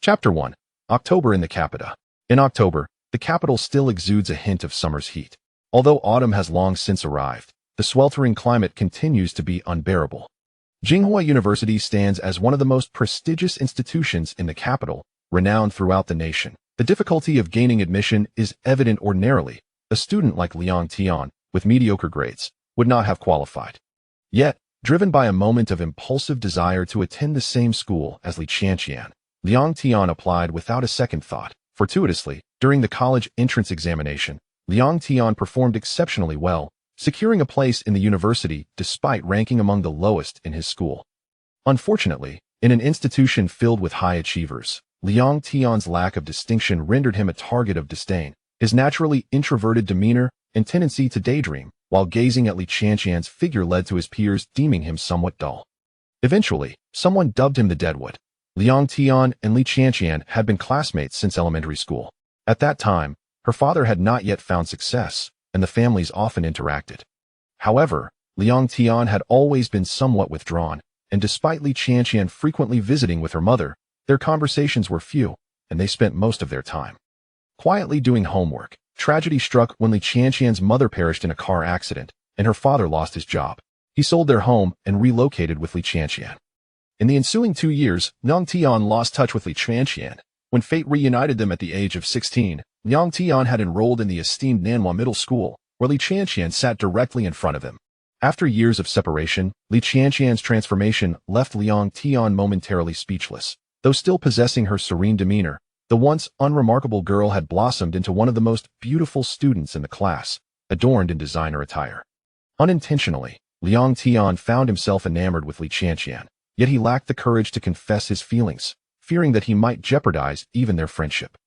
Chapter 1. October in the Capita. In October, the capital still exudes a hint of summer's heat. Although autumn has long since arrived, the sweltering climate continues to be unbearable. Jinghua University stands as one of the most prestigious institutions in the capital, renowned throughout the nation. The difficulty of gaining admission is evident ordinarily. A student like Liang Tian, with mediocre grades, would not have qualified. Yet, driven by a moment of impulsive desire to attend the same school as Liang Tian, Liang Tian applied without a second thought. Fortuitously, during the college entrance examination, Liang Tian performed exceptionally well, securing a place in the university despite ranking among the lowest in his school. Unfortunately, in an institution filled with high achievers, Liang Tian's lack of distinction rendered him a target of disdain. His naturally introverted demeanor and tendency to daydream while gazing at Liang Tian's figure led to his peers deeming him somewhat dull. Eventually, someone dubbed him the Deadwood. Liang Tian and Liang Tian had been classmates since elementary school. At that time, her father had not yet found success, and the families often interacted. However, Liang Tian had always been somewhat withdrawn, and despite Liang Tian frequently visiting with her mother, their conversations were few, and they spent most of their time quietly doing homework. Tragedy struck when Liang Tian's mother perished in a car accident, and her father lost his job. He sold their home and relocated with Liang Tian. In the ensuing 2 years, Liang Tian lost touch with Liang Tian. When fate reunited them at the age of 16, Liang Tian had enrolled in the esteemed Nanhua Middle School, where Liang Tian sat directly in front of him. After years of separation, Liang Tian's transformation left Liang Tian momentarily speechless. Though still possessing her serene demeanor, the once unremarkable girl had blossomed into one of the most beautiful students in the class, adorned in designer attire. Unintentionally, Liang Tian found himself enamored with Liang Tian, yet he lacked the courage to confess his feelings, fearing that he might jeopardize even their friendship.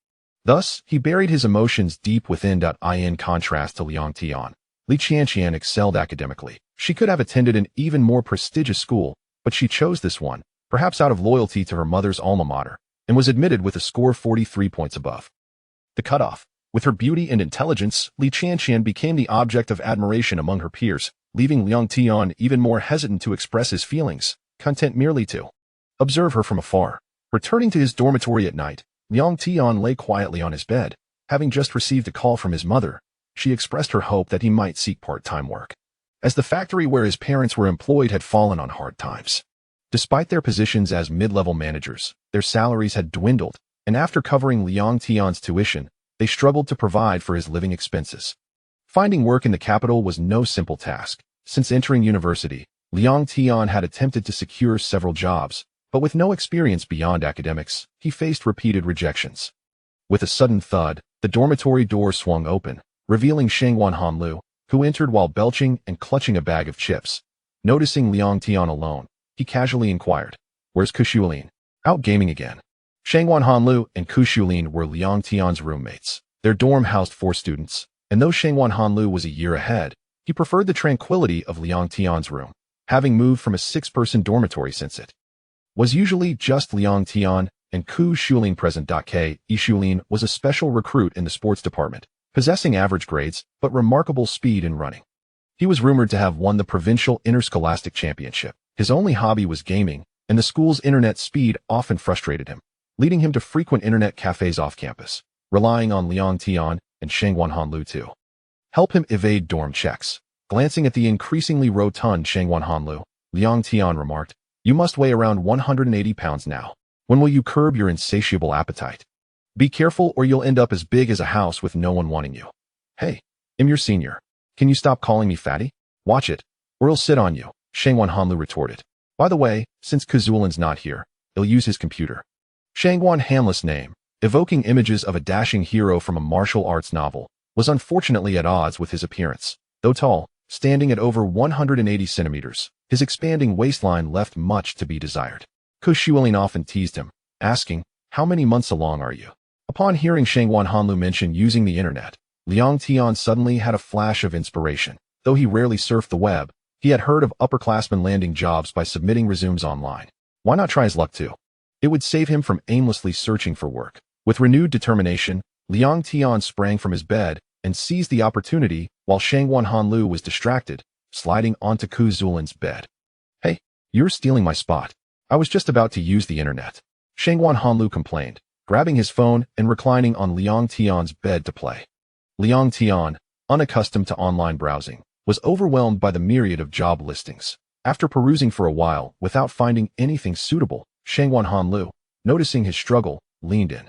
Thus, he buried his emotions deep within. In contrast to Liang Tian, Liang Tian excelled academically. She could have attended an even more prestigious school, but she chose this one, perhaps out of loyalty to her mother's alma mater, and was admitted with a score 43 points above the cutoff. With her beauty and intelligence, Liang Tian became the object of admiration among her peers, leaving Liang Tian even more hesitant to express his feelings, content merely to observe her from afar. Returning to his dormitory at night, Liang Tian lay quietly on his bed. Having just received a call from his mother, she expressed her hope that he might seek part-time work, as the factory where his parents were employed had fallen on hard times. Despite their positions as mid-level managers, their salaries had dwindled, and after covering Liang Tian's tuition, they struggled to provide for his living expenses. Finding work in the capital was no simple task. Since entering university, Liang Tian had attempted to secure several jobs, but with no experience beyond academics, he faced repeated rejections. With a sudden thud, the dormitory door swung open, revealing Jinghua, who entered while belching and clutching a bag of chips. Noticing Liang Tian alone, he casually inquired, "Where's Kushulin?" "Out gaming again." Jinghua and Kushulin were Liang Tian's roommates. Their dorm housed 4 students, and though Jinghua was a year ahead, he preferred the tranquility of Liang Tian's room, having moved from a 6-person dormitory since it was usually just Liang Tian and Kushulin present. Kushulin was a special recruit in the sports department, possessing average grades but remarkable speed in running. He was rumored to have won the provincial interscholastic championship. His only hobby was gaming, and the school's internet speed often frustrated him, leading him to frequent internet cafes off campus, relying on Liang Tian and Jinghua to help him evade dorm checks. Glancing at the increasingly rotund Jinghua, Liang Tian remarked, "You must weigh around 180 pounds now. When will you curb your insatiable appetite? Be careful or you'll end up as big as a house with no one wanting you." "Hey, I'm your senior. Can you stop calling me fatty? Watch it, or I'll sit on you," Jinghua retorted. "By the way, since Kuzulin's not here, he'll use his computer." Jinghua name, evoking images of a dashing hero from a martial arts novel, was unfortunately at odds with his appearance. Though tall, standing at over 180 centimeters, his expanding waistline left much to be desired. Kushulin often teased him, asking, "How many months along are you?" Upon hearing Jinghua mention using the internet, Liang Tian suddenly had a flash of inspiration. Though he rarely surfed the web, he had heard of upperclassmen landing jobs by submitting resumes online. Why not try his luck too? It would save him from aimlessly searching for work. With renewed determination, Liang Tian sprang from his bed and seized the opportunity while Jinghua was distracted, sliding onto Kuzulin's bed. "Hey, you're stealing my spot. I was just about to use the internet," Jinghua complained, grabbing his phone and reclining on Liang Tian's bed to play. Liang Tian, unaccustomed to online browsing, was overwhelmed by the myriad of job listings. After perusing for a while without finding anything suitable, Shangwan Hanlu, noticing his struggle, leaned in.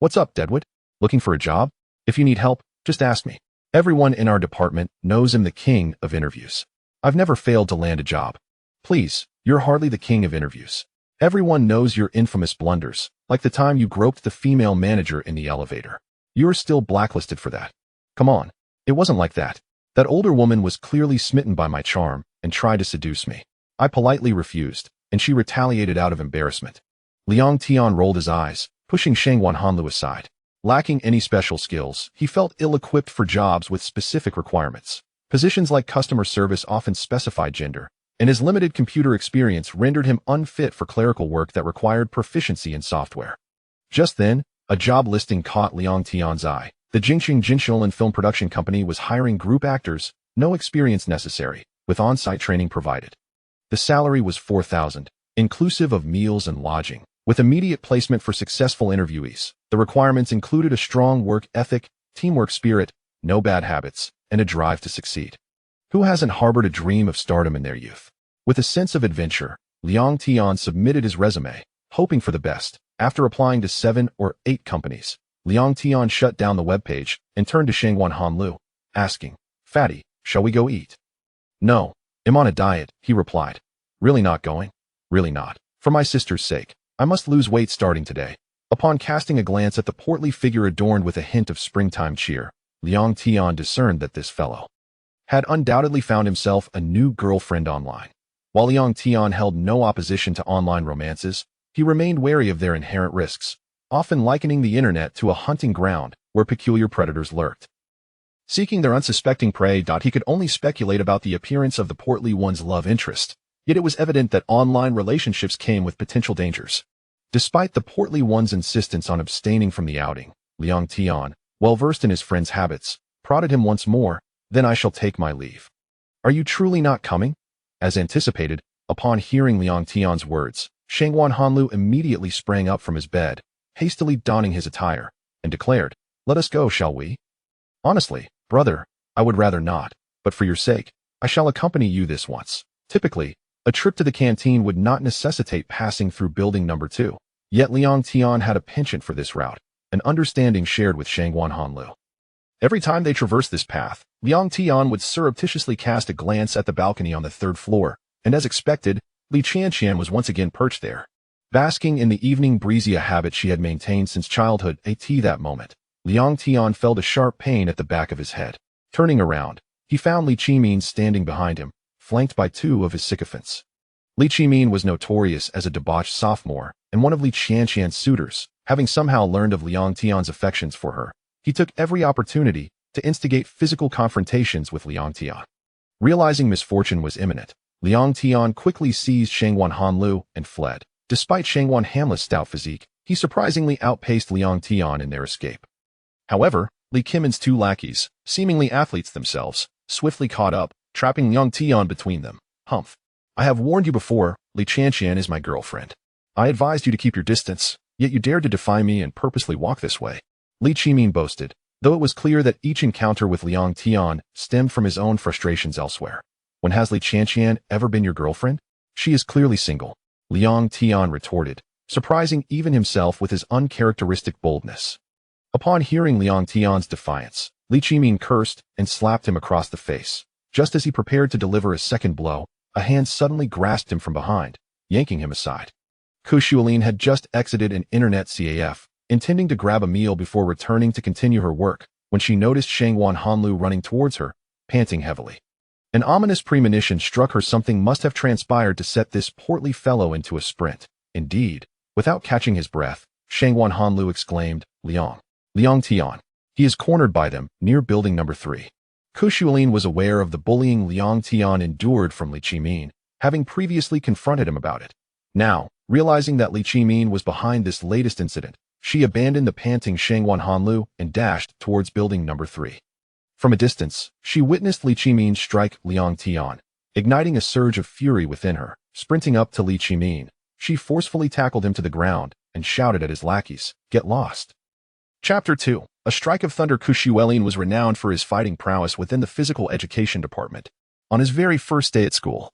"What's up, Deadwood? Looking for a job? If you need help, just ask me. Everyone in our department knows I'm the king of interviews. I've never failed to land a job. Please, you're hardly the king of interviews. Everyone knows your infamous blunders, like the time you groped the female manager in the elevator. You're still blacklisted for that. Come on, it wasn't like that. That older woman was clearly smitten by my charm and tried to seduce me. I politely refused, and she retaliated out of embarrassment." Liang Tian rolled his eyes, pushing Shangwan Hanlu aside. Lacking any special skills, he felt ill-equipped for jobs with specific requirements. Positions like customer service often specified gender, and his limited computer experience rendered him unfit for clerical work that required proficiency in software. Just then, a job listing caught Liang Tian's eye. The Jinghua film production company was hiring group actors, no experience necessary, with on-site training provided. The salary was 4,000, inclusive of meals and lodging, with immediate placement for successful interviewees. The requirements included a strong work ethic, teamwork spirit, no bad habits, and a drive to succeed. Who hasn't harbored a dream of stardom in their youth? With a sense of adventure, Liang Tian submitted his resume, hoping for the best. After applying to 7 or 8 companies, Liang Tian shut down the webpage and turned to Shangwan Hanlu, asking, "Fatty, shall we go eat?" "No, I'm on a diet," he replied. "Really not going? Really not. For my sister's sake, I must lose weight starting today." Upon casting a glance at the portly figure adorned with a hint of springtime cheer, Liang Tian discerned that this fellow had undoubtedly found himself a new girlfriend online. While Liang Tian held no opposition to online romances, he remained wary of their inherent risks, often likening the internet to a hunting ground where peculiar predators lurked. Seeking their unsuspecting prey, he could only speculate about the appearance of the portly one's love interest, yet it was evident that online relationships came with potential dangers. Despite the portly one's insistence on abstaining from the outing, Liang Tian, well versed in his friend's habits, prodded him once more. "Then I shall take my leave." "Are you truly not coming?" As anticipated, upon hearing Liang Tian's words, Shangwan Hanlu immediately sprang up from his bed, hastily donning his attire, and declared, "Let us go, shall we?" "Honestly, brother, I would rather not, but for your sake, I shall accompany you this once." Typically, a trip to the canteen would not necessitate passing through building number 2. Yet Liang Tian had a penchant for this route, an understanding shared with Shangwan Hanlu. Every time they traversed this path, Liang Tian would surreptitiously cast a glance at the balcony on the 3rd floor, and as expected, Li Tian was once again perched there. Basking in the evening breezy, a habit she had maintained since childhood, that moment, Liang Tian felt a sharp pain at the back of his head. Turning around, he found Li Qimin standing behind him, flanked by 2 of his sycophants. Li Qimin was notorious as a debauched sophomore and one of Li Tian's suitors. Having somehow learned of Liang Tian's affections for her, he took every opportunity to instigate physical confrontations with Liang Tian. Realizing misfortune was imminent, Liang Tian quickly seized Shangwan Hanlu and fled. Despite Shangwan Hanlu's stout physique, he surprisingly outpaced Liang Tian in their escape. However, Li Qimin's 2 lackeys, seemingly athletes themselves, swiftly caught up, trapping Liang Tian between them. "Humph. I have warned you before, Li Tian is my girlfriend. I advised you to keep your distance, yet you dared to defy me and purposely walk this way," Li Qimin boasted, though it was clear that each encounter with Liang Tian stemmed from his own frustrations elsewhere. "When has Li Tian ever been your girlfriend? She is clearly single," Liang Tian retorted, surprising even himself with his uncharacteristic boldness. Upon hearing Liang Tian's defiance, Li Qimin cursed and slapped him across the face. Just as he prepared to deliver a second blow, a hand suddenly grasped him from behind, yanking him aside. Kushualin had just exited an internet CAF, intending to grab a meal before returning to continue her work, when she noticed Shangwan Hanlu running towards her, panting heavily. An ominous premonition struck her. Something must have transpired to set this portly fellow into a sprint. Indeed, without catching his breath, Shangwan Hanlu exclaimed, Liang Tian. He is cornered by them, near building number 3. Kushualin was aware of the bullying Liang Tian endured from Li Qimin, having previously confronted him about it. Now, realizing that Li Qimin was behind this latest incident, she abandoned the panting Shangwan Hanlu and dashed towards building number 3. From a distance, she witnessed Li Qimin strike Liang Tian, igniting a surge of fury within her. Sprinting up to Li Qimin, she forcefully tackled him to the ground, and shouted at his lackeys, "Get lost." Chapter 2. A Strike of Thunder. Kushuelin was renowned for his fighting prowess within the physical education department. On his very first day at school,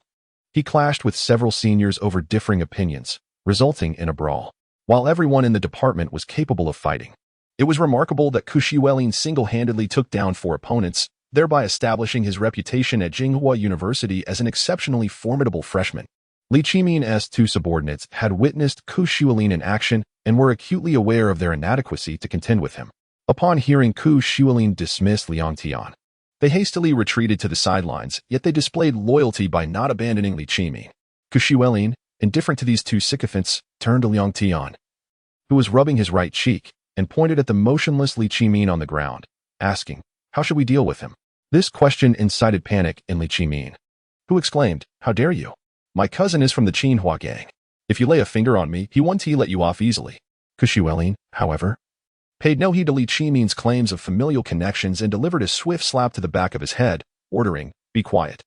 he clashed with several seniors over differing opinions, resulting in a brawl. While everyone in the department was capable of fighting, it was remarkable that Kushuelin single-handedly took down 4 opponents, thereby establishing his reputation at Jinghua University as an exceptionally formidable freshman. Li Qimin's 2 subordinates had witnessed Kushuelin in action and were acutely aware of their inadequacy to contend with him. Upon hearing Kushuelin dismiss Liang Tian, they hastily retreated to the sidelines, yet they displayed loyalty by not abandoning Li Qimin. Kushuelin, indifferent to these 2 sycophants, turned to Liang Tian, who was rubbing his right cheek, and pointed at the motionless Li Qimin on the ground, asking, "How should we deal with him?" This question incited panic in Li Qimin, who exclaimed, "How dare you? My cousin is from the Jinghua gang. If you lay a finger on me, he won't let you off easily." Kushuelin, however, paid no heed to Li Qimin's claims of familial connections and delivered a swift slap to the back of his head, ordering, "Be quiet."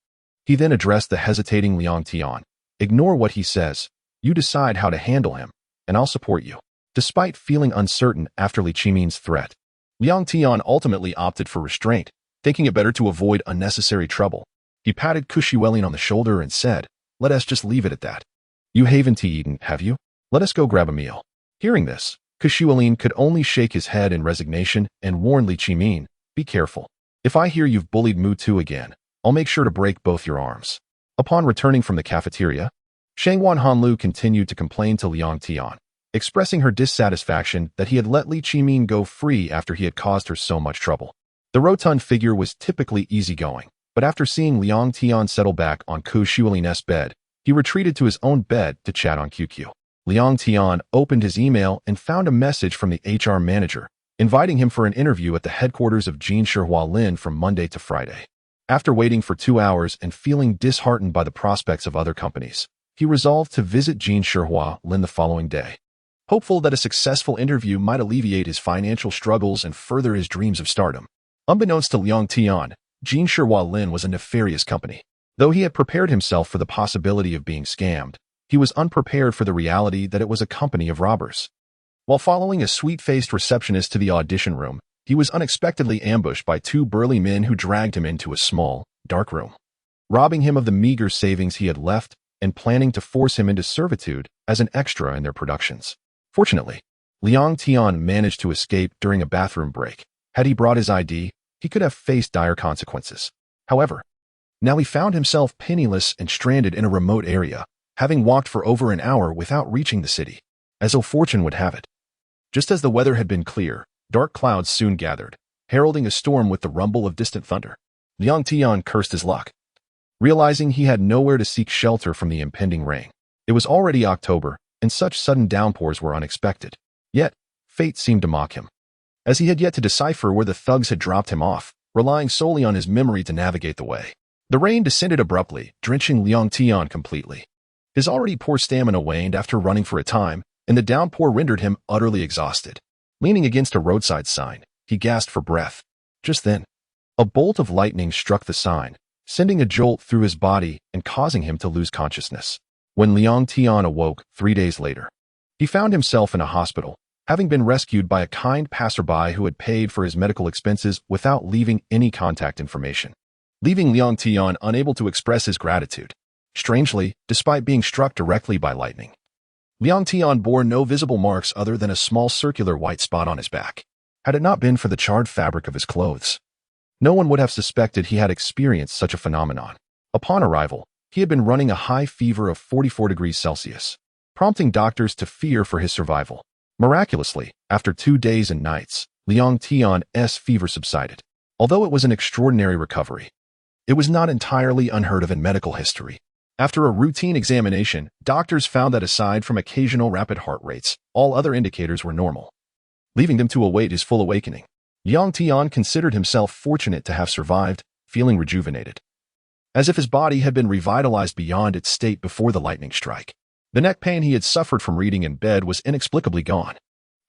He then addressed the hesitating Liang Tian, "Ignore what he says. You decide how to handle him, and I'll support you." Despite feeling uncertain after Li Qimin's threat, Liang Tian ultimately opted for restraint, thinking it better to avoid unnecessary trouble. He patted Kushuelin on the shoulder and said, "Let us just leave it at that. You haven't tea eaten, have you? Let us go grab a meal." Hearing this, Kushuelin could only shake his head in resignation and warn Li Qimin, "Be careful. If I hear you've bullied Mutu again, I'll make sure to break both your arms." Upon returning from the cafeteria, Shangwan Hanlu continued to complain to Liang Tian, expressing her dissatisfaction that he had let Li Qimin go free after he had caused her so much trouble. The rotund figure was typically easygoing, but after seeing Liang Tian settle back on Kushuelin's bed, he retreated to his own bed to chat on QQ. Liang Tian opened his email and found a message from the HR manager, inviting him for an interview at the headquarters of Jinghua Lin from Monday to Friday. After waiting for 2 hours and feeling disheartened by the prospects of other companies, he resolved to visit Jinghua Lin the following day, hopeful that a successful interview might alleviate his financial struggles and further his dreams of stardom. Unbeknownst to Liang Tian, Jinghua Lin was a nefarious company. Though he had prepared himself for the possibility of being scammed, he was unprepared for the reality that it was a company of robbers. While following a sweet-faced receptionist to the audition room, he was unexpectedly ambushed by 2 burly men who dragged him into a small, dark room, robbing him of the meager savings he had left and planning to force him into servitude as an extra in their productions. Fortunately, Liang Tian managed to escape during a bathroom break. Had he brought his ID, he could have faced dire consequences. However, now he found himself penniless and stranded in a remote area, having walked for over an hour without reaching the city. As ill fortune would have it, just as the weather had been clear, dark clouds soon gathered, heralding a storm with the rumble of distant thunder. Liang Tian cursed his luck, realizing he had nowhere to seek shelter from the impending rain. It was already October, and such sudden downpours were unexpected. Yet, fate seemed to mock him, as he had yet to decipher where the thugs had dropped him off, relying solely on his memory to navigate the way. The rain descended abruptly, drenching Liang Tian completely. His already poor stamina waned after running for a time, and the downpour rendered him utterly exhausted. Leaning against a roadside sign, he gasped for breath. Just then, a bolt of lightning struck the sign, sending a jolt through his body and causing him to lose consciousness. When Liang Tian awoke 3 days later, he found himself in a hospital, having been rescued by a kind passerby who had paid for his medical expenses without leaving any contact information, leaving Liang Tian unable to express his gratitude. Strangely, despite being struck directly by lightning, Liang Tian bore no visible marks other than a small circular white spot on his back. Had it not been for the charred fabric of his clothes, no one would have suspected he had experienced such a phenomenon. Upon arrival, he had been running a high fever of 44 degrees Celsius, prompting doctors to fear for his survival. Miraculously, after 2 days and nights, Liang Tian's fever subsided. Although it was an extraordinary recovery, it was not entirely unheard of in medical history. After a routine examination, doctors found that aside from occasional rapid heart rates, all other indicators were normal, leaving them to await his full awakening. Liang Tian considered himself fortunate to have survived, feeling rejuvenated, as if his body had been revitalized beyond its state before the lightning strike. The neck pain he had suffered from reading in bed was inexplicably gone.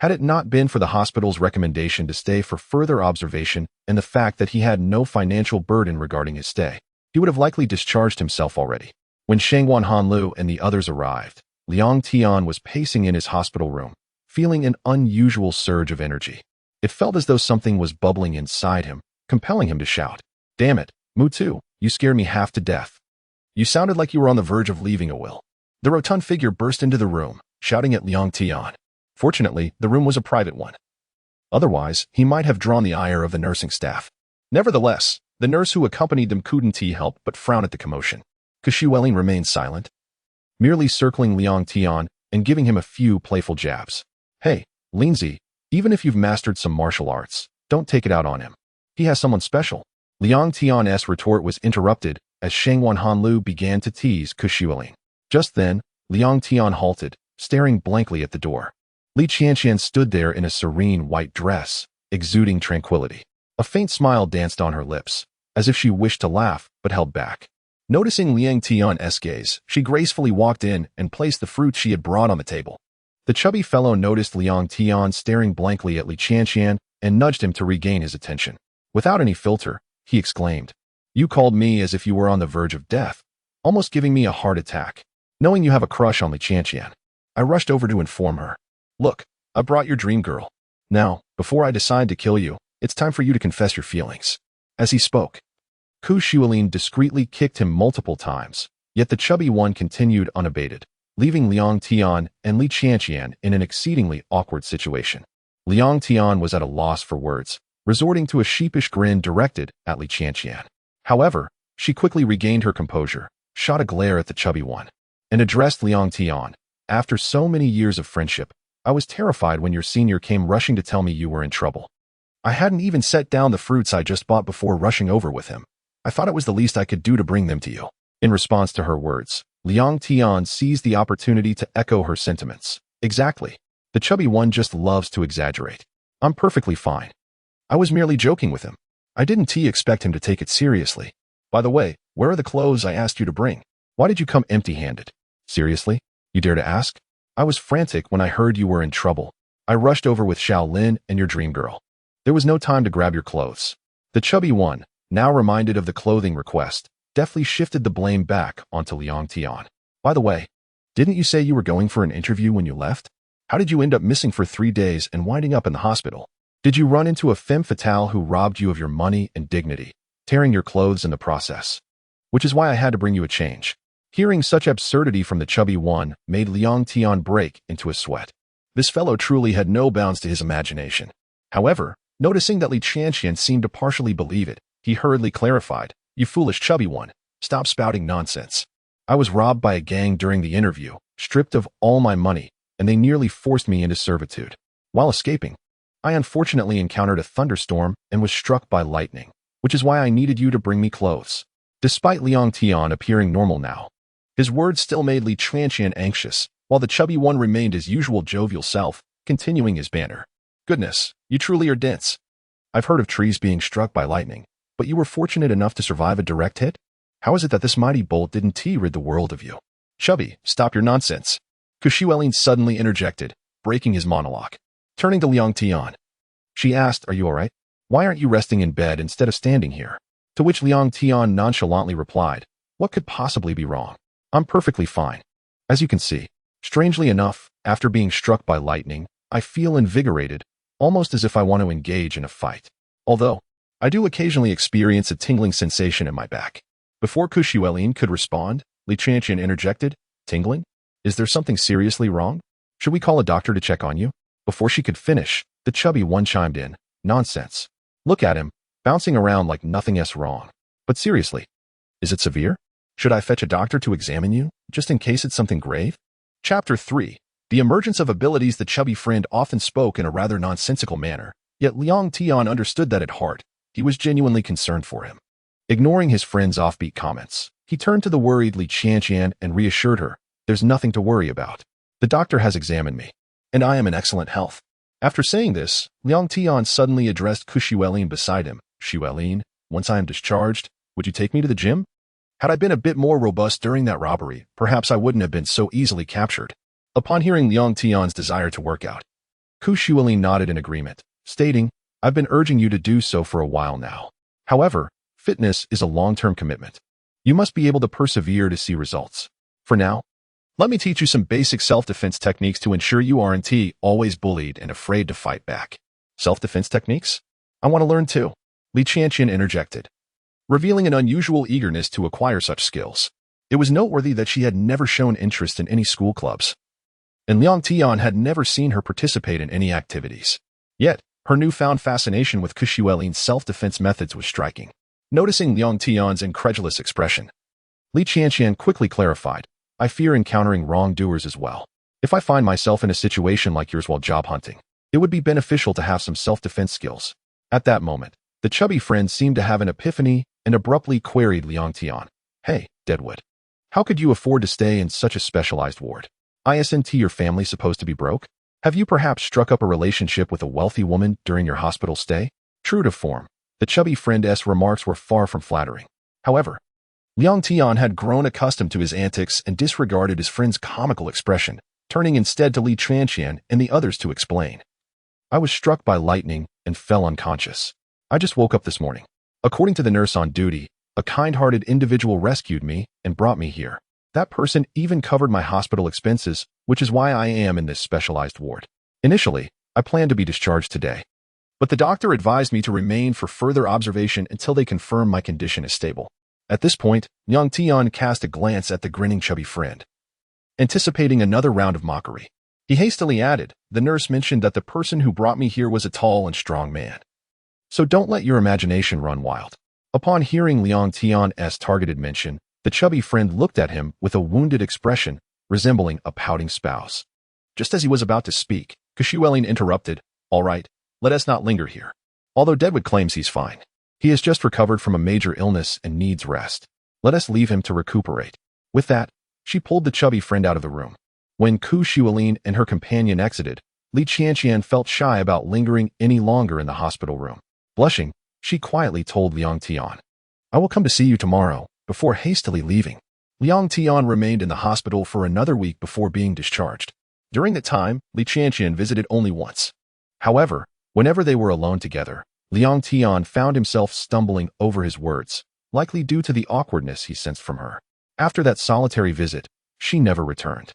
Had it not been for the hospital's recommendation to stay for further observation and the fact that he had no financial burden regarding his stay, he would have likely discharged himself already. When Shangwan Hanlu and the others arrived, Liang Tian was pacing in his hospital room, feeling an unusual surge of energy. It felt as though something was bubbling inside him, compelling him to shout, "Damn it, Mutu, you scared me half to death. You sounded like you were on the verge of leaving a will." The rotund figure burst into the room, shouting at Liang Tian. Fortunately, the room was a private one. Otherwise, he might have drawn the ire of the nursing staff. Nevertheless, the nurse who accompanied them couldn't help but frown at the commotion. Xu remained silent, merely circling Liang Tian and giving him a few playful jabs. "Hey, Lindsay, even if you've mastered some martial arts, don't take it out on him. He has someone special." Liang Tian's retort was interrupted as Shangwan Hanlu began to tease Xu. Just then, Liang Tian halted, staring blankly at the door. Li Qianqian stood there in a serene white dress, exuding tranquility. A faint smile danced on her lips, as if she wished to laugh but held back. Noticing Liang Tian's gaze, she gracefully walked in and placed the fruit she had brought on the table. The chubby fellow noticed Liang Tian staring blankly at Li Qianqian and nudged him to regain his attention. Without any filter, he exclaimed, "You called me as if you were on the verge of death, almost giving me a heart attack. Knowing you have a crush on Li Qianqian, I rushed over to inform her. Look, I brought your dream girl. Now, before I decide to kill you, it's time for you to confess your feelings." As he spoke, Xu discreetly kicked him multiple times, yet the chubby one continued unabated, leaving Liang Tian and Li Qianqian in an exceedingly awkward situation. Liang Tian was at a loss for words, resorting to a sheepish grin directed at Li Qianqian. However, she quickly regained her composure, shot a glare at the chubby one, and addressed Liang Tian. "After so many years of friendship, I was terrified when your senior came rushing to tell me you were in trouble. I hadn't even set down the fruits I just bought before rushing over with him. I thought it was the least I could do to bring them to you." In response to her words, Liang Tian seized the opportunity to echo her sentiments. "Exactly. The chubby one just loves to exaggerate. I'm perfectly fine. I was merely joking with him. I didn't expect him to take it seriously. By the way, where are the clothes I asked you to bring? Why did you come empty-handed? Seriously? You dare to ask? I was frantic when I heard you were in trouble. I rushed over with Shaolin and your dream girl. There was no time to grab your clothes." The chubby one, now reminded of the clothing request, deftly shifted the blame back onto Liang Tian. "By the way, didn't you say you were going for an interview when you left? How did you end up missing for 3 days and winding up in the hospital? Did you run into a femme fatale who robbed you of your money and dignity, tearing your clothes in the process? Which is why I had to bring you a change." Hearing such absurdity from the chubby one made Liang Tian break into a sweat. This fellow truly had no bounds to his imagination. However, noticing that Li Qianqian seemed to partially believe it, he hurriedly clarified, "You foolish chubby one, stop spouting nonsense. I was robbed by a gang during the interview, stripped of all my money, and they nearly forced me into servitude. While escaping, I unfortunately encountered a thunderstorm and was struck by lightning, which is why I needed you to bring me clothes." Despite Liang Tian appearing normal now, his words still made Li Qianqian anxious, while the chubby one remained his usual jovial self, continuing his banter. "Goodness, you truly are dense. I've heard of trees being struck by lightning, but you were fortunate enough to survive a direct hit? How is it that this mighty bolt didn't rid the world of you? Chubby, stop your nonsense." Xu suddenly interjected, breaking his monologue. Turning to Liang Tian, she asked, "Are you all right? Why aren't you resting in bed instead of standing here?" To which Liang Tian nonchalantly replied, "What could possibly be wrong? I'm perfectly fine. As you can see, strangely enough, after being struck by lightning, I feel invigorated, almost as if I want to engage in a fight. Although, I do occasionally experience a tingling sensation in my back." Before Xu could respond, Li Qianqian interjected, "Tingling? Is there something seriously wrong? Should we call a doctor to check on you?" Before she could finish, the chubby one chimed in, "Nonsense. Look at him, bouncing around like nothing else wrong. But seriously, is it severe? Should I fetch a doctor to examine you, just in case it's something grave?" Chapter 3. The emergence of abilities. The chubby friend often spoke in a rather nonsensical manner, yet Liang Tian understood that at heart, he was genuinely concerned for him. Ignoring his friend's offbeat comments, he turned to the worried Li Qianqian and reassured her, "There's nothing to worry about. The doctor has examined me, and I am in excellent health." After saying this, Liang Tian suddenly addressed Xu beside him. "Xu, once I am discharged, would you take me to the gym? Had I been a bit more robust during that robbery, perhaps I wouldn't have been so easily captured." Upon hearing Liang Tian's desire to work out, Xu nodded in agreement, stating, "I've been urging you to do so for a while now. However, fitness is a long-term commitment. You must be able to persevere to see results. For now, Let me teach you some basic self-defense techniques to ensure you aren't always bullied and afraid to fight back. Self-defense techniques? I want to learn too. Liang Tian interjected, revealing an unusual eagerness to acquire such skills. It was noteworthy that she had never shown interest in any school clubs, and Liang Tian had never seen her participate in any activities. Yet, her newfound fascination with Kushuelin's self-defense methods was striking. Noticing Liang Tian's incredulous expression, Liang Tian quickly clarified, I fear encountering wrongdoers as well. If I find myself in a situation like yours while job hunting, it would be beneficial to have some self-defense skills. At that moment, the chubby friend seemed to have an epiphany and abruptly queried Liang Tian. Hey, Deadwood. How could you afford to stay in such a specialized ward? Isn't your family supposed to be broke? Have you perhaps struck up a relationship with a wealthy woman during your hospital stay? True to form, the chubby friend's remarks were far from flattering. However, Liang Tian had grown accustomed to his antics and disregarded his friend's comical expression, turning instead to Liang Tian and the others to explain. I was struck by lightning and fell unconscious. I just woke up this morning. According to the nurse on duty, a kind-hearted individual rescued me and brought me here. That person even covered my hospital expenses, which is why I am in this specialized ward. Initially, I planned to be discharged today, but the doctor advised me to remain for further observation until they confirm my condition is stable. At this point, Liang Tian cast a glance at the grinning chubby friend, anticipating another round of mockery. He hastily added, the nurse mentioned that the person who brought me here was a tall and strong man. So don't let your imagination run wild. Upon hearing Liang Tian's targeted mention, the chubby friend looked at him with a wounded expression, resembling a pouting spouse. Just as he was about to speak, Kushuelin interrupted, all right, let us not linger here. Although Deadwood claims he's fine, he has just recovered from a major illness and needs rest. Let us leave him to recuperate. With that, she pulled the chubby friend out of the room. When Kushuelin and her companion exited, Liang Tian felt shy about lingering any longer in the hospital room. Blushing, she quietly told Liang Tian, I will come to see you tomorrow, before hastily leaving. Liang Tian remained in the hospital for another week before being discharged. During that time, Liang Tian visited only once. However, whenever they were alone together, Liang Tian found himself stumbling over his words, likely due to the awkwardness he sensed from her. After that solitary visit, she never returned.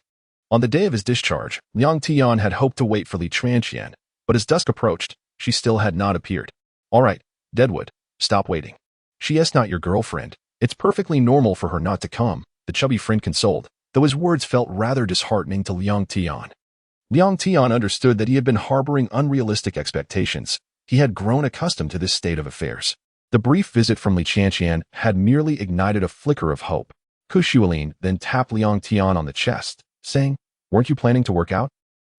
On the day of his discharge, Liang Tian had hoped to wait for Liang Tian, but as dusk approached, she still had not appeared. All right, Deadwood, stop waiting. She is not your girlfriend. It's perfectly normal for her not to come, the chubby friend consoled, though his words felt rather disheartening to Liang Tian. Liang Tian understood that he had been harboring unrealistic expectations. He had grown accustomed to this state of affairs. The brief visit from Liang Tian had merely ignited a flicker of hope. Kushuelin then tapped Liang Tian on the chest, saying, weren't you planning to work out?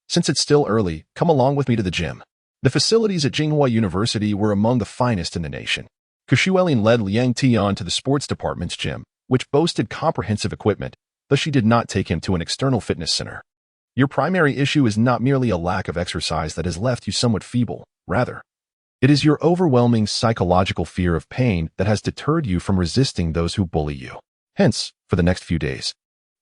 Since it's still early, come along with me to the gym. The facilities at Jinghua University were among the finest in the nation. Kushuelin led Liang Tian to the sports department's gym, which boasted comprehensive equipment, though she did not take him to an external fitness center. Your primary issue is not merely a lack of exercise that has left you somewhat feeble, rather, it is your overwhelming psychological fear of pain that has deterred you from resisting those who bully you. Hence, for the next few days,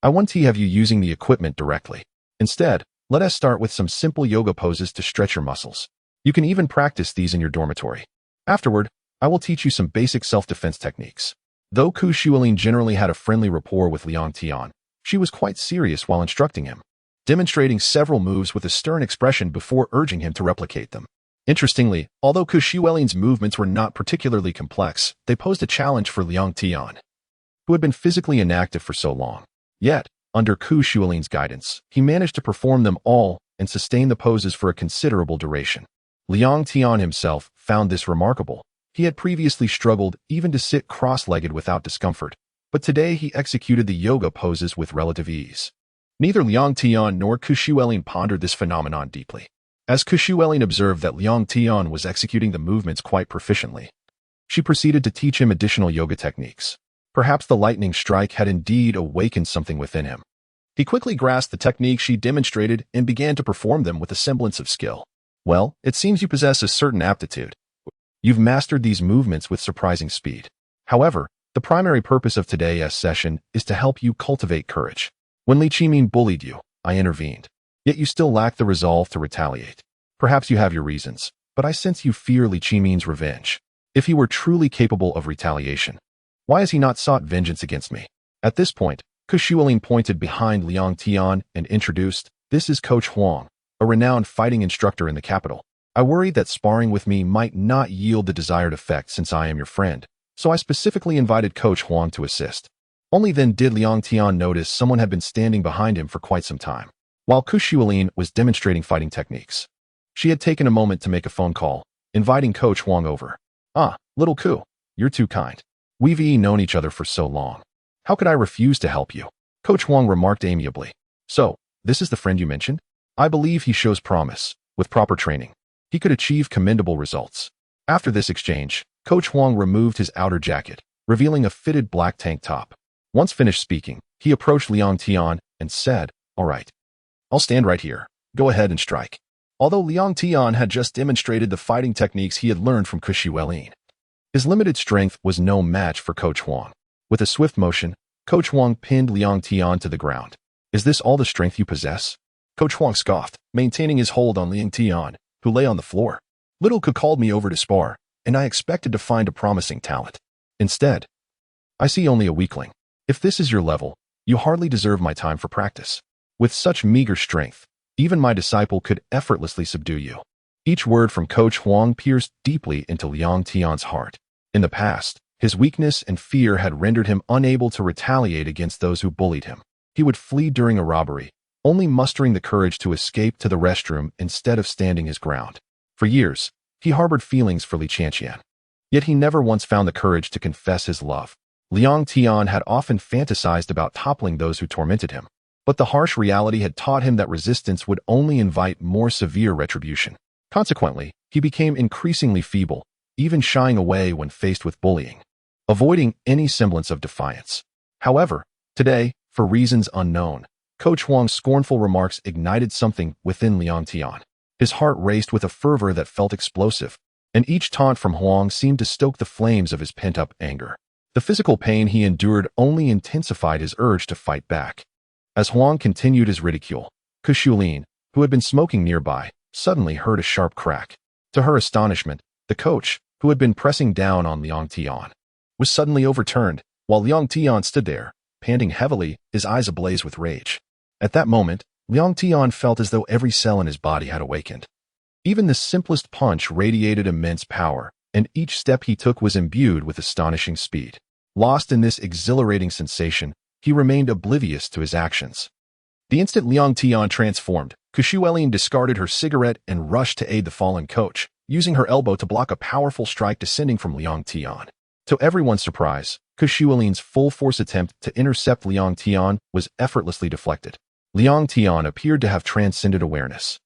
I want to have you using the equipment directly. Instead, let us start with some simple yoga poses to stretch your muscles. You can even practice these in your dormitory. Afterward, I will teach you some basic self-defense techniques. Though Kushuelin generally had a friendly rapport with Liang Tian, she was quite serious while instructing him, demonstrating several moves with a stern expression before urging him to replicate them. Interestingly, although Kushuelin's movements were not particularly complex, they posed a challenge for Liang Tian, who had been physically inactive for so long. Yet, under Kushuelin's guidance, he managed to perform them all and sustain the poses for a considerable duration. Liang Tian himself found this remarkable. He had previously struggled even to sit cross-legged without discomfort, but today he executed the yoga poses with relative ease. Neither Liang Tian nor Kushuelin pondered this phenomenon deeply. As Kushuelin observed that Liang Tian was executing the movements quite proficiently, she proceeded to teach him additional yoga techniques. Perhaps the lightning strike had indeed awakened something within him. He quickly grasped the techniques she demonstrated and began to perform them with a semblance of skill. Well, it seems you possess a certain aptitude. You've mastered these movements with surprising speed. However, the primary purpose of today's session is to help you cultivate courage. When Liang Tian bullied you, I intervened. Yet you still lack the resolve to retaliate. Perhaps you have your reasons, but I sense you fear Liang Tian's revenge. If he were truly capable of retaliation, why has he not sought vengeance against me? At this point, Kushualin pointed behind Liang Tian and introduced, "This is Coach Huang, a renowned fighting instructor in the capital. I worried that sparring with me might not yield the desired effect since I am your friend, so I specifically invited Coach Huang to assist." Only then did Liang Tian notice someone had been standing behind him for quite some time. While Kushualin was demonstrating fighting techniques, she had taken a moment to make a phone call, inviting Coach Huang over. "Ah, little Ku, you're too kind. We've known each other for so long. How could I refuse to help you?" Coach Huang remarked amiably. "So, this is the friend you mentioned? I believe he shows promise. With proper training, he could achieve commendable results." After this exchange, Coach Huang removed his outer jacket, revealing a fitted black tank top. Once finished speaking, he approached Liang Tian and said, "All right. I'll stand right here. Go ahead and strike." Although Liang Tian had just demonstrated the fighting techniques he had learned from Kushualin, his limited strength was no match for Coach Huang. With a swift motion, Coach Huang pinned Liang Tian to the ground. "Is this all the strength you possess?" Coach Huang scoffed, maintaining his hold on Liang Tian, who lay on the floor. "Little Ku called me over to spar, and I expected to find a promising talent. Instead, I see only a weakling. If this is your level, you hardly deserve my time for practice. With such meager strength, even my disciple could effortlessly subdue you." Each word from Coach Huang pierced deeply into Liang Tian's heart. In the past, his weakness and fear had rendered him unable to retaliate against those who bullied him. He would flee during a robbery, only mustering the courage to escape to the restroom instead of standing his ground. For years, he harbored feelings for Li Chanqian. Yet he never once found the courage to confess his love. Liang Tian had often fantasized about toppling those who tormented him, but the harsh reality had taught him that resistance would only invite more severe retribution. Consequently, he became increasingly feeble, even shying away when faced with bullying, avoiding any semblance of defiance. However, today, for reasons unknown, Coach Huang's scornful remarks ignited something within Liang Tian. His heart raced with a fervor that felt explosive, and each taunt from Huang seemed to stoke the flames of his pent-up anger. The physical pain he endured only intensified his urge to fight back. As Huang continued his ridicule, Kushualin, who had been smoking nearby, suddenly heard a sharp crack. To her astonishment, the coach, who had been pressing down on Liang Tian, was suddenly overturned, while Liang Tian stood there, panting heavily, his eyes ablaze with rage. At that moment, Liang Tian felt as though every cell in his body had awakened. Even the simplest punch radiated immense power, and each step he took was imbued with astonishing speed. Lost in this exhilarating sensation, he remained oblivious to his actions. The instant Liang Tian transformed, Kushualin discarded her cigarette and rushed to aid the fallen coach, using her elbow to block a powerful strike descending from Liang Tian. To everyone's surprise, Kushualin's full-force attempt to intercept Liang Tian was effortlessly deflected. Liang Tian appeared to have transcended awareness.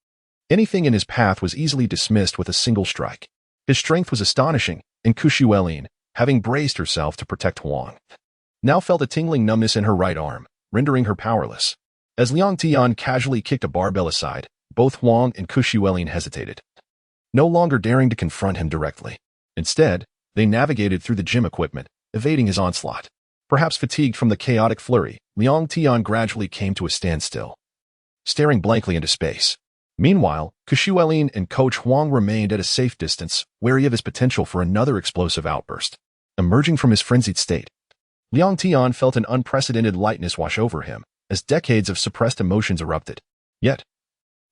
Anything in his path was easily dismissed with a single strike. His strength was astonishing, and Kushualin, having braced herself to protect Huang, now felt a tingling numbness in her right arm, rendering her powerless. As Liang Tian casually kicked a barbell aside, both Huang and Kushualin hesitated, no longer daring to confront him directly. Instead, they navigated through the gym equipment, evading his onslaught. Perhaps fatigued from the chaotic flurry, Liang Tian gradually came to a standstill, staring blankly into space. Meanwhile, Kushualin and Coach Huang remained at a safe distance, wary of his potential for another explosive outburst. Emerging from his frenzied state, Liang Tian felt an unprecedented lightness wash over him, as decades of suppressed emotions erupted. Yet,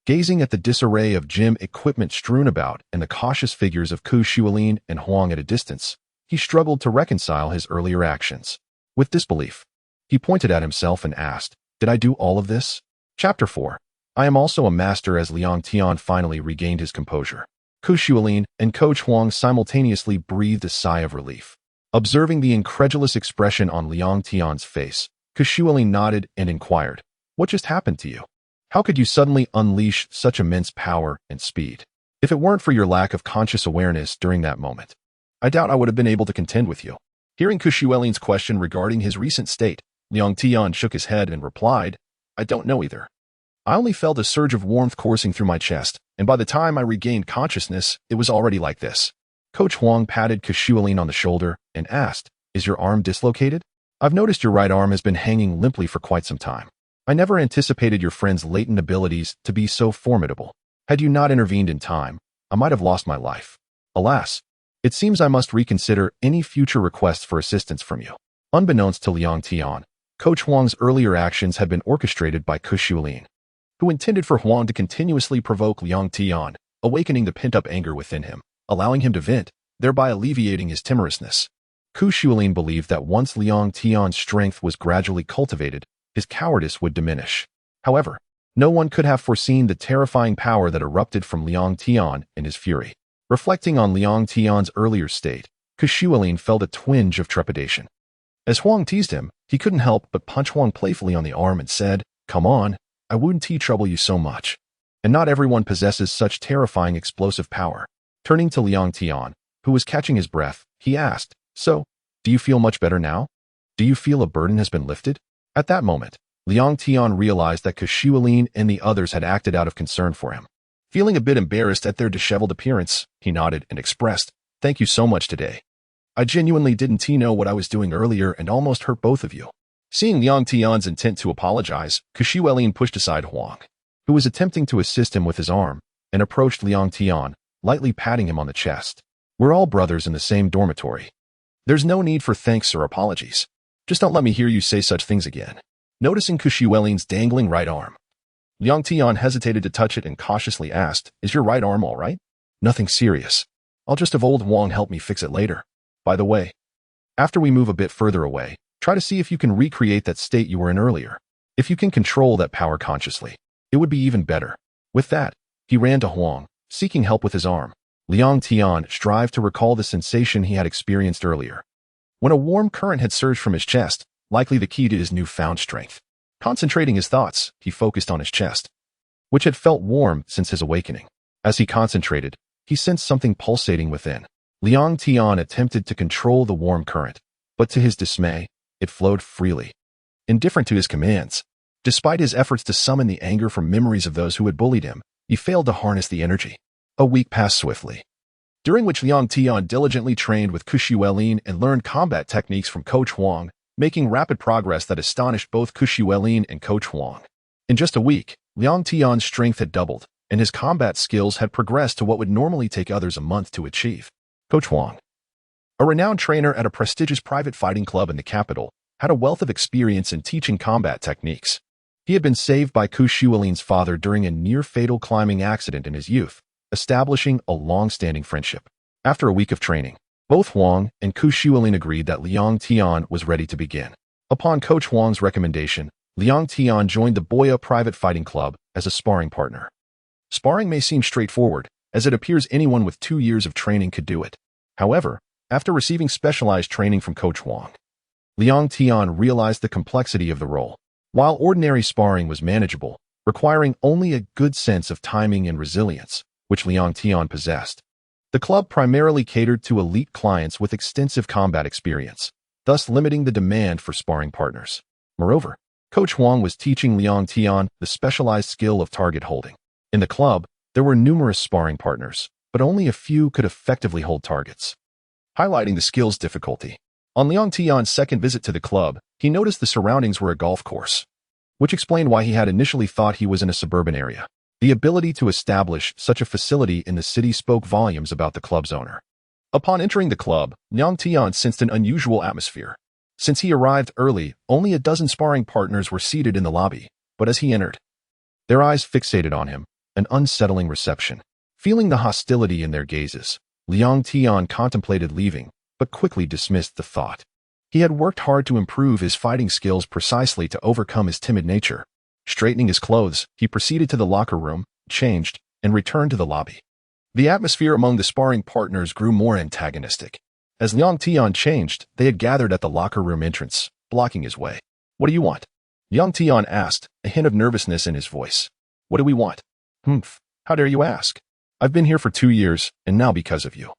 gazing at the disarray of gym equipment strewn about and the cautious figures of Kushualin and Huang at a distance, he struggled to reconcile his earlier actions. With disbelief, he pointed at himself and asked, "Did I do all of this?" Chapter 4. I am also a master. As Liang Tian finally regained his composure, Kushualin and Coach Huang simultaneously breathed a sigh of relief. Observing the incredulous expression on Liang Tian's face, Kushualin nodded and inquired, "What just happened to you? How could you suddenly unleash such immense power and speed? If it weren't for your lack of conscious awareness during that moment, I doubt I would have been able to contend with you." Hearing Kushualin's question regarding his recent state, Liang Tian shook his head and replied, "I don't know either. I only felt a surge of warmth coursing through my chest, and by the time I regained consciousness, it was already like this." Coach Huang patted Kushualin on the shoulder and asked, "Is your arm dislocated? I've noticed your right arm has been hanging limply for quite some time. I never anticipated your friend's latent abilities to be so formidable. Had you not intervened in time, I might have lost my life. Alas, it seems I must reconsider any future requests for assistance from you." Unbeknownst to Liang Tian, Coach Huang's earlier actions had been orchestrated by Kushualin, who intended for Huang to continuously provoke Liang Tian, awakening the pent-up anger within him, allowing him to vent, thereby alleviating his timorousness. Kushualin believed that once Liang Tian's strength was gradually cultivated, his cowardice would diminish. However, no one could have foreseen the terrifying power that erupted from Liang Tian in his fury. Reflecting on Liang Tian's earlier state, Kushualin felt a twinge of trepidation. As Huang teased him, he couldn't help but punch Huang playfully on the arm and said, "Come on, I wouldn't trouble you so much." And not everyone possesses such terrifying explosive power. Turning to Liang Tian, who was catching his breath, he asked, "So, do you feel much better now? Do you feel a burden has been lifted?" At that moment, Liang Tian realized that Kushualin and the others had acted out of concern for him. Feeling a bit embarrassed at their disheveled appearance, he nodded and expressed, "Thank you so much today. I genuinely didn't know what I was doing earlier and almost hurt both of you." Seeing Liang Tian's intent to apologize, Kushualin pushed aside Huang, who was attempting to assist him with his arm, and approached Liang Tian, lightly patting him on the chest. "We're all brothers in the same dormitory. There's no need for thanks or apologies. Just don't let me hear you say such things again." Noticing Kushualin's dangling right arm, Liang Tian hesitated to touch it and cautiously asked, "Is your right arm all right?" "Nothing serious. I'll just have old Huang help me fix it later. By the way, after we move a bit further away, try to see if you can recreate that state you were in earlier. If you can control that power consciously, it would be even better." With that, he ran to Huang, seeking help with his arm. Liang Tian strived to recall the sensation he had experienced earlier, when a warm current had surged from his chest, likely the key to his newfound strength. Concentrating his thoughts, he focused on his chest, which had felt warm since his awakening. As he concentrated, he sensed something pulsating within. Liang Tian attempted to control the warm current, but to his dismay, it flowed freely, indifferent to his commands. Despite his efforts to summon the anger from memories of those who had bullied him, he failed to harness the energy. A week passed swiftly, during which Liang Tian diligently trained with Kushualin and learned combat techniques from Coach Huang, making rapid progress that astonished both Kushualin and Coach Huang. In just a week, Liang Tian's strength had doubled, and his combat skills had progressed to what would normally take others a month to achieve. Coach Huang, a renowned trainer at a prestigious private fighting club in the capital, had a wealth of experience in teaching combat techniques. He had been saved by Kushualin's father during a near-fatal climbing accident in his youth, establishing a long-standing friendship. After a week of training, both Huang and Kushualin agreed that Liang Tian was ready to begin. Upon Coach Huang's recommendation, Liang Tian joined the Boya Private Fighting Club as a sparring partner. Sparring may seem straightforward, as it appears anyone with 2 years of training could do it. However, after receiving specialized training from Coach Huang, Liang Tian realized the complexity of the role. While ordinary sparring was manageable, requiring only a good sense of timing and resilience, which Liang Tian possessed, the club primarily catered to elite clients with extensive combat experience, thus limiting the demand for sparring partners. Moreover, Coach Huang was teaching Liang Tian the specialized skill of target holding. In the club, there were numerous sparring partners, but only a few could effectively hold targets, highlighting the skill's difficulty. On Liang Tian's second visit to the club, he noticed the surroundings were a golf course, which explained why he had initially thought he was in a suburban area. The ability to establish such a facility in the city spoke volumes about the club's owner. Upon entering the club, Liang Tian sensed an unusual atmosphere. Since he arrived early, only a dozen sparring partners were seated in the lobby, but as he entered, their eyes fixated on him, an unsettling reception. Feeling the hostility in their gazes, Liang Tian contemplated leaving, but quickly dismissed the thought. He had worked hard to improve his fighting skills precisely to overcome his timid nature. Straightening his clothes, he proceeded to the locker room, changed, and returned to the lobby. The atmosphere among the sparring partners grew more antagonistic. As Liang Tian changed, they had gathered at the locker room entrance, blocking his way. "What do you want?" Liang Tian asked, a hint of nervousness in his voice. "What do we want?" "Humph, how dare you ask? I've been here for 2 years, and now because of you.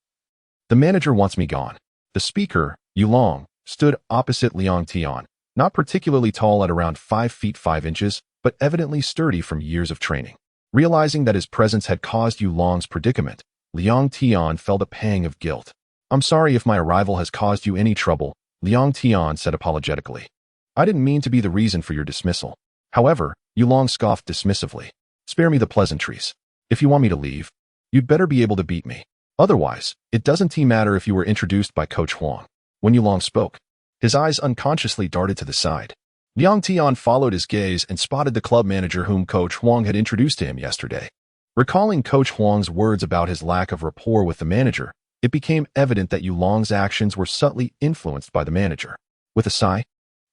The manager wants me gone." The speaker, Yulong, stood opposite Liang Tian, not particularly tall at around 5 feet 5 inches, but evidently sturdy from years of training. Realizing that his presence had caused Yulong's predicament, Liang Tian felt a pang of guilt. "I'm sorry if my arrival has caused you any trouble," Liang Tian said apologetically. "I didn't mean to be the reason for your dismissal." However, Yulong scoffed dismissively. "Spare me the pleasantries. If you want me to leave, you'd better be able to beat me. Otherwise, it doesn't matter if you were introduced by Coach Huang." When Yulong spoke, his eyes unconsciously darted to the side. Liang Tian followed his gaze and spotted the club manager whom Coach Huang had introduced to him yesterday. Recalling Coach Huang's words about his lack of rapport with the manager, it became evident that Yulong's actions were subtly influenced by the manager. With a sigh,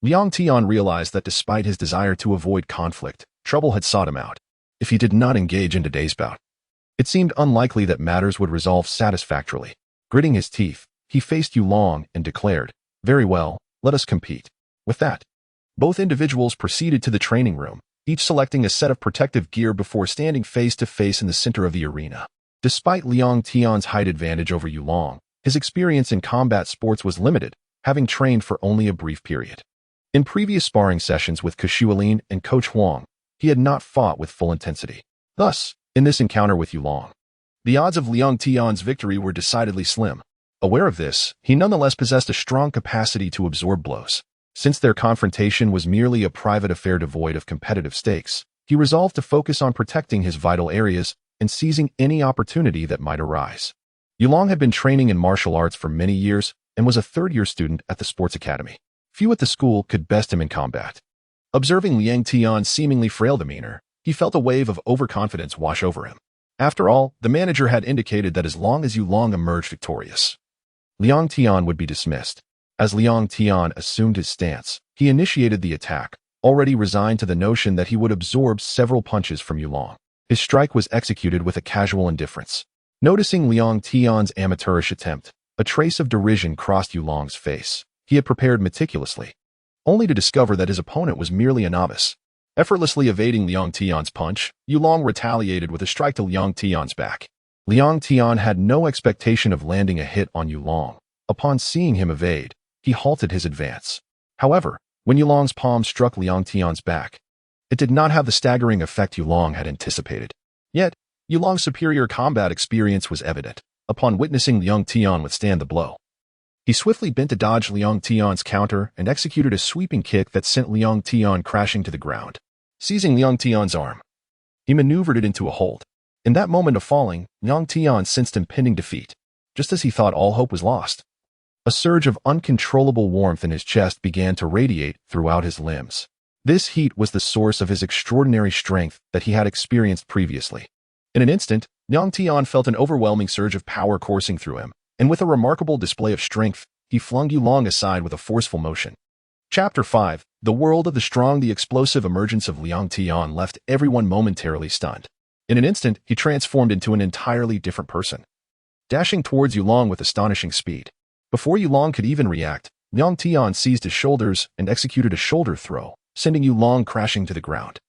Liang Tian realized that despite his desire to avoid conflict, trouble had sought him out. If he did not engage in today's bout, it seemed unlikely that matters would resolve satisfactorily. Gritting his teeth, he faced Yulong and declared, "Very well, let us compete." With that, both individuals proceeded to the training room, each selecting a set of protective gear before standing face-to-face in the center of the arena. Despite Liang Tian's height advantage over Yulong, his experience in combat sports was limited, having trained for only a brief period. In previous sparring sessions with Kashualin and Coach Huang, he had not fought with full intensity. Thus, in this encounter with Yulong, the odds of Liang Tian's victory were decidedly slim. Aware of this, he nonetheless possessed a strong capacity to absorb blows. Since their confrontation was merely a private affair devoid of competitive stakes, he resolved to focus on protecting his vital areas and seizing any opportunity that might arise. Yulong had been training in martial arts for many years and was a third-year student at the sports academy. Few at the school could best him in combat. Observing Liang Tian's seemingly frail demeanor, he felt a wave of overconfidence wash over him. After all, the manager had indicated that as long as Yulong emerged victorious, Liang Tian would be dismissed. As Liang Tian assumed his stance, he initiated the attack, already resigned to the notion that he would absorb several punches from Yulong. His strike was executed with a casual indifference. Noticing Liang Tian's amateurish attempt, a trace of derision crossed Yulong's face. He had prepared meticulously, only to discover that his opponent was merely a novice. Effortlessly evading Liang Tian's punch, Yulong retaliated with a strike to Liang Tian's back. Liang Tian had no expectation of landing a hit on Yulong. Upon seeing him evade, he halted his advance. However, when Yulong's palm struck Liang Tian's back, it did not have the staggering effect Yulong had anticipated. Yet, Yulong's superior combat experience was evident. Upon witnessing Liang Tian withstand the blow, he swiftly bent to dodge Liang Tian's counter and executed a sweeping kick that sent Liang Tian crashing to the ground. Seizing Liang Tian's arm, he maneuvered it into a hold. In that moment of falling, Liang Tian sensed impending defeat. Just as he thought all hope was lost, a surge of uncontrollable warmth in his chest began to radiate throughout his limbs. This heat was the source of his extraordinary strength that he had experienced previously. In an instant, Liang Tian felt an overwhelming surge of power coursing through him, and with a remarkable display of strength, he flung Yulong aside with a forceful motion. Chapter 5. The world of the strong. The explosive emergence of Liang Tian left everyone momentarily stunned. In an instant, he transformed into an entirely different person, dashing towards Yulong with astonishing speed. Before Yulong could even react, Liang Tian seized his shoulders and executed a shoulder throw, sending Yulong crashing to the ground.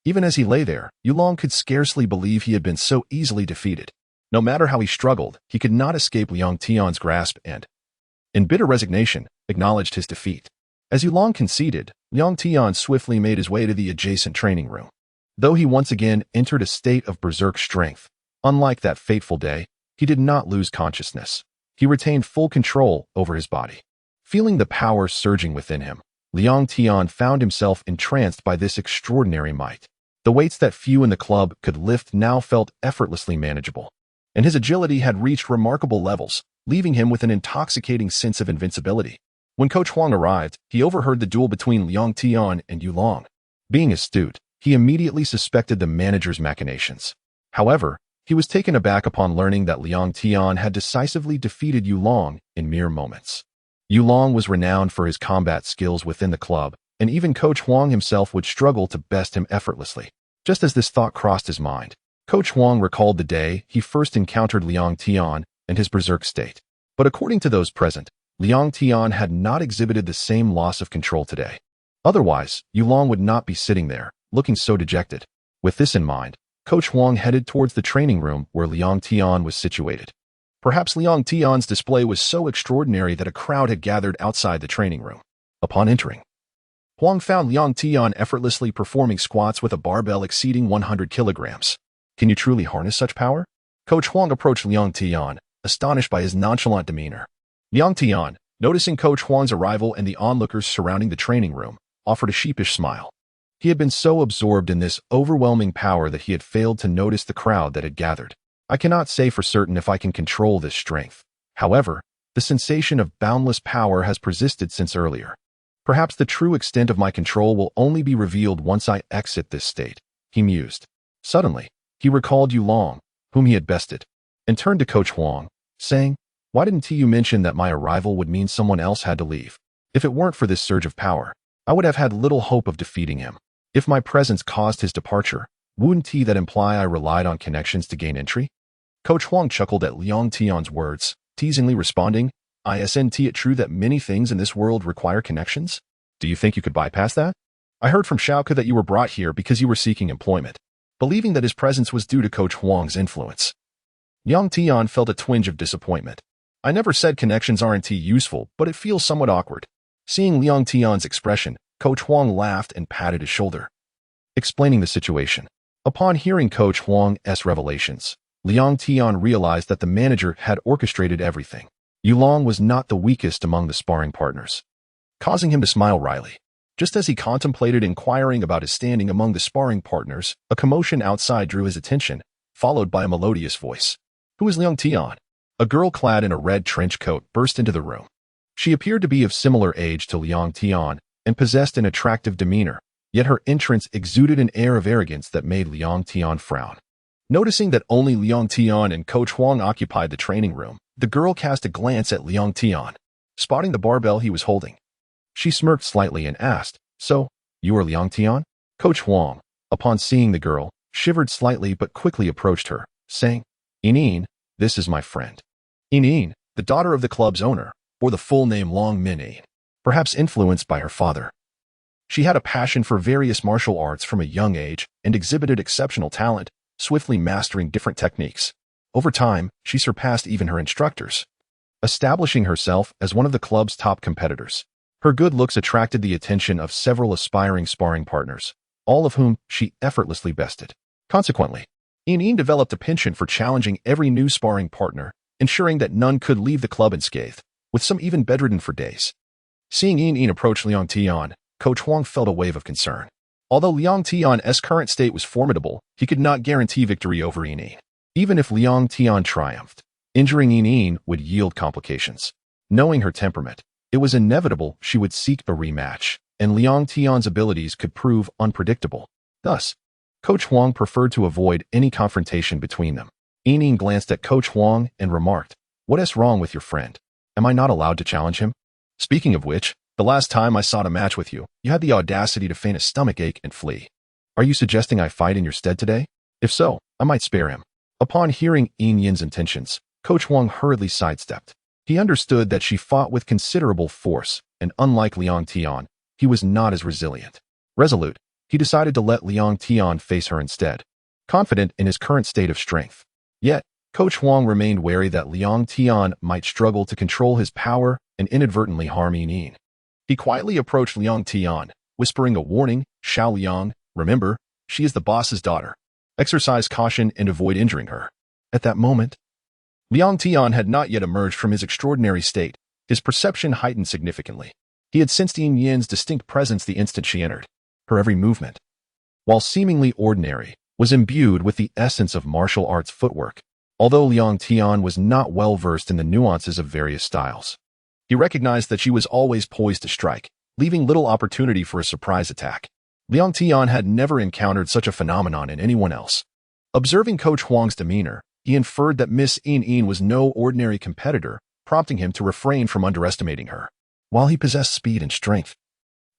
Even as he lay there, Yulong could scarcely believe he had been so easily defeated. No matter how he struggled, he could not escape Liang Tian's grasp and, in bitter resignation, acknowledged his defeat. As Yulong conceded, Liang Tian swiftly made his way to the adjacent training room. Though he once again entered a state of berserk strength, unlike that fateful day, he did not lose consciousness. He retained full control over his body. Feeling the power surging within him, Liang Tian found himself entranced by this extraordinary might. The weights that few in the club could lift now felt effortlessly manageable, and his agility had reached remarkable levels, leaving him with an intoxicating sense of invincibility. When Coach Huang arrived, he overheard the duel between Liang Tian and Yulong. Being astute, he immediately suspected the manager's machinations. However, he was taken aback upon learning that Liang Tian had decisively defeated Yulong in mere moments. Yulong was renowned for his combat skills within the club, and even Coach Huang himself would struggle to best him effortlessly. Just as this thought crossed his mind, Coach Huang recalled the day he first encountered Liang Tian and his berserk state. But according to those present, Liang Tian had not exhibited the same loss of control today. Otherwise, Yulong would not be sitting there, looking so dejected. With this in mind, Coach Huang headed towards the training room where Liang Tian was situated. Perhaps Liang Tian's display was so extraordinary that a crowd had gathered outside the training room. Upon entering, Huang found Liang Tian effortlessly performing squats with a barbell exceeding 100 kilograms. Can you truly harness such power? Coach Huang approached Liang Tian, astonished by his nonchalant demeanor. Liang Tian, noticing Coach Huang's arrival and the onlookers surrounding the training room, offered a sheepish smile. He had been so absorbed in this overwhelming power that he had failed to notice the crowd that had gathered. I cannot say for certain if I can control this strength. However, the sensation of boundless power has persisted since earlier. Perhaps the true extent of my control will only be revealed once I exit this state, he mused. Suddenly, he recalled Yulong, whom he had bested, and turned to Coach Huang, saying, "Why didn't you mention that my arrival would mean someone else had to leave? If it weren't for this surge of power, I would have had little hope of defeating him. If my presence caused his departure, wouldn't that imply I relied on connections to gain entry?" Coach Huang chuckled at Liang Tian's words, teasingly responding, "Isn't it true that many things in this world require connections? Do you think you could bypass that? I heard from Xiaoke that you were brought here because you were seeking employment," believing that his presence was due to Coach Huang's influence. Liang Tian felt a twinge of disappointment. "I never said connections aren't useful, but it feels somewhat awkward." Seeing Liang Tian's expression, Coach Huang laughed and patted his shoulder, explaining the situation. Upon hearing Coach Huang's revelations, Liang Tian realized that the manager had orchestrated everything. Yulong was not the weakest among the sparring partners, causing him to smile wryly. Just as he contemplated inquiring about his standing among the sparring partners, a commotion outside drew his attention, followed by a melodious voice. "Who is Liang Tian?" A girl clad in a red trench coat burst into the room. She appeared to be of similar age to Liang Tian and possessed an attractive demeanor, yet her entrance exuded an air of arrogance that made Liang Tian frown. Noticing that only Liang Tian and Coach Huang occupied the training room, the girl cast a glance at Liang Tian, spotting the barbell he was holding. She smirked slightly and asked, "So, you are Liang Tian?" Coach Huang, upon seeing the girl, shivered slightly but quickly approached her, saying, "Yin, this is my friend. Yin, the daughter of the club's owner, or the full name Long Min, perhaps influenced by her father. She had a passion for various martial arts from a young age and exhibited exceptional talent, swiftly mastering different techniques. Over time, she surpassed even her instructors, establishing herself as one of the club's top competitors. Her good looks attracted the attention of several aspiring sparring partners, all of whom she effortlessly bested. Consequently, Yin developed a penchant for challenging every new sparring partner, ensuring that none could leave the club unscathed, with some even bedridden for days. Seeing Yin approach Liang Tian, Coach Huang felt a wave of concern. Although Liang Tian's current state was formidable, he could not guarantee victory over Yin. Even if Liang Tian triumphed, injuring Yin would yield complications. Knowing her temperament, it was inevitable she would seek a rematch, and Liang Tian's abilities could prove unpredictable. Thus, Coach Huang preferred to avoid any confrontation between them. Yin glanced at Coach Huang and remarked, "What is wrong with your friend? Am I not allowed to challenge him? Speaking of which, the last time I sought a match with you, you had the audacity to feign a stomachache and flee. Are you suggesting I fight in your stead today? If so, I might spare him." Upon hearing Yin's intentions, Coach Huang hurriedly sidestepped. He understood that she fought with considerable force, and unlike Liang Tian, he was not as resilient. Resolute, he decided to let Liang Tian face her instead, confident in his current state of strength. Yet, Coach Huang remained wary that Liang Tian might struggle to control his power and inadvertently harm Yin. He quietly approached Liang Tian, whispering a warning, "Xiao Liang, remember, she is the boss's daughter. Exercise caution and avoid injuring her." At that moment, Liang Tian had not yet emerged from his extraordinary state. His perception heightened significantly. He had sensed Yin's distinct presence the instant she entered. Her every movement, while seemingly ordinary, was imbued with the essence of martial arts footwork. Although Liang Tian was not well versed in the nuances of various styles, he recognized that she was always poised to strike, leaving little opportunity for a surprise attack. Liang Tian had never encountered such a phenomenon in anyone else. Observing Coach Huang's demeanor, he inferred that Miss Yin was no ordinary competitor, prompting him to refrain from underestimating her. While he possessed speed and strength,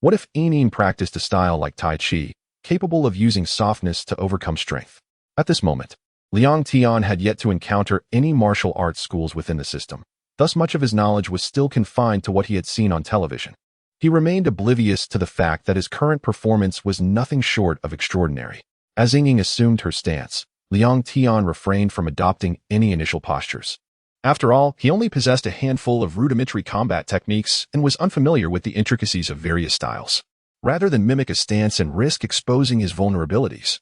what if Yin practiced a style like Tai Chi, capable of using softness to overcome strength? At this moment, Liang Tian had yet to encounter any martial arts schools within the system. Thus much of his knowledge was still confined to what he had seen on television. He remained oblivious to the fact that his current performance was nothing short of extraordinary. As Ying assumed her stance, Liang Tian refrained from adopting any initial postures. After all, he only possessed a handful of rudimentary combat techniques and was unfamiliar with the intricacies of various styles. Rather than mimic a stance and risk exposing his vulnerabilities,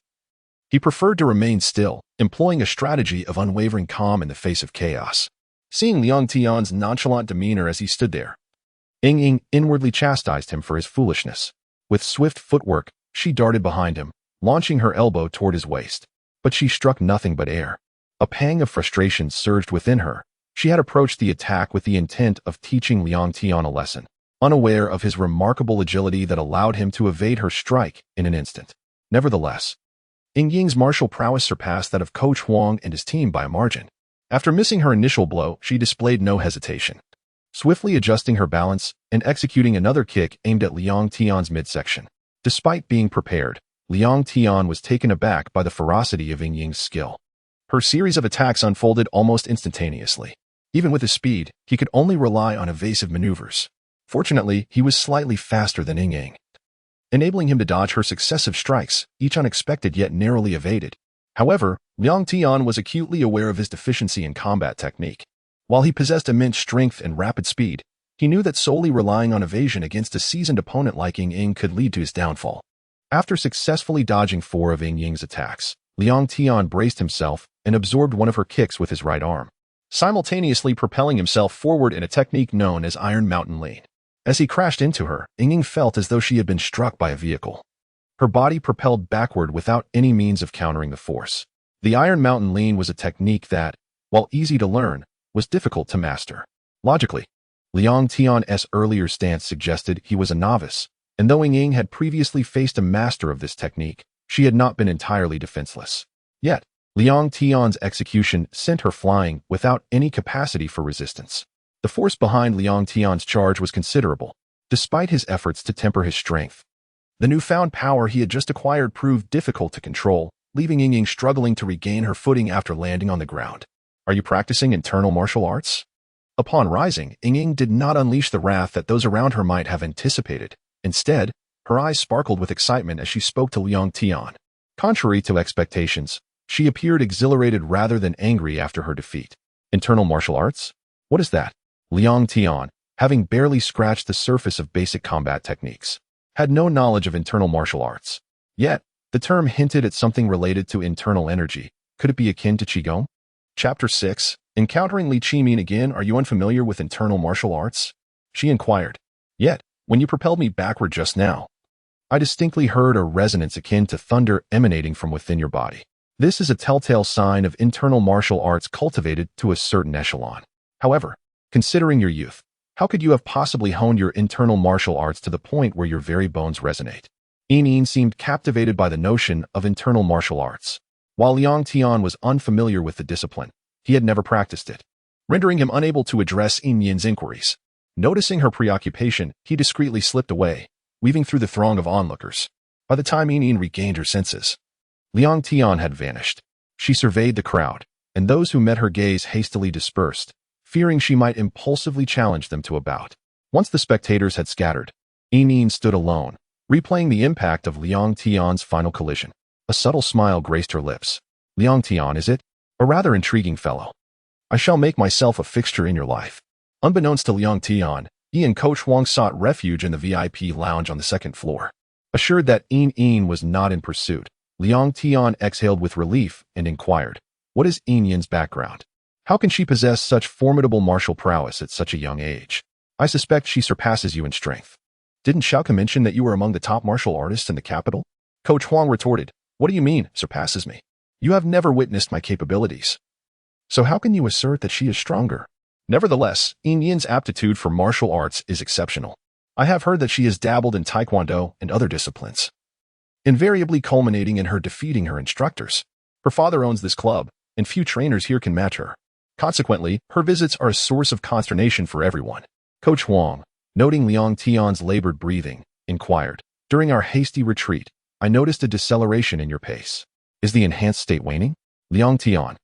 he preferred to remain still, employing a strategy of unwavering calm in the face of chaos. Seeing Liang Tian's nonchalant demeanor as he stood there, Ying inwardly chastised him for his foolishness. With swift footwork, she darted behind him, launching her elbow toward his waist. But she struck nothing but air. A pang of frustration surged within her. She had approached the attack with the intent of teaching Liang Tian a lesson. unaware of his remarkable agility that allowed him to evade her strike in an instant. Nevertheless, Ying's martial prowess surpassed that of Coach Huang and his team by a margin. After missing her initial blow, she displayed no hesitation, swiftly adjusting her balance and executing another kick aimed at Liang Tian's midsection. Despite being prepared, Liang Tian was taken aback by the ferocity of Ying's skill. Her series of attacks unfolded almost instantaneously. Even with his speed, he could only rely on evasive maneuvers. Fortunately, he was slightly faster than Ying, enabling him to dodge her successive strikes, each unexpected yet narrowly evaded. However, Liang Tian was acutely aware of his deficiency in combat technique. While he possessed immense strength and rapid speed, he knew that solely relying on evasion against a seasoned opponent like Ying could lead to his downfall. After successfully dodging 4 of Ying's attacks, Liang Tian braced himself and absorbed one of her kicks with his right arm, simultaneously propelling himself forward in a technique known as Iron Mountain Lean. As he crashed into her, Ying felt as though she had been struck by a vehicle. Her body propelled backward without any means of countering the force. The Iron Mountain Lean was a technique that, while easy to learn, was difficult to master. Logically, Liang Tian's earlier stance suggested he was a novice, and though Ying had previously faced a master of this technique, she had not been entirely defenseless. Yet, Liang Tian's execution sent her flying without any capacity for resistance. The force behind Liang Tian's charge was considerable, despite his efforts to temper his strength. The newfound power he had just acquired proved difficult to control, leaving Ying struggling to regain her footing after landing on the ground. Are you practicing internal martial arts? Upon rising, Ying did not unleash the wrath that those around her might have anticipated. Instead, her eyes sparkled with excitement as she spoke to Liang Tian. Contrary to expectations, she appeared exhilarated rather than angry after her defeat. Internal martial arts? What is that? Liang Tian, having barely scratched the surface of basic combat techniques, had no knowledge of internal martial arts. Yet, the term hinted at something related to internal energy. Could it be akin to Qigong? Chapter 6. Encountering Li Qimin again, are you unfamiliar with internal martial arts? She inquired. Yet, when you propelled me backward just now, I distinctly heard a resonance akin to thunder emanating from within your body. This is a telltale sign of internal martial arts cultivated to a certain echelon. However, considering your youth, how could you have possibly honed your internal martial arts to the point where your very bones resonate? Ying seemed captivated by the notion of internal martial arts. While Liang Tian was unfamiliar with the discipline, he had never practiced it, rendering him unable to address Ying's inquiries. Noticing her preoccupation, he discreetly slipped away, weaving through the throng of onlookers. By the time Ying regained her senses, Liang Tian had vanished. She surveyed the crowd, and those who met her gaze hastily dispersed, fearing she might impulsively challenge them to a bout. Once the spectators had scattered, Ying stood alone, replaying the impact of Liang Tian's final collision. A subtle smile graced her lips. Liang Tian, is it? A rather intriguing fellow. I shall make myself a fixture in your life. Unbeknownst to Liang Tian, he and Coach Huang sought refuge in the VIP lounge on the second floor. Assured that Ying was not in pursuit, Liang Tian exhaled with relief and inquired, what is Ying's background? How can she possess such formidable martial prowess at such a young age? I suspect she surpasses you in strength. Didn't Xiaoke mention that you were among the top martial artists in the capital? Coach Huang retorted, what do you mean, surpasses me? You have never witnessed my capabilities. So how can you assert that she is stronger? Nevertheless, Ying's aptitude for martial arts is exceptional. I have heard that she has dabbled in taekwondo and other disciplines, invariably culminating in her defeating her instructors. Her father owns this club, and few trainers here can match her. Consequently, her visits are a source of consternation for everyone. Coach Huang, noting Liang Tian's labored breathing, inquired, during our hasty retreat, I noticed a deceleration in your pace. Is the enhanced state waning? Liang Tian,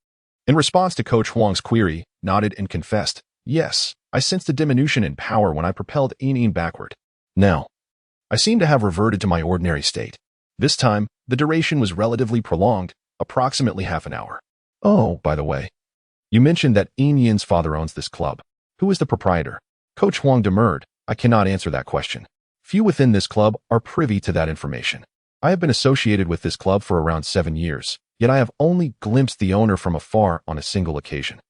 in response to Coach Huang's query, nodded and confessed, yes, I sensed a diminution in power when I propelled Ying backward. Now, I seem to have reverted to my ordinary state. This time, the duration was relatively prolonged, approximately half an hour. Oh, by the way, you mentioned that Ying's father owns this club. Who is the proprietor? Coach Huang demurred, I cannot answer that question. Few within this club are privy to that information. I have been associated with this club for around 7 years, yet I have only glimpsed the owner from afar on a single occasion.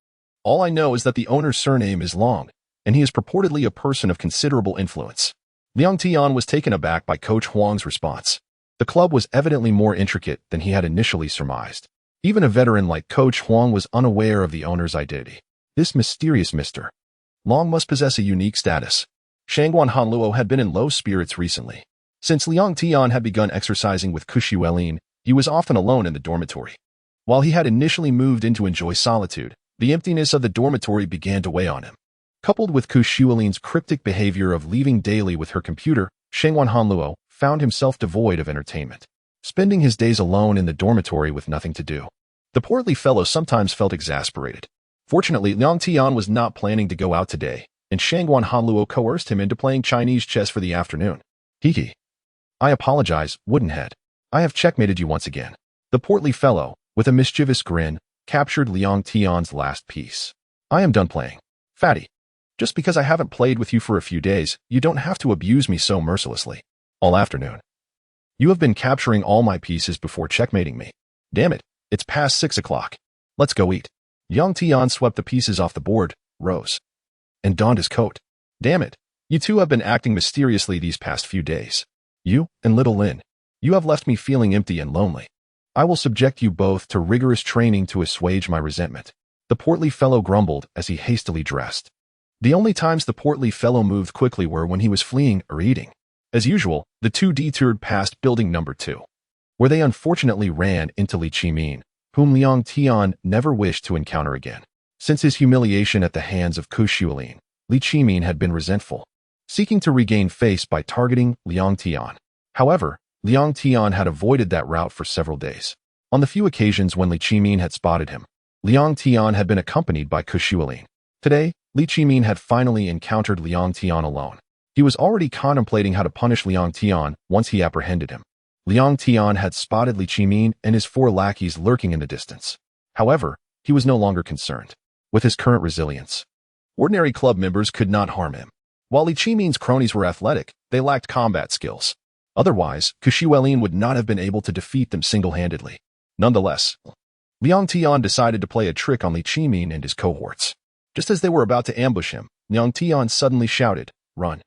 All I know is that the owner's surname is Long, and he is purportedly a person of considerable influence. Liang Tian was taken aback by Coach Huang's response. The club was evidently more intricate than he had initially surmised. Even a veteran like Coach Huang was unaware of the owner's identity. This mysterious Mr. Long must possess a unique status. Shangguan Hanluo had been in low spirits recently. Since Liang Tian had begun exercising with Kushuelin, he was often alone in the dormitory. While he had initially moved in to enjoy solitude, the emptiness of the dormitory began to weigh on him. Coupled with Kushuelin's cryptic behavior of leaving daily with her computer, Shangguan Hanluo found himself devoid of entertainment, spending his days alone in the dormitory with nothing to do. The portly fellow sometimes felt exasperated. Fortunately, Liang Tian was not planning to go out today, and Shangguan Hanluo coerced him into playing Chinese chess for the afternoon. Hee. I apologize, Woodenhead. I have checkmated you once again. The portly fellow, with a mischievous grin, captured Liang Tian's last piece. I am done playing. Fatty. Just because I haven't played with you for a few days, you don't have to abuse me so mercilessly. All afternoon. You have been capturing all my pieces before checkmating me. Damn it, it's past 6 o'clock. Let's go eat. Liang Tian swept the pieces off the board, rose, and donned his coat. Damn it, you two have been acting mysteriously these past few days. You and little Lin. You have left me feeling empty and lonely. I will subject you both to rigorous training to assuage my resentment. The portly fellow grumbled as he hastily dressed. The only times the portly fellow moved quickly were when he was fleeing or eating. As usual, the two detoured past building number 2, where they unfortunately ran into Li Qimin, whom Liang Tian never wished to encounter again. Since his humiliation at the hands of Kushuelin, Li Qimin had been resentful, seeking to regain face by targeting Liang Tian. However, Liang Tian had avoided that route for several days. On the few occasions when Li Qimin had spotted him, Liang Tian had been accompanied by Kushuelin. Today, Li Qimin had finally encountered Liang Tian alone. He was already contemplating how to punish Liang Tian once he apprehended him. Liang Tian had spotted Li Qimin and his 4 lackeys lurking in the distance. However, he was no longer concerned. With his current resilience, ordinary club members could not harm him. While Li Qimin's cronies were athletic, they lacked combat skills. Otherwise, Kushuelin would not have been able to defeat them single-handedly. Nonetheless, Liang Tian decided to play a trick on Li Qimin and his cohorts. Just as they were about to ambush him, Liang Tian suddenly shouted, "Run!"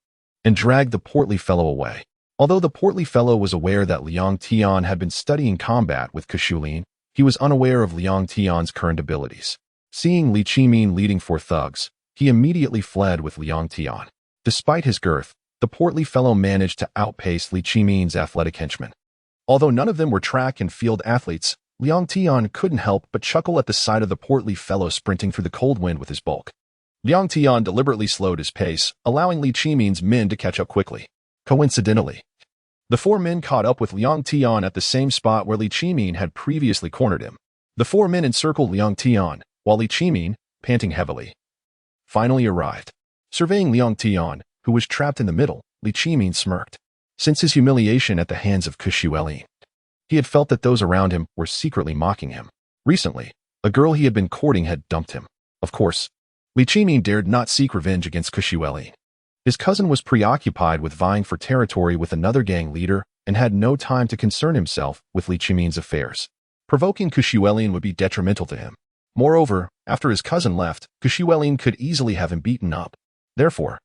and dragged the portly fellow away. Although the portly fellow was aware that Liang Tian had been studying combat with Kushuelin, he was unaware of Liang Tian's current abilities. Seeing Li Qimin leading 4 thugs, he immediately fled with Liang Tian. Despite his girth, the portly fellow managed to outpace Li Qimin's athletic henchmen. Although none of them were track and field athletes, Liang Tian couldn't help but chuckle at the sight of the portly fellow sprinting through the cold wind with his bulk. Liang Tian deliberately slowed his pace, allowing Li Qimin's men to catch up quickly. Coincidentally, the 4 men caught up with Liang Tian at the same spot where Li Qimin had previously cornered him. The 4 men encircled Liang Tian, while Li Qimin, panting heavily, finally arrived. Surveying Liang Tian, who was trapped in the middle, Li Qimin smirked. Since his humiliation at the hands of Kushuelin, he had felt that those around him were secretly mocking him. Recently, a girl he had been courting had dumped him. Of course, Li Qimin dared not seek revenge against Kushuelin. His cousin was preoccupied with vying for territory with another gang leader and had no time to concern himself with Li Qimin's affairs. Provoking Kushuelin would be detrimental to him. Moreover, after his cousin left, Kushuelin could easily have him beaten up. Therefore,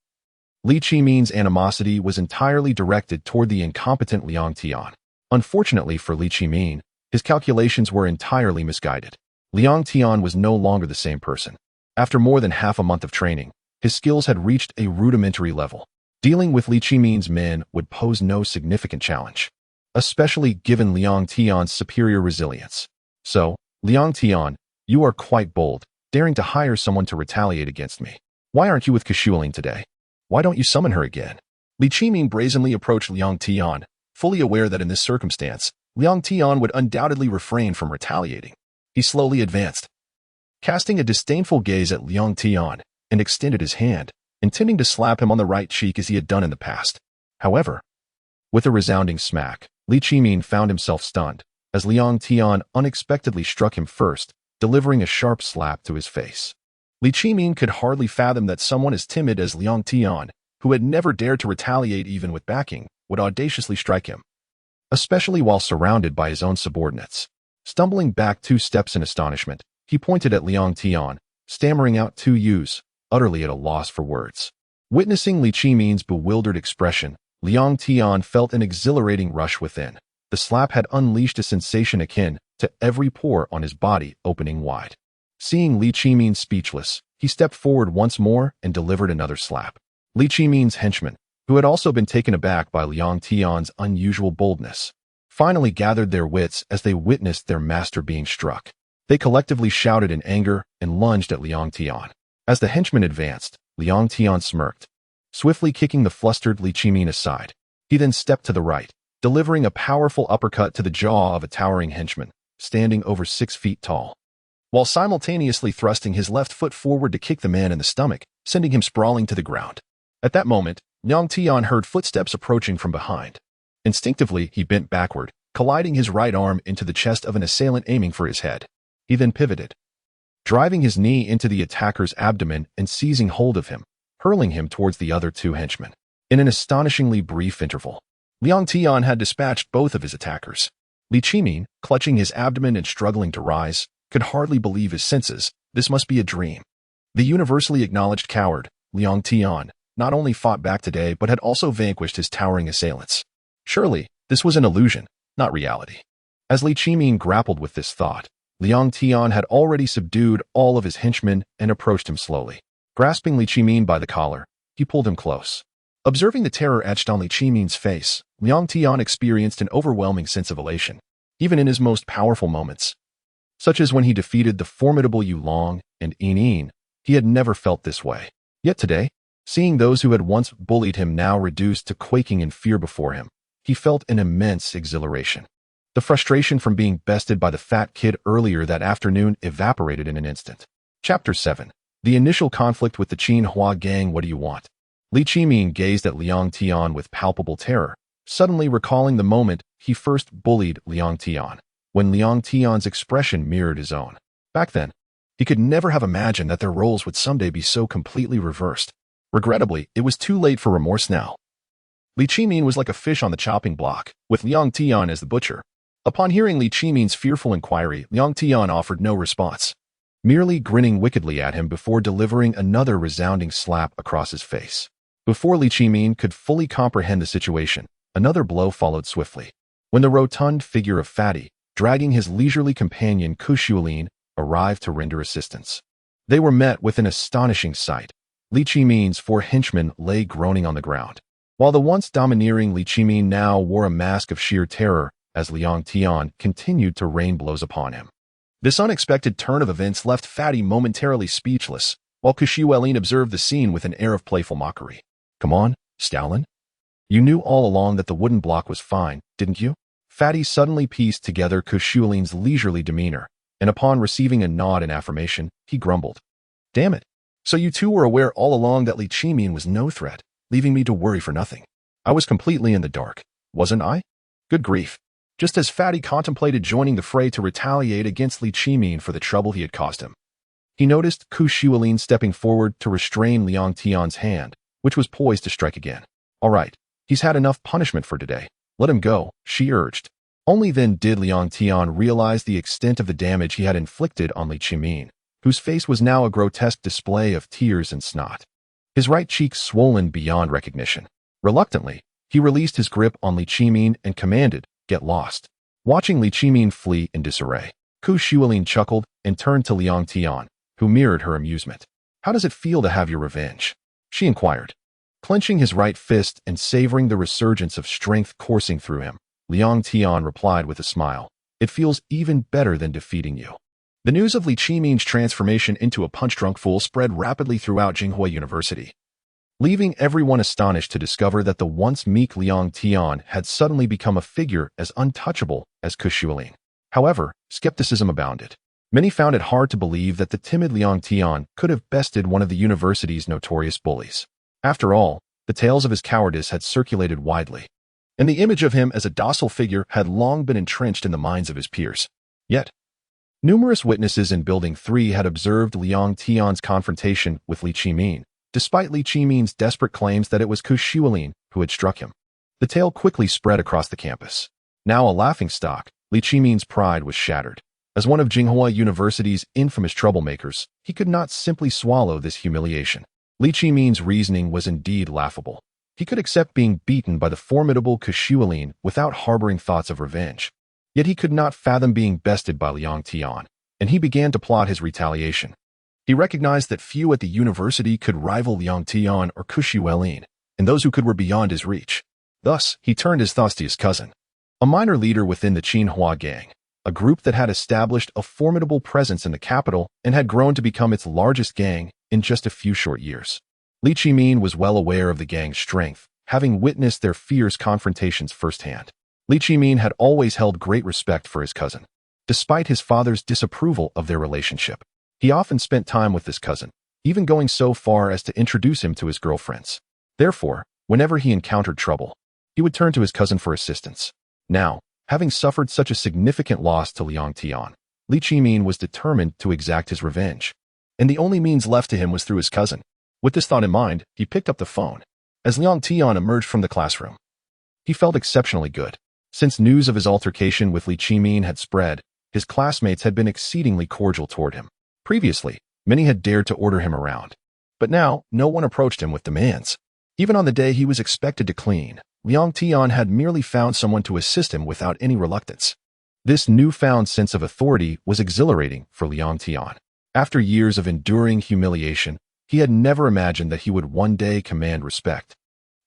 Li Qimin's animosity was entirely directed toward the incompetent Liang Tian. Unfortunately for Li Qimin, his calculations were entirely misguided. Liang Tian was no longer the same person. After more than half a month of training, his skills had reached a rudimentary level. Dealing with Li Qimin's men would pose no significant challenge, especially given Liang Tian's superior resilience. So, Liang Tian, you are quite bold, daring to hire someone to retaliate against me. Why aren't you with Kushuelin today? Why don't you summon her again? Li Qimin brazenly approached Liang Tian, fully aware that in this circumstance, Liang Tian would undoubtedly refrain from retaliating. He slowly advanced, casting a disdainful gaze at Liang Tian, and extended his hand, intending to slap him on the right cheek as he had done in the past. However, with a resounding smack, Li Qimin found himself stunned, as Liang Tian unexpectedly struck him first, delivering a sharp slap to his face. Li Qimin could hardly fathom that someone as timid as Liang Tian, who had never dared to retaliate even with backing, would audaciously strike him, especially while surrounded by his own subordinates. Stumbling back 2 steps in astonishment, he pointed at Liang Tian, stammering out 2 U's, utterly at a loss for words. Witnessing Li Qimin's bewildered expression, Liang Tian felt an exhilarating rush within. The slap had unleashed a sensation akin to every pore on his body opening wide. Seeing Li Qimin speechless, he stepped forward once more and delivered another slap. Li Qimin's henchmen, who had also been taken aback by Liang Tian's unusual boldness, finally gathered their wits as they witnessed their master being struck. They collectively shouted in anger and lunged at Liang Tian. As the henchmen advanced, Liang Tian smirked, swiftly kicking the flustered Li Qimin aside. He then stepped to the right, delivering a powerful uppercut to the jaw of a towering henchman, standing over 6 feet tall, while simultaneously thrusting his left foot forward to kick the man in the stomach, sending him sprawling to the ground. At that moment, Liang Tian heard footsteps approaching from behind. Instinctively, he bent backward, colliding his right arm into the chest of an assailant aiming for his head. He then pivoted, driving his knee into the attacker's abdomen and seizing hold of him, hurling him towards the other 2 henchmen. In an astonishingly brief interval, Liang Tian had dispatched both of his attackers. Li Qimin, clutching his abdomen and struggling to rise, could hardly believe his senses. This must be a dream. The universally acknowledged coward, Liang Tian, not only fought back today but had also vanquished his towering assailants. Surely, this was an illusion, not reality. As Li Qimin grappled with this thought, Liang Tian had already subdued all of his henchmen and approached him slowly. Grasping Li Qimin by the collar, he pulled him close. Observing the terror etched on Li Qimin's face, Liang Tian experienced an overwhelming sense of elation, even in his most powerful moments. Such as when he defeated the formidable Yulong and Yin, he had never felt this way. Yet today, seeing those who had once bullied him now reduced to quaking in fear before him, he felt an immense exhilaration. The frustration from being bested by the fat kid earlier that afternoon evaporated in an instant. Chapter 7. The initial conflict with the Jinghua gang. What do you want? Li Qimin gazed at Liang Tian with palpable terror, suddenly recalling the moment he first bullied Liang Tian, when Liang Tian's expression mirrored his own. Back then, he could never have imagined that their roles would someday be so completely reversed. Regrettably, it was too late for remorse now. Li Qimin was like a fish on the chopping block, with Liang Tian as the butcher. Upon hearing Li Qimin's fearful inquiry, Liang Tian offered no response, merely grinning wickedly at him before delivering another resounding slap across his face. Before Li Qimin could fully comprehend the situation, another blow followed swiftly. When the rotund figure of Fatty, dragging his leisurely companion Kushuolin, arrived to render assistance, they were met with an astonishing sight. Li Qimin's 4 henchmen lay groaning on the ground, while the once domineering Li Qimin now wore a mask of sheer terror as Liang Tian continued to rain blows upon him. This unexpected turn of events left Fatty momentarily speechless, while Kushuolin observed the scene with an air of playful mockery. Come on, Stalin. You knew all along that the wooden block was fine, didn't you? Fatty suddenly pieced together Kushuolin's leisurely demeanor, and upon receiving a nod in affirmation, he grumbled. Damn it. So you two were aware all along that Li Qimin was no threat, leaving me to worry for nothing. I was completely in the dark, wasn't I? Good grief. Just as Fatty contemplated joining the fray to retaliate against Li Qimin for the trouble he had caused him, he noticed Kushuolin stepping forward to restrain Liang Tian's hand, which was poised to strike again. All right, he's had enough punishment for today. Let him go, she urged. Only then did Liang Tian realize the extent of the damage he had inflicted on Li Qimin, whose face was now a grotesque display of tears and snot, his right cheek swollen beyond recognition. Reluctantly, he released his grip on Li Qimin and commanded, "Get lost." Watching Li Qimin flee in disarray, Kushuolin chuckled and turned to Liang Tian, who mirrored her amusement. How does it feel to have your revenge? She inquired. Clenching his right fist and savoring the resurgence of strength coursing through him, Liang Tian replied with a smile. It feels even better than defeating you. The news of Li Qimin's transformation into a punch-drunk fool spread rapidly throughout Jinghua University, leaving everyone astonished to discover that the once meek Liang Tian had suddenly become a figure as untouchable as Kushuolin. However, skepticism abounded. Many found it hard to believe that the timid Liang Tian could have bested one of the university's notorious bullies. After all, the tales of his cowardice had circulated widely, and the image of him as a docile figure had long been entrenched in the minds of his peers. Yet, numerous witnesses in Building 3 had observed Liang Tian's confrontation with Li Qimin, despite Li Qimin's desperate claims that it was Kushuolin who had struck him. The tale quickly spread across the campus. Now a laughingstock, Li Qimin's pride was shattered. As one of Jinghua University's infamous troublemakers, he could not simply swallow this humiliation. Li Qimin's reasoning was indeed laughable. He could accept being beaten by the formidable Kushuolin without harboring thoughts of revenge. Yet he could not fathom being bested by Liang Tian, and he began to plot his retaliation. He recognized that few at the university could rival Liang Tian or Xuelin, and those who could were beyond his reach. Thus, he turned his thoughts to his cousin, a minor leader within the Jinghua gang, a group that had established a formidable presence in the capital and had grown to become its largest gang in just a few short years. Li Qimin was well aware of the gang's strength, having witnessed their fierce confrontations firsthand. Li Qimin had always held great respect for his cousin. Despite his father's disapproval of their relationship, he often spent time with this cousin, even going so far as to introduce him to his girlfriends. Therefore, whenever he encountered trouble, he would turn to his cousin for assistance. Now, having suffered such a significant loss to Liang Tian, Li Qimin was determined to exact his revenge, and the only means left to him was through his cousin. With this thought in mind, he picked up the phone. As Liang Tian emerged from the classroom, he felt exceptionally good. Since news of his altercation with Li Qimin had spread, his classmates had been exceedingly cordial toward him. Previously, many had dared to order him around, but now no one approached him with demands. Even on the day he was expected to clean, Liang Tian had merely found someone to assist him without any reluctance. This newfound sense of authority was exhilarating for Liang Tian. After years of enduring humiliation, he had never imagined that he would one day command respect.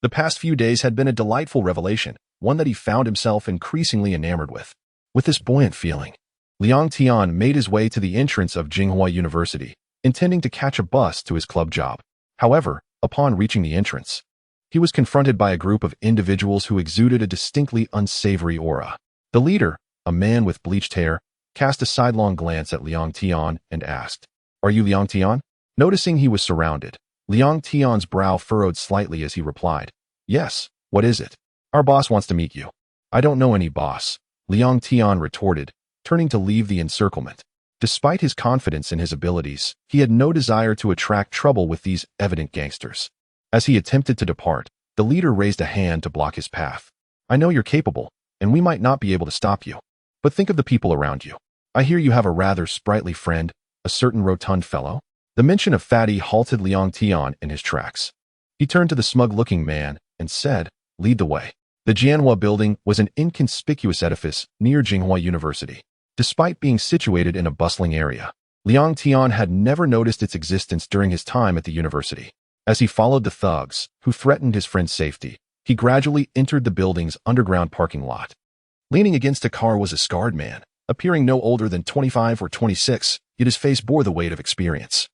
The past few days had been a delightful revelation, one that he found himself increasingly enamored with. With this buoyant feeling, Liang Tian made his way to the entrance of Jinghua University, intending to catch a bus to his club job. However, upon reaching the entrance, he was confronted by a group of individuals who exuded a distinctly unsavory aura. The leader, a man with bleached hair, cast a sidelong glance at Liang Tian and asked, "Are you Liang Tian?" Noticing he was surrounded, Liang Tian's brow furrowed slightly as he replied, "Yes, what is it?" "Our boss wants to meet you." "I don't know any boss," Liang Tian retorted, turning to leave the encirclement. Despite his confidence in his abilities, he had no desire to attract trouble with these evident gangsters. As he attempted to depart, the leader raised a hand to block his path. "I know you're capable, and we might not be able to stop you. But think of the people around you. I hear you have a rather sprightly friend, a certain rotund fellow." The mention of Fatty halted Liang Tian in his tracks. He turned to the smug-looking man and said, "Lead the way." The Jinghua building was an inconspicuous edifice near Jinghua University. Despite being situated in a bustling area, Liang Tian had never noticed its existence during his time at the university. As he followed the thugs, who threatened his friend's safety, he gradually entered the building's underground parking lot. Leaning against a car was a scarred man, appearing no older than 25 or 26, yet his face bore the weight of experience,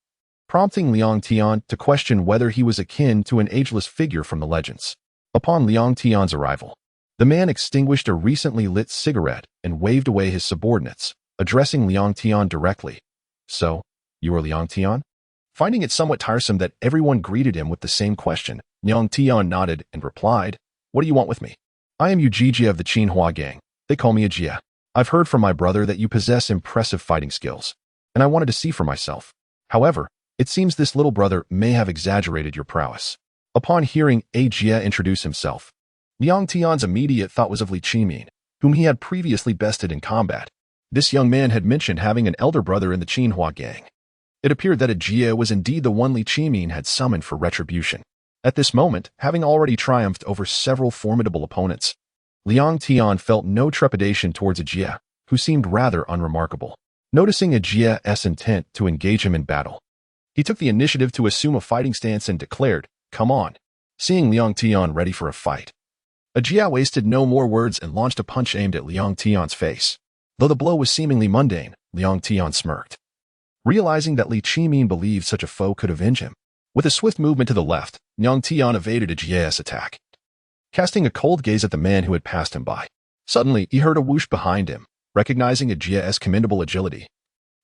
prompting Liang Tian to question whether he was akin to an ageless figure from the legends. Upon Liang Tian's arrival, the man extinguished a recently lit cigarette and waved away his subordinates, addressing Liang Tian directly. "So, you are Liang Tian?" Finding it somewhat tiresome that everyone greeted him with the same question, Liang Tian nodded and replied, "What do you want with me?" "I am Yu of the Jinghua gang. They call me Jia. I've heard from my brother that you possess impressive fighting skills, and I wanted to see for myself. However, it seems this little brother may have exaggerated your prowess." Upon hearing Jia introduce himself, Liang Tian's immediate thought was of Li Qimin, whom he had previously bested in combat. This young man had mentioned having an elder brother in the Jinghua gang. It appeared that Jia was indeed the one Li Qimin had summoned for retribution. At this moment, having already triumphed over several formidable opponents, Liang Tian felt no trepidation towards Jia, who seemed rather unremarkable. Noticing Jia's intent to engage him in battle, he took the initiative to assume a fighting stance and declared, "Come on." Seeing Liang Tian ready for a fight, Jia wasted no more words and launched a punch aimed at Liang Tian's face. Though the blow was seemingly mundane, Liang Tian smirked, realizing that Li Qimin believed such a foe could avenge him. With a swift movement to the left, Liang Tian evaded Jia's attack, casting a cold gaze at the man who had passed him by. Suddenly, he heard a whoosh behind him. Recognizing Jia's commendable agility,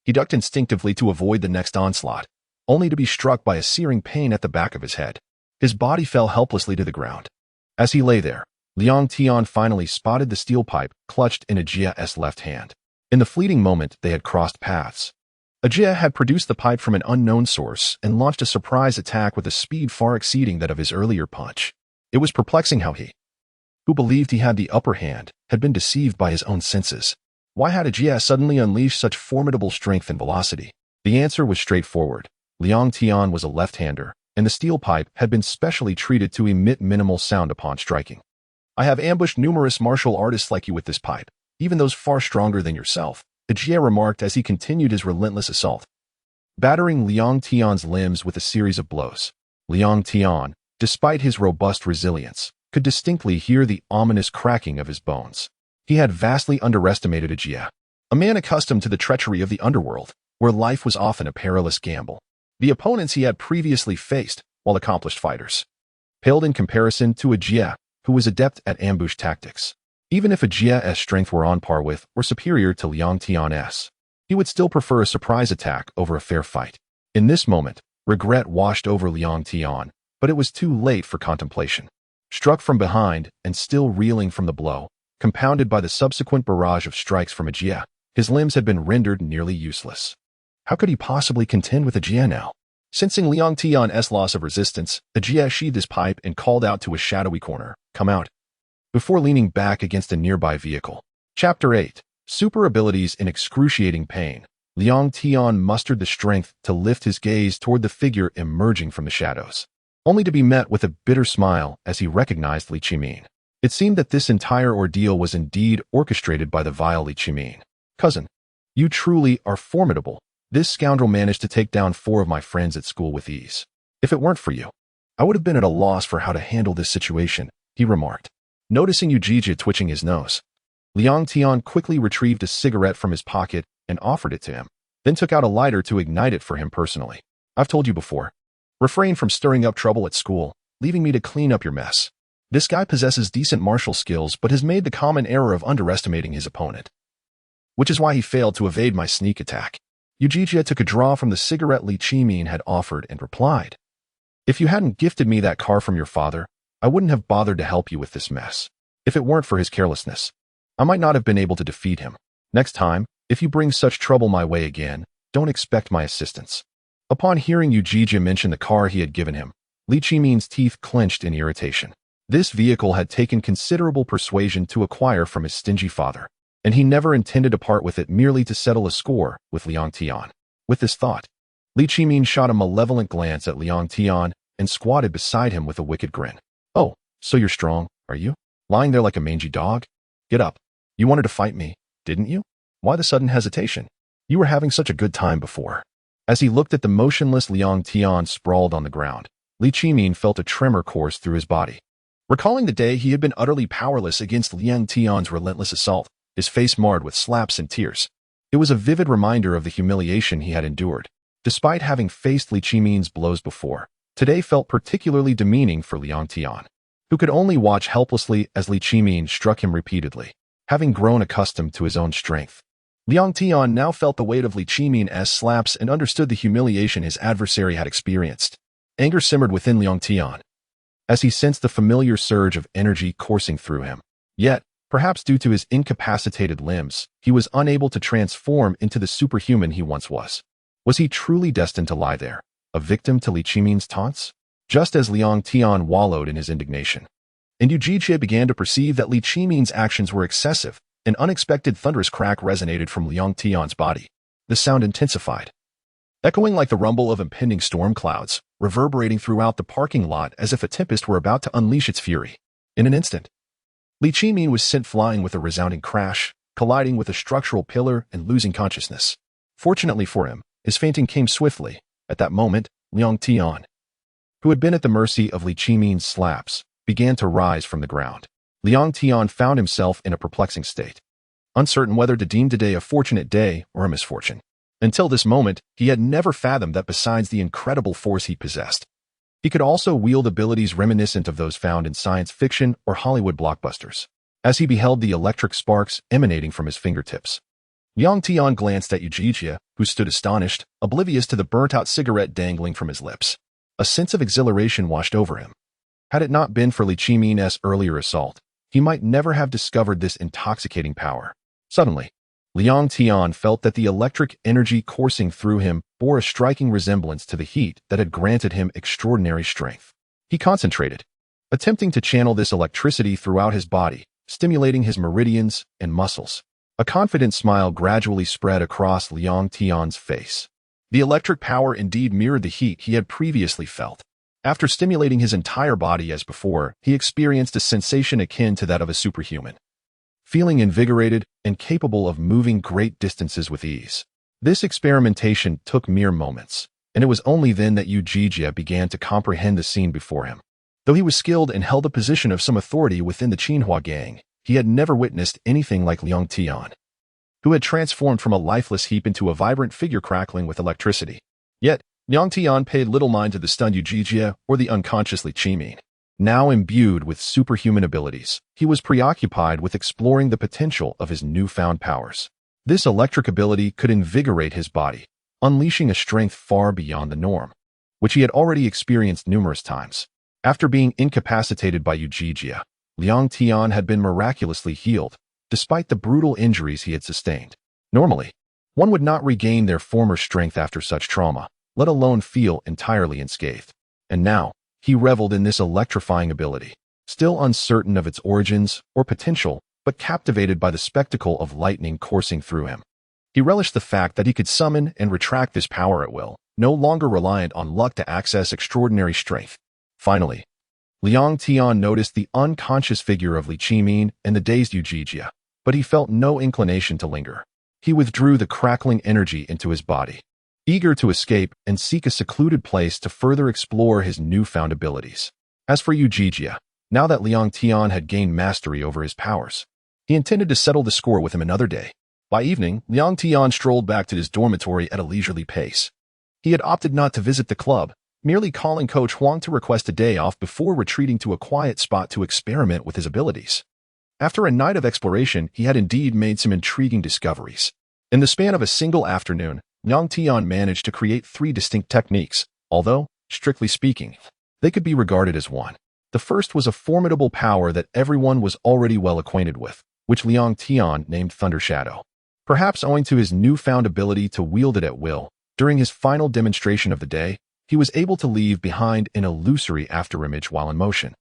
he ducked instinctively to avoid the next onslaught, only to be struck by a searing pain at the back of his head. His body fell helplessly to the ground. As he lay there, Liang Tian finally spotted the steel pipe clutched in Jia's left hand. In the fleeting moment they had crossed paths, Jia had produced the pipe from an unknown source and launched a surprise attack with a speed far exceeding that of his earlier punch. It was perplexing how he, who believed he had the upper hand, had been deceived by his own senses. Why had Jia suddenly unleashed such formidable strength and velocity? The answer was straightforward. Liang Tian was a left-hander, and the steel pipe had been specially treated to emit minimal sound upon striking. "I have ambushed numerous martial artists like you with this pipe, even those far stronger than yourself," Jia remarked as he continued his relentless assault. battering Liang Tian's limbs with a series of blows. Liang Tian, despite his robust resilience, could distinctly hear the ominous cracking of his bones. He had vastly underestimated Jie, a man accustomed to the treachery of the underworld, where life was often a perilous gamble. The opponents he had previously faced, while accomplished fighters, paled in comparison to Jie, who was adept at ambush tactics. Even if Jie's strength were on par with or superior to Liang Tian's, he would still prefer a surprise attack over a fair fight. In this moment, regret washed over Liang Tian, but it was too late for contemplation. Struck from behind and still reeling from the blow, compounded by the subsequent barrage of strikes from Jie, his limbs had been rendered nearly useless. How could he possibly contend with Jie now? Sensing Liang Tian's loss of resistance, Jie sheathed his pipe and called out to a shadowy corner, "Come out," before leaning back against a nearby vehicle. Chapter 8. Super Abilities in Excruciating Pain. Liang Tian mustered the strength to lift his gaze toward the figure emerging from the shadows, only to be met with a bitter smile as he recognized Li Qimin. It seemed that this entire ordeal was indeed orchestrated by the vile Li Qimin. "Cousin, you truly are formidable. This scoundrel managed to take down 4 of my friends at school with ease. If it weren't for you, I would have been at a loss for how to handle this situation," he remarked. Noticing Yujie twitching his nose, Liang Tian quickly retrieved a cigarette from his pocket and offered it to him, then took out a lighter to ignite it for him personally. "I've told you before. Refrain from stirring up trouble at school, leaving me to clean up your mess. This guy possesses decent martial skills but has made the common error of underestimating his opponent, which is why he failed to evade my sneak attack." Yujie took a draw from the cigarette Li Qimin had offered and replied, "If you hadn't gifted me that car from your father, I wouldn't have bothered to help you with this mess. If it weren't for his carelessness, I might not have been able to defeat him. Next time, if you bring such trouble my way again, don't expect my assistance." Upon hearing Yujie mention the car he had given him, Li Qimin's teeth clenched in irritation. This vehicle had taken considerable persuasion to acquire from his stingy father, and he never intended to part with it merely to settle a score with Liang Tian. With this thought, Li Qimin shot a malevolent glance at Liang Tian and squatted beside him with a wicked grin. "Oh, so you're strong, are you? Lying there like a mangy dog? Get up. You wanted to fight me, didn't you? Why the sudden hesitation? You were having such a good time before." As he looked at the motionless Liang Tian sprawled on the ground, Li Qimin felt a tremor course through his body. Recalling the day he had been utterly powerless against Liang Tian's relentless assault, his face marred with slaps and tears, it was a vivid reminder of the humiliation he had endured. Despite having faced Li Qimin's blows before, today felt particularly demeaning for Liang Tian, who could only watch helplessly as Li Qimin struck him repeatedly. Having grown accustomed to his own strength, Liang Tian now felt the weight of Li Qimin's slaps and understood the humiliation his adversary had experienced. Anger simmered within Liang Tian as he sensed the familiar surge of energy coursing through him. Yet, perhaps due to his incapacitated limbs, he was unable to transform into the superhuman he once was. Was he truly destined to lie there, a victim to Li Qimin's taunts? Just as Liang Tian wallowed in his indignation, and Yujie began to perceive that Li Qimin's actions were excessive, an unexpected thunderous crack resonated from Liang Tian's body. The sound intensified, echoing like the rumble of impending storm clouds, reverberating throughout the parking lot as if a tempest were about to unleash its fury. In an instant, Li Qimin was sent flying with a resounding crash, colliding with a structural pillar and losing consciousness. Fortunately for him, his fainting came swiftly. At that moment, Liang Tian, who had been at the mercy of Li Qimin's slaps, began to rise from the ground. Liang Tian found himself in a perplexing state, uncertain whether to deem today a fortunate day or a misfortune. Until this moment, he had never fathomed that besides the incredible force he possessed, he could also wield abilities reminiscent of those found in science fiction or Hollywood blockbusters. As he beheld the electric sparks emanating from his fingertips, Liang Tian glanced at Yujie, who stood astonished, oblivious to the burnt-out cigarette dangling from his lips. A sense of exhilaration washed over him. Had it not been for Li Qimin's earlier assault, he might never have discovered this intoxicating power. Suddenly, Liang Tian felt that the electric energy coursing through him bore a striking resemblance to the heat that had granted him extraordinary strength. He concentrated, attempting to channel this electricity throughout his body, stimulating his meridians and muscles. A confident smile gradually spread across Liang Tian's face. The electric power indeed mirrored the heat he had previously felt. After stimulating his entire body as before, he experienced a sensation akin to that of a superhuman, feeling invigorated and capable of moving great distances with ease. This experimentation took mere moments, and it was only then that Yu Jijia began to comprehend the scene before him. Though he was skilled and held a position of some authority within the Jinghua gang, he had never witnessed anything like Liang Tian, who had transformed from a lifeless heap into a vibrant figure crackling with electricity. Yet, Liang Tian paid little mind to the stunned Yu Jijia or the unconsciously Qimin. Now imbued with superhuman abilities, he was preoccupied with exploring the potential of his newfound powers. This electric ability could invigorate his body, unleashing a strength far beyond the norm, which he had already experienced numerous times. After being incapacitated by Yu Jijia, Liang Tian had been miraculously healed, despite the brutal injuries he had sustained. Normally, one would not regain their former strength after such trauma, let alone feel entirely unscathed. And now, he reveled in this electrifying ability, still uncertain of its origins or potential, but captivated by the spectacle of lightning coursing through him. He relished the fact that he could summon and retract this power at will, no longer reliant on luck to access extraordinary strength. Finally, Liang Tian noticed the unconscious figure of Li Qimin and the dazed Yu Jijia, but he felt no inclination to linger. He withdrew the crackling energy into his body, eager to escape and seek a secluded place to further explore his newfound abilities. As for Yu Jijia, now that Liang Tian had gained mastery over his powers, he intended to settle the score with him another day. By evening, Liang Tian strolled back to his dormitory at a leisurely pace. He had opted not to visit the club, merely calling Coach Huang to request a day off before retreating to a quiet spot to experiment with his abilities. After a night of exploration, he had indeed made some intriguing discoveries. In the span of a single afternoon, Liang Tian managed to create 3 distinct techniques, although, strictly speaking, they could be regarded as one. The first was a formidable power that everyone was already well acquainted with, which Liang Tian named Thunder Shadow. Perhaps owing to his newfound ability to wield it at will, during his final demonstration of the day, he was able to leave behind an illusory afterimage while in motion,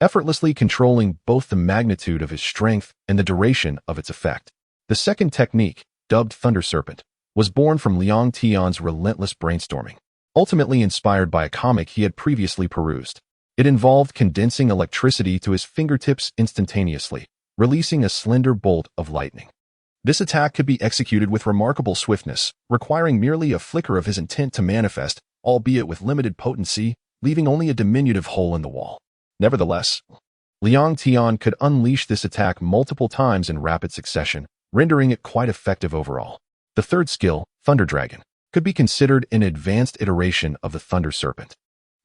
effortlessly controlling both the magnitude of his strength and the duration of its effect. The second technique, dubbed Thunder Serpent, was born from Liang Tian's relentless brainstorming, ultimately inspired by a comic he had previously perused. It involved condensing electricity to his fingertips instantaneously, releasing a slender bolt of lightning. This attack could be executed with remarkable swiftness, requiring merely a flicker of his intent to manifest, albeit with limited potency, leaving only a diminutive hole in the wall. Nevertheless, Liang Tian could unleash this attack multiple times in rapid succession, rendering it quite effective overall. The third skill, Thunder Dragon, could be considered an advanced iteration of the Thunder Serpent.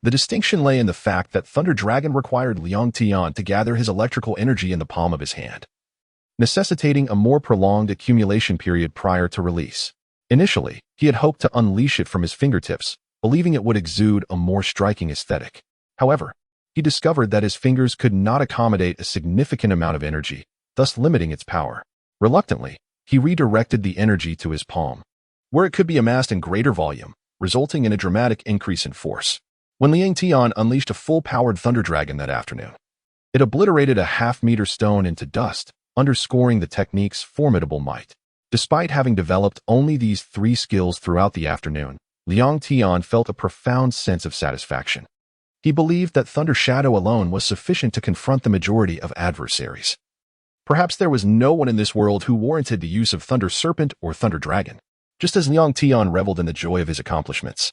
The distinction lay in the fact that Thunder Dragon required Liang Tian to gather his electrical energy in the palm of his hand, necessitating a more prolonged accumulation period prior to release. Initially, he had hoped to unleash it from his fingertips, believing it would exude a more striking aesthetic. However, he discovered that his fingers could not accommodate a significant amount of energy, thus limiting its power. Reluctantly, he redirected the energy to his palm, where it could be amassed in greater volume, resulting in a dramatic increase in force. When Liang Tian unleashed a full-powered Thunder Dragon that afternoon, it obliterated a half-meter stone into dust, underscoring the technique's formidable might. Despite having developed only these 3 skills throughout the afternoon, Liang Tian felt a profound sense of satisfaction. He believed that Thunder Shadow alone was sufficient to confront the majority of adversaries. Perhaps there was no one in this world who warranted the use of Thunder Serpent or Thunder Dragon. Just as Liang Tian reveled in the joy of his accomplishments,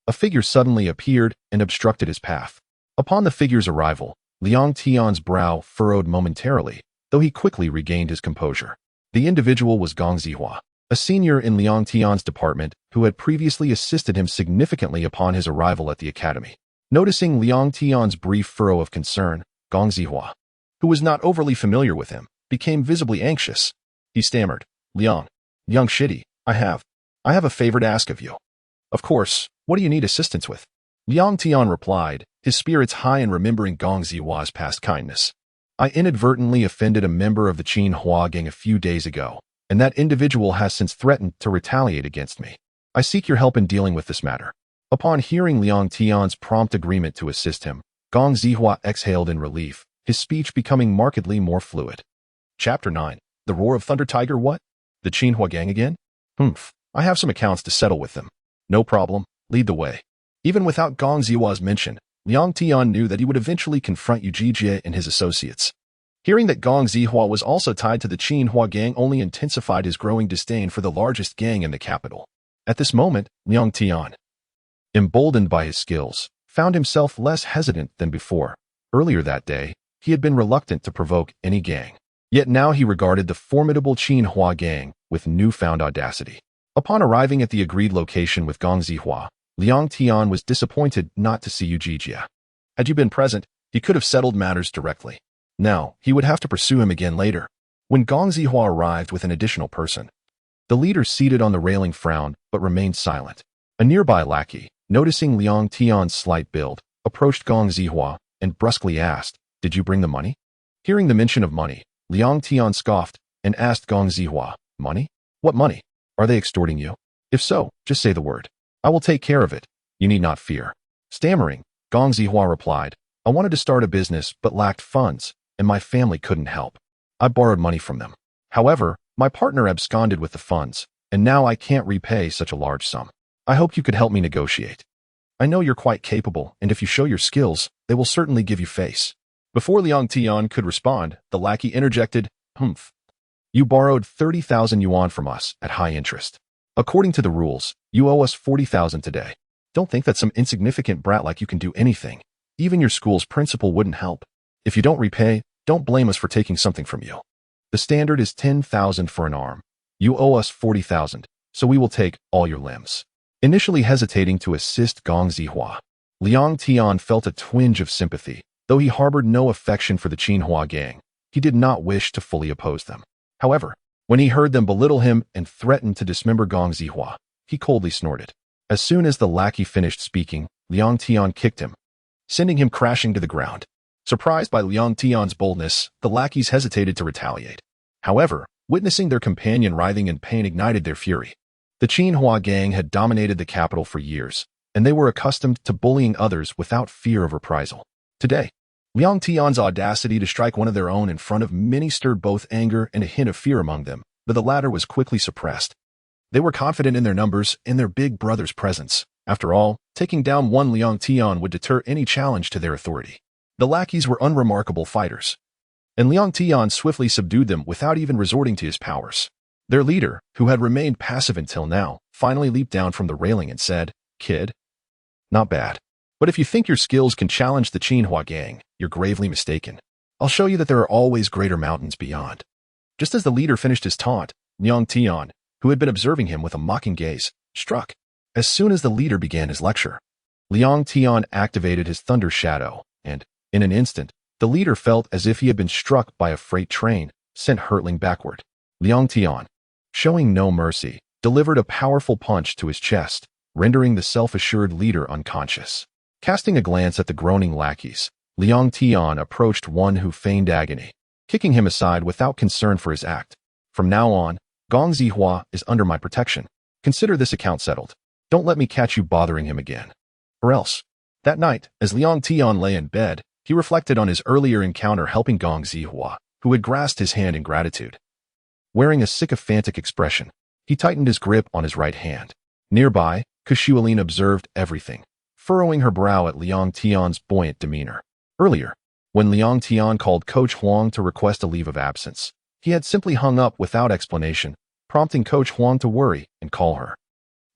a figure suddenly appeared and obstructed his path. Upon the figure's arrival, Liang Tian's brow furrowed momentarily, though he quickly regained his composure. The individual was Gong Zihua, a senior in Liang Tian's department who had previously assisted him significantly upon his arrival at the academy. Noticing Liang Tian's brief furrow of concern, Gong Zihua, who was not overly familiar with him, became visibly anxious. He stammered, Liang Shidi, I have a favor to ask of you. Of course, what do you need assistance with? Liang Tian replied, his spirits high in remembering Gong Zihua's past kindness. I inadvertently offended a member of the Jinghua gang a few days ago, and that individual has since threatened to retaliate against me. I seek your help in dealing with this matter. Upon hearing Liang Tian's prompt agreement to assist him, Gong Zihua exhaled in relief, his speech becoming markedly more fluid. Chapter 9. The Roar of Thunder Tiger. What? The Jinghua gang again? I have some accounts to settle with them. No problem. Lead the way. Even without Gong Zihua's mention, Liang Tian knew that he would eventually confront Yu Jijia and his associates. Hearing that Gong Zihua was also tied to the Jinghua gang only intensified his growing disdain for the largest gang in the capital. At this moment, Liang Tian, emboldened by his skills, found himself less hesitant than before. Earlier that day, he had been reluctant to provoke any gang. Yet now he regarded the formidable Jinghua gang with newfound audacity. Upon arriving at the agreed location with Gong Zihua, Liang Tian was disappointed not to see Yu Jijia. Had you been present, he could have settled matters directly. Now, he would have to pursue him again later. When Gong Zihua arrived with an additional person, the leader seated on the railing frowned but remained silent. A nearby lackey, noticing Liang Tian's slight build, approached Gong Zihua and brusquely asked, "Did you bring the money?" Hearing the mention of money, Liang Tian scoffed and asked Gong Zihua, "Money? What money? Are they extorting you? If so, just say the word. I will take care of it. You need not fear." Stammering, Gong Zihua replied, "I wanted to start a business but lacked funds, and my family couldn't help. I borrowed money from them. However, my partner absconded with the funds, and now I can't repay such a large sum. I hope you could help me negotiate. I know you're quite capable, and if you show your skills, they will certainly give you face." Before Liang Tian could respond, the lackey interjected, "Humph. You borrowed 30,000 yuan from us at high interest. According to the rules, you owe us 40,000 today. Don't think that some insignificant brat like you can do anything. Even your school's principal wouldn't help. If you don't repay, don't blame us for taking something from you. The standard is 10,000 for an arm. You owe us 40,000, so we will take all your limbs." Initially hesitating to assist Gong Zihua, Liang Tian felt a twinge of sympathy. Though he harbored no affection for the Jinghua gang, he did not wish to fully oppose them. However, when he heard them belittle him and threaten to dismember Gong Zihua, he coldly snorted. As soon as the lackey finished speaking, Liang Tian kicked him, sending him crashing to the ground. Surprised by Liang Tian's boldness, the lackeys hesitated to retaliate. However, witnessing their companion writhing in pain ignited their fury. The Jinghua gang had dominated the capital for years, and they were accustomed to bullying others without fear of reprisal. Today, Liang Tian's audacity to strike one of their own in front of many stirred both anger and a hint of fear among them, but the latter was quickly suppressed. They were confident in their numbers and their big brother's presence. After all, taking down one Liang Tian would deter any challenge to their authority. The lackeys were unremarkable fighters, and Liang Tian swiftly subdued them without even resorting to his powers. Their leader, who had remained passive until now, finally leaped down from the railing and said, "Kid, not bad. But if you think your skills can challenge the Jinghua gang, you're gravely mistaken. I'll show you that there are always greater mountains beyond." Just as the leader finished his taunt, Liang Tian, who had been observing him with a mocking gaze, struck. As soon as the leader began his lecture, Liang Tian activated his thunder shadow, and, in an instant, the leader felt as if he had been struck by a freight train, sent hurtling backward. Liang Tian, showing no mercy, delivered a powerful punch to his chest, rendering the self-assured leader unconscious. Casting a glance at the groaning lackeys, Liang Tian approached one who feigned agony, kicking him aside without concern for his act. "From now on, Gong Zihua is under my protection. Consider this account settled. Don't let me catch you bothering him again. Or else." That night, as Liang Tian lay in bed, he reflected on his earlier encounter helping Gong Zihua, who had grasped his hand in gratitude. Wearing a sycophantic expression, he tightened his grip on his right hand. Nearby, Kashualin observed everything, furrowing her brow at Liang Tian's buoyant demeanor. Earlier, when Liang Tian called Coach Huang to request a leave of absence, he had simply hung up without explanation, prompting Coach Huang to worry and call her,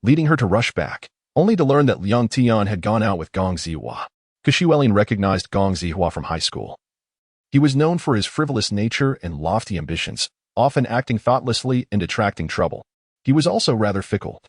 leading her to rush back, only to learn that Liang Tian had gone out with Gong Zihua. Kashualin recognized Gong Zihua from high school. He was known for his frivolous nature and lofty ambitions, often acting thoughtlessly and attracting trouble. He was also rather fickle,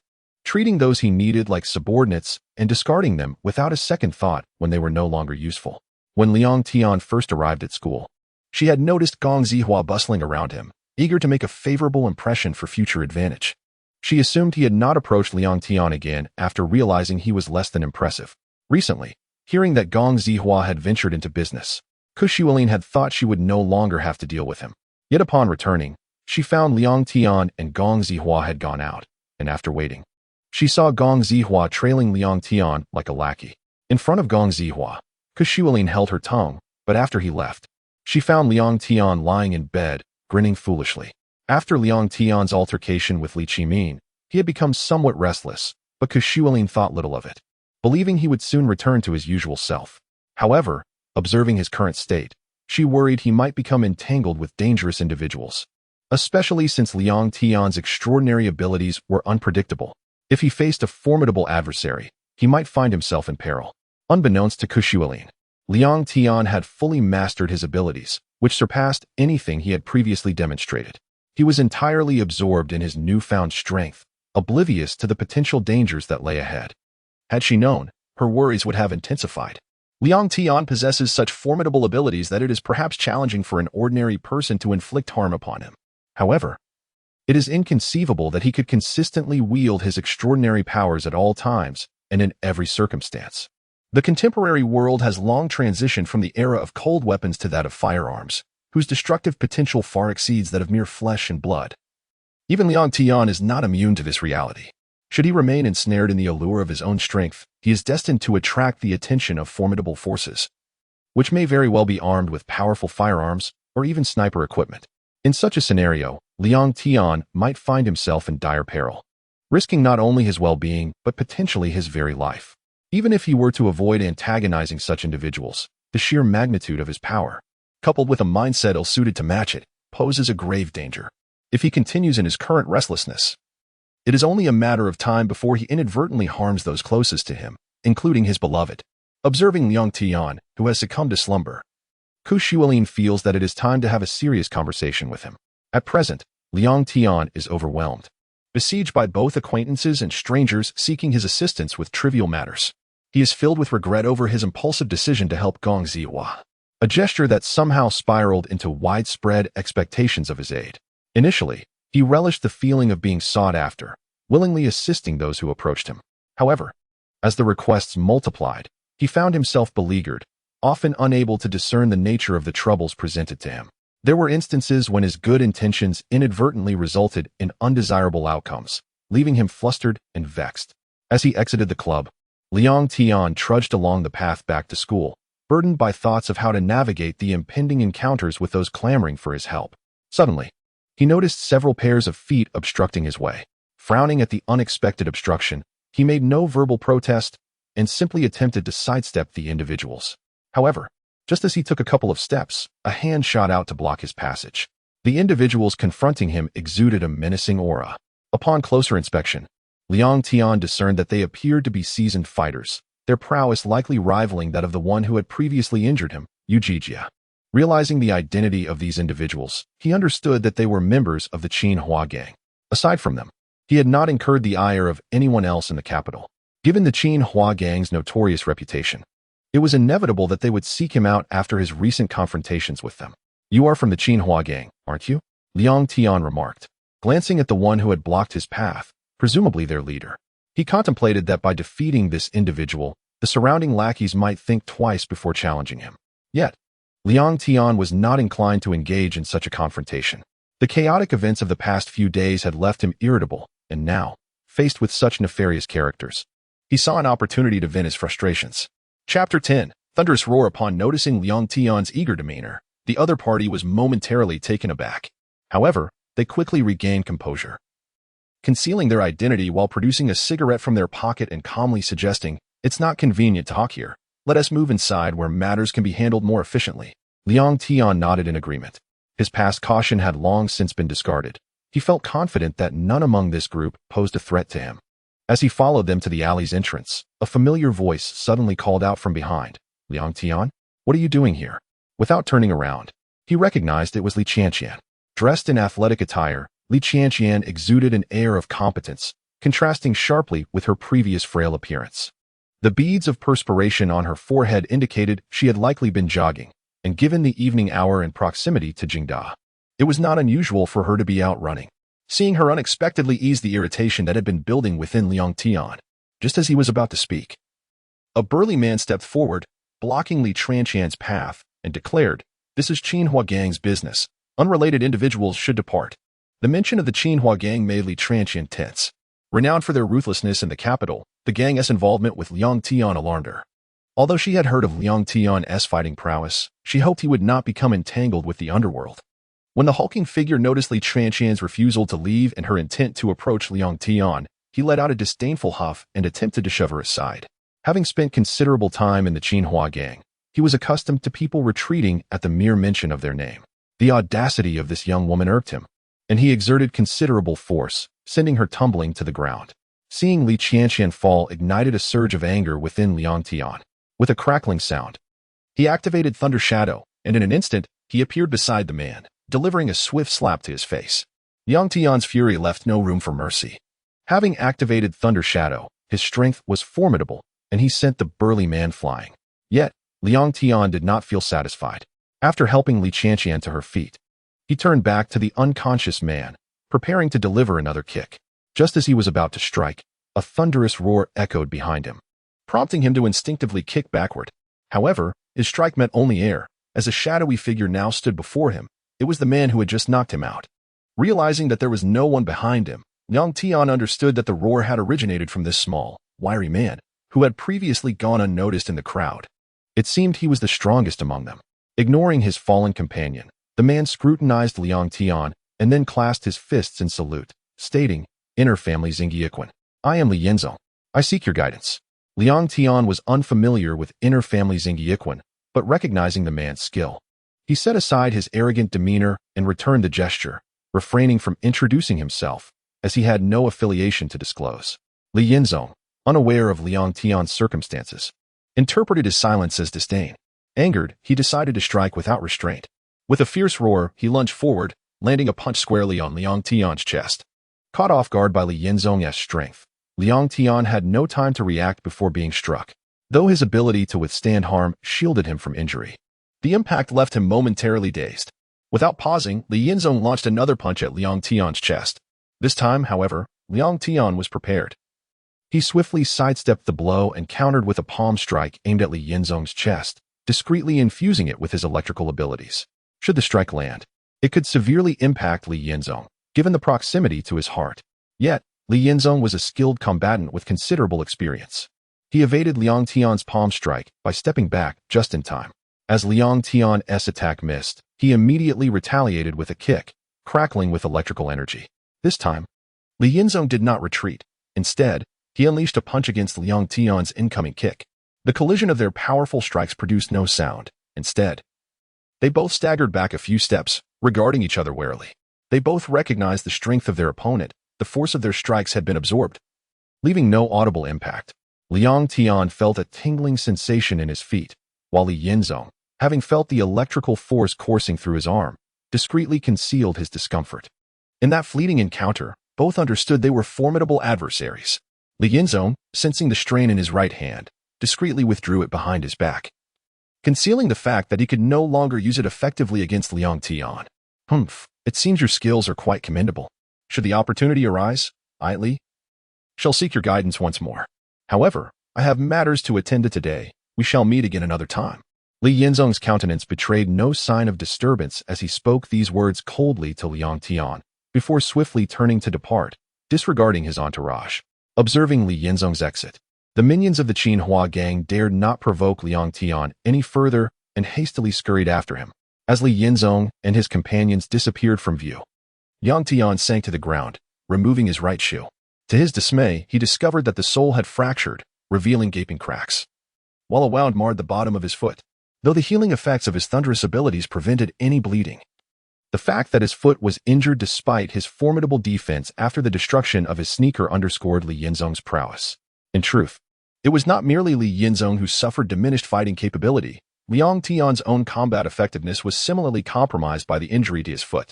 treating those he needed like subordinates and discarding them without a second thought when they were no longer useful. When Liang Tian first arrived at school, she had noticed Gong Zihua bustling around him, eager to make a favorable impression for future advantage. She assumed he had not approached Liang Tian again after realizing he was less than impressive. Recently, hearing that Gong Zihua had ventured into business, Kashualin had thought she would no longer have to deal with him. Yet upon returning, she found Liang Tian and Gong Zihua had gone out, and after waiting, she saw Gong Zihua trailing Liang Tian like a lackey. In front of Gong Zihua, Kashualin held her tongue, but after he left, she found Liang Tian lying in bed, grinning foolishly. After Liang Tian's altercation with Li Qimin, he had become somewhat restless, but Kashualin thought little of it, believing he would soon return to his usual self. However, observing his current state, she worried he might become entangled with dangerous individuals, especially since Liang Tian's extraordinary abilities were unpredictable. If he faced a formidable adversary, he might find himself in peril. Unbeknownst to Kushualin, Liang Tian had fully mastered his abilities, which surpassed anything he had previously demonstrated. He was entirely absorbed in his newfound strength, oblivious to the potential dangers that lay ahead. Had she known, her worries would have intensified. Liang Tian possesses such formidable abilities that it is perhaps challenging for an ordinary person to inflict harm upon him. However, it is inconceivable that he could consistently wield his extraordinary powers at all times and in every circumstance. The contemporary world has long transitioned from the era of cold weapons to that of firearms, whose destructive potential far exceeds that of mere flesh and blood. Even Liang Tian is not immune to this reality. Should he remain ensnared in the allure of his own strength, he is destined to attract the attention of formidable forces, which may very well be armed with powerful firearms or even sniper equipment. In such a scenario, Liang Tian might find himself in dire peril, risking not only his well-being but potentially his very life. Even if he were to avoid antagonizing such individuals, the sheer magnitude of his power, coupled with a mindset ill-suited to match it, poses a grave danger. If he continues in his current restlessness, it is only a matter of time before he inadvertently harms those closest to him, including his beloved. Observing Liang Tian, who has succumbed to slumber, Kushualin feels that it is time to have a serious conversation with him. At present, Liang Tian is overwhelmed, besieged by both acquaintances and strangers seeking his assistance with trivial matters. He is filled with regret over his impulsive decision to help Gong Zihua, a gesture that somehow spiraled into widespread expectations of his aid. Initially, he relished the feeling of being sought after, willingly assisting those who approached him. However, as the requests multiplied, he found himself beleaguered, often unable to discern the nature of the troubles presented to him. There were instances when his good intentions inadvertently resulted in undesirable outcomes, leaving him flustered and vexed. As he exited the club, Liang Tian trudged along the path back to school, burdened by thoughts of how to navigate the impending encounters with those clamoring for his help. Suddenly, he noticed several pairs of feet obstructing his way. Frowning at the unexpected obstruction, he made no verbal protest and simply attempted to sidestep the individuals. However, just as he took a couple of steps, a hand shot out to block his passage. The individuals confronting him exuded a menacing aura. Upon closer inspection, Liang Tian discerned that they appeared to be seasoned fighters, their prowess likely rivaling that of the one who had previously injured him, Yujijia. Realizing the identity of these individuals, he understood that they were members of the Jinghua gang. Aside from them, he had not incurred the ire of anyone else in the capital. Given the Jinghua gang's notorious reputation, it was inevitable that they would seek him out after his recent confrontations with them. "You are from the Jinghua gang, aren't you?" Liang Tian remarked, glancing at the one who had blocked his path, presumably their leader. He contemplated that by defeating this individual, the surrounding lackeys might think twice before challenging him. Yet, Liang Tian was not inclined to engage in such a confrontation. The chaotic events of the past few days had left him irritable, and now, faced with such nefarious characters, he saw an opportunity to vent his frustrations. Chapter 10. Thunderous roar. Upon noticing Liang Tian's eager demeanor, the other party was momentarily taken aback. However, they quickly regained composure, concealing their identity while producing a cigarette from their pocket and calmly suggesting, "It's not convenient to talk here. Let us move inside where matters can be handled more efficiently." Liang Tian nodded in agreement. His past caution had long since been discarded. He felt confident that none among this group posed a threat to him. As he followed them to the alley's entrance, a familiar voice suddenly called out from behind, "Liang Tian, what are you doing here?" Without turning around, he recognized it was Li Qianqian. Dressed in athletic attire, Li Qianqian exuded an air of competence, contrasting sharply with her previous frail appearance. The beads of perspiration on her forehead indicated she had likely been jogging, and given the evening hour and proximity to Jingda, it was not unusual for her to be out running. Seeing her unexpectedly eased the irritation that had been building within Liang Tian. Just as he was about to speak, a burly man stepped forward, blocking Li Qianqian's path, and declared, "This is Jinghua gang's business. Unrelated individuals should depart." The mention of the Jinghua gang made Li Qianqian tense. Renowned for their ruthlessness in the capital, the gang's involvement with Liang Tian alarmed her. Although she had heard of Liang Tian's fighting prowess, she hoped he would not become entangled with the underworld. When the hulking figure noticed Li Qianqian's refusal to leave and her intent to approach Liang Tian, he let out a disdainful huff and attempted to shove her aside. Having spent considerable time in the Jinghua gang, he was accustomed to people retreating at the mere mention of their name. The audacity of this young woman irked him, and he exerted considerable force, sending her tumbling to the ground. Seeing Li Qianqian fall ignited a surge of anger within Liang Tian. With a crackling sound, he activated Thunder Shadow, and in an instant, he appeared beside the man, delivering a swift slap to his face. Liang Tian's fury left no room for mercy. Having activated Thunder Shadow, his strength was formidable, and he sent the burly man flying. Yet, Liang Tian did not feel satisfied. After helping Li Qianqian to her feet, he turned back to the unconscious man, preparing to deliver another kick. Just as he was about to strike, a thunderous roar echoed behind him, prompting him to instinctively kick backward. However, his strike met only air, as a shadowy figure now stood before him. It was the man who had just knocked him out. Realizing that there was no one behind him, Liang Tian understood that the roar had originated from this small, wiry man, who had previously gone unnoticed in the crowd. It seemed he was the strongest among them. Ignoring his fallen companion, the man scrutinized Liang Tian and then clasped his fists in salute, stating, "Inner family Jinghua. I am Li Yinzong. I seek your guidance." Liang Tian was unfamiliar with inner family Jinghua, but recognizing the man's skill, he set aside his arrogant demeanor and returned the gesture, refraining from introducing himself, as he had no affiliation to disclose. Li Yinzong, unaware of Liang Tian's circumstances, interpreted his silence as disdain. Angered, he decided to strike without restraint. With a fierce roar, he lunged forward, landing a punch squarely on Liang Tian's chest. Caught off guard by Li Yinzong's strength, Liang Tian had no time to react before being struck, though his ability to withstand harm shielded him from injury. The impact left him momentarily dazed. Without pausing, Li Yinzong launched another punch at Liang Tian's chest. This time, however, Liang Tian was prepared. He swiftly sidestepped the blow and countered with a palm strike aimed at Li Yinzong's chest, discreetly infusing it with his electrical abilities. Should the strike land, it could severely impact Li Yinzong, given the proximity to his heart. Yet, Li Yinzong was a skilled combatant with considerable experience. He evaded Liang Tian's palm strike by stepping back just in time. As Liang Tian's attack missed, he immediately retaliated with a kick, crackling with electrical energy. This time, Li Yinzong did not retreat. Instead, he unleashed a punch against Liang Tian's incoming kick. The collision of their powerful strikes produced no sound. Instead, they both staggered back a few steps, regarding each other warily. They both recognized the strength of their opponent. The force of their strikes had been absorbed, leaving no audible impact. Liang Tian felt a tingling sensation in his feet, while Li Yinzong, having felt the electrical force coursing through his arm, discreetly concealed his discomfort. In that fleeting encounter, both understood they were formidable adversaries. Li Yinzong, sensing the strain in his right hand, discreetly withdrew it behind his back, concealing the fact that he could no longer use it effectively against Liang Tian. "Humph, it seems your skills are quite commendable. Should the opportunity arise, I, Li, shall seek your guidance once more. However, I have matters to attend to today. We shall meet again another time." Li Yinzong's countenance betrayed no sign of disturbance as he spoke these words coldly to Liang Tian, before swiftly turning to depart, disregarding his entourage. Observing Li Yinzong's exit, the minions of the Jinghua gang dared not provoke Liang Tian any further and hastily scurried after him. As Li Yinzong and his companions disappeared from view, Liang Tian sank to the ground, removing his right shoe. To his dismay, he discovered that the sole had fractured, revealing gaping cracks, while a wound marred the bottom of his foot, though the healing effects of his thunderous abilities prevented any bleeding. The fact that his foot was injured despite his formidable defense after the destruction of his sneaker underscored Li Yinzong's prowess. In truth, it was not merely Li Yinzong who suffered diminished fighting capability. Liang Tian's own combat effectiveness was similarly compromised by the injury to his foot.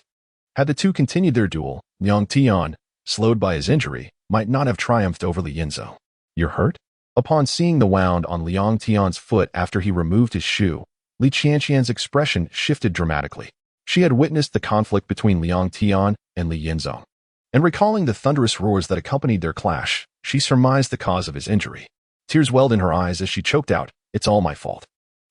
Had the two continued their duel, Liang Tian, slowed by his injury, might not have triumphed over Li Yinzong. "You're hurt?" Upon seeing the wound on Liang Tian's foot after he removed his shoe, Li Qianqian's expression shifted dramatically. She had witnessed the conflict between Liang Tian and Li Yinzong, and recalling the thunderous roars that accompanied their clash, she surmised the cause of his injury. Tears welled in her eyes as she choked out, "It's all my fault.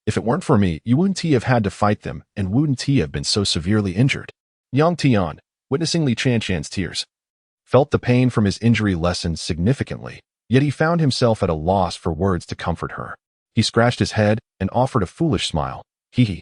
If it weren't for me, you wouldn't have had to fight them, and wouldn't have been so severely injured." Liang Tian, witnessing Li Qianqian's tears, felt the pain from his injury lessen significantly, yet he found himself at a loss for words to comfort her. He scratched his head and offered a foolish smile. "Hee.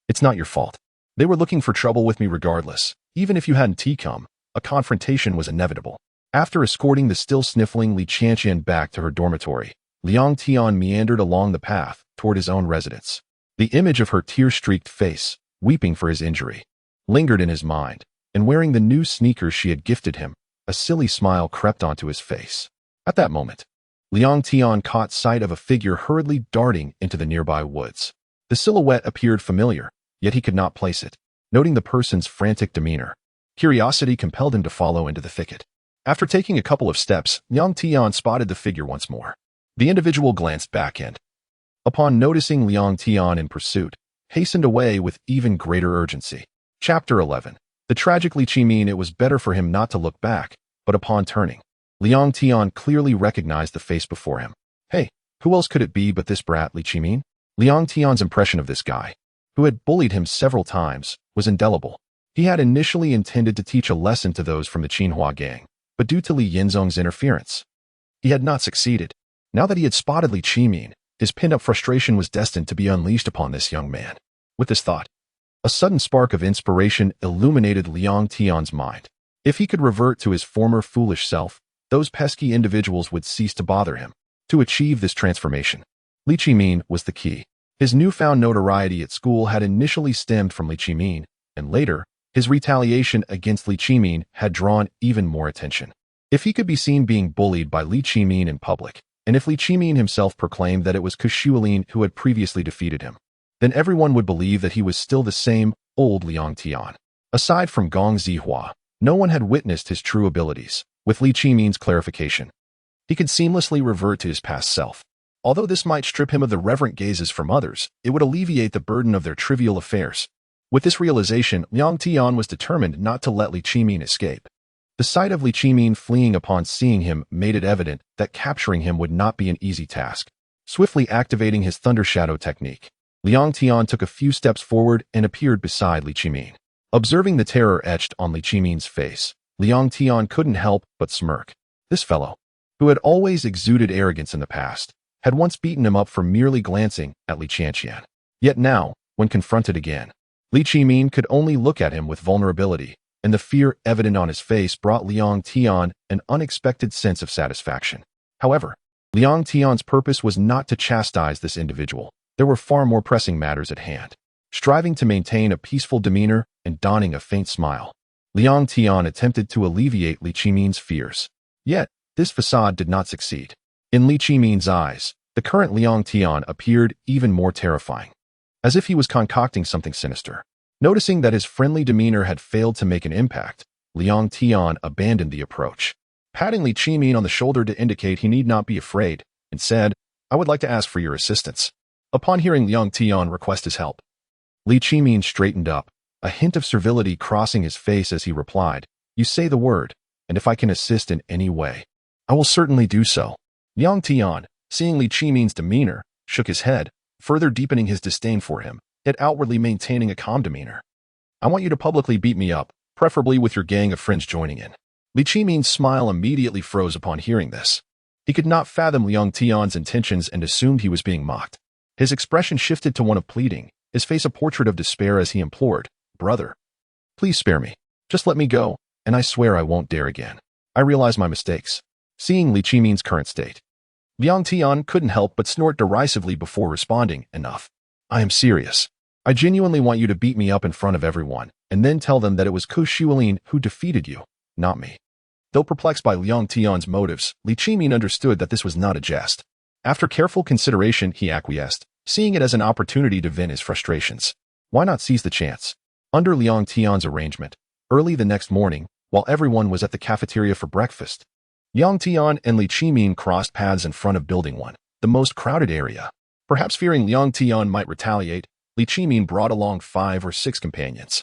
It's not your fault. They were looking for trouble with me regardless. Even if you hadn't come, a confrontation was inevitable." After escorting the still sniffling Li Qianqian back to her dormitory, Liang Tian meandered along the path toward his own residence. The image of her tear-streaked face, weeping for his injury, lingered in his mind, and wearing the new sneakers she had gifted him, a silly smile crept onto his face. At that moment, Liang Tian caught sight of a figure hurriedly darting into the nearby woods. The silhouette appeared familiar, yet he could not place it. Noting the person's frantic demeanor, curiosity compelled him to follow into the thicket. After taking a couple of steps, Liang Tian spotted the figure once more. The individual glanced back and, upon noticing Liang Tian in pursuit, hastened away with even greater urgency. Chapter 11. The tragic Li Qimin. It was better for him not to look back, but upon turning, Liang Tian clearly recognized the face before him. Hey, who else could it be but this brat Li Qimin? Liang Tian's impression of this guy, who had bullied him several times, was indelible. He had initially intended to teach a lesson to those from the Jinghua gang, but due to Li Yinzong's interference, he had not succeeded. Now that he had spotted Li Qimin, his pent-up frustration was destined to be unleashed upon this young man. With this thought, a sudden spark of inspiration illuminated Liang Tian's mind. If he could revert to his former foolish self, those pesky individuals would cease to bother him. To achieve this transformation, Li Qimin was the key. His newfound notoriety at school had initially stemmed from Li Qimin, and later, his retaliation against Li Qimin had drawn even more attention. If he could be seen being bullied by Li Qimin in public, and if Li Qimin himself proclaimed that it was Kushuolin who had previously defeated him, then everyone would believe that he was still the same old Liang Tian. Aside from Gong Zihua, no one had witnessed his true abilities. With Li Qimin's clarification, he could seamlessly revert to his past self. Although this might strip him of the reverent gazes from others, it would alleviate the burden of their trivial affairs. With this realization, Liang Tian was determined not to let Li Qimin escape. The sight of Li Qimin fleeing upon seeing him made it evident that capturing him would not be an easy task. Swiftly activating his Thunder Shadow technique, Liang Tian took a few steps forward and appeared beside Li Qimin. Observing the terror etched on Li Qimin's face, Liang Tian couldn't help but smirk. This fellow, who had always exuded arrogance in the past, had once beaten him up for merely glancing at Li Qianqian. Yet now, when confronted again, Li Qimin could only look at him with vulnerability, and the fear evident on his face brought Liang Tian an unexpected sense of satisfaction. However, Liang Tian's purpose was not to chastise this individual. There were far more pressing matters at hand. Striving to maintain a peaceful demeanor and donning a faint smile, Liang Tian attempted to alleviate Li Qimin's fears. Yet, this facade did not succeed. In Li Qimin's eyes, the current Liang Tian appeared even more terrifying, as if he was concocting something sinister. Noticing that his friendly demeanor had failed to make an impact, Liang Tian abandoned the approach. Patting Li Qimin on the shoulder to indicate he need not be afraid, and said, "I would like to ask for your assistance." Upon hearing Liang Tian request his help, Li Qimin straightened up, a hint of servility crossing his face as he replied, "You say the word, and if I can assist in any way, I will certainly do so." Liang Tian, seeing Li Qimin's demeanor, shook his head, further deepening his disdain for him, yet outwardly maintaining a calm demeanor. "I want you to publicly beat me up, preferably with your gang of friends joining in." Li Qimin's smile immediately froze upon hearing this. He could not fathom Liang Tian's intentions and assumed he was being mocked. His expression shifted to one of pleading, his face a portrait of despair as he implored, "Brother, please spare me. Just let me go, and I swear I won't dare again. I realize my mistakes." Seeing Li Qimin's current state, Liang Tian couldn't help but snort derisively before responding, "Enough. I am serious. I genuinely want you to beat me up in front of everyone, and then tell them that it was Kushuolin who defeated you, not me." Though perplexed by Liang Tian's motives, Li Qimin understood that this was not a jest. After careful consideration, he acquiesced, seeing it as an opportunity to vent his frustrations. Why not seize the chance? Under Liang Tian's arrangement, early the next morning, while everyone was at the cafeteria for breakfast, Liang Tian and Li Qimin crossed paths in front of Building 1, the most crowded area. Perhaps fearing Liang Tian might retaliate, Li Qimin brought along 5 or 6 companions.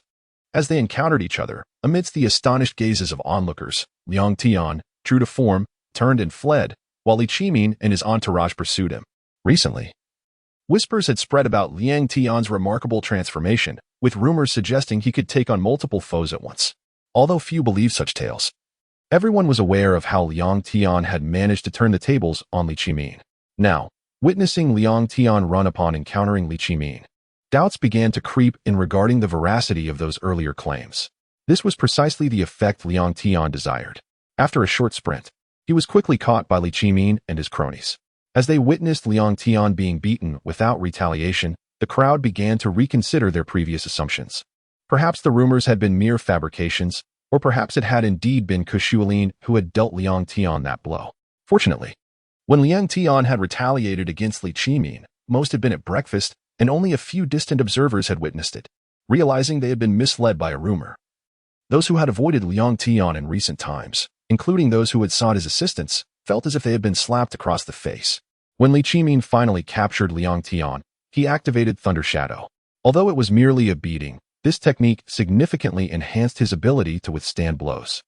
As they encountered each other, amidst the astonished gazes of onlookers, Liang Tian, true to form, turned and fled, while Li Qimin and his entourage pursued him. Recently, whispers had spread about Liang Tian's remarkable transformation, with rumors suggesting he could take on multiple foes at once. Although few believed such tales, everyone was aware of how Liang Tian had managed to turn the tables on Li Qimin. Now, witnessing Liang Tian run upon encountering Li Qimin, doubts began to creep in regarding the veracity of those earlier claims. This was precisely the effect Liang Tian desired. After a short sprint, he was quickly caught by Li Qimin and his cronies. As they witnessed Liang Tian being beaten without retaliation, the crowd began to reconsider their previous assumptions. Perhaps the rumors had been mere fabrications, or perhaps it had indeed been Kushuolin who had dealt Liang Tian that blow. Fortunately, when Liang Tian had retaliated against Li Qimin, most had been at breakfast, and only a few distant observers had witnessed it, realizing they had been misled by a rumor. Those who had avoided Liang Tian in recent times, including those who had sought his assistance, felt as if they had been slapped across the face. When Li Qimin finally captured Liang Tian, he activated Thunder Shadow. Although it was merely a beating, this technique significantly enhanced his ability to withstand blows.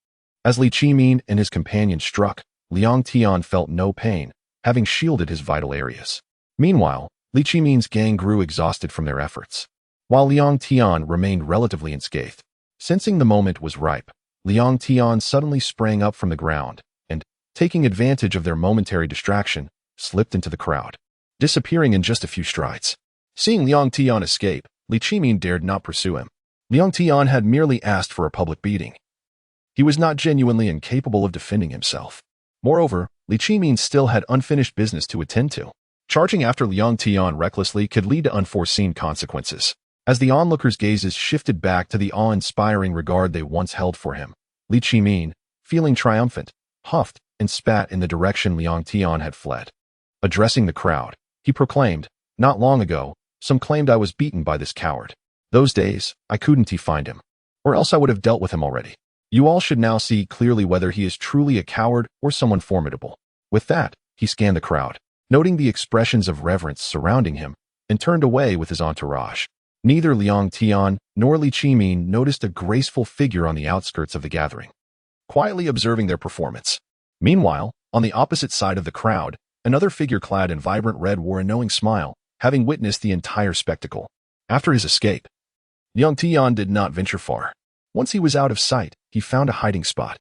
As Li Qimin and his companion struck, Liang Tian felt no pain, having shielded his vital areas. Meanwhile, Li Qimin's gang grew exhausted from their efforts, while Liang Tian remained relatively unscathed. Sensing the moment was ripe, Liang Tian suddenly sprang up from the ground and, taking advantage of their momentary distraction, slipped into the crowd, disappearing in just a few strides. Seeing Liang Tian escape, Li Qimin dared not pursue him. Liang Tian had merely asked for a public beating. He was not genuinely incapable of defending himself. Moreover, Li Qimin still had unfinished business to attend to. Charging after Liang Tian recklessly could lead to unforeseen consequences. As the onlookers' gazes shifted back to the awe-inspiring regard they once held for him, Li Qimin, feeling triumphant, huffed and spat in the direction Liang Tian had fled. Addressing the crowd, he proclaimed, "Not long ago, some claimed I was beaten by this coward. Those days, I couldn't find him. Or else I would have dealt with him already. You all should now see clearly whether he is truly a coward or someone formidable." With that, he scanned the crowd, noting the expressions of reverence surrounding him, and turned away with his entourage. Neither Liang Tian nor Li Qimin noticed a graceful figure on the outskirts of the gathering, quietly observing their performance. Meanwhile, on the opposite side of the crowd, another figure clad in vibrant red wore a knowing smile, having witnessed the entire spectacle. After his escape, Liang Tian did not venture far. Once he was out of sight, he found a hiding spot,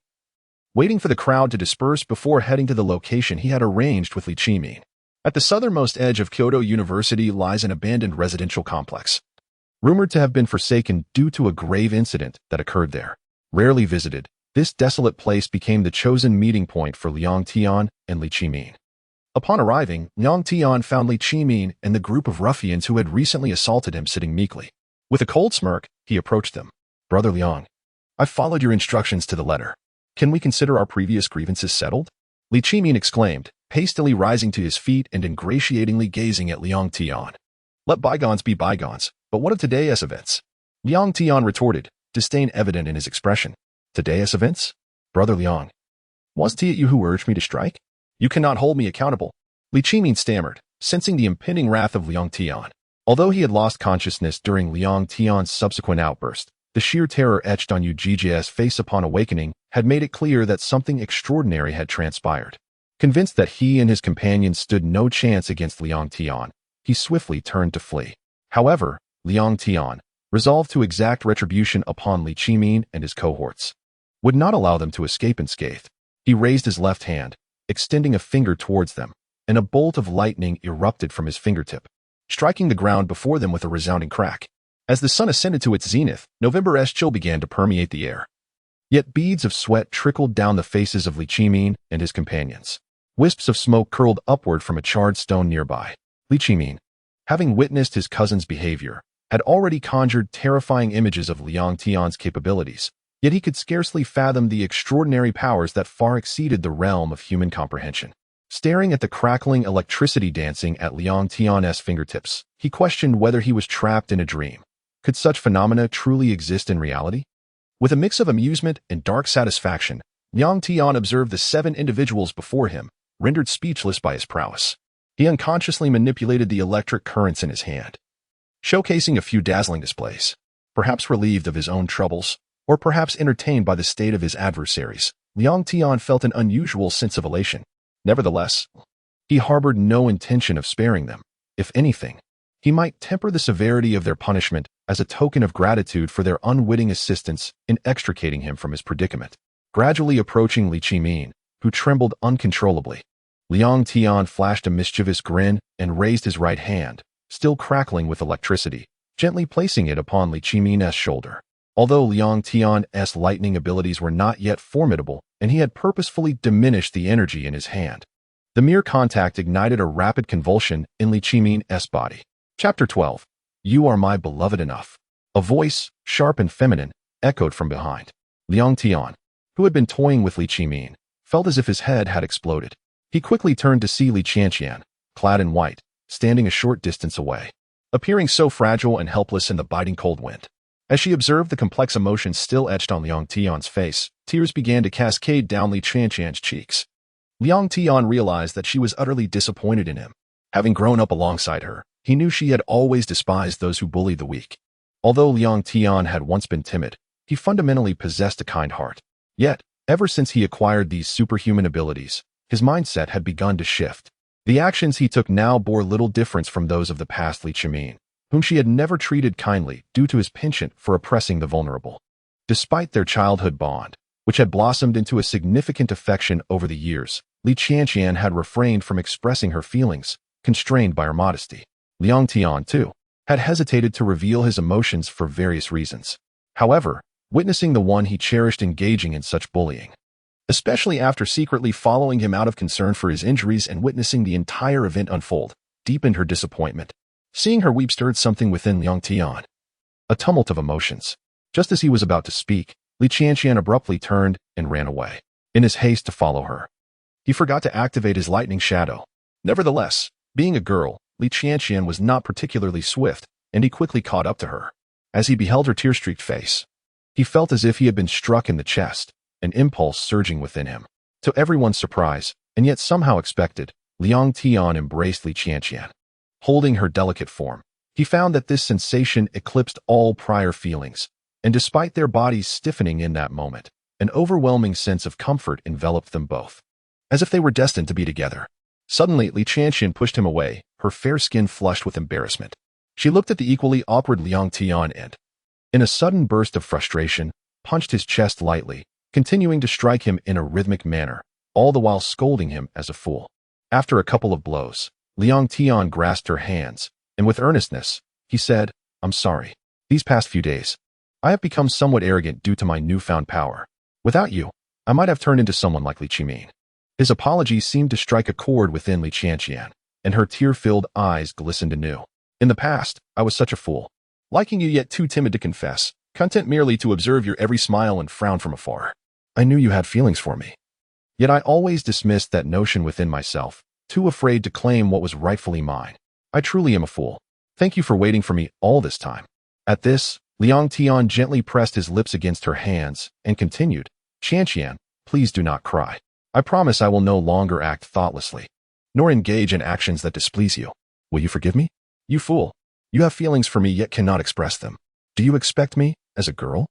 waiting for the crowd to disperse before heading to the location he had arranged with Li Qimin. At the southernmost edge of Jinghua University lies an abandoned residential complex, rumored to have been forsaken due to a grave incident that occurred there. Rarely visited, this desolate place became the chosen meeting point for Liang Tian and Li Qimin. Upon arriving, Liang Tian found Li Qimin and the group of ruffians who had recently assaulted him sitting meekly. With a cold smirk, he approached them. "Brother Liang, I've followed your instructions to the letter. Can we consider our previous grievances settled?" Li Qimin exclaimed, hastily rising to his feet and ingratiatingly gazing at Liang Tian. "Let bygones be bygones, but what of today's events?" Liang Tian retorted, disdain evident in his expression. "Today's events? Brother Liang, was it you who urged me to strike? You cannot hold me accountable." Li Qimin stammered, sensing the impending wrath of Liang Tian. Although he had lost consciousness during Liang Tian's subsequent outburst, the sheer terror etched on Yu Jijia's face upon awakening had made it clear that something extraordinary had transpired. Convinced that he and his companions stood no chance against Liang Tian, he swiftly turned to flee. However, Liang Tian, resolved to exact retribution upon Li Qimin and his cohorts, would not allow them to escape unscathed. He raised his left hand, extending a finger towards them, and a bolt of lightning erupted from his fingertip, striking the ground before them with a resounding crack. As the sun ascended to its zenith, November's chill began to permeate the air. Yet beads of sweat trickled down the faces of Li Qimin and his companions. Wisps of smoke curled upward from a charred stone nearby. Li Qimin, having witnessed his cousin's behavior, had already conjured terrifying images of Liang Tian's capabilities, yet he could scarcely fathom the extraordinary powers that far exceeded the realm of human comprehension. Staring at the crackling electricity dancing at Liang Tian's fingertips, he questioned whether he was trapped in a dream. Could such phenomena truly exist in reality? With a mix of amusement and dark satisfaction, Liang Tian observed the 7 individuals before him, rendered speechless by his prowess. He unconsciously manipulated the electric currents in his hand, showcasing a few dazzling displays. Perhaps relieved of his own troubles, or perhaps entertained by the state of his adversaries, Liang Tian felt an unusual sense of elation. Nevertheless, he harbored no intention of sparing them. If anything, he might temper the severity of their punishment as a token of gratitude for their unwitting assistance in extricating him from his predicament. Gradually approaching Li Qimin, who trembled uncontrollably, Liang Tian flashed a mischievous grin and raised his right hand, still crackling with electricity, gently placing it upon Li Qimin's shoulder. Although Liang Tian's lightning abilities were not yet formidable, and he had purposefully diminished the energy in his hand, the mere contact ignited a rapid convulsion in Li Qimin's body. Chapter 12. You are my beloved enough. A voice, sharp and feminine, echoed from behind. Liang Tian, who had been toying with Li Qimin, felt as if his head had exploded. He quickly turned to see Li Qianqian, clad in white, standing a short distance away, appearing so fragile and helpless in the biting cold wind. As she observed the complex emotions still etched on Liang Tian's face, tears began to cascade down Li Qianqian's cheeks. Liang Tian realized that she was utterly disappointed in him. Having grown up alongside her, he knew she had always despised those who bullied the weak. Although Liang Tian had once been timid, he fundamentally possessed a kind heart. Yet, ever since he acquired these superhuman abilities, his mindset had begun to shift. The actions he took now bore little difference from those of the past Li Qianqian, whom she had never treated kindly due to his penchant for oppressing the vulnerable. Despite their childhood bond, which had blossomed into a significant affection over the years, Li Qianqian had refrained from expressing her feelings, constrained by her modesty. Liang Tian, too, had hesitated to reveal his emotions for various reasons. However, witnessing the one he cherished engaging in such bullying, especially after secretly following him out of concern for his injuries and witnessing the entire event unfold, deepened her disappointment. Seeing her weep stirred something within Liang Tian. A tumult of emotions. Just as he was about to speak, Li Qianqian abruptly turned and ran away. In his haste to follow her, he forgot to activate his lightning shadow. Nevertheless, being a girl, Li Qianqian was not particularly swift, and he quickly caught up to her. As he beheld her tear-streaked face, he felt as if he had been struck in the chest, an impulse surging within him. To everyone's surprise, and yet somehow expected, Liang Tian embraced Li Qianqian. Holding her delicate form, he found that this sensation eclipsed all prior feelings, and despite their bodies stiffening in that moment, an overwhelming sense of comfort enveloped them both, as if they were destined to be together. Suddenly, Li Qianqian pushed him away, her fair skin flushed with embarrassment. She looked at the equally awkward Liang Tian and, in a sudden burst of frustration, punched his chest lightly, continuing to strike him in a rhythmic manner, all the while scolding him as a fool. After a couple of blows, Liang Tian grasped her hands, and with earnestness, he said, "I'm sorry. These past few days, I have become somewhat arrogant due to my newfound power. Without you, I might have turned into someone like Li Qianqian." His apology seemed to strike a chord within Li Qianqian, and her tear-filled eyes glistened anew. "In the past, I was such a fool, liking you yet too timid to confess, content merely to observe your every smile and frown from afar. I knew you had feelings for me. Yet I always dismissed that notion within myself, too afraid to claim what was rightfully mine. I truly am a fool. Thank you for waiting for me all this time." At this, Liang Tian gently pressed his lips against her hands and continued, "Qianqian, please do not cry. I promise I will no longer act thoughtlessly, nor engage in actions that displease you. Will you forgive me? You fool. You have feelings for me yet cannot express them. Do you expect me, as a girl,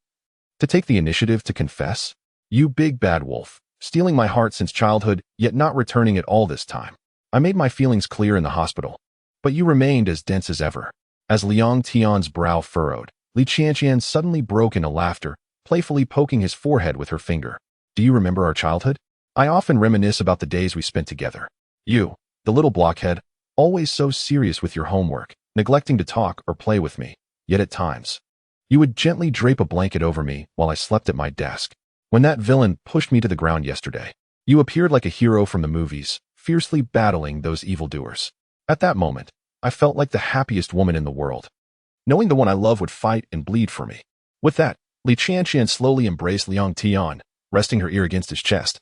to take the initiative to confess? You big bad wolf, stealing my heart since childhood, yet not returning it all this time. I made my feelings clear in the hospital, but you remained as dense as ever." As Liang Tian's brow furrowed, Li Qianqian suddenly broke into laughter, playfully poking his forehead with her finger. "Do you remember our childhood? I often reminisce about the days we spent together. You, the little blockhead, always so serious with your homework, neglecting to talk or play with me, yet at times, you would gently drape a blanket over me while I slept at my desk. When that villain pushed me to the ground yesterday, you appeared like a hero from the movies, fiercely battling those evildoers. At that moment, I felt like the happiest woman in the world, knowing the one I love would fight and bleed for me." With that, Li Qianqian slowly embraced Liang Tian, resting her ear against his chest,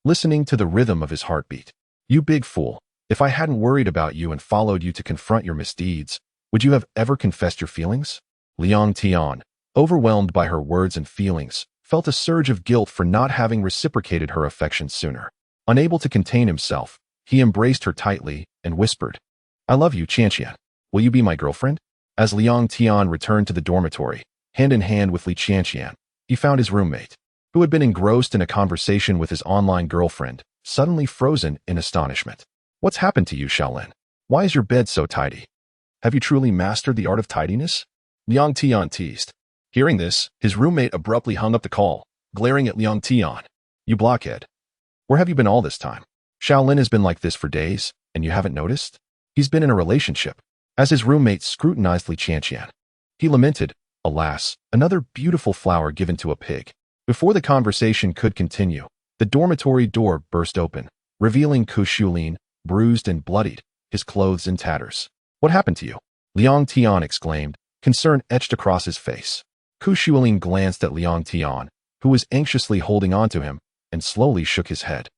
listening to the rhythm of his heartbeat. "You big fool, if I hadn't worried about you and followed you to confront your misdeeds, would you have ever confessed your feelings?" Liang Tian, overwhelmed by her words and feelings, felt a surge of guilt for not having reciprocated her affection sooner. Unable to contain himself, he embraced her tightly and whispered, "I love you, Qianqian. Will you be my girlfriend?" As Liang Tian returned to the dormitory, hand in hand with Li Qianqian, he found his roommate, who had been engrossed in a conversation with his online girlfriend, suddenly frozen in astonishment. "What's happened to you, Shaolin? Why is your bed so tidy? Have you truly mastered the art of tidiness?" Liang Tian teased. Hearing this, his roommate abruptly hung up the call, glaring at Liang Tian. "You blockhead. Where have you been all this time? Shaolin has been like this for days, and you haven't noticed? He's been in a relationship." As his roommate scrutinized Li Qianqian, he lamented, "Alas, another beautiful flower given to a pig." Before the conversation could continue, the dormitory door burst open, revealing Ku Shulin, bruised and bloodied, his clothes in tatters. "What happened to you?" Liang Tian exclaimed, concern etched across his face. Ku Shulin glanced at Liang Tian, who was anxiously holding on to him, and slowly shook his head.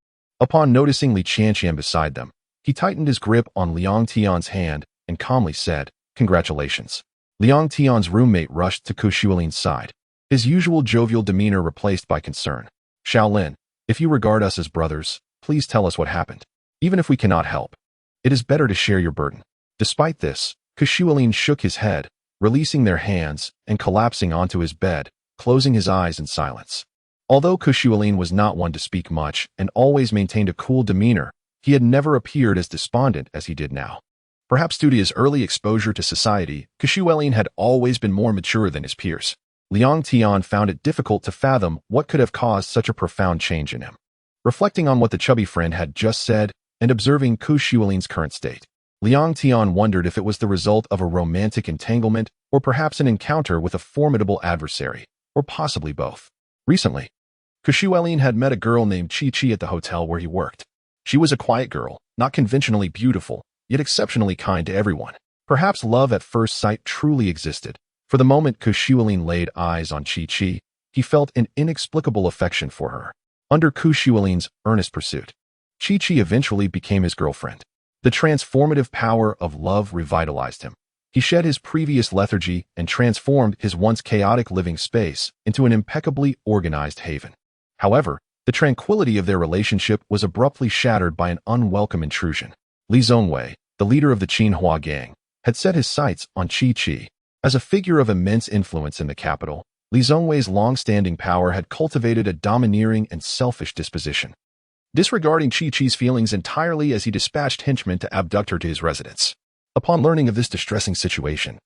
Upon noticing Li Tian beside them, he tightened his grip on Liang Tian's hand and calmly said, "Congratulations." Liang Tian's roommate rushed to Kushualin's side, his usual jovial demeanor replaced by concern. "Shaolin, if you regard us as brothers, please tell us what happened. Even if we cannot help, it is better to share your burden." Despite this, Kushualin shook his head, releasing their hands and collapsing onto his bed, closing his eyes in silence. Although Kushualin was not one to speak much and always maintained a cool demeanor, he had never appeared as despondent as he did now. Perhaps due to his early exposure to society, Kushualin had always been more mature than his peers. Liang Tian found it difficult to fathom what could have caused such a profound change in him. Reflecting on what the chubby friend had just said and observing Kushualin's current state, Liang Tian wondered if it was the result of a romantic entanglement or perhaps an encounter with a formidable adversary, or possibly both. Recently, Kushualin had met a girl named Chi at the hotel where he worked. She was a quiet girl, not conventionally beautiful, yet exceptionally kind to everyone. Perhaps love at first sight truly existed. For the moment Kushualin laid eyes on Chi, he felt an inexplicable affection for her. Under Kushualin's earnest pursuit, Chi eventually became his girlfriend. The transformative power of love revitalized him. He shed his previous lethargy and transformed his once chaotic living space into an impeccably organized haven. However, the tranquility of their relationship was abruptly shattered by an unwelcome intrusion. Li Zongwei, the leader of the Jinghua gang, had set his sights on Chi. As a figure of immense influence in the capital, Li Zongwei's long-standing power had cultivated a domineering and selfish disposition, disregarding Chi-Chi's feelings entirely as he dispatched henchmen to abduct her to his residence. Upon learning of this distressing situation,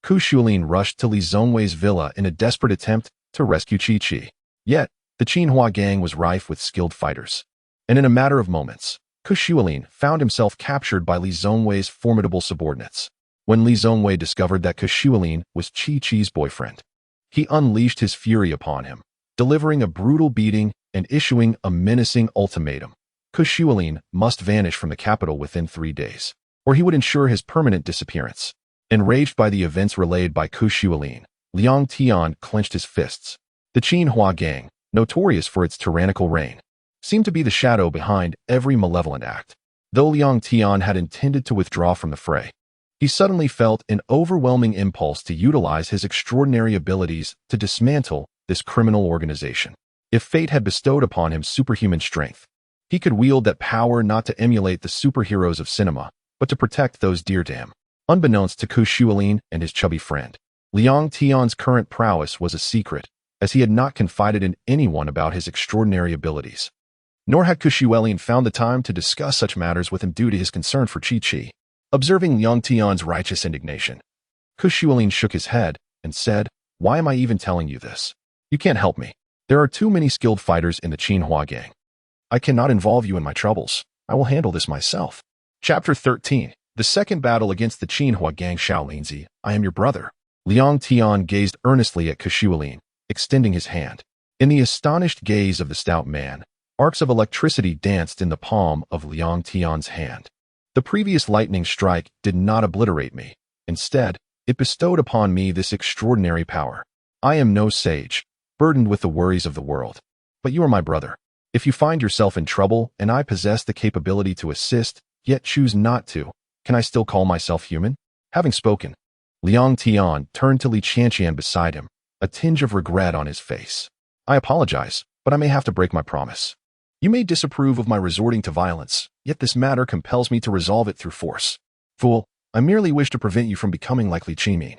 Kushualin rushed to Li Zongwei's villa in a desperate attempt to rescue Chi. Yet, the Jinghua gang was rife with skilled fighters, and in a matter of moments, Kushualin found himself captured by Li Zongwei's formidable subordinates. When Li Zongwei discovered that Kushualin was Chi-Chi's boyfriend, he unleashed his fury upon him, delivering a brutal beating and issuing a menacing ultimatum. Kushualin must vanish from the capital within 3 days, or he would ensure his permanent disappearance. Enraged by the events relayed by Kushualin, Liang Tian clenched his fists. The Jinghua gang, notorious for its tyrannical reign, seemed to be the shadow behind every malevolent act. Though Liang Tian had intended to withdraw from the fray, he suddenly felt an overwhelming impulse to utilize his extraordinary abilities to dismantle this criminal organization. If fate had bestowed upon him superhuman strength, he could wield that power not to emulate the superheroes of cinema, but to protect those dear to him. Unbeknownst to Kushualin and his chubby friend, Liang Tian's current prowess was a secret, as he had not confided in anyone about his extraordinary abilities. Nor had Kushualin found the time to discuss such matters with him due to his concern for Chi. Observing Liang Tian's righteous indignation, Kushualin shook his head and said, "Why am I even telling you this? You can't help me. There are too many skilled fighters in the Jinghua gang. I cannot involve you in my troubles. I will handle this myself." Chapter 13. The second battle against the Jinghua gang. Shaolinzi, I am your brother. Liang Tian gazed earnestly at Kushualin, extending his hand. In the astonished gaze of the stout man, arcs of electricity danced in the palm of Liang Tian's hand. The previous lightning strike did not obliterate me. Instead, it bestowed upon me this extraordinary power. I am no sage, burdened with the worries of the world, but you are my brother. If you find yourself in trouble and I possess the capability to assist, yet choose not to, can I still call myself human? Having spoken, Liang Tian turned to Li Tian beside him, a tinge of regret on his face. I apologize, but I may have to break my promise. You may disapprove of my resorting to violence, yet this matter compels me to resolve it through force. Fool, I merely wish to prevent you from becoming like Li Tian.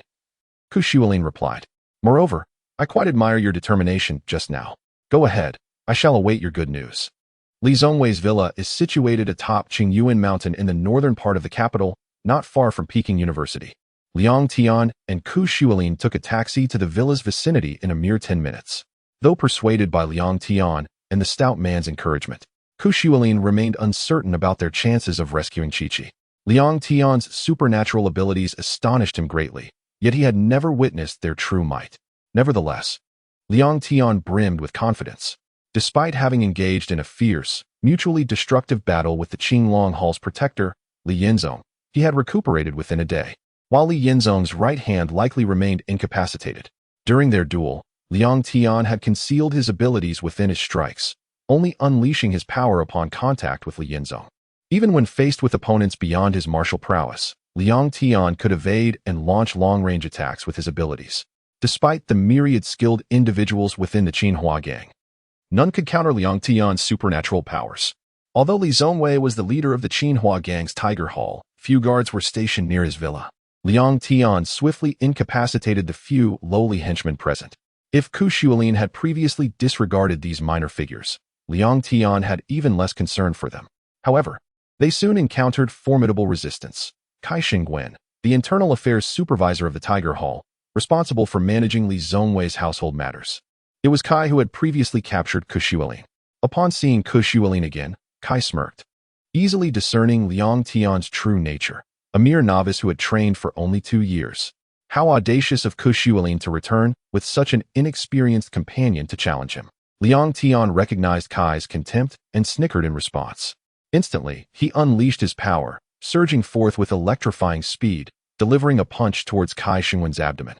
Kushualin replied. Moreover, I quite admire your determination just now. Go ahead, I shall await your good news. Li Zongwei's villa is situated atop Jinghua Mountain in the northern part of the capital, not far from Peking University. Liang Tian and Kushualin took a taxi to the villa's vicinity in a mere 10 minutes. Though persuaded by Liang Tian and the stout man's encouragement, Kushualin remained uncertain about their chances of rescuing Chi. Liang Tian's supernatural abilities astonished him greatly, yet he had never witnessed their true might. Nevertheless, Liang Tian brimmed with confidence. Despite having engaged in a fierce, mutually destructive battle with the Qinglong Hall's protector, Li Yinzong, he had recuperated within a day, while Li Yinzong's right hand likely remained incapacitated. During their duel, Liang Tian had concealed his abilities within his strikes, only unleashing his power upon contact with Li Yinzong. Even when faced with opponents beyond his martial prowess, Liang Tian could evade and launch long-range attacks with his abilities. Despite the myriad skilled individuals within the Jinghua gang, none could counter Liang Tian's supernatural powers. Although Li Zongwei was the leader of the Jinghua gang's Tiger Hall, few guards were stationed near his villa. Liang Tian swiftly incapacitated the few lowly henchmen present. If Ku Xuelin had previously disregarded these minor figures, Liang Tian had even less concern for them. However, they soon encountered formidable resistance. Kai Xingwen, the internal affairs supervisor of the Tiger Hall, responsible for managing Li Zongwei's household matters. It was Kai who had previously captured Ku Xuelin. Upon seeing Ku Xuelin again, Kai smirked, easily discerning Liang Tian's true nature, a mere novice who had trained for only 2 years. How audacious of Ku Xuelin to return with such an inexperienced companion to challenge him. Liang Tian recognized Kai's contempt and snickered in response. Instantly, he unleashed his power, surging forth with electrifying speed, delivering a punch towards Kai Xingwen's abdomen.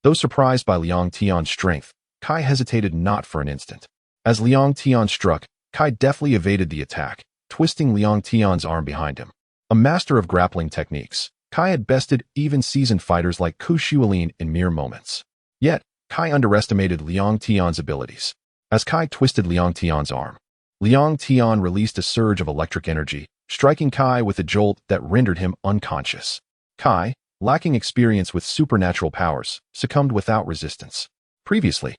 Though surprised by Liang Tian's strength, Kai hesitated not for an instant. As Liang Tian struck, Kai deftly evaded the attack, twisting Liang Tian's arm behind him. A master of grappling techniques, Kai had bested even seasoned fighters like Ku Xuelin in mere moments. Yet, Kai underestimated Liang Tian's abilities. As Kai twisted Liang Tian's arm, Liang Tian released a surge of electric energy, striking Kai with a jolt that rendered him unconscious. Kai, lacking experience with supernatural powers, succumbed without resistance. Previously,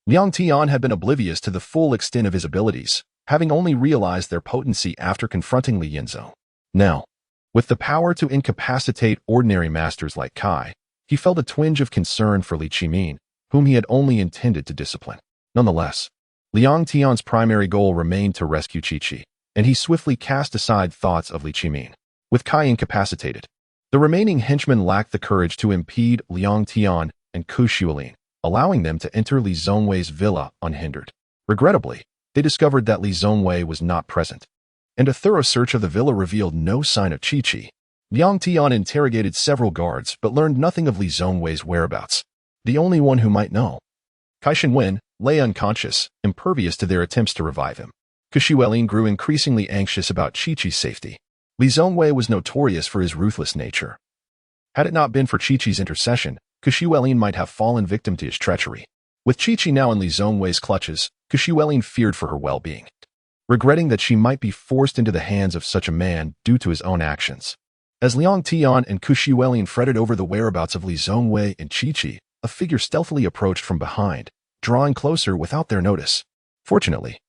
Liang Tian had been oblivious to the full extent of his abilities, having only realized their potency after confronting Li Yinzong. Now, with the power to incapacitate ordinary masters like Kai, he felt a twinge of concern for Li Qimin, whom he had only intended to discipline. Nonetheless, Liang Tian's primary goal remained to rescue Qi, and he swiftly cast aside thoughts of Li Qimin. With Kai incapacitated, the remaining henchmen lacked the courage to impede Liang Tian and Ku Xuelin, allowing them to enter Li Zongwei's villa unhindered. Regrettably, they discovered that Li Zongwei was not present, and a thorough search of the villa revealed no sign of Qi. Liang Tian interrogated several guards but learned nothing of Li Zongwei's whereabouts. The only one who might know, Kai Xingwen, lay unconscious, impervious to their attempts to revive him. Ku Xuelin grew increasingly anxious about Qi's safety. Li Zongwei was notorious for his ruthless nature. Had it not been for Qi's intercession, Ku Xuelin might have fallen victim to his treachery. With Qi now in Li Zongwei's clutches, Ku Xuelin feared for her well-being, regretting that she might be forced into the hands of such a man due to his own actions. As Liang Tian and Ku Xuelin fretted over the whereabouts of Li Zongwei and Qi, a figure stealthily approached from behind, drawing closer without their notice. Fortunately,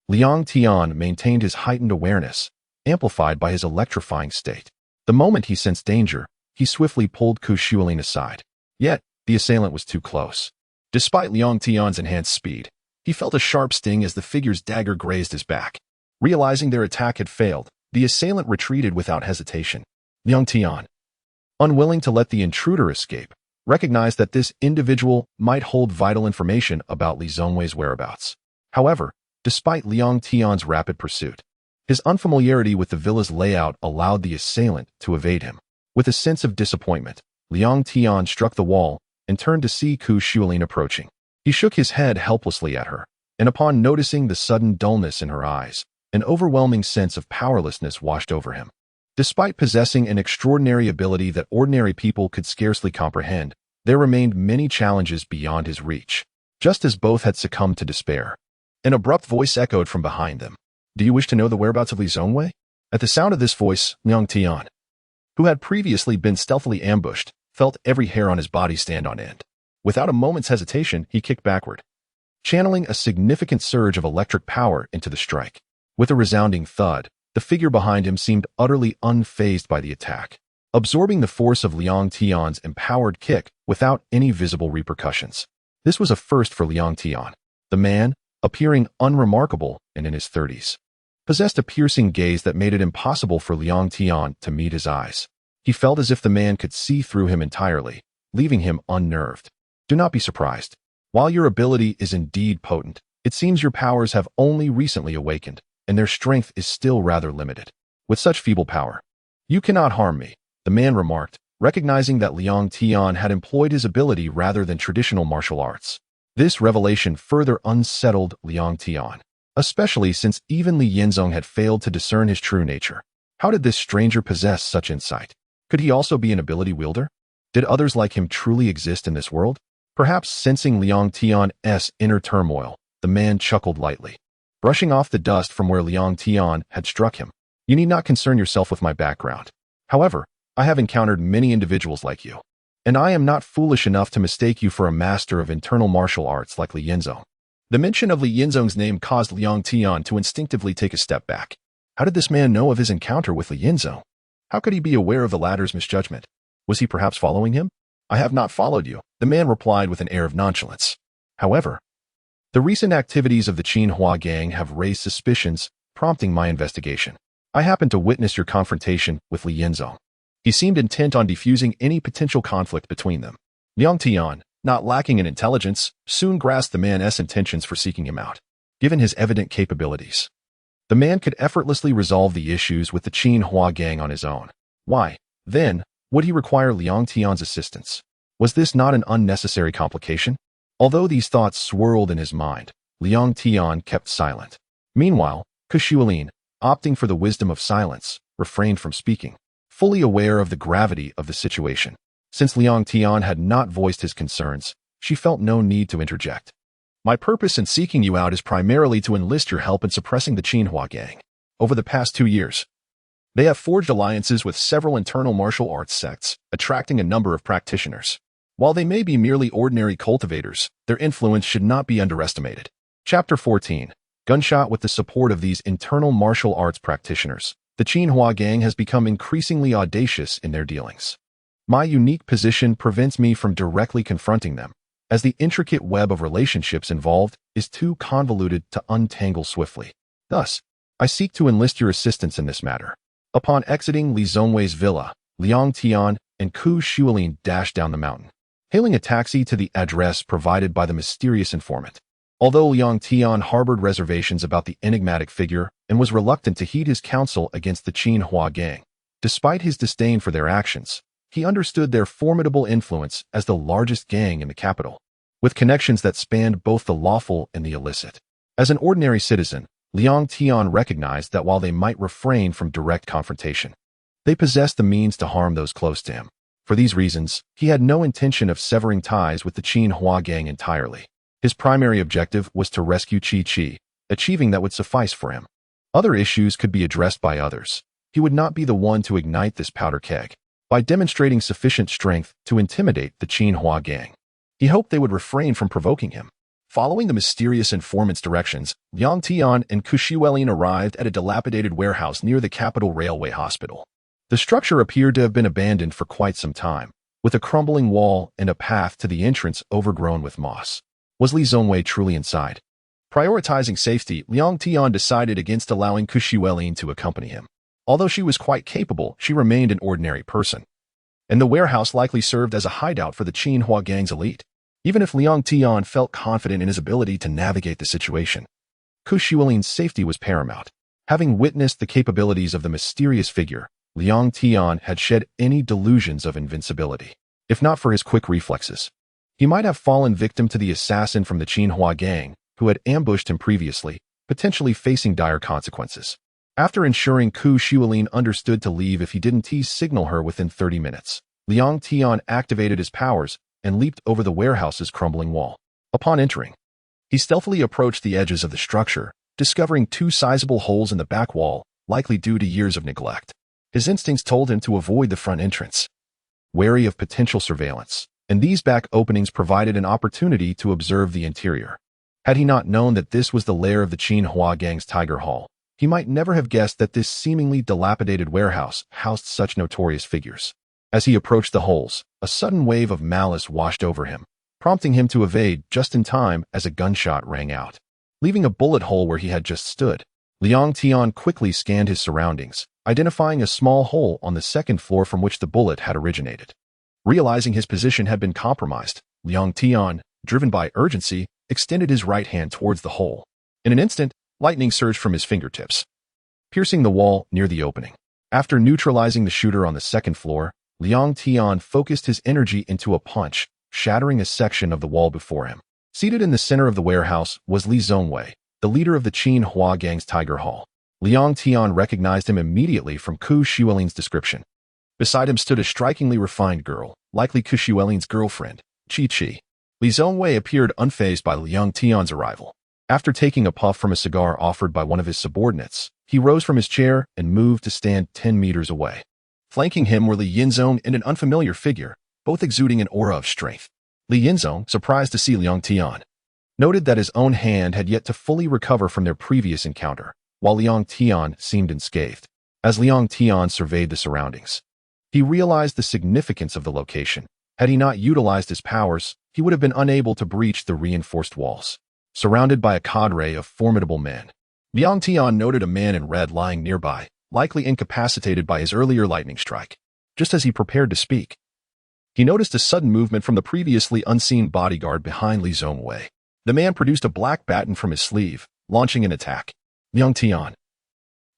Liang Tian maintained his heightened awareness, amplified by his electrifying state. The moment he sensed danger, he swiftly pulled Ku Xuelin aside. Yet, the assailant was too close. Despite Liang Tian's enhanced speed, he felt a sharp sting as the figure's dagger grazed his back. Realizing their attack had failed, the assailant retreated without hesitation. Liang Tian, unwilling to let the intruder escape, recognized that this individual might hold vital information about Li Zongwei's whereabouts. However, despite Liang Tian's rapid pursuit, his unfamiliarity with the villa's layout allowed the assailant to evade him. With a sense of disappointment, Liang Tian struck the wall and turned to see Ku Xuelin approaching. He shook his head helplessly at her, and upon noticing the sudden dullness in her eyes, an overwhelming sense of powerlessness washed over him. Despite possessing an extraordinary ability that ordinary people could scarcely comprehend, there remained many challenges beyond his reach. Just as both had succumbed to despair, an abrupt voice echoed from behind them. "Do you wish to know the whereabouts of Li Zongwei?" At the sound of this voice, Liang Tian, who had previously been stealthily ambushed, felt every hair on his body stand on end. Without a moment's hesitation, he kicked backward, channeling a significant surge of electric power into the strike. With a resounding thud, the figure behind him seemed utterly unfazed by the attack, absorbing the force of Liang Tian's empowered kick without any visible repercussions. This was a first for Liang Tian. The man, appearing unremarkable and in his 30s, possessed a piercing gaze that made it impossible for Liang Tian to meet his eyes. He felt as if the man could see through him entirely, leaving him unnerved. Do not be surprised. While your ability is indeed potent, it seems your powers have only recently awakened, and their strength is still rather limited. With such feeble power, you cannot harm me, the man remarked, recognizing that Liang Tian had employed his ability rather than traditional martial arts. This revelation further unsettled Liang Tian. especially since even Li Yinzong had failed to discern his true nature. How did this stranger possess such insight? Could he also be an ability wielder? Did others like him truly exist in this world? Perhaps sensing Liang Tian's inner turmoil, the man chuckled lightly, brushing off the dust from where Liang Tian had struck him. You need not concern yourself with my background. However, I have encountered many individuals like you, and I am not foolish enough to mistake you for a master of internal martial arts like Li Yinzong. The mention of Li Yinzong's name caused Liang Tian to instinctively take a step back. How did this man know of his encounter with Li Yinzong? How could he be aware of the latter's misjudgment? Was he perhaps following him? I have not followed you, the man replied with an air of nonchalance. However, the recent activities of the Jinghua gang have raised suspicions, prompting my investigation. I happened to witness your confrontation with Li Yinzong. He seemed intent on defusing any potential conflict between them. Liang Tian, not lacking in intelligence, soon grasped the man's intentions for seeking him out. Given his evident capabilities, the man could effortlessly resolve the issues with the Jinghua gang on his own. Why, then, would he require Liang Tian's assistance? Was this not an unnecessary complication? Although these thoughts swirled in his mind, Liang Tian kept silent. Meanwhile, Kushualin, opting for the wisdom of silence, refrained from speaking, fully aware of the gravity of the situation. Since Liang Tian had not voiced his concerns, she felt no need to interject. My purpose in seeking you out is primarily to enlist your help in suppressing the Jinghua gang. Over the past 2 years, they have forged alliances with several internal martial arts sects, attracting a number of practitioners. While they may be merely ordinary cultivators, their influence should not be underestimated. Chapter 14. Gunshot. With the support of these internal martial arts practitioners, the Jinghua gang has become increasingly audacious in their dealings. My unique position prevents me from directly confronting them, as the intricate web of relationships involved is too convoluted to untangle swiftly. Thus, I seek to enlist your assistance in this matter. Upon exiting Li Zongwei's villa, Liang Tian and Ku Shualin dashed down the mountain, hailing a taxi to the address provided by the mysterious informant. Although Liang Tian harbored reservations about the enigmatic figure and was reluctant to heed his counsel against the Jinghua gang, despite his disdain for their actions, he understood their formidable influence as the largest gang in the capital, with connections that spanned both the lawful and the illicit. As an ordinary citizen, Liang Tian recognized that while they might refrain from direct confrontation, they possessed the means to harm those close to him. For these reasons, he had no intention of severing ties with the Jinghua gang entirely. His primary objective was to rescue Chi, achieving that would suffice for him. Other issues could be addressed by others. He would not be the one to ignite this powder keg. By demonstrating sufficient strength to intimidate the Jinghua gang, he hoped they would refrain from provoking him. Following the mysterious informant's directions, Liang Tian and Kushualin arrived at a dilapidated warehouse near the Capital Railway Hospital. The structure appeared to have been abandoned for quite some time, with a crumbling wall and a path to the entrance overgrown with moss. Was Li Zongwei truly inside? Prioritizing safety, Liang Tian decided against allowing Kushualin to accompany him. Although she was quite capable, she remained an ordinary person, and the warehouse likely served as a hideout for the Jinghua gang's elite. Even if Liang Tian felt confident in his ability to navigate the situation, Kushualin's safety was paramount. Having witnessed the capabilities of the mysterious figure, Liang Tian had shed any delusions of invincibility. If not for his quick reflexes, he might have fallen victim to the assassin from the Jinghua gang, who had ambushed him previously, potentially facing dire consequences. After ensuring Kushualin understood to leave if he didn't signal her within 30 minutes, Liang Tian activated his powers and leaped over the warehouse's crumbling wall. Upon entering, he stealthily approached the edges of the structure, discovering 2 sizable holes in the back wall, likely due to years of neglect. His instincts told him to avoid the front entrance, wary of potential surveillance, and these back openings provided an opportunity to observe the interior. Had he not known that this was the lair of the Jinghua gang's Tiger Hall, he might never have guessed that this seemingly dilapidated warehouse housed such notorious figures. As he approached the holes, a sudden wave of malice washed over him, prompting him to evade just in time as a gunshot rang out. Leaving a bullet hole where he had just stood, Liang Tian quickly scanned his surroundings, identifying a small hole on the second floor from which the bullet had originated. Realizing his position had been compromised, Liang Tian, driven by urgency, extended his right hand towards the hole. In an instant, lightning surged from his fingertips, piercing the wall near the opening. After neutralizing the shooter on the second floor, Liang Tian focused his energy into a punch, shattering a section of the wall before him. Seated in the center of the warehouse was Li Zongwei, the leader of the Jinghua gang's Tiger Hall. Liang Tian recognized him immediately from Ku Xuelin's description. Beside him stood a strikingly refined girl, likely Ku Xuelin's girlfriend, Chi. Li Zongwei appeared unfazed by Liang Tian's arrival. After taking a puff from a cigar offered by one of his subordinates, he rose from his chair and moved to stand 10 meters away. Flanking him were Li Yinzong and an unfamiliar figure, both exuding an aura of strength. Li Yinzong, surprised to see Liang Tian, noted that his own hand had yet to fully recover from their previous encounter, while Liang Tian seemed unscathed. As Liang Tian surveyed the surroundings, he realized the significance of the location. Had he not utilized his powers, he would have been unable to breach the reinforced walls. Surrounded by a cadre of formidable men, Liang Tian noted a man in red lying nearby, likely incapacitated by his earlier lightning strike. Just as he prepared to speak, he noticed a sudden movement from the previously unseen bodyguard behind Li Zongwei. The man produced a black baton from his sleeve, launching an attack. Liang Tian,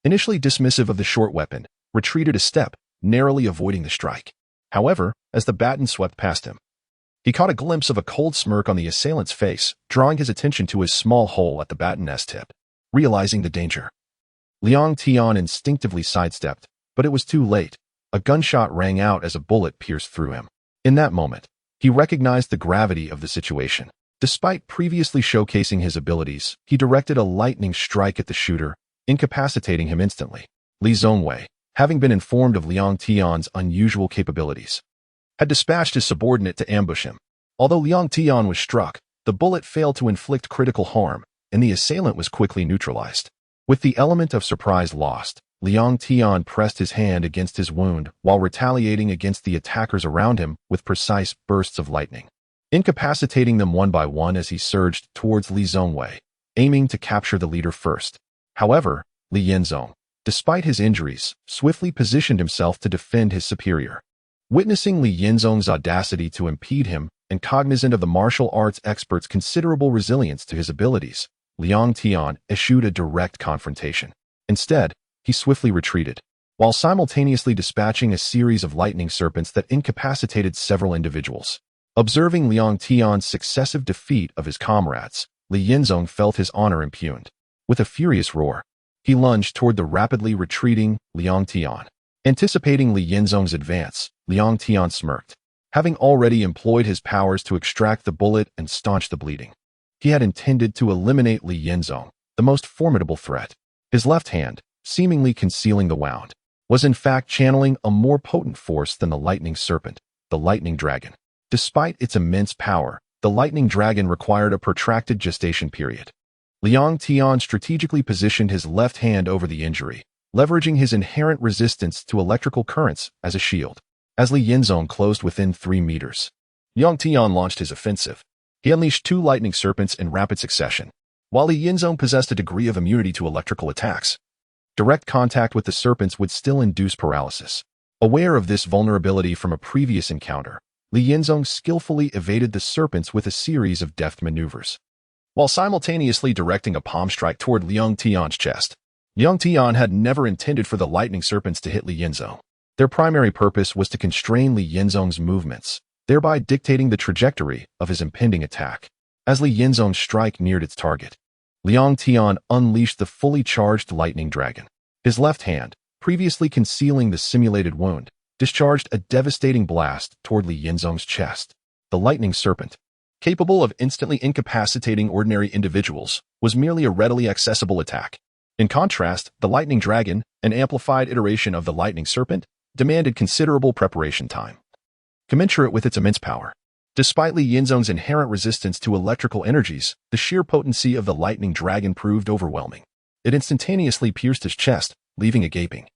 initially dismissive of the short weapon, retreated a step, narrowly avoiding the strike. However, as the baton swept past him, he caught a glimpse of a cold smirk on the assailant's face, drawing his attention to his small hole at the baton's tip. Realizing the danger, Liang Tian instinctively sidestepped, but it was too late. A gunshot rang out as a bullet pierced through him. In that moment, he recognized the gravity of the situation. Despite previously showcasing his abilities, he directed a lightning strike at the shooter, incapacitating him instantly. Li Zongwei, having been informed of Liang Tian's unusual capabilities, had dispatched his subordinate to ambush him. Although Liang Tian was struck, the bullet failed to inflict critical harm, and the assailant was quickly neutralized. With the element of surprise lost, Liang Tian pressed his hand against his wound while retaliating against the attackers around him with precise bursts of lightning, incapacitating them one by one as he surged towards Li Zongwei, aiming to capture the leader first. However, Li Yinzong, despite his injuries, swiftly positioned himself to defend his superior. Witnessing Li Yinzong's audacity to impede him, and cognizant of the martial arts expert's considerable resilience to his abilities, Liang Tian eschewed a direct confrontation. Instead, he swiftly retreated, while simultaneously dispatching a series of lightning serpents that incapacitated several individuals. Observing Liang Tian's successive defeat of his comrades, Li Yinzong felt his honor impugned. With a furious roar, he lunged toward the rapidly retreating Liang Tian. Anticipating Li Yinzong's advance, Liang Tian smirked. Having already employed his powers to extract the bullet and staunch the bleeding, he had intended to eliminate Li Yinzong, the most formidable threat. His left hand, seemingly concealing the wound, was in fact channeling a more potent force than the lightning serpent, the lightning dragon. Despite its immense power, the lightning dragon required a protracted gestation period. Liang Tian strategically positioned his left hand over the injury, leveraging his inherent resistance to electrical currents as a shield. As Li Yinzong closed within 3 meters, Liang Tian launched his offensive. He unleashed 2 lightning serpents in rapid succession. While Li Yinzong possessed a degree of immunity to electrical attacks, direct contact with the serpents would still induce paralysis. Aware of this vulnerability from a previous encounter, Li Yinzong skillfully evaded the serpents with a series of deft maneuvers, while simultaneously directing a palm strike toward Liang Tian's chest. Liang Tian had never intended for the lightning serpents to hit Li Yinzong. Their primary purpose was to constrain Li Yinzong's movements, thereby dictating the trajectory of his impending attack. As Li Yinzong's strike neared its target, Liang Tian unleashed the fully charged lightning dragon. His left hand, previously concealing the simulated wound, discharged a devastating blast toward Li Yinzong's chest. The lightning serpent, capable of instantly incapacitating ordinary individuals, was merely a readily accessible attack. In contrast, the lightning dragon, an amplified iteration of the lightning serpent, demanded considerable preparation time, commensurate with its immense power. Despite Li Yinzong's inherent resistance to electrical energies, the sheer potency of the lightning dragon proved overwhelming. It instantaneously pierced his chest, leaving a gaping,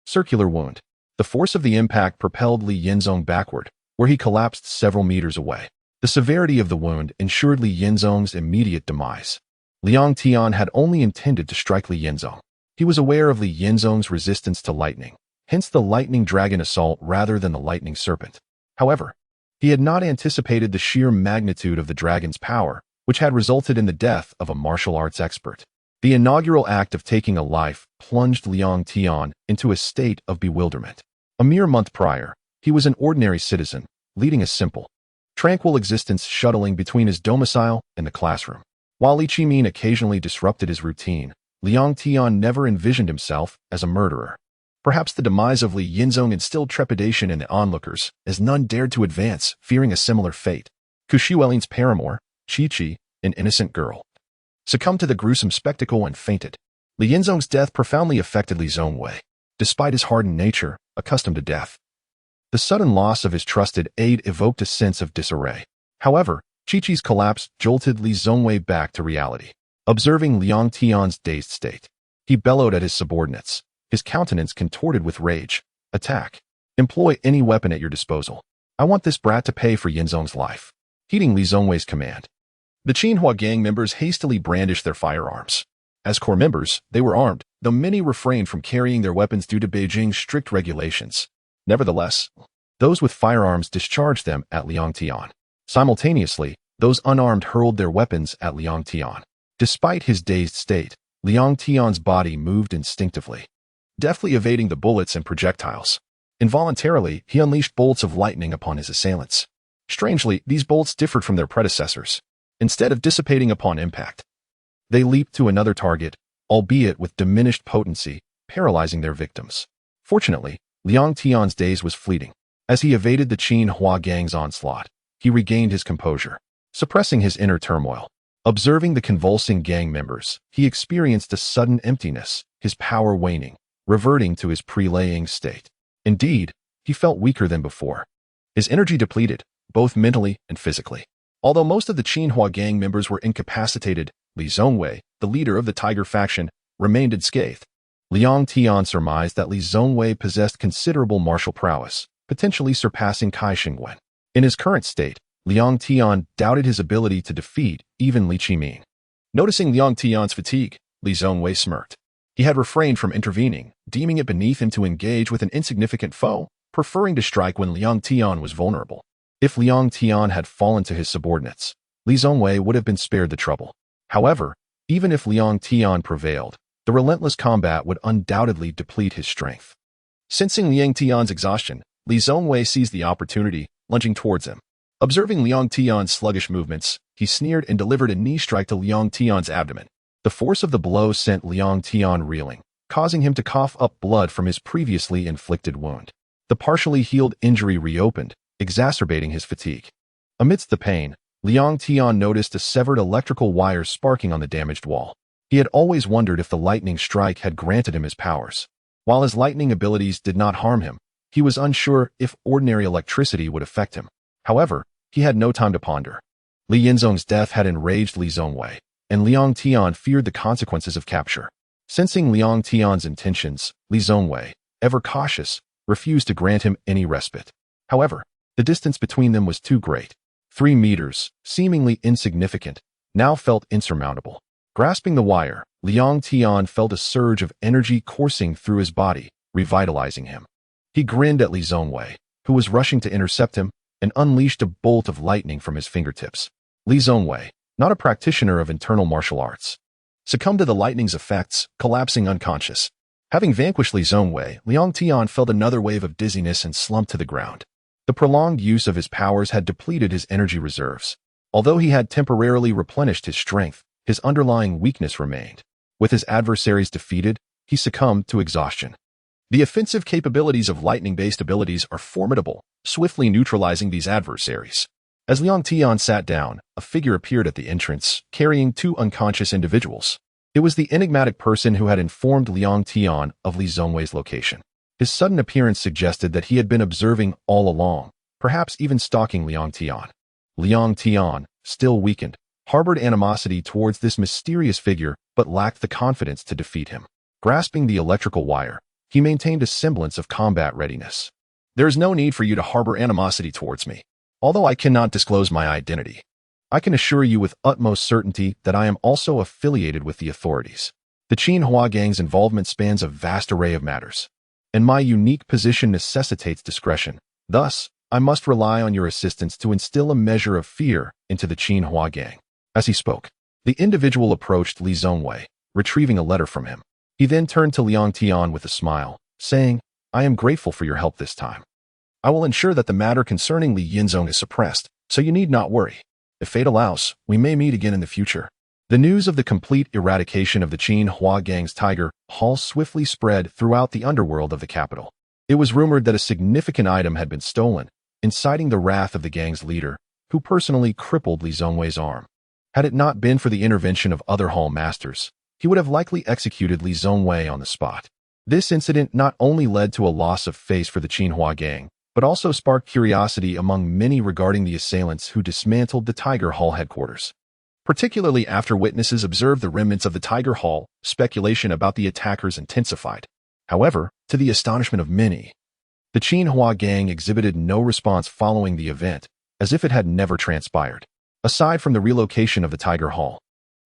circular wound. The force of the impact propelled Li Yinzong backward, where he collapsed several meters away. The severity of the wound ensured Li Yinzong's immediate demise. Liang Tian had only intended to strike Li Yinzong. He was aware of Li Yinzong's resistance to lightning, hence the lightning dragon assault rather than the lightning serpent. However, he had not anticipated the sheer magnitude of the dragon's power, which had resulted in the death of a martial arts expert. The inaugural act of taking a life plunged Liang Tian into a state of bewilderment. A mere month prior, he was an ordinary citizen, leading a simple, tranquil existence shuttling between his domicile and the classroom. While Li Qimin occasionally disrupted his routine, Liang Tian never envisioned himself as a murderer. Perhaps the demise of Li Yinzong instilled trepidation in the onlookers, as none dared to advance, fearing a similar fate. Kushuelin's paramour, Chi-Chi, an innocent girl, succumbed to the gruesome spectacle and fainted. Li Yinzong's death profoundly affected Li Zongwei. Despite his hardened nature, accustomed to death, the sudden loss of his trusted aide evoked a sense of disarray. However, Chi-Chi's collapse jolted Li Zongwei back to reality. Observing Liang Tian's dazed state, he bellowed at his subordinates, his countenance contorted with rage. Attack. Employ any weapon at your disposal. I want this brat to pay for Yinzong's life. Heeding Li Zongwei's command, the Jinghua gang members hastily brandished their firearms. As core members, they were armed, though many refrained from carrying their weapons due to Beijing's strict regulations. Nevertheless, those with firearms discharged them at Liang Tian. Simultaneously, those unarmed hurled their weapons at Liang Tian. Despite his dazed state, Liang Tian's body moved instinctively, deftly evading the bullets and projectiles. Involuntarily, he unleashed bolts of lightning upon his assailants. Strangely, these bolts differed from their predecessors. Instead of dissipating upon impact, they leaped to another target, albeit with diminished potency, paralyzing their victims. Fortunately, Liang Tian's daze was fleeting. As he evaded the Jinghua gang's onslaught, he regained his composure, suppressing his inner turmoil. Observing the convulsing gang members, he experienced a sudden emptiness, his power waning, reverting to his pre-laying state. Indeed, he felt weaker than before. His energy depleted, both mentally and physically. Although most of the Jinghua gang members were incapacitated, Li Zongwei, the leader of the Tiger faction, remained unscathed. Liang Tian surmised that Li Zongwei possessed considerable martial prowess, potentially surpassing Kai Shingwen. In his current state, Liang Tian doubted his ability to defeat even Li Qimin. Noticing Liang Tian's fatigue, Li Zongwei smirked. He had refrained from intervening, deeming it beneath him to engage with an insignificant foe, preferring to strike when Liang Tian was vulnerable. If Liang Tian had fallen to his subordinates, Li Zongwei would have been spared the trouble. However, even if Liang Tian prevailed, the relentless combat would undoubtedly deplete his strength. Sensing Liang Tian's exhaustion, Li Zongwei seized the opportunity, lunging towards him. Observing Liang Tian's sluggish movements, he sneered and delivered a knee strike to Liang Tian's abdomen. The force of the blow sent Liang Tian reeling, causing him to cough up blood from his previously inflicted wound. The partially healed injury reopened, exacerbating his fatigue. Amidst the pain, Liang Tian noticed a severed electrical wire sparking on the damaged wall. He had always wondered if the lightning strike had granted him his powers. While his lightning abilities did not harm him, he was unsure if ordinary electricity would affect him. However, he had no time to ponder. Li Yinzong's death had enraged Li Zongwei, and Liang Tian feared the consequences of capture. Sensing Liang Tian's intentions, Li Zongwei, ever cautious, refused to grant him any respite. However, the distance between them was too great. 3 meters, seemingly insignificant, now felt insurmountable. Grasping the wire, Liang Tian felt a surge of energy coursing through his body, revitalizing him. He grinned at Li Zongwei, who was rushing to intercept him, and unleashed a bolt of lightning from his fingertips. Li Zongwei, not a practitioner of internal martial arts, succumbed to the lightning's effects, collapsing unconscious. Having vanquished Li Zongwei, Liang Tian felt another wave of dizziness and slumped to the ground. The prolonged use of his powers had depleted his energy reserves. Although he had temporarily replenished his strength, his underlying weakness remained. With his adversaries defeated, he succumbed to exhaustion. The offensive capabilities of lightning-based abilities are formidable, swiftly neutralizing these adversaries. As Liang Tian sat down, a figure appeared at the entrance, carrying 2 unconscious individuals. It was the enigmatic person who had informed Liang Tian of Li Zongwei's location. His sudden appearance suggested that he had been observing all along, perhaps even stalking Liang Tian. Liang Tian, still weakened, harbored animosity towards this mysterious figure but lacked the confidence to defeat him. Grasping the electrical wire, he maintained a semblance of combat readiness. There is no need for you to harbor animosity towards me. Although I cannot disclose my identity, I can assure you with utmost certainty that I am also affiliated with the authorities. The Jinghua gang's involvement spans a vast array of matters, and my unique position necessitates discretion. Thus, I must rely on your assistance to instill a measure of fear into the Jinghua gang. As he spoke, the individual approached Li Zongwei, retrieving a letter from him. He then turned to Liang Tian with a smile, saying, I am grateful for your help this time. I will ensure that the matter concerning Li Yinzong is suppressed, so you need not worry. If fate allows, we may meet again in the future. The news of the complete eradication of the Jinghua gang's tiger haul swiftly spread throughout the underworld of the capital. It was rumored that a significant item had been stolen, inciting the wrath of the gang's leader, who personally crippled Li Zhongwei's arm. Had it not been for the intervention of other hall masters, he would have likely executed Li Zhongwei on the spot. This incident not only led to a loss of face for the Jinghua gang, but also sparked curiosity among many regarding the assailants who dismantled the Tiger Hall headquarters. Particularly after witnesses observed the remnants of the Tiger Hall, speculation about the attackers intensified. However, to the astonishment of many, the Jinghua gang exhibited no response following the event, as if it had never transpired. Aside from the relocation of the Tiger Hall,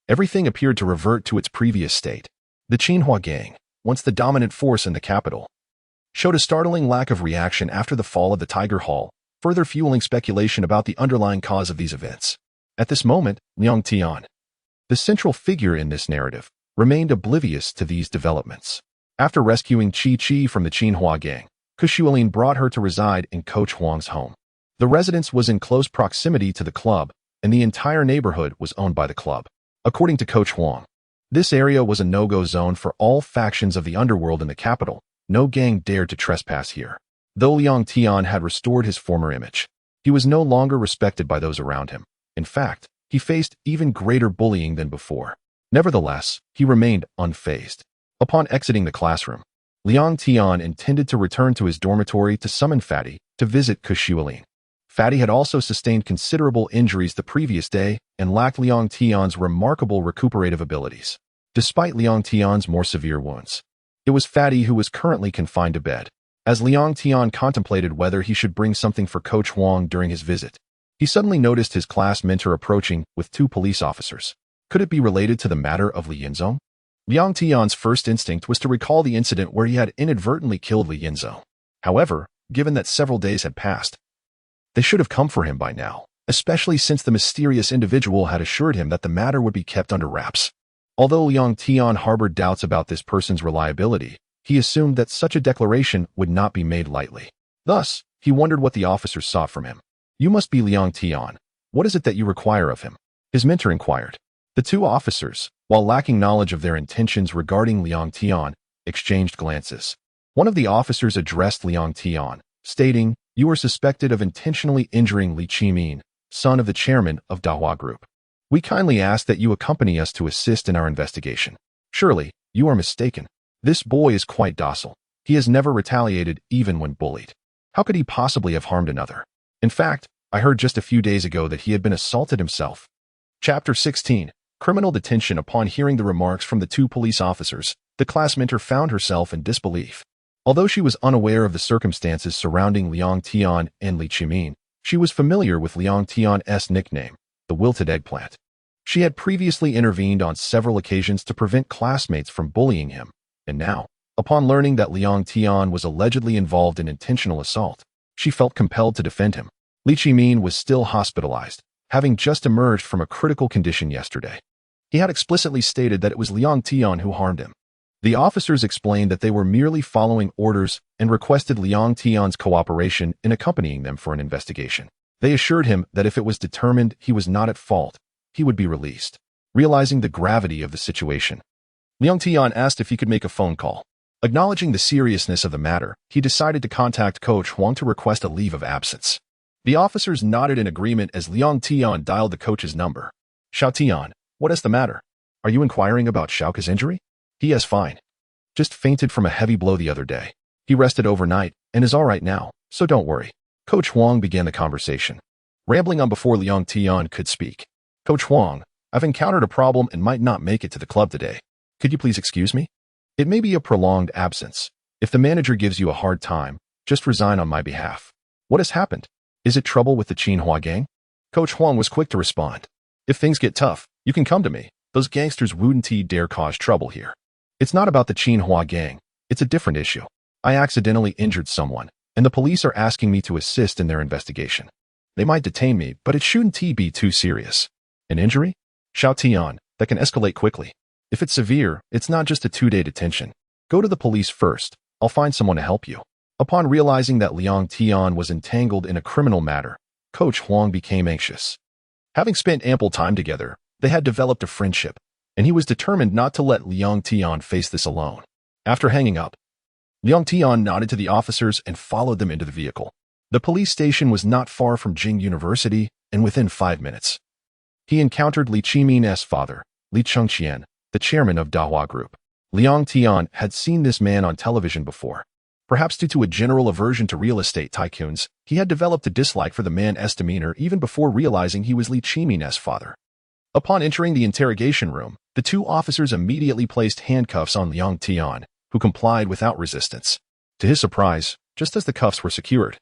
everything appeared to revert to its previous state. The Jinghua gang, once the dominant force in the capital, showed a startling lack of reaction after the fall of the Tiger Hall, further fueling speculation about the underlying cause of these events. At this moment, Liang Tian, the central figure in this narrative, remained oblivious to these developments. After rescuing Chi from the Jinghua gang, Kushualin brought her to reside in Coach Huang's home. The residence was in close proximity to the club, and the entire neighborhood was owned by the club. According to Coach Huang, this area was a no-go zone for all factions of the underworld in the capital. No gang dared to trespass here. Though Liang Tian had restored his former image, he was no longer respected by those around him. In fact, he faced even greater bullying than before. Nevertheless, he remained unfazed. Upon exiting the classroom, Liang Tian intended to return to his dormitory to summon Fatty to visit Kushualin. Fatty had also sustained considerable injuries the previous day and lacked Liang Tian's remarkable recuperative abilities. Despite Liang Tian's more severe wounds, it was Fatty who was currently confined to bed. As Liang Tian contemplated whether he should bring something for Coach Huang during his visit, he suddenly noticed his class mentor approaching with 2 police officers. Could it be related to the matter of Li Yinzhong? Liang Tian's first instinct was to recall the incident where he had inadvertently killed Li Yinzhong. However, given that several days had passed, they should have come for him by now, especially since the mysterious individual had assured him that the matter would be kept under wraps. Although Liang Tian harbored doubts about this person's reliability, he assumed that such a declaration would not be made lightly. Thus, he wondered what the officers sought from him. "You must be Liang Tian. What is it that you require of him?" his mentor inquired. The 2 officers, while lacking knowledge of their intentions regarding Liang Tian, exchanged glances. One of the officers addressed Liang Tian, stating, "You are suspected of intentionally injuring Li Qimin, son of the chairman of Dahua Group. We kindly ask that you accompany us to assist in our investigation." "Surely, you are mistaken. This boy is quite docile. He has never retaliated even when bullied. How could he possibly have harmed another? In fact, I heard just a few days ago that he had been assaulted himself." Chapter 16. Criminal detention. Upon hearing the remarks from the 2 police officers, the class mentor found herself in disbelief. Although she was unaware of the circumstances surrounding Liang Tian and Li Qimin, she was familiar with Liang Tian's nickname, the wilted eggplant. She had previously intervened on several occasions to prevent classmates from bullying him, and now, upon learning that Liang Tian was allegedly involved in intentional assault, she felt compelled to defend him. Li Qimin was still hospitalized, having just emerged from a critical condition yesterday. He had explicitly stated that it was Liang Tian who harmed him. The officers explained that they were merely following orders and requested Liang Tian's cooperation in accompanying them for an investigation. They assured him that if it was determined he was not at fault, he would be released. Realizing the gravity of the situation, Liang Tian asked if he could make a phone call. Acknowledging the seriousness of the matter, he decided to contact Coach Huang to request a leave of absence. The officers nodded in agreement as Liang Tian dialed the coach's number. "Xiao Tian, what is the matter? Are you inquiring about Xiaoke's injury?" "He is fine. Just fainted from a heavy blow the other day. He rested overnight and is all right now, so don't worry." Coach Huang began the conversation, rambling on before Liang Tian could speak. "Coach Huang, I've encountered a problem and might not make it to the club today. Could you please excuse me? It may be a prolonged absence. If the manager gives you a hard time, just resign on my behalf." "What has happened? Is it trouble with the Jinghua gang?" Coach Huang was quick to respond. "If things get tough, you can come to me. Those gangsters wouldn't dare cause trouble here. It's not about the Jinghua gang. It's a different issue. I accidentally injured someone, and the police are asking me to assist in their investigation. They might detain me, but it shouldn't be too serious." "An injury?" "Xiao Tian, that can escalate quickly. If it's severe, it's not just a 2-day detention. Go to the police first. I'll find someone to help you." Upon realizing that Liang Tian was entangled in a criminal matter, Coach Huang became anxious. Having spent ample time together, They had developed a friendship, and he was determined not to let Liang Tian face this alone. After hanging up, Liang Tian nodded to the officers and followed them into the vehicle. The police station was not far from Jinghua University, and within 5 minutes, he encountered Li Qimin's father, Li Chengqian, the chairman of Dahua Group. Liang Tian had seen this man on television before. Perhaps due to a general aversion to real estate tycoons, he had developed a dislike for the man's demeanor even before realizing he was Li Qimin's father. Upon entering the interrogation room, the two officers immediately placed handcuffs on Liang Tian, who complied without resistance. To his surprise, just as the cuffs were secured,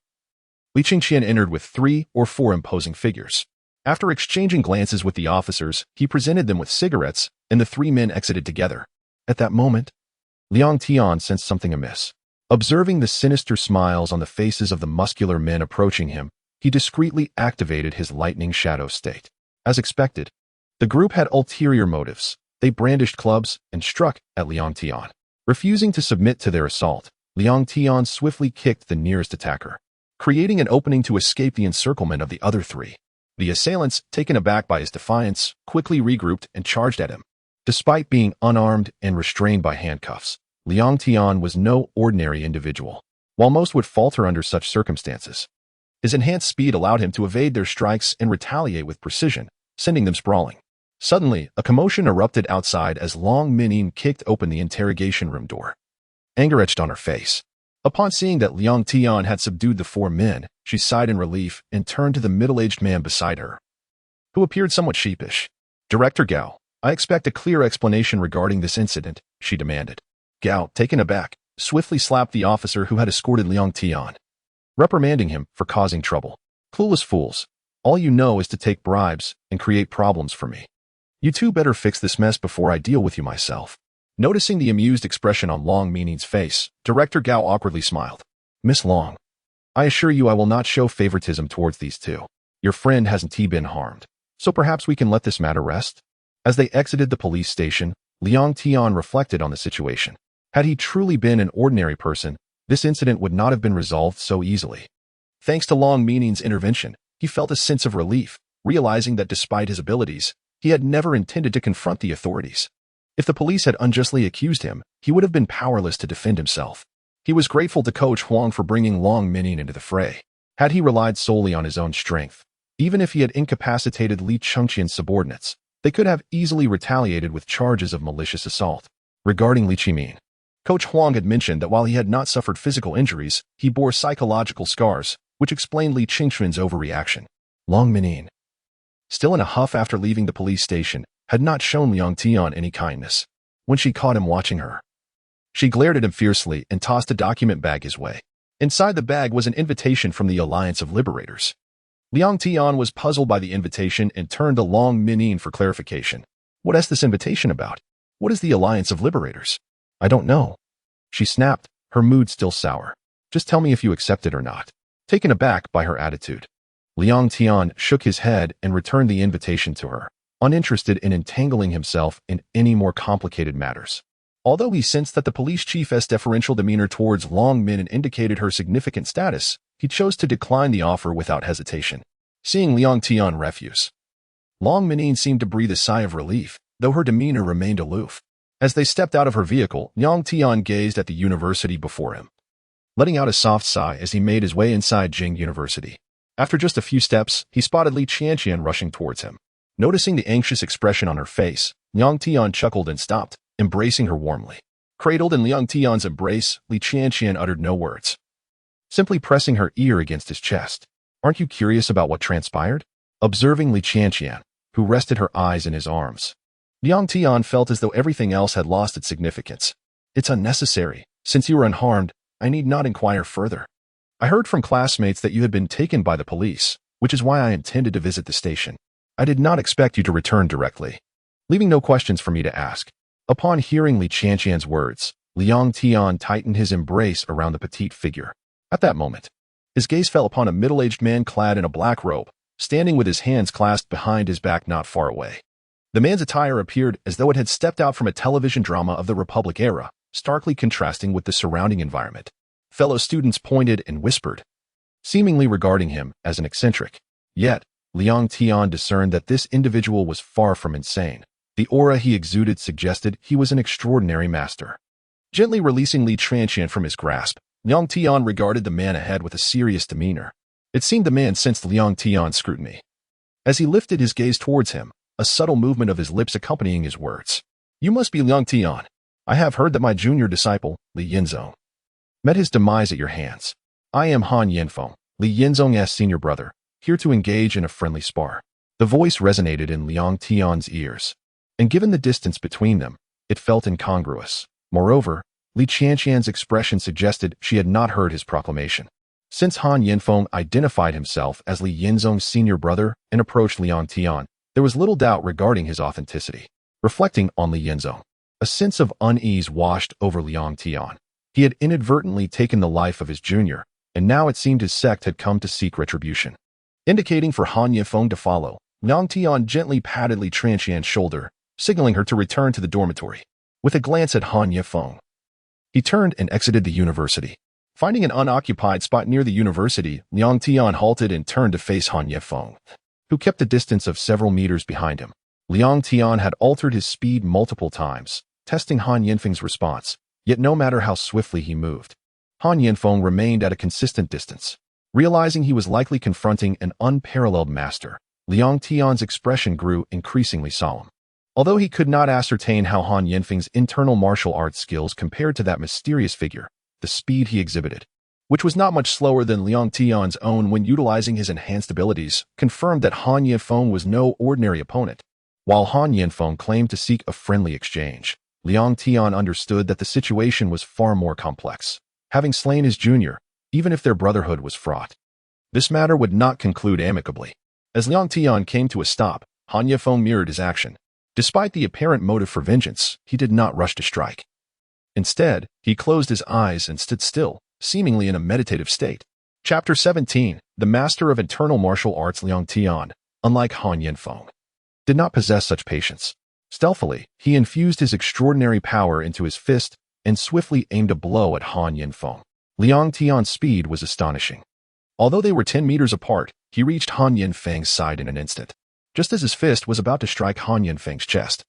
Li Chengqian entered with 3 or 4 imposing figures. After exchanging glances with the officers, he presented them with cigarettes, and the 3 men exited together. At that moment, Liang Tian sensed something amiss. Observing the sinister smiles on the faces of the muscular men approaching him, he discreetly activated his lightning shadow state. As expected, the group had ulterior motives. They brandished clubs and struck at Liang Tian. Refusing to submit to their assault, Liang Tian swiftly kicked the nearest attacker, creating an opening to escape the encirclement of the other 3. The assailants, taken aback by his defiance, quickly regrouped and charged at him. Despite being unarmed and restrained by handcuffs, Liang Tian was no ordinary individual. While most would falter under such circumstances, his enhanced speed allowed him to evade their strikes and retaliate with precision, sending them sprawling. Suddenly, a commotion erupted outside as Long Minin kicked open the interrogation room door. Anger etched on her face. Upon seeing that Liang Tian had subdued the 4 men, she sighed in relief and turned to the middle-aged man beside her, who appeared somewhat sheepish. "Director Gao, I expect a clear explanation regarding this incident," she demanded. Gao, taken aback, swiftly slapped the officer who had escorted Liang Tian, reprimanding him for causing trouble. "Clueless fools. All you know is to take bribes and create problems for me. You two better fix this mess before I deal with you myself." Noticing the amused expression on Long Mining's face, Director Gao awkwardly smiled. "Miss Long, I assure you I will not show favoritism towards these 2. Your friend hasn't been harmed, so perhaps we can let this matter rest." As they exited the police station, Liang Tian reflected on the situation. Had he truly been an ordinary person, this incident would not have been resolved so easily. Thanks to Long Mining's intervention, he felt a sense of relief, realizing that despite his abilities, he had never intended to confront the authorities. If the police had unjustly accused him, he would have been powerless to defend himself. He was grateful to Coach Huang for bringing Long Mining into the fray. Had he relied solely on his own strength, even if he had incapacitated Li Chengqian's subordinates, they could have easily retaliated with charges of malicious assault. Regarding Li Qimin, Coach Huang had mentioned that while he had not suffered physical injuries, he bore psychological scars, which explained Li Chengqian's overreaction. Long Mining, still in a huff after leaving the police station, had not shown Liang Tian any kindness. When she caught him watching her, she glared at him fiercely and tossed a document bag his way. Inside the bag was an invitation from the Alliance of Liberators. Liang Tian was puzzled by the invitation and turned to Long Mining for clarification. "What is this invitation about? What is the Alliance of Liberators?" "I don't know," she snapped, her mood still sour. "Just tell me if you accept it or not." Taken aback by her attitude, Liang Tian shook his head and returned the invitation to her, uninterested in entangling himself in any more complicated matters. Although he sensed that the police chief's deferential demeanor towards Long Min indicated her significant status, he chose to decline the offer without hesitation. Seeing Liang Tian refuse, Long Min seemed to breathe a sigh of relief, though her demeanor remained aloof. As they stepped out of her vehicle, Liang Tian gazed at the university before him, letting out a soft sigh as he made his way inside Jinghua University. After just a few steps, he spotted Li Qianqian rushing towards him. Noticing the anxious expression on her face, Liang Tian chuckled and stopped, embracing her warmly. Cradled in Liang Tian's embrace, Li Qianqian uttered no words, simply pressing her ear against his chest. "Aren't you curious about what transpired?" Observing Li Qianqian, who rested her eyes in his arms, Liang Tian felt as though everything else had lost its significance. "It's unnecessary. Since you are unharmed, I need not inquire further. I heard from classmates that you had been taken by the police, which is why I intended to visit the station. I did not expect you to return directly, leaving no questions for me to ask." Upon hearing Li Qianqian's words, Liang Tian tightened his embrace around the petite figure. At that moment, his gaze fell upon a middle-aged man clad in a black robe, standing with his hands clasped behind his back not far away. The man's attire appeared as though it had stepped out from a television drama of the Republic era, starkly contrasting with the surrounding environment. Fellow students pointed and whispered, seemingly regarding him as an eccentric. Yet, Liang Tian discerned that this individual was far from insane. The aura he exuded suggested he was an extraordinary master. Gently releasing Li Tian from his grasp, Liang Tian regarded the man ahead with a serious demeanor. It seemed the man sensed Liang Tian's scrutiny. As he lifted his gaze towards him, a subtle movement of his lips accompanying his words. "You must be Liang Tian. I have heard that my junior disciple, Li Yinzong, met his demise at your hands. I am Han Yinfeng, Li Yinzong's senior brother, here to engage in a friendly spar." The voice resonated in Liang Tian's ears, and given the distance between them, it felt incongruous. Moreover, Li Tian's expression suggested she had not heard his proclamation. Since Han Yinfeng identified himself as Li Yinzong's senior brother and approached Liang Tian, there was little doubt regarding his authenticity. Reflecting on Li Yinzong, a sense of unease washed over Liang Tian. He had inadvertently taken the life of his junior, and now it seemed his sect had come to seek retribution. Indicating for Han Yinfeng to follow, Liang Tian gently patted Li Tian's shoulder, signaling her to return to the dormitory. With a glance at Han Yinfeng, he turned and exited the university. Finding an unoccupied spot near the university, Liang Tian halted and turned to face Han Yinfeng, who kept a distance of several meters behind him. Liang Tian had altered his speed multiple times, testing Han Yinfeng's response, yet no matter how swiftly he moved, Han Yinfeng remained at a consistent distance. Realizing he was likely confronting an unparalleled master, Liang Tian's expression grew increasingly solemn. Although he could not ascertain how Han Yinfeng's internal martial arts skills compared to that mysterious figure, the speed he exhibited, which was not much slower than Liang Tian's own when utilizing his enhanced abilities, confirmed that Han Yinfeng was no ordinary opponent. While Han Yinfeng claimed to seek a friendly exchange, Liang Tian understood that the situation was far more complex. Having slain his junior, even if their brotherhood was fraught, this matter would not conclude amicably. As Liang Tian came to a stop, Han Yinfeng mirrored his action. Despite the apparent motive for vengeance, he did not rush to strike. Instead, he closed his eyes and stood still, seemingly in a meditative state. Chapter 17. The Master of Internal Martial Arts Liang Tian, unlike Han Yinfeng, did not possess such patience. Stealthily, he infused his extraordinary power into his fist and swiftly aimed a blow at Han Yinfeng. Liang Tian's speed was astonishing. Although they were 10 meters apart, he reached Han Yinfeng's side in an instant. Just as his fist was about to strike Han Yinfeng's chest,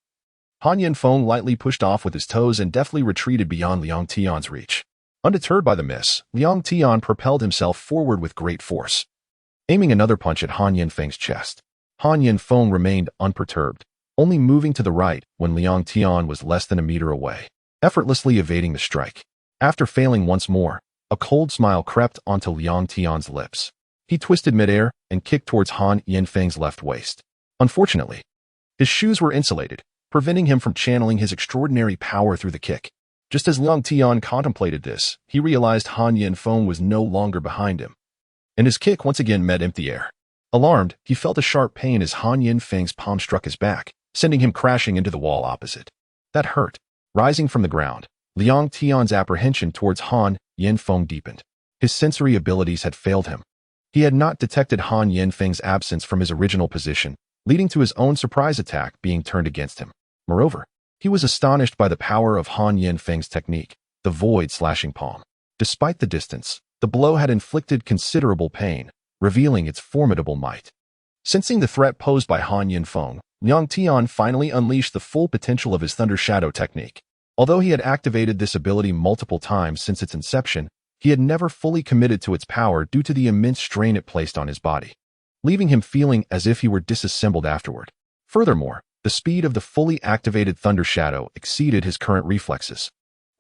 Han Yinfeng lightly pushed off with his toes and deftly retreated beyond Liang Tian's reach. Undeterred by the miss, Liang Tian propelled himself forward with great force, aiming another punch at Han Yinfeng's chest. Han Yinfeng remained unperturbed, only moving to the right when Liang Tian was less than a meter away, effortlessly evading the strike. After failing once more, a cold smile crept onto Liang Tian's lips. He twisted midair and kicked towards Han Yinfeng's left waist. Unfortunately, his shoes were insulated, preventing him from channeling his extraordinary power through the kick. Just as Liang Tian contemplated this, he realized Han Yinfeng was no longer behind him, and his kick once again met empty air. Alarmed, he felt a sharp pain as Han Yinfeng's palm struck his back, sending him crashing into the wall opposite. That hurt. Rising from the ground, Liang Tian's apprehension towards Han Yinfeng deepened. His sensory abilities had failed him. He had not detected Han Yinfeng's absence from his original position, leading to his own surprise attack being turned against him. Moreover, he was astonished by the power of Han Yinfeng's technique, the void slashing palm. Despite the distance, the blow had inflicted considerable pain, revealing its formidable might. Sensing the threat posed by Han Yinfeng, Liang Tian finally unleashed the full potential of his Thunder Shadow technique. Although he had activated this ability multiple times since its inception, he had never fully committed to its power due to the immense strain it placed on his body, leaving him feeling as if he were disassembled afterward. Furthermore, the speed of the fully activated Thunder Shadow exceeded his current reflexes,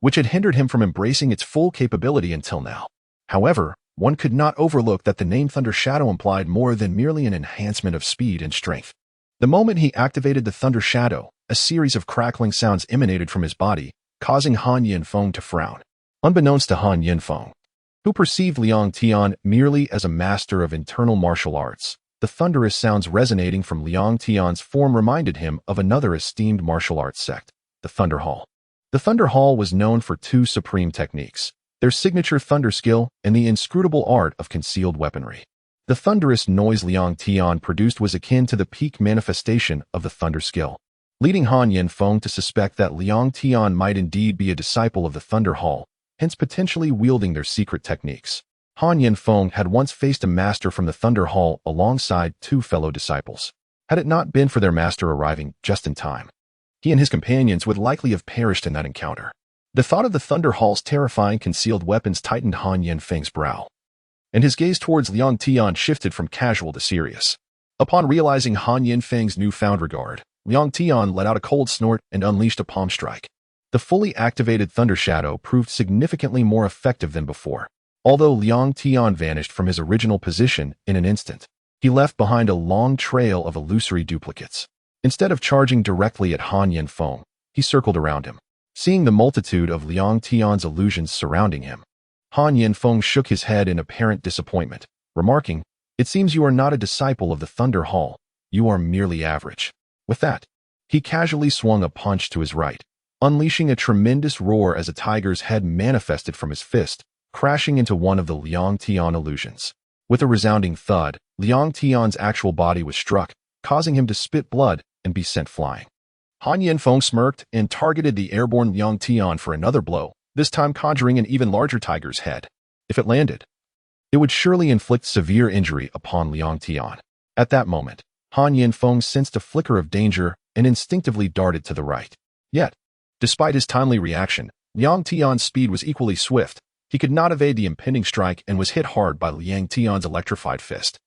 which had hindered him from embracing its full capability until now. However, one could not overlook that the name Thunder Shadow implied more than merely an enhancement of speed and strength. The moment he activated the Thunder Shadow, a series of crackling sounds emanated from his body, causing Han Yinfeng to frown. Unbeknownst to Han Yinfeng, who perceived Liang Tian merely as a master of internal martial arts, the thunderous sounds resonating from Liang Tian's form reminded him of another esteemed martial arts sect, the Thunder Hall. The Thunder Hall was known for two supreme techniques, their signature thunder skill and the inscrutable art of concealed weaponry. The thunderous noise Liang Tian produced was akin to the peak manifestation of the thunder skill, leading Han Yinfeng to suspect that Liang Tian might indeed be a disciple of the Thunder Hall, hence potentially wielding their secret techniques. Han Yanfeng had once faced a master from the Thunder Hall alongside two fellow disciples. Had it not been for their master arriving just in time, he and his companions would likely have perished in that encounter. The thought of the Thunder Hall's terrifying concealed weapons tightened Han Yanfeng's brow, and his gaze towards Liang Tian shifted from casual to serious. Upon realizing Han Yanfeng's newfound regard, Liang Tian let out a cold snort and unleashed a palm strike. The fully activated Thunder Shadow proved significantly more effective than before. Although Liang Tian vanished from his original position in an instant, he left behind a long trail of illusory duplicates. Instead of charging directly at Han Yanfeng, he circled around him. Seeing the multitude of Liang Tian's illusions surrounding him, Han Yanfeng shook his head in apparent disappointment, remarking, "It seems you are not a disciple of the Thunder Hall. You are merely average." With that, he casually swung a punch to his right, unleashing a tremendous roar as a tiger's head manifested from his fist, crashing into one of the Liang Tian illusions. With a resounding thud, Liang Tian's actual body was struck, causing him to spit blood and be sent flying. Han Yanfeng smirked and targeted the airborne Liang Tian for another blow, this time conjuring an even larger tiger's head. If it landed, it would surely inflict severe injury upon Liang Tian. At that moment, Han Yanfeng sensed a flicker of danger and instinctively darted to the right. Yet, despite his timely reaction, Liang Tian's speed was equally swift. He could not evade the impending strike and was hit hard by Liang Tian's electrified fist.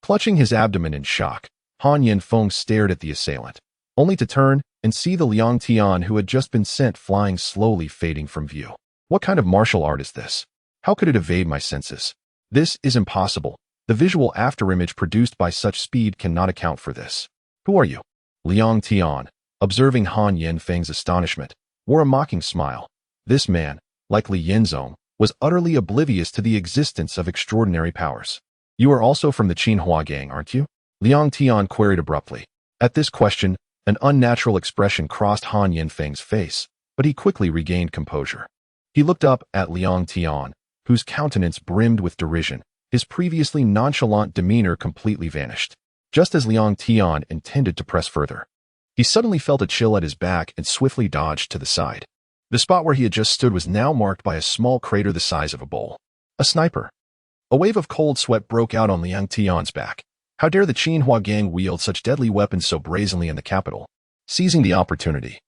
Clutching his abdomen in shock, Han Yanfeng stared at the assailant, only to turn and see the Liang Tian who had just been sent flying slowly fading from view. What kind of martial art is this? How could it evade my senses? This is impossible. The visual afterimage produced by such speed cannot account for this. Who are you? Liang Tian, observing Han Yanfeng's astonishment, wore a mocking smile. This man, like Li Yinzong, was utterly oblivious to the existence of extraordinary powers. You are also from the Jinghua gang, aren't you? Liang Tian queried abruptly. At this question, an unnatural expression crossed Han Yanfeng's face, but he quickly regained composure. He looked up at Liang Tian, whose countenance brimmed with derision. His previously nonchalant demeanor completely vanished. Just as Liang Tian intended to press further, he suddenly felt a chill at his back and swiftly dodged to the side. The spot where he had just stood was now marked by a small crater the size of a bowl. A sniper. A wave of cold sweat broke out on Liang Tian's back. How dare the Jinghua gang wield such deadly weapons so brazenly in the capital? Seizing the opportunity,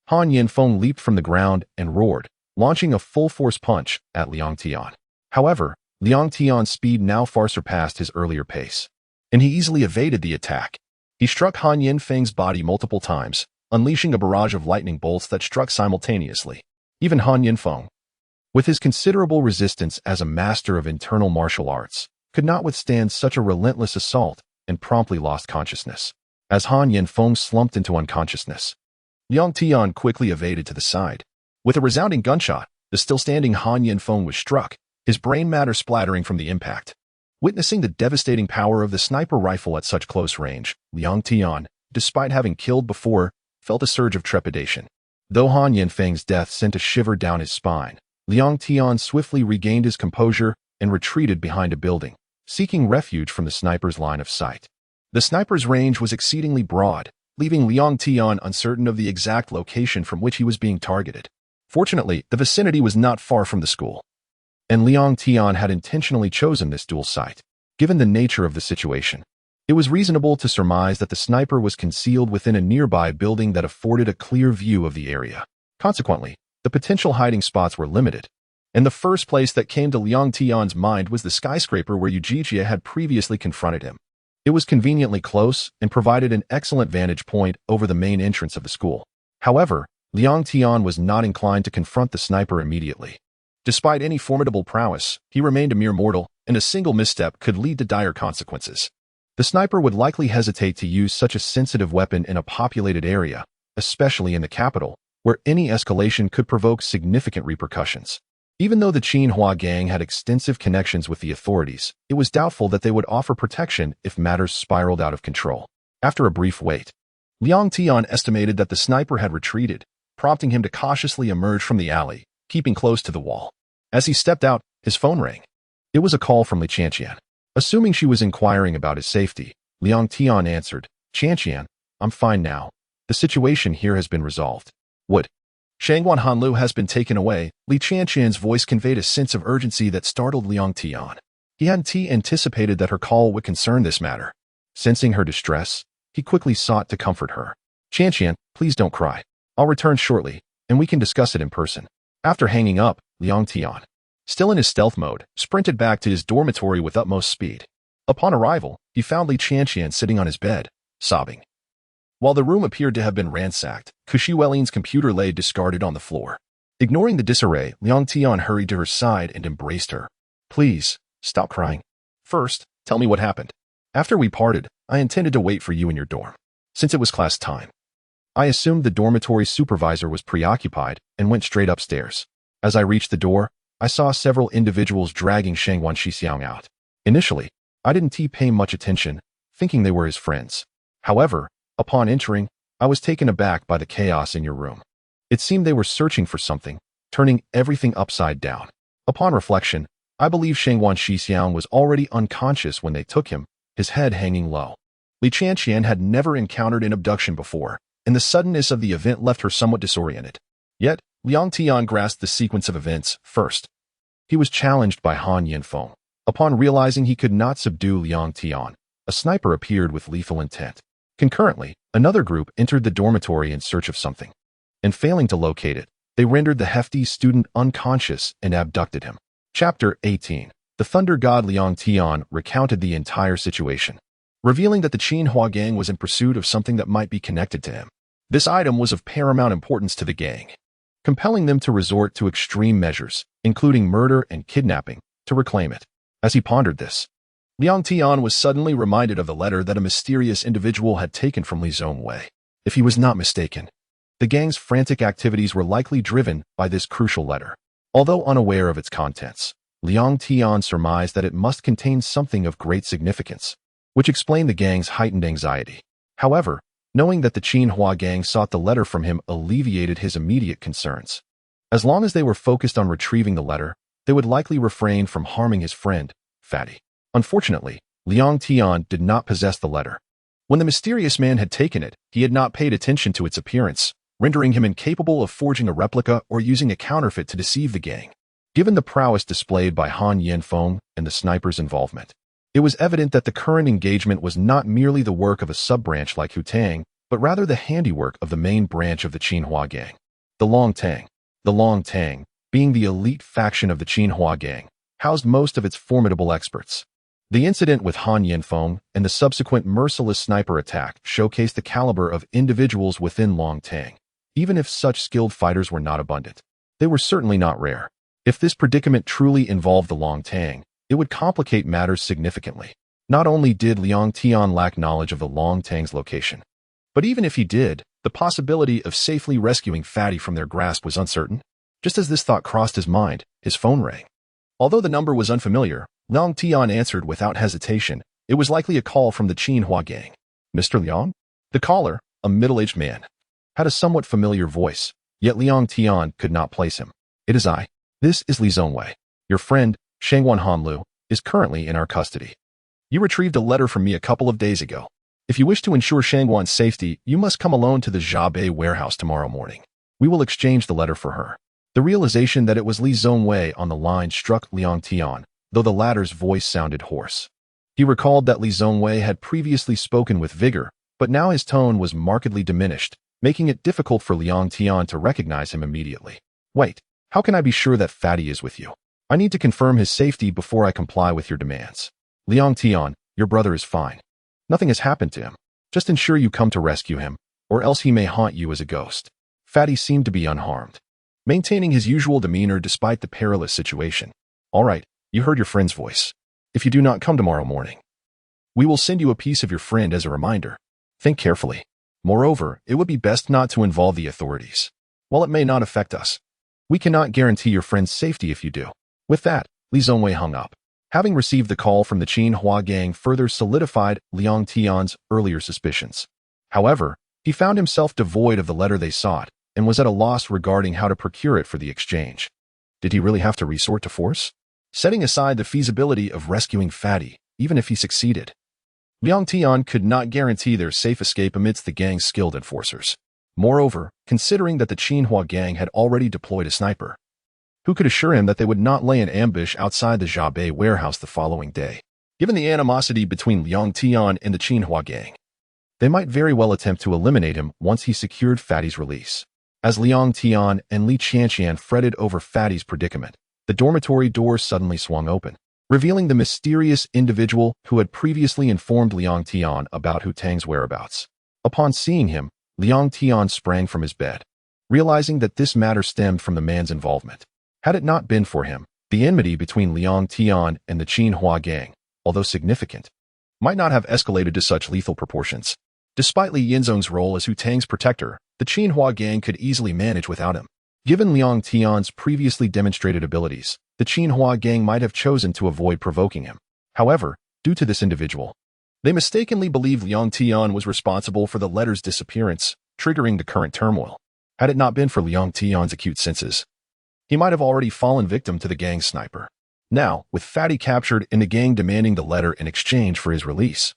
Han Yanfeng leaped from the ground and roared, launching a full-force punch at Liang Tian. However, Liang Tian's speed now far surpassed his earlier pace, and he easily evaded the attack. He struck Han Yanfeng's body multiple times, unleashing a barrage of lightning bolts that struck simultaneously. Even Han Yanfeng, with his considerable resistance as a master of internal martial arts, could not withstand such a relentless assault and promptly lost consciousness. As Han Yanfeng slumped into unconsciousness, Liang Tian quickly evaded to the side. With a resounding gunshot, the still-standing Han Yanfeng was struck, his brain matter splattering from the impact. Witnessing the devastating power of the sniper rifle at such close range, Liang Tian, despite having killed before, felt a surge of trepidation. Though Han Yanfeng's death sent a shiver down his spine, Liang Tian swiftly regained his composure and retreated behind a building, seeking refuge from the sniper's line of sight. The sniper's range was exceedingly broad, leaving Liang Tian uncertain of the exact location from which he was being targeted. Fortunately, the vicinity was not far from the school, and Liang Tian had intentionally chosen this dual site. Given the nature of the situation, it was reasonable to surmise that the sniper was concealed within a nearby building that afforded a clear view of the area. Consequently, the potential hiding spots were limited, and the first place that came to Liang Tian's mind was the skyscraper where Yujijia had previously confronted him. It was conveniently close and provided an excellent vantage point over the main entrance of the school. However, Liang Tian was not inclined to confront the sniper immediately. Despite any formidable prowess, he remained a mere mortal, and a single misstep could lead to dire consequences. The sniper would likely hesitate to use such a sensitive weapon in a populated area, especially in the capital, where any escalation could provoke significant repercussions. Even though the Jinghua gang had extensive connections with the authorities, it was doubtful that they would offer protection if matters spiraled out of control. After a brief wait, Liang Tian estimated that the sniper had retreated, prompting him to cautiously emerge from the alley, keeping close to the wall. As he stepped out, his phone rang. It was a call from Li Tian. Assuming she was inquiring about his safety, Liang Tian answered, "Tian, I'm fine now. The situation here has been resolved." Would Shangguan Hanlu has been taken away. Li Qianqian's voice conveyed a sense of urgency that startled Liang Tian. He hadn't anticipated that her call would concern this matter. Sensing her distress, he quickly sought to comfort her. Qianqian, please don't cry. I'll return shortly, and we can discuss it in person. After hanging up, Liang Tian, still in his stealth mode, sprinted back to his dormitory with utmost speed. Upon arrival, he found Li Qianqian sitting on his bed, sobbing. While the room appeared to have been ransacked, Kushi Welin's computer lay discarded on the floor. Ignoring the disarray, Liang Tian hurried to her side and embraced her. Please, stop crying. First, tell me what happened. After we parted, I intended to wait for you in your dorm, since it was class time. I assumed the dormitory supervisor was preoccupied and went straight upstairs. As I reached the door, I saw several individuals dragging Shangguan Xixiang out. Initially, I didn't pay much attention, thinking they were his friends. However, upon entering, I was taken aback by the chaos in your room. It seemed they were searching for something, turning everything upside down. Upon reflection, I believe Shangguan Xixiang was already unconscious when they took him, his head hanging low. Li Qianqian had never encountered an abduction before, and the suddenness of the event left her somewhat disoriented. Yet, Liang Tian grasped the sequence of events first. He was challenged by Han Yanfeng. Upon realizing he could not subdue Liang Tian, a sniper appeared with lethal intent. Concurrently, another group entered the dormitory in search of something. And failing to locate it, they rendered the hefty student unconscious and abducted him. Chapter 18. The Thunder God Liang Tian recounted the entire situation, revealing that the Jinghua gang was in pursuit of something that might be connected to him. This item was of paramount importance to the gang, compelling them to resort to extreme measures, including murder and kidnapping, to reclaim it. As he pondered this, Liang Tian was suddenly reminded of the letter that a mysterious individual had taken from Li Zhongwei. If he was not mistaken, the gang's frantic activities were likely driven by this crucial letter. Although unaware of its contents, Liang Tian surmised that it must contain something of great significance, which explained the gang's heightened anxiety. However, knowing that the Jinghua gang sought the letter from him alleviated his immediate concerns. As long as they were focused on retrieving the letter, they would likely refrain from harming his friend, Fatty. Unfortunately, Liang Tian did not possess the letter. When the mysterious man had taken it, he had not paid attention to its appearance, rendering him incapable of forging a replica or using a counterfeit to deceive the gang. Given the prowess displayed by Han Yanfeng and the sniper's involvement, it was evident that the current engagement was not merely the work of a sub-branch like Hu Tang, but rather the handiwork of the main branch of the Jinghua gang, the Liang Tang. The Liang Tang, being the elite faction of the Jinghua gang, housed most of its formidable experts. The incident with Han Yanfeng and the subsequent merciless sniper attack showcased the caliber of individuals within Liang Tang. Even if such skilled fighters were not abundant, they were certainly not rare. If this predicament truly involved the Liang Tang, it would complicate matters significantly. Not only did Liang Tian lack knowledge of the Liang Tang's location, but even if he did, the possibility of safely rescuing Fatty from their grasp was uncertain. Just as this thought crossed his mind, his phone rang. Although the number was unfamiliar, Liang Tian answered without hesitation. It was likely a call from the Jinghua gang. Mr. Liang? The caller, a middle-aged man, had a somewhat familiar voice, yet Liang Tian could not place him. It is I. This is Li Zhongwei. Your friend, Shangguan Hanlu, is currently in our custody. You retrieved a letter from me a couple of days ago. If you wish to ensure Shangguan's safety, you must come alone to the Jiabei warehouse tomorrow morning. We will exchange the letter for her. The realization that it was Li Zhongwei on the line struck Liang Tian, though the latter's voice sounded hoarse. He recalled that Li Zhongwei had previously spoken with vigor, but now his tone was markedly diminished, making it difficult for Liang Tian to recognize him immediately. Wait, how can I be sure that Fatty is with you? I need to confirm his safety before I comply with your demands. Liang Tian, your brother is fine. Nothing has happened to him. Just ensure you come to rescue him, or else he may haunt you as a ghost. Fatty seemed to be unharmed, maintaining his usual demeanor despite the perilous situation. All right, you heard your friend's voice. If you do not come tomorrow morning, we will send you a piece of your friend as a reminder. Think carefully. Moreover, it would be best not to involve the authorities. While it may not affect us, we cannot guarantee your friend's safety if you do. With that, Li Zhongwei hung up. Having received the call from the Jinghua gang further solidified Liang Tian's earlier suspicions. However, he found himself devoid of the letter they sought, and was at a loss regarding how to procure it for the exchange. Did he really have to resort to force? Setting aside the feasibility of rescuing Fatty, even if he succeeded, Liang Tian could not guarantee their safe escape amidst the gang's skilled enforcers. Moreover, considering that the Jinghua gang had already deployed a sniper, who could assure him that they would not lay an ambush outside the Jiabei warehouse the following day? Given the animosity between Liang Tian and the Jinghua gang, they might very well attempt to eliminate him once he secured Fatty's release. As Liang Tian and Li Qianqian fretted over Fatty's predicament, the dormitory door suddenly swung open, revealing the mysterious individual who had previously informed Liang Tian about Hu Tang's whereabouts. Upon seeing him, Liang Tian sprang from his bed, realizing that this matter stemmed from the man's involvement. Had it not been for him, the enmity between Liang Tian and the Jinghua gang, although significant, might not have escalated to such lethal proportions. Despite Li Yinzong's role as Hu Tang's protector, the Jinghua gang could easily manage without him. Given Liang Tian's previously demonstrated abilities, the Jinghua gang might have chosen to avoid provoking him. However, due to this individual, they mistakenly believed Liang Tian was responsible for the letter's disappearance, triggering the current turmoil. Had it not been for Liang Tian's acute senses, he might have already fallen victim to the gang's sniper. Now, with Fatty captured and the gang demanding the letter in exchange for his release,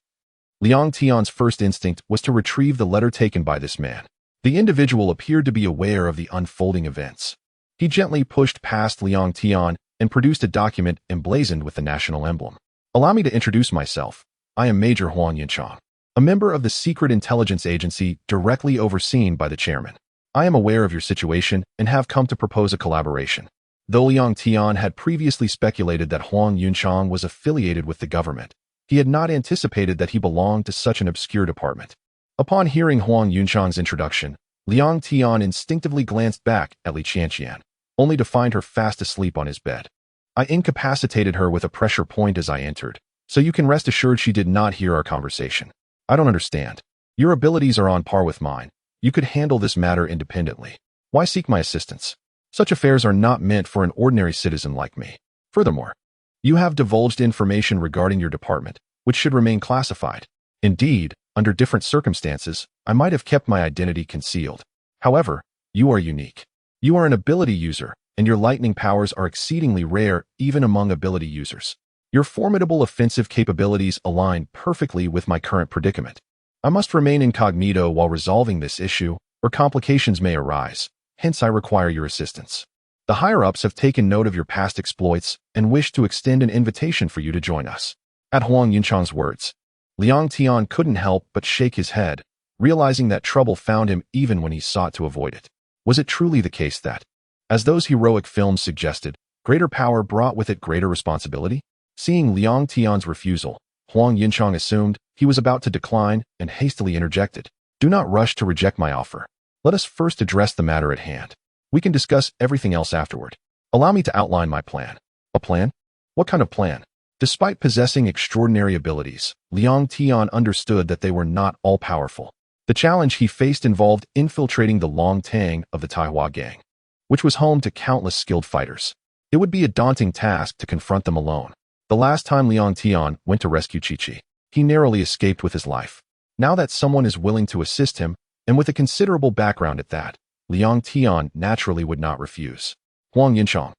Liang Tian's first instinct was to retrieve the letter taken by this man. The individual appeared to be aware of the unfolding events. He gently pushed past Liang Tian and produced a document emblazoned with the national emblem. Allow me to introduce myself. I am Major Huang Yinchang, a member of the secret intelligence agency directly overseen by the chairman. I am aware of your situation and have come to propose a collaboration. Though Liang Tian had previously speculated that Huang Yunchang was affiliated with the government, he had not anticipated that he belonged to such an obscure department. Upon hearing Huang Yunchang's introduction, Liang Tian instinctively glanced back at Li Qianqian, only to find her fast asleep on his bed. I incapacitated her with a pressure point as I entered, so you can rest assured she did not hear our conversation. I don't understand. Your abilities are on par with mine. You could handle this matter independently. Why seek my assistance? Such affairs are not meant for an ordinary citizen like me. Furthermore, you have divulged information regarding your department, which should remain classified. Indeed, under different circumstances, I might have kept my identity concealed. However, you are unique. You are an ability user, and your lightning powers are exceedingly rare even among ability users. Your formidable offensive capabilities align perfectly with my current predicament. I must remain incognito while resolving this issue, or complications may arise. Hence, I require your assistance. The higher-ups have taken note of your past exploits and wish to extend an invitation for you to join us. At Huang Yunchang's words, Liang Tian couldn't help but shake his head, realizing that trouble found him even when he sought to avoid it. Was it truly the case that, as those heroic films suggested, greater power brought with it greater responsibility? Seeing Liang Tian's refusal, Huang Yunchang assumed he was about to decline and hastily interjected. Do not rush to reject my offer. Let us first address the matter at hand. We can discuss everything else afterward. Allow me to outline my plan. A plan? What kind of plan? Despite possessing extraordinary abilities, Liang Tian understood that they were not all-powerful. The challenge he faced involved infiltrating the Liang Tang of the Taihua gang, which was home to countless skilled fighters. It would be a daunting task to confront them alone. The last time Liang Tian went to rescue Chi-Chi, he narrowly escaped with his life. Now that someone is willing to assist him, and with a considerable background at that, Liang Tian naturally would not refuse. Huang Yinchang,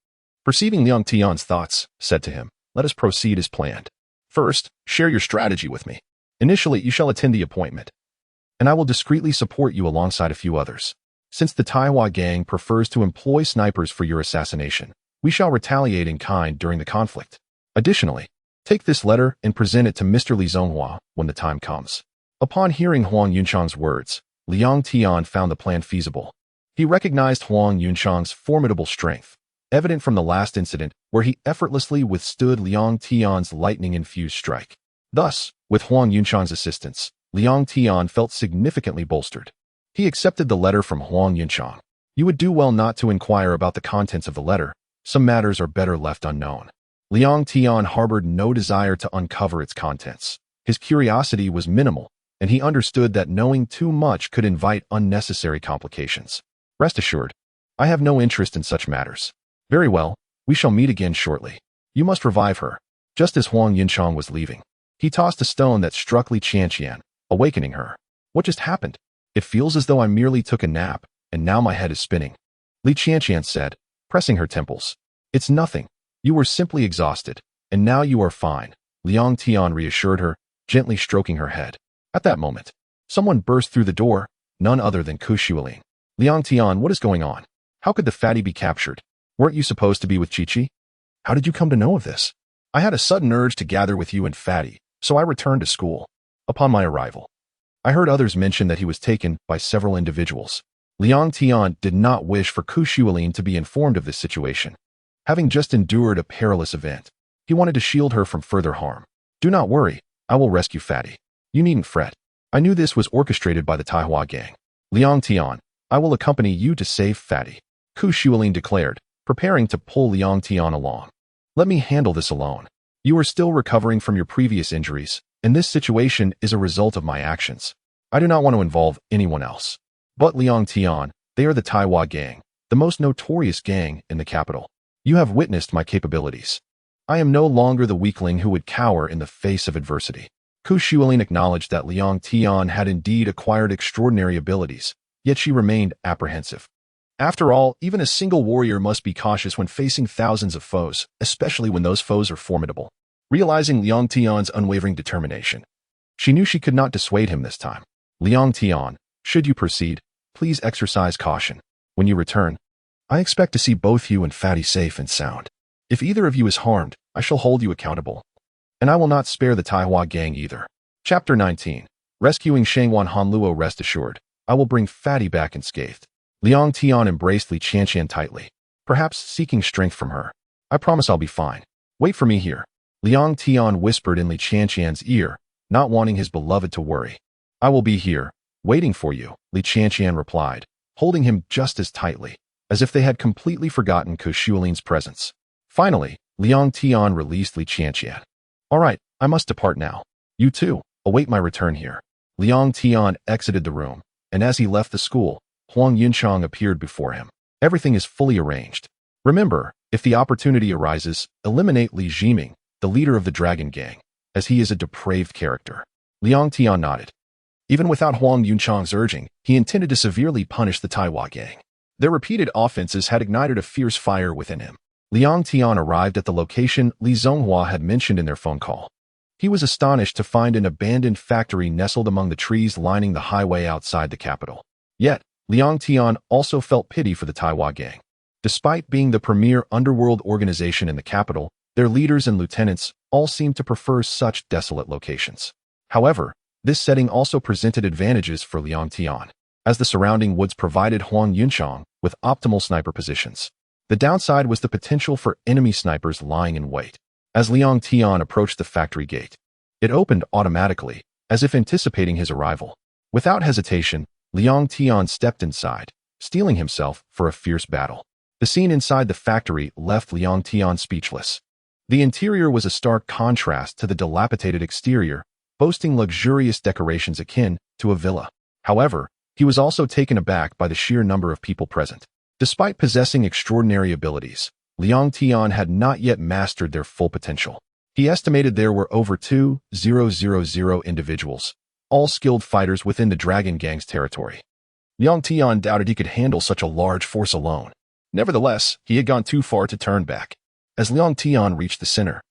perceiving Liang Tian's thoughts, said to him, let us proceed as planned. First, share your strategy with me. Initially, you shall attend the appointment, and I will discreetly support you alongside a few others. Since the Taihua gang prefers to employ snipers for your assassination, we shall retaliate in kind during the conflict. Additionally, take this letter and present it to Mr. Li Zonghua when the time comes. Upon hearing Huang Yunchang's words, Liang Tian found the plan feasible. He recognized Huang Yunchang's formidable strength, evident from the last incident where he effortlessly withstood Liang Tian's lightning-infused strike. Thus, with Huang Yunchang's assistance, Liang Tian felt significantly bolstered. He accepted the letter from Huang Yunchang. You would do well not to inquire about the contents of the letter. Some matters are better left unknown. Liang Tian harbored no desire to uncover its contents. His curiosity was minimal, and he understood that knowing too much could invite unnecessary complications. Rest assured, I have no interest in such matters. Very well, we shall meet again shortly. You must revive her. Just as Huang Yinchang was leaving, he tossed a stone that struck Li Qianqian, awakening her. What just happened? It feels as though I merely took a nap, and now my head is spinning. Li Qianqian said, pressing her temples. It's nothing. You were simply exhausted, and now you are fine. Liang Tian reassured her, gently stroking her head. At that moment, someone burst through the door, none other than Kushualing. Liang Tian, what is going on? How could the fatty be captured? Weren't you supposed to be with Chi-Chi? How did you come to know of this? I had a sudden urge to gather with you and Fatty, so I returned to school. Upon my arrival, I heard others mention that he was taken by several individuals. Liang Tian did not wish for Kushualing to be informed of this situation. Having just endured a perilous event, he wanted to shield her from further harm. Do not worry, I will rescue Fatty. You needn't fret. I knew this was orchestrated by the Taihua gang. Liang Tian, I will accompany you to save Fatty, Kushualing declared, preparing to pull Liang Tian along. Let me handle this alone. You are still recovering from your previous injuries, and this situation is a result of my actions. I do not want to involve anyone else. But Liang Tian, they are the Taihua gang, the most notorious gang in the capital. You have witnessed my capabilities. I am no longer the weakling who would cower in the face of adversity. Kushualing acknowledged that Liang Tian had indeed acquired extraordinary abilities, yet she remained apprehensive. After all, even a single warrior must be cautious when facing thousands of foes, especially when those foes are formidable. Realizing Liang Tian's unwavering determination, she knew she could not dissuade him this time. Liang Tian, should you proceed, please exercise caution. When you return, I expect to see both you and Fatty safe and sound. If either of you is harmed, I shall hold you accountable. And I will not spare the Taihua gang either. Chapter 19. Rescuing Shangwan Hanluo. Rest assured, I will bring Fatty back unscathed. Liang Tian embraced Li Qianqian tightly, perhaps seeking strength from her. I promise I'll be fine. Wait for me here. Liang Tian whispered in Li Qianqian's ear, not wanting his beloved to worry. I will be here, waiting for you, Li Qianqian replied, holding him just as tightly, as if they had completely forgotten Kushualing's presence. Finally, Liang Tian released Li Qianqian. All right, I must depart now. You too, await my return here. Liang Tian exited the room, and as he left the school, Huang Yunchang appeared before him. Everything is fully arranged. Remember, if the opportunity arises, eliminate Li Jiming, the leader of the Dragon Gang, as he is a depraved character. Liang Tian nodded. Even without Huang Yunchang's urging, he intended to severely punish the Taihua gang. Their repeated offenses had ignited a fierce fire within him. Liang Tian arrived at the location Li Zonghua had mentioned in their phone call. He was astonished to find an abandoned factory nestled among the trees lining the highway outside the capital. Yet, Liang Tian also felt pity for the Taihua gang. Despite being the premier underworld organization in the capital, their leaders and lieutenants all seemed to prefer such desolate locations. However, this setting also presented advantages for Liang Tian, as the surrounding woods provided Huang Yunchang with optimal sniper positions. The downside was the potential for enemy snipers lying in wait. As Liang Tian approached the factory gate, it opened automatically, as if anticipating his arrival. Without hesitation, Liang Tian stepped inside, steeling himself for a fierce battle. The scene inside the factory left Liang Tian speechless. The interior was a stark contrast to the dilapidated exterior, boasting luxurious decorations akin to a villa. However, he was also taken aback by the sheer number of people present. Despite possessing extraordinary abilities, Liang Tian had not yet mastered their full potential. He estimated there were over 2,000 individuals, all skilled fighters within the Dragon Gang's territory. Liang Tian doubted he could handle such a large force alone. Nevertheless, he had gone too far to turn back. As Liang Tian reached the center,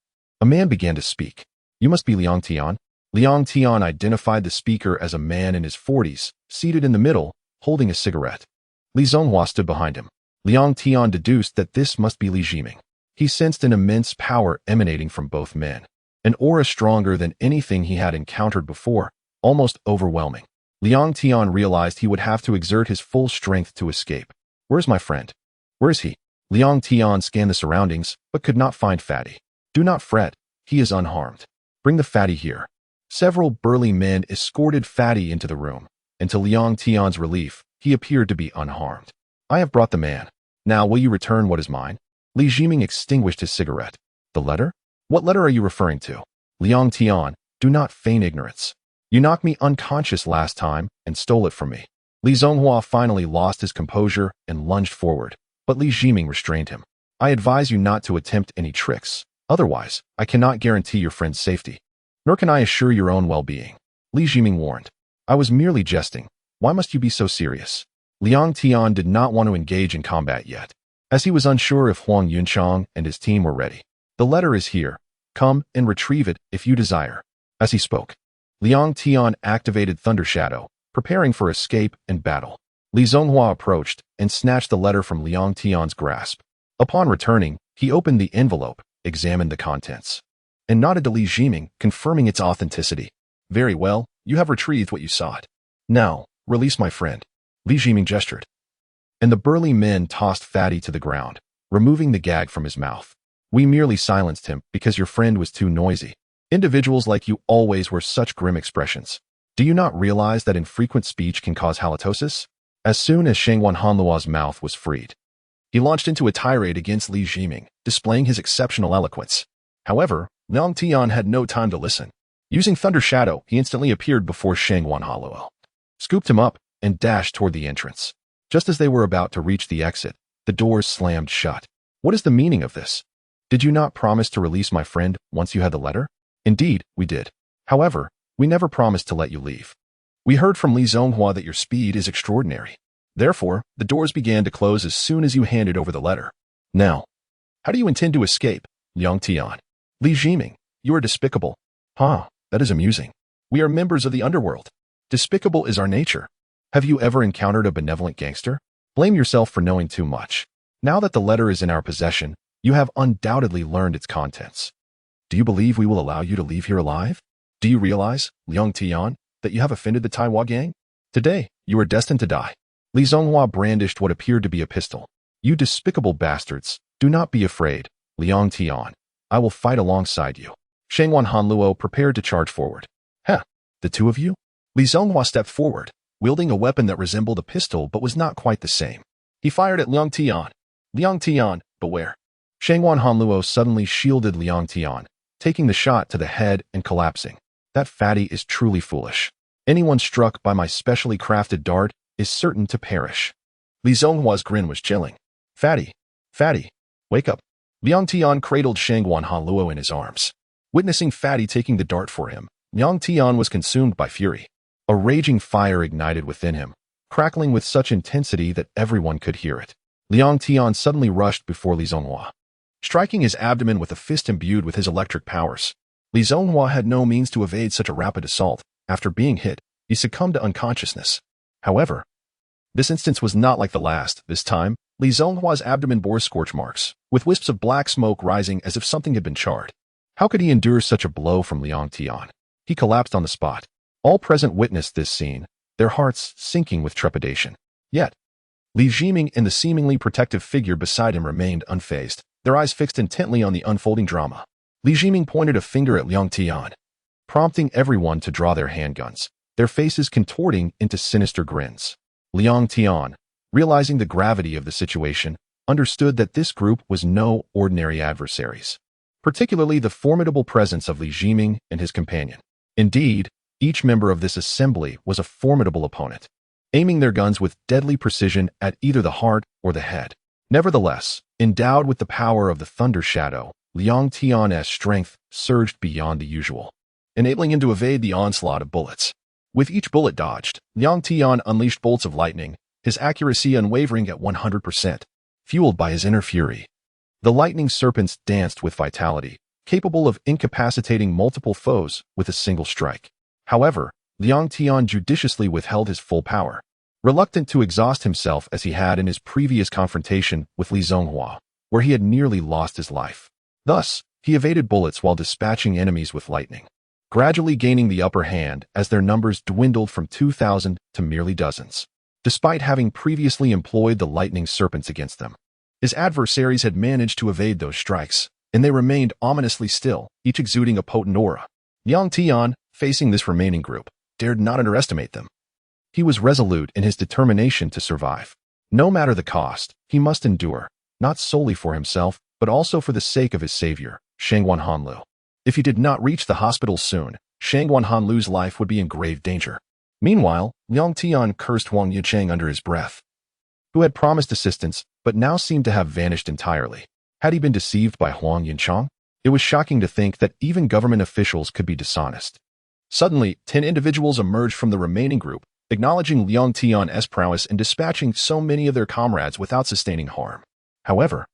a man began to speak. You must be Liang Tian. Liang Tian identified the speaker as a man in his 40s, seated in the middle, holding a cigarette. Li Zonghua stood behind him. Liang Tian deduced that this must be Li Jiming. He sensed an immense power emanating from both men, an aura stronger than anything he had encountered before, almost overwhelming. Liang Tian realized he would have to exert his full strength to escape. Where's my friend? Where is he? Liang Tian scanned the surroundings, but could not find Fatty. Do not fret, he is unharmed. Bring the Fatty here. Several burly men escorted Fatty into the room, and to Liang Tian's relief, he appeared to be unharmed. I have brought the man. Now will you return what is mine? Li Jiming extinguished his cigarette. The letter? What letter are you referring to? Liang Tian, do not feign ignorance. You knocked me unconscious last time and stole it from me. Li Zonghua finally lost his composure and lunged forward, but Li Jiming restrained him. I advise you not to attempt any tricks. Otherwise, I cannot guarantee your friend's safety. Nor can I assure your own well-being. Li Jiming warned. I was merely jesting. Why must you be so serious? Liang Tian did not want to engage in combat yet, as he was unsure if Huang Yunchang and his team were ready. The letter is here. Come and retrieve it if you desire. As he spoke, Liang Tian activated Thunder Shadow, preparing for escape and battle. Li Zonghua approached and snatched the letter from Liang Tian's grasp. Upon returning, he opened the envelope, examined the contents, and nodded to Li Jiming, confirming its authenticity. Very well, you have retrieved what you sought. Now, release my friend. Li Jiming gestured, and the burly men tossed Fatty to the ground, removing the gag from his mouth. We merely silenced him because your friend was too noisy. Individuals like you always wear such grim expressions. Do you not realize that infrequent speech can cause halitosis? As soon as Shangwan Hanluo's mouth was freed, he launched into a tirade against Li Jiming, displaying his exceptional eloquence. However, Liang Tian had no time to listen. Using Thunder Shadow, he instantly appeared before Shangwan Hanluo, scooped him up, and dashed toward the entrance. Just as they were about to reach the exit, the doors slammed shut. What is the meaning of this? Did you not promise to release my friend once you had the letter? Indeed, we did. However, we never promised to let you leave. We heard from Li Zonghua that your speed is extraordinary. Therefore, the doors began to close as soon as you handed over the letter. Now, how do you intend to escape, Liang Tian? Li Jiming, you are despicable. That is amusing. We are members of the underworld. Despicable is our nature. Have you ever encountered a benevolent gangster? Blame yourself for knowing too much. Now that the letter is in our possession, you have undoubtedly learned its contents. Do you believe we will allow you to leave here alive? Do you realize, Liang Tian, that you have offended the Taiwa gang? Today, you are destined to die. Li Zonghua brandished what appeared to be a pistol. You despicable bastards, do not be afraid, Liang Tian. I will fight alongside you. Shangwan Hanluo prepared to charge forward. The two of you? Li Zonghua stepped forward, wielding a weapon that resembled a pistol but was not quite the same. He fired at Liang Tian. Liang Tian, beware. Shangwan Hanluo suddenly shielded Liang Tian, taking the shot to the head and collapsing. That fatty is truly foolish. Anyone struck by my specially crafted dart is certain to perish. Li Zonghua's grin was chilling. Fatty, wake up. Liang Tian cradled Shangwan Hanluo in his arms. Witnessing Fatty taking the dart for him, Liang Tian was consumed by fury. A raging fire ignited within him, crackling with such intensity that everyone could hear it. Liang Tian suddenly rushed before Li Zonghua, striking his abdomen with a fist imbued with his electric powers. Li Zonghua had no means to evade such a rapid assault. After being hit, he succumbed to unconsciousness. However, this instance was not like the last. This time, Li Zonghua's abdomen bore scorch marks, with wisps of black smoke rising as if something had been charred. How could he endure such a blow from Liang Tian? He collapsed on the spot. All present witnessed this scene, their hearts sinking with trepidation. Yet, Li Jiming and the seemingly protective figure beside him remained unfazed, their eyes fixed intently on the unfolding drama. Li Jiming pointed a finger at Liang Tian, prompting everyone to draw their handguns, their faces contorting into sinister grins. Liang Tian, realizing the gravity of the situation, understood that this group was no ordinary adversaries, particularly the formidable presence of Li Jiming and his companion. Indeed, each member of this assembly was a formidable opponent, aiming their guns with deadly precision at either the heart or the head. Nevertheless, endowed with the power of the Thunder Shadow, Liang Tian's strength surged beyond the usual, enabling him to evade the onslaught of bullets. With each bullet dodged, Liang Tian unleashed bolts of lightning, his accuracy unwavering at 100%, fueled by his inner fury. The lightning serpents danced with vitality, capable of incapacitating multiple foes with a single strike. However, Liang Tian judiciously withheld his full power, reluctant to exhaust himself as he had in his previous confrontation with Li Zonghua, where he had nearly lost his life. Thus, he evaded bullets while dispatching enemies with lightning, gradually gaining the upper hand as their numbers dwindled from 2,000 to merely dozens. Despite having previously employed the lightning serpents against them, his adversaries had managed to evade those strikes, and they remained ominously still, each exuding a potent aura. Liang Tian, facing this remaining group, dared not underestimate them. He was resolute in his determination to survive. No matter the cost, he must endure, not solely for himself, but also for the sake of his savior, Shangwan Hanlu. If he did not reach the hospital soon, Shangwan Hanlu's life would be in grave danger. Meanwhile, Liang Tian cursed Huang Yicheng under his breath, who had promised assistance but now seemed to have vanished entirely. Had he been deceived by Huang Yicheng? It was shocking to think that even government officials could be dishonest. Suddenly, 10 individuals emerged from the remaining group, acknowledging Liang Tian's prowess in dispatching so many of their comrades without sustaining harm. However,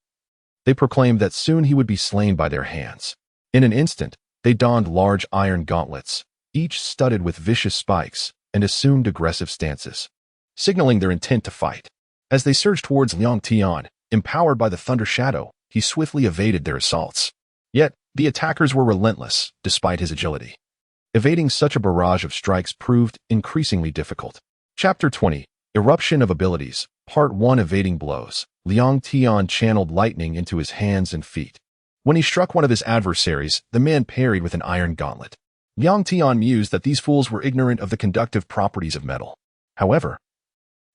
they proclaimed that soon he would be slain by their hands. In an instant, they donned large iron gauntlets, each studded with vicious spikes, and assumed aggressive stances, signaling their intent to fight. As they surged towards Liang Tian, empowered by the thunder shadow, he swiftly evaded their assaults. Yet, the attackers were relentless, despite his agility. Evading such a barrage of strikes proved increasingly difficult. Chapter 20. Eruption of Abilities. Part 1. Evading Blows. Liang Tian channeled lightning into his hands and feet. When he struck one of his adversaries, the man parried with an iron gauntlet. Liang Tian mused that these fools were ignorant of the conductive properties of metal. However,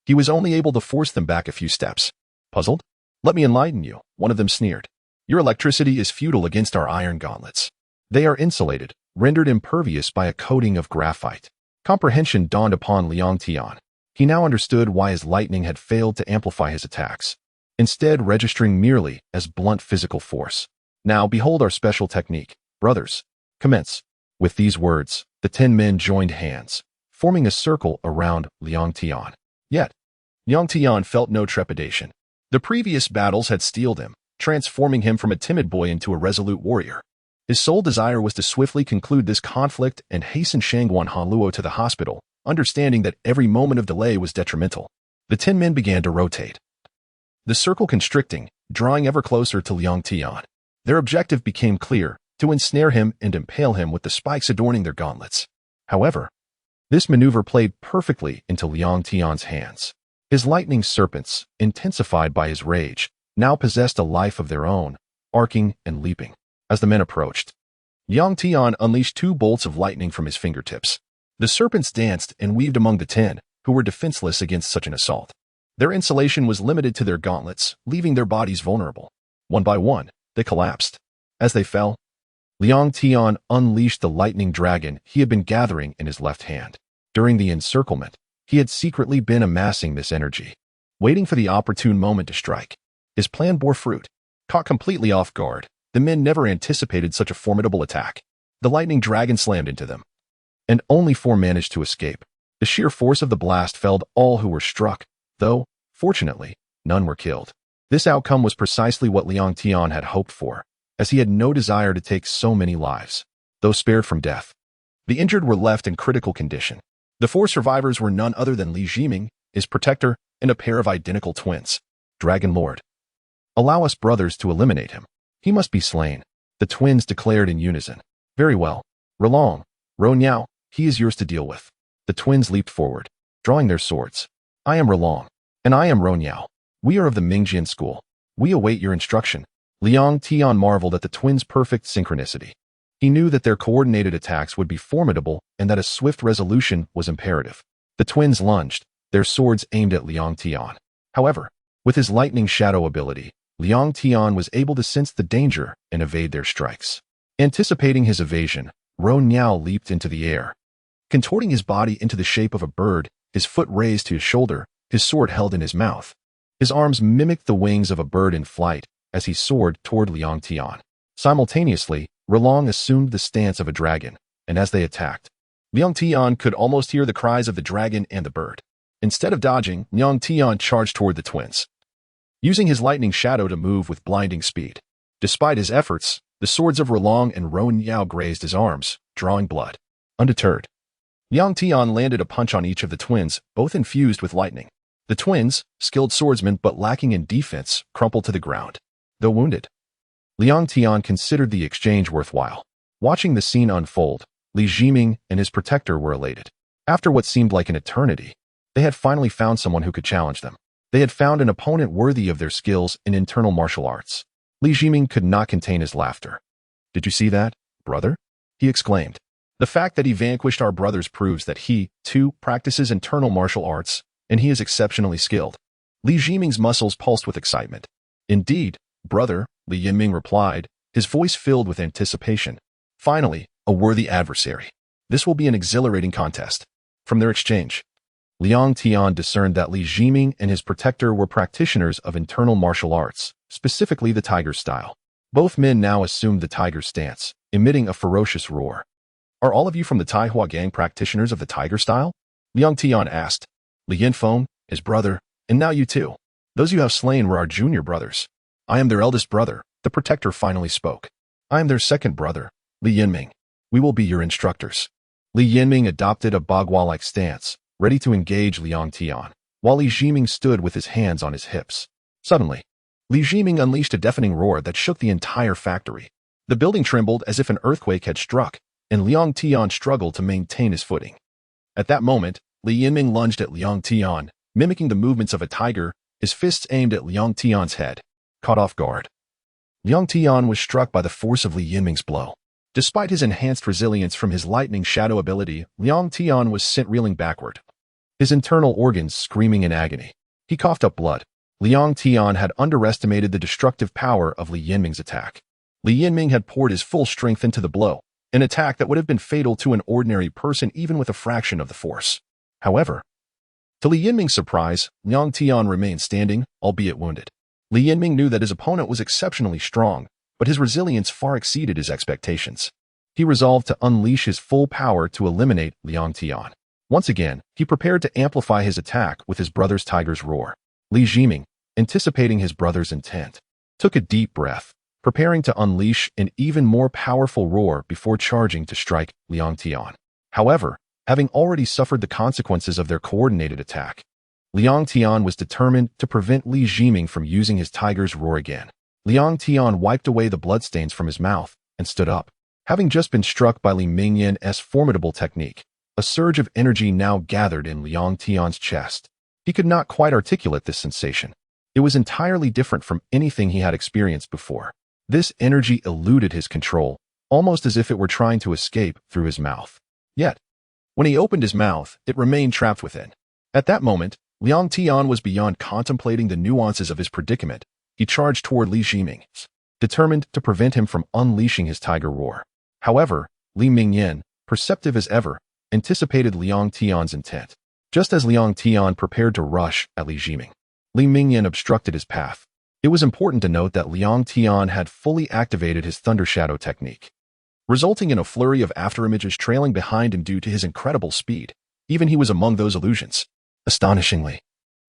he was only able to force them back a few steps. Puzzled? "Let me enlighten you," one of them sneered. "Your electricity is futile against our iron gauntlets. They are insulated, rendered impervious by a coating of graphite." Comprehension dawned upon Liang Tian. He now understood why his lightning had failed to amplify his attacks, instead registering merely as blunt physical force. "Now behold our special technique. Brothers, commence." With these words, the 10 men joined hands, forming a circle around Liang Tian. Yet, Liang Tian felt no trepidation. The previous battles had steeled him, transforming him from a timid boy into a resolute warrior. His sole desire was to swiftly conclude this conflict and hasten Shangguan Hanluo to the hospital, understanding that every moment of delay was detrimental. The 10 men began to rotate, the circle constricting, drawing ever closer to Liang Tian. Their objective became clear: to ensnare him and impale him with the spikes adorning their gauntlets. However, this maneuver played perfectly into Liang Tian's hands. His lightning serpents, intensified by his rage, now possessed a life of their own, arcing and leaping. As the men approached, Liang Tian unleashed 2 bolts of lightning from his fingertips. The serpents danced and weaved among the 10, who were defenseless against such an assault. Their insulation was limited to their gauntlets, leaving their bodies vulnerable. One by one, they collapsed. As they fell, Liang Tian unleashed the lightning dragon he had been gathering in his left hand. During the encirclement, he had secretly been amassing this energy, waiting for the opportune moment to strike. His plan bore fruit. Caught completely off guard, the men never anticipated such a formidable attack. The lightning dragon slammed into them, and only 4 managed to escape. The sheer force of the blast felled all who were struck, though, fortunately, none were killed. This outcome was precisely what Liang Tian had hoped for, as he had no desire to take so many lives, though spared from death. The injured were left in critical condition. The 4 survivors were none other than Li Jiming, his protector, and a pair of identical twins. "Dragon Lord, allow us brothers to eliminate him. He must be slain," the twins declared in unison. "Very well. Rolong, Ronyao, he is yours to deal with." The twins leaped forward, drawing their swords. "I am Rolong, and I am Ronyao. We are of the Mingjian school. We await your instruction." Liang Tian marveled at the twins' perfect synchronicity. He knew that their coordinated attacks would be formidable and that a swift resolution was imperative. The twins lunged, their swords aimed at Liang Tian. However, with his lightning shadow ability, Liang Tian was able to sense the danger and evade their strikes. Anticipating his evasion, Ron Niao leaped into the air. Contorting his body into the shape of a bird, his foot raised to his shoulder, his sword held in his mouth. His arms mimicked the wings of a bird in flight as he soared toward Liang Tian. Simultaneously, Rolong assumed the stance of a dragon, and as they attacked, Liang Tian could almost hear the cries of the dragon and the bird. Instead of dodging, Liang Tian charged toward the twins, using his lightning shadow to move with blinding speed. Despite his efforts, the swords of Rolong and Ron Yao grazed his arms, drawing blood. Undeterred, Liang Tian landed a punch on each of the twins, both infused with lightning. The twins, skilled swordsmen but lacking in defense, crumpled to the ground. Though wounded, Liang Tian considered the exchange worthwhile. Watching the scene unfold, Li Jiming and his protector were elated. After what seemed like an eternity, they had finally found someone who could challenge them. They had found an opponent worthy of their skills in internal martial arts. Li Jiming could not contain his laughter. "Did you see that, brother?" he exclaimed. "The fact that he vanquished our brothers proves that he, too, practices internal martial arts, and he is exceptionally skilled." Li Jiming's muscles pulsed with excitement. "Indeed, brother," Li Yinming replied, his voice filled with anticipation. "Finally, a worthy adversary. This will be an exhilarating contest." From their exchange, Liang Tian discerned that Li Jiming and his protector were practitioners of internal martial arts, specifically the tiger style. Both men now assumed the tiger stance, emitting a ferocious roar. "Are all of you from the Taihua gang practitioners of the tiger style?" Liang Tian asked. "Li Yinfeng, his brother, and now you too. Those you have slain were our junior brothers. I am their eldest brother," the protector finally spoke. "I am their second brother, Li Yinming. We will be your instructors." Li Yinming adopted a bagua-like stance, ready to engage Liang Tian, while Li Jiming stood with his hands on his hips. Suddenly, Li Jiming unleashed a deafening roar that shook the entire factory. The building trembled as if an earthquake had struck, and Liang Tian struggled to maintain his footing. At that moment, Li Yinming lunged at Liang Tian, mimicking the movements of a tiger, his fists aimed at Liang Tian's head. Caught off guard, Liang Tian was struck by the force of Li Yinming's blow. Despite his enhanced resilience from his lightning shadow ability, Liang Tian was sent reeling backward, his internal organs screaming in agony. He coughed up blood. Liang Tian had underestimated the destructive power of Li Yinming's attack. Li Yinming had poured his full strength into the blow, an attack that would have been fatal to an ordinary person even with a fraction of the force. However, to Li Yinming's surprise, Liang Tian remained standing, albeit wounded. Li Yinming knew that his opponent was exceptionally strong, but his resilience far exceeded his expectations. He resolved to unleash his full power to eliminate Liang Tian. Once again, he prepared to amplify his attack with his brother's tiger's roar. Li Jiming, anticipating his brother's intent, took a deep breath, preparing to unleash an even more powerful roar before charging to strike Liang Tian. However, having already suffered the consequences of their coordinated attack, Liang Tian was determined to prevent Li Jiming from using his tiger's roar again. Liang Tian wiped away the bloodstains from his mouth and stood up. Having just been struck by Li Mingyan's formidable technique, a surge of energy now gathered in Liang Tian's chest. He could not quite articulate this sensation. It was entirely different from anything he had experienced before. This energy eluded his control, almost as if it were trying to escape through his mouth. Yet, when he opened his mouth, it remained trapped within. At that moment, Liang Tian was beyond contemplating the nuances of his predicament. He charged toward Li Jiming, determined to prevent him from unleashing his tiger roar. However, Li Mingyan, perceptive as ever, anticipated Liang Tian's intent. Just as Liang Tian prepared to rush at Li Jiming, Li Mingyan obstructed his path. It was important to note that Liang Tian had fully activated his Thunder Shadow technique, resulting in a flurry of afterimages trailing behind him due to his incredible speed. Even he was among those illusions. Astonishingly,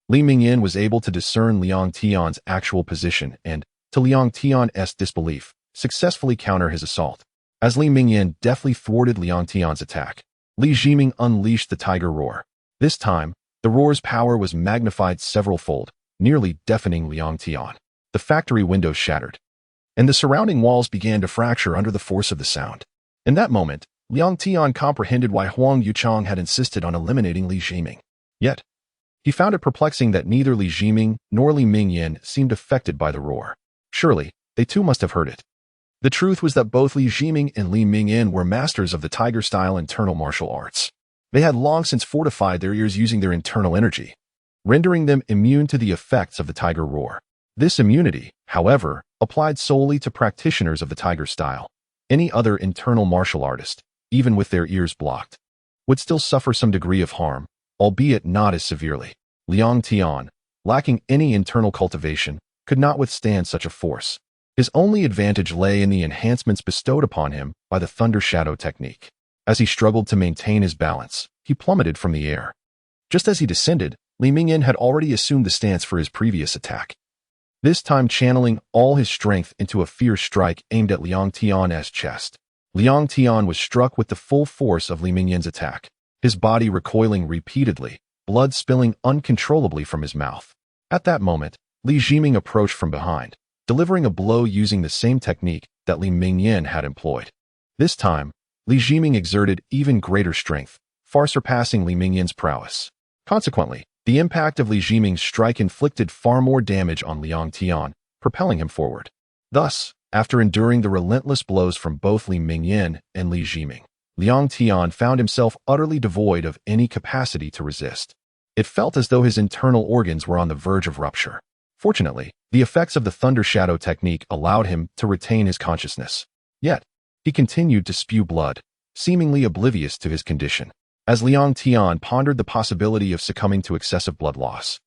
Li Mingyan was able to discern Liang Tian's actual position and, to Liang Tian's disbelief, successfully counter his assault. As Li Mingyan deftly thwarted Liang Tian's attack, Li Jiming unleashed the tiger roar. This time, the roar's power was magnified several-fold, nearly deafening Liang Tian. The factory windows shattered, and the surrounding walls began to fracture under the force of the sound. In that moment, Liang Tian comprehended why Huang Yuchang had insisted on eliminating Li Jiming. Yet, he found it perplexing that neither Li Jiming nor Li Mingyan seemed affected by the roar. Surely, they too must have heard it. The truth was that both Li Jiming and Li Mingyan were masters of the tiger-style internal martial arts. They had long since fortified their ears using their internal energy, rendering them immune to the effects of the tiger roar. This immunity, however, applied solely to practitioners of the tiger style. Any other internal martial artist, even with their ears blocked, would still suffer some degree of harm, albeit not as severely. Liang Tian, lacking any internal cultivation, could not withstand such a force. His only advantage lay in the enhancements bestowed upon him by the Thunder Shadow technique. As he struggled to maintain his balance, he plummeted from the air. Just as he descended, Li Mingyan had already assumed the stance for his previous attack, this time channeling all his strength into a fierce strike aimed at Liang Tian's chest. Liang Tian was struck with the full force of Li Mingyan's attack, his body recoiling repeatedly, blood spilling uncontrollably from his mouth. At that moment, Li Jiming approached from behind, delivering a blow using the same technique that Li Mingyan had employed. This time, Li Jiming exerted even greater strength, far surpassing Li Mingyan's prowess. Consequently, the impact of Li Jiming's strike inflicted far more damage on Liang Tian, propelling him forward. Thus, after enduring the relentless blows from both Li Mingyan and Li Jiming, Liang Tian found himself utterly devoid of any capacity to resist. It felt as though his internal organs were on the verge of rupture. Fortunately, the effects of the Thunder Shadow technique allowed him to retain his consciousness. Yet, he continued to spew blood, seemingly oblivious to his condition. As Liang Tian pondered the possibility of succumbing to excessive blood loss,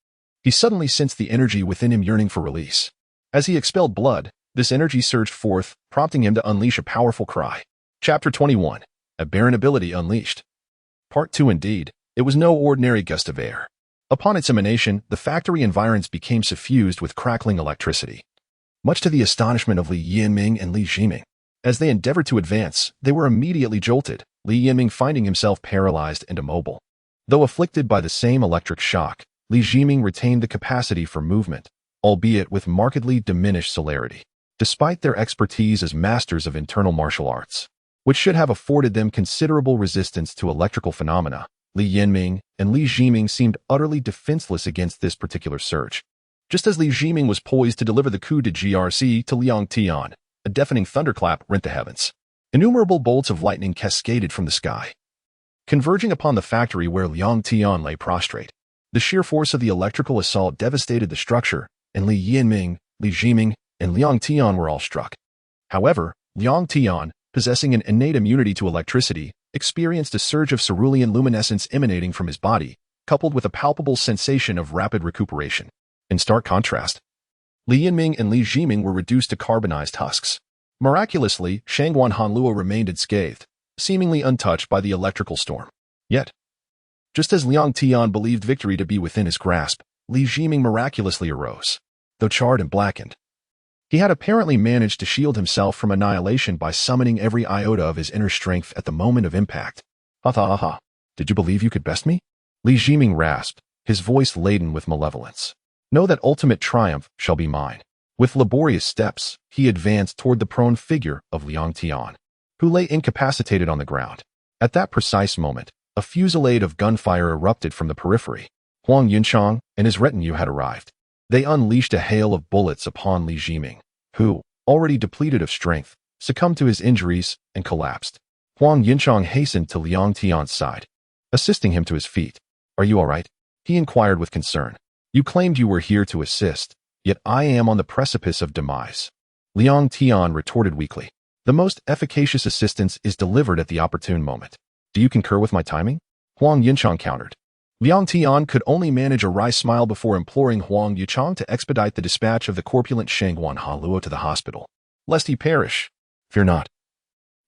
he suddenly sensed the energy within him yearning for release. As he expelled blood, this energy surged forth, prompting him to unleash a powerful cry. Chapter 21. A Barren Ability Unleashed. Part 2. Indeed, it was no ordinary gust of air. Upon its emanation, the factory environs became suffused with crackling electricity, much to the astonishment of Li Yinming and Li Jiming. As they endeavored to advance, they were immediately jolted, Li Yiming finding himself paralyzed and immobile. Though afflicted by the same electric shock, Li Yiming retained the capacity for movement, albeit with markedly diminished celerity. Despite their expertise as masters of internal martial arts, which should have afforded them considerable resistance to electrical phenomena, Li Yiming and Li Yiming seemed utterly defenseless against this particular surge. Just as Li Yiming was poised to deliver the coup de grâce to Liang Tian, a deafening thunderclap rent the heavens. Innumerable bolts of lightning cascaded from the sky, converging upon the factory where Liang Tian lay prostrate. The sheer force of the electrical assault devastated the structure, and Li Yiming, Li Yiming, and Liang Tian were all struck. However, Liang Tian, possessing an innate immunity to electricity, experienced a surge of cerulean luminescence emanating from his body, coupled with a palpable sensation of rapid recuperation. In stark contrast, Li Yiming and Li Yiming were reduced to carbonized husks. Miraculously, Shangguan Hanluo remained unscathed, seemingly untouched by the electrical storm. Yet, just as Liang Tian believed victory to be within his grasp, Li Yiming miraculously arose, though charred and blackened. He had apparently managed to shield himself from annihilation by summoning every iota of his inner strength at the moment of impact. Ha! Did you believe you could best me? Li Yiming rasped, his voice laden with malevolence. Know that ultimate triumph shall be mine. With laborious steps, he advanced toward the prone figure of Liang Tian, who lay incapacitated on the ground. At that precise moment, a fusillade of gunfire erupted from the periphery. Huang Yunchang and his retinue had arrived. They unleashed a hail of bullets upon Li Yiming, who, already depleted of strength, succumbed to his injuries and collapsed. Huang Yunchang hastened to Liang Tian's side, assisting him to his feet. Are you all right? He inquired with concern. You claimed you were here to assist, yet I am on the precipice of demise. Liang Tian retorted weakly. The most efficacious assistance is delivered at the opportune moment. Do you concur with my timing? Huang Yunchang countered. Liang Tian could only manage a wry smile before imploring Huang Yunchang to expedite the dispatch of the corpulent Shangguan Hanluo to the hospital, lest he perish. Fear not,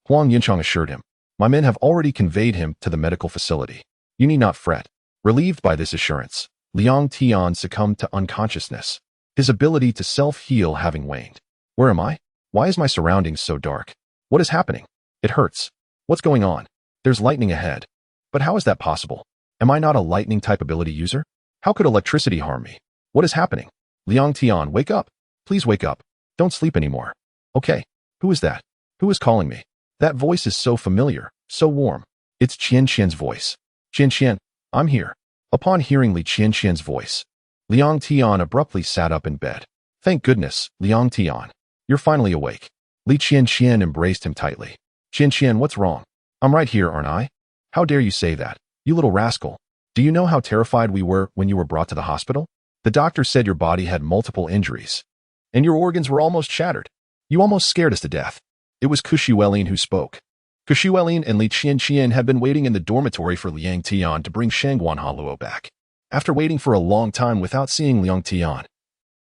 Huang Yunchang assured him. My men have already conveyed him to the medical facility. You need not fret. Relieved by this assurance, Liang Tian succumbed to unconsciousness, his ability to self-heal having waned. Where am I? Why is my surroundings so dark? What is happening? It hurts. What's going on? There's lightning ahead. But how is that possible? Am I not a lightning-type ability user? How could electricity harm me? What is happening? Liang Tian, wake up. Please wake up. Don't sleep anymore. Okay. Who is that? Who is calling me? That voice is so familiar, so warm. It's Qian Qian's voice. Qian, I'm here. Upon hearing Li Qian's voice, Liang Tian abruptly sat up in bed. Thank goodness, Liang Tian. You're finally awake. Li Qian embraced him tightly. Qian, what's wrong? I'm right here, aren't I? How dare you say that? You little rascal. Do you know how terrified we were when you were brought to the hospital? The doctor said your body had multiple injuries, and your organs were almost shattered. You almost scared us to death. It was Kushuelin who spoke. Kushuelin and Li Qian had been waiting in the dormitory for Liang Tian to bring Shangguan Hanluo back. After waiting for a long time without seeing Liang Tian,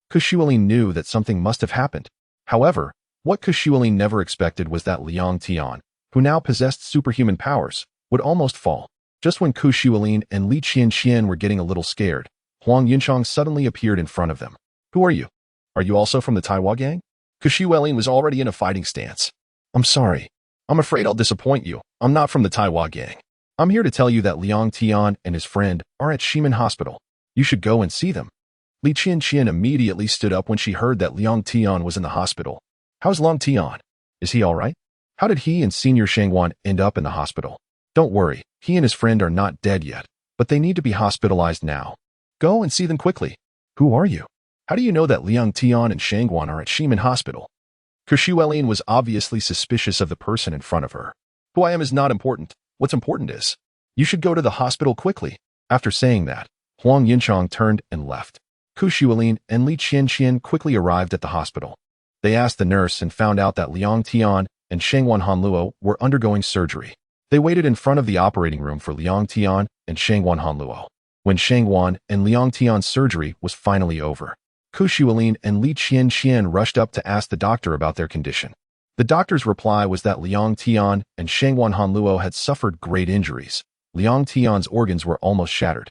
Kushuelin knew that something must have happened. However, what Kushuelin never expected was that Liang Tian, who now possessed superhuman powers, would almost fall. Just when Kushuelin and Li Qian were getting a little scared, Huang Yunchang suddenly appeared in front of them. Who are you? Are you also from the Taiwan gang? Kushuelin was already in a fighting stance. I'm sorry. I'm afraid I'll disappoint you. I'm not from the Taiwan gang. I'm here to tell you that Liang Tian and his friend are at Ximen Hospital. You should go and see them. Li Qian immediately stood up when she heard that Liang Tian was in the hospital. How's Liang Tian? Is he all right? How did he and Senior Shangguan end up in the hospital? Don't worry, he and his friend are not dead yet, but they need to be hospitalized now. Go and see them quickly. Who are you? How do you know that Liang Tian and Shangguan are at Ximen Hospital? Kushuelin was obviously suspicious of the person in front of her. Who I am is not important. What's important is, you should go to the hospital quickly. After saying that, Huang Yunchang turned and left. Kushuelin and Li Qian quickly arrived at the hospital. They asked the nurse and found out that Liang Tian and Shangguan Hanluo were undergoing surgery. They waited in front of the operating room for Liang Tian and Shangguan Hanluo. When Shangguan and Liang Tian's surgery was finally over, Kushuelin and Li Qian rushed up to ask the doctor about their condition. The doctor's reply was that Liang Tian and Shangguan Hanluo had suffered great injuries. Liang Tian's organs were almost shattered,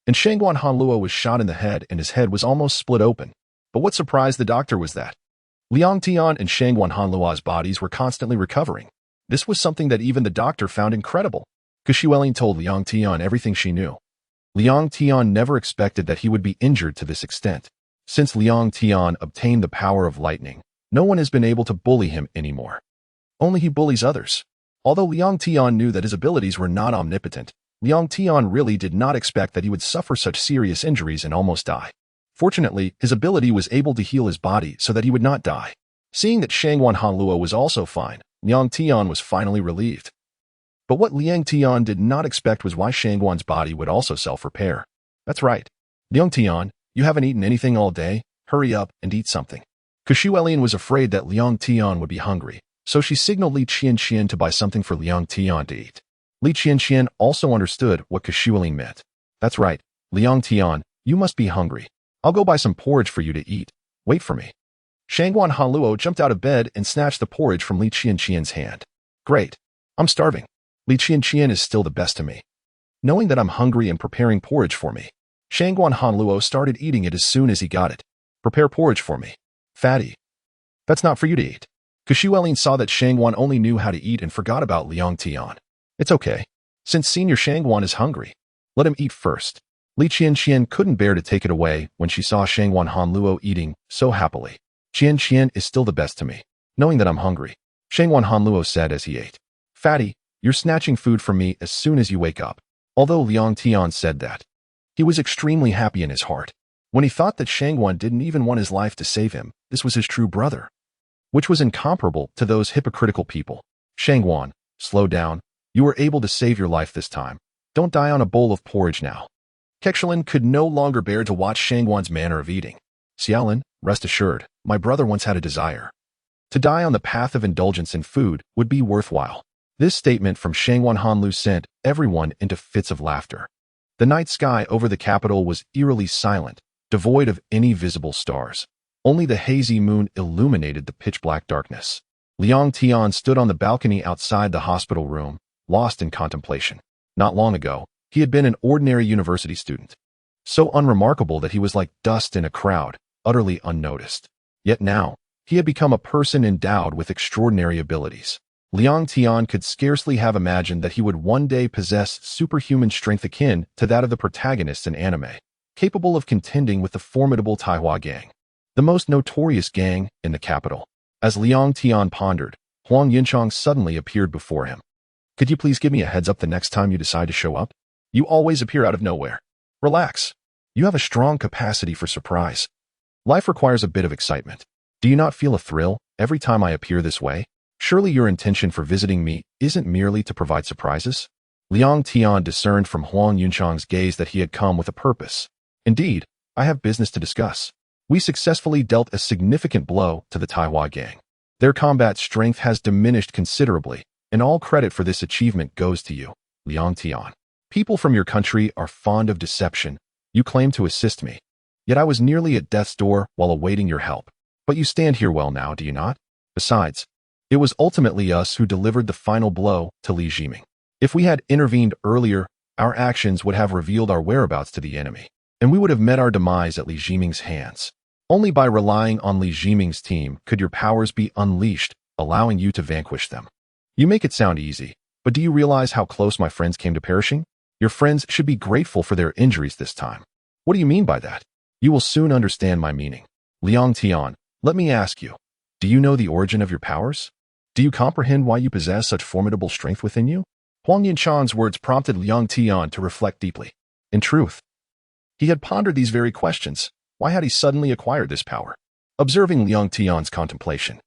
and Shangguan Hanluo was shot in the head and his head was almost split open. But what surprised the doctor was that Liang Tian and Shangguan Hanluo's bodies were constantly recovering. This was something that even the doctor found incredible. Kashuelin told Liang Tian everything she knew. Liang Tian never expected that he would be injured to this extent. Since Liang Tian obtained the power of lightning, no one has been able to bully him anymore. Only he bullies others. Although Liang Tian knew that his abilities were not omnipotent, Liang Tian really did not expect that he would suffer such serious injuries and almost die. Fortunately, his ability was able to heal his body so that he would not die. Seeing that Shangwan Hanluo was also fine, Liang Tian was finally relieved. But what Liang Tian did not expect was why Shangwan's body would also self-repair. That's right. Liang Tian, you haven't eaten anything all day. Hurry up and eat something. Kashuelin was afraid that Liang Tian would be hungry, so she signaled Li Qianqian to buy something for Liang Tian to eat. Li Qianqian also understood what Kashuelin meant. That's right. Liang Tian, you must be hungry. I'll go buy some porridge for you to eat. Wait for me. Shangwan Hanluo jumped out of bed and snatched the porridge from Li Qianqian's hand. Great. I'm starving. Li Qianqian is still the best to me. Knowing that I'm hungry and preparing porridge for me, Shangwan Hanluo started eating it as soon as he got it. Prepare porridge for me. Fatty. That's not for you to eat. Kashuelin saw that Shangwan only knew how to eat and forgot about Liang Tian. It's okay. Since Senior Shangwan is hungry, let him eat first. Li Qianqian couldn't bear to take it away when she saw Shangwan Hanluo eating so happily. Qianqian is still the best to me. Knowing that I'm hungry, Shangwan Hanluo said as he ate. Fatty, you're snatching food from me as soon as you wake up. Although Liang Tian said that, he was extremely happy in his heart. When he thought that Shangwan didn't even want his life to save him, this was his true brother, which was incomparable to those hypocritical people. Shangwan, slow down. You were able to save your life this time. Don't die on a bowl of porridge now. Kexelin could no longer bear to watch Shangwan's manner of eating. Xiaolin, rest assured, my brother once had a desire. To die on the path of indulgence in food would be worthwhile. This statement from Shangwan Hanlu sent everyone into fits of laughter. The night sky over the capital was eerily silent, devoid of any visible stars. Only the hazy moon illuminated the pitch-black darkness. Liang Tian stood on the balcony outside the hospital room, lost in contemplation. Not long ago, he had been an ordinary university student, so unremarkable that he was like dust in a crowd, utterly unnoticed. Yet now, he had become a person endowed with extraordinary abilities. Liang Tian could scarcely have imagined that he would one day possess superhuman strength akin to that of the protagonists in anime, capable of contending with the formidable Taihua gang, the most notorious gang in the capital. As Liang Tian pondered, Huang Yinchang suddenly appeared before him. Could you please give me a heads up the next time you decide to show up? You always appear out of nowhere. Relax. You have a strong capacity for surprise. Life requires a bit of excitement. Do you not feel a thrill every time I appear this way? Surely your intention for visiting me isn't merely to provide surprises? Liang Tian discerned from Huang Yunchang's gaze that he had come with a purpose. Indeed, I have business to discuss. We successfully dealt a significant blow to the Taihua gang. Their combat strength has diminished considerably, and all credit for this achievement goes to you, Liang Tian. People from your country are fond of deception. You claim to assist me. Yet I was nearly at death's door while awaiting your help. But you stand here well now, do you not? Besides, it was ultimately us who delivered the final blow to Li Jiming. If we had intervened earlier, our actions would have revealed our whereabouts to the enemy, and we would have met our demise at Li Jiming's hands. Only by relying on Li Jiming's team could your powers be unleashed, allowing you to vanquish them. You make it sound easy, but do you realize how close my friends came to perishing? Your friends should be grateful for their injuries this time. What do you mean by that? You will soon understand my meaning. Liang Tian, let me ask you, do you know the origin of your powers? Do you comprehend why you possess such formidable strength within you? Huang Yinchang's words prompted Liang Tian to reflect deeply. In truth, he had pondered these very questions. Why had he suddenly acquired this power? Observing Liang Tian's contemplation,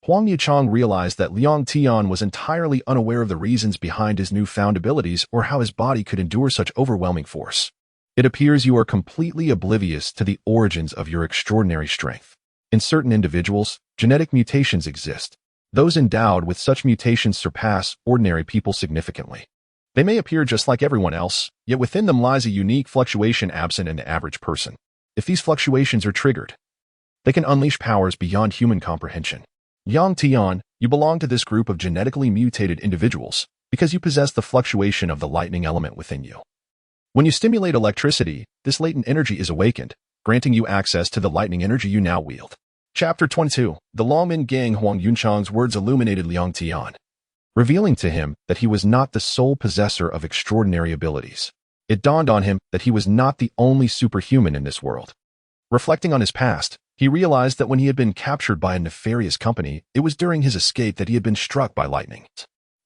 Huang Yichang realized that Liang Tian was entirely unaware of the reasons behind his newfound abilities or how his body could endure such overwhelming force. It appears you are completely oblivious to the origins of your extraordinary strength. In certain individuals, genetic mutations exist. Those endowed with such mutations surpass ordinary people significantly. They may appear just like everyone else, yet within them lies a unique fluctuation absent in the average person. If these fluctuations are triggered, they can unleash powers beyond human comprehension. Liang Tian, you belong to this group of genetically mutated individuals because you possess the fluctuation of the lightning element within you. When you stimulate electricity, this latent energy is awakened, granting you access to the lightning energy you now wield. Chapter 22. The Longmin Gang. Huang Yunchang's words illuminated Liang Tian. revealing to him that he was not the sole possessor of extraordinary abilities. It dawned on him that he was not the only superhuman in this world. Reflecting on his past, he realized that when he had been captured by a nefarious company, it was during his escape that he had been struck by lightning,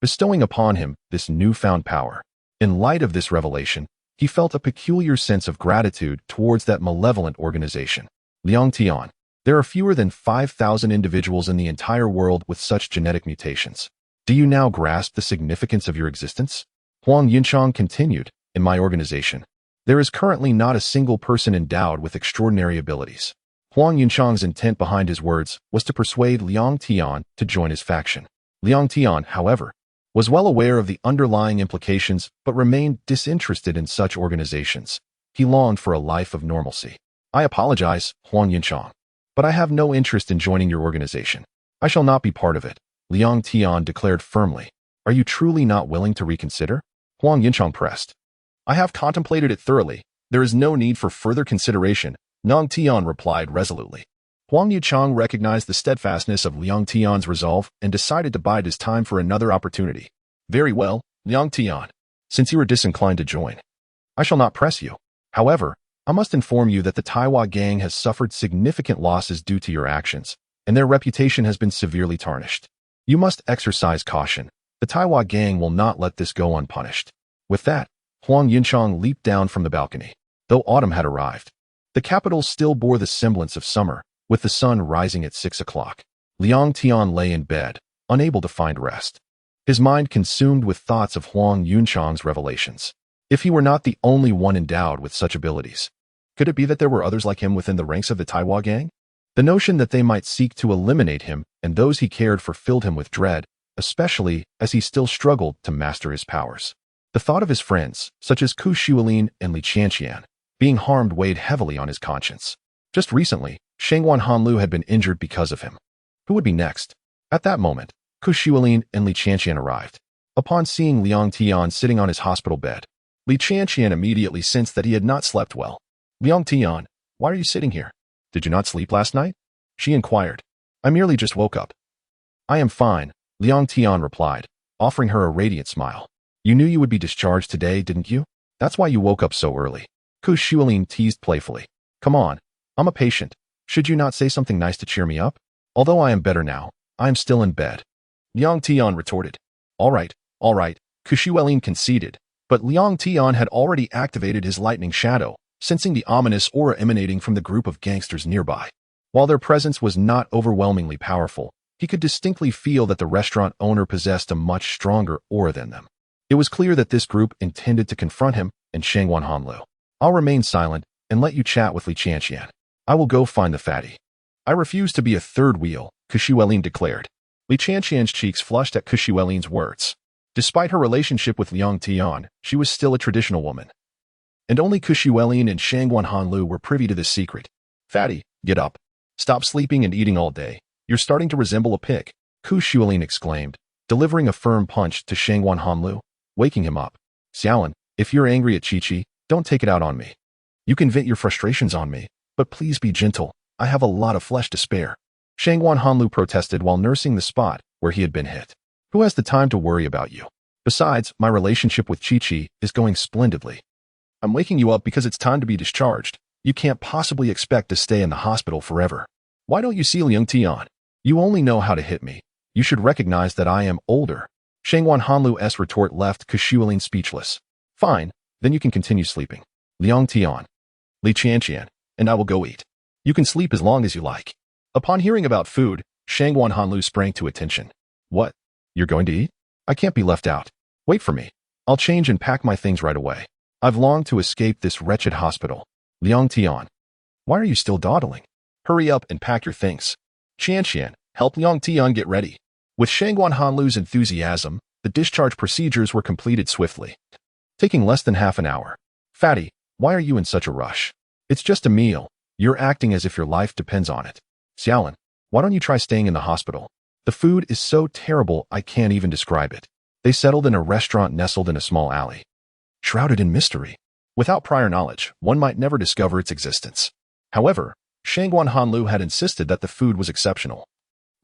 bestowing upon him this newfound power. In light of this revelation, he felt a peculiar sense of gratitude towards that malevolent organization. Liang Tian. There are fewer than 5,000 individuals in the entire world with such genetic mutations. Do you now grasp the significance of your existence? Huang Yunchang continued, in my organization, there is currently not a single person endowed with extraordinary abilities. Huang Yunchang's intent behind his words was to persuade Liang Tian to join his faction. Liang Tian, however, was well aware of the underlying implications but remained disinterested in such organizations. He longed for a life of normalcy. I apologize, Huang Yunchang, but I have no interest in joining your organization. I shall not be part of it, Liang Tian declared firmly. Are you truly not willing to reconsider? Huang Yunchang pressed. I have contemplated it thoroughly. There is no need for further consideration, Liang Tian replied resolutely. Huang Yunchang recognized the steadfastness of Liang Tian's resolve and decided to bide his time for another opportunity. Very well, Liang Tian. Since you are disinclined to join, I shall not press you. However, I must inform you that the Taiwa gang has suffered significant losses due to your actions, and their reputation has been severely tarnished. You must exercise caution. The Taiwa gang will not let this go unpunished. With that, Huang Yunchang leaped down from the balcony. Though autumn had arrived, the capital still bore the semblance of summer, with the sun rising at 6 o'clock. Liang Tian lay in bed, unable to find rest. His mind consumed with thoughts of Huang Yunchang's revelations. If he were not the only one endowed with such abilities, could it be that there were others like him within the ranks of the Taiwa gang? The notion that they might seek to eliminate him and those he cared for filled him with dread, especially as he still struggled to master his powers. The thought of his friends, such as Ku Shuilin and Li Tian, being harmed weighed heavily on his conscience. Just recently, Shangwan Hanlu had been injured because of him. Who would be next? At that moment, Ku Shuilin and Li Tian arrived. Upon seeing Liang Tian sitting on his hospital bed, Li Tian immediately sensed that he had not slept well. Liang Tian, why are you sitting here? Did you not sleep last night? She inquired. I merely just woke up. I am fine, Liang Tian replied, offering her a radiant smile. You knew you would be discharged today, didn't you? That's why you woke up so early. Ku Shuilin teased playfully. Come on, I'm a patient. Should you not say something nice to cheer me up? Although I am better now, I am still in bed. Liang Tian retorted. All right, Ku Shuilin conceded, but Liang Tian had already activated his lightning shadow, sensing the ominous aura emanating from the group of gangsters nearby. While their presence was not overwhelmingly powerful, he could distinctly feel that the restaurant owner possessed a much stronger aura than them. It was clear that this group intended to confront him and Shangwan Hanlu. I'll remain silent and let you chat with Li Tian. I will go find the fatty. I refuse to be a third wheel, Ku Shuilin declared. Li Tian's cheeks flushed at Ku Shuilin's words. Despite her relationship with Liang Tian, she was still a traditional woman. And only Ku Shuilin and Shangwan Hanlu were privy to this secret. Fatty, get up. Stop sleeping and eating all day. You're starting to resemble a pig, Ku Shuilin exclaimed, delivering a firm punch to Shangwan Hanlu, waking him up. Xiaolin, if you're angry at Chi-Chi, don't take it out on me. You can vent your frustrations on me, but please be gentle. I have a lot of flesh to spare. Shangwan Hanlu protested while nursing the spot where he had been hit. Who has the time to worry about you? Besides, my relationship with Chi-Chi is going splendidly. I'm waking you up because it's time to be discharged. You can't possibly expect to stay in the hospital forever. Why don't you see Liang Tian? You only know how to hit me. You should recognize that I am older. Shangwan Hanlu's retort left Ku Shuilin speechless. Fine, then you can continue sleeping. Liang Tian, Li Tian, and I will go eat. You can sleep as long as you like. Upon hearing about food, Shangwan Hanlu sprang to attention. What? You're going to eat? I can't be left out. Wait for me. I'll change and pack my things right away. I've longed to escape this wretched hospital. Liang Tian. Why are you still dawdling? Hurry up and pack your things. Tian, help Liang Tian get ready. With Shangwan Hanlu's enthusiasm, the discharge procedures were completed swiftly, taking less than half an hour. Fatty, why are you in such a rush? It's just a meal. You're acting as if your life depends on it. Xiaolin, why don't you try staying in the hospital? The food is so terrible I can't even describe it. They settled in a restaurant nestled in a small alley, shrouded in mystery. Without prior knowledge, one might never discover its existence. However, Shangwan Hanlu had insisted that the food was exceptional.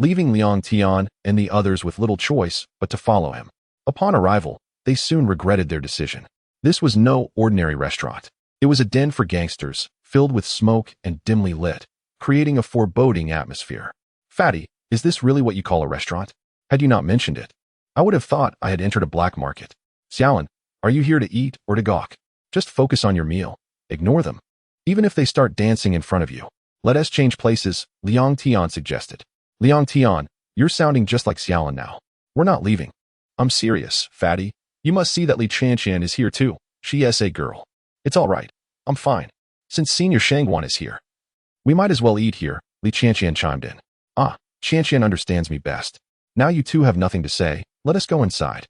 leaving Liang Tian and the others with little choice but to follow him. Upon arrival, they soon regretted their decision. This was no ordinary restaurant. It was a den for gangsters, filled with smoke and dimly lit, creating a foreboding atmosphere. Fatty, is this really what you call a restaurant? Had you not mentioned it, I would have thought I had entered a black market. Xiaolin, are you here to eat or to gawk? Just focus on your meal. Ignore them. Even if they start dancing in front of you. Let us change places, Liang Tian suggested. Liang Tian, you're sounding just like Xiaolin now. We're not leaving. I'm serious, Fatty. You must see that Li Qianqian is here too. She is a girl. It's all right. I'm fine. Since Senior Shangguan is here. We might as well eat here, Li Qianqian chimed in. Ah, Qianqian understands me best. Now you two have nothing to say, let us go inside.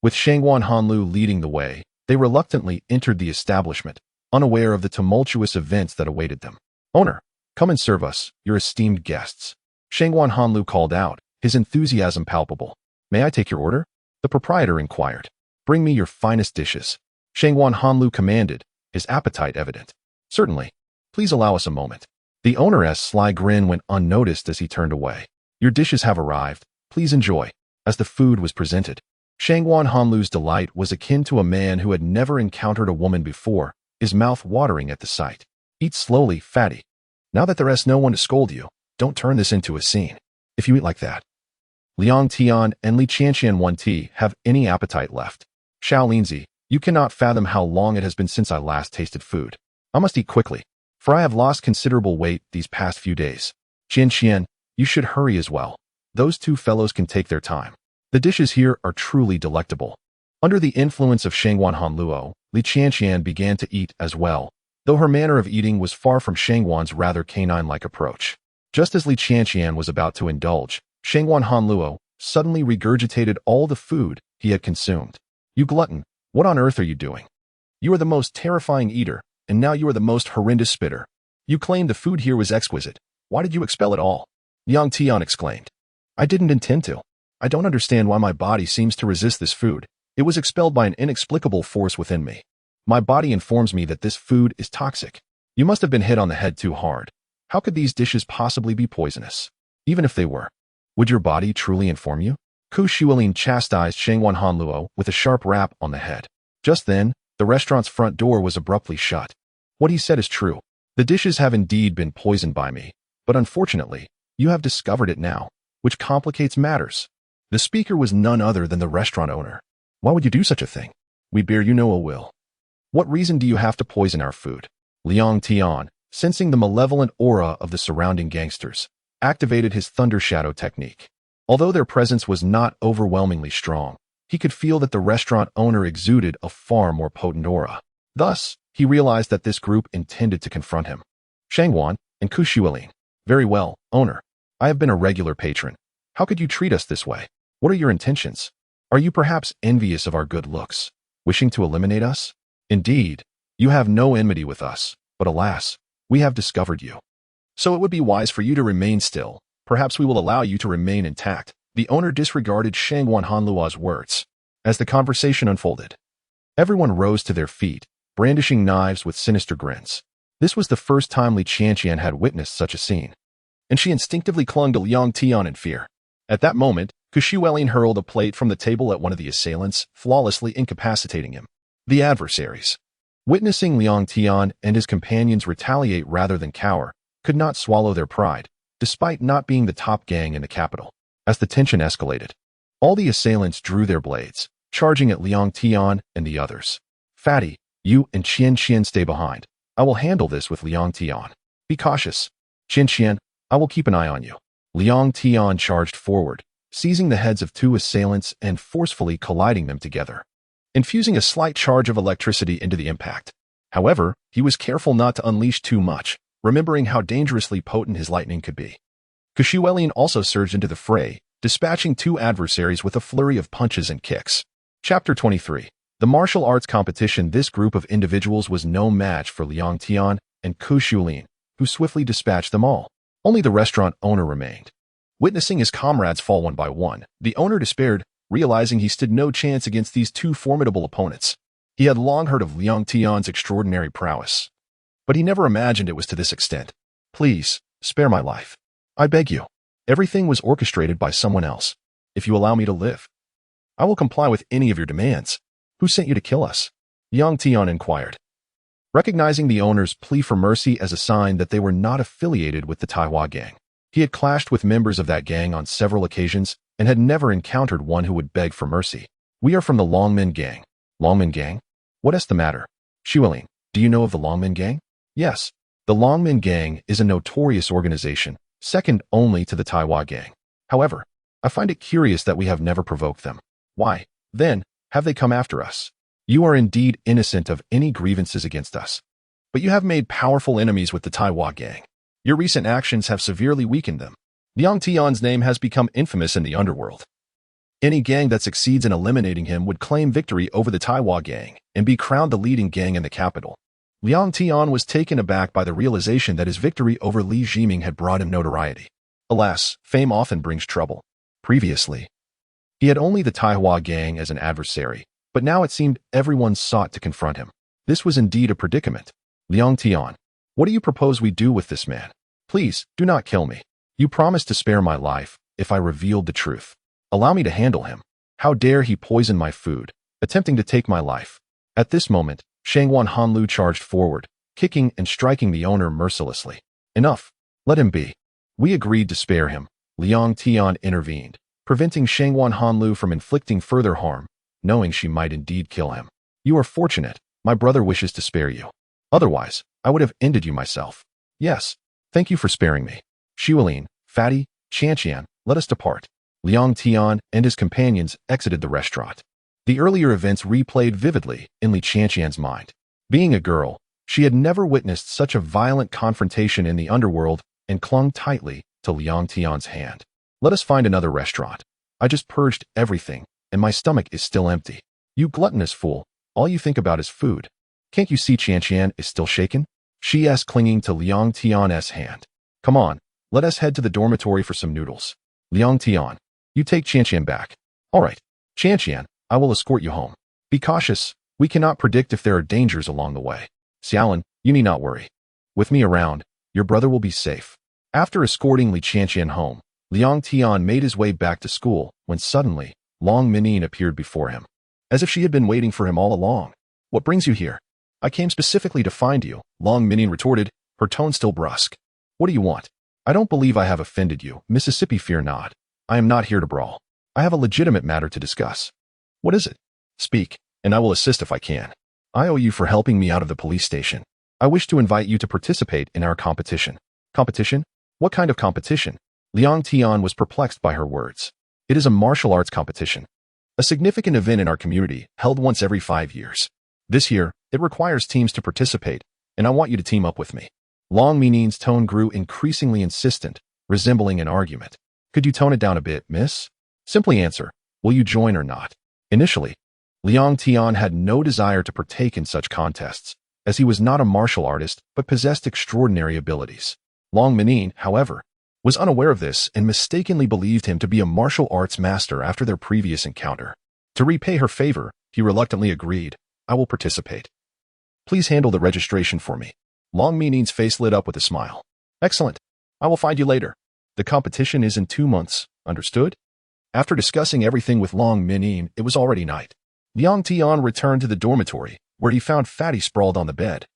With Shangguan Hanlu leading the way, they reluctantly entered the establishment, unaware of the tumultuous events that awaited them. Owner, come and serve us, your esteemed guests. Shangguan Hanlu called out, his enthusiasm palpable. May I take your order? The proprietor inquired. Bring me your finest dishes. Shangguan Hanlu commanded, his appetite evident. Certainly. Please allow us a moment. The owner's sly grin went unnoticed as he turned away. Your dishes have arrived. Please enjoy. As the food was presented, Shangguan Hanlu's delight was akin to a man who had never encountered a woman before, his mouth watering at the sight. Eat slowly, Fatty. Now that there is no one to scold you, don't turn this into a scene. If you eat like that. Liang Tian and Li Qianqian 1T have any appetite left. Shaolinzi, you cannot fathom how long it has been since I last tasted food. I must eat quickly, for I have lost considerable weight these past few days. Qianqian, you should hurry as well. Those two fellows can take their time. The dishes here are truly delectable. Under the influence of Shangguan Hanluo, Li Qianqian began to eat as well, though her manner of eating was far from Shangguan's rather canine-like approach. Just as Li Qianqian was about to indulge, Shangguan Hanluo suddenly regurgitated all the food he had consumed. You glutton, what on earth are you doing? You are the most terrifying eater, and now you are the most horrendous spitter. You claimed the food here was exquisite. Why did you expel it all? Liang Tian exclaimed. I didn't intend to. I don't understand why my body seems to resist this food. It was expelled by an inexplicable force within me. My body informs me that this food is toxic. You must have been hit on the head too hard. How could these dishes possibly be poisonous? Even if they were. Would your body truly inform you? Ku Shuilin chastised Shangguan Hanluo with a sharp rap on the head. Just then, the restaurant's front door was abruptly shut. What he said is true. The dishes have indeed been poisoned by me, but unfortunately, you have discovered it now, which complicates matters. The speaker was none other than the restaurant owner. Why would you do such a thing? We bear you no ill will. What reason do you have to poison our food? Liang Tian, sensing the malevolent aura of the surrounding gangsters, activated his thunder shadow technique. Although their presence was not overwhelmingly strong, he could feel that the restaurant owner exuded a far more potent aura. Thus, he realized that this group intended to confront him. Shangguan and Ku Shuilin. Very well, owner. I have been a regular patron. How could you treat us this way? What are your intentions? Are you perhaps envious of our good looks, wishing to eliminate us? Indeed, you have no enmity with us, but alas, we have discovered you. So it would be wise for you to remain still. Perhaps we will allow you to remain intact. The owner disregarded Shangguan Hanluo's words. As the conversation unfolded, everyone rose to their feet, brandishing knives with sinister grins. This was the first time Li Qianqian had witnessed such a scene, and she instinctively clung to Liang Tian in fear. At that moment, Ku Shuilin hurled a plate from the table at one of the assailants, flawlessly incapacitating him. The adversaries, witnessing Liang Tian and his companions retaliate rather than cower, could not swallow their pride, despite not being the top gang in the capital. As the tension escalated, all the assailants drew their blades, charging at Liang Tian and the others. Fatty, you and Qianqian stay behind. I will handle this with Liang Tian. Be cautious. Qianqian, I will keep an eye on you. Liang Tian charged forward, seizing the heads of two assailants and forcefully colliding them together, infusing a slight charge of electricity into the impact. However, he was careful not to unleash too much, remembering how dangerously potent his lightning could be. Ku Shuilin also surged into the fray, dispatching two adversaries with a flurry of punches and kicks. Chapter 23. The martial arts competition. This group of individuals was no match for Liang Tian and Ku Shuilin, who swiftly dispatched them all. Only the restaurant owner remained. Witnessing his comrades fall one by one, the owner despaired, realizing he stood no chance against these two formidable opponents. He had long heard of Liang Tian's extraordinary prowess, but he never imagined it was to this extent. Please, spare my life. I beg you. Everything was orchestrated by someone else. If you allow me to live, I will comply with any of your demands. Who sent you to kill us? Liang Tian inquired, recognizing the owner's plea for mercy as a sign that they were not affiliated with the Taiwan gang. He had clashed with members of that gang on several occasions and had never encountered one who would beg for mercy. We are from the Longmen gang. Longmen gang? What is the matter? Xueling, do you know of the Longmen gang? Yes. The Longmen gang is a notorious organization, second only to the Taiwan gang. However, I find it curious that we have never provoked them. Why, then, have they come after us? You are indeed innocent of any grievances against us. But you have made powerful enemies with the Taiwan gang. Your recent actions have severely weakened them. Liang Tian's name has become infamous in the underworld. Any gang that succeeds in eliminating him would claim victory over the Taiwan gang and be crowned the leading gang in the capital. Liang Tian was taken aback by the realization that his victory over Li Jiming had brought him notoriety. Alas, fame often brings trouble. Previously, he had only the Taiwan gang as an adversary, but now it seemed everyone sought to confront him. This was indeed a predicament. Liang Tian, what do you propose we do with this man? Please, do not kill me. You promised to spare my life if I revealed the truth. Allow me to handle him. How dare he poison my food, attempting to take my life? At this moment, Shangwan Hanlu charged forward, kicking and striking the owner mercilessly. Enough. Let him be. We agreed to spare him. Liang Tian intervened, preventing Shangwan Hanlu from inflicting further harm, knowing she might indeed kill him. You are fortunate. My brother wishes to spare you. Otherwise, I would have ended you myself. Yes. Thank you for sparing me. Xueling, Fatty, Chanqian, let us depart. Liang Tian and his companions exited the restaurant. The earlier events replayed vividly in Li Chanqian's mind. Being a girl, she had never witnessed such a violent confrontation in the underworld and clung tightly to Liang Tian's hand. Let us find another restaurant. I just purged everything, and my stomach is still empty. You gluttonous fool, all you think about is food. Can't you see Chanqian is still shaken? She asked, clinging to Liang Tian's hand. Come on, let us head to the dormitory for some noodles. Liang Tian, you take Chanqian back. All right, Chanqian, I will escort you home. Be cautious, we cannot predict if there are dangers along the way. Xiaolin, you need not worry. With me around, your brother will be safe. After escorting Li Chanqian home, Liang Tian made his way back to school when suddenly, Long Minyin appeared before him. As if she had been waiting for him all along. What brings you here? I came specifically to find you, Long Minyin retorted, her tone still brusque. What do you want? I don't believe I have offended you, Mississippi, fear not. I am not here to brawl. I have a legitimate matter to discuss. What is it? Speak, and I will assist if I can. I owe you for helping me out of the police station. I wish to invite you to participate in our competition. Competition? What kind of competition? Liang Tian was perplexed by her words. It is a martial arts competition. A significant event in our community, held once every 5 years. This year, it requires teams to participate, and I want you to team up with me. Long Minyin's tone grew increasingly insistent, resembling an argument. Could you tone it down a bit, miss? Simply answer, will you join or not? Initially, Liang Tian had no desire to partake in such contests, as he was not a martial artist but possessed extraordinary abilities. Long Minyin, however, was unaware of this and mistakenly believed him to be a martial arts master after their previous encounter. To repay her favor, he reluctantly agreed, I will participate. Please handle the registration for me. Long Minyin's face lit up with a smile. Excellent. I will find you later. The competition is in 2 months, understood? After discussing everything with Long Minyin, it was already night. Liang Tian returned to the dormitory, where he found Fatty sprawled on the bed.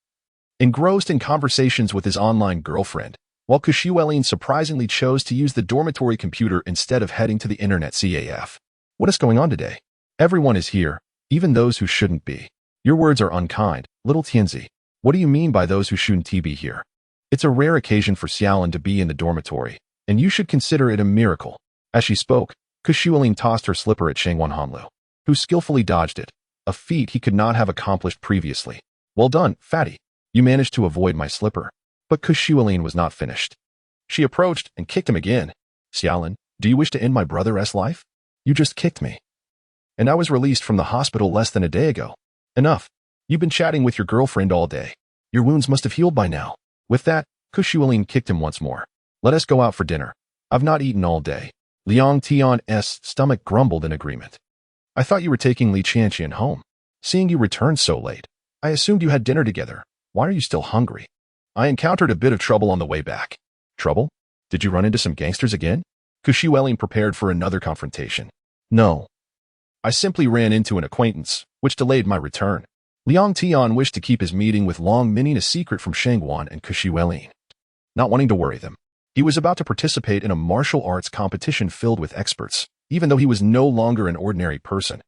Engrossed in conversations with his online girlfriend, while Xueling surprisingly chose to use the dormitory computer instead of heading to the internet CAF. What is going on today? Everyone is here, even those who shouldn't be. Your words are unkind, little Tianzi. What do you mean by those who shouldn't be here? It's a rare occasion for Xiaolin to be in the dormitory, and you should consider it a miracle. As she spoke, Xueling tossed her slipper at Shangwan Hanlu, who skillfully dodged it, a feat he could not have accomplished previously. Well done, Fatty. You managed to avoid my slipper. But Xueling was not finished. She approached and kicked him again. Xiaolin, do you wish to end my brother's life? You just kicked me. And I was released from the hospital less than a day ago. Enough. You've been chatting with your girlfriend all day. Your wounds must have healed by now. With that, Xueling kicked him once more. Let us go out for dinner. I've not eaten all day. Liang Tian's stomach grumbled in agreement. I thought you were taking Li Chanqian home. Seeing you return so late, I assumed you had dinner together. Why are you still hungry? I encountered a bit of trouble on the way back. Trouble? Did you run into some gangsters again? Kushiwelin prepared for another confrontation. No. I simply ran into an acquaintance, which delayed my return. Liang Tian wished to keep his meeting with Long Min a secret from Shangguan and Kushiwelin. Not wanting to worry them, he was about to participate in a martial arts competition filled with experts, even though he was no longer an ordinary person.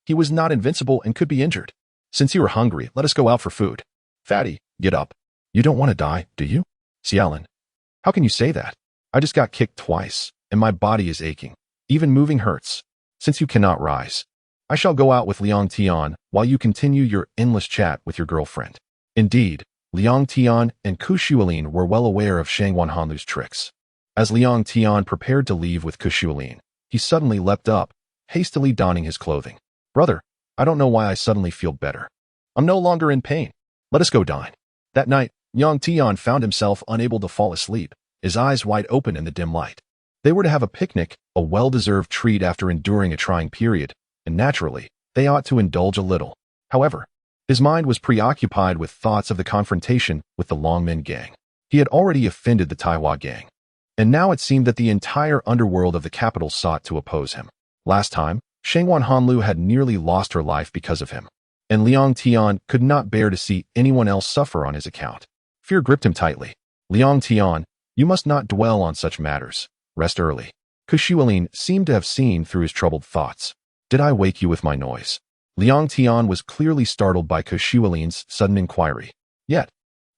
He was not invincible and could be injured. Since you are hungry, let us go out for food. Fatty, get up. You don't want to die, do you? Xiaolin. How can you say that? I just got kicked twice, and my body is aching. Even moving hurts. Since you cannot rise, I shall go out with Liang Tian while you continue your endless chat with your girlfriend. Indeed, Liang Tian and Kushiwelin were well aware of Shangguan Hanlu's tricks. As Liang Tian prepared to leave with Kushiwelin, he suddenly leapt up, hastily donning his clothing. Brother, I don't know why I suddenly feel better. I'm no longer in pain. Let us go dine. That night, Liang Tian found himself unable to fall asleep, his eyes wide open in the dim light. They were to have a picnic, a well-deserved treat after enduring a trying period, and naturally, they ought to indulge a little. However, his mind was preoccupied with thoughts of the confrontation with the Longmin gang. He had already offended the Taiwa gang, and now it seemed that the entire underworld of the capital sought to oppose him. Last time, Shangguan Hanlu had nearly lost her life because of him, and Liang Tian could not bear to see anyone else suffer on his account. Fear gripped him tightly. Liang Tian, you must not dwell on such matters. Rest early. Kushiwelin seemed to have seen through his troubled thoughts. Did I wake you with my noise? Liang Tian was clearly startled by Kushiwelin's sudden inquiry. Yet,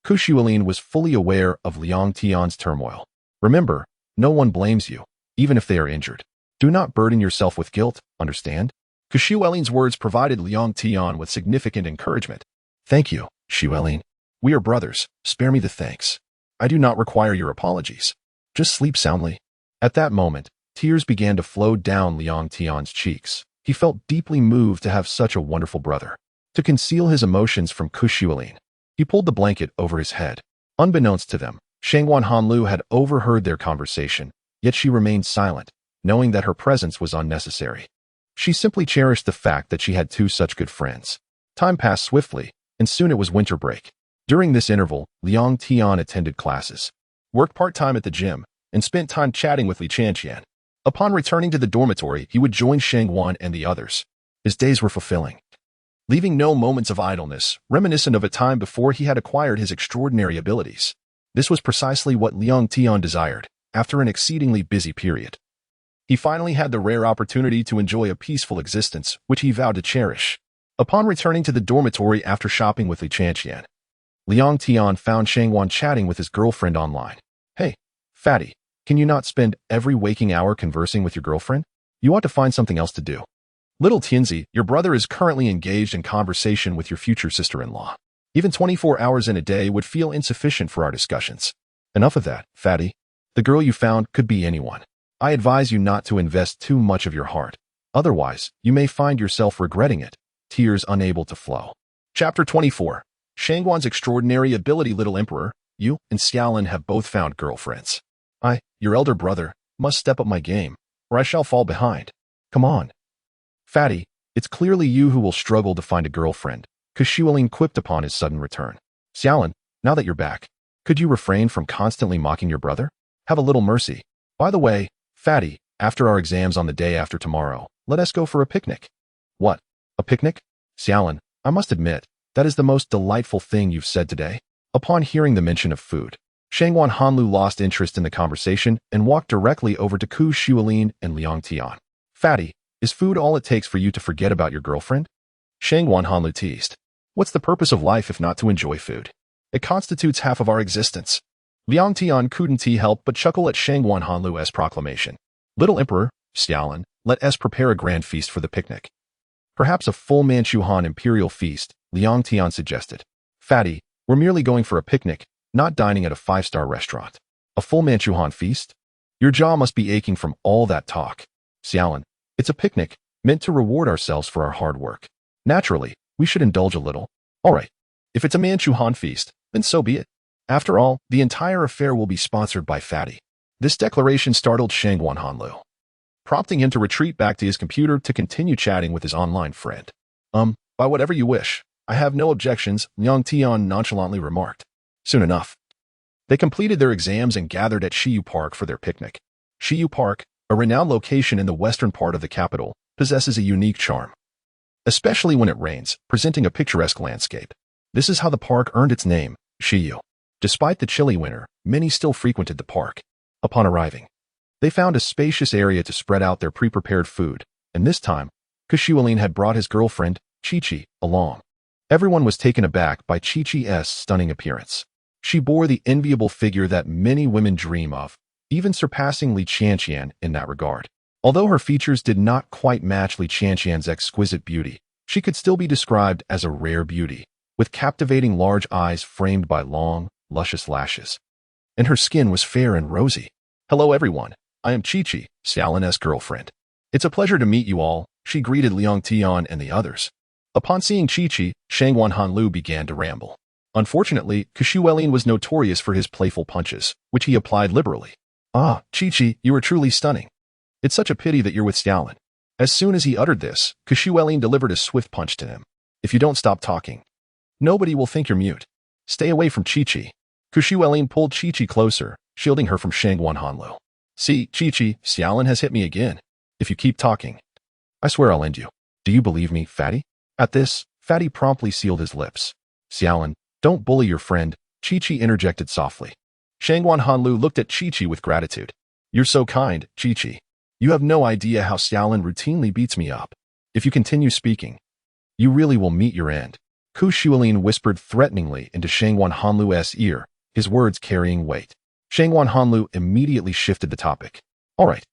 Kushiwelin was fully aware of Liang Tian's turmoil. Remember, no one blames you, even if they are injured. Do not burden yourself with guilt, understand? Kushiwelin's words provided Liang Tian with significant encouragement. Thank you, Xiwelin. We are brothers, spare me the thanks. I do not require your apologies. Just sleep soundly. At that moment, tears began to flow down Liang Tian's cheeks. He felt deeply moved to have such a wonderful brother. To conceal his emotions from Kushiwelin, he pulled the blanket over his head. Unbeknownst to them, Shangguan Hanlu had overheard their conversation, yet she remained silent, knowing that her presence was unnecessary. She simply cherished the fact that she had two such good friends. Time passed swiftly, and soon it was winter break. During this interval, Liang Tian attended classes, worked part-time at the gym, and spent time chatting with Li Tian. Upon returning to the dormitory, he would join Shangguan and the others. His days were fulfilling, leaving no moments of idleness, reminiscent of a time before he had acquired his extraordinary abilities. This was precisely what Liang Tian desired, after an exceedingly busy period. He finally had the rare opportunity to enjoy a peaceful existence, which he vowed to cherish. Upon returning to the dormitory after shopping with Li Tian, Liang Tian found Shangguan chatting with his girlfriend online. Hey, fatty, can you not spend every waking hour conversing with your girlfriend? You ought to find something else to do. Little Tianzi, your brother is currently engaged in conversation with your future sister-in-law. Even 24 hours in a day would feel insufficient for our discussions. Enough of that, fatty. The girl you found could be anyone. I advise you not to invest too much of your heart. Otherwise, you may find yourself regretting it, tears unable to flow. Chapter 24. Shangguan's extraordinary ability. Little Emperor, you and Xiaolin have both found girlfriends. I, your elder brother, must step up my game, or I shall fall behind. Come on. Fatty, it's clearly you who will struggle to find a girlfriend, Kushiwelin quipped upon his sudden return. Xiaolin, now that you're back, could you refrain from constantly mocking your brother? Have a little mercy. By the way, Fatty, after our exams on the day after tomorrow, let us go for a picnic. What? A picnic? Xiaolin, I must admit, that is the most delightful thing you've said today. Upon hearing the mention of food, Shangguan Hanlu lost interest in the conversation and walked directly over to Kushiwelin and Liang Tian. Fatty, is food all it takes for you to forget about your girlfriend? Shangguan Hanlu teased. What's the purpose of life if not to enjoy food? It constitutes half of our existence. Liang Tian couldn't help but chuckle at Shangguan Hanlu's proclamation. Little Emperor, Xiaolin, let us prepare a grand feast for the picnic. Perhaps a full Manchu Han imperial feast, Liang Tian suggested. Fatty, we're merely going for a picnic, not dining at a five-star restaurant. A full Manchu Han feast? Your jaw must be aching from all that talk. Xiaolin, it's a picnic, meant to reward ourselves for our hard work. Naturally, we should indulge a little. All right, if it's a Manchu Han feast, then so be it. After all, the entire affair will be sponsored by Fatty. This declaration startled Shangguan Hanlu, prompting him to retreat back to his computer to continue chatting with his online friend. By whatever you wish. I have no objections, Liang Tian nonchalantly remarked. Soon enough, they completed their exams and gathered at Shiyu Park for their picnic. Shiyu Park, a renowned location in the western part of the capital, possesses a unique charm, especially when it rains, presenting a picturesque landscape. This is how the park earned its name, Shiyu. Despite the chilly winter, many still frequented the park. Upon arriving, they found a spacious area to spread out their pre-prepared food, and this time, Kushualin had brought his girlfriend, Chi-Chi, along. Everyone was taken aback by Chi-Chi's stunning appearance. She bore the enviable figure that many women dream of, even surpassing Li Tian in that regard. Although her features did not quite match Li Tian's exquisite beauty, she could still be described as a rare beauty, with captivating large eyes framed by long, luscious lashes. And her skin was fair and rosy. "Hello everyone, I am Chi-Chi, Xiaolin's girlfriend. It's a pleasure to meet you all," she greeted Liang Tian and the others. Upon seeing Chi-Chi, Shangguan Hanlu began to ramble. Unfortunately, Kushualin was notorious for his playful punches, which he applied liberally. "Ah, Chi-Chi, you are truly stunning. It's such a pity that you're with Xiaolin." As soon as he uttered this, Kushualin delivered a swift punch to him. "If you don't stop talking, nobody will think you're mute. Stay away from Chi-Chi." Kushualin pulled Chi-Chi closer, shielding her from Shangguan Hanlu. "See, Chi-Chi, Xiaolin has hit me again. If you keep talking, I swear I'll end you. Do you believe me, Fatty?" At this, Fatty promptly sealed his lips. "Xiaolin, don't bully your friend," Chi-Chi interjected softly. Shangguan Hanlu looked at Chi-Chi with gratitude. "You're so kind, Chi-Chi. You have no idea how Xiaolin routinely beats me up. If you continue speaking, you really will meet your end." Kushualin whispered threateningly into Shangguan Hanlu's ear, his words carrying weight. Shangguan Hanlu immediately shifted the topic. All right.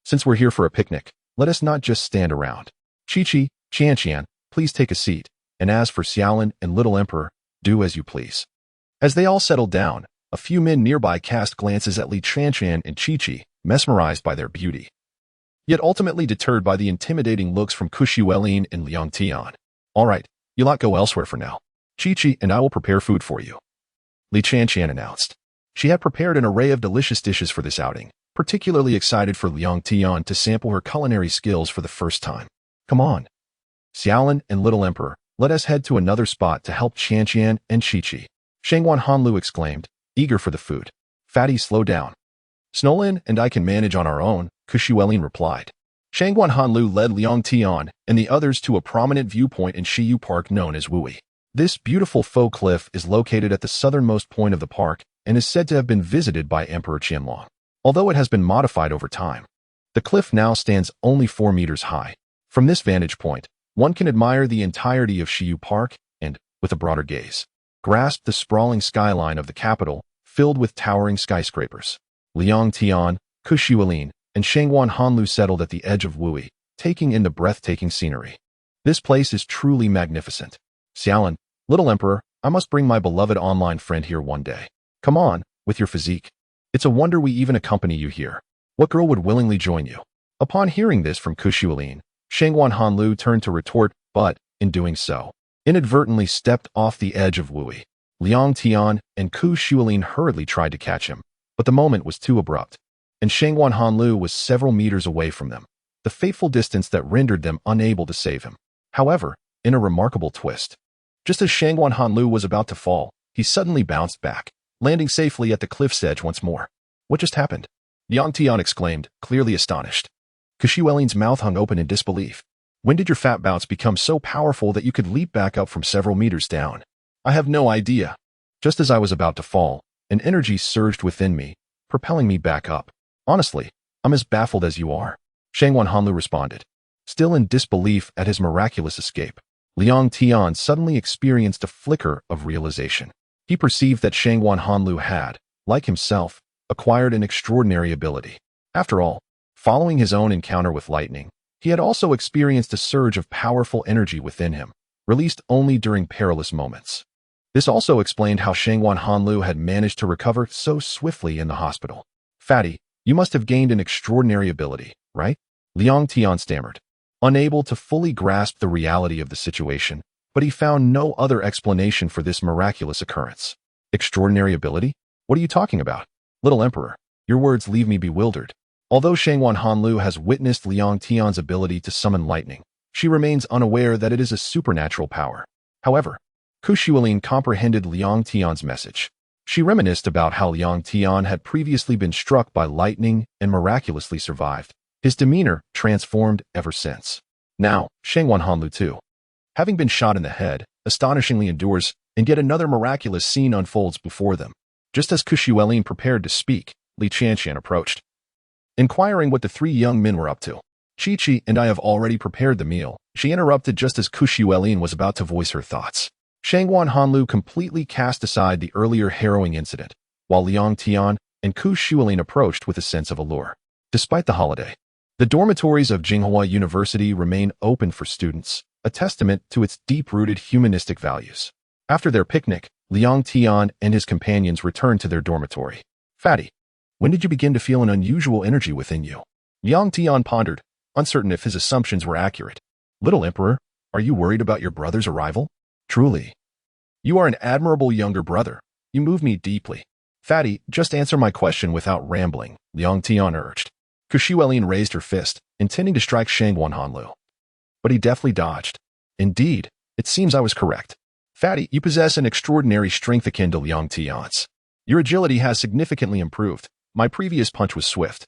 Since we're here for a picnic, let us not just stand around. Chi-Chi, Tian, please take a seat, and as for Xiaolin and Little Emperor, do as you please." As they all settled down, a few men nearby cast glances at Li Tian and Chi-Chi, mesmerized by their beauty, yet ultimately deterred by the intimidating looks from Kushualin and Liang Tian. "All right, you lot go elsewhere for now. Chi-Chi and I will prepare food for you," Li Tian announced. She had prepared an array of delicious dishes for this outing, particularly excited for Liang Tian to sample her culinary skills for the first time. "Come on, Xiaolin and Little Emperor, let us head to another spot to help Tian and Chi-Chi," Shangguan Hanlu exclaimed, eager for the food. "Fatty, slow down. Snowlin and I can manage on our own," Kushualin replied. Shangguan Hanlu led Liang Tian and the others to a prominent viewpoint in Shiyu Park known as Wui. This beautiful faux cliff is located at the southernmost point of the park and is said to have been visited by Emperor Qianlong. Although it has been modified over time, the cliff now stands only 4 meters high. From this vantage point, one can admire the entirety of Shiyu Park and, with a broader gaze, grasp the sprawling skyline of the capital filled with towering skyscrapers. Liang Tian, Kushualin, and Shangguan Hanlu settled at the edge of Wui, taking in the breathtaking scenery. This place is truly magnificent. "Xiaolin, Little Emperor, I must bring my beloved online friend here one day. Come on, with your physique. It's a wonder we even accompany you here. What girl would willingly join you?" Upon hearing this from Kushualin, Shangguan Hanlu turned to retort, but, in doing so, inadvertently stepped off the edge of Wui. Liang Tian and Kushualin hurriedly tried to catch him, but the moment was too abrupt, and Shangguan Hanlu was several meters away from them, the fateful distance that rendered them unable to save him. However, in a remarkable twist, just as Shangguan Hanlu was about to fall, he suddenly bounced back, landing safely at the cliff's edge once more. "What just happened?" Liang Tian exclaimed, clearly astonished. Kushualin's mouth hung open in disbelief. "When did your fat bounce become so powerful that you could leap back up from several meters down?" "I have no idea. Just as I was about to fall, an energy surged within me, propelling me back up. Honestly, I'm as baffled as you are," Shangguan Hanlu responded. Still in disbelief at his miraculous escape, Liang Tian suddenly experienced a flicker of realization. He perceived that Shangguan Hanlu had, like himself, acquired an extraordinary ability. After all, following his own encounter with lightning, he had also experienced a surge of powerful energy within him, released only during perilous moments. This also explained how Shangguan Hanlu had managed to recover so swiftly in the hospital. "Fatty, you must have gained an extraordinary ability, right?" Liang Tian stammered, unable to fully grasp the reality of the situation, but he found no other explanation for this miraculous occurrence. "Extraordinary ability? What are you talking about? Little Emperor, your words leave me bewildered." Although Shangguan Hanlu has witnessed Liang Tian's ability to summon lightning, she remains unaware that it is a supernatural power. However, Kushualin comprehended Liang Tian's message. She reminisced about how Liang Tian had previously been struck by lightning and miraculously survived. His demeanor transformed ever since. Now, Shangwan Hanlu too, having been shot in the head, astonishingly endures, and yet another miraculous scene unfolds before them. Just as Kushuelin prepared to speak, Li Tianxian approached, inquiring what the three young men were up to. Chi-Chi and I have already prepared the meal, she interrupted just as Kushuelin was about to voice her thoughts. Shangwan Hanlu completely cast aside the earlier harrowing incident, while Liang Tian and Kushuelin approached with a sense of allure. Despite the holiday, the dormitories of Jinghua University remain open for students, a testament to its deep-rooted humanistic values. After their picnic, Liang Tian and his companions returned to their dormitory. Fatty, when did you begin to feel an unusual energy within you? Liang Tian pondered, uncertain if his assumptions were accurate. Little Emperor, are you worried about your brother's arrival? Truly. You are an admirable younger brother. You move me deeply. Fatty, just answer my question without rambling, Liang Tian urged. Kushuelin raised her fist, intending to strike Shangwan Hanlu. But he deftly dodged. Indeed, it seems I was correct. Fatty, you possess an extraordinary strength akin to Liang Tian's. Your agility has significantly improved. My previous punch was swift.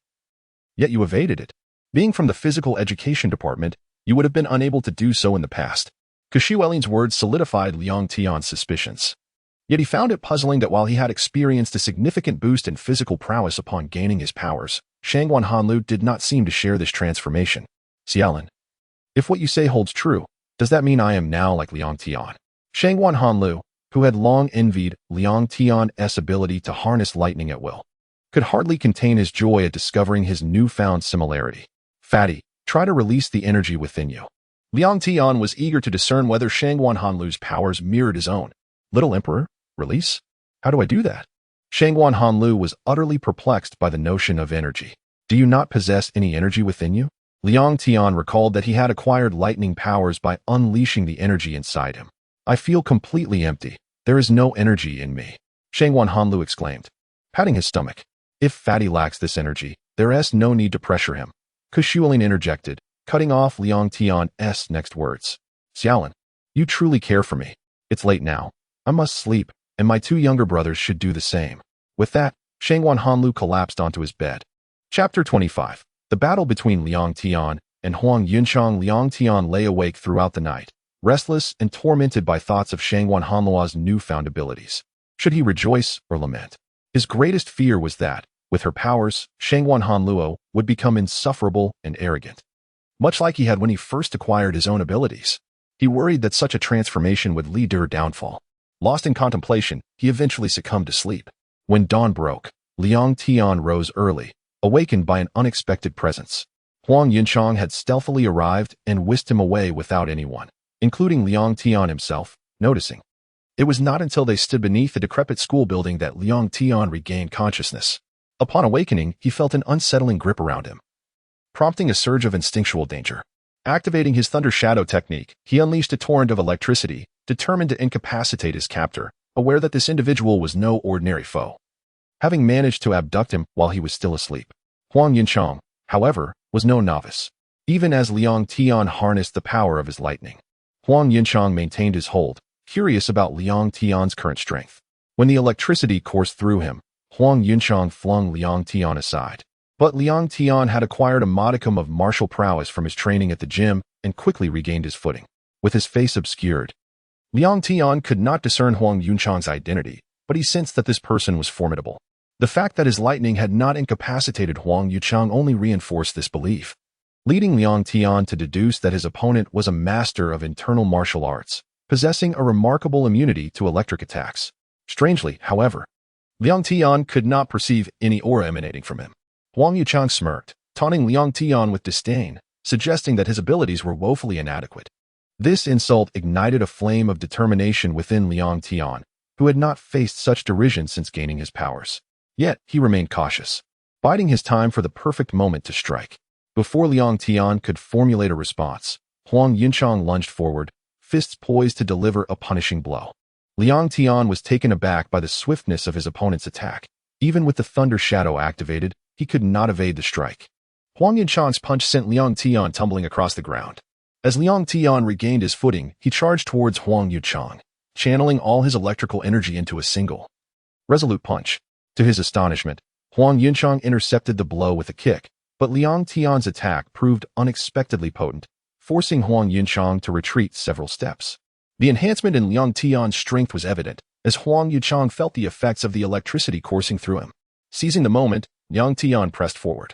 Yet you evaded it. Being from the physical education department, you would have been unable to do so in the past. Kushuelin's words solidified Liang Tian's suspicions. Yet he found it puzzling that while he had experienced a significant boost in physical prowess upon gaining his powers, Shangwan Hanlu did not seem to share this transformation. Xiaolin, if what you say holds true, does that mean I am now like Liang Tian? Shangwan Hanlu, who had long envied Liang Tian's ability to harness lightning at will, could hardly contain his joy at discovering his newfound similarity. Fatty, try to release the energy within you. Liang Tian was eager to discern whether Shangwan Hanlu's powers mirrored his own. Little Emperor, release? How do I do that? Shangwan Hanlu was utterly perplexed by the notion of energy. Do you not possess any energy within you? Liang Tian recalled that he had acquired lightning powers by unleashing the energy inside him. I feel completely empty. There is no energy in me. Shangwan Hanlu exclaimed, patting his stomach. If Fatty lacks this energy, there is no need to pressure him. Kushuelin interjected, cutting off Liang Tian's next words. Xiaolin, you truly care for me. It's late now. I must sleep, and my two younger brothers should do the same. With that, Shangwan Hanlu collapsed onto his bed. Chapter 25. The battle between Liang Tian and Huang Yunchang. Liang Tian lay awake throughout the night, restless and tormented by thoughts of Shangwan Hanlu's newfound abilities. Should he rejoice or lament? His greatest fear was that, with her powers, Shangwan Hanluo would become insufferable and arrogant, much like he had when he first acquired his own abilities. He worried that such a transformation would lead to her downfall. Lost in contemplation, he eventually succumbed to sleep. When dawn broke, Liang Tian rose early, awakened by an unexpected presence. Huang Yunchang had stealthily arrived and whisked him away without anyone, including Liang Tian himself, noticing. It was not until they stood beneath the decrepit school building that Liang Tian regained consciousness. Upon awakening, he felt an unsettling grip around him, prompting a surge of instinctual danger. Activating his Thunder Shadow technique, he unleashed a torrent of electricity, determined to incapacitate his captor, aware that this individual was no ordinary foe. Having managed to abduct him while he was still asleep, Huang Yunchang, however, was no novice. Even as Liang Tian harnessed the power of his lightning, Huang Yunchang maintained his hold, curious about Liang Tian's current strength. When the electricity coursed through him, Huang Yunchang flung Liang Tian aside. But Liang Tian had acquired a modicum of martial prowess from his training at the gym and quickly regained his footing. With his face obscured, Liang Tian could not discern Huang Yunchang's identity, but he sensed that this person was formidable. The fact that his lightning had not incapacitated Huang Yunchang only reinforced this belief, leading Liang Tian to deduce that his opponent was a master of internal martial arts, possessing a remarkable immunity to electric attacks. Strangely, however, Liang Tian could not perceive any aura emanating from him. Huang Yunchang smirked, taunting Liang Tian with disdain, suggesting that his abilities were woefully inadequate. This insult ignited a flame of determination within Liang Tian, who had not faced such derision since gaining his powers. Yet, he remained cautious, biding his time for the perfect moment to strike. Before Liang Tian could formulate a response, Huang Yunchang lunged forward, fists poised to deliver a punishing blow. Liang Tian was taken aback by the swiftness of his opponent's attack. Even with the Thunder Shadow activated, he could not evade the strike. Huang Yunchang's punch sent Liang Tian tumbling across the ground. As Liang Tian regained his footing, he charged towards Huang Yunchang, channeling all his electrical energy into a single Resolute punch. To his astonishment, Huang Yunchang intercepted the blow with a kick, but Liang Tian's attack proved unexpectedly potent, forcing Huang Yunchang to retreat several steps. The enhancement in Liang Tian's strength was evident, as Huang Yunchang felt the effects of the electricity coursing through him. Seizing the moment, Liang Tian pressed forward,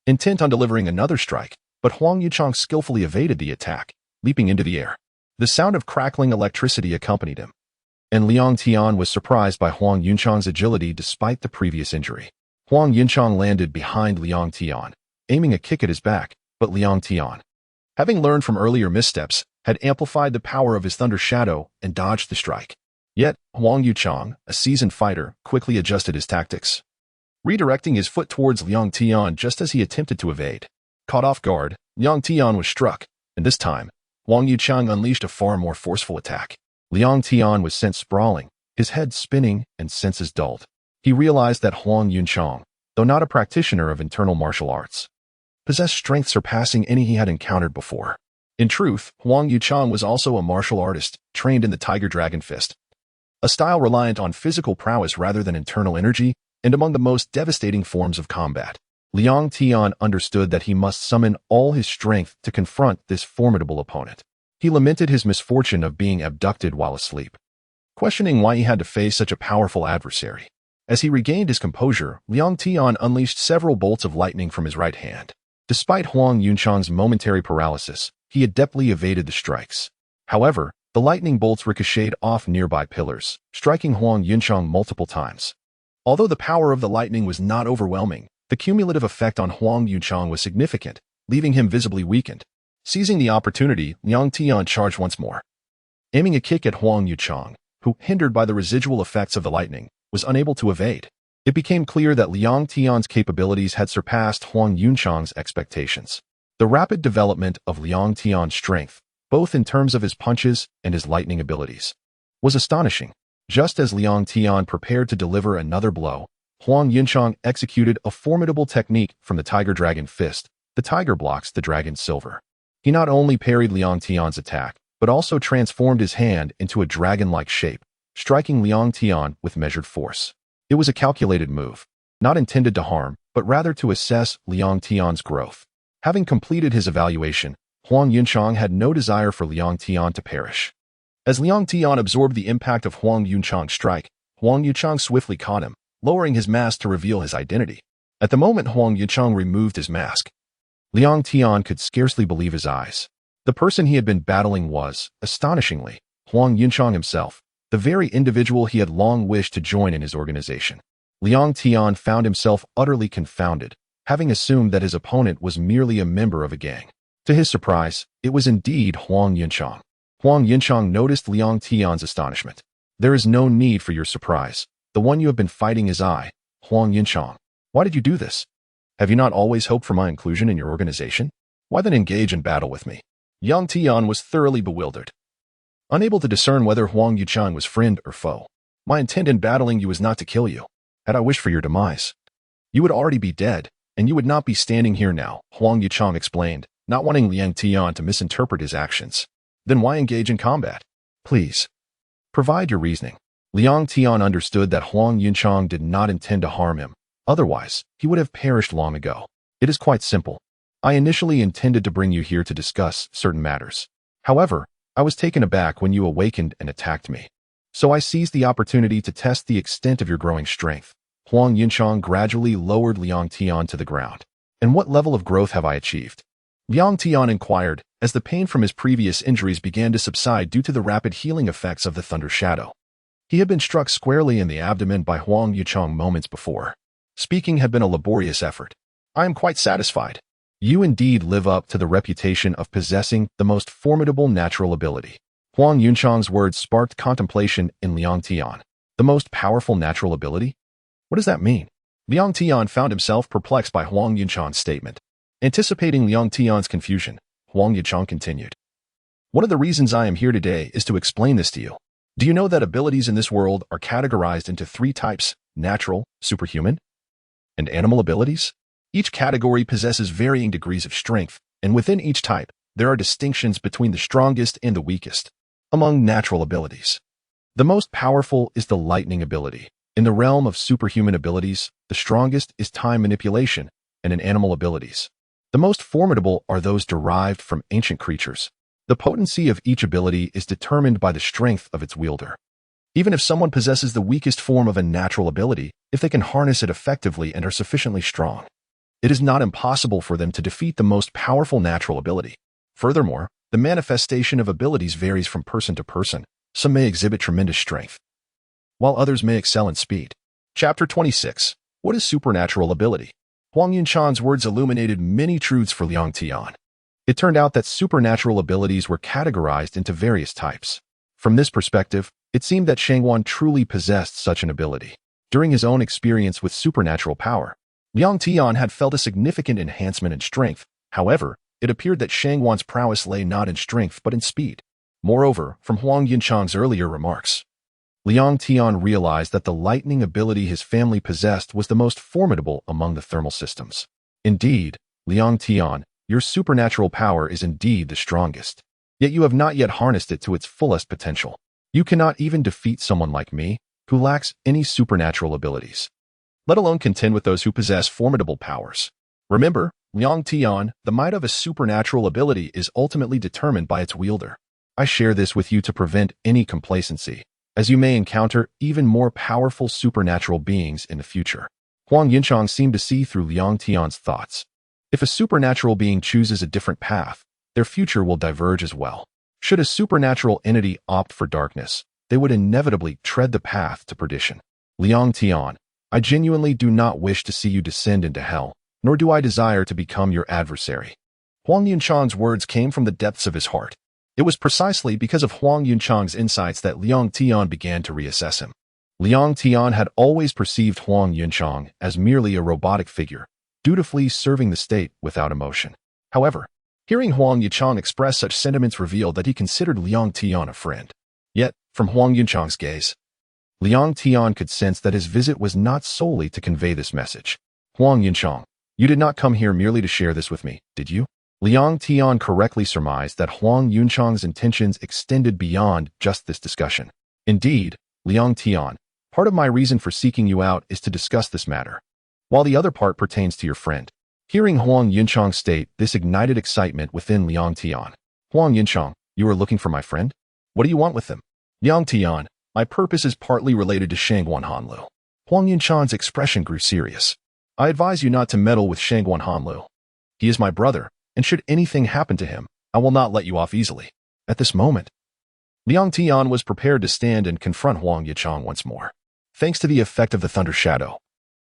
intent on delivering another strike, but Huang Yunchang skillfully evaded the attack, leaping into the air. The sound of crackling electricity accompanied him, and Liang Tian was surprised by Huang Yunchang's agility despite the previous injury. Huang Yunchang landed behind Liang Tian, aiming a kick at his back, but Liang Tian, having learned from earlier missteps, had amplified the power of his thunder shadow and dodged the strike. Yet, Huang Yunchang, a seasoned fighter, quickly adjusted his tactics, redirecting his foot towards Liang Tian just as he attempted to evade. Caught off guard, Liang Tian was struck, and this time, Huang Yunchang unleashed a far more forceful attack. Liang Tian was sent sprawling, his head spinning and senses dulled. He realized that Huang Yunchang, though not a practitioner of internal martial arts, possessed strength surpassing any he had encountered before. In truth, Huang Yunchang was also a martial artist, trained in the Tiger Dragon Fist, a style reliant on physical prowess rather than internal energy, and among the most devastating forms of combat. Liang Tian understood that he must summon all his strength to confront this formidable opponent. He lamented his misfortune of being abducted while asleep, questioning why he had to face such a powerful adversary. As he regained his composure, Liang Tian unleashed several bolts of lightning from his right hand. Despite Huang Yunchang's momentary paralysis, he adeptly evaded the strikes. However, the lightning bolts ricocheted off nearby pillars, striking Huang Yunchang multiple times. Although the power of the lightning was not overwhelming, the cumulative effect on Huang Yunchang was significant, leaving him visibly weakened. Seizing the opportunity, Liang Tian charged once more, aiming a kick at Huang Yunchang, who, hindered by the residual effects of the lightning, was unable to evade. It became clear that Liang Tian's capabilities had surpassed Huang Yunchang's expectations. The rapid development of Liang Tian's strength, both in terms of his punches and his lightning abilities, was astonishing. Just as Liang Tian prepared to deliver another blow, Huang Yunchang executed a formidable technique from the Tiger Dragon Fist, the Tiger Blocks the Dragon's Silver. He not only parried Liang Tian's attack, but also transformed his hand into a dragon-like shape, striking Liang Tian with measured force. It was a calculated move, not intended to harm, but rather to assess Liang Tian's growth. Having completed his evaluation, Huang Yunchang had no desire for Liang Tian to perish. As Liang Tian absorbed the impact of Huang Yunchang's strike, Huang Yunchang swiftly caught him, lowering his mask to reveal his identity. At the moment Huang Yunchang removed his mask, Liang Tian could scarcely believe his eyes. The person he had been battling was, astonishingly, Huang Yunchang himself, the very individual he had long wished to join in his organization. Liang Tian found himself utterly confounded, having assumed that his opponent was merely a member of a gang. To his surprise, it was indeed Huang Yunchang. Huang Yunchang noticed Liang Tian's astonishment. "There is no need for your surprise. The one you have been fighting is I, Huang Yunchang. Why did you do this? Have you not always hoped for my inclusion in your organization? Why then engage in battle with me?" Liang Tian was thoroughly bewildered, unable to discern whether Huang Yunchang was friend or foe. "My intent in battling you is not to kill you. Had I wished for your demise, you would already be dead, and you would not be standing here now," Huang Yunchang explained, not wanting Liang Tian to misinterpret his actions. "Then why engage in combat? Please, provide your reasoning." Liang Tian understood that Huang Yunchang did not intend to harm him. Otherwise, he would have perished long ago. "It is quite simple. I initially intended to bring you here to discuss certain matters. However, I was taken aback when you awakened and attacked me. So I seized the opportunity to test the extent of your growing strength." Huang Yunchang gradually lowered Liang Tian to the ground. "And what level of growth have I achieved?" Liang Tian inquired, as the pain from his previous injuries began to subside due to the rapid healing effects of the Thunder Shadow. He had been struck squarely in the abdomen by Huang Yunchang moments before. Speaking had been a laborious effort. "I am quite satisfied. You indeed live up to the reputation of possessing the most formidable natural ability." Huang Yunchang's words sparked contemplation in Liang Tian. "The most powerful natural ability? What does that mean?" Liang Tian found himself perplexed by Huang Yunchang's statement. Anticipating Liang Tian's confusion, Huang Yunchang continued, "One of the reasons I am here today is to explain this to you. Do you know that abilities in this world are categorized into 3 types: natural, superhuman, and animal abilities? Each category possesses varying degrees of strength, and within each type, there are distinctions between the strongest and the weakest. Among natural abilities, the most powerful is the lightning ability. In the realm of superhuman abilities, the strongest is time manipulation, and in animal abilities, the most formidable are those derived from ancient creatures. The potency of each ability is determined by the strength of its wielder. Even if someone possesses the weakest form of a natural ability, if they can harness it effectively and are sufficiently strong, it is not impossible for them to defeat the most powerful natural ability. Furthermore, the manifestation of abilities varies from person to person. Some may exhibit tremendous strength, while others may excel in speed. Chapter 26. What is supernatural ability? Huang Yunshan's words illuminated many truths for Liang Tian. It turned out that supernatural abilities were categorized into various types. From this perspective, it seemed that Shangwan truly possessed such an ability. During his own experience with supernatural power, Liang Tian had felt a significant enhancement in strength. However, it appeared that Shangwan's prowess lay not in strength but in speed. Moreover, from Huang Yunchang's earlier remarks, Liang Tian realized that the lightning ability his family possessed was the most formidable among the thermal systems. Indeed, Liang Tian, your supernatural power is indeed the strongest. Yet you have not yet harnessed it to its fullest potential. You cannot even defeat someone like me, who lacks any supernatural abilities, let alone contend with those who possess formidable powers. Remember, Liang Tian, the might of a supernatural ability is ultimately determined by its wielder. I share this with you to prevent any complacency, as you may encounter even more powerful supernatural beings in the future. Huang Yunchang seemed to see through Liang Tian's thoughts. If a supernatural being chooses a different path, their future will diverge as well. Should a supernatural entity opt for darkness, they would inevitably tread the path to perdition. Liang Tian, I genuinely do not wish to see you descend into hell, nor do I desire to become your adversary. Huang Yunchang's words came from the depths of his heart. It was precisely because of Huang Yunchang's insights that Liang Tian began to reassess him. Liang Tian had always perceived Huang Yunchang as merely a robotic figure, dutifully serving the state without emotion. However, hearing Huang Yunchang express such sentiments revealed that he considered Liang Tian a friend. Yet, from Huang Yunchang's gaze, Liang Tian could sense that his visit was not solely to convey this message. Huang Yunchang, you did not come here merely to share this with me, did you? Liang Tian correctly surmised that Huang Yunchang's intentions extended beyond just this discussion. Indeed, Liang Tian, part of my reason for seeking you out is to discuss this matter, while the other part pertains to your friend. Hearing Huang Yunchang state this ignited excitement within Liang Tian. Huang Yunchang, you are looking for my friend? What do you want with him? Liang Tian, my purpose is partly related to Shangwan Hanlu. Huang Yunchang's expression grew serious. I advise you not to meddle with Shangwan Hanlu. He is my brother, and should anything happen to him, I will not let you off easily. At this moment, Liang Tian was prepared to stand and confront Huang Yunchang once more. Thanks to the effect of the Thunder Shadow,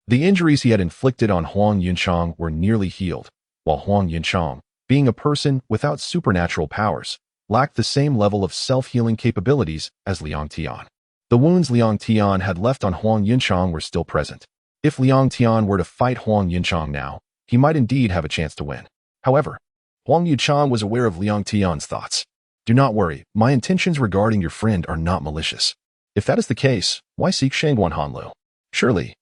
the injuries he had inflicted on Huang Yunchang were nearly healed, while Huang Yunchang, being a person without supernatural powers, lacked the same level of self-healing capabilities as Liang Tian. The wounds Liang Tian had left on Huang Yunchang were still present. If Liang Tian were to fight Huang Yunchang now, he might indeed have a chance to win. However, Huang Yunchang was aware of Liang Tian's thoughts. Do not worry, my intentions regarding your friend are not malicious. If that is the case, why seek Shangwan Hanlu? Surely,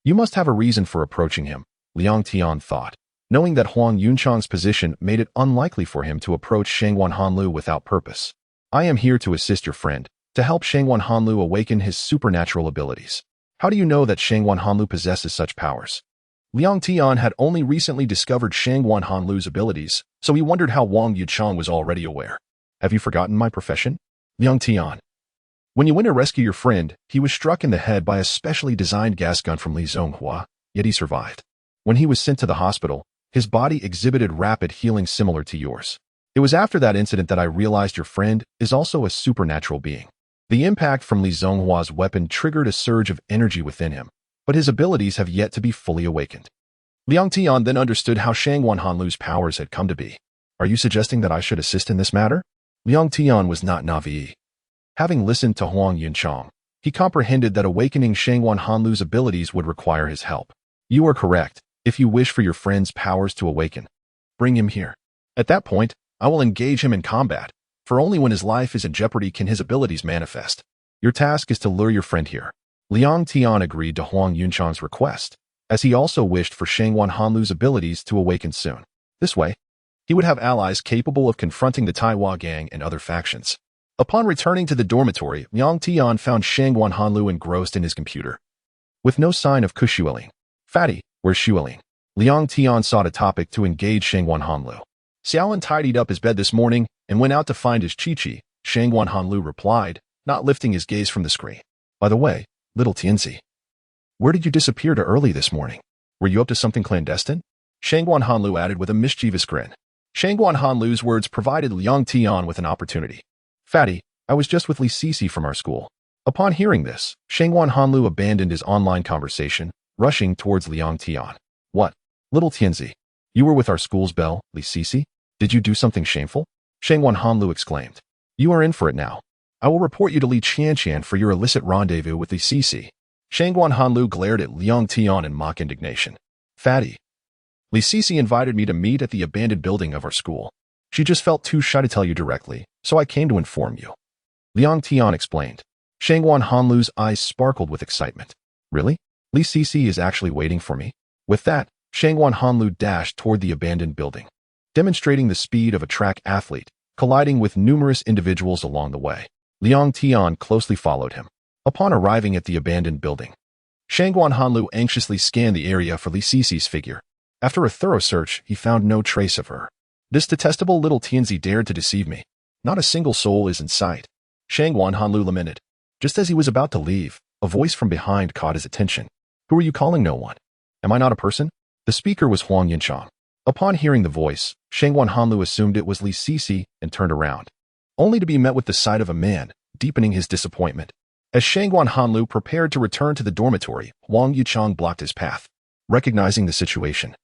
you must have a reason for approaching him, Liang Tian thought, knowing that Huang Yunchang's position made it unlikely for him to approach Shangwan Hanlu without purpose. I am here to assist your friend, to help Shangwan Hanlu awaken his supernatural abilities. How do you know that Shangwan Hanlu possesses such powers? Liang Tian had only recently discovered Shangwan Hanlu's abilities, so he wondered how Huang Yunchang was already aware. Have you forgotten my profession? Liang Tian. When you went to rescue your friend, he was struck in the head by a specially designed gas gun from Li Zonghua, yet he survived. When he was sent to the hospital, his body exhibited rapid healing similar to yours. It was after that incident that I realized your friend is also a supernatural being. The impact from Li Zonghua's weapon triggered a surge of energy within him, but his abilities have yet to be fully awakened. Liang Tian then understood how Shangwan Hanlu's powers had come to be. Are you suggesting that I should assist in this matter? Liang Tian was not naive. Having listened to Huang Yunchang, he comprehended that awakening Shangwan Hanlu's abilities would require his help. You are correct. If you wish for your friend's powers to awaken, bring him here. At that point, I will engage him in combat, for only when his life is in jeopardy can his abilities manifest. Your task is to lure your friend here. Liang Tian agreed to Huang Yunchang's request, as he also wished for Shangwan Hanlu's abilities to awaken soon. This way, he would have allies capable of confronting the Taiwa gang and other factions. Upon returning to the dormitory, Liang Tian found Shangwan Hanlu engrossed in his computer. with no sign of Kushueling. Fatty, where's Shueling? Liang Tian sought a topic to engage Shangguan Hanlu. Xiaolan tidied up his bed this morning and went out to find his Chi-Chi, Shangguan Hanlu replied, not lifting his gaze from the screen. By the way, little Tianzi, where did you disappear to early this morning? Were you up to something clandestine? Shangguan Hanlu added with a mischievous grin. Shangguan Hanlu's words provided Liang Tian with an opportunity. Fatty, I was just with Li Sisi from our school. Upon hearing this, Shangguan Hanlu abandoned his online conversation, rushing towards Liang Tian. What? Little Tianzi, you were with our school's belle, Li Sisi? Did you do something shameful? Shangguan Hanlu exclaimed. You are in for it now. I will report you to Li Qianqian for your illicit rendezvous with Li Sisi. Shangguan Hanlu glared at Liang Tian in mock indignation. Fatty, Li Sisi invited me to meet at the abandoned building of our school. She just felt too shy to tell you directly, so I came to inform you. Liang Tian explained. Shangguan Hanlu's eyes sparkled with excitement. Really? Li Sisi is actually waiting for me? With that, Shangguan Hanlu dashed toward the abandoned building, demonstrating the speed of a track athlete, colliding with numerous individuals along the way. Liang Tian closely followed him. Upon arriving at the abandoned building, Shangguan Hanlu anxiously scanned the area for Li Sisi's figure. After a thorough search, he found no trace of her. This detestable little Tianzi dared to deceive me. Not a single soul is in sight. Shangguan Hanlu lamented. Just as he was about to leave, a voice from behind caught his attention. Who are you calling no one? Am I not a person? The speaker was Huang Yinchang. Upon hearing the voice, Shangguan Hanlu assumed it was Li Sisi and turned around, only to be met with the sight of a man, deepening his disappointment. As Shangguan Hanlu prepared to return to the dormitory, Huang Yichang blocked his path. Recognizing the situation,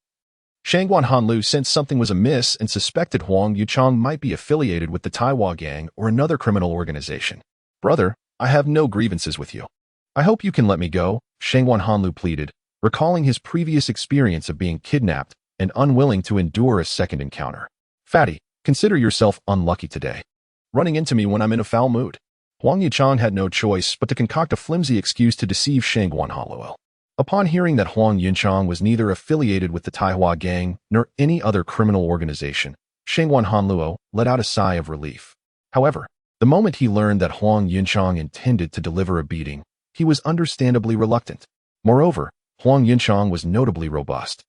Shangguan Hanlu sensed something was amiss and suspected Huang Yichang might be affiliated with the Taiwa gang or another criminal organization. Brother, I have no grievances with you. I hope you can let me go, Shangguan Hanlu pleaded, recalling his previous experience of being kidnapped and unwilling to endure a second encounter. Fatty, consider yourself unlucky today, running into me when I'm in a foul mood. Huang Yichang had no choice but to concoct a flimsy excuse to deceive Shangguan Hanlu. Upon hearing that Huang Yichang was neither affiliated with the Taiwa gang nor any other criminal organization, Shangguan Hanlu let out a sigh of relief. However, the moment he learned that Huang Yichang intended to deliver a beating, he was understandably reluctant. Moreover, Huang Yichang was notably robust.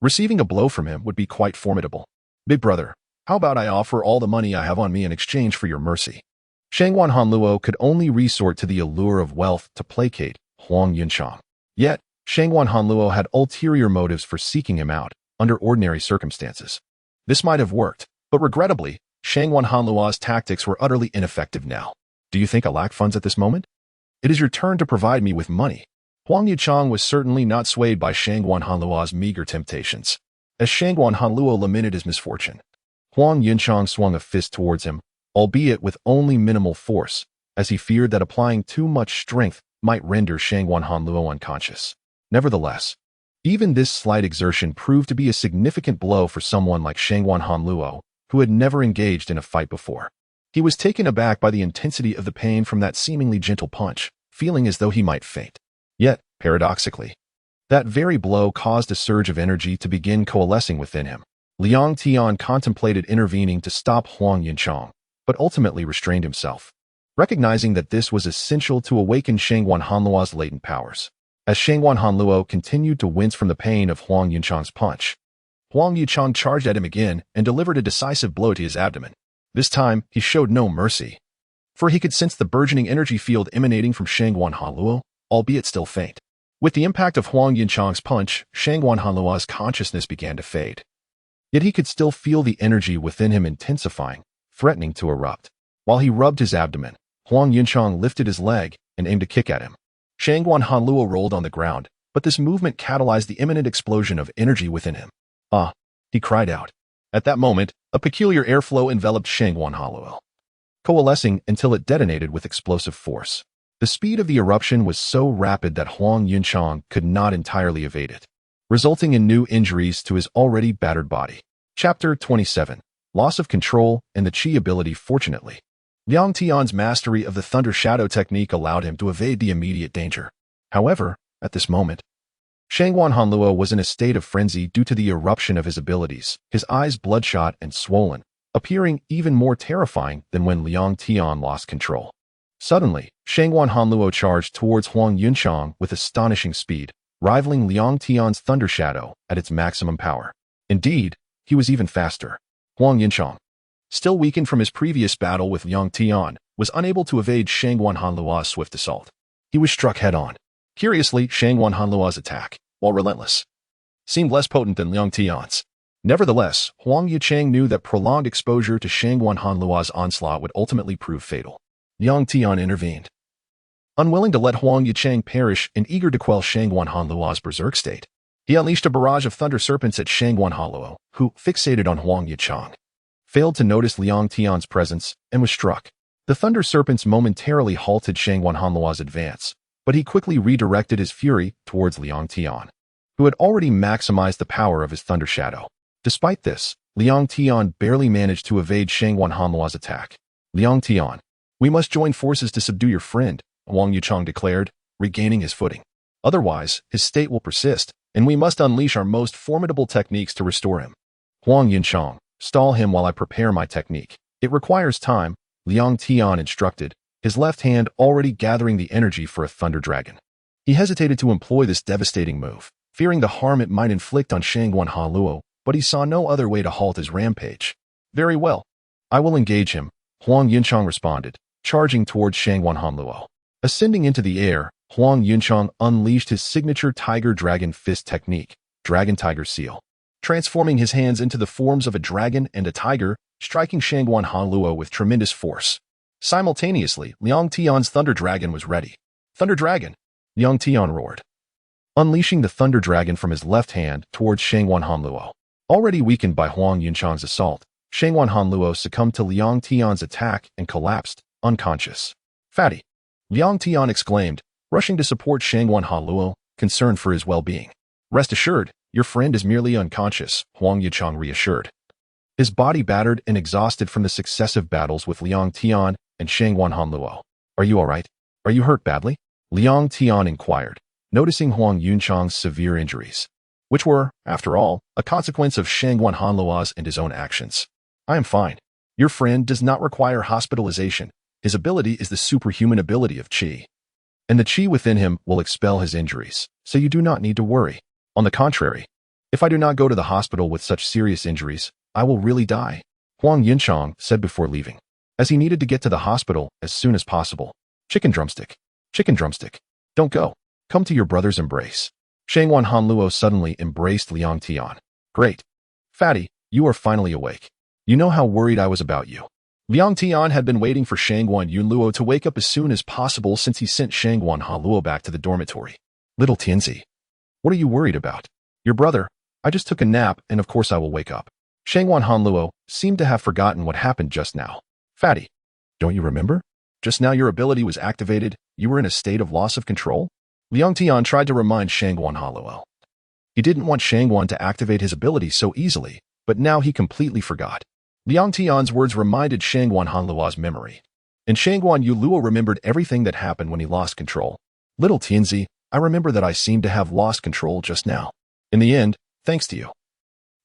Receiving a blow from him would be quite formidable. Big brother, how about I offer all the money I have on me in exchange for your mercy? Shangguan Hanlu could only resort to the allure of wealth to placate Huang Yichang. Yet, Shangguan Hanlu had ulterior motives for seeking him out under ordinary circumstances. This might have worked, but regrettably, Shangguan Hanlu's tactics were utterly ineffective now. Do you think I lack funds at this moment? It is your turn to provide me with money. Huang Yichang was certainly not swayed by Shangguan Hanlu's meager temptations. As Shangguan Hanlu lamented his misfortune, Huang Yichang swung a fist towards him, albeit with only minimal force, as he feared that applying too much strength might render Shangguan Hanlu unconscious. Nevertheless, even this slight exertion proved to be a significant blow for someone like Shangguan Hanlu, who had never engaged in a fight before. He was taken aback by the intensity of the pain from that seemingly gentle punch, feeling as though he might faint. Yet, paradoxically, that very blow caused a surge of energy to begin coalescing within him. Liang Tian contemplated intervening to stop Huang Yichang, but ultimately restrained himself, recognizing that this was essential to awaken Shangguan Hanlu's latent powers. As Shangguan Hanlu continued to wince from the pain of Huang Yichang's punch, Huang Yichang charged at him again and delivered a decisive blow to his abdomen. This time, he showed no mercy, for he could sense the burgeoning energy field emanating from Shangguan Hanlu, albeit still faint. With the impact of Huang Yichang's punch, Shangguan Hanlu's consciousness began to fade. Yet he could still feel the energy within him intensifying, threatening to erupt. While he rubbed his abdomen, Huang Yichang lifted his leg and aimed a kick at him. Shangguan Hanlu rolled on the ground, but this movement catalyzed the imminent explosion of energy within him. Ah! He cried out. At that moment, a peculiar airflow enveloped Shangguan Hanlu, coalescing until it detonated with explosive force. The speed of the eruption was so rapid that Huang Yichang could not entirely evade it, resulting in new injuries to his already battered body. Chapter 27. Loss of control and the Qi ability. Fortunately, Liang Tian's mastery of the Thunder Shadow technique allowed him to evade the immediate danger. However, at this moment, Shangguan Hanlu was in a state of frenzy due to the eruption of his abilities, his eyes bloodshot and swollen, appearing even more terrifying than when Liang Tian lost control. Suddenly, Shangguan Hanluo charged towards Huang Yunchang with astonishing speed, rivaling Liang Tian's thunder shadow at its maximum power. Indeed, he was even faster. Huang Yunchang, still weakened from his previous battle with Liang Tian, was unable to evade Shangguan Hanluo's swift assault. He was struck head-on. Curiously, Shangguan Hanluo's attack, while relentless, seemed less potent than Liang Tian's. Nevertheless, Huang Yuchang knew that prolonged exposure to Shangguan Hanluo's onslaught would ultimately prove fatal. Liang Tian intervened. Unwilling to let Huang Yuchang perish and eager to quell Shangguan Hanluo's berserk state, he unleashed a barrage of thunder serpents at Shangguan Hanluo, who, fixated on Huang Yuchang, failed to notice Liang Tian's presence and was struck. The thunder serpents momentarily halted Shangguan Hanluo's advance, but he quickly redirected his fury towards Liang Tian, who had already maximized the power of his thunder shadow. Despite this, Liang Tian barely managed to evade Shangguan Hanluo's attack. Liang Tian, we must join forces to subdue your friend, Huang Yuchang declared, regaining his footing. Otherwise, his state will persist, and we must unleash our most formidable techniques to restore him. Huang Yuchang, stall him while I prepare my technique. It requires time, Liang Tian instructed, his left hand already gathering the energy for a thunder dragon. He hesitated to employ this devastating move, fearing the harm it might inflict on Shangguan Hanluo, but he saw no other way to halt his rampage. Very well. I will engage him, Huang Yunchang responded, charging towards Shangguan Hanluo. Ascending into the air, Huang Yunchang unleashed his signature Tiger Dragon Fist technique, Dragon Tiger Seal, transforming his hands into the forms of a dragon and a tiger, striking Shangguan Hanluo with tremendous force. Simultaneously, Liang Tian's Thunder Dragon was ready. Thunder Dragon! Liang Tian roared, unleashing the Thunder Dragon from his left hand towards Shangguan Hanluo. Already weakened by Huang Yunchang's assault, Shangguan Hanluo succumbed to Liang Tian's attack and collapsed, unconscious. Fatty! Liang Tian exclaimed, rushing to support Shangguan Hanluo, concerned for his well-being. Rest assured, your friend is merely unconscious, Huang Yuchang reassured. His body battered and exhausted from the successive battles with Liang Tian and Shangguan Hanluo. Are you all right? Are you hurt badly? Liang Tian inquired, noticing Huang Yunchang's severe injuries, which were, after all, a consequence of Shangguan Hanluo's and his own actions. I am fine. Your friend does not require hospitalization. His ability is the superhuman ability of Qi, and the Qi within him will expel his injuries, so you do not need to worry. On the contrary, if I do not go to the hospital with such serious injuries, I will really die, Huang Yunchang said before leaving, as he needed to get to the hospital as soon as possible. Chicken drumstick. Chicken drumstick. Don't go. Come to your brother's embrace. Shangguan Hanluo suddenly embraced Liang Tian. Great. Fatty, you are finally awake. You know how worried I was about you. Liang Tian had been waiting for Shangguan Yunluo to wake up as soon as possible since he sent Shangguan Hanluo back to the dormitory. Little Tianzi, what are you worried about? Your brother. I just took a nap and of course I will wake up. Shangguan Hanluo seemed to have forgotten what happened just now. Fatty, don't you remember? Just now your ability was activated, you were in a state of loss of control? Liang Tian tried to remind Shangguan Hanluo. He didn't want Shangguan to activate his ability so easily, but now he completely forgot. Liang Tian's words reminded Shangguan Hanluo's memory, and Shangguan Yuluo remembered everything that happened when he lost control. Little Tianzi, I remember that I seemed to have lost control just now. In the end, thanks to you,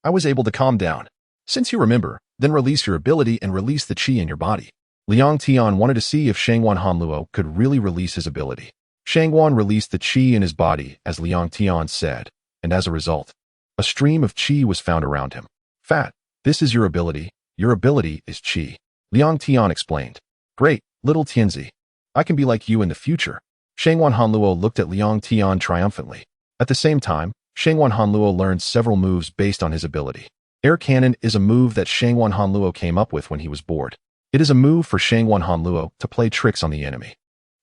I was able to calm down. Since you remember, then release your ability and release the Qi in your body. Liang Tian wanted to see if Shangguan Hanluo could really release his ability. Shangguan released the Qi in his body, as Liang Tian said, and as a result, a stream of Qi was found around him. Fat, this is your ability. Your ability is Qi. Liang Tian explained. Great, little Tianzi. I can be like you in the future. Shangguan Hanluo looked at Liang Tian triumphantly. At the same time, Shangguan Hanluo learned several moves based on his ability. Air Cannon is a move that Shangguan Hanluo came up with when he was bored. It is a move for Shangguan Hanluo to play tricks on the enemy.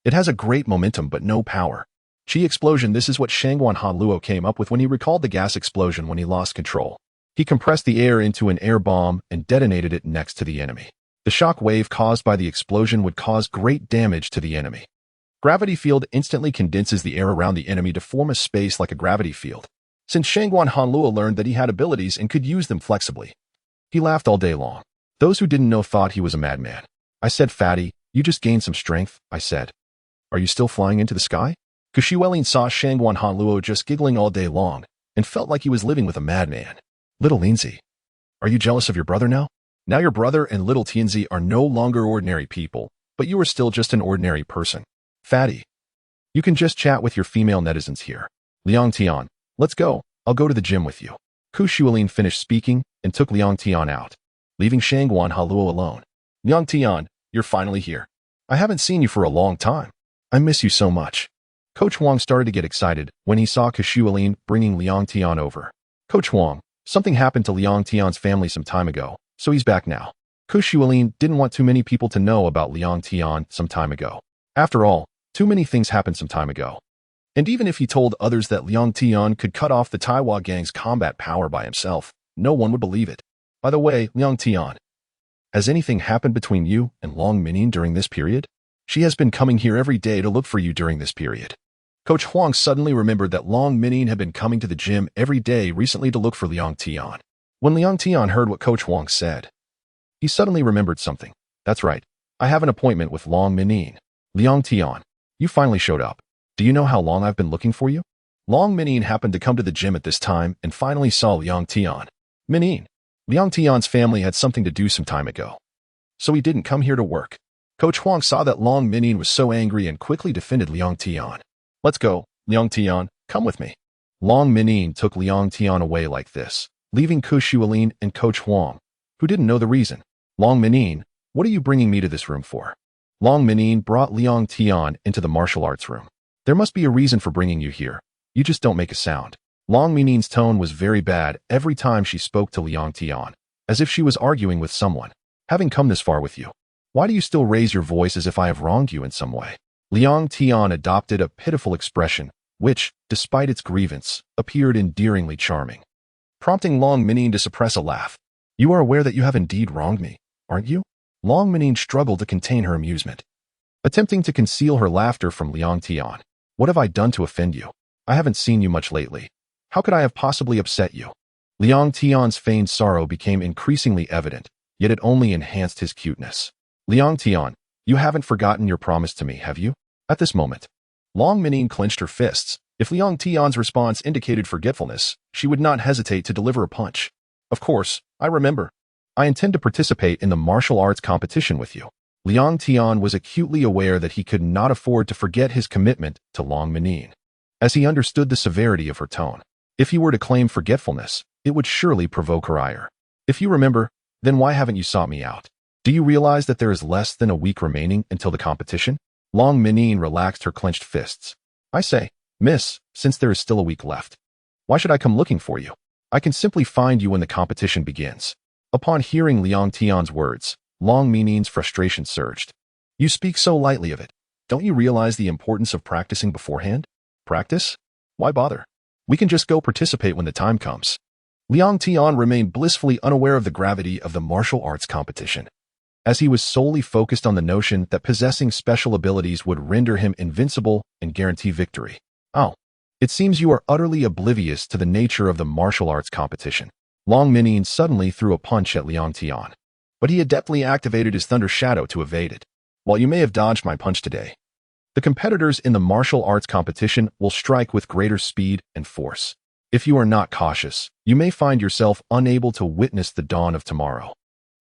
It has a great momentum but no power. Qi Explosion. This is what Shangguan Hanluo came up with when he recalled the gas explosion when he lost control. He compressed the air into an air bomb and detonated it next to the enemy. The shock wave caused by the explosion would cause great damage to the enemy. Gravity field instantly condenses the air around the enemy to form a space like a gravity field. Since Shangguan Hanluo learned that he had abilities and could use them flexibly, he laughed all day long. Those who didn't know thought he was a madman. I said, Fatty, you just gained some strength, I said. Are you still flying into the sky? Kushiwelin saw Shangguan Hanluo just giggling all day long and felt like he was living with a madman. Little Linzi, are you jealous of your brother now? Now your brother and little Tianzi are no longer ordinary people. but you are still just an ordinary person. Fatty. You can just chat with your female netizens here. Liang Tian, let's go. I'll go to the gym with you. Ku Shuilin finished speaking and took Liang Tian out, leaving Shangguan Haluo alone. Liang Tian, you're finally here. I haven't seen you for a long time. I miss you so much. Coach Wang started to get excited when he saw Ku Shuilin bringing Liang Tian over. Coach Wang, something happened to Liang Tian's family some time ago, so he's back now. Ku Shuilin didn't want too many people to know about Liang Tian some time ago. After all, too many things happened some time ago. And even if he told others that Liang Tian could cut off the Taiwa gang's combat power by himself, no one would believe it. By the way, Liang Tian, has anything happened between you and Long Minning during this period? She has been coming here every day to look for you during this period. Coach Huang suddenly remembered that Long Minning had been coming to the gym every day recently to look for Liang Tian. When Liang Tian heard what Coach Huang said, he suddenly remembered something. That's right. I have an appointment with Long Minning. Liang Tian, you finally showed up. Do you know how long I've been looking for you? Long Minning happened to come to the gym at this time and finally saw Liang Tian. Minning, Liang Tian's family had something to do some time ago, so he didn't come here to work. Coach Huang saw that Long Minning was so angry and quickly defended Liang Tian. Let's go, Liang Tian, come with me. Long Minning took Liang Tian away like this, leaving Ku Shuilin and Coach Huang, who didn't know the reason. Long Minning, what are you bringing me to this room for? Long Minning brought Liang Tian into the martial arts room. There must be a reason for bringing you here. You just don't make a sound. Long Minning's tone was very bad every time she spoke to Liang Tian, as if she was arguing with someone. Having come this far with you, why do you still raise your voice as if I have wronged you in some way? Liang Tian adopted a pitiful expression, which, despite its grievance, appeared endearingly charming, prompting Long Minning to suppress a laugh. You are aware that you have indeed wronged me, aren't you? Long Minning struggled to contain her amusement, attempting to conceal her laughter from Liang Tian. What have I done to offend you? I haven't seen you much lately. How could I have possibly upset you? Liang Tian's feigned sorrow became increasingly evident, yet it only enhanced his cuteness. Liang Tian, you haven't forgotten your promise to me, have you? At this moment, Long Minning clenched her fists. If Liang Tian's response indicated forgetfulness, she would not hesitate to deliver a punch. Of course, I remember. I intend to participate in the martial arts competition with you. Liang Tian was acutely aware that he could not afford to forget his commitment to Long Minning, as he understood the severity of her tone. If he were to claim forgetfulness, it would surely provoke her ire. If you remember, then why haven't you sought me out? Do you realize that there is less than a week remaining until the competition? Long Minning relaxed her clenched fists. I say, miss, since there is still a week left, why should I come looking for you? I can simply find you when the competition begins. Upon hearing Liang Tian's words, Long Minning's frustration surged. You speak so lightly of it. Don't you realize the importance of practicing beforehand? Practice? Why bother? We can just go participate when the time comes. Liang Tian remained blissfully unaware of the gravity of the martial arts competition, as he was solely focused on the notion that possessing special abilities would render him invincible and guarantee victory. Oh, it seems you are utterly oblivious to the nature of the martial arts competition. Long Minning suddenly threw a punch at Liang Tian, but he adeptly activated his Thunder Shadow to evade it. While you may have dodged my punch today, the competitors in the martial arts competition will strike with greater speed and force. If you are not cautious, you may find yourself unable to witness the dawn of tomorrow.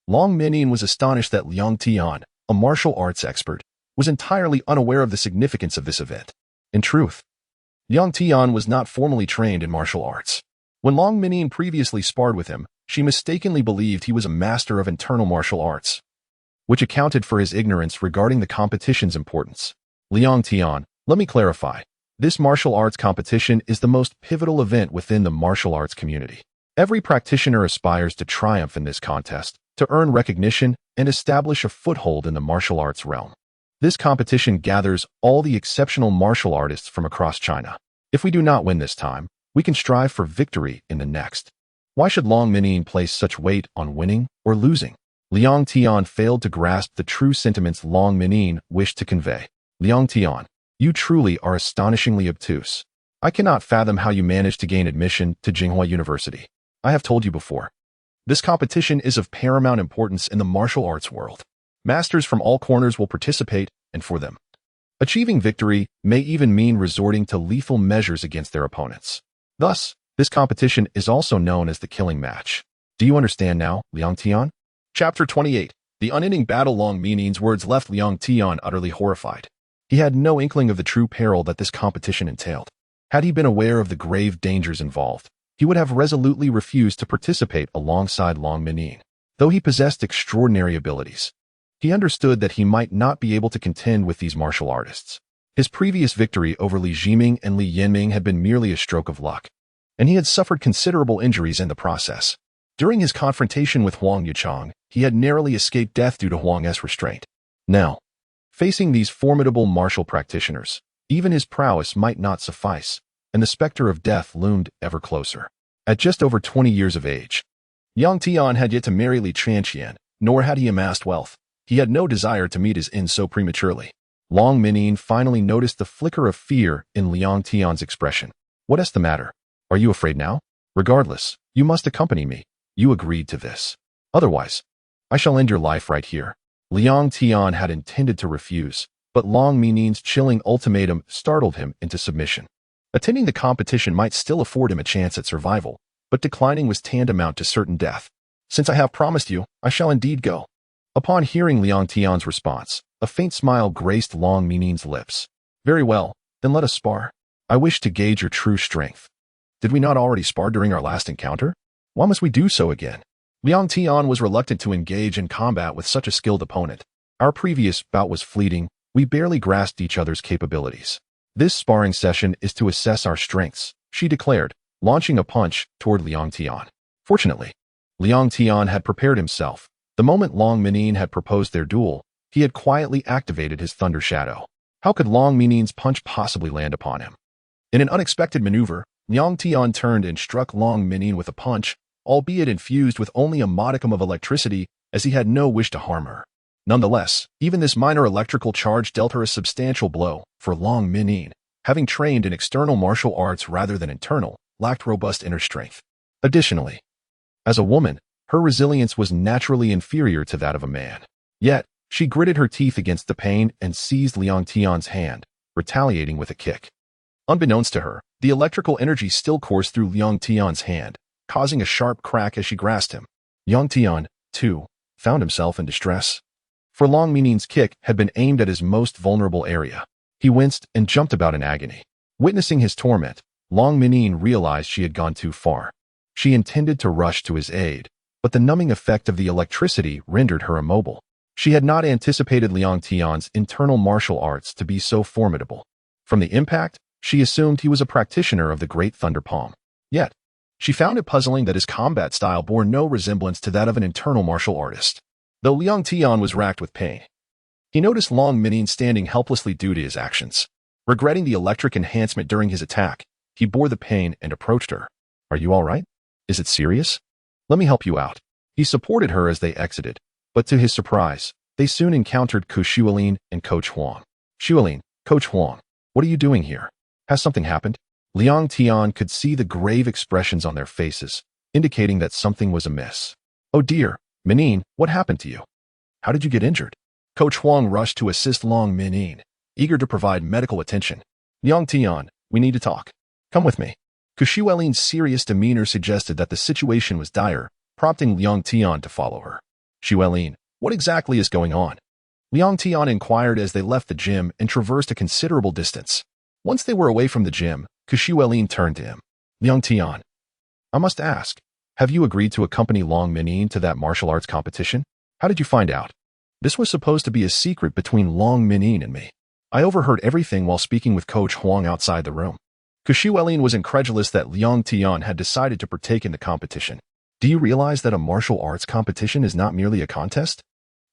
Long Minning was astonished that Liang Tian, a martial arts expert, was entirely unaware of the significance of this event. In truth, Liang Tian was not formally trained in martial arts. When Long Minning previously sparred with him, she mistakenly believed he was a master of internal martial arts, which accounted for his ignorance regarding the competition's importance. Liang Tian, let me clarify. This martial arts competition is the most pivotal event within the martial arts community. Every practitioner aspires to triumph in this contest, to earn recognition and establish a foothold in the martial arts realm. This competition gathers all the exceptional martial artists from across China. If we do not win this time, we can strive for victory in the next. Why should Long Minning place such weight on winning or losing? Liang Tian failed to grasp the true sentiments Long Minning wished to convey. Liang Tian, you truly are astonishingly obtuse. I cannot fathom how you managed to gain admission to Jinghua University. I have told you before. This competition is of paramount importance in the martial arts world. Masters from all corners will participate, and for them, achieving victory may even mean resorting to lethal measures against their opponents. Thus, this competition is also known as the killing match. Do you understand now, Liang Tian? Chapter 28. The unending battle Long Mining's words left Liang Tian utterly horrified. He had no inkling of the true peril that this competition entailed. Had he been aware of the grave dangers involved, he would have resolutely refused to participate alongside Long Mining. Though he possessed extraordinary abilities, he understood that he might not be able to contend with these martial artists. His previous victory over Li Jiming and Li Yanming had been merely a stroke of luck, and he had suffered considerable injuries in the process. During his confrontation with Huang Yuchang, he had narrowly escaped death due to Huang's restraint. Now, facing these formidable martial practitioners, even his prowess might not suffice, and the specter of death loomed ever closer. At just over 20 years of age, Liang Tian had yet to marry Li Tianqian, nor had he amassed wealth. He had no desire to meet his end so prematurely. Long Mining finally noticed the flicker of fear in Liang Tian's expression. "What is the matter? Are you afraid now? Regardless, you must accompany me. You agreed to this. Otherwise, I shall end your life right here." Liang Tian had intended to refuse, but Long Mining's chilling ultimatum startled him into submission. Attending the competition might still afford him a chance at survival, but declining was tantamount to certain death. "Since I have promised you, I shall indeed go." Upon hearing Liang Tian's response, a faint smile graced Long Mining's lips. "Very well, then let us spar. I wish to gauge your true strength. Did we not already spar during our last encounter? Why must we do so again?" Liang Tian was reluctant to engage in combat with such a skilled opponent. "Our previous bout was fleeting. We barely grasped each other's capabilities. This sparring session is to assess our strengths," she declared, launching a punch toward Liang Tian. Fortunately, Liang Tian had prepared himself. The moment Long Mining had proposed their duel, he had quietly activated his Thunder Shadow. How could Long Mining's punch possibly land upon him? In an unexpected maneuver, Liang Tian turned and struck Long Mining with a punch, albeit infused with only a modicum of electricity, as he had no wish to harm her. Nonetheless, even this minor electrical charge dealt her a substantial blow, for Long Mining, having trained in external martial arts rather than internal, lacked robust inner strength. Additionally, as a woman, her resilience was naturally inferior to that of a man. Yet, she gritted her teeth against the pain and seized Liang Tian's hand, retaliating with a kick. Unbeknownst to her, the electrical energy still coursed through Liang Tian's hand, causing a sharp crack as she grasped him. Liang Tian, too, found himself in distress. For Long Mining's kick had been aimed at his most vulnerable area. He winced and jumped about in agony. Witnessing his torment, Long Mining realized she had gone too far. She intended to rush to his aid, but the numbing effect of the electricity rendered her immobile. She had not anticipated Liang Tian's internal martial arts to be so formidable. From the impact, she assumed he was a practitioner of the Great Thunder Palm. Yet, she found it puzzling that his combat style bore no resemblance to that of an internal martial artist. Though Liang Tian was racked with pain, he noticed Long Mining standing helplessly due to his actions. Regretting the electric enhancement during his attack, he bore the pain and approached her. "Are you all right? Is it serious? Let me help you out." He supported her as they exited, but to his surprise, they soon encountered Ku Xuelin and Coach Huang. "Xuelin, Coach Huang, what are you doing here? Has something happened?" Liang Tian could see the grave expressions on their faces, indicating that something was amiss. "Oh dear, Mining, what happened to you? How did you get injured?" Coach Huang rushed to assist Long Mining, eager to provide medical attention. "Liang Tian, we need to talk. Come with me." Ku Xuelin's serious demeanor suggested that the situation was dire, prompting Liang Tian to follow her. "Xuelin, what exactly is going on?" Liang Tian inquired as they left the gym and traversed a considerable distance. Once they were away from the gym, Ku Xuelin turned to him. "Liang Tian, I must ask, have you agreed to accompany Long Mining to that martial arts competition? How did you find out?" "This was supposed to be a secret between Long Mining and me. I overheard everything while speaking with Coach Huang outside the room." Ku Xuelin was incredulous that Liang Tian had decided to partake in the competition. "Do you realize that a martial arts competition is not merely a contest?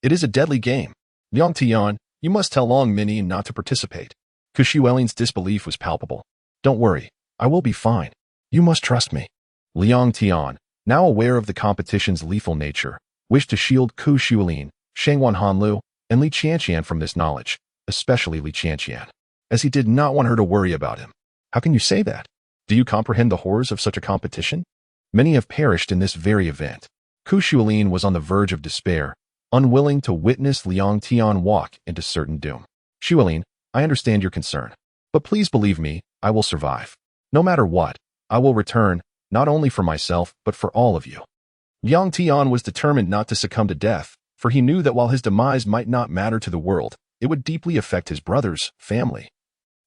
It is a deadly game. Liang Tian, you must tell Long Mining not to participate." Ku Xuelin's disbelief was palpable. "Don't worry, I will be fine. You must trust me." Liang Tian, now aware of the competition's lethal nature, wished to shield Ku Xuelin, Shangwan Hanlu, and Li Tianqian from this knowledge, especially Li Tianqian, as he did not want her to worry about him. "How can you say that? Do you comprehend the horrors of such a competition? Many have perished in this very event." Ku Xuelin was on the verge of despair, unwilling to witness Liang Tian walk into certain doom. "Xuelin, I understand your concern, but please believe me, I will survive. No matter what, I will return, not only for myself, but for all of you." Liang Tian was determined not to succumb to death, for he knew that while his demise might not matter to the world, it would deeply affect his brother's family.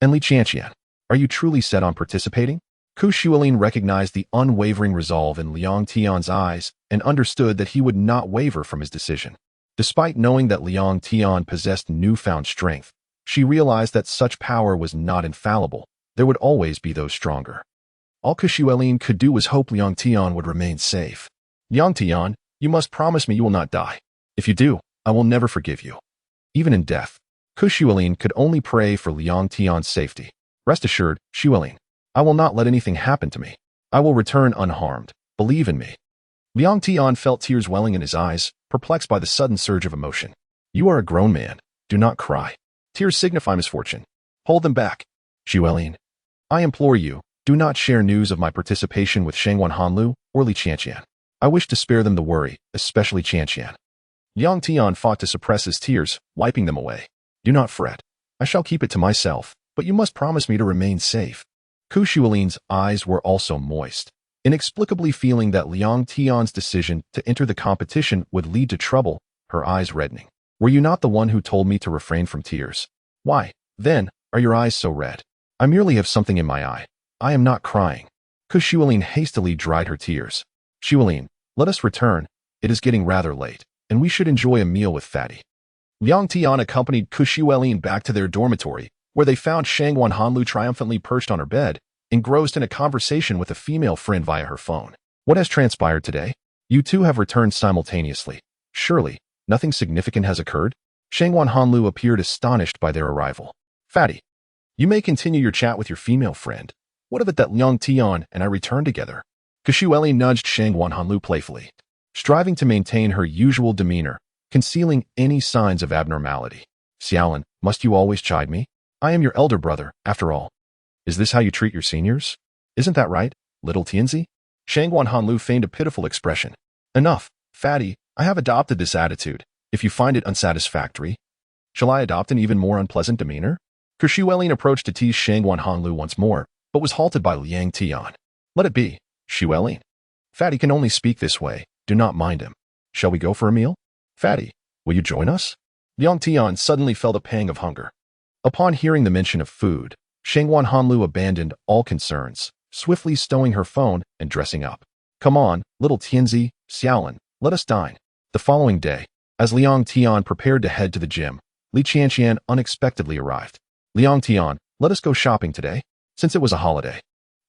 And Li Qianqian, are you truly set on participating? Ku Shuilin recognized the unwavering resolve in Liang Tian's eyes and understood that he would not waver from his decision. Despite knowing that Liang Tian possessed newfound strength, she realized that such power was not infallible. There would always be those stronger. All Ku Shuilin could do was hope Liang Tian would remain safe. Liang Tian, you must promise me you will not die. If you do, I will never forgive you. Even in death, Ku Shuilin could only pray for Liang Tian's safety. Rest assured, Shuilin, I will not let anything happen to me. I will return unharmed. Believe in me. Liang Tian felt tears welling in his eyes, perplexed by the sudden surge of emotion. You are a grown man. Do not cry. Tears signify misfortune. Hold them back. Shuilin, I implore you, do not share news of my participation with Shangwan Hanlu or Li Qianqian. I wish to spare them the worry, especially Qianqian. Liang Tian fought to suppress his tears, wiping them away. Do not fret. I shall keep it to myself, but you must promise me to remain safe. Ku Shuilin's eyes were also moist, inexplicably feeling that Liang Tian's decision to enter the competition would lead to trouble, her eyes reddening. Were you not the one who told me to refrain from tears? Why, then, are your eyes so red? I merely have something in my eye. I am not crying. Ku Shuilin hastily dried her tears. Shuilin, let us return. It is getting rather late, and we should enjoy a meal with Fatty. Liang Tian accompanied Ku Shuilin back to their dormitory, where they found Shangwan Hanlu triumphantly perched on her bed, engrossed in a conversation with a female friend via her phone. What has transpired today? You two have returned simultaneously. Surely, nothing significant has occurred? Shangwan Hanlu appeared astonished by their arrival. Fatty, you may continue your chat with your female friend. What of it that Liang Tian and I returned together? Ku Shuilin nudged Shangwan Hanlu playfully, striving to maintain her usual demeanor, concealing any signs of abnormality. Xiaolin, must you always chide me? I am your elder brother, after all. Is this how you treat your seniors? Isn't that right, little Tianzi? Shangwan Hanlu feigned a pitiful expression. Enough, Fatty, I have adopted this attitude. If you find it unsatisfactory, shall I adopt an even more unpleasant demeanor? Ku Shuilin approached to tease Shangwan Hanlu once more, but was halted by Liang Tian. Let it be, Shuilin. Fatty can only speak this way. Do not mind him. Shall we go for a meal? Fatty, will you join us? Liang Tian suddenly felt a pang of hunger. Upon hearing the mention of food, Shangwan Hanlu abandoned all concerns, swiftly stowing her phone and dressing up. Come on, little Tianzi, Xiaolin, let us dine. The following day, as Liang Tian prepared to head to the gym, Li Qianqian unexpectedly arrived. Liang Tian, let us go shopping today, since it was a holiday.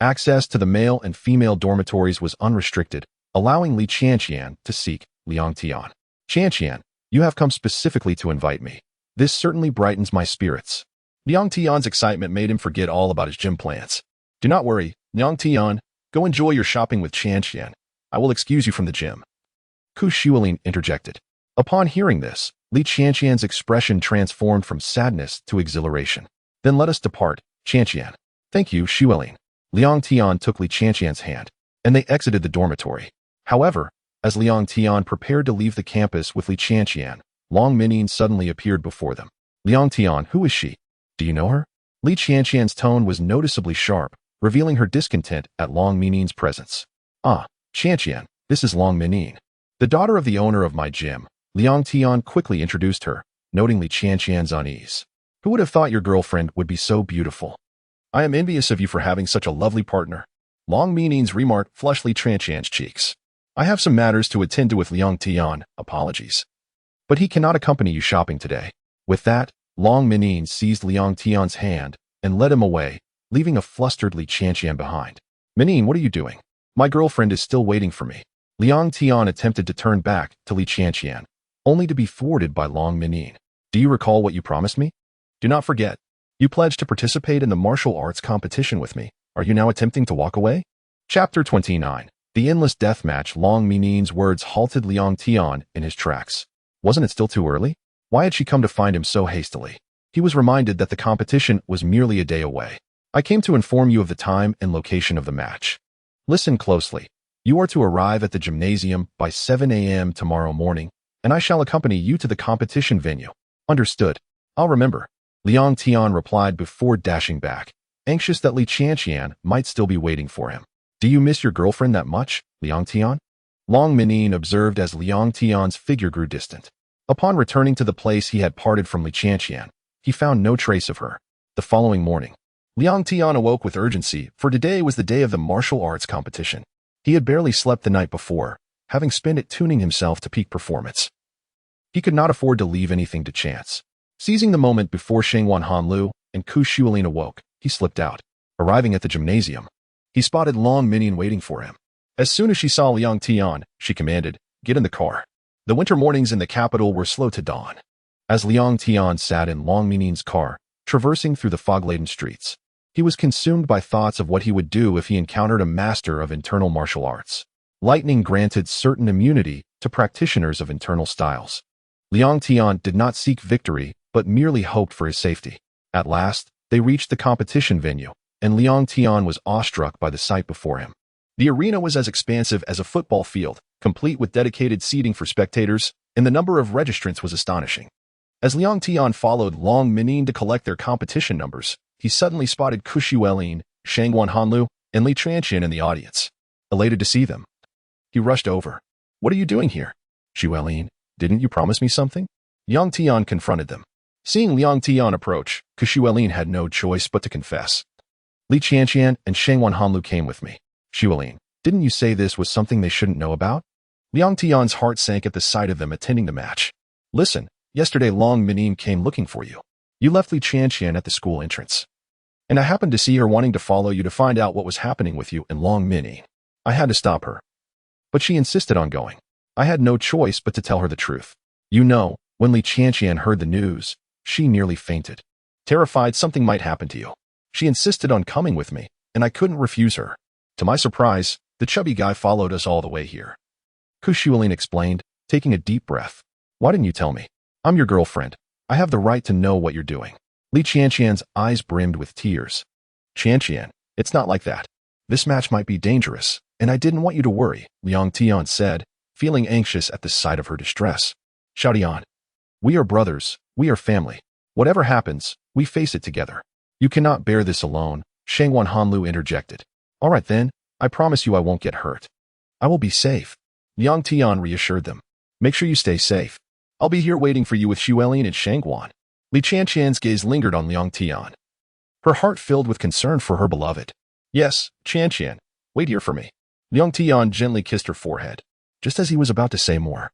Access to the male and female dormitories was unrestricted, allowing Li Qianqian to seek Liang Tian. Qianqian, you have come specifically to invite me. This certainly brightens my spirits. Liang Tian's excitement made him forget all about his gym plans. Do not worry, Liang Tian, go enjoy your shopping with Qianqian. I will excuse you from the gym. Ku Shuilin interjected. Upon hearing this, Li Qianqian's expression transformed from sadness to exhilaration. Then let us depart, Qianqian. Thank you, Shuilin. Liang Tian took Li Qianqian's hand, and they exited the dormitory. However, as Liang Tian prepared to leave the campus with Li Qianqian, Long Minyin suddenly appeared before them. Liang Tian, who is she? Do you know her? Li Qianqian's tone was noticeably sharp, revealing her discontent at Long Minyin's presence. Ah, Qianqian, this is Long Minyin, the daughter of the owner of my gym. Liang Tian quickly introduced her, noting Li Qianqian's unease. Who would have thought your girlfriend would be so beautiful? I am envious of you for having such a lovely partner. Long Minyin's remark flushed Li Qianqian's cheeks. I have some matters to attend to with Liang Tian, apologies. But he cannot accompany you shopping today. With that, Long Minyin seized Liang Tian's hand and led him away, leaving a flustered Li Qianqian behind. Minyin, what are you doing? My girlfriend is still waiting for me. Liang Tian attempted to turn back to Li Qianqian, only to be thwarted by Long Minyin. Do you recall what you promised me? Do not forget. You pledged to participate in the martial arts competition with me. Are you now attempting to walk away? Chapter 29. The endless death match. Long Minyin's words halted Liang Tian in his tracks. Wasn't it still too early? Why had she come to find him so hastily? He was reminded that the competition was merely a day away. I came to inform you of the time and location of the match. Listen closely. You are to arrive at the gymnasium by 7 a.m. tomorrow morning, and I shall accompany you to the competition venue. Understood. I'll remember. Liang Tian replied before dashing back, anxious that Li Qianqian might still be waiting for him. Do you miss your girlfriend that much, Liang Tian? Long Minyin observed as Liang Tian's figure grew distant. Upon returning to the place he had parted from Li Tian, he found no trace of her. The following morning, Liang Tian awoke with urgency, for today was the day of the martial arts competition. He had barely slept the night before, having spent it tuning himself to peak performance. He could not afford to leave anything to chance. Seizing the moment before Shenguan Hanlu and Ku Shuolin awoke, he slipped out. Arriving at the gymnasium, he spotted Long Minian waiting for him. As soon as she saw Liang Tian, she commanded, "Get in the car." The winter mornings in the capital were slow to dawn. As Liang Tian sat in Long Minian's car, traversing through the fog-laden streets, he was consumed by thoughts of what he would do if he encountered a master of internal martial arts. Lightning granted certain immunity to practitioners of internal styles. Liang Tian did not seek victory, but merely hoped for his safety. At last, they reached the competition venue, and Liang Tian was awestruck by the sight before him. The arena was as expansive as a football field, complete with dedicated seating for spectators, and the number of registrants was astonishing. As Liang Tian followed Long Minian to collect their competition numbers, he suddenly spotted Ku Shuolin, Shenguan Hanlu, and Li Tian in the audience. Elated to see them, he rushed over. "What are you doing here? Shuolin, didn't you promise me something?" Liang Tian confronted them. Seeing Liang Tian approach, Ku Shuolin had no choice but to confess. "Li Tian and Shenguan Hanlu came with me." "Shuolin, didn't you say this was something they shouldn't know about?" Liang Tian's heart sank at the sight of them attending the match. "Listen, yesterday Long Minian came looking for you. You left Li Tian at the school entrance. And I happened to see her wanting to follow you to find out what was happening with you and Long Minian. I had to stop her. But she insisted on going. I had no choice but to tell her the truth. You know, when Li Tian heard the news, she nearly fainted. Terrified something might happen to you. She insisted on coming with me, and I couldn't refuse her. To my surprise, the chubby guy followed us all the way here." Ku Shuolin explained, taking a deep breath. "Why didn't you tell me? I'm your girlfriend. I have the right to know what you're doing." Li Tian's eyes brimmed with tears. "Tian, it's not like that. This match might be dangerous, and I didn't want you to worry," Liang Tian said, feeling anxious at the sight of her distress. "Xiaodian, we are brothers, we are family. Whatever happens, we face it together. You cannot bear this alone," Shenguan Hanlu interjected. "All right then, I promise you I won't get hurt. I will be safe," Liang Tian reassured them. "Make sure you stay safe. I'll be here waiting for you with Shuolin and Shenguan." Li Tian's gaze lingered on Liang Tian. Her heart filled with concern for her beloved. "Yes, Tian, wait here for me." Liang Tian gently kissed her forehead. Just as he was about to say more,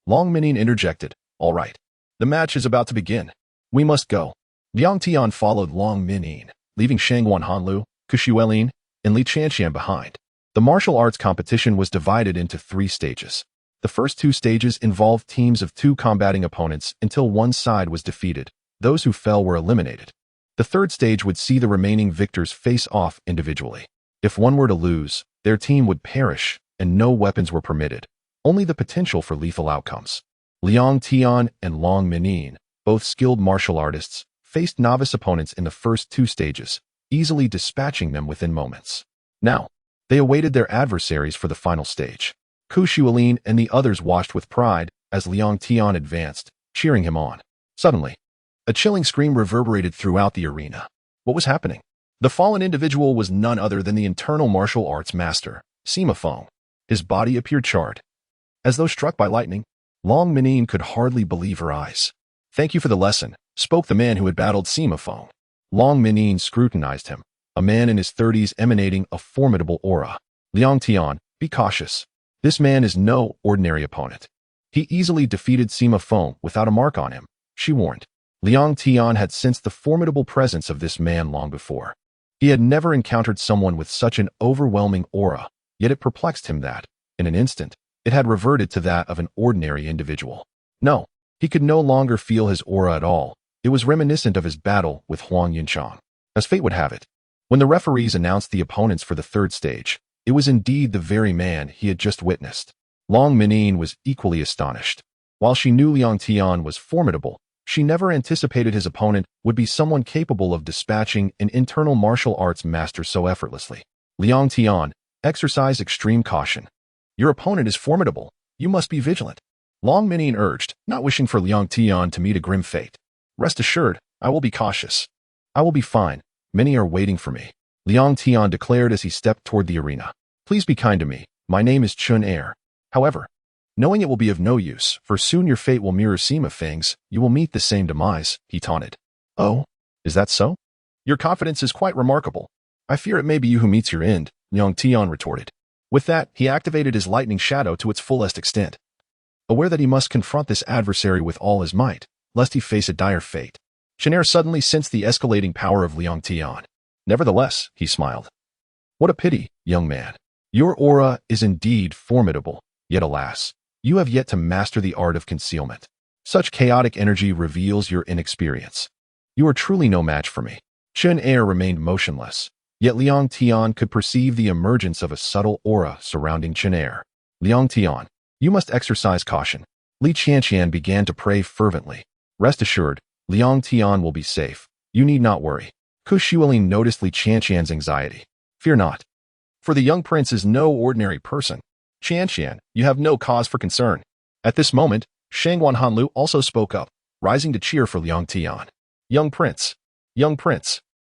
Long Minian interjected, "All right. The match is about to begin. We must go." Liang Tian followed Long Minian, leaving Shenguan Hanlu, Ku Shuolin, and Li Tian behind. The martial arts competition was divided into 3 stages. The first 2 stages involved teams of 2 combating opponents until one side was defeated. Those who fell were eliminated. The third stage would see the remaining victors face off individually. If one were to lose, their team would perish, and no weapons were permitted, only the potential for lethal outcomes. Liang Tian and Long Minian, both skilled martial artists, faced novice opponents in the first 2 stages, easily dispatching them within moments. Now, they awaited their adversaries for the final stage. Ku Shuolin and the others watched with pride as Liang Tian advanced, cheering him on. Suddenly, a chilling scream reverberated throughout the arena. What was happening? The fallen individual was none other than the internal martial arts master, Sima Feng. His body appeared charred. As though struck by lightning, Long Minian could hardly believe her eyes. "Thank you for the lesson," spoke the man who had battled Sima Feng. Long Minian scrutinized him, a man in his 30s emanating a formidable aura. "Liang Tian, be cautious. This man is no ordinary opponent. He easily defeated Sima Feng without a mark on him," she warned. Liang Tian had sensed the formidable presence of this man long before. He had never encountered someone with such an overwhelming aura, yet it perplexed him that, in an instant, it had reverted to that of an ordinary individual. No, he could no longer feel his aura at all. It was reminiscent of his battle with Huang Yinchang. As fate would have it, when the referees announced the opponents for the 3rd stage, it was indeed the very man he had just witnessed. Long Minian was equally astonished. While she knew Liang Tian was formidable, she never anticipated his opponent would be someone capable of dispatching an internal martial arts master so effortlessly. "Liang Tian, exercise extreme caution. Your opponent is formidable. You must be vigilant," Long Minian urged, not wishing for Liang Tian to meet a grim fate. "Rest assured, I will be cautious. I will be fine. Many are waiting for me," Liang Tian declared as he stepped toward the arena. "Please be kind to me. My name is Chun Er. However, knowing it will be of no use, for soon your fate will mirror Sima Feng's, you will meet the same demise, he taunted. Oh, is that so? Your confidence is quite remarkable. I fear it may be you who meets your end, Liang Tian retorted. With that, he activated his lightning shadow to its fullest extent. Aware that he must confront this adversary with all his might, lest he face a dire fate, Chenair suddenly sensed the escalating power of Liang Tian. Nevertheless, he smiled. What a pity, young man. Your aura is indeed formidable, yet alas, you have yet to master the art of concealment. Such chaotic energy reveals your inexperience. You are truly no match for me. Chenair remained motionless, yet Liang Tian could perceive the emergence of a subtle aura surrounding Chenair. Liang Tian, you must exercise caution. Li Qianqian began to pray fervently. Rest assured, Liang Tian will be safe. You need not worry. Ku Xuelin noticed Li Qianqian's anxiety. Fear not. For the young prince is no ordinary person. Qianqian, you have no cause for concern. At this moment, Shangguan Hanlu also spoke up, rising to cheer for Liang Tian. Young prince,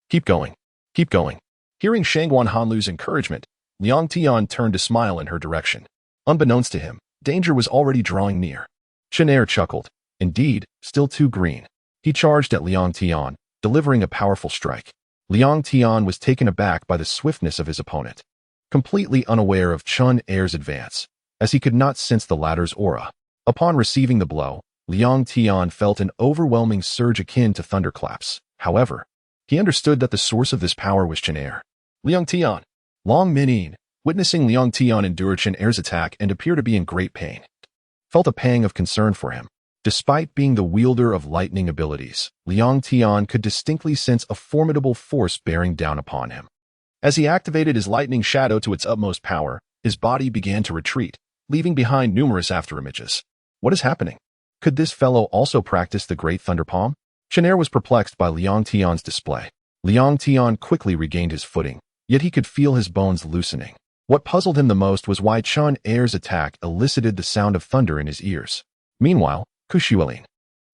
keep going, keep going. Hearing Shangguan Hanlu's encouragement, Liang Tian turned to smile in her direction. Unbeknownst to him, danger was already drawing near. Chenair chuckled. Indeed, still too green. He charged at Liang Tian, delivering a powerful strike. Liang Tian was taken aback by the swiftness of his opponent, completely unaware of Chenair's advance, as he could not sense the latter's aura. Upon receiving the blow, Liang Tian felt an overwhelming surge akin to thunderclaps. However, he understood that the source of this power was Chenair. Liang Tian. Long Min, witnessing Liang Tian endure Chenair's attack and appear to be in great pain, felt a pang of concern for him. Despite being the wielder of lightning abilities, Liang Tian could distinctly sense a formidable force bearing down upon him. As he activated his lightning shadow to its utmost power, his body began to retreat, leaving behind numerous afterimages. What is happening? Could this fellow also practice the Great Thunder Palm? Chenair was perplexed by Liang Tian's display. Liang Tian quickly regained his footing, yet he could feel his bones loosening. What puzzled him the most was why Chenair's attack elicited the sound of thunder in his ears. Meanwhile, Ku Xuelin,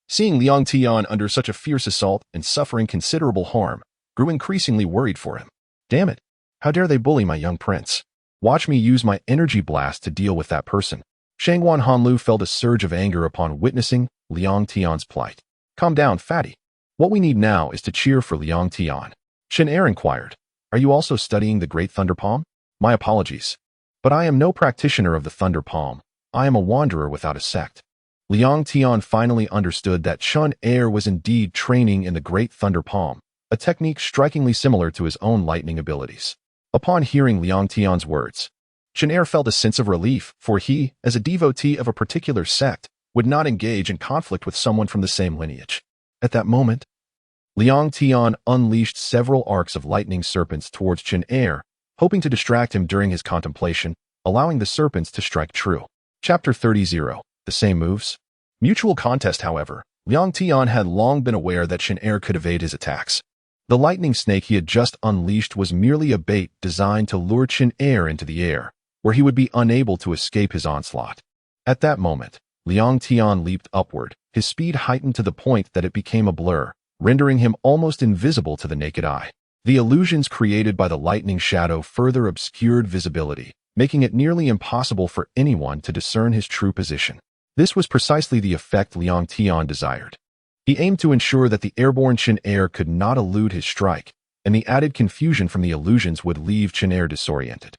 seeing Liang Tian under such a fierce assault and suffering considerable harm, grew increasingly worried for him. Damn it! How dare they bully my young prince? Watch me use my energy blast to deal with that person. Shangguan Hanlu felt a surge of anger upon witnessing Liang Tian's plight. Calm down, fatty. What we need now is to cheer for Liang Tian. Chenair inquired. Are you also studying the Great Thunder Palm? My apologies. But I am no practitioner of the Thunder Palm. I am a wanderer without a sect. Liang Tian finally understood that Chenair was indeed training in the Great Thunder Palm, a technique strikingly similar to his own lightning abilities. Upon hearing Liang Tian's words, Chenair felt a sense of relief, for he, as a devotee of a particular sect, would not engage in conflict with someone from the same lineage. At that moment, Liang Tian unleashed several arcs of lightning serpents towards Chenair, hoping to distract him during his contemplation, allowing the serpents to strike true. Chapter 30. The same moves. Mutual contest, however. Liang Tian had long been aware that Chenair could evade his attacks. The lightning snake he had just unleashed was merely a bait designed to lure Chenair into the air, where he would be unable to escape his onslaught. At that moment, Liang Tian leaped upward, his speed heightened to the point that it became a blur, rendering him almost invisible to the naked eye. The illusions created by the lightning shadow further obscured visibility, making it nearly impossible for anyone to discern his true position. This was precisely the effect Liang Tian desired. He aimed to ensure that the airborne Chenair could not elude his strike, and the added confusion from the illusions would leave Chenair disoriented.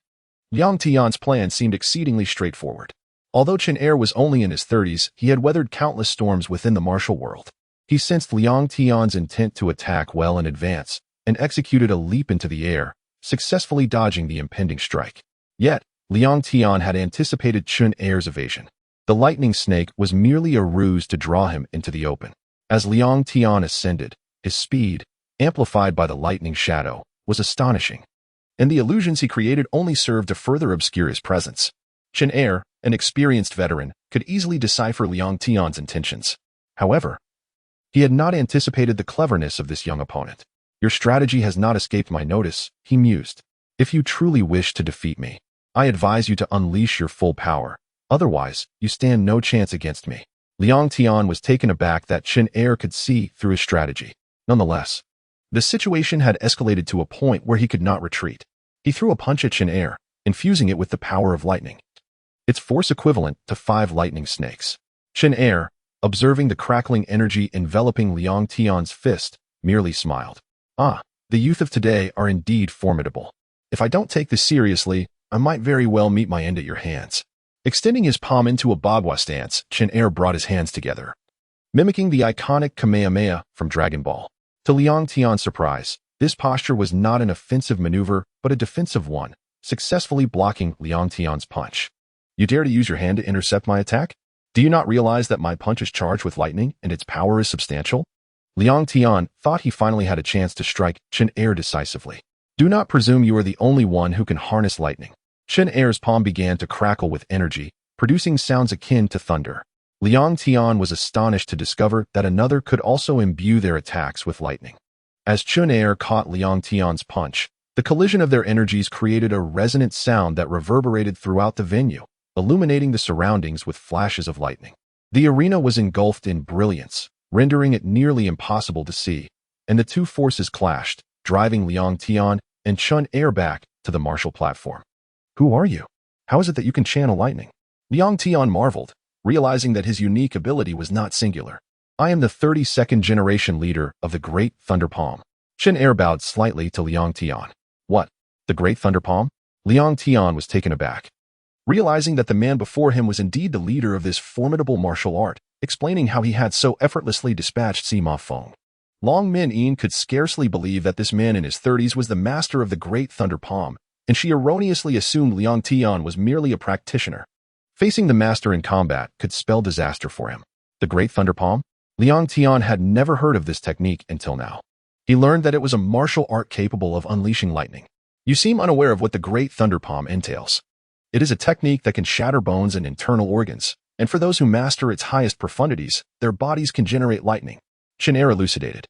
Liang Tian's plan seemed exceedingly straightforward. Although Chenair was only in his 30s, he had weathered countless storms within the martial world. He sensed Liang Tian's intent to attack well in advance, and executed a leap into the air, successfully dodging the impending strike. Yet, Liang Tian had anticipated Chenair's evasion. The lightning snake was merely a ruse to draw him into the open. As Liang Tian ascended, his speed, amplified by the lightning shadow, was astonishing, and the illusions he created only served to further obscure his presence. Chenair, an experienced veteran, could easily decipher Liang Tian's intentions. However, he had not anticipated the cleverness of this young opponent. Your strategy has not escaped my notice, he mused. If you truly wish to defeat me, I advise you to unleash your full power. Otherwise, you stand no chance against me. Liang Tian was taken aback that Chenair could see through his strategy. Nonetheless, the situation had escalated to a point where he could not retreat. He threw a punch at Chenair, infusing it with the power of lightning. its force equivalent to 5 lightning snakes. Chen Er, observing the crackling energy enveloping Liang Tian's fist, merely smiled. Ah, the youth of today are indeed formidable. If I don't take this seriously, I might very well meet my end at your hands. Extending his palm into a bagua stance, Chen Er brought his hands together, mimicking the iconic Kamehameha from Dragon Ball. To Liang Tian's surprise, this posture was not an offensive maneuver, but a defensive one, successfully blocking Liang Tian's punch. You dare to use your hand to intercept my attack? Do you not realize that my punch is charged with lightning and its power is substantial? Liang Tian thought he finally had a chance to strike Chen Er decisively. Do not presume you are the only one who can harness lightning. Chen Er's palm began to crackle with energy, producing sounds akin to thunder. Liang Tian was astonished to discover that another could also imbue their attacks with lightning. As Chen Er caught Liang Tian's punch, the collision of their energies created a resonant sound that reverberated throughout the venue, illuminating the surroundings with flashes of lightning. The arena was engulfed in brilliance, rendering it nearly impossible to see, and the two forces clashed, driving Liang Tian and Chen Er back to the martial platform. Who are you? How is it that you can channel lightning? Liang Tian marveled, realizing that his unique ability was not singular. I am the 32nd generation leader of the Great Thunder Palm. Chen Er bowed slightly to Liang Tian. What? The Great Thunder Palm? Liang Tian was taken aback, realizing that the man before him was indeed the leader of this formidable martial art, explaining how he had so effortlessly dispatched Sima Feng. Long Min Yin could scarcely believe that this man in his 30s was the master of the Great Thunder Palm, and she erroneously assumed Liang Tian was merely a practitioner. Facing the master in combat could spell disaster for him. The Great Thunder Palm? Liang Tian had never heard of this technique until now. He learned that it was a martial art capable of unleashing lightning. You seem unaware of what the Great Thunder Palm entails. It is a technique that can shatter bones and internal organs, and for those who master its highest profundities, their bodies can generate lightning. Chen Er elucidated.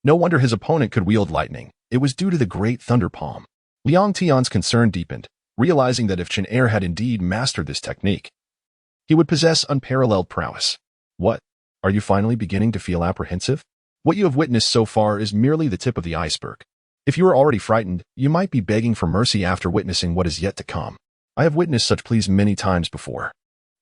No wonder his opponent could wield lightning. It was due to the Great Thunder Palm. Liang Tian's concern deepened, realizing that if Chen Er had indeed mastered this technique, he would possess unparalleled prowess. What? Are you finally beginning to feel apprehensive? What you have witnessed so far is merely the tip of the iceberg. If you are already frightened, you might be begging for mercy after witnessing what is yet to come. I have witnessed such pleas many times before.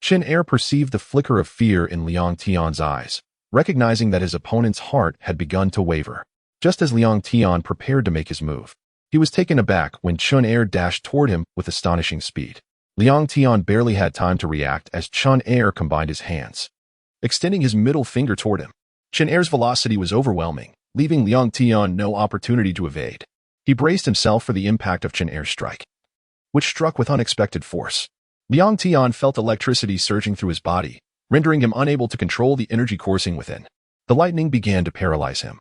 Chen Er perceived the flicker of fear in Liang Tian's eyes, recognizing that his opponent's heart had begun to waver. Just as Liang Tian prepared to make his move, he was taken aback when Chen Er dashed toward him with astonishing speed. Liang Tian barely had time to react as Chen Er combined his hands, extending his middle finger toward him. Chen Er's velocity was overwhelming, leaving Liang Tian no opportunity to evade. He braced himself for the impact of Chen Er's strike, which struck with unexpected force. Liang Tian felt electricity surging through his body, rendering him unable to control the energy coursing within. The lightning began to paralyze him,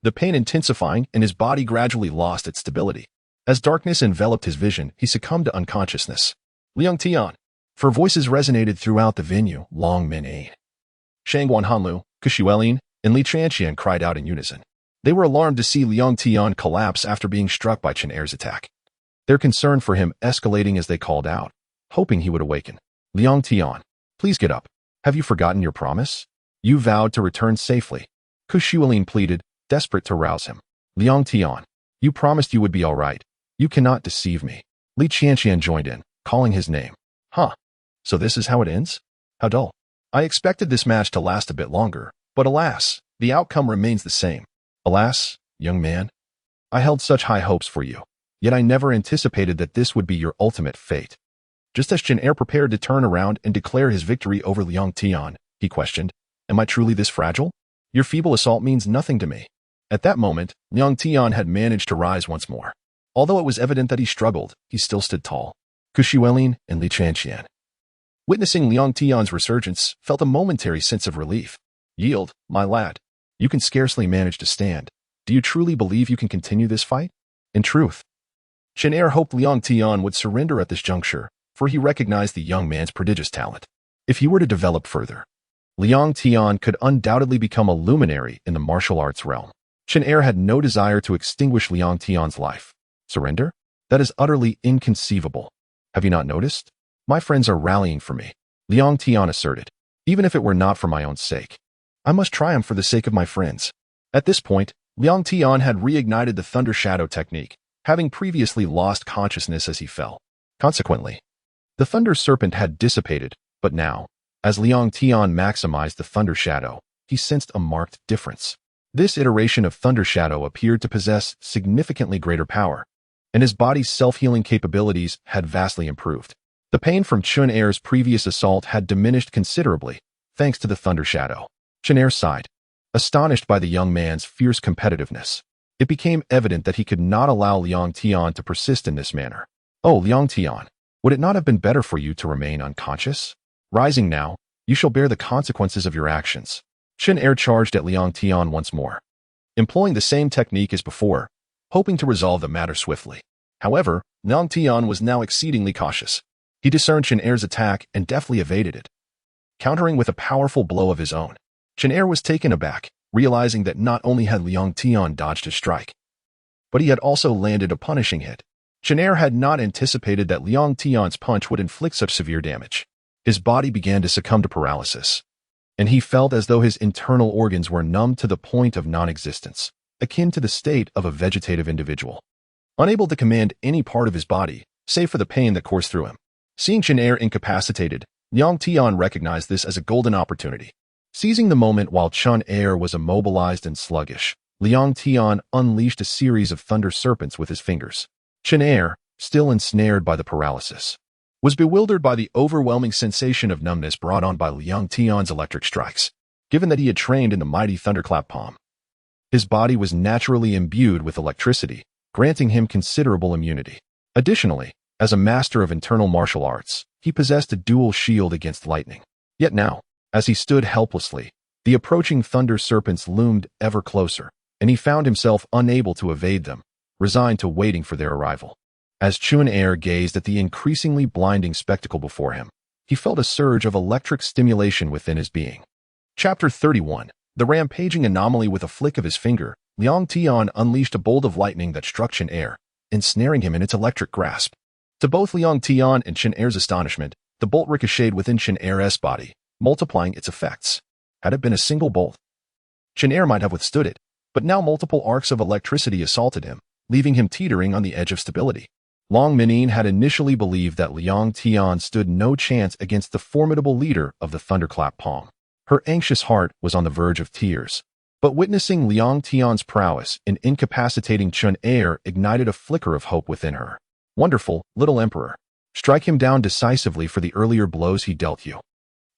the pain intensifying, and his body gradually lost its stability. As darkness enveloped his vision, he succumbed to unconsciousness. Liang Tian. For voices resonated throughout the venue, Long Min Yin, Shangguan Hanlu, Kushuelin, and Li Chanqian cried out in unison. They were alarmed to see Liang Tian collapse after being struck by Chen Er's attack, their concern for him escalating as they called out, hoping he would awaken. Liang Tian, please get up. Have you forgotten your promise? You vowed to return safely. Kushuelin pleaded, desperate to rouse him. Liang Tian, you promised you would be all right. You cannot deceive me. Li Chanqian joined in, calling his name. Huh. So this is how it ends? How dull. I expected this match to last a bit longer, but alas, the outcome remains the same. Alas, young man, I held such high hopes for you, yet I never anticipated that this would be your ultimate fate. Just as Chen Er prepared to turn around and declare his victory over Liang Tian, he questioned, am I truly this fragile? Your feeble assault means nothing to me. At that moment, Liang Tian had managed to rise once more. Although it was evident that he struggled, he still stood tall. Kushuelin and Li Chanqian, witnessing Liang Tian's resurgence, felt a momentary sense of relief. Yield, my lad. You can scarcely manage to stand. Do you truly believe you can continue this fight? In truth, Chen Er hoped Liang Tian would surrender at this juncture, for he recognized the young man's prodigious talent. If he were to develop further, Liang Tian could undoubtedly become a luminary in the martial arts realm. Chen Er had no desire to extinguish Liang Tian's life. Surrender? That is utterly inconceivable. Have you not noticed? My friends are rallying for me, Liang Tian asserted. Even if it were not for my own sake, I must triumph for the sake of my friends. At this point, Liang Tian had reignited the Thunder Shadow technique, having previously lost consciousness as he fell. Consequently, The thunder serpent had dissipated, but now, as Liang Tian maximized the thunder shadow, he sensed a marked difference. This iteration of thunder shadow appeared to possess significantly greater power, and his body's self-healing capabilities had vastly improved. The pain from Chun Er's previous assault had diminished considerably, thanks to the thunder shadow. Chun Er sighed, astonished by the young man's fierce competitiveness. It became evident that he could not allow Liang Tian to persist in this manner. "Oh, Liang Tian, would it not have been better for you to remain unconscious? Rising now, you shall bear the consequences of your actions." Chun Er charged at Liang Tian once more, employing the same technique as before, hoping to resolve the matter swiftly. However, Liang Tian was now exceedingly cautious. He discerned Chun Er's attack and deftly evaded it, countering with a powerful blow of his own. Chun Er was taken aback, realizing that not only had Liang Tian dodged his strike, but he had also landed a punishing hit. Chun Er had not anticipated that Liang Tian's punch would inflict such severe damage. His body began to succumb to paralysis, and he felt as though his internal organs were numbed to the point of non-existence, akin to the state of a vegetative individual, unable to command any part of his body, save for the pain that coursed through him. Seeing Chun Er incapacitated, Liang Tian recognized this as a golden opportunity. Seizing the moment while Chun Er was immobilized and sluggish, Liang Tian unleashed a series of thunder serpents with his fingers. Chun Er, still ensnared by the paralysis, was bewildered by the overwhelming sensation of numbness brought on by Liang Tian's electric strikes. Given that he had trained in the mighty thunderclap palm, his body was naturally imbued with electricity, granting him considerable immunity. Additionally, as a master of internal martial arts, he possessed a dual shield against lightning. Yet now, as he stood helplessly, the approaching thunder serpents loomed ever closer, and he found himself unable to evade them, resigned to waiting for their arrival. As Chun Er gazed at the increasingly blinding spectacle before him, he felt a surge of electric stimulation within his being. Chapter 31. The rampaging anomaly. With a flick of his finger, Liang Tian unleashed a bolt of lightning that struck Chun Er, ensnaring him in its electric grasp. To both Liang Tian and Chun Er's astonishment, the bolt ricocheted within Chun Er's body, multiplying its effects. Had it been a single bolt, Chun Er might have withstood it, but now multiple arcs of electricity assaulted him, leaving him teetering on the edge of stability. Long Menin had initially believed that Liang Tian stood no chance against the formidable leader of the thunderclap palm. Her anxious heart was on the verge of tears, but witnessing Liang Tian's prowess in incapacitating Chun Er ignited a flicker of hope within her. "Wonderful, little emperor. Strike him down decisively for the earlier blows he dealt you."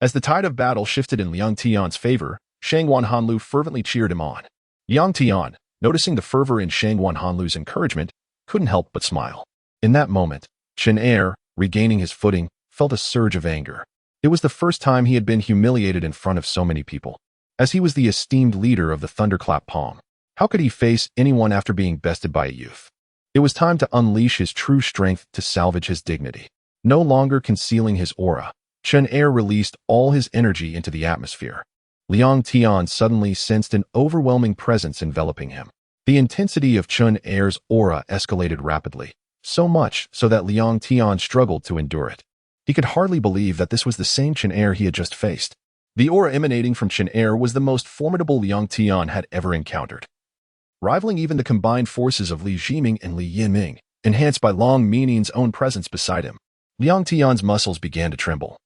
As the tide of battle shifted in Liang Tian's favor, Shangguan Hanlu fervently cheered him on. Liang Tian, noticing the fervor in Shangguan Hanlu's encouragement, couldn't help but smile. In that moment, Chun Er, regaining his footing, felt a surge of anger. It was the first time he had been humiliated in front of so many people. As he was the esteemed leader of the thunderclap palm, how could he face anyone after being bested by a youth? It was time to unleash his true strength to salvage his dignity. No longer concealing his aura, Chun Er released all his energy into the atmosphere. Liang Tian suddenly sensed an overwhelming presence enveloping him. The intensity of Chun Er's aura escalated rapidly, so much so that Liang Tian struggled to endure it. He could hardly believe that this was the same Chun Er he had just faced. The aura emanating from Chun Er was the most formidable Liang Tian had ever encountered, rivaling even the combined forces of Li Jiming and Li Yinming, enhanced by Long Menin's own presence beside him. Liang Tian's muscles began to tremble,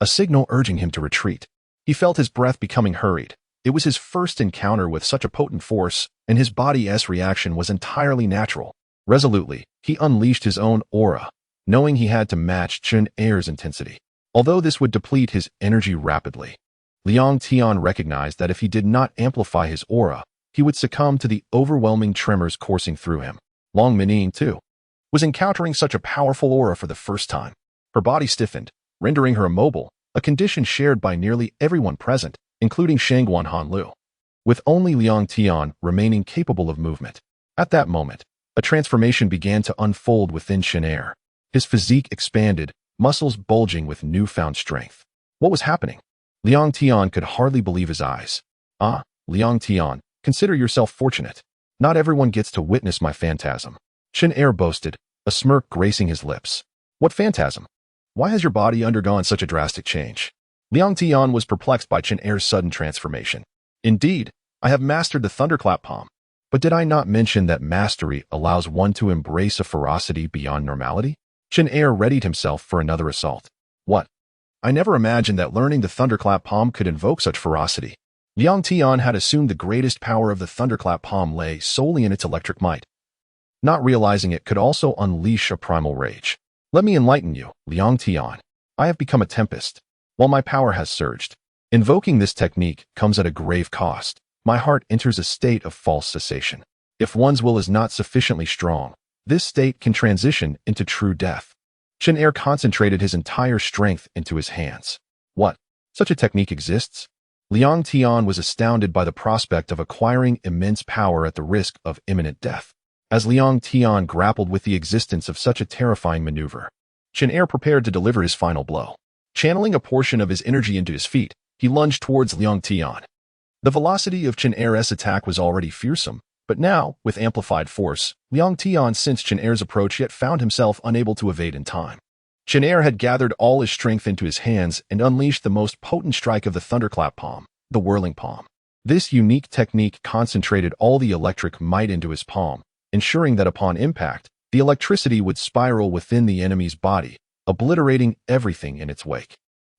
a signal urging him to retreat. He felt his breath becoming hurried. It was his first encounter with such a potent force, and his body's reaction was entirely natural. Resolutely, he unleashed his own aura, knowing he had to match Chun Er's intensity. Although this would deplete his energy rapidly, Liang Tian recognized that if he did not amplify his aura, he would succumb to the overwhelming tremors coursing through him. Long Menin, too, was encountering such a powerful aura for the first time. Her body stiffened, rendering her immobile, a condition shared by nearly everyone present, including Shangguan Hanlu, with only Liang Tian remaining capable of movement. At that moment, a transformation began to unfold within Chun Er. His physique expanded, muscles bulging with newfound strength. What was happening? Liang Tian could hardly believe his eyes. "Ah, Liang Tian, consider yourself fortunate. Not everyone gets to witness my phantasm," Chun Er boasted, a smirk gracing his lips. "What phantasm? Why has your body undergone such a drastic change?" Liang Tian was perplexed by Chun Er's sudden transformation. "Indeed, I have mastered the thunderclap palm. But did I not mention that mastery allows one to embrace a ferocity beyond normality?" Chen Er readied himself for another assault. What? I never imagined that learning the Thunderclap Palm could invoke such ferocity. Liang Tian had assumed the greatest power of the Thunderclap Palm lay solely in its electric might, not realizing it could also unleash a primal rage. Let me enlighten you, Liang Tian. I have become a tempest, while my power has surged. Invoking this technique comes at a grave cost. My heart enters a state of false cessation. If one's will is not sufficiently strong, this state can transition into true death. Chen Er concentrated his entire strength into his hands. What? Such a technique exists? Liang Tian was astounded by the prospect of acquiring immense power at the risk of imminent death. As Liang Tian grappled with the existence of such a terrifying maneuver, Chen Er prepared to deliver his final blow. Channeling a portion of his energy into his feet, he lunged towards Liang Tian. The velocity of Chen Er's attack was already fearsome, but now, with amplified force, Liang Tian sensed Chen Er's approach yet found himself unable to evade in time. Chen Er had gathered all his strength into his hands and unleashed the most potent strike of the Thunderclap Palm, the Whirling Palm. This unique technique concentrated all the electric might into his palm, ensuring that upon impact, the electricity would spiral within the enemy's body, obliterating everything in its wake.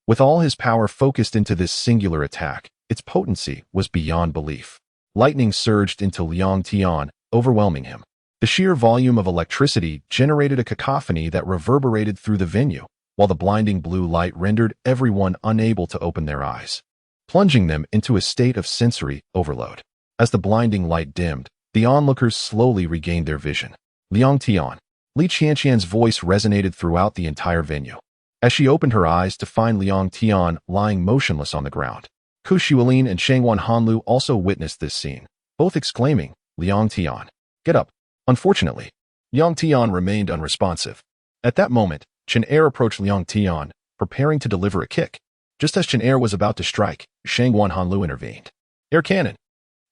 With all his power focused into this singular attack, its potency was beyond belief. Lightning surged into Liang Tian, overwhelming him. The sheer volume of electricity generated a cacophony that reverberated through the venue, while the blinding blue light rendered everyone unable to open their eyes, plunging them into a state of sensory overload. As the blinding light dimmed, the onlookers slowly regained their vision. Liang Tian. Li Qianqian's voice resonated throughout the entire venue. As she opened her eyes to find Liang Tian lying motionless on the ground, Ku Xuelin and Shangwan Hanlu also witnessed this scene, both exclaiming, Liang Tian, get up. Unfortunately, Liang Tian remained unresponsive. At that moment, Chen Er approached Liang Tian, preparing to deliver a kick. Just as Chen Er was about to strike, Shangwan Hanlu intervened. Air cannon.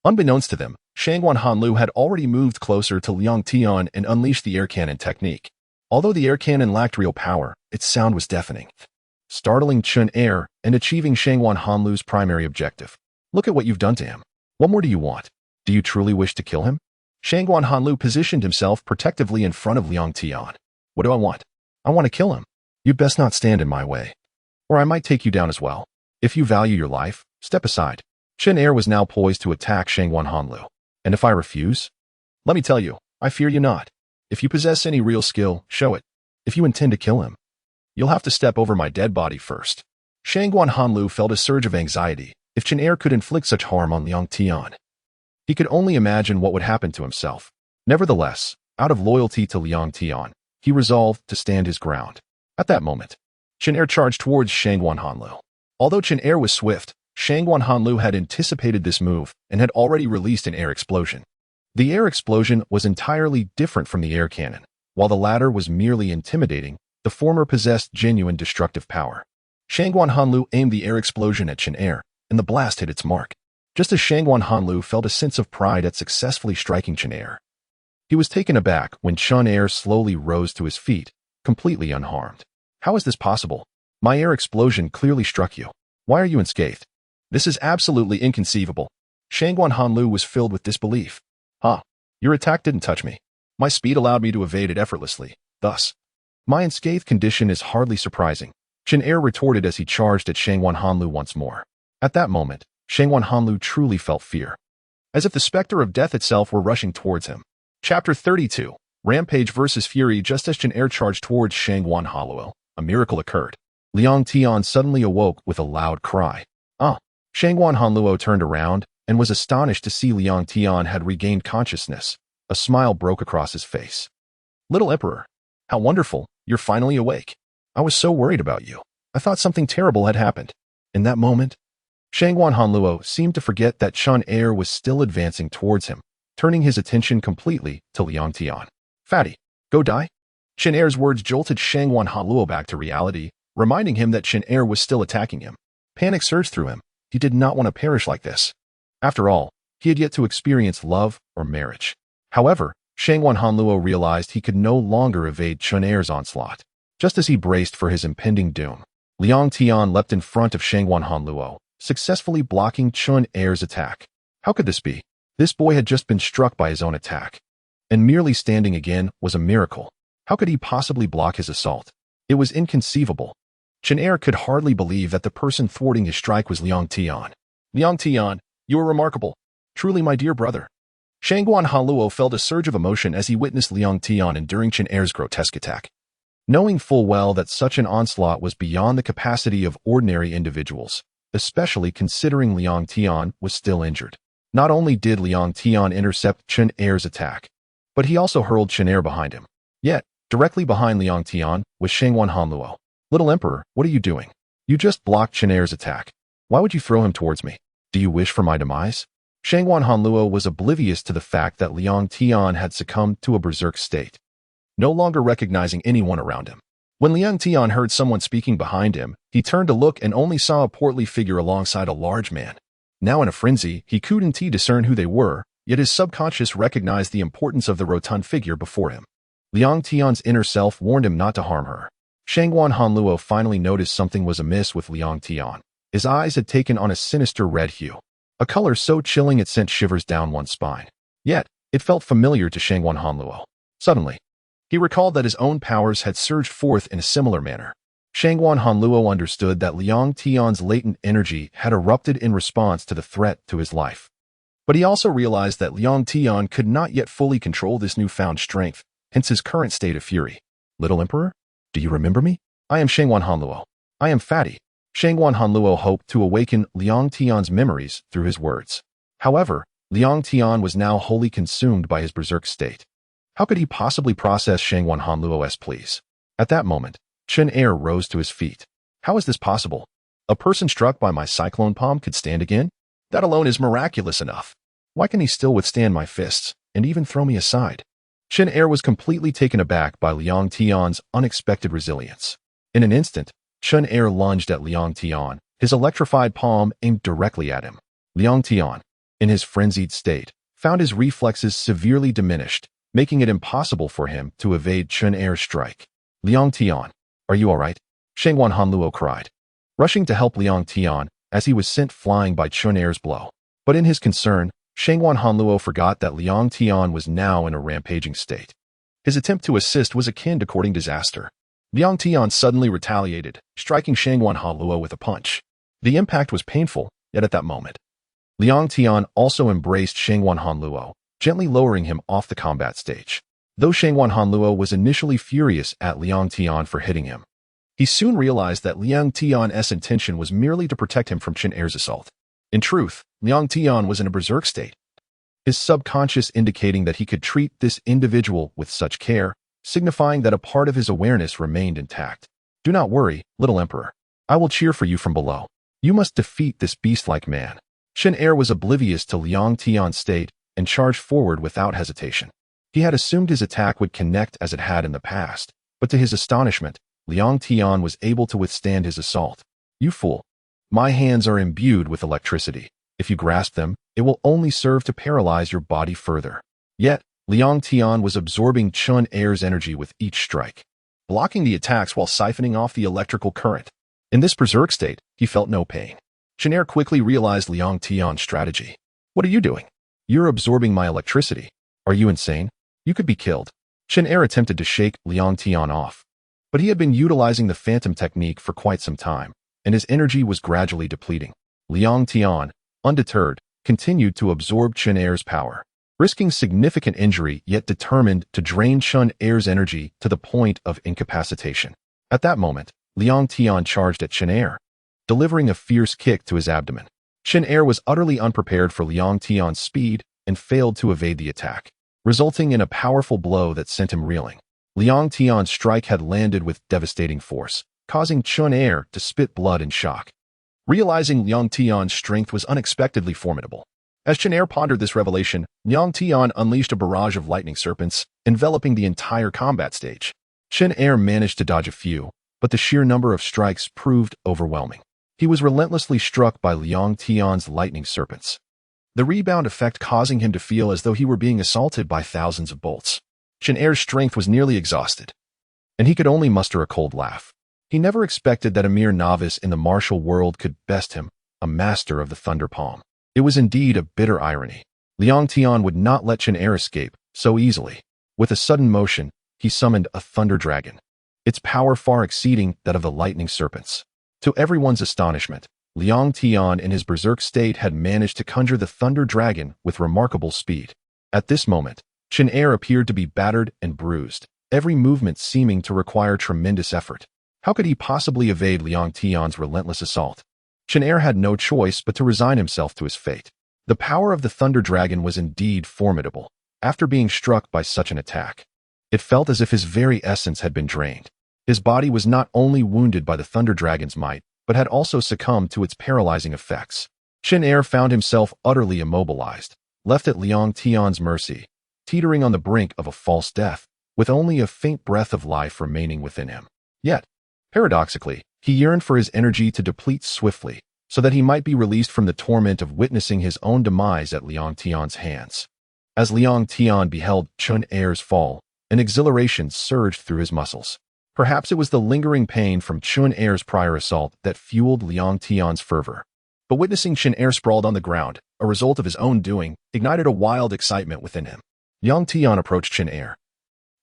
Unbeknownst to them, Shangwan Hanlu had already moved closer to Liang Tian and unleashed the air cannon technique. Although the air cannon lacked real power, its sound was deafening, startling Chen Er and achieving Shangwan Hanlu's primary objective. Look at what you've done to him. What more do you want? Do you truly wish to kill him? Shangwan Hanlu positioned himself protectively in front of Liang Tian. What do I want? I want to kill him. You'd best not stand in my way, or I might take you down as well. If you value your life, step aside. Chen Er was now poised to attack Shangwan Hanlu. And if I refuse? Let me tell you, I fear you not. If you possess any real skill, show it. If you intend to kill him, you'll have to step over my dead body first. Shangwan Hanlu felt a surge of anxiety. If Chen Er could inflict such harm on Liang Tian, he could only imagine what would happen to himself. Nevertheless, out of loyalty to Liang Tian, he resolved to stand his ground. At that moment, Chen Er charged towards Shangwan Hanlu. Although Chen Er was swift, Shangwan Hanlu had anticipated this move and had already released an air explosion. The air explosion was entirely different from the air cannon. While the latter was merely intimidating, the former possessed genuine destructive power. Shangwan Hanlu aimed the air explosion at Chen Er, and the blast hit its mark. Just as Shangwan Hanlu felt a sense of pride at successfully striking Chen Er, he was taken aback when Chen Er slowly rose to his feet, completely unharmed. How is this possible? My air explosion clearly struck you. Why are you unscathed? This is absolutely inconceivable. Shangwan Hanlu was filled with disbelief. Your attack didn't touch me. My speed allowed me to evade it effortlessly. Thus, my unscathed condition is hardly surprising. Chen Er retorted as he charged at Shangwan Hanlu once more. At that moment, Shangwan Hanlu truly felt fear, as if the specter of death itself were rushing towards him. Chapter 32. Rampage versus Fury. Just as Chen Er charged towards Shangwan Hanlu, a miracle occurred. Liang Tian suddenly awoke with a loud cry. Shangwan Hanlu turned around and was astonished to see Liang Tian had regained consciousness. A smile broke across his face. Little Emperor, how wonderful, you're finally awake. I was so worried about you. I thought something terrible had happened. In that moment, Shangwan Hanlu seemed to forget that Chen Er was still advancing towards him, turning his attention completely to Liang Tian. Fatty, go die? Chen Er's words jolted Shangwan Hanlu back to reality, reminding him that Chen Er was still attacking him. Panic surged through him. He did not want to perish like this. After all, he had yet to experience love or marriage. However, Shangwan Hanlu realized he could no longer evade Chen Er's onslaught. Just as he braced for his impending doom, Liang Tian leapt in front of Shangwan Hanlu, successfully blocking Chen Er's attack. How could this be? This boy had just been struck by his own attack, and merely standing again was a miracle. How could he possibly block his assault? It was inconceivable. Chen Er could hardly believe that the person thwarting his strike was Liang Tian. Liang Tian, you are remarkable. Truly, my dear brother. Shangguan Hanluo felt a surge of emotion as he witnessed Liang Tian enduring Chen Er's grotesque attack. Knowing full well that such an onslaught was beyond the capacity of ordinary individuals, especially considering Liang Tian was still injured. Not only did Liang Tian intercept Chen Er's attack, but he also hurled Chen Er behind him. Yet, directly behind Liang Tian was Shangguan Hanluo. Little Emperor, what are you doing? You just blocked Chen Er's attack. Why would you throw him towards me? Do you wish for my demise? Shangguan Hanluo was oblivious to the fact that Liang Tian had succumbed to a berserk state, no longer recognizing anyone around him. When Liang Tian heard someone speaking behind him, he turned to look and only saw a portly figure alongside a large man. Now in a frenzy, he couldn't discern who they were, yet his subconscious recognized the importance of the rotund figure before him. Liang Tian's inner self warned him not to harm her. Shangguan Hanluo finally noticed something was amiss with Liang Tian. His eyes had taken on a sinister red hue, a color so chilling it sent shivers down one's spine. Yet, it felt familiar to Shangguan Hanluo. Suddenly, he recalled that his own powers had surged forth in a similar manner. Shangguan Hanluo understood that Liang Tian's latent energy had erupted in response to the threat to his life. But he also realized that Liang Tian could not yet fully control this newfound strength, hence his current state of fury. Little Emperor? Do you remember me? I am Shangguan Hanluo. I am Fatty. Shangguan Hanluo hoped to awaken Liang Tian's memories through his words. However, Liang Tian was now wholly consumed by his berserk state. How could he possibly process Shangguan Hanluo's pleas? At that moment, Chen Er rose to his feet. How is this possible? A person struck by my cyclone palm could stand again? That alone is miraculous enough. Why can he still withstand my fists, and even throw me aside? Chen Er was completely taken aback by Liang Tian's unexpected resilience. In an instant, Chen Er lunged at Liang Tian, his electrified palm aimed directly at him. Liang Tian, in his frenzied state, found his reflexes severely diminished, making it impossible for him to evade Chen Er's strike. Liang Tian, are you all right? Shangguan Hanluo cried, rushing to help Liang Tian as he was sent flying by Chen Er's blow. But in his concern, Shangguan Hanluo forgot that Liang Tian was now in a rampaging state. His attempt to assist was akin to courting disaster. Liang Tian suddenly retaliated, striking Shangguan Hanluo with a punch. The impact was painful, yet at that moment, Liang Tian also embraced Shangguan Hanluo, gently lowering him off the combat stage. Though Shangguan Hanluo was initially furious at Liang Tian for hitting him, he soon realized that Liang Tian's intention was merely to protect him from Chen Er's assault. In truth, Liang Tian was in a berserk state, his subconscious indicating that he could treat this individual with such care, signifying that a part of his awareness remained intact. Do not worry, little Emperor. I will cheer for you from below. You must defeat this beast-like man. Chen Er was oblivious to Liang Tian's state and charged forward without hesitation. He had assumed his attack would connect as it had in the past, but to his astonishment, Liang Tian was able to withstand his assault. You fool. My hands are imbued with electricity. If you grasp them, it will only serve to paralyze your body further. Yet, Liang Tian was absorbing Chen Er's energy with each strike, blocking the attacks while siphoning off the electrical current. In this berserk state, he felt no pain. Chen Er quickly realized Liang Tian's strategy. What are you doing? You're absorbing my electricity. Are you insane? You could be killed. Chen Er attempted to shake Liang Tian off, but he had been utilizing the phantom technique for quite some time, and his energy was gradually depleting. Liang Tian, undeterred, continued to absorb Chen Er's power, risking significant injury yet determined to drain Chen Er's energy to the point of incapacitation. At that moment, Liang Tian charged at Chen Er, delivering a fierce kick to his abdomen. Chen Er was utterly unprepared for Liang Tian's speed and failed to evade the attack, resulting in a powerful blow that sent him reeling. Liang Tian's strike had landed with devastating force, causing Chen Er to spit blood in shock. Realizing Liang Tian's strength was unexpectedly formidable. As Chen Er pondered this revelation, Liang Tian unleashed a barrage of lightning serpents, enveloping the entire combat stage. Chen Er managed to dodge a few, but the sheer number of strikes proved overwhelming. He was relentlessly struck by Liang Tian's lightning serpents, the rebound effect causing him to feel as though he were being assaulted by thousands of bolts. Chen Er's strength was nearly exhausted, and he could only muster a cold laugh. He never expected that a mere novice in the martial world could best him, a master of the Thunder Palm. It was indeed a bitter irony. Liang Tian would not let Chen Er escape so easily. With a sudden motion, he summoned a thunder dragon, its power far exceeding that of the lightning serpents. To everyone's astonishment, Liang Tian in his berserk state had managed to conjure the thunder dragon with remarkable speed. At this moment, Chen Er appeared to be battered and bruised, every movement seeming to require tremendous effort. How could he possibly evade Liang Tian's relentless assault? Chen Er had no choice but to resign himself to his fate. The power of the thunder dragon was indeed formidable. After being struck by such an attack, it felt as if his very essence had been drained. His body was not only wounded by the thunder dragon's might, but had also succumbed to its paralyzing effects. Chen Er found himself utterly immobilized, left at Liang Tian's mercy, teetering on the brink of a false death, with only a faint breath of life remaining within him. Yet, paradoxically, he yearned for his energy to deplete swiftly, so that he might be released from the torment of witnessing his own demise at Liang Tian's hands. As Liang Tian beheld Chen Er's fall, an exhilaration surged through his muscles. Perhaps it was the lingering pain from Chen Er's prior assault that fueled Liang Tian's fervor. But witnessing Chen Er sprawled on the ground, a result of his own doing, ignited a wild excitement within him. Liang Tian approached Chen Er,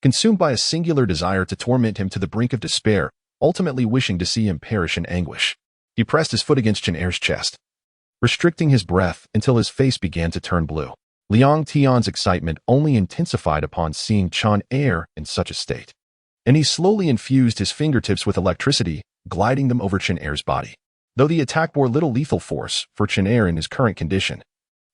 consumed by a singular desire to torment him to the brink of despair, ultimately wishing to see him perish in anguish. He pressed his foot against Chen Er's chest, restricting his breath until his face began to turn blue. Liang Tian's excitement only intensified upon seeing Chen Er in such a state, and he slowly infused his fingertips with electricity, gliding them over Chen Er's body. Though the attack bore little lethal force for Chen Er in his current condition,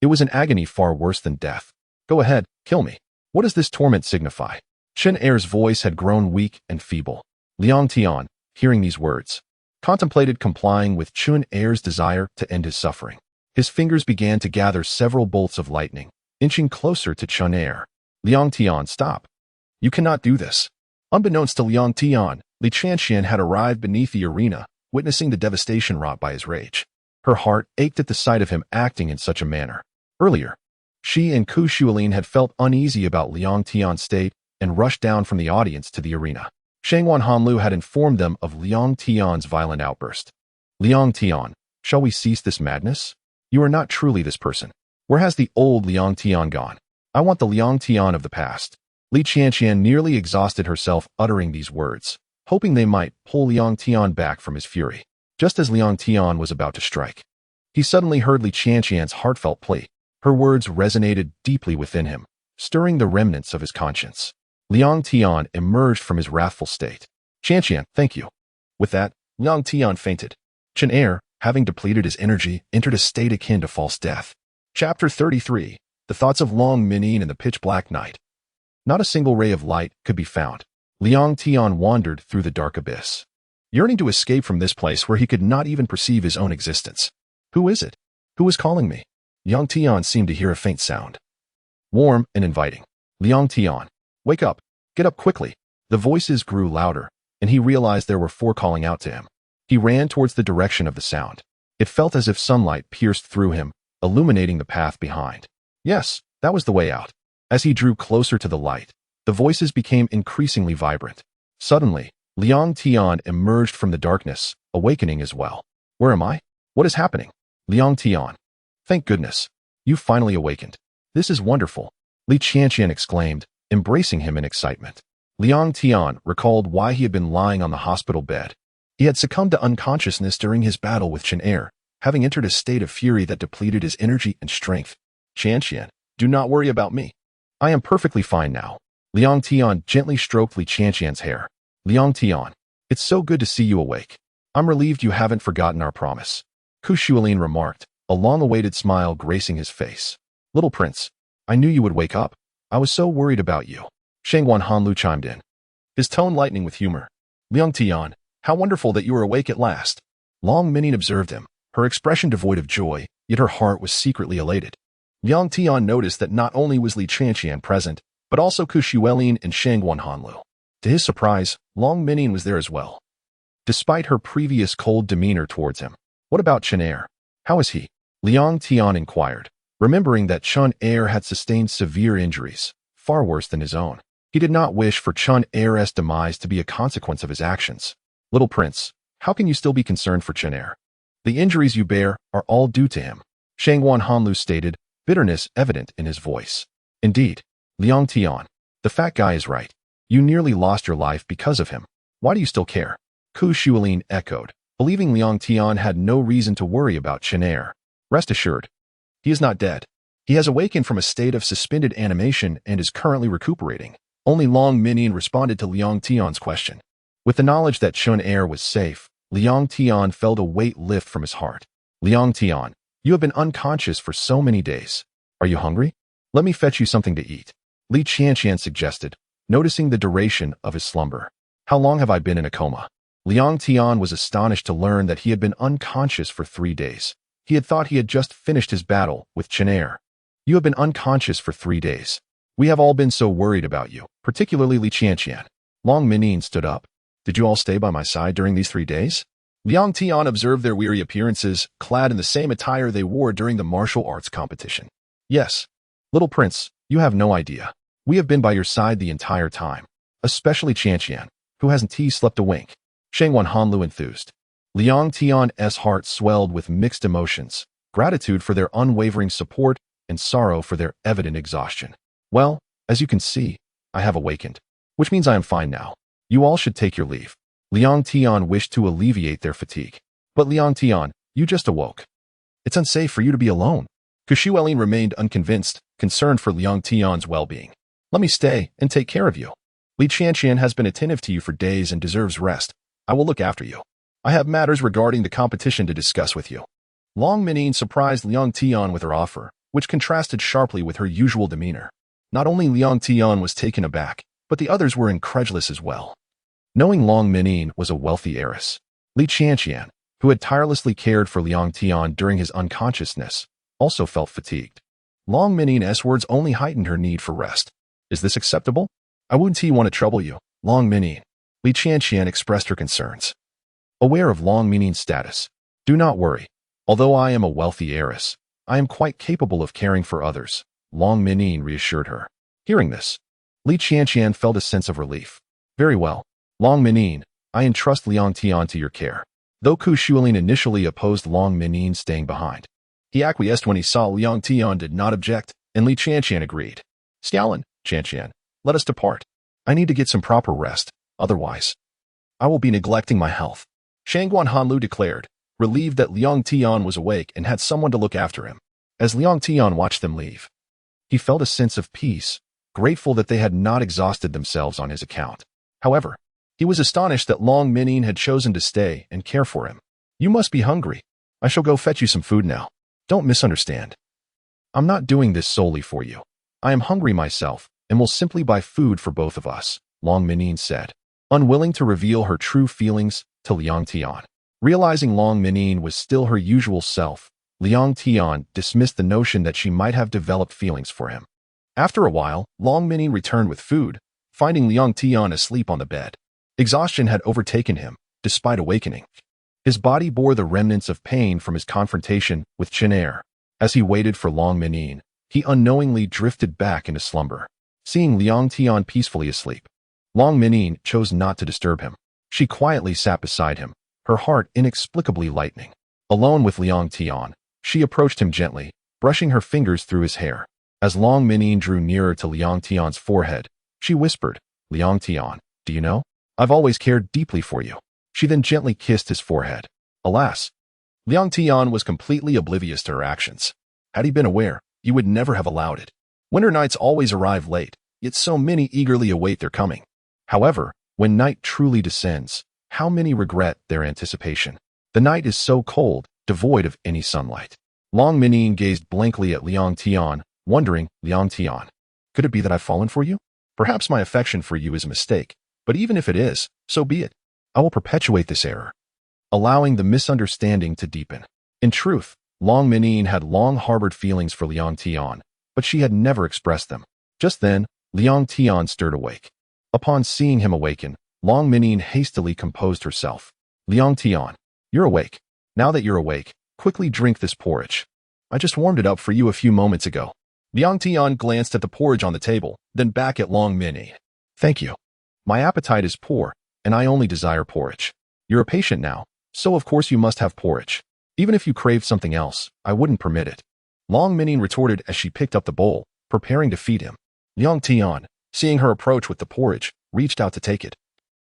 it was an agony far worse than death. Go ahead, kill me. What does this torment signify? Chen Er's voice had grown weak and feeble. Liang Tian, hearing these words, contemplated complying with Chen Er's desire to end his suffering. His fingers began to gather several bolts of lightning, inching closer to Chen Er. Liang Tian, stop. You cannot do this. Unbeknownst to Liang Tian, Li Chanxian had arrived beneath the arena, witnessing the devastation wrought by his rage. Her heart ached at the sight of him acting in such a manner. Earlier, she and Ku Xuelin had felt uneasy about Liang Tian's state and rushed down from the audience to the arena. Shangwan Hanlu had informed them of Liang Tian's violent outburst. Liang Tian, shall we cease this madness? You are not truly this person. Where has the old Liang Tian gone? I want the Liang Tian of the past. Li Chanxian nearly exhausted herself uttering these words, hoping they might pull Liang Tian back from his fury. Just as Liang Tian was about to strike, he suddenly heard Li Chanxian's heartfelt plea. Her words resonated deeply within him, stirring the remnants of his conscience. Liang Tian emerged from his wrathful state. Chanxian, thank you. With that, Liang Tian fainted. Chen Er, having depleted his energy, entered a state akin to false death. Chapter 33. The Thoughts of Long Minyin in the Pitch-Black Night. Not a single ray of light could be found. Liang Tian wandered through the dark abyss, yearning to escape from this place where he could not even perceive his own existence. Who is it? Who is calling me? Liang Tian seemed to hear a faint sound. Warm and inviting. Liang Tian, wake up. Get up quickly. The voices grew louder, and he realized there were 4 calling out to him. He ran towards the direction of the sound. It felt as if sunlight pierced through him, illuminating the path behind. Yes, that was the way out. As he drew closer to the light, the voices became increasingly vibrant. Suddenly, Liang Tian emerged from the darkness, awakening as well. Where am I? What is happening? Liang Tian. Thank goodness. You finally awakened. This is wonderful. Li Chanxian exclaimed, embracing him in excitement. Liang Tian recalled why he had been lying on the hospital bed. He had succumbed to unconsciousness during his battle with Chen Er, having entered a state of fury that depleted his energy and strength. Chanxian, do not worry about me. I am perfectly fine now. Liang Tian gently stroked Li Chanxian's hair. Liang Tian, it's so good to see you awake. I'm relieved you haven't forgotten our promise. Ku Xuelin remarked, a long-awaited smile gracing his face. Little prince, I knew you would wake up. I was so worried about you. Shangwan Hanlu chimed in, his tone lightening with humor. Liang Tian, how wonderful that you are awake at last. Long Minyin observed him, her expression devoid of joy, yet her heart was secretly elated. Liang Tian noticed that not only was Li Chanxian present, but also Ku Xuelin and Shangwan Hanlu. To his surprise, Long Minyin was there as well. Despite her previous cold demeanor towards him. What about Chen Er? How is he? Liang Tian inquired, remembering that Chen Er had sustained severe injuries, far worse than his own. He did not wish for Chen Er's demise to be a consequence of his actions. Little prince, how can you still be concerned for Chen Er? The injuries you bear are all due to him, Shangwan Hanlu stated, bitterness evident in his voice. Indeed, Liang Tian, the fat guy is right. You nearly lost your life because of him. Why do you still care? Ku Shuilin echoed, believing Liang Tian had no reason to worry about Chenair. Rest assured, he is not dead. He has awakened from a state of suspended animation and is currently recuperating. Only Long Minin responded to Liang Tian's question. With the knowledge that Chenair was safe, Liang Tian felt a weight lift from his heart. Liang Tian, you have been unconscious for so many days. Are you hungry? Let me fetch you something to eat. Li Qianqian suggested, noticing the duration of his slumber. How long have I been in a coma? Liang Tian was astonished to learn that he had been unconscious for 3 days. He had thought he had just finished his battle with Chenair. You have been unconscious for 3 days. We have all been so worried about you, particularly Li Qianqian. Long Minin stood up. Did you all stay by my side during these 3 days? Liang Tian observed their weary appearances, clad in the same attire they wore during the martial arts competition. Yes. Little prince, you have no idea. We have been by your side the entire time. Especially Qianqian, who hasn't slept a wink. Shengwan Hanlu enthused. Liang Tian's heart swelled with mixed emotions, gratitude for their unwavering support and sorrow for their evident exhaustion. Well, as you can see, I have awakened, which means I am fine now. You all should take your leave. Liang Tian wished to alleviate their fatigue. But Liang Tian, you just awoke. It's unsafe for you to be alone. Ku Shuilin remained unconvinced, concerned for Liang Tian's well-being. Let me stay and take care of you. Li Qianqian has been attentive to you for days and deserves rest. I will look after you. I have matters regarding the competition to discuss with you. Long Minin surprised Liang Tian with her offer, which contrasted sharply with her usual demeanor. Not only Liang Tian was taken aback, but the others were incredulous as well. Knowing Long Minin was a wealthy heiress, Li Qianqian, who had tirelessly cared for Liang Tian during his unconsciousness, also felt fatigued. Long Minin's words only heightened her need for rest. Is this acceptable? I wouldn't want to trouble you, Long Minin. Li Qianqian expressed her concerns. Aware of Long Minin's status, do not worry. Although I am a wealthy heiress, I am quite capable of caring for others, Long Minin reassured her. Hearing this, Li Qianqian felt a sense of relief. Very well, Long Minin, I entrust Liang Tian to your care. Though Ku Shuilin initially opposed Long Minin staying behind, he acquiesced when he saw Liang Tian did not object, and Li Qianqian agreed. Xiaolin, Qianqian, let us depart. I need to get some proper rest, otherwise I will be neglecting my health. Shangguan Hanlu declared, relieved that Liang Tian was awake and had someone to look after him. As Liang Tian watched them leave, he felt a sense of peace, grateful that they had not exhausted themselves on his account. However, he was astonished that Long Minin had chosen to stay and care for him. You must be hungry. I shall go fetch you some food now. Don't misunderstand. I'm not doing this solely for you. I am hungry myself and will simply buy food for both of us, Long Minin said, unwilling to reveal her true feelings to Liang Tian. Realizing Long Minin was still her usual self, Liang Tian dismissed the notion that she might have developed feelings for him. After a while, Long Minin returned with food, finding Liang Tian asleep on the bed. Exhaustion had overtaken him, despite awakening. His body bore the remnants of pain from his confrontation with Chenair. As he waited for Long Minin, he unknowingly drifted back into slumber. Seeing Liang Tian peacefully asleep, Long Minin chose not to disturb him. She quietly sat beside him, her heart inexplicably lightening. Alone with Liang Tian, she approached him gently, brushing her fingers through his hair. As Long Minin drew nearer to Liang Tian's forehead, she whispered, Liang Tian, do you know? I've always cared deeply for you. She then gently kissed his forehead. Alas, Liang Tian was completely oblivious to her actions. Had he been aware, he would never have allowed it. Winter nights always arrive late, yet so many eagerly await their coming. However, when night truly descends, how many regret their anticipation? The night is so cold, devoid of any sunlight. Long Minin gazed blankly at Liang Tian, wondering, Liang Tian, could it be that I've fallen for you? Perhaps my affection for you is a mistake, but even if it is, so be it. I will perpetuate this error, allowing the misunderstanding to deepen. In truth, Long Minin had long harbored feelings for Liang Tian, but she had never expressed them. Just then, Liang Tian stirred awake. Upon seeing him awaken, Long Minin hastily composed herself. Liang Tian, you're awake. Now that you're awake, quickly drink this porridge. I just warmed it up for you a few moments ago. Liang Tian glanced at the porridge on the table, then back at Long Minin. Thank you. My appetite is poor, and I only desire porridge. You're a patient now, so of course you must have porridge. Even if you craved something else, I wouldn't permit it. Long Minin retorted as she picked up the bowl, preparing to feed him. Liang Tian, seeing her approach with the porridge, reached out to take it.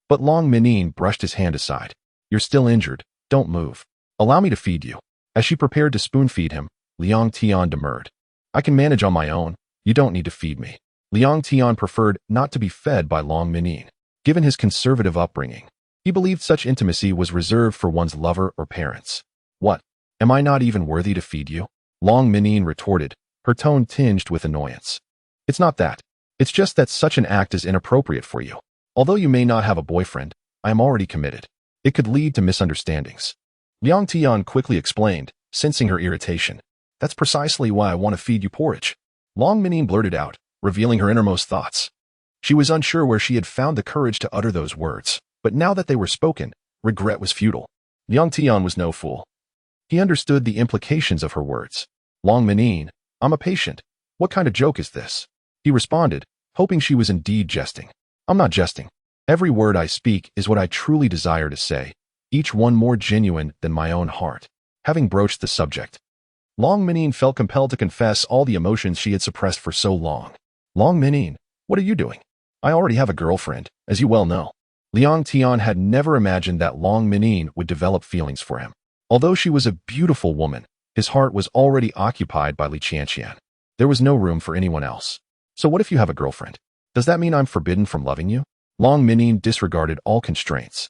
But Long Minine brushed his hand aside. You're still injured. Don't move. Allow me to feed you. As she prepared to spoon-feed him, Liang Tian demurred. I can manage on my own. You don't need to feed me. Liang Tian preferred not to be fed by Long Minine. Given his conservative upbringing, he believed such intimacy was reserved for one's lover or parents. What? Am I not even worthy to feed you? Long Minine retorted, her tone tinged with annoyance. It's not that. It's just that such an act is inappropriate for you. Although you may not have a boyfriend, I am already committed. It could lead to misunderstandings. Liang Tian quickly explained, sensing her irritation. That's precisely why I want to feed you porridge. Long Minine blurted out, revealing her innermost thoughts. She was unsure where she had found the courage to utter those words, but now that they were spoken, regret was futile. Liang Tian was no fool. He understood the implications of her words. Long Minine, I'm a patient. What kind of joke is this? He responded, hoping she was indeed jesting. I'm not jesting. Every word I speak is what I truly desire to say, each one more genuine than my own heart. Having broached the subject, Long Minine felt compelled to confess all the emotions she had suppressed for so long. Long Minine, what are you doing? I already have a girlfriend, as you well know. Liang Tian had never imagined that Long Minine would develop feelings for him. Although she was a beautiful woman, his heart was already occupied by Li Tian. There was no room for anyone else. So what if you have a girlfriend? Does that mean I'm forbidden from loving you? Long Minine disregarded all constraints.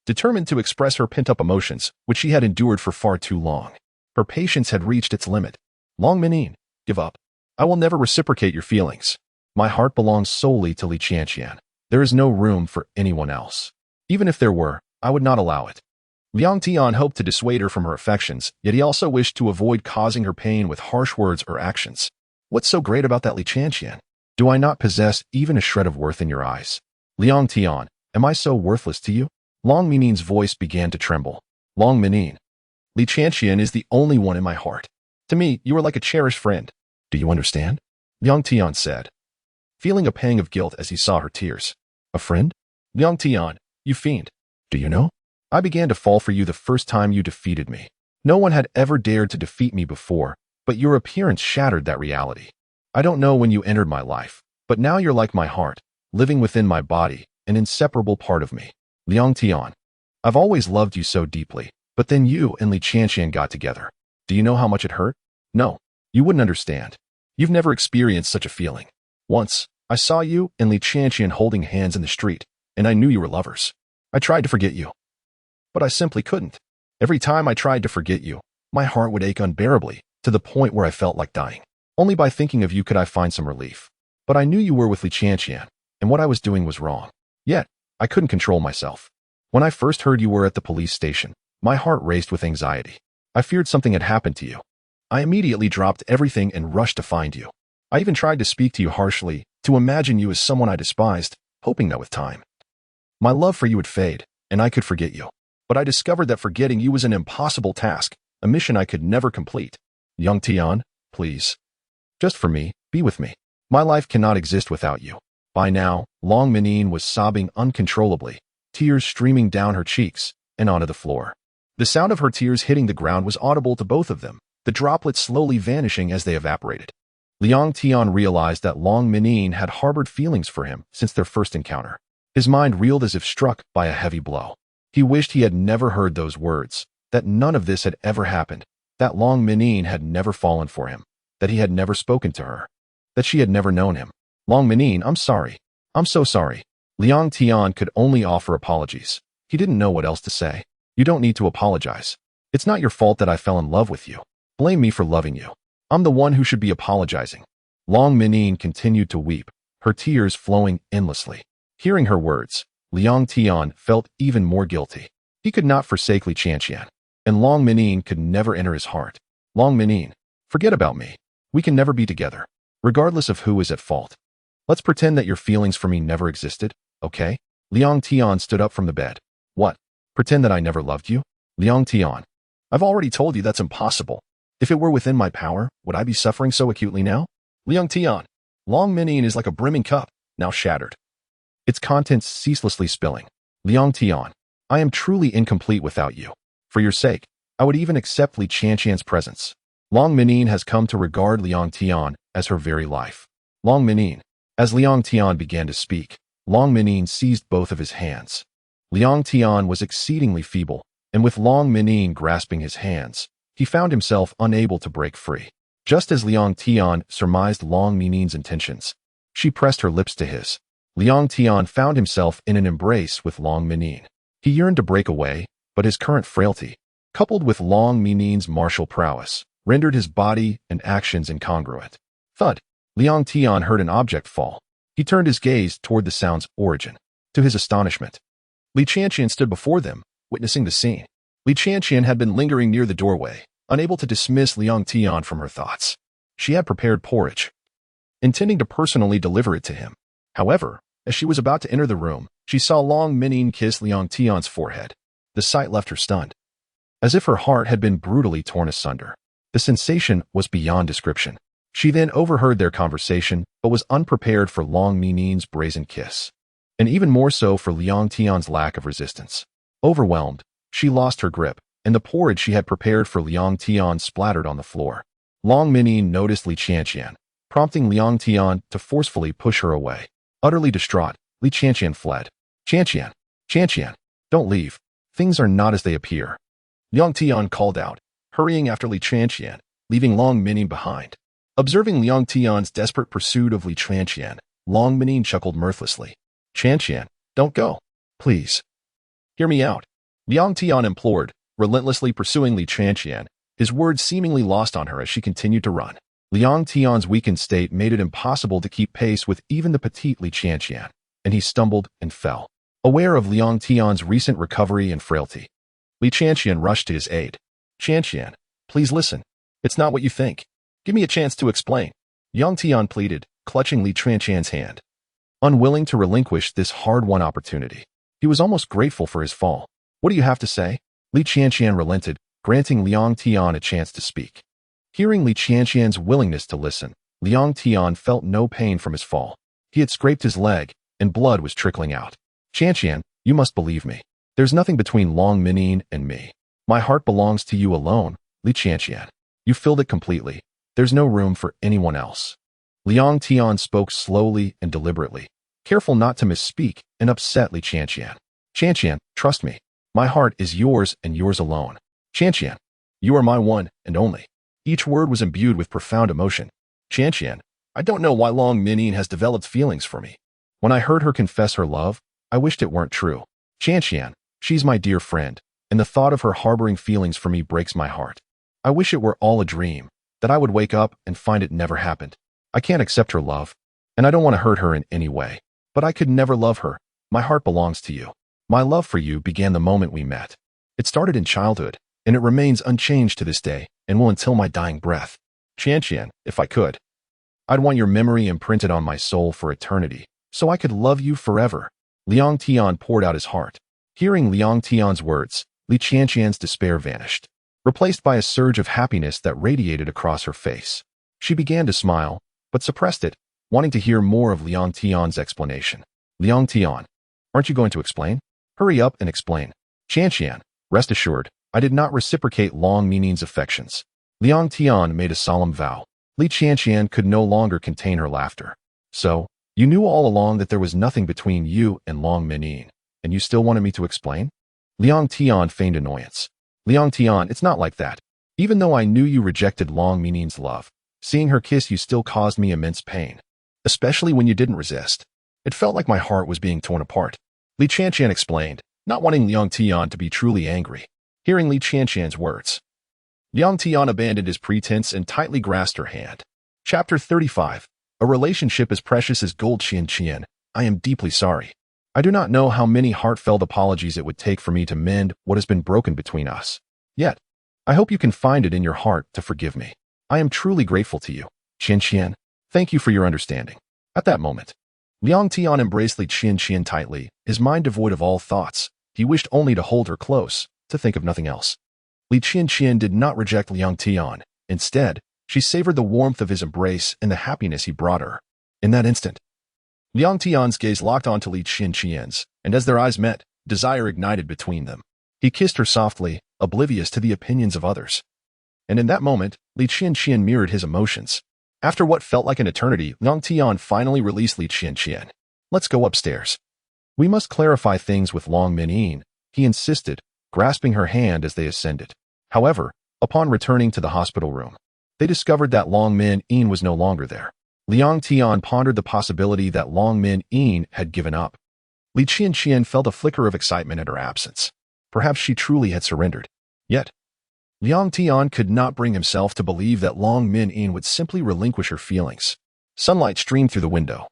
Determined to express her pent-up emotions, which she had endured for far too long. Her patience had reached its limit. Long Minine, give up. I will never reciprocate your feelings. My heart belongs solely to Li Tian. There is no room for anyone else. Even if there were, I would not allow it. Liang Tian hoped to dissuade her from her affections, yet he also wished to avoid causing her pain with harsh words or actions. What's so great about that Li Tian? Do I not possess even a shred of worth in your eyes? Liang Tian, am I so worthless to you? Long Minine's voice began to tremble. Long Minine, Li Tian is the only one in my heart. To me, you are like a cherished friend. Do you understand? Liang Tian said, feeling a pang of guilt as he saw her tears. A friend? Liang Tian, you fiend. Do you know? I began to fall for you the first time you defeated me. No one had ever dared to defeat me before, but your appearance shattered that reality. I don't know when you entered my life, but now you're like my heart, living within my body, an inseparable part of me. Liang Tian, I've always loved you so deeply, but then you and Li Tian got together. Do you know how much it hurt? No, you wouldn't understand. You've never experienced such a feeling. Once, I saw you and Li Tian holding hands in the street, and I knew you were lovers. I tried to forget you, but I simply couldn't. Every time I tried to forget you, my heart would ache unbearably, to the point where I felt like dying. Only by thinking of you could I find some relief. But I knew you were with Li Tian, and what I was doing was wrong. Yet, I couldn't control myself. When I first heard you were at the police station, my heart raced with anxiety. I feared something had happened to you. I immediately dropped everything and rushed to find you. I even tried to speak to you harshly, to imagine you as someone I despised, hoping that with time, my love for you would fade, and I could forget you. But I discovered that forgetting you was an impossible task, a mission I could never complete. Liang Tian, please. Just for me, be with me. My life cannot exist without you. By now, Long Minine was sobbing uncontrollably, tears streaming down her cheeks and onto the floor. The sound of her tears hitting the ground was audible to both of them, the droplets slowly vanishing as they evaporated. Liang Tian realized that Long Minine had harbored feelings for him since their first encounter. His mind reeled as if struck by a heavy blow. He wished he had never heard those words, that none of this had ever happened, that Long Minine had never fallen for him, that he had never spoken to her, that she had never known him. Long Minine, I'm sorry. I'm so sorry. Liang Tian could only offer apologies. He didn't know what else to say. You don't need to apologize. It's not your fault that I fell in love with you. Blame me for loving you. I'm the one who should be apologizing. Long Minine continued to weep, her tears flowing endlessly. Hearing her words, Liang Tian felt even more guilty. He could not forsake Li Tian, and Long Minine could never enter his heart. Long Minine, forget about me. We can never be together, regardless of who is at fault. Let's pretend that your feelings for me never existed, okay? Liang Tian stood up from the bed. What? Pretend that I never loved you? Liang Tian, I've already told you that's impossible. If it were within my power, would I be suffering so acutely now? Liang Tian, Long Minine is like a brimming cup, now shattered, its contents ceaselessly spilling. Liang Tian, I am truly incomplete without you. For your sake, I would even accept Li Tian's presence. Long Minine has come to regard Liang Tian as her very life. Long Minine. As Liang Tian began to speak, Long Minyin seized both of his hands. Liang Tian was exceedingly feeble, and with Long Minyin grasping his hands, he found himself unable to break free. Just as Liang Tian surmised Long Minyin's intentions, she pressed her lips to his. Liang Tian found himself in an embrace with Long Minyin. He yearned to break away, but his current frailty, coupled with Long Minyin's martial prowess, rendered his body and actions incongruent. Thud! Liang Tian heard an object fall. He turned his gaze toward the sound's origin. To his astonishment, Li Qianqian stood before them, witnessing the scene. Li Qianqian had been lingering near the doorway, unable to dismiss Liang Tian from her thoughts. She had prepared porridge, intending to personally deliver it to him. However, as she was about to enter the room, she saw Long Minyin kiss Liang Tian's forehead. The sight left her stunned, as if her heart had been brutally torn asunder. The sensation was beyond description. She then overheard their conversation, but was unprepared for Long Minyin's brazen kiss, and even more so for Liang Tian's lack of resistance. Overwhelmed, she lost her grip, and the porridge she had prepared for Liang Tian splattered on the floor. Long Minyin noticed Li Qianqian, prompting Liang Tian to forcefully push her away. Utterly distraught, Li Qianqian fled. Qianqian, don't leave. Things are not as they appear. Liang Tian called out, hurrying after Li Qianqian, leaving Long Minyin behind. Observing Liang Tian's desperate pursuit of Li Qianqian, Long Minyin chuckled mirthlessly. Qianqian, don't go. Please. Hear me out. Liang Tian implored, relentlessly pursuing Li Qianqian, his words seemingly lost on her as she continued to run. Liang Tian's weakened state made it impossible to keep pace with even the petite Li Qianqian, and he stumbled and fell. Aware of Liang Tian's recent recovery and frailty, Li Qianqian rushed to his aid. Qianqian, please listen. It's not what you think. Give me a chance to explain. Liang Tian pleaded, clutching Li Qianqian's hand. Unwilling to relinquish this hard-won opportunity, he was almost grateful for his fall. What do you have to say? Li Qianqian relented, granting Liang Tian a chance to speak. Hearing Li Qianqian's willingness to listen, Liang Tian felt no pain from his fall. He had scraped his leg, and blood was trickling out. Qianqian, you must believe me. There's nothing between Long Minyin and me. My heart belongs to you alone, Li Qianqian. You filled it completely. There's no room for anyone else. Liang Tian spoke slowly and deliberately, careful not to misspeak and upset Li Qianqian. Qianqian, trust me. My heart is yours and yours alone. Qianqian, you are my one and only. Each word was imbued with profound emotion. Qianqian, I don't know why Long Minyin has developed feelings for me. When I heard her confess her love, I wished it weren't true. Qianqian, she's my dear friend, and the thought of her harboring feelings for me breaks my heart. I wish it were all a dream, that I would wake up and find it never happened. I can't accept her love, and I don't want to hurt her in any way. But I could never love her. My heart belongs to you. My love for you began the moment we met. It started in childhood, and it remains unchanged to this day, and will until my dying breath. Qianqian, if I could, I'd want your memory imprinted on my soul for eternity, so I could love you forever. Liang Tian poured out his heart. Hearing Liang Tian's words, Li Qianqian's despair vanished, replaced by a surge of happiness that radiated across her face. She began to smile, but suppressed it, wanting to hear more of Liang Tian's explanation. Liang Tian, aren't you going to explain? Hurry up and explain. Qianqian, rest assured, I did not reciprocate Long Minyin's affections. Liang Tian made a solemn vow. Li Qianqian could no longer contain her laughter. So, you knew all along that there was nothing between you and Long Minyin, and you still wanted me to explain? Liang Tian feigned annoyance. Liang Tian, it's not like that. Even though I knew you rejected Long Minyin's love, seeing her kiss you still caused me immense pain. Especially when you didn't resist. It felt like my heart was being torn apart. Li Qianqian explained, not wanting Liang Tian to be truly angry. Hearing Li Qianqian's words, Liang Tian abandoned his pretense and tightly grasped her hand. Chapter 35. A relationship as precious as gold. Qianqian, I am deeply sorry. I do not know how many heartfelt apologies it would take for me to mend what has been broken between us. Yet, I hope you can find it in your heart to forgive me. I am truly grateful to you. Qianqian, thank you for your understanding. At that moment, Liang Tian embraced Li Qianqian tightly, his mind devoid of all thoughts. He wished only to hold her close, to think of nothing else. Li Qianqian did not reject Liang Tian. Instead, she savored the warmth of his embrace and the happiness he brought her. In that instant, Liang Tian's gaze locked onto Li Qianqian's, and as their eyes met, desire ignited between them. He kissed her softly, oblivious to the opinions of others. And in that moment, Li Qianqian mirrored his emotions. After what felt like an eternity, Liang Tian finally released Li Qianqian. Let's go upstairs. We must clarify things with Long Min-in, he insisted, grasping her hand as they ascended. However, upon returning to the hospital room, they discovered that Long Min-in was no longer there. Liang Tian pondered the possibility that Long Min-in had given up. Li Qianqian felt a flicker of excitement at her absence. Perhaps she truly had surrendered. Yet, Liang Tian could not bring himself to believe that Long Min-in would simply relinquish her feelings. Sunlight streamed through the window,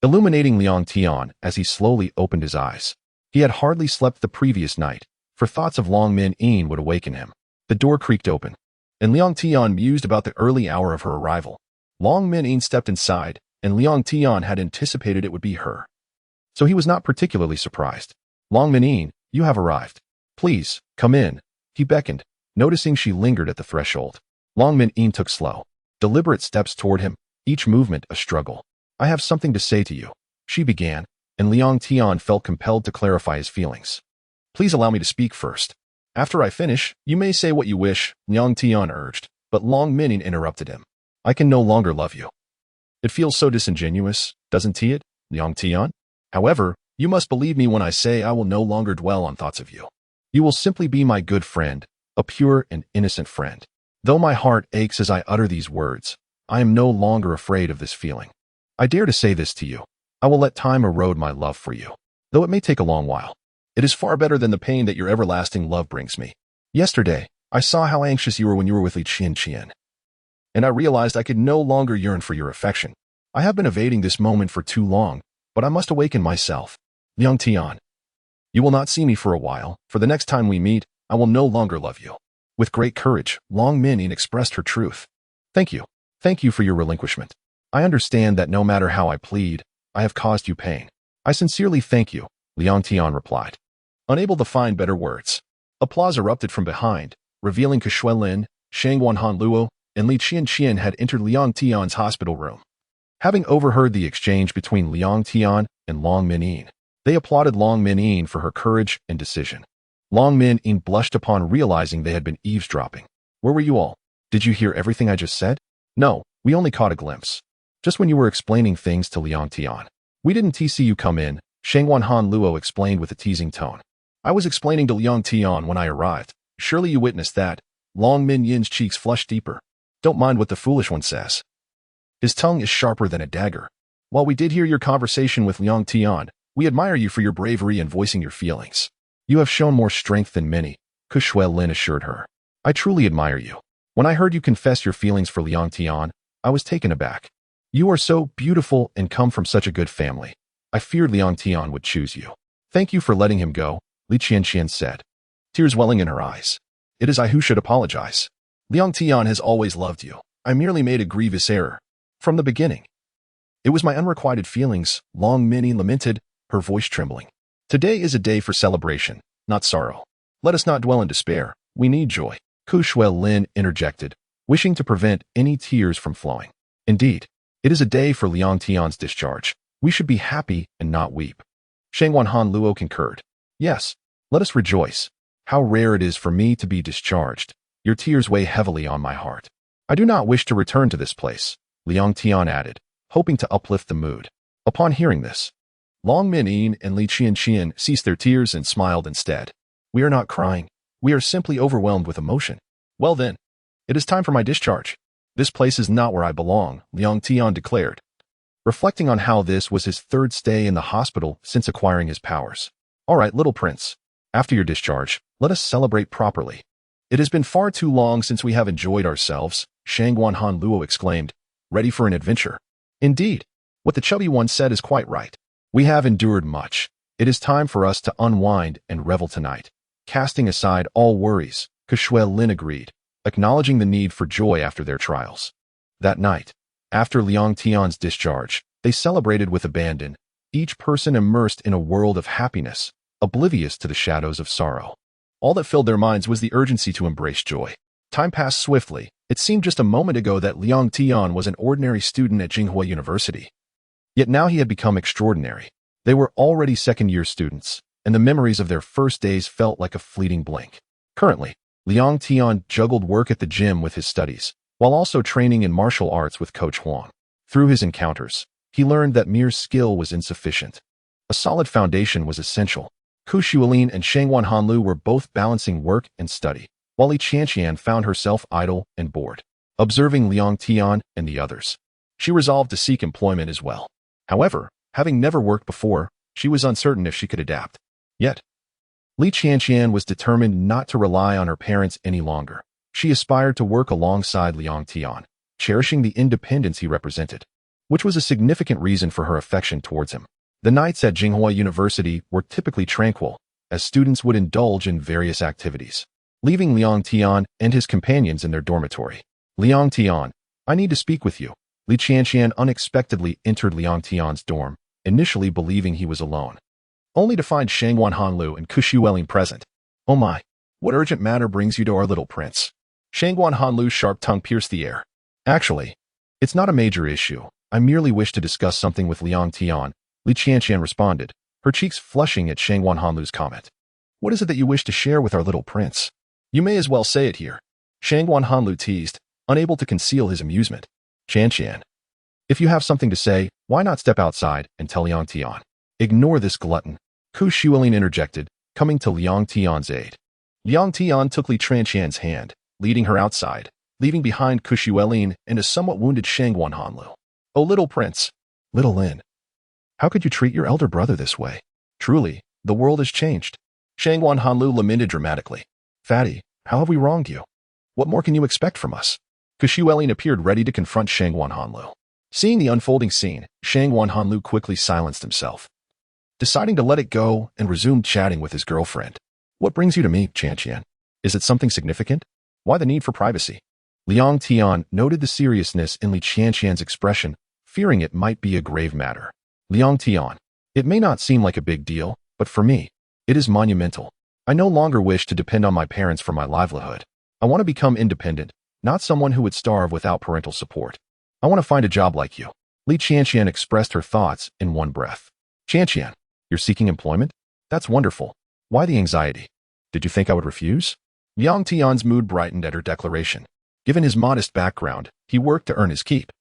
illuminating Liang Tian as he slowly opened his eyes. He had hardly slept the previous night, for thoughts of Long Min-in would awaken him. The door creaked open, and Liang Tian mused about the early hour of her arrival. Long Min-in stepped inside, and Liang Tian had anticipated it would be her. So he was not particularly surprised. Long Min-in, you have arrived. Please, come in, he beckoned, noticing she lingered at the threshold. Long Min-in took slow, deliberate steps toward him, each movement a struggle. I have something to say to you, she began, and Liang Tian felt compelled to clarify his feelings. Please allow me to speak first. After I finish, you may say what you wish, Liang Tian urged, but Long Min-in interrupted him. I can no longer love you. It feels so disingenuous, doesn't it, Liang Tian? However, you must believe me when I say I will no longer dwell on thoughts of you. You will simply be my good friend, a pure and innocent friend. Though my heart aches as I utter these words, I am no longer afraid of this feeling. I dare to say this to you. I will let time erode my love for you, though it may take a long while. It is far better than the pain that your everlasting love brings me. Yesterday, I saw how anxious you were when you were with Li Qianqian, and I realized I could no longer yearn for your affection. I have been evading this moment for too long, but I must awaken myself. Liang Tian, you will not see me for a while. For the next time we meet, I will no longer love you. With great courage, Long Min-in expressed her truth. Thank you. Thank you for your relinquishment. I understand that no matter how I plead, I have caused you pain. I sincerely thank you, Liang Tian replied. Unable to find better words, applause erupted from behind, revealing Ke Shuilin, Shang Wanhan Luo, and Li Qianqian had entered Liang Tian's hospital room. Having overheard the exchange between Liang Tian and Long Min-in, they applauded Long Min-in for her courage and decision. Long Min-in blushed upon realizing they had been eavesdropping. Where were you all? Did you hear everything I just said? No, we only caught a glimpse. Just when you were explaining things to Liang Tian. We didn't see you come in, Shang Wanhan Luo explained with a teasing tone. I was explaining to Liang Tian when I arrived. Surely you witnessed that. Long Min-in's cheeks flushed deeper. Don't mind what the foolish one says. His tongue is sharper than a dagger. While we did hear your conversation with Liang Tian, we admire you for your bravery in voicing your feelings. You have shown more strength than many, Ke Shuilin assured her. I truly admire you. When I heard you confess your feelings for Liang Tian, I was taken aback. You are so beautiful and come from such a good family. I feared Liang Tian would choose you. Thank you for letting him go, Li Qianqian said, tears welling in her eyes. It is I who should apologize. Liang Tian has always loved you. I merely made a grievous error. From the beginning. It was my unrequited feelings, Long Min-in lamented, her voice trembling. Today is a day for celebration, not sorrow. Let us not dwell in despair. We need joy. Ke Shuilin interjected, wishing to prevent any tears from flowing. Indeed, it is a day for Liang Tian's discharge. We should be happy and not weep. Shang Wanhan Luo concurred. Yes, let us rejoice. How rare it is for me to be discharged. Your tears weigh heavily on my heart. I do not wish to return to this place, Liang Tian added, hoping to uplift the mood. Upon hearing this, Long Min-in and Li Qianqian ceased their tears and smiled instead. We are not crying. We are simply overwhelmed with emotion. Well then, it is time for my discharge. This place is not where I belong, Liang Tian declared, reflecting on how this was his third stay in the hospital since acquiring his powers. All right, little prince. After your discharge, let us celebrate properly. It has been far too long since we have enjoyed ourselves, Shang Wanhan Luo exclaimed, ready for an adventure. Indeed, what the chubby one said is quite right. We have endured much. It is time for us to unwind and revel tonight. Casting aside all worries, Ke Shuilin agreed, acknowledging the need for joy after their trials. That night, after Liang Tian's discharge, they celebrated with abandon, each person immersed in a world of happiness, oblivious to the shadows of sorrow. All that filled their minds was the urgency to embrace joy. Time passed swiftly. It seemed just a moment ago that Liang Tian was an ordinary student at Jinghua University. Yet now he had become extraordinary. They were already second-year students, and the memories of their first days felt like a fleeting blink. Currently, Liang Tian juggled work at the gym with his studies, while also training in martial arts with Coach Huang. Through his encounters, he learned that mere skill was insufficient. A solid foundation was essential. Ku Xuelin and Shangwan Hanlu were both balancing work and study, while Li Qianqian found herself idle and bored, observing Liang Tian and the others. She resolved to seek employment as well. However, having never worked before, she was uncertain if she could adapt. Yet, Li Qianqian was determined not to rely on her parents any longer. She aspired to work alongside Liang Tian, cherishing the independence he represented, which was a significant reason for her affection towards him. The nights at Jinghua University were typically tranquil, as students would indulge in various activities, leaving Liang Tian and his companions in their dormitory. Liang Tian, I need to speak with you. Li Qianqian unexpectedly entered Liang Tian's dorm, initially believing he was alone, only to find Shangwan Hanlu and Ku Xuelin present. Oh my, what urgent matter brings you to our little prince? Shangwan Hanlu's sharp tongue pierced the air. Actually, it's not a major issue. I merely wish to discuss something with Liang Tian, Li Qianqian responded, her cheeks flushing at Shangwan Hanlu's comment. What is it that you wish to share with our little prince? You may as well say it here. Shangwan Hanlu teased, unable to conceal his amusement. Qianqian, if you have something to say, why not step outside and tell Liang Tian? Ignore this glutton, Ku Xuelin interjected, coming to Liang Tian's aid. Liang Tian took Li Qianqian's hand, leading her outside, leaving behind Ku Xuelin and a somewhat wounded Shangwan Hanlu. Oh, little prince, little Lin, how could you treat your elder brother this way? Truly, the world has changed. Shangwan Hanlu lamented dramatically. Fatty, how have we wronged you? What more can you expect from us? Ku Xuelin appeared ready to confront Shangwan Hanlu. Seeing the unfolding scene, Shangwan Hanlu quickly silenced himself, deciding to let it go and resumed chatting with his girlfriend. What brings you to me, Qianqian? Is it something significant? Why the need for privacy? Liang Tian noted the seriousness in Li Qianqian's expression, fearing it might be a grave matter. Liang Tian, it may not seem like a big deal, but for me, it is monumental. I no longer wish to depend on my parents for my livelihood. I want to become independent, not someone who would starve without parental support. I want to find a job like you. Li Qianqian expressed her thoughts in one breath. Qianqian, you're seeking employment? That's wonderful. Why the anxiety? Did you think I would refuse? Liang Tian's mood brightened at her declaration. Given his modest background, he worked to earn his keep.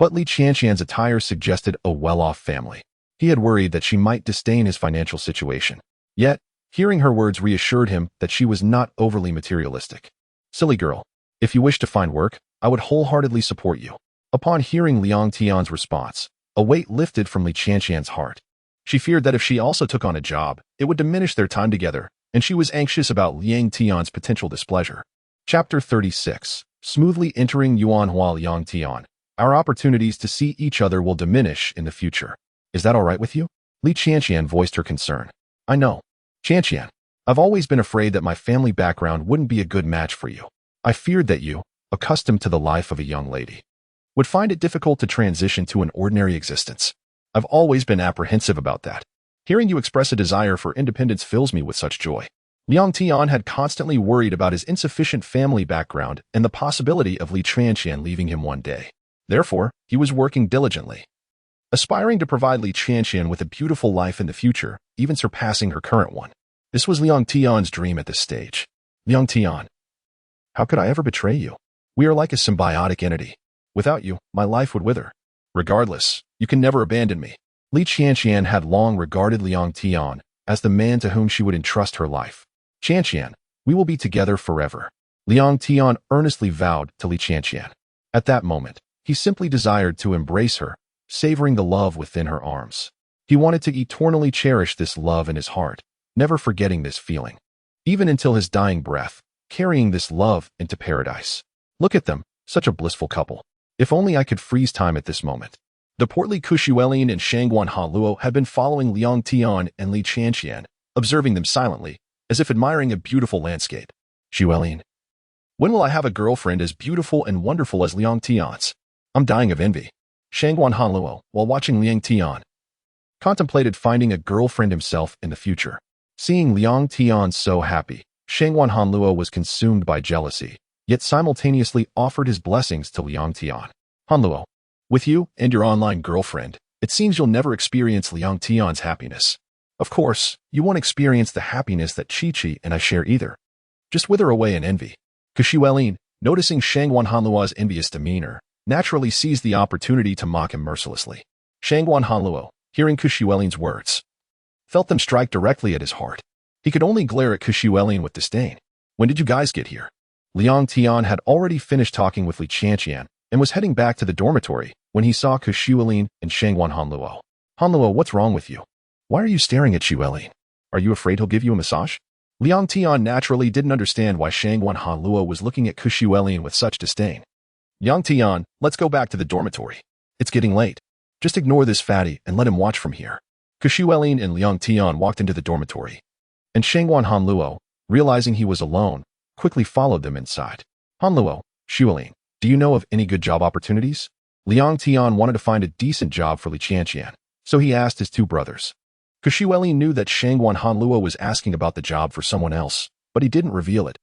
But Li Qianqian's attire suggested a well-off family. He had worried that she might disdain his financial situation. Yet, hearing her words reassured him that she was not overly materialistic. Silly girl, if you wish to find work, I would wholeheartedly support you. Upon hearing Liang Tian's response, a weight lifted from Li Qianqian's heart. She feared that if she also took on a job, it would diminish their time together, and she was anxious about Liang Tian's potential displeasure. Chapter 36. Smoothly entering Yuanhua Liang Tian. Our opportunities to see each other will diminish in the future. Is that all right with you? Li Qianqian voiced her concern. I know. Qianqian, I've always been afraid that my family background wouldn't be a good match for you. I feared that you, accustomed to the life of a young lady, would find it difficult to transition to an ordinary existence. I've always been apprehensive about that. Hearing you express a desire for independence fills me with such joy. Liang Tian had constantly worried about his insufficient family background and the possibility of Li Qianqian leaving him one day. Therefore, he was working diligently, aspiring to provide Li Qianqian with a beautiful life in the future, even surpassing her current one. This was Liang Tian's dream at this stage. Liang Tian, how could I ever betray you? We are like a symbiotic entity. Without you, my life would wither. Regardless, you can never abandon me. Li Qianqian had long regarded Liang Tian as the man to whom she would entrust her life. Qianqian, we will be together forever. Liang Tian earnestly vowed to Li Qianqian. At that moment, he simply desired to embrace her, savoring the love within her arms. He wanted to eternally cherish this love in his heart, never forgetting this feeling, even until his dying breath, carrying this love into paradise. Look at them, such a blissful couple. If only I could freeze time at this moment. The portly Ku Xuelin and Shangwan Hanluo had been following Liang Tian and Li Qianqian, observing them silently, as if admiring a beautiful landscape. Xuelin, when will I have a girlfriend as beautiful and wonderful as Liang Tian's? I'm dying of envy. Shangwan Hanluo, while watching Liang Tian, contemplated finding a girlfriend himself in the future. Seeing Liang Tian so happy, Shangwan Hanluo was consumed by jealousy, yet simultaneously offered his blessings to Liang Tian. Hanluo, with you and your online girlfriend, it seems you'll never experience Liang Tian's happiness. Of course, you won't experience the happiness that Chi-Chi and I share either. Just wither away in envy. Ku Xuelin, noticing Shangwan Hanluo's envious demeanor, naturally seized the opportunity to mock him mercilessly. Shangguan Hanluo, hearing Kushuelin's words, felt them strike directly at his heart. He could only glare at Kushuelin with disdain. When did you guys get here? Liang Tian had already finished talking with Li Qianqian and was heading back to the dormitory when he saw Kushuelin and Shangguan Hanluo. Hanluo, what's wrong with you? Why are you staring at Kushuelin? Are you afraid he'll give you a massage? Liang Tian naturally didn't understand why Shangguan Hanluo was looking at Kushuelin with such disdain. Liang Tian, let's go back to the dormitory. It's getting late. Just ignore this fatty and let him watch from here. Kushuelin and Liang Tian walked into the dormitory, and Shangguan Hanluo, realizing he was alone, quickly followed them inside. Hanluo, Shuelin, do you know of any good job opportunities? Liang Tian wanted to find a decent job for Li Qianqian, so he asked his two brothers. Kushuelin knew that Shangguan Hanluo was asking about the job for someone else, but he didn't reveal it,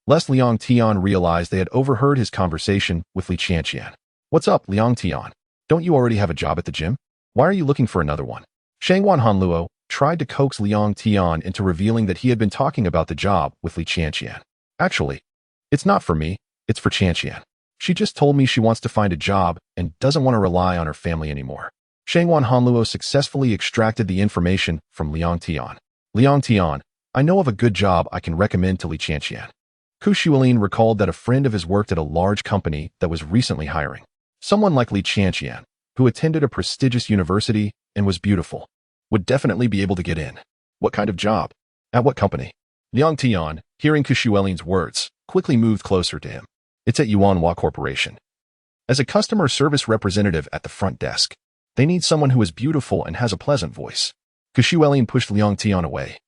lest Liang Tian realized they had overheard his conversation with Li Qianqian. What's up, Liang Tian? Don't you already have a job at the gym? Why are you looking for another one? Shangguan Hanluo tried to coax Liang Tian into revealing that he had been talking about the job with Li Qianqian. Actually, it's not for me, it's for Qianqian. She just told me she wants to find a job and doesn't want to rely on her family anymore. Shangguan Hanluo successfully extracted the information from Liang Tian. Liang Tian, I know of a good job I can recommend to Li Qianqian. Kushuelin recalled that a friend of his worked at a large company that was recently hiring someone like Li Qianqian, who attended a prestigious university and was beautiful, would definitely be able to get in. What kind of job? At what company? Liang Tian, hearing Kushuelin's words, quickly moved closer to him. It's at Yuanhua Corporation. As a customer service representative at the front desk, they need someone who is beautiful and has a pleasant voice. Kushuelin pushed Liang Tian away,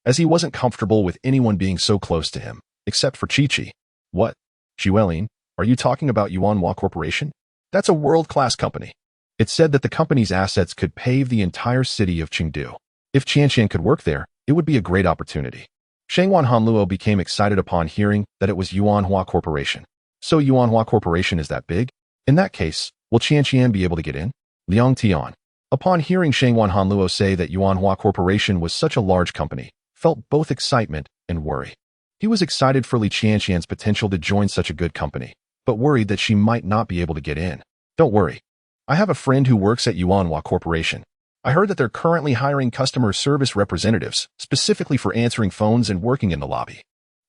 as he wasn't comfortable with anyone being so close to him, except for Chi-Chi. What? Kushuelin, are you talking about Yuanhua Corporation? That's a world-class company. It said that the company's assets could pave the entire city of Chengdu. If Qianqian could work there, it would be a great opportunity. Shangguan Hanluo became excited upon hearing that it was Yuanhua Corporation. So Yuanhua Corporation is that big? In that case, will Qianqian be able to get in? Liang Tian, upon hearing Shangguan Hanluo say that Yuanhua Corporation was such a large company, felt both excitement and worry. He was excited for Li Qianqian's potential to join such a good company, but worried that she might not be able to get in. Don't worry. I have a friend who works at Yuanhua Corporation. I heard that they're currently hiring customer service representatives, specifically for answering phones and working in the lobby.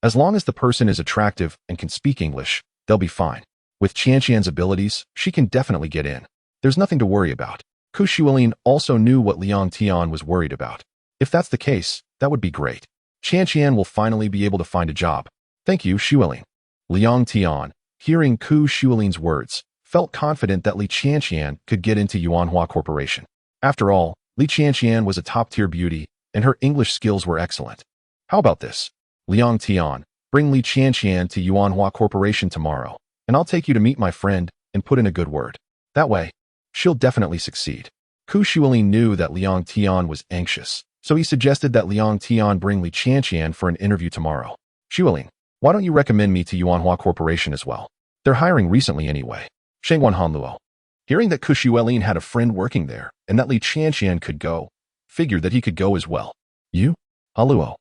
As long as the person is attractive and can speak English, they'll be fine. With Qianqian's abilities, she can definitely get in. There's nothing to worry about. Kushuelin also knew what Liang Tian was worried about. If that's the case, that would be great. Qianqian will finally be able to find a job. Thank you, Shuelin. Liang Tian, hearing Kushuelin's words, felt confident that Li Qianqian could get into Yuanhua Corporation. After all, Li Qianqian was a top-tier beauty, and her English skills were excellent. How about this? Liang Tian, bring Li Qianqian to Yuanhua Corporation tomorrow, and I'll take you to meet my friend and put in a good word. That way, she'll definitely succeed. Kushuelin knew that Liang Tian was anxious, so he suggested that Liang Tian bring Li Qianqian for an interview tomorrow. Shuelin, why don't you recommend me to Yuanhua Corporation as well? They're hiring recently anyway. Shangguan Hanluo, hearing that Kushuelin had a friend working there and that Li Qianqian could go, figured that he could go as well. You? Hanluo,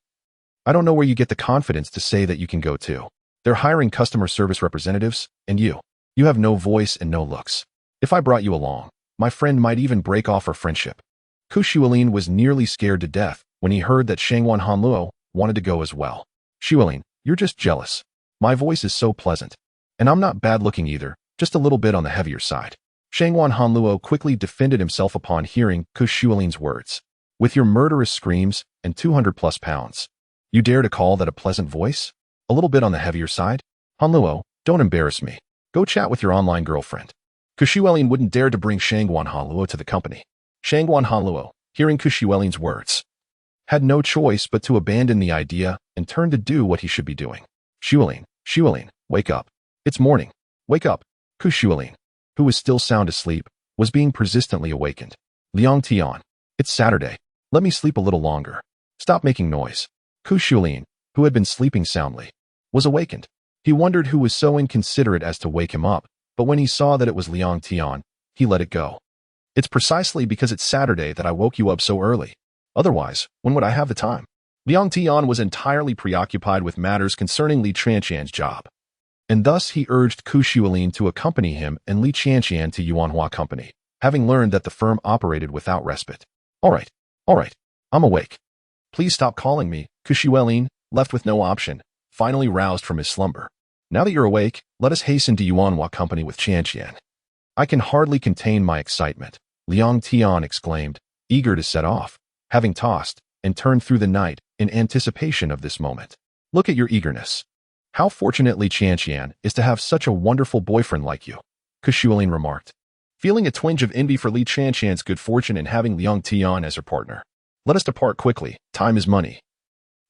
I don't know where you get the confidence to say that you can go too. They're hiring customer service representatives, and you have no voice and no looks. If I brought you along, my friend might even break off our friendship. Kushuelin was nearly scared to death when he heard that Shangguan Hanluo wanted to go as well. Shuelin, you're just jealous. My voice is so pleasant. And I'm not bad-looking either, just a little bit on the heavier side. Shangguan Hanluo quickly defended himself upon hearing Kushuelin's words. With your murderous screams and 200+ pounds, you dare to call that a pleasant voice? A little bit on the heavier side? Hanluo, don't embarrass me. Go chat with your online girlfriend. Kushuelin wouldn't dare to bring Shangguan Hanluo to the company. Shangguan Hanluo, hearing Kushuelin's words, had no choice but to abandon the idea and turn to do what he should be doing. Shuelin, wake up. It's morning. Wake up. Kushuelin, who was still sound asleep, was being persistently awakened. Liang Tian, it's Saturday. Let me sleep a little longer. Stop making noise. Kushuelin, who had been sleeping soundly, was awakened. He wondered who was so inconsiderate as to wake him up, but when he saw that it was Liang Tian, he let it go. It's precisely because it's Saturday that I woke you up so early. Otherwise, when would I have the time? Liang Tian was entirely preoccupied with matters concerning Li Qianqian's job, and thus he urged Kushuelin to accompany him and Li Qianqian to Yuanhua Company. having learned that the firm operated without respite. All right, I'm awake. Please stop calling me, Kushuelin, left with no option, finally roused from his slumber. Now that you're awake, let us hasten to Yuanhua Company with Tian. I can hardly contain my excitement, Liang Tian exclaimed, eager to set off, having tossed and turned through the night in anticipation of this moment. Look at your eagerness. How fortunate Li Tian is to have such a wonderful boyfriend like you, Kushuelin remarked, feeling a twinge of envy for Li Tian's good fortune in having Liang Tian as her partner. Let us depart quickly, time is money.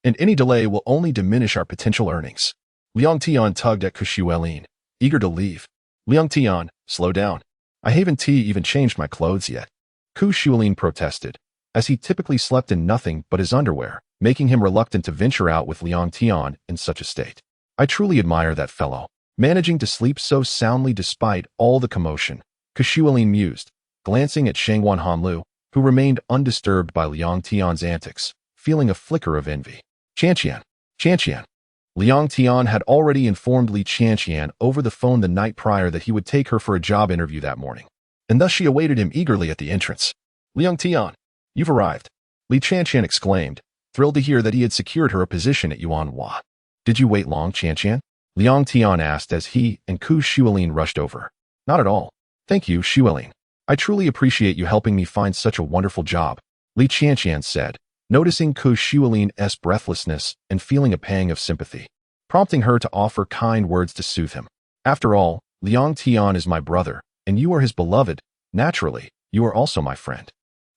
And any delay will only diminish our potential earnings. Liang Tian tugged at Kushuelin, eager to leave. Liang Tian, slow down. I haven't even changed my clothes yet. Kushuelin protested, as he typically slept in nothing but his underwear, making him reluctant to venture out with Liang Tian in such a state. I truly admire that fellow, managing to sleep so soundly despite all the commotion, Kushuelin mused, glancing at Shangwan Hanlu, who remained undisturbed by Liang Tian's antics, feeling a flicker of envy. Tian. Liang Tian had already informed Li Tian over the phone the night prior that he would take her for a job interview that morning, and thus she awaited him eagerly at the entrance. Liang Tian, you've arrived, Li Tian exclaimed, thrilled to hear that he had secured her a position at Yuanhua. Did you wait long, Tian? Liang Tian asked as he and Kushuelin rushed over. Not at all. Thank you, Shuelin. I truly appreciate you helping me find such a wonderful job, Li Tian said, noticing Kushuelin's breathlessness and feeling a pang of sympathy, prompting her to offer kind words to soothe him. After all, Liang Tian is my brother, and you are his beloved. Naturally, you are also my friend.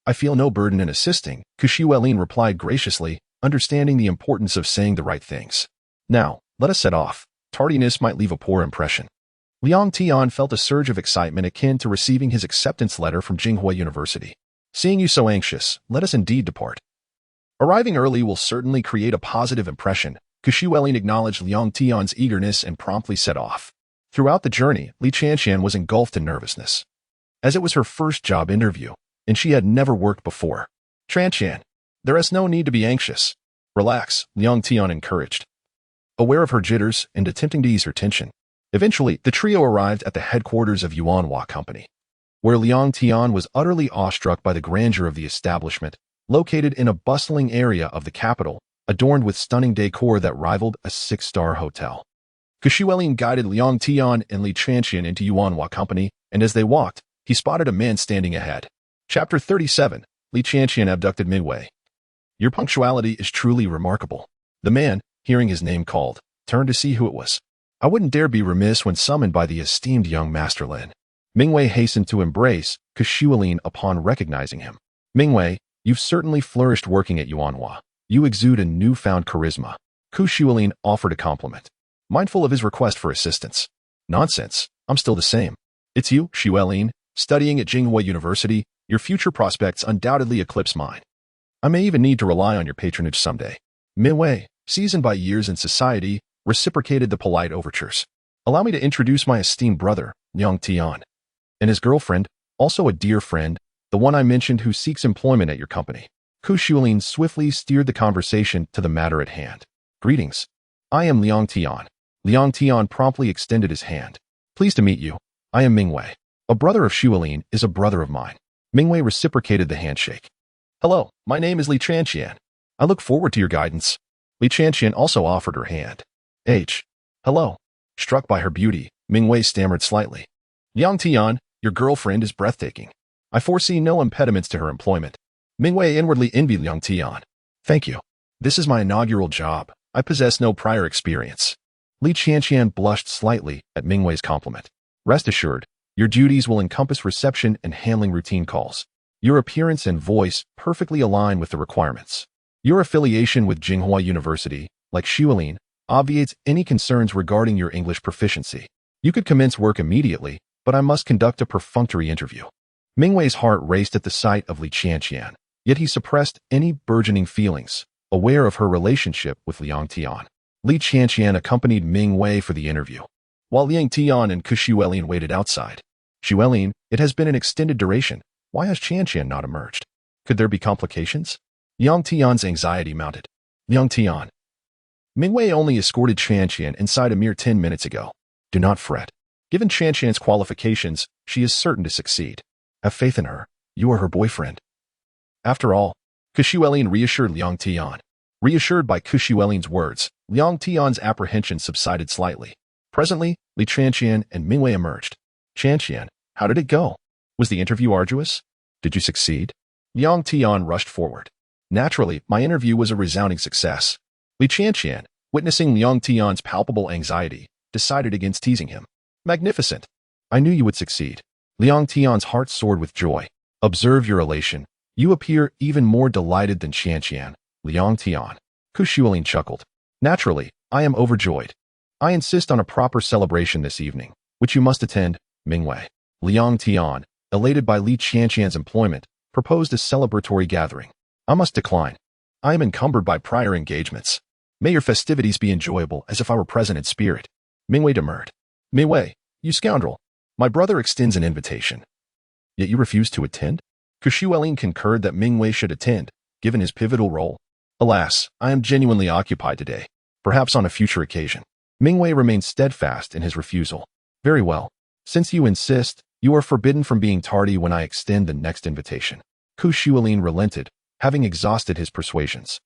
I feel no burden in assisting, Kushuelin replied graciously, understanding the importance of saying the right things. Now, let us set off. Tardiness might leave a poor impression. Liang Tian felt a surge of excitement akin to receiving his acceptance letter from Jinghua University. Seeing you so anxious, let us indeed depart. Arriving early will certainly create a positive impression, Kushuelin acknowledged Liang Tian's eagerness and promptly set off. Throughout the journey, Li Tian was engulfed in nervousness, as it was her first job interview, and she had never worked before. Tian, there is no need to be anxious. Relax, Liang Tian encouraged, aware of her jitters and attempting to ease her tension. Eventually, the trio arrived at the headquarters of Yuanhua Company, where Liang Tian was utterly awestruck by the grandeur of the establishment, located in a bustling area of the capital, adorned with stunning decor that rivaled a six-star hotel. Kushuelin guided Liang Tian and Li Tian into Yuanhua Company, and as they walked, he spotted a man standing ahead. Chapter 37, Li Tian abducted Mingwei. Your punctuality is truly remarkable. The man, hearing his name called, turned to see who it was. I wouldn't dare be remiss when summoned by the esteemed young Master Lin. Mingwei hastened to embrace Kushuelin upon recognizing him. Mingwei, you've certainly flourished working at Yuanhua. You exude a newfound charisma. Kushuelin offered a compliment, mindful of his request for assistance. Nonsense, I'm still the same. It's you, Shuelin, studying at Jinghua University. Your future prospects undoubtedly eclipse mine. I may even need to rely on your patronage someday. Mingwei, seasoned by years in society, reciprocated the polite overtures. Allow me to introduce my esteemed brother, Liang Tian, and his girlfriend, also a dear friend, the one I mentioned who seeks employment at your company. Kushuelin swiftly steered the conversation to the matter at hand. Greetings. I am Liang Tian. Liang Tian promptly extended his hand. Pleased to meet you. I am Mingwei. A brother of Shuelin is a brother of mine. Mingwei reciprocated the handshake. Hello, my name is Li Tian. I look forward to your guidance. Li Tian also offered her hand. Hello. Struck by her beauty, Mingwei stammered slightly. Liang Tian, your girlfriend is breathtaking. I foresee no impediments to her employment. Mingwei inwardly envied Liang Tian. Thank you. This is my inaugural job. I possess no prior experience. Li Tian blushed slightly at Mingwei's compliment. Rest assured, your duties will encompass reception and handling routine calls. Your appearance and voice perfectly align with the requirements. Your affiliation with Jinghua University, like Shuelin, obviates any concerns regarding your English proficiency. You could commence work immediately, but I must conduct a perfunctory interview. Mingwei's heart raced at the sight of Li Tian, yet he suppressed any burgeoning feelings, aware of her relationship with Liang Tian. Li Tian accompanied Mingwei for the interview, while Liang Tian and Kushuelin waited outside. Shuelin, it has been an extended duration. Why has Tian not emerged? Could there be complications? Liang Tian's anxiety mounted. Liang Tian. Mingwei only escorted Tian inside a mere 10 minutes ago. Do not fret. Given Tian's qualifications, she is certain to succeed. Have faith in her. You are her boyfriend. After all, Kushuelin reassured Liang Tian. Reassured by Kushuelin's words, Liang Tian's apprehension subsided slightly. Presently, Li Chanqian and Mingwei emerged. Chanqian, how did it go? Was the interview arduous? Did you succeed? Liang Tian rushed forward. Naturally, my interview was a resounding success. Li Chanqian, witnessing Liang Tian's palpable anxiety, decided against teasing him. Magnificent. I knew you would succeed. Liang Tian's heart soared with joy. Observe your elation. You appear even more delighted than Chanqian. Liang Tian. Kushuelin chuckled. Naturally, I am overjoyed. I insist on a proper celebration this evening, which you must attend, Mingwei. Liang Tian, elated by Li Chanqian's employment, proposed a celebratory gathering. I must decline. I am encumbered by prior engagements. May your festivities be enjoyable as if I were present in spirit. Mingwei demurred. Mingwei, you scoundrel. My brother extends an invitation. Yet you refuse to attend? Kushuelin concurred that Mingwei should attend, given his pivotal role. Alas, I am genuinely occupied today. Perhaps on a future occasion. Mingwei remained steadfast in his refusal. Very well. Since you insist, you are forbidden from being tardy when I extend the next invitation. Kushuelin relented, having exhausted his persuasions.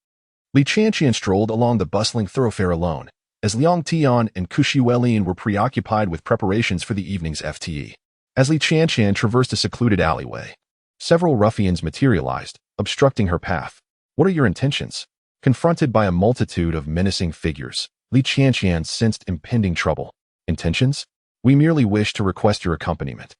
Li Chanqian strolled along the bustling thoroughfare alone, as Liang Tian and Kushuelin were preoccupied with preparations for the evening's FTE. As Li Chanqian traversed a secluded alleyway, several ruffians materialized, obstructing her path. What are your intentions? Confronted by a multitude of menacing figures, Li Chanqian sensed impending trouble. Intentions? We merely wish to request your accompaniment.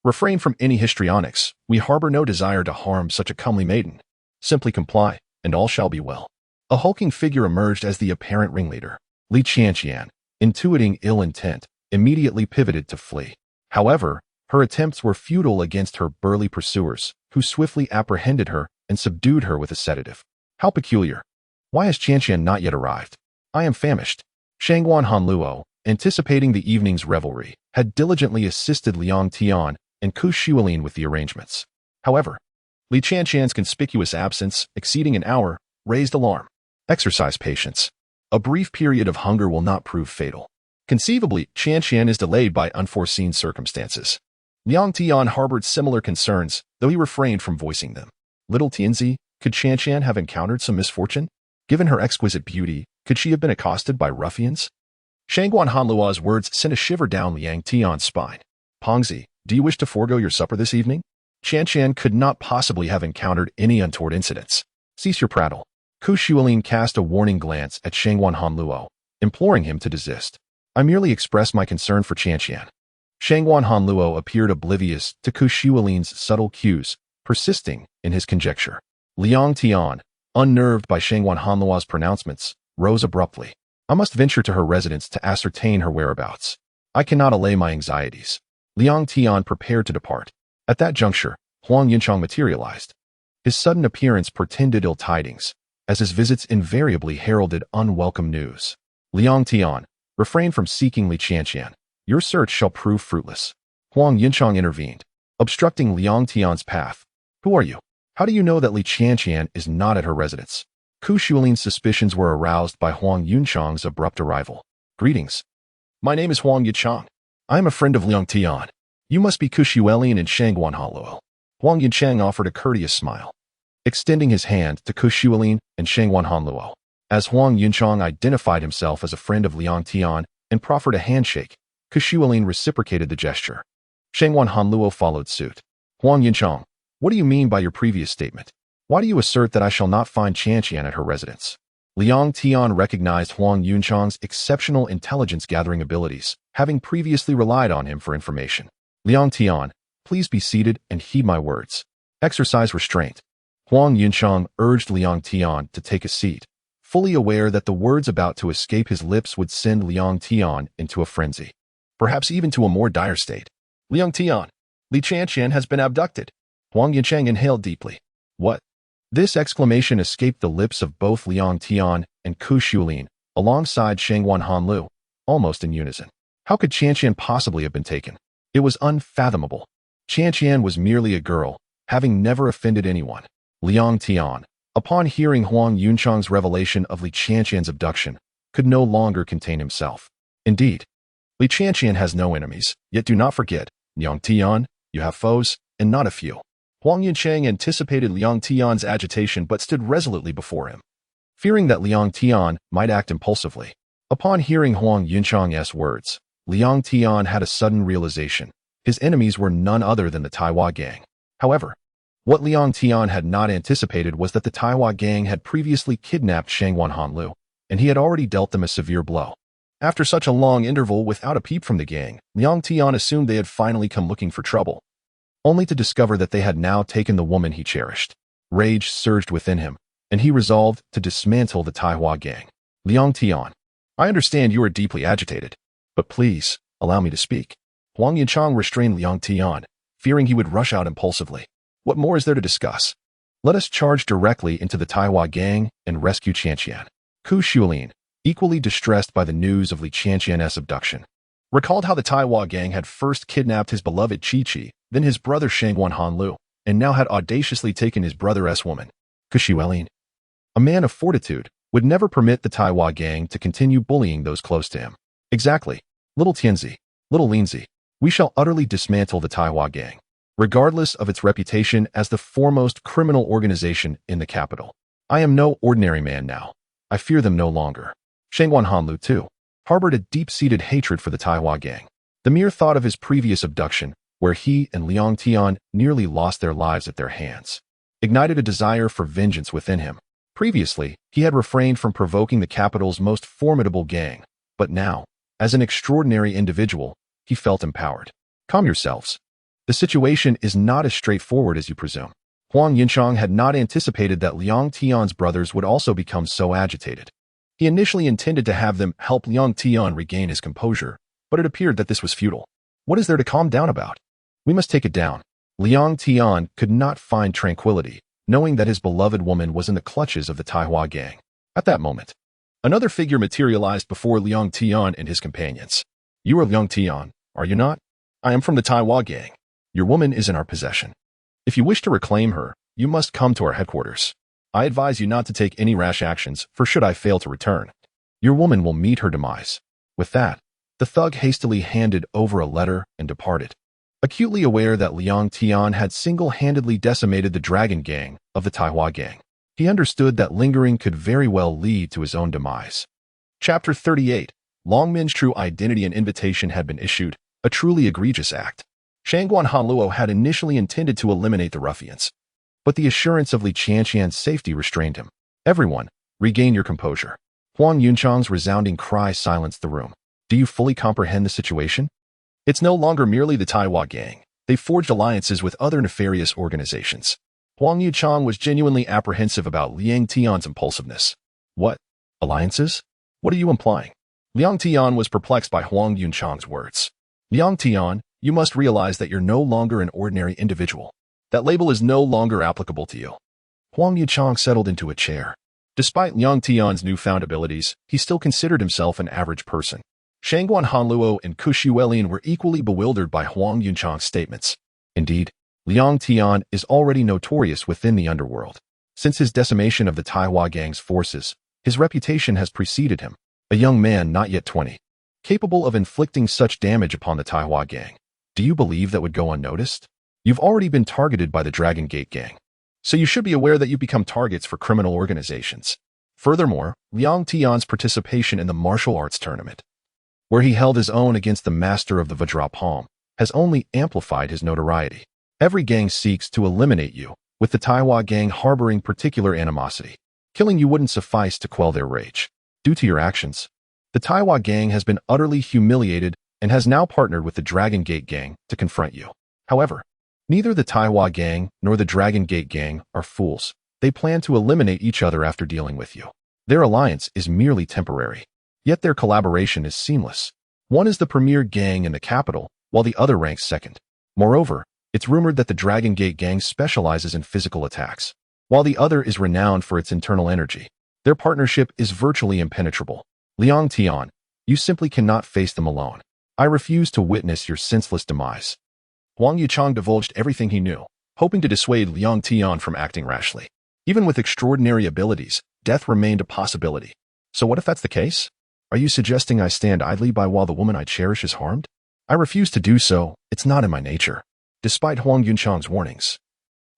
Refrain from any histrionics. We harbor no desire to harm such a comely maiden. Simply comply, and all shall be well. A hulking figure emerged as the apparent ringleader. Li Chanqian, intuiting ill intent, immediately pivoted to flee. However, her attempts were futile against her burly pursuers, who swiftly apprehended her and subdued her with a sedative. How peculiar. Why has Chanqian not yet arrived? I am famished. Shangguan Hanluo, anticipating the evening's revelry, had diligently assisted Liang Tian and Kushuelin with the arrangements. However, Li Chanqian's conspicuous absence, exceeding an hour, raised alarm. Exercise patience. A brief period of hunger will not prove fatal. Conceivably, Chanqian is delayed by unforeseen circumstances. Liang Tian harbored similar concerns, though he refrained from voicing them. Little Tianzi, could Chanqian have encountered some misfortune? Given her exquisite beauty, could she have been accosted by ruffians? Shangguan Hanluo's words sent a shiver down Liang Tian's spine. Pongzi, do you wish to forego your supper this evening? Chanqian could not possibly have encountered any untoward incidents. Cease your prattle. Kushuelin cast a warning glance at Shangguan Hanluo, imploring him to desist. I merely express my concern for Chanqian. Shangguan Hanluo appeared oblivious to Kushuelin's subtle cues, persisting in his conjecture. Liang Tian, unnerved by Shangguan Hanluo's pronouncements, rose abruptly. I must venture to her residence to ascertain her whereabouts. I cannot allay my anxieties. Liang Tian prepared to depart. At that juncture, Huang Yunchang materialized. His sudden appearance portended ill tidings, as his visits invariably heralded unwelcome news. Liang Tian, refrain from seeking Li Chanqian. Your search shall prove fruitless. Huang Yunchang intervened, obstructing Liang Tian's path. Who are you? How do you know that Li Chanqian is not at her residence? Kushuelin's suspicions were aroused by Huang Yunchang's abrupt arrival. Greetings. My name is Huang Yunchang. I am a friend of Liang Tian. You must be Kushuelin and Shangguan Hanluo. Huang Yunchang offered a courteous smile, extending his hand to Kushuelin and Shangguan Hanluo. As Huang Yunchang identified himself as a friend of Liang Tian and proffered a handshake, Kushuelin reciprocated the gesture. Shangguan Hanluo followed suit. Huang Yunchang, what do you mean by your previous statement? Why do you assert that I shall not find Chanqian at her residence? Liang Tian recognized Huang Yunchang's exceptional intelligence-gathering abilities, having previously relied on him for information. Liang Tian, please be seated and heed my words. Exercise restraint. Huang Yunchang urged Liang Tian to take a seat, fully aware that the words about to escape his lips would send Liang Tian into a frenzy, perhaps even to a more dire state. Liang Tian, Li Chanqian has been abducted. Huang Yunchang inhaled deeply. What? This exclamation escaped the lips of both Liang Tian and Kushuelin, alongside Shangguan Hanlu, almost in unison. How could Chanqian possibly have been taken? It was unfathomable. Chanqian was merely a girl, having never offended anyone. Liang Tian, upon hearing Huang Yunchang's revelation of Li Chanqian's abduction, could no longer contain himself. Indeed, Li Chanqian has no enemies, yet do not forget, Liang Tian, you have foes. and not a few. Huang Yunchang anticipated Liang Tian's agitation but stood resolutely before him, fearing that Liang Tian might act impulsively. Upon hearing Huang Yunchang's words, Liang Tian had a sudden realization. His enemies were none other than the Taiwa gang. However, what Liang Tian had not anticipated was that the Taiwa gang had previously kidnapped Shangwan Hanlu, and he had already dealt them a severe blow. After such a long interval without a peep from the gang, Liang Tian assumed they had finally come looking for trouble, only to discover that they had now taken the woman he cherished. Rage surged within him, and he resolved to dismantle the Taiwa gang. Liang Tian, I understand you are deeply agitated, but please, allow me to speak. Huang Yunchang restrained Liang Tian, fearing he would rush out impulsively. What more is there to discuss? Let us charge directly into the Taiwa gang and rescue Qianqian. Ku Shulin, equally distressed by the news of Li Qianqian's abduction, recalled how the Taiwa gang had first kidnapped his beloved Qi, then his brother Shangwan Hanlu, and now had audaciously taken his brother's woman. Ku Shulin, a man of fortitude, would never permit the Taiwa gang to continue bullying those close to him. Exactly. Little Tianzi, little Linzi, we shall utterly dismantle the Taiwa gang, regardless of its reputation as the foremost criminal organization in the capital. I am no ordinary man now. I fear them no longer. Shangwan Hanlu, too, harbored a deep-seated hatred for the Taiwa gang. The mere thought of his previous abduction, where he and Liang Tian nearly lost their lives at their hands, ignited a desire for vengeance within him. Previously, he had refrained from provoking the capital's most formidable gang, but now, as an extraordinary individual, he felt empowered. Calm yourselves. The situation is not as straightforward as you presume. Huang Yunchang had not anticipated that Liang Tian's brothers would also become so agitated. He initially intended to have them help Liang Tian regain his composure, but it appeared that this was futile. What is there to calm down about? We must take it down. Liang Tian could not find tranquility, knowing that his beloved woman was in the clutches of the Taiwa gang. At that moment, another figure materialized before Liang Tian and his companions. You are Liang Tian, are you not? I am from the Taiwa gang. Your woman is in our possession. If you wish to reclaim her, you must come to our headquarters. I advise you not to take any rash actions, for should I fail to return, your woman will meet her demise. With that, the thug hastily handed over a letter and departed, acutely aware that Liang Tian had single-handedly decimated the dragon gang of the Taiwa gang. He understood that lingering could very well lead to his own demise. Chapter 38. Long Min's true identity and invitation had been issued, a truly egregious act. Shangguan Hanluo had initially intended to eliminate the ruffians, but the assurance of Li Qianqian's safety restrained him. Everyone, regain your composure. Huang Yunchang's resounding cry silenced the room. Do you fully comprehend the situation? It's no longer merely the Taiwa gang. They forged alliances with other nefarious organizations. Huang Yunchang was genuinely apprehensive about Liang Tian's impulsiveness. What? Alliances? What are you implying? Liang Tian was perplexed by Huang Yunchang's words. Liang Tian, you must realize that you're no longer an ordinary individual. That label is no longer applicable to you. Huang Yunchang settled into a chair. Despite Liang Tian's newfound abilities, he still considered himself an average person. Shangguan Hanluo and Ku Shuelin were equally bewildered by Huang Yunchang's statements. Indeed, Liang Tian is already notorious within the underworld. Since his decimation of the Taiwa gang's forces, his reputation has preceded him. A young man not yet 20, capable of inflicting such damage upon the Taiwa gang. Do you believe that would go unnoticed? You've already been targeted by the Dragon Gate gang, so you should be aware that you've become targets for criminal organizations. Furthermore, Liang Tian's participation in the martial arts tournament, where he held his own against the master of the Vajra Palm, has only amplified his notoriety. Every gang seeks to eliminate you, with the Taiwa gang harboring particular animosity. Killing you wouldn't suffice to quell their rage. Due to your actions, the Taiwa gang has been utterly humiliated and has now partnered with the Dragon Gate gang to confront you. However, neither the Taiwa gang nor the Dragon Gate gang are fools. They plan to eliminate each other after dealing with you. Their alliance is merely temporary, yet their collaboration is seamless. One is the premier gang in the capital, while the other ranks second. Moreover, it's rumored that the Dragon Gate gang specializes in physical attacks, while the other is renowned for its internal energy. Their partnership is virtually impenetrable. Liang Tian, you simply cannot face them alone. I refuse to witness your senseless demise. Huang Yunchang divulged everything he knew, hoping to dissuade Liang Tian from acting rashly. Even with extraordinary abilities, death remained a possibility. So what if that's the case? Are you suggesting I stand idly by while the woman I cherish is harmed? I refuse to do so. It's not in my nature. despite Huang Yunchang's warnings.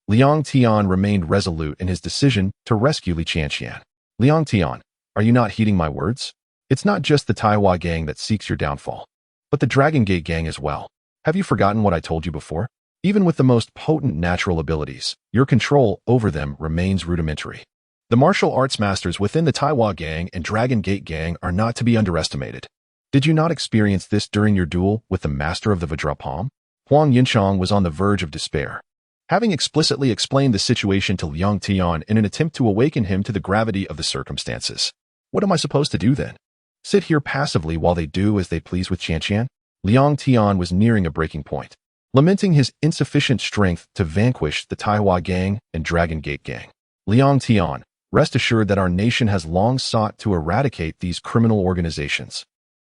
Liang Tian remained resolute in his decision to rescue Li Qianqian. Liang Tian, are you not heeding my words? It's not just the Taiwa gang that seeks your downfall, but the Dragon Gate gang as well. Have you forgotten what I told you before? Even with the most potent natural abilities, your control over them remains rudimentary. The martial arts masters within the Taiwa gang and Dragon Gate gang are not to be underestimated. Did you not experience this during your duel with the master of the Vajrapalm? Huang Yunchang was on the verge of despair. Having explicitly explained the situation to Liang Tian in an attempt to awaken him to the gravity of the circumstances. What am I supposed to do then? Sit here passively while they do as they please with Qianqian? Liang Tian was nearing a breaking point, lamenting his insufficient strength to vanquish the Taiwa gang and Dragon Gate gang. Liang Tian, rest assured that our nation has long sought to eradicate these criminal organizations.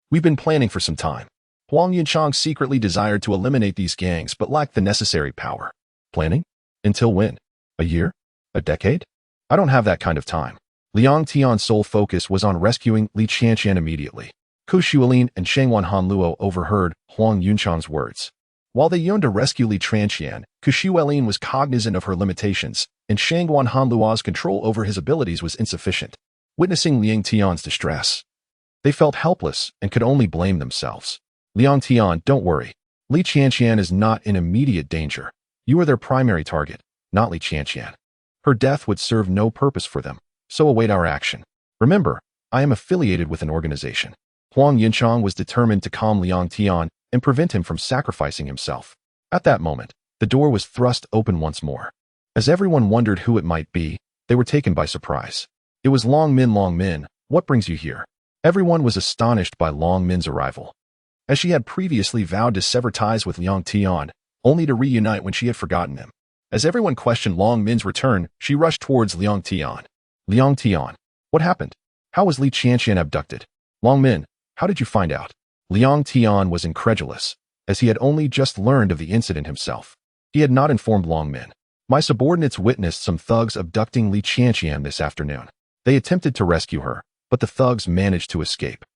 We've been planning for some time. Huang Yunchang secretly desired to eliminate these gangs but lacked the necessary power. Planning? Until when? A year? A decade? I don't have that kind of time. Liang Tian's sole focus was on rescuing Li Qianqian immediately. Ku Xuelin and Shangwan Hanluo overheard Huang Yunchang's words. While they yearned to rescue Li Qianqian, Ku Xuelin was cognizant of her limitations, and Shangwan Hanluo's control over his abilities was insufficient. Witnessing Liang Tian's distress, they felt helpless and could only blame themselves. Liang Tian, don't worry. Li Qianqian is not in immediate danger. You are their primary target, not Li Qianqian. Her death would serve no purpose for them, so await our action. Remember, I am affiliated with an organization. Huang Yunchang was determined to calm Liang Tian and prevent him from sacrificing himself. At that moment, the door was thrust open once more. As everyone wondered who it might be, they were taken by surprise. It was Long Min, what brings you here? Everyone was astonished by Long Min's arrival. As she had previously vowed to sever ties with Liang Tian, only to reunite when she had forgotten him. As everyone questioned Long Min's return, she rushed towards Liang Tian. Liang Tian, what happened? How was Li Qianqian abducted? Long Min, how did you find out? Liang Tian was incredulous, as he had only just learned of the incident himself. He had not informed Long Min. My subordinates witnessed some thugs abducting Li Qianqian this afternoon. They attempted to rescue her, but the thugs managed to escape.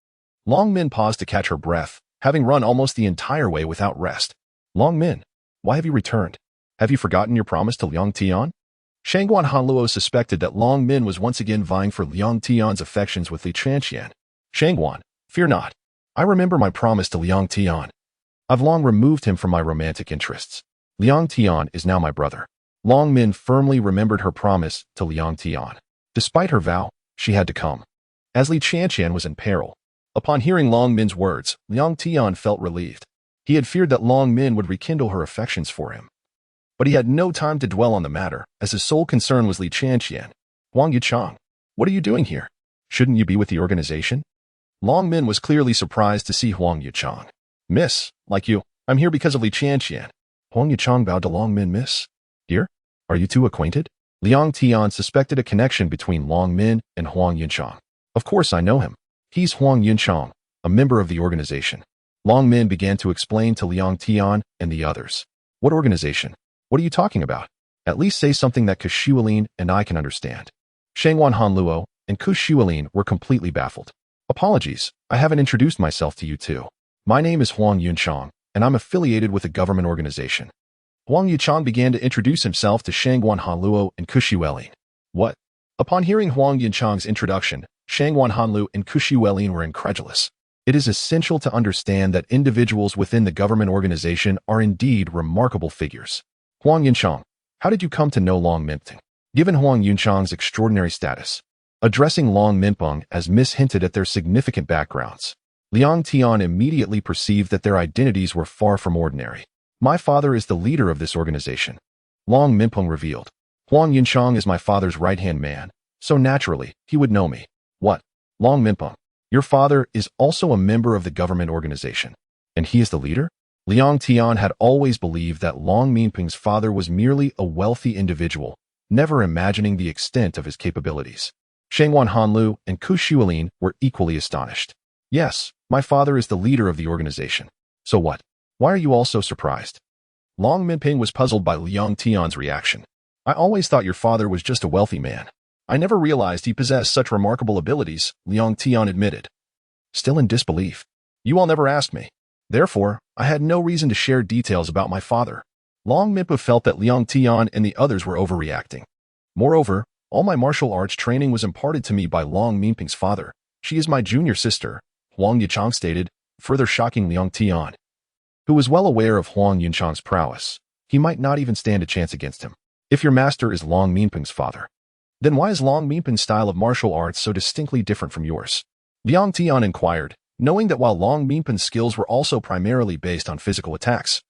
Long Min paused to catch her breath, having run almost the entire way without rest. Long Min, why have you returned? Have you forgotten your promise to Liang Tian? Shangwan Hanluo suspected that Long Min was once again vying for Liang Tian's affections with Li Qianqian. Shangwan, fear not. I remember my promise to Liang Tian. I've long removed him from my romantic interests. Liang Tian is now my brother. Long Min firmly remembered her promise to Liang Tian. Despite her vow, she had to come. As Li Qianqian was in peril. Upon hearing Long Min's words, Liang Tian felt relieved. He had feared that Long Min would rekindle her affections for him. But he had no time to dwell on the matter, as his sole concern was Li Qianqian. Huang Yunchang, what are you doing here? Shouldn't you be with the organization? Long Min was clearly surprised to see Huang Yunchang. Miss, like you, I'm here because of Li Qianqian. Huang Yunchang bowed to Long Min. Miss? Dear? Are you two acquainted? Liang Tian suspected a connection between Long Min and Huang Yunchang. Of course I know him. He's Huang Yunchang, a member of the organization. Long Min began to explain to Liang Tian and the others. What organization? What are you talking about? At least say something that Ku Xuelin and I can understand. Shangwan Hanluo and Ku Xuelin were completely baffled. Apologies, I haven't introduced myself to you two. My name is Huang Yunchang, and I'm affiliated with a government organization. Huang Yunchang began to introduce himself to Shangwan Hanluo and Ku Xuelin. What? Upon hearing Huang Yunchang's introduction, Shangwan Hanluo and Ku Xuelin were incredulous. It is essential to understand that individuals within the government organization are indeed remarkable figures. Huang Yunchang, how did you come to know Long Minpeng? Given Huang Yunchang's extraordinary status, addressing Long Minpeng as Miss hinted at their significant backgrounds, Liang Tian immediately perceived that their identities were far from ordinary. My father is the leader of this organization. Long Minpeng revealed. Huang Yunchang is my father's right-hand man, so naturally, he would know me. What? Long Minpeng, your father is also a member of the government organization, and he is the leader? Liang Tian had always believed that Long Minpeng's father was merely a wealthy individual, never imagining the extent of his capabilities. Shangwan Hanluo and Ku Xuelin were equally astonished. Yes, my father is the leader of the organization. So what? Why are you all so surprised? Long Minpeng was puzzled by Liang Tian's reaction. I always thought your father was just a wealthy man. I never realized he possessed such remarkable abilities, Liang Tian admitted. Still in disbelief. You all never asked me. Therefore, I had no reason to share details about my father. Long Minpa felt that Liang Tian and the others were overreacting. Moreover, all my martial arts training was imparted to me by Long Minping's father. She is my junior sister, Huang Yichang stated, further shocking Liang Tian, who was well aware of Huang Yunchang's prowess. He might not even stand a chance against him. If your master is Long Minping's father, then why is Long Minping's style of martial arts so distinctly different from yours? Liang Tian inquired, knowing that while Long Minping's skills were also primarily based on physical attacks,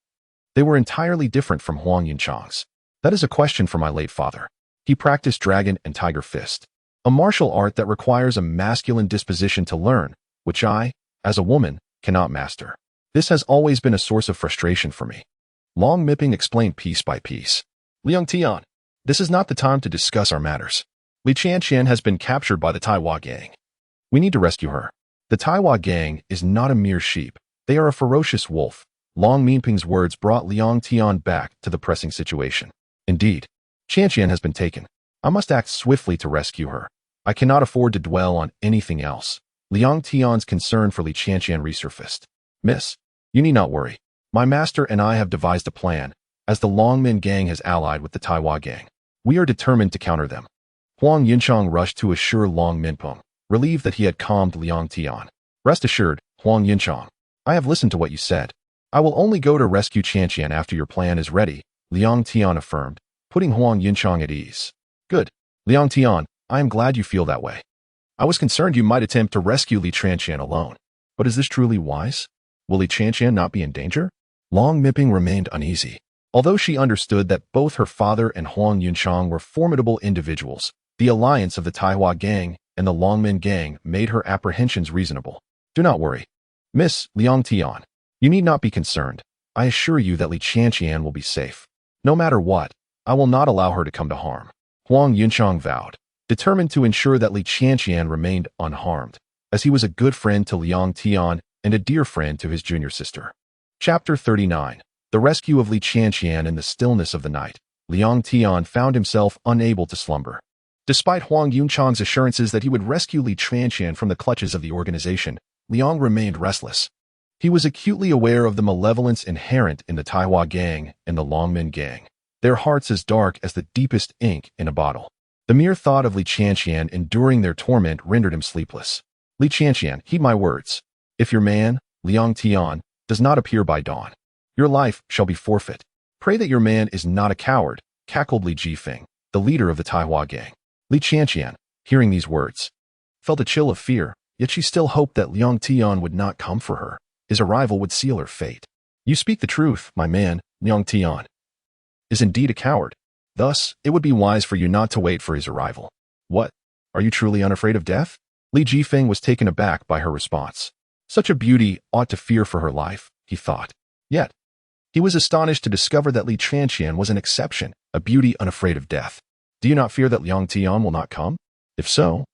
they were entirely different from Huang Yunchang's. That is a question for my late father. He practiced Dragon and Tiger Fist, a martial art that requires a masculine disposition to learn, which I, as a woman, cannot master. This has always been a source of frustration for me. Long Minping explained piece by piece. Liang Tian, this is not the time to discuss our matters. Li Qianqian has been captured by the Taiwa gang. We need to rescue her. The Taiwa gang is not a mere sheep. They are a ferocious wolf. Long Minping's words brought Liang Tian back to the pressing situation. Indeed, Qianqian has been taken. I must act swiftly to rescue her. I cannot afford to dwell on anything else. Liang Tian's concern for Li Qianqian resurfaced. Miss, you need not worry. My master and I have devised a plan, as the Longmin gang has allied with the Taiwa gang. We are determined to counter them. Huang Yunchang rushed to assure Long Minping, relieved that he had calmed Liang Tian. Rest assured, Huang Yunchang, I have listened to what you said. I will only go to rescue Qianqian after your plan is ready, Liang Tian affirmed, putting Huang Yunchang at ease. Good. Liang Tian, I am glad you feel that way. I was concerned you might attempt to rescue Li Qianqian alone. But is this truly wise? Will Li Qianqian not be in danger? Long Minping remained uneasy. Although she understood that both her father and Huang Yunchang were formidable individuals, the alliance of the Taiwa gang and the Longmin gang made her apprehensions reasonable. Do not worry. Miss Liang Tian, you need not be concerned. I assure you that Li Qianqian will be safe. No matter what, I will not allow her to come to harm. Huang Yunchang vowed, determined to ensure that Li Qianqian remained unharmed, as he was a good friend to Liang Tian and a dear friend to his junior sister. Chapter 39. The rescue of Li Qianqian in the stillness of the night. Liang Tian found himself unable to slumber. Despite Huang Yunchang's assurances that he would rescue Li Qianqian from the clutches of the organization, Liang remained restless. He was acutely aware of the malevolence inherent in the Taiwa gang and the Longmin gang, their hearts as dark as the deepest ink in a bottle. The mere thought of Li Qianqian enduring their torment rendered him sleepless. Li Qianqian, heed my words. If your man, Liang Tian, does not appear by dawn, your life shall be forfeit. Pray that your man is not a coward, cackled Li Jifeng, the leader of the Taiwa gang. Li Qianqian, hearing these words, felt a chill of fear, yet she still hoped that Liang Tian would not come for her. His arrival would seal her fate. You speak the truth, my man, Liang Tian is indeed a coward. Thus, it would be wise for you not to wait for his arrival. What? Are you truly unafraid of death? Li Jifeng was taken aback by her response. Such a beauty ought to fear for her life, he thought. Yet, he was astonished to discover that Li Qianqian was an exception, a beauty unafraid of death. Do you not fear that Liang Tian will not come? If so,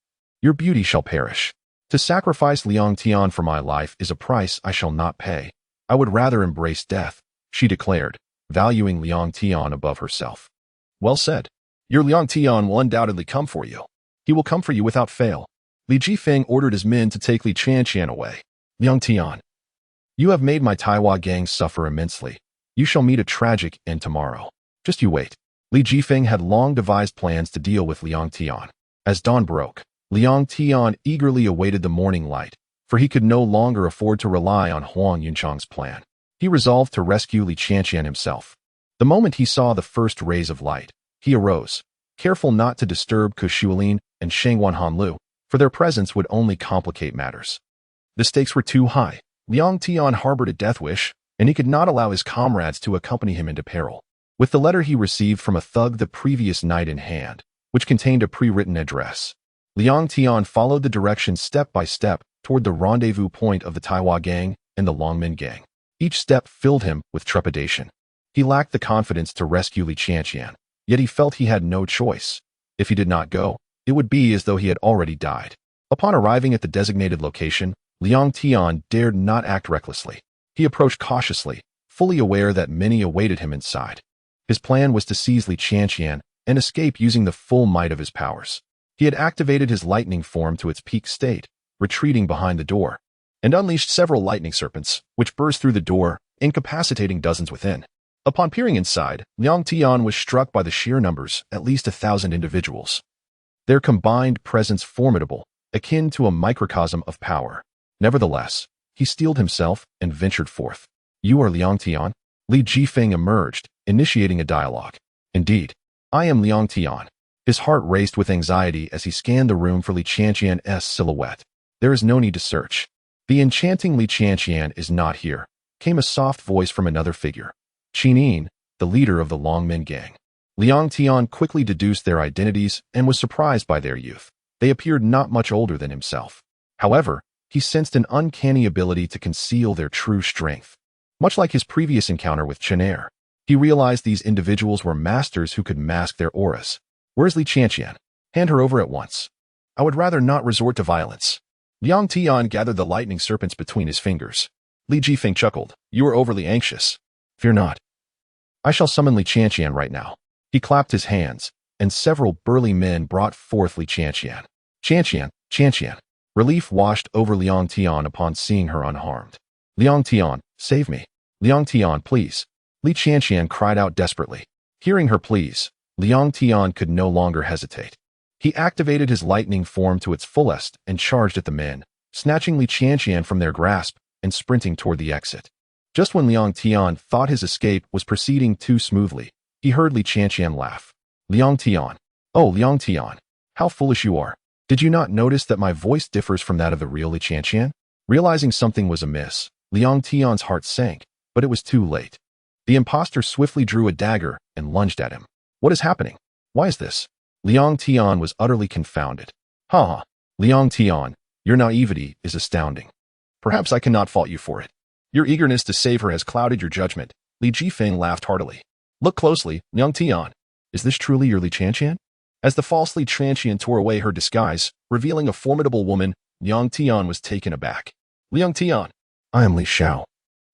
your beauty shall perish. To sacrifice Liang Tian for my life is a price I shall not pay. I would rather embrace death, she declared, valuing Liang Tian above herself. Well said. Your Liang Tian will undoubtedly come for you. He will come for you without fail. Li Jifeng ordered his men to take Li Qianqian away. Liang Tian, you have made my Taiwa gang suffer immensely. You shall meet a tragic end tomorrow. Just you wait. Li Jifeng had long devised plans to deal with Liang Tian. As dawn broke, Liang Tian eagerly awaited the morning light, for he could no longer afford to rely on Huang Yunchang's plan. He resolved to rescue Li Qianqian himself. The moment he saw the first rays of light, he arose, careful not to disturb Ku Shuilin and Shengwan Hanlu, for their presence would only complicate matters. The stakes were too high. Liang Tian harbored a death wish, and he could not allow his comrades to accompany him into peril. With the letter he received from a thug the previous night in hand, which contained a pre-written address, Liang Tian followed the directions step by step toward the rendezvous point of the Taiwa gang and the Longmin gang. Each step filled him with trepidation. He lacked the confidence to rescue Li Qianqian, yet he felt he had no choice. If he did not go, it would be as though he had already died. Upon arriving at the designated location, Liang Tian dared not act recklessly. He approached cautiously, fully aware that many awaited him inside. His plan was to seize Li Qianqian and escape using the full might of his powers. He had activated his lightning form to its peak state, retreating behind the door, and unleashed several lightning serpents, which burst through the door, incapacitating dozens within. Upon peering inside, Liang Tian was struck by the sheer numbers, at least 1,000 individuals. Their combined presence formidable, akin to a microcosm of power. Nevertheless, he steeled himself and ventured forth. "You are Liang Tian?" Li Jifeng emerged, initiating a dialogue. "Indeed, I am Liang Tian." His heart raced with anxiety as he scanned the room for Li Qianqian's silhouette. "There is no need to search. The enchanting Li Qianqian is not here," came a soft voice from another figure. Qinin, the leader of the Longmen gang. Liang Tian quickly deduced their identities and was surprised by their youth. They appeared not much older than himself. However, he sensed an uncanny ability to conceal their true strength. Much like his previous encounter with Chenair, he realized these individuals were masters who could mask their auras. "Where's Li Qianqian? Hand her over at once. I would rather not resort to violence." Liang Tian gathered the lightning serpents between his fingers. Li Jifeng chuckled. "You are overly anxious. Fear not. I shall summon Li Qianqian right now." He clapped his hands, and several burly men brought forth Li Qianqian. Qianqian. Relief washed over Liang Tian upon seeing her unharmed. "Liang Tian, save me. Liang Tian, please." Li Qianqian cried out desperately. Hearing her pleas, Liang Tian could no longer hesitate. He activated his lightning form to its fullest and charged at the men, snatching Li Qianqian from their grasp and sprinting toward the exit. Just when Liang Tian thought his escape was proceeding too smoothly, he heard Li Qianqian laugh. "Liang Tian. Oh, Liang Tian. How foolish you are. Did you not notice that my voice differs from that of the real Li Qianqian?" Realizing something was amiss, Liang Tian's heart sank, but it was too late. The impostor swiftly drew a dagger and lunged at him. "What is happening? Why is this?" Liang Tian was utterly confounded. "Ha! Liang Tian, your naivety is astounding. Perhaps I cannot fault you for it. Your eagerness to save her has clouded your judgment." Li Jifeng laughed heartily. "Look closely, Liang Tian. Is this truly your Li Qianqian?" As the false Li Qianqian tore away her disguise, revealing a formidable woman, Liang Tian was taken aback. "Liang Tian, I am Li Xiao,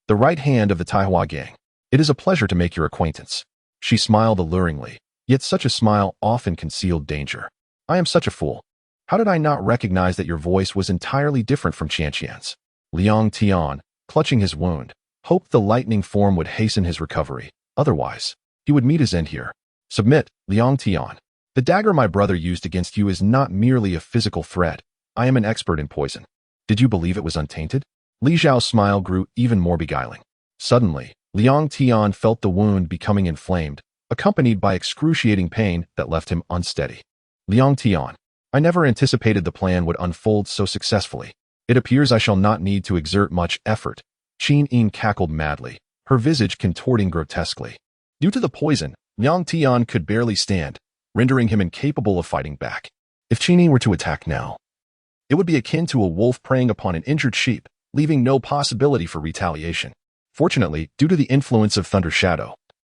the right hand of the Taihua gang. It is a pleasure to make your acquaintance." She smiled alluringly, yet such a smile often concealed danger. "I am such a fool. How did I not recognize that your voice was entirely different from Qianqian's?" Liang Tian, clutching his wound, hoped the lightning form would hasten his recovery. Otherwise, he would meet his end here. "Submit, Liang Tian. The dagger my brother used against you is not merely a physical threat. I am an expert in poison. Did you believe it was untainted?" Li Xiao's smile grew even more beguiling. Suddenly, Liang Tian felt the wound becoming inflamed, accompanied by excruciating pain that left him unsteady. "Liang Tian, I never anticipated the plan would unfold so successfully. It appears I shall not need to exert much effort." Qin cackled madly, her visage contorting grotesquely. Due to the poison, Liang Tian could barely stand, rendering him incapable of fighting back. If Qin were to attack now, it would be akin to a wolf preying upon an injured sheep, leaving no possibility for retaliation. Fortunately, due to the influence of Thunder Shadow,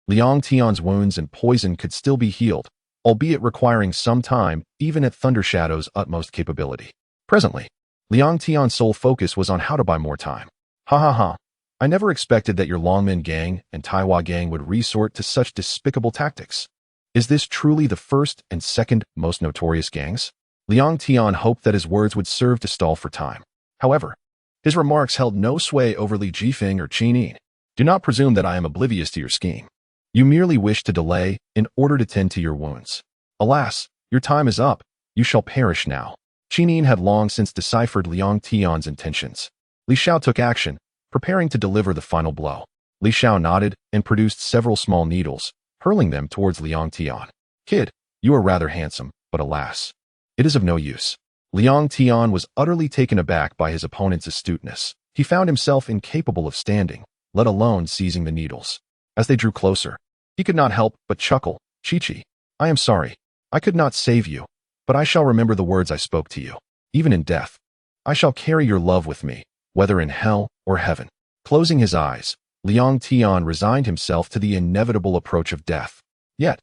Liang Tian's wounds and poison could still be healed, albeit requiring some time, even at Thunder Shadow's utmost capability. Presently, Liang Tian's sole focus was on how to buy more time. "Ha ha ha. I never expected that your Longmen gang and Taihua gang would resort to such despicable tactics. Is this truly the first and second most notorious gangs?" Liang Tian hoped that his words would serve to stall for time. However, his remarks held no sway over Li Jifeng or Qin. "Do not presume that I am oblivious to your scheme. You merely wish to delay in order to tend to your wounds. Alas, your time is up. You shall perish now." Qin had long since deciphered Liang Tian's intentions. Li Xiao took action, preparing to deliver the final blow. Li Xiao nodded and produced several small needles, hurling them towards Liang Tian. "Kid, you are rather handsome, but alas, it is of no use." Liang Tian was utterly taken aback by his opponent's astuteness. He found himself incapable of standing, let alone seizing the needles. As they drew closer, he could not help but chuckle. "Chi-Chi, I am sorry. I could not save you, but I shall remember the words I spoke to you. Even in death, I shall carry your love with me, whether in hell or heaven." Closing his eyes, Liang Tian resigned himself to the inevitable approach of death. Yet,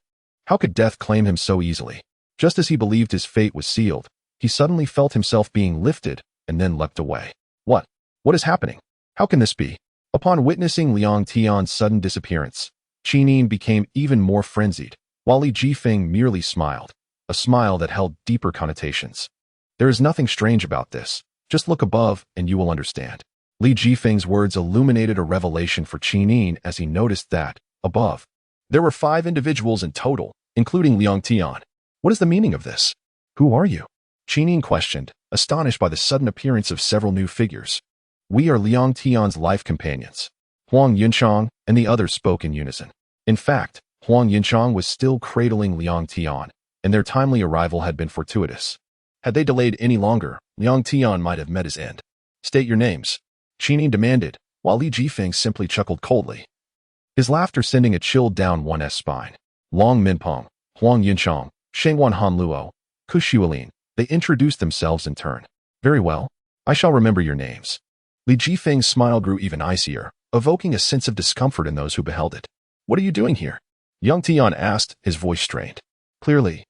how could death claim him so easily? Just as he believed his fate was sealed, he suddenly felt himself being lifted and then leapt away. What? What is happening? How can this be? Upon witnessing Liang Tian's sudden disappearance, Qin became even more frenzied, while Li Jifeng merely smiled, a smile that held deeper connotations. "There is nothing strange about this. Just look above and you will understand." Li Jifeng's words illuminated a revelation for Qin as he noticed that, Above, there were 5 individuals in total, including Liang Tian. What is the meaning of this? Who are you? Qinin questioned, astonished by the sudden appearance of several new figures. We are Liang Tian's life companions. Huang Yunchang and the others spoke in unison. In fact, Huang Yunchang was still cradling Liang Tian, and their timely arrival had been fortuitous. Had they delayed any longer, Liang Tian might have met his end. State your names, Qinin demanded, while Li Jifeng simply chuckled coldly, his laughter sending a chill down one's spine. Long Minpeng, Huang Yunchang, Shengwan Hanluo, Kushualin, they introduced themselves in turn. Very well, I shall remember your names. Li Jifeng's smile grew even icier, evoking a sense of discomfort in those who beheld it. What are you doing here? Liang Tian asked, his voice strained. Clearly,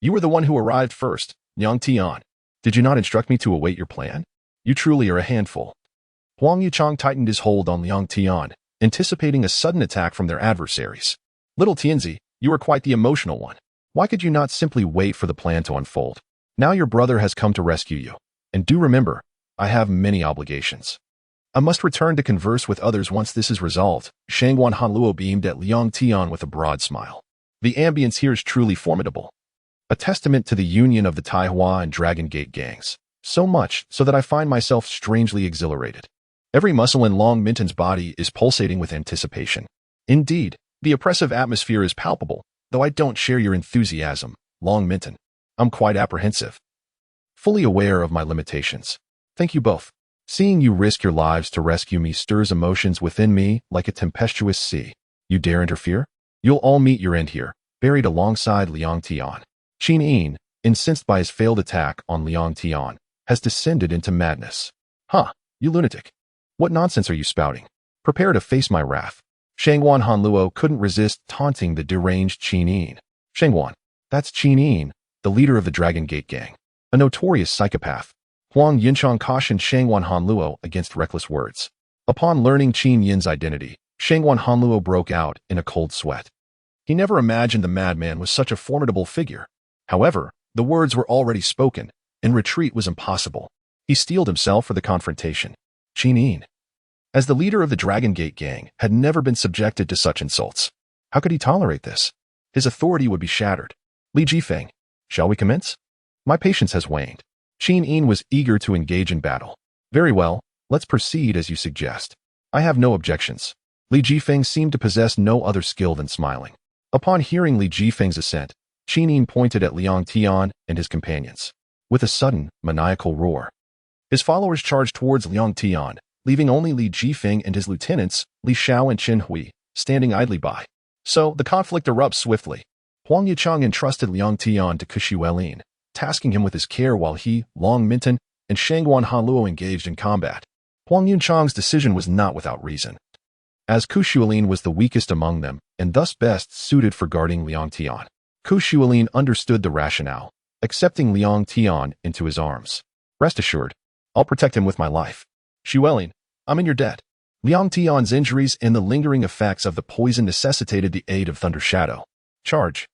you were the one who arrived first, Liang Tian. Did you not instruct me to await your plan? You truly are a handful. Huang Yuchang tightened his hold on Liang Tian, anticipating a sudden attack from their adversaries. Little Tianzi, you are quite the emotional one. Why could you not simply wait for the plan to unfold? Now your brother has come to rescue you. And do remember, I have many obligations. I must return to converse with others once this is resolved. Shangwan Hanluo beamed at Liang Tian with a broad smile. The ambience here is truly formidable. A testament to the union of the Taihua and Dragon Gate gangs. So much so that I find myself strangely exhilarated. Every muscle in Long Minton's body is pulsating with anticipation. Indeed, the oppressive atmosphere is palpable, though I don't share your enthusiasm, Long Minton. I'm quite apprehensive. Fully aware of my limitations. Thank you both. Seeing you risk your lives to rescue me stirs emotions within me like a tempestuous sea. You dare interfere? You'll all meet your end here, buried alongside Liang Tian. Qinin, incensed by his failed attack on Liang Tian, has descended into madness. Huh, you lunatic. What nonsense are you spouting? Prepare to face my wrath. Shangwan Hanluo couldn't resist taunting the deranged Qinin. Shangwan, that's Qinin, the leader of the Dragon Gate gang. A notorious psychopath. Huang Yunchang cautioned Shangwan Hanluo against reckless words. Upon learning Qin Yin's identity, Shangwan Hanluo broke out in a cold sweat. He never imagined the madman was such a formidable figure. However, the words were already spoken, and retreat was impossible. He steeled himself for the confrontation. Qinin, as the leader of the Dragon Gate gang, had never been subjected to such insults. How could he tolerate this? His authority would be shattered. Li Jifeng, shall we commence? My patience has waned. Qinin was eager to engage in battle. Very well, let's proceed as you suggest. I have no objections. Li Jifeng seemed to possess no other skill than smiling. Upon hearing Li Jifeng's assent, Qinin pointed at Liang Tian and his companions. With a sudden, maniacal roar, his followers charged towards Liang Tian, leaving only Li Jifeng and his lieutenants, Li Shao and Qin Hui, standing idly by. So, the conflict erupts swiftly. Huang Yuchang entrusted Liang Tian to Kushualin, tasking him with his care while he, Long Minton, and Shangwan Hanluo engaged in combat. Huang Yuchang's decision was not without reason, as Kushualin was the weakest among them, and thus best suited for guarding Liang Tian. Kushualin understood the rationale, accepting Liang Tian into his arms. Rest assured, I'll protect him with my life. Xuelin, I'm in your debt. Liang Tian's injuries and the lingering effects of the poison necessitated the aid of Thunder Shadow. Charge.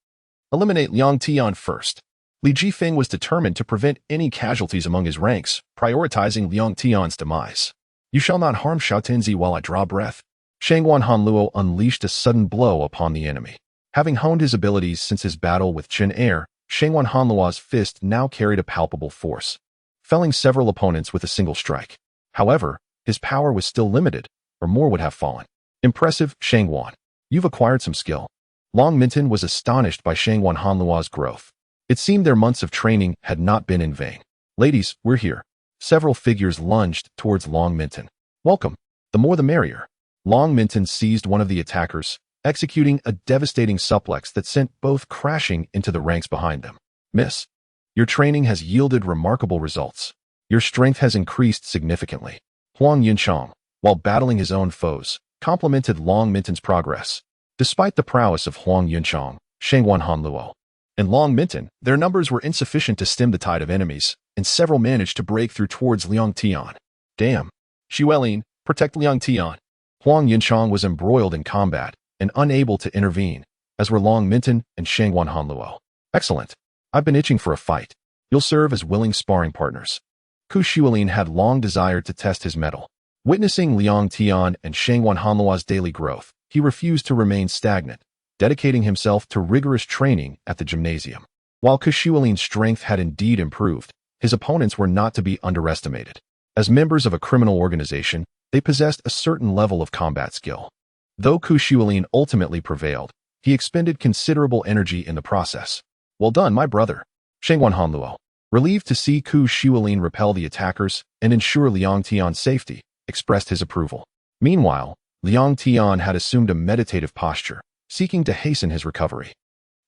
Eliminate Liang Tian first. Li Jifeng was determined to prevent any casualties among his ranks, prioritizing Liang Tian's demise. You shall not harm Xiaotenzi while I draw breath. Shangwan Hanluo unleashed a sudden blow upon the enemy. Having honed his abilities since his battle with Qin Er, Shangwan Hanluo's fist now carried a palpable force, felling several opponents with a single strike. However, his power was still limited, or more would have fallen. Impressive, Shangwan. You've acquired some skill. Long Minton was astonished by Shangwan Hanluo's growth. It seemed their months of training had not been in vain. Ladies, we're here. Several figures lunged towards Long Minton. Welcome. The more the merrier. Long Minton seized one of the attackers, executing a devastating suplex that sent both crashing into the ranks behind them. Miss, your training has yielded remarkable results. Your strength has increased significantly. Huang Yunchang, while battling his own foes, complimented Long Minton's progress. Despite the prowess of Huang Yunchang, Shangwan Hanluo, and Long Minton, their numbers were insufficient to stem the tide of enemies, and several managed to break through towards Liang Tian. Damn. Xuelin, protect Liang Tian. Huang Yunchang was embroiled in combat and unable to intervene, as were Long Minton and Shangwan Hanluo. Excellent. I've been itching for a fight. You'll serve as willing sparring partners. Kushualin had long desired to test his mettle. Witnessing Liang Tian and Shangwan Hanluo's daily growth, he refused to remain stagnant, dedicating himself to rigorous training at the gymnasium. While Kushualin's strength had indeed improved, his opponents were not to be underestimated. As members of a criminal organization, they possessed a certain level of combat skill. Though Kushualin ultimately prevailed, he expended considerable energy in the process. "Well done, my brother," Shengwan Hanluo, relieved to see Kushualin repel the attackers and ensure Liang Tian's safety, expressed his approval. Meanwhile, Liang Tian had assumed a meditative posture, seeking to hasten his recovery.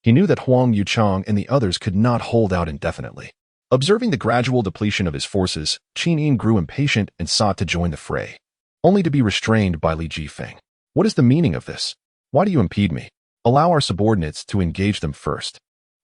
He knew that Huang Yuchang and the others could not hold out indefinitely. Observing the gradual depletion of his forces, Qin Yin grew impatient and sought to join the fray, only to be restrained by Li Jifeng. "What is the meaning of this? Why do you impede me? Allow our subordinates to engage them first.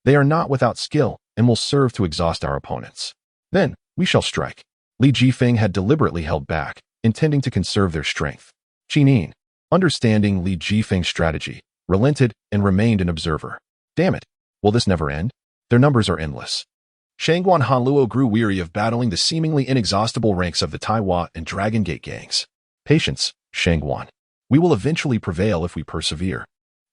They are not without skill and will serve to exhaust our opponents. Then, we shall strike." Li Jifeng had deliberately held back, intending to conserve their strength. Qin Yin, understanding Li Jifeng's strategy, relented and remained an observer. "Damn it, will this never end? Their numbers are endless." Shangguan Hanluo grew weary of battling the seemingly inexhaustible ranks of the Taiwan and Dragon Gate gangs. "Patience, Shangguan. We will eventually prevail if we persevere.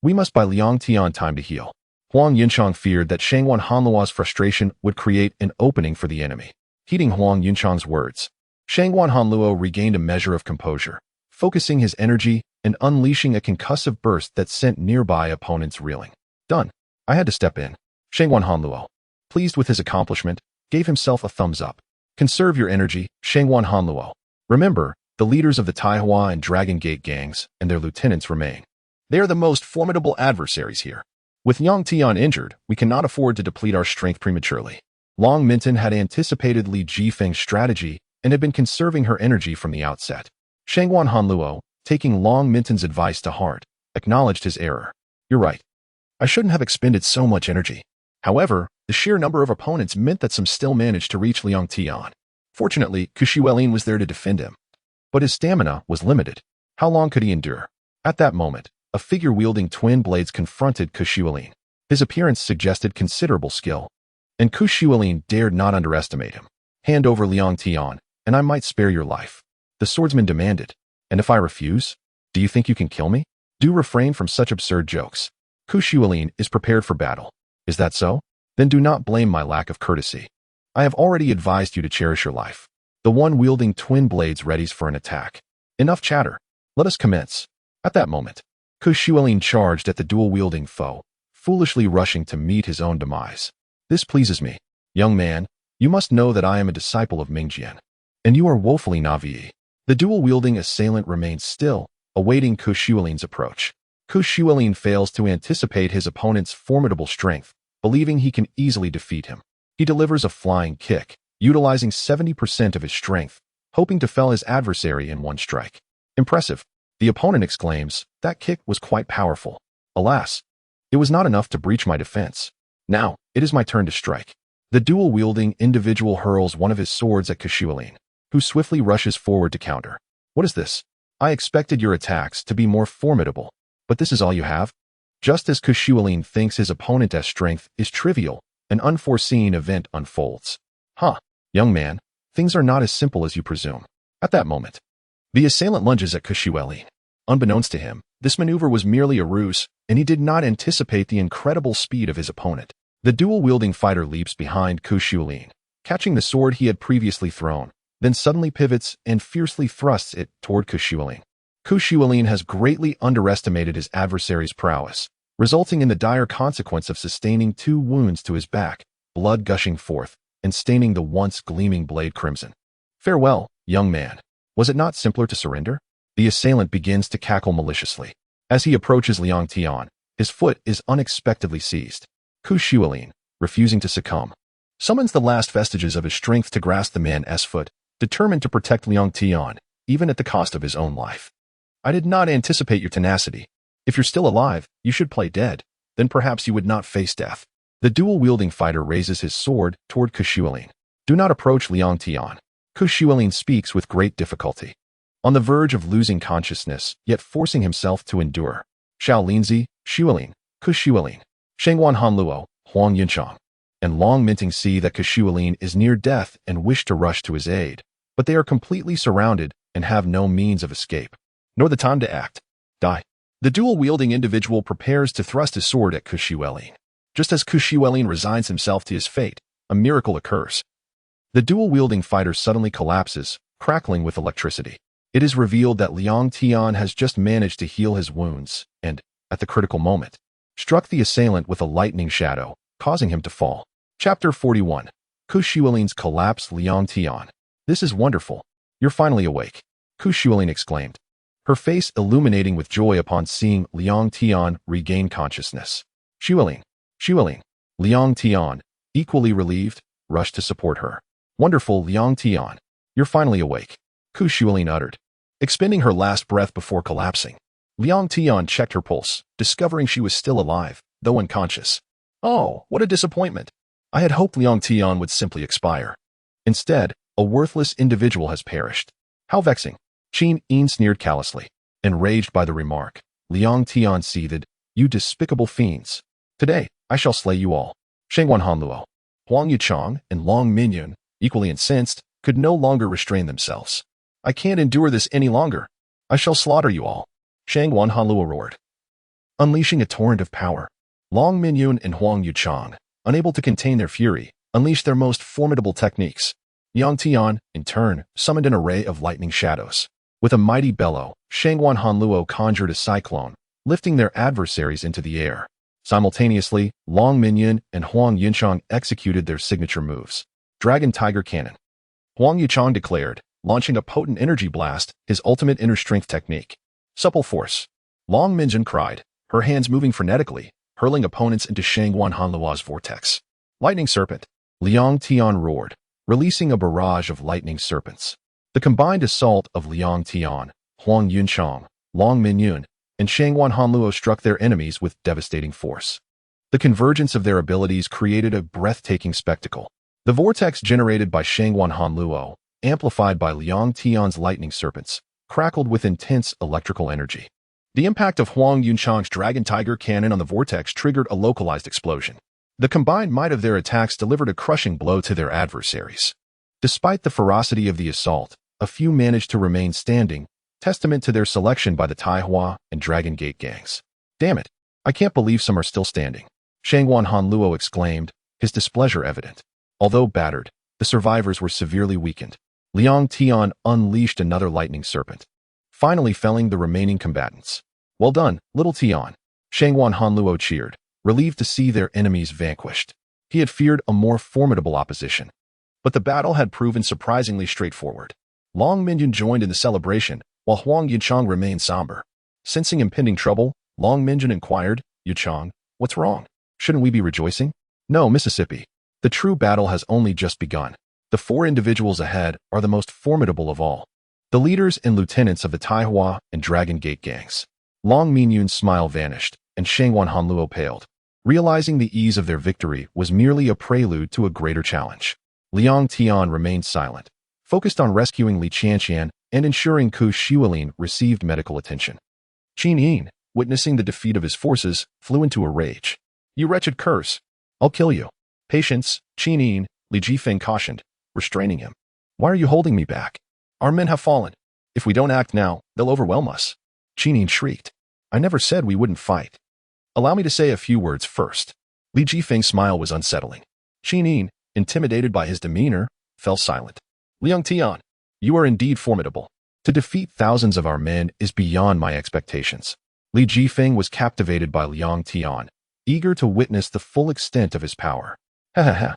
We must buy Liang Tian time to heal." Huang Yunchang feared that Shangguan Hanluo's frustration would create an opening for the enemy. Heeding Huang Yunchang's words, Shangguan Hanluo regained a measure of composure, focusing his energy and unleashing a concussive burst that sent nearby opponents reeling. "Done. I had to step in." Shangguan Hanluo, pleased with his accomplishment, gave himself a thumbs up. "Conserve your energy, Shangguan Hanluo. Remember, the leaders of the Taihua and Dragon Gate gangs and their lieutenants remain. They are the most formidable adversaries here. With Liang Tian injured, we cannot afford to deplete our strength prematurely." Long Minton had anticipated Li Jifeng's strategy and had been conserving her energy from the outset. Shangguan Hanluo, taking Long Minton's advice to heart, acknowledged his error. "You're right. I shouldn't have expended so much energy." However, the sheer number of opponents meant that some still managed to reach Liang Tian. Fortunately, Kushualin was there to defend him. But his stamina was limited. How long could he endure? At that moment, a figure wielding twin blades confronted Kushualin. His appearance suggested considerable skill, and Kushualin dared not underestimate him. "Hand over Liang Tian, and I might spare your life," the swordsman demanded. "And if I refuse? Do you think you can kill me? Do refrain from such absurd jokes. Kushualin is prepared for battle. Is that so? Then do not blame my lack of courtesy. I have already advised you to cherish your life." The one wielding twin blades readies for an attack. "Enough chatter. Let us commence." At that moment, Kushualin charged at the dual-wielding foe, foolishly rushing to meet his own demise. "This pleases me. Young man, you must know that I am a disciple of Mingjian, and you are woefully naive." The dual-wielding assailant remains still, awaiting Kushualin's approach. Kushualin fails to anticipate his opponent's formidable strength, believing he can easily defeat him. He delivers a flying kick, utilizing 70% of his strength, hoping to fell his adversary in one strike. "Impressive," the opponent exclaims. "That kick was quite powerful. Alas, it was not enough to breach my defense. Now, it is my turn to strike." The dual-wielding individual hurls one of his swords at Kushualin, who swiftly rushes forward to counter. "What is this? I expected your attacks to be more formidable, but this is all you have?" Just as Kushualin thinks his opponent's strength is trivial, an unforeseen event unfolds. "Huh, young man, things are not as simple as you presume." At that moment, the assailant lunges at Kushualin. Unbeknownst to him, this maneuver was merely a ruse, and he did not anticipate the incredible speed of his opponent. The dual-wielding fighter leaps behind Kushualin, catching the sword he had previously thrown, then suddenly pivots and fiercely thrusts it toward Kushualin. Kushualin has greatly underestimated his adversary's prowess, resulting in the dire consequence of sustaining 2 wounds to his back, blood gushing forth, and staining the once gleaming blade crimson. "Farewell, young man. Was it not simpler to surrender?" The assailant begins to cackle maliciously. As he approaches Liang Tian, his foot is unexpectedly seized. Kushualin, refusing to succumb, summons the last vestiges of his strength to grasp the man's foot, determined to protect Liang Tian, even at the cost of his own life. "I did not anticipate your tenacity. If you're still alive, you should play dead. Then perhaps you would not face death." The dual-wielding fighter raises his sword toward Kushualin. "Do not approach Liang Tian." Kushualin speaks with great difficulty, on the verge of losing consciousness, yet forcing himself to endure. Xiao Linzi, Shualin, Kushualin, Shengwan Hanluo, Huang Yunchang, and Long Minting see that Kushualin is near death and wish to rush to his aid, but they are completely surrounded and have no means of escape, nor the time to act. Die. The dual-wielding individual prepares to thrust his sword at Kushiwelin. Just as Kushiwelin resigns himself to his fate, a miracle occurs. The dual-wielding fighter suddenly collapses, crackling with electricity. It is revealed that Liang Tian has just managed to heal his wounds and, at the critical moment, struck the assailant with a lightning shadow, causing him to fall. Chapter 41. Kushiwelin's collapse. Liang Tian. This is wonderful. You're finally awake, Kushiwelin exclaimed, her face illuminating with joy upon seeing Liang Tian regain consciousness. Shiwelin. Liang Tian, equally relieved, rushed to support her. Wonderful, Liang Tian. You're finally awake, Kushiwelin uttered, expending her last breath before collapsing. Liang Tian checked her pulse, discovering she was still alive, though unconscious. Oh, what a disappointment. I had hoped Liang Tian would simply expire. Instead, a worthless individual has perished. How vexing. Qin Yin sneered callously. Enraged by the remark, Liang Tian seethed, You despicable fiends. Today, I shall slay you all. Shengwan Hanluo, Huang Yuchang, and Long Mingyun, equally incensed, could no longer restrain themselves. I can't endure this any longer. I shall slaughter you all. Shangwan Hanluo roared, unleashing a torrent of power. Long Mingyun and Huang Yuchang, unable to contain their fury, unleashed their most formidable techniques. Liang Tian, in turn, summoned an array of lightning shadows. With a mighty bellow, Shangwan Hanluo conjured a cyclone, lifting their adversaries into the air. Simultaneously, Long Mingyun and Huang Yuchang executed their signature moves. Dragon Tiger Cannon. Huang Yuchang declared, launching a potent energy blast, his ultimate inner strength technique. Supple force. Long Mingyun cried, her hands moving frenetically, hurling opponents into Shangwan Hanluo's vortex. Lightning Serpent. Liang Tian roared, releasing a barrage of lightning serpents. The combined assault of Liang Tian, Huang Yuchang, Long Mingyun, and Shangwan Hanluo struck their enemies with devastating force. The convergence of their abilities created a breathtaking spectacle. The vortex generated by Shangwan Hanluo, amplified by Liang Tian's lightning serpents, crackled with intense electrical energy. The impact of Huang Yuchang's Dragon Tiger Cannon on the vortex triggered a localized explosion. The combined might of their attacks delivered a crushing blow to their adversaries. Despite the ferocity of the assault, a few managed to remain standing, testament to their selection by the Taihua and Dragon Gate gangs. Damn it, I can't believe some are still standing, Shangwan Hanluo exclaimed, his displeasure evident. Although battered, the survivors were severely weakened. Liang Tian unleashed another lightning serpent, finally felling the remaining combatants. Well done, little Tian, Shangwan Hanluo cheered, relieved to see their enemies vanquished. He had feared a more formidable opposition. But the battle had proven surprisingly straightforward. Long Mingyun joined in the celebration, while Huang Yuchang remained somber. Sensing impending trouble, Long Mingyun inquired, Yuchang, what's wrong? Shouldn't we be rejoicing? No, Mississippi. The true battle has only just begun. The four individuals ahead are the most formidable of all. The leaders and lieutenants of the Taihua and Dragon Gate gangs. Long Mingyun's smile vanished, and Shangwan Hanluo paled. Realizing the ease of their victory was merely a prelude to a greater challenge. Liang Tian remained silent, focused on rescuing Li Qianqian and ensuring Kushiwelin received medical attention. Qin Yin, witnessing the defeat of his forces, flew into a rage. You wretched curse! I'll kill you. Patience, Qin Yin, Li Jifeng cautioned, restraining him. Why are you holding me back? Our men have fallen. If we don't act now, they'll overwhelm us. Qin Yin shrieked. I never said we wouldn't fight. Allow me to say a few words first. Li Jifeng's smile was unsettling. Qin Yin, intimidated by his demeanor, fell silent. Liang Tian, you are indeed formidable. To defeat thousands of our men is beyond my expectations. Li Jifeng was captivated by Liang Tian, eager to witness the full extent of his power. Ha ha ha.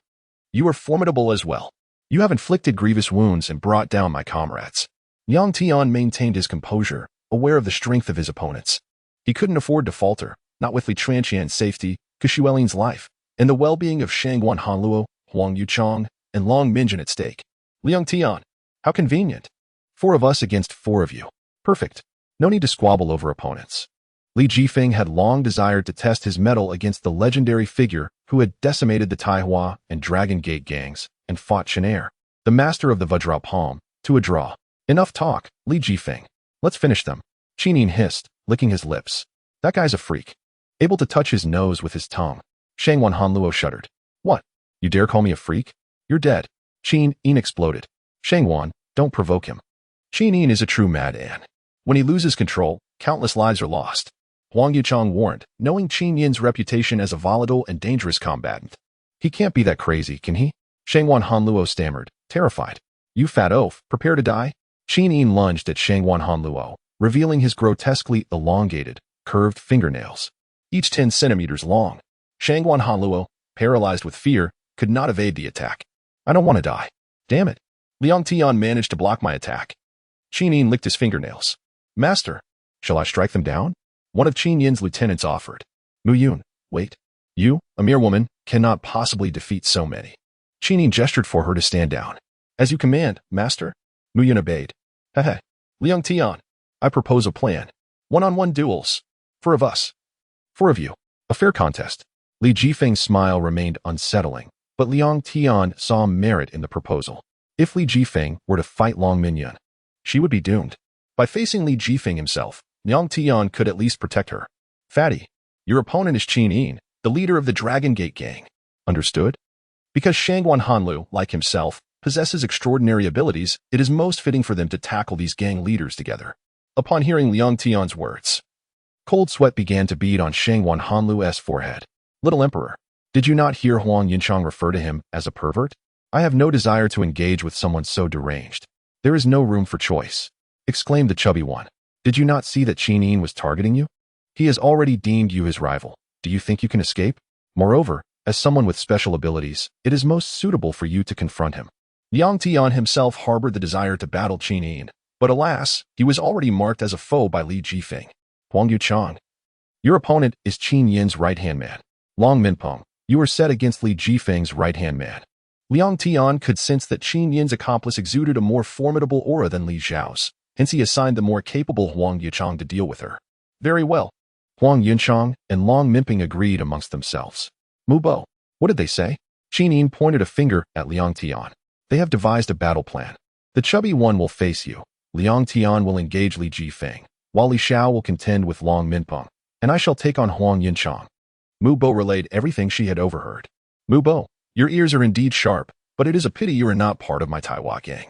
You are formidable as well. You have inflicted grievous wounds and brought down my comrades. Liang Tian maintained his composure, aware of the strength of his opponents. He couldn't afford to falter, not with Li Qianqian's safety, Kushiwelin's life, and the well-being of Shangwan Hanluo, Huang Yuchang, and Long Mingyun at stake. Liang Tian, how convenient. 4 of us against 4 of you. Perfect. No need to squabble over opponents. Li Jifeng had long desired to test his mettle against the legendary figure who had decimated the Taihua and Dragon Gate gangs and fought Chenair, the master of the Vajra Palm, to a draw. Enough talk, Li Jifeng. Let's finish them. Qin Yin hissed, licking his lips. That guy's a freak. Able to touch his nose with his tongue. Shangwan Hanluo shuddered. What? You dare call me a freak? You're dead. Qin Yin exploded. Shangwan, don't provoke him. Qin Yin is a true madman. When he loses control, countless lives are lost. Huang Yuchang warned, knowing Qin Yin's reputation as a volatile and dangerous combatant. He can't be that crazy, can he? Shangwan Hanluo stammered, terrified. You fat oaf, prepare to die? Qin Yin lunged at Shangwan Hanluo, revealing his grotesquely elongated, curved fingernails, each 10 centimeters long. Shangwan Hanluo, paralyzed with fear, could not evade the attack. I don't want to die. Damn it. Liang Tian managed to block my attack. Qin Yin licked his fingernails. Master, shall I strike them down? One of Qin Yin's lieutenants offered. Mu Yun, wait. You, a mere woman, cannot possibly defeat so many. Qin Yin gestured for her to stand down. As you command, master. Mu Yun obeyed. Heh. Liang Tian, I propose a plan. One-on-one duels. 4 of us. 4 of you. A fair contest. Li Jifeng's smile remained unsettling, but Liang Tian saw merit in the proposal. If Li Jifeng were to fight Long Mingyun, she would be doomed. By facing Li Jifeng himself, Liang Tian could at least protect her. Fatty, your opponent is Qin Yin, the leader of the Dragon Gate gang. Understood? Because Shangwan Hanlu, like himself, possesses extraordinary abilities, it is most fitting for them to tackle these gang leaders together. Upon hearing Liang Tian's words, cold sweat began to bead on Shangwan Hanlu's forehead. Little Emperor, did you not hear Huang Yunchang refer to him as a pervert? I have no desire to engage with someone so deranged. There is no room for choice, exclaimed the chubby one. Did you not see that Qin Yin was targeting you? He has already deemed you his rival. Do you think you can escape? Moreover, as someone with special abilities, it is most suitable for you to confront him. Liang Tian himself harbored the desire to battle Qin Yin, but alas, he was already marked as a foe by Li Jifeng. Huang Yuchang, your opponent is Qin Yin's right-hand man. Long Minpeng, you are set against Li Jifeng's right-hand man. Liang Tian could sense that Qin Yin's accomplice exuded a more formidable aura than Li Zhao's, hence he assigned the more capable Huang Yuchang to deal with her. Very well. Huang Yunchang and Long Minpeng agreed amongst themselves. Mubo, what did they say? Qin Yin pointed a finger at Liang Tian. They have devised a battle plan. The chubby one will face you. Liang Tian will engage Li Jifeng, while Li Xiao will contend with Long Minpeng, and I shall take on Huang Yunchang. Mubo relayed everything she had overheard. Mubo, your ears are indeed sharp, but it is a pity you are not part of my Taiwan gang.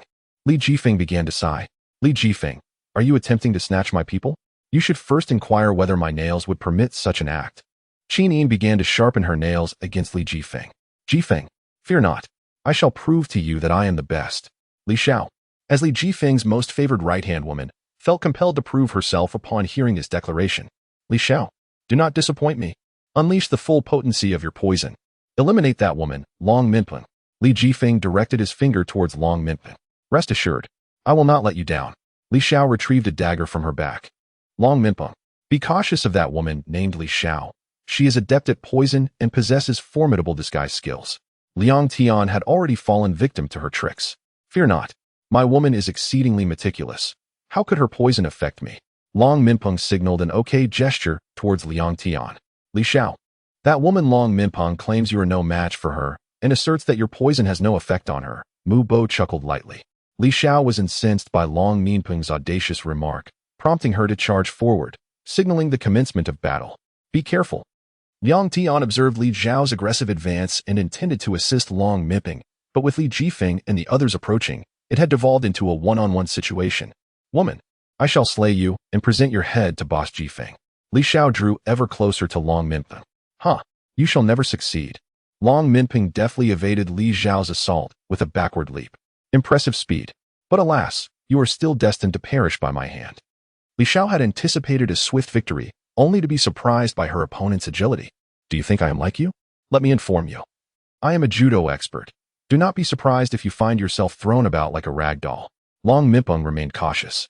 Li Jifeng began to sigh. Li Jifeng, are you attempting to snatch my people? You should first inquire whether my nails would permit such an act. Qin Yin began to sharpen her nails against Li Jifeng. Jifeng, fear not. I shall prove to you that I am the best. Li Xiao, as Li Jifeng's most favored right-hand woman, felt compelled to prove herself upon hearing his declaration. Li Xiao, do not disappoint me. Unleash the full potency of your poison. Eliminate that woman, Long Minpeng. Li Jifeng directed his finger towards Long Minpeng. Rest assured, I will not let you down. Li Xiao retrieved a dagger from her back. Long Minpeng, be cautious of that woman named Li Xiao. She is adept at poison and possesses formidable disguise skills. Liang Tian had already fallen victim to her tricks. Fear not. My woman is exceedingly meticulous. How could her poison affect me? Long Minpeng signaled an okay gesture towards Liang Tian. Li Xiao, that woman Long Minpeng claims you are no match for her and asserts that your poison has no effect on her. Mu Bo chuckled lightly. Li Xiao was incensed by Long Minpeng's audacious remark, prompting her to charge forward, signaling the commencement of battle. Be careful. Liang Tian observed Li Zhao's aggressive advance and intended to assist Long Minpeng, but with Li Jifeng and the others approaching, it had devolved into a one-on-one situation. Woman, I shall slay you and present your head to Boss Jifeng. Li Xiao drew ever closer to Long Minpeng. Huh, you shall never succeed. Long Minpeng deftly evaded Li Zhao's assault with a backward leap. Impressive speed. But alas, you are still destined to perish by my hand. Li Xiao had anticipated a swift victory, only to be surprised by her opponent's agility. Do you think I am like you? Let me inform you. I am a judo expert. Do not be surprised if you find yourself thrown about like a rag doll. Long Minpeng remained cautious,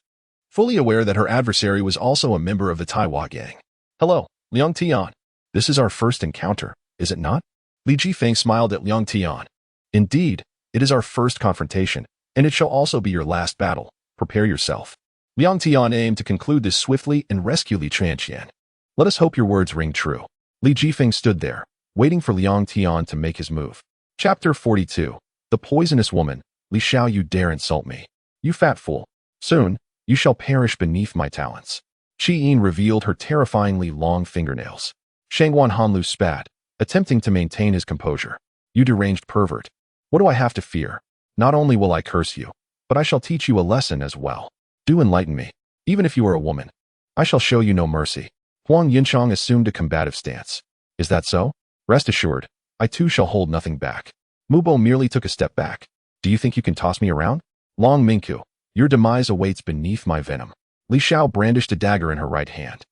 fully aware that her adversary was also a member of the Taiwan gang. Hello, Liang Tian. This is our first encounter, is it not? Li Jifeng smiled at Liang Tian. Indeed, it is our first confrontation, and it shall also be your last battle. Prepare yourself. Liang Tian aimed to conclude this swiftly and rescue Li Tian. Let us hope your words ring true. Li Jifeng stood there, waiting for Liang Tian to make his move. Chapter 42. The Poisonous Woman. Li Xiao, you dare insult me. You fat fool. Soon, you shall perish beneath my talons. Qi Yin revealed her terrifyingly long fingernails. Shangwan Hanlu spat, attempting to maintain his composure. You deranged pervert. What do I have to fear? Not only will I curse you, but I shall teach you a lesson as well. Do enlighten me. Even if you are a woman, I shall show you no mercy. Huang Yinchang assumed a combative stance. Is that so? Rest assured, I too shall hold nothing back. Mubo merely took a step back. Do you think you can toss me around? Long Mingku, your demise awaits beneath my venom. Li Xiao brandished a dagger in her right hand.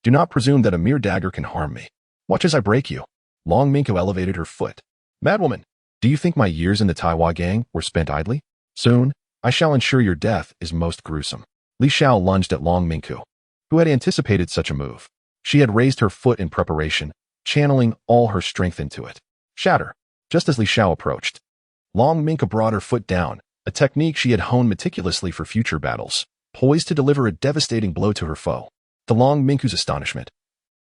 Do not presume that a mere dagger can harm me. Watch as I break you. Long Mingku elevated her foot. Madwoman, do you think my years in the Taiwa gang were spent idly? Soon, I shall ensure your death is most gruesome. Li Xiao lunged at Long Mingku, who had anticipated such a move. She had raised her foot in preparation, channeling all her strength into it. Shatter, just as Li Xiao approached. Long Mingku brought her foot down, a technique she had honed meticulously for future battles, poised to deliver a devastating blow to her foe. To Long Mingku's astonishment,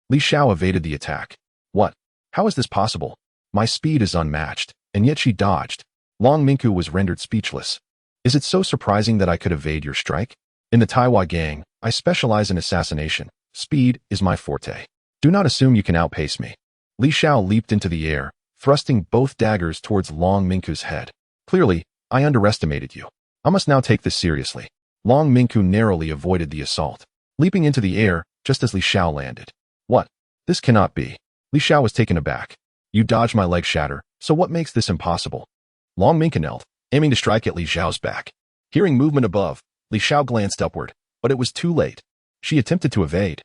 Li Xiao evaded the attack. What? How is this possible? My speed is unmatched, and yet she dodged. Long Mingku was rendered speechless. Is it so surprising that I could evade your strike? In the Taiwa gang, I specialize in assassination. Speed is my forte. Do not assume you can outpace me. Li Xiao leaped into the air, thrusting both daggers towards Long Mingku's head. Clearly, I underestimated you. I must now take this seriously. Long Mingku narrowly avoided the assault, leaping into the air just as Li Xiao landed. What? This cannot be. Li Xiao was taken aback. You dodged my leg shatter, so what makes this impossible? Long Mingku knelt, aiming to strike at Li Xiao's back. Hearing movement above, Li Xiao glanced upward, but it was too late. She attempted to evade.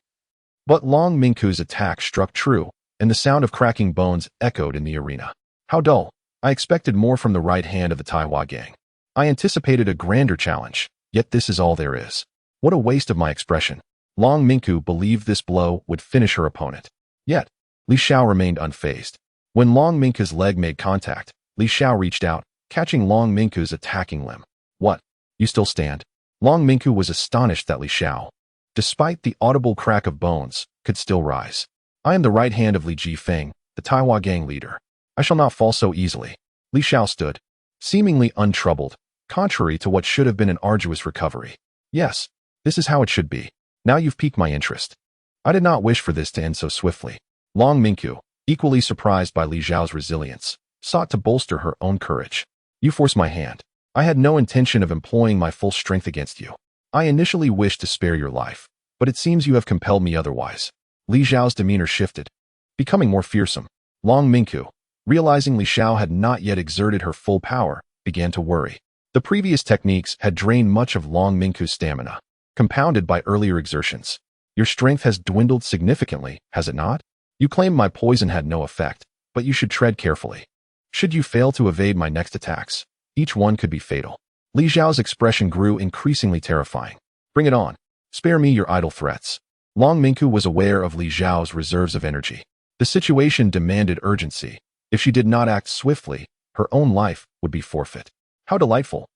But Long Mingku's attack struck true, and the sound of cracking bones echoed in the arena. How dull. I expected more from the right hand of the Taiwa gang. I anticipated a grander challenge, yet this is all there is. What a waste of my expression. Long Mingku believed this blow would finish her opponent. Yet, Li Xiao remained unfazed. When Long Mingku's leg made contact, Li Xiao reached out, catching Long Mingku's attacking limb. What? You still stand? Long Mingku was astonished that Li Xiao, despite the audible crack of bones, could still rise. I am the right hand of Li Jifeng, the Taiwa gang leader. I shall not fall so easily. Li Xiao stood, seemingly untroubled, contrary to what should have been an arduous recovery. Yes, this is how it should be. Now you've piqued my interest. I did not wish for this to end so swiftly. Long Mingku, equally surprised by Li Xiao's resilience, sought to bolster her own courage. You forced my hand. I had no intention of employing my full strength against you. I initially wished to spare your life, but it seems you have compelled me otherwise. Li Xiao's demeanor shifted, becoming more fearsome. Long Mingku, realizing Li Xiao had not yet exerted her full power, began to worry. The previous techniques had drained much of Long Mingku's stamina, compounded by earlier exertions. Your strength has dwindled significantly, has it not? You claim my poison had no effect, but you should tread carefully. Should you fail to evade my next attacks, each one could be fatal. Li Xiao's expression grew increasingly terrifying. Bring it on. Spare me your idle threats. Long Mingku was aware of Li Xiao's reserves of energy. The situation demanded urgency. If she did not act swiftly, her own life would be forfeit. How delightful.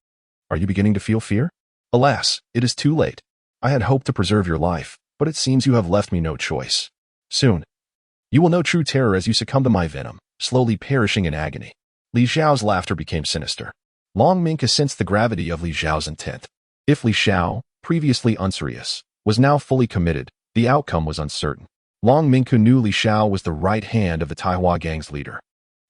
Are you beginning to feel fear? Alas, it is too late. I had hoped to preserve your life, but it seems you have left me no choice. Soon, you will know true terror as you succumb to my venom, slowly perishing in agony. Li Xiao's laughter became sinister. Long Mingku sensed the gravity of Li Xiao's intent. If Li Xiao, previously unserious, was now fully committed, the outcome was uncertain. Long Mingku knew Li Xiao was the right hand of the Taiwa gang's leader,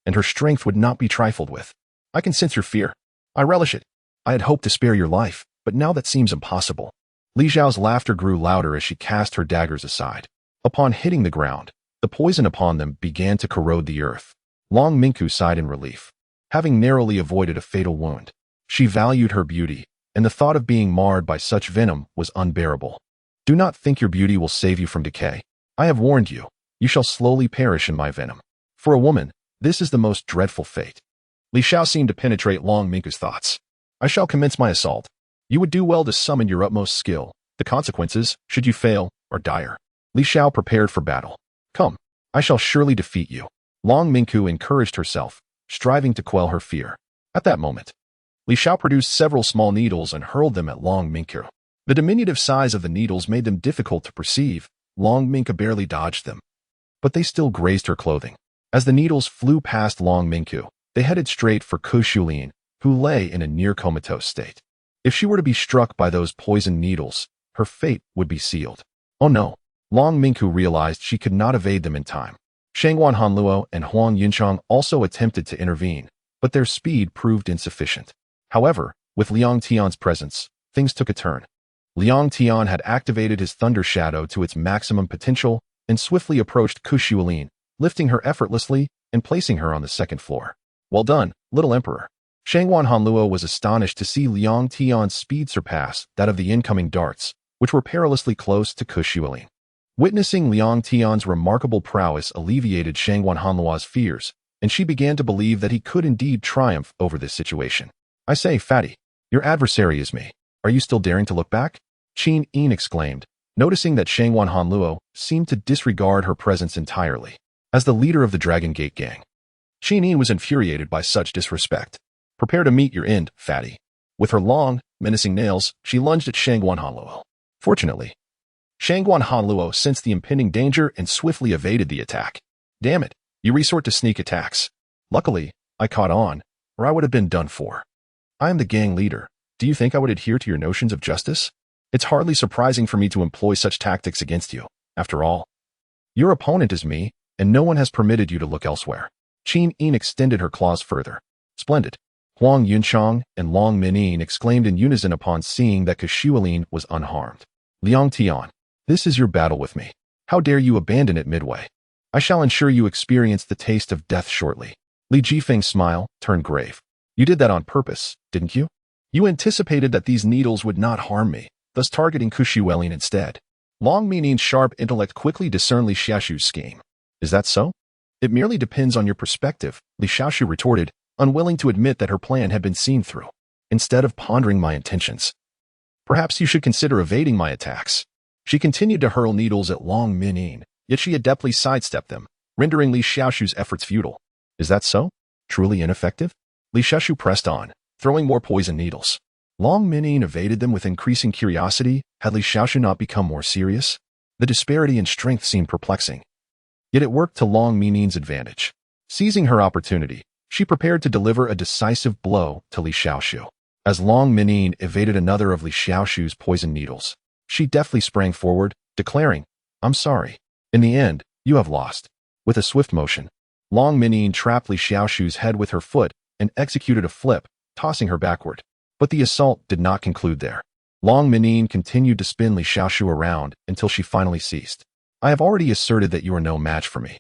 and her strength would not be trifled with. I can sense your fear. I relish it. I had hoped to spare your life, but now that seems impossible. Li Xiao's laughter grew louder as she cast her daggers aside. Upon hitting the ground, the poison upon them began to corrode the earth. Long Mingku sighed in relief. Having narrowly avoided a fatal wound, she valued her beauty, and the thought of being marred by such venom was unbearable. Do not think your beauty will save you from decay. I have warned you. You shall slowly perish in my venom. For a woman, this is the most dreadful fate. Li Xiao seemed to penetrate Long Mingku's thoughts. I shall commence my assault. You would do well to summon your utmost skill. The consequences, should you fail, are dire. Li Xiao prepared for battle. Come, I shall surely defeat you. Long Mingku encouraged herself, striving to quell her fear. At that moment, Li Xiao produced several small needles and hurled them at Long Mingku. The diminutive size of the needles made them difficult to perceive. Long Mingku barely dodged them, but they still grazed her clothing. As the needles flew past Long Mingku, they headed straight for Ku Shulin, who lay in a near-comatose state. If she were to be struck by those poisoned needles, her fate would be sealed. Oh no! Long Mingku realized she could not evade them in time. Shangguan Hanluo and Huang Yinchang also attempted to intervene, but their speed proved insufficient. However, with Liang Tian's presence, things took a turn. Liang Tian had activated his Thunder Shadow to its maximum potential and swiftly approached Kushualin, lifting her effortlessly and placing her on the second floor. Well done, little emperor. Shangwan Hanluo was astonished to see Liang Tian's speed surpass that of the incoming darts, which were perilously close to Kushualin. Witnessing Liang Tian's remarkable prowess alleviated Shangwan Hanluo's fears, and she began to believe that he could indeed triumph over this situation. I say, fatty, your adversary is me. Are you still daring to look back? Qin Yin exclaimed, noticing that Shangwan Hanluo seemed to disregard her presence entirely. As the leader of the Dragon Gate gang, Qin Yin was infuriated by such disrespect. Prepare to meet your end, fatty. With her long, menacing nails, she lunged at Shangwan Hanluo. Fortunately, Shangwan Hanluo sensed the impending danger and swiftly evaded the attack. Damn it, you resort to sneak attacks. Luckily, I caught on, or I would have been done for. I am the gang leader. Do you think I would adhere to your notions of justice? It's hardly surprising for me to employ such tactics against you. After all, your opponent is me, and no one has permitted you to look elsewhere. Qin Yin extended her claws further. Splendid. Huang Yunchang and Long Minyin exclaimed in unison upon seeing that Kushualin was unharmed. Liang Tian, this is your battle with me. How dare you abandon it midway? I shall ensure you experience the taste of death shortly. Li Jifeng's smile turned grave. You did that on purpose, didn't you? You anticipated that these needles would not harm me, thus targeting Kushualin instead. Long Minyin's sharp intellect quickly discerned Li Xiaoshu's scheme. Is that so? It merely depends on your perspective, Li Xiaoshu retorted, unwilling to admit that her plan had been seen through. Instead of pondering my intentions, perhaps you should consider evading my attacks. She continued to hurl needles at Long Minyin, yet she adeptly sidestepped them, rendering Li Xiaoshu's efforts futile. Is that so? Truly ineffective? Li Xiaoshu pressed on, throwing more poison needles. Long Minyin evaded them with increasing curiosity. Had Li Xiaoshu not become more serious? The disparity in strength seemed perplexing. Yet it worked to Long Minyin's advantage. Seizing her opportunity, she prepared to deliver a decisive blow to Li Xiaoshu. As Long Minyin evaded another of Li Xiaoshu's poison needles, she deftly sprang forward, declaring, I'm sorry. In the end, you have lost. With a swift motion, Long Minyin trapped Li Xiaoshu's head with her foot and executed a flip, tossing her backward. But the assault did not conclude there. Long Minyin continued to spin Li Xiaoshu around until she finally ceased. I have already asserted that you are no match for me.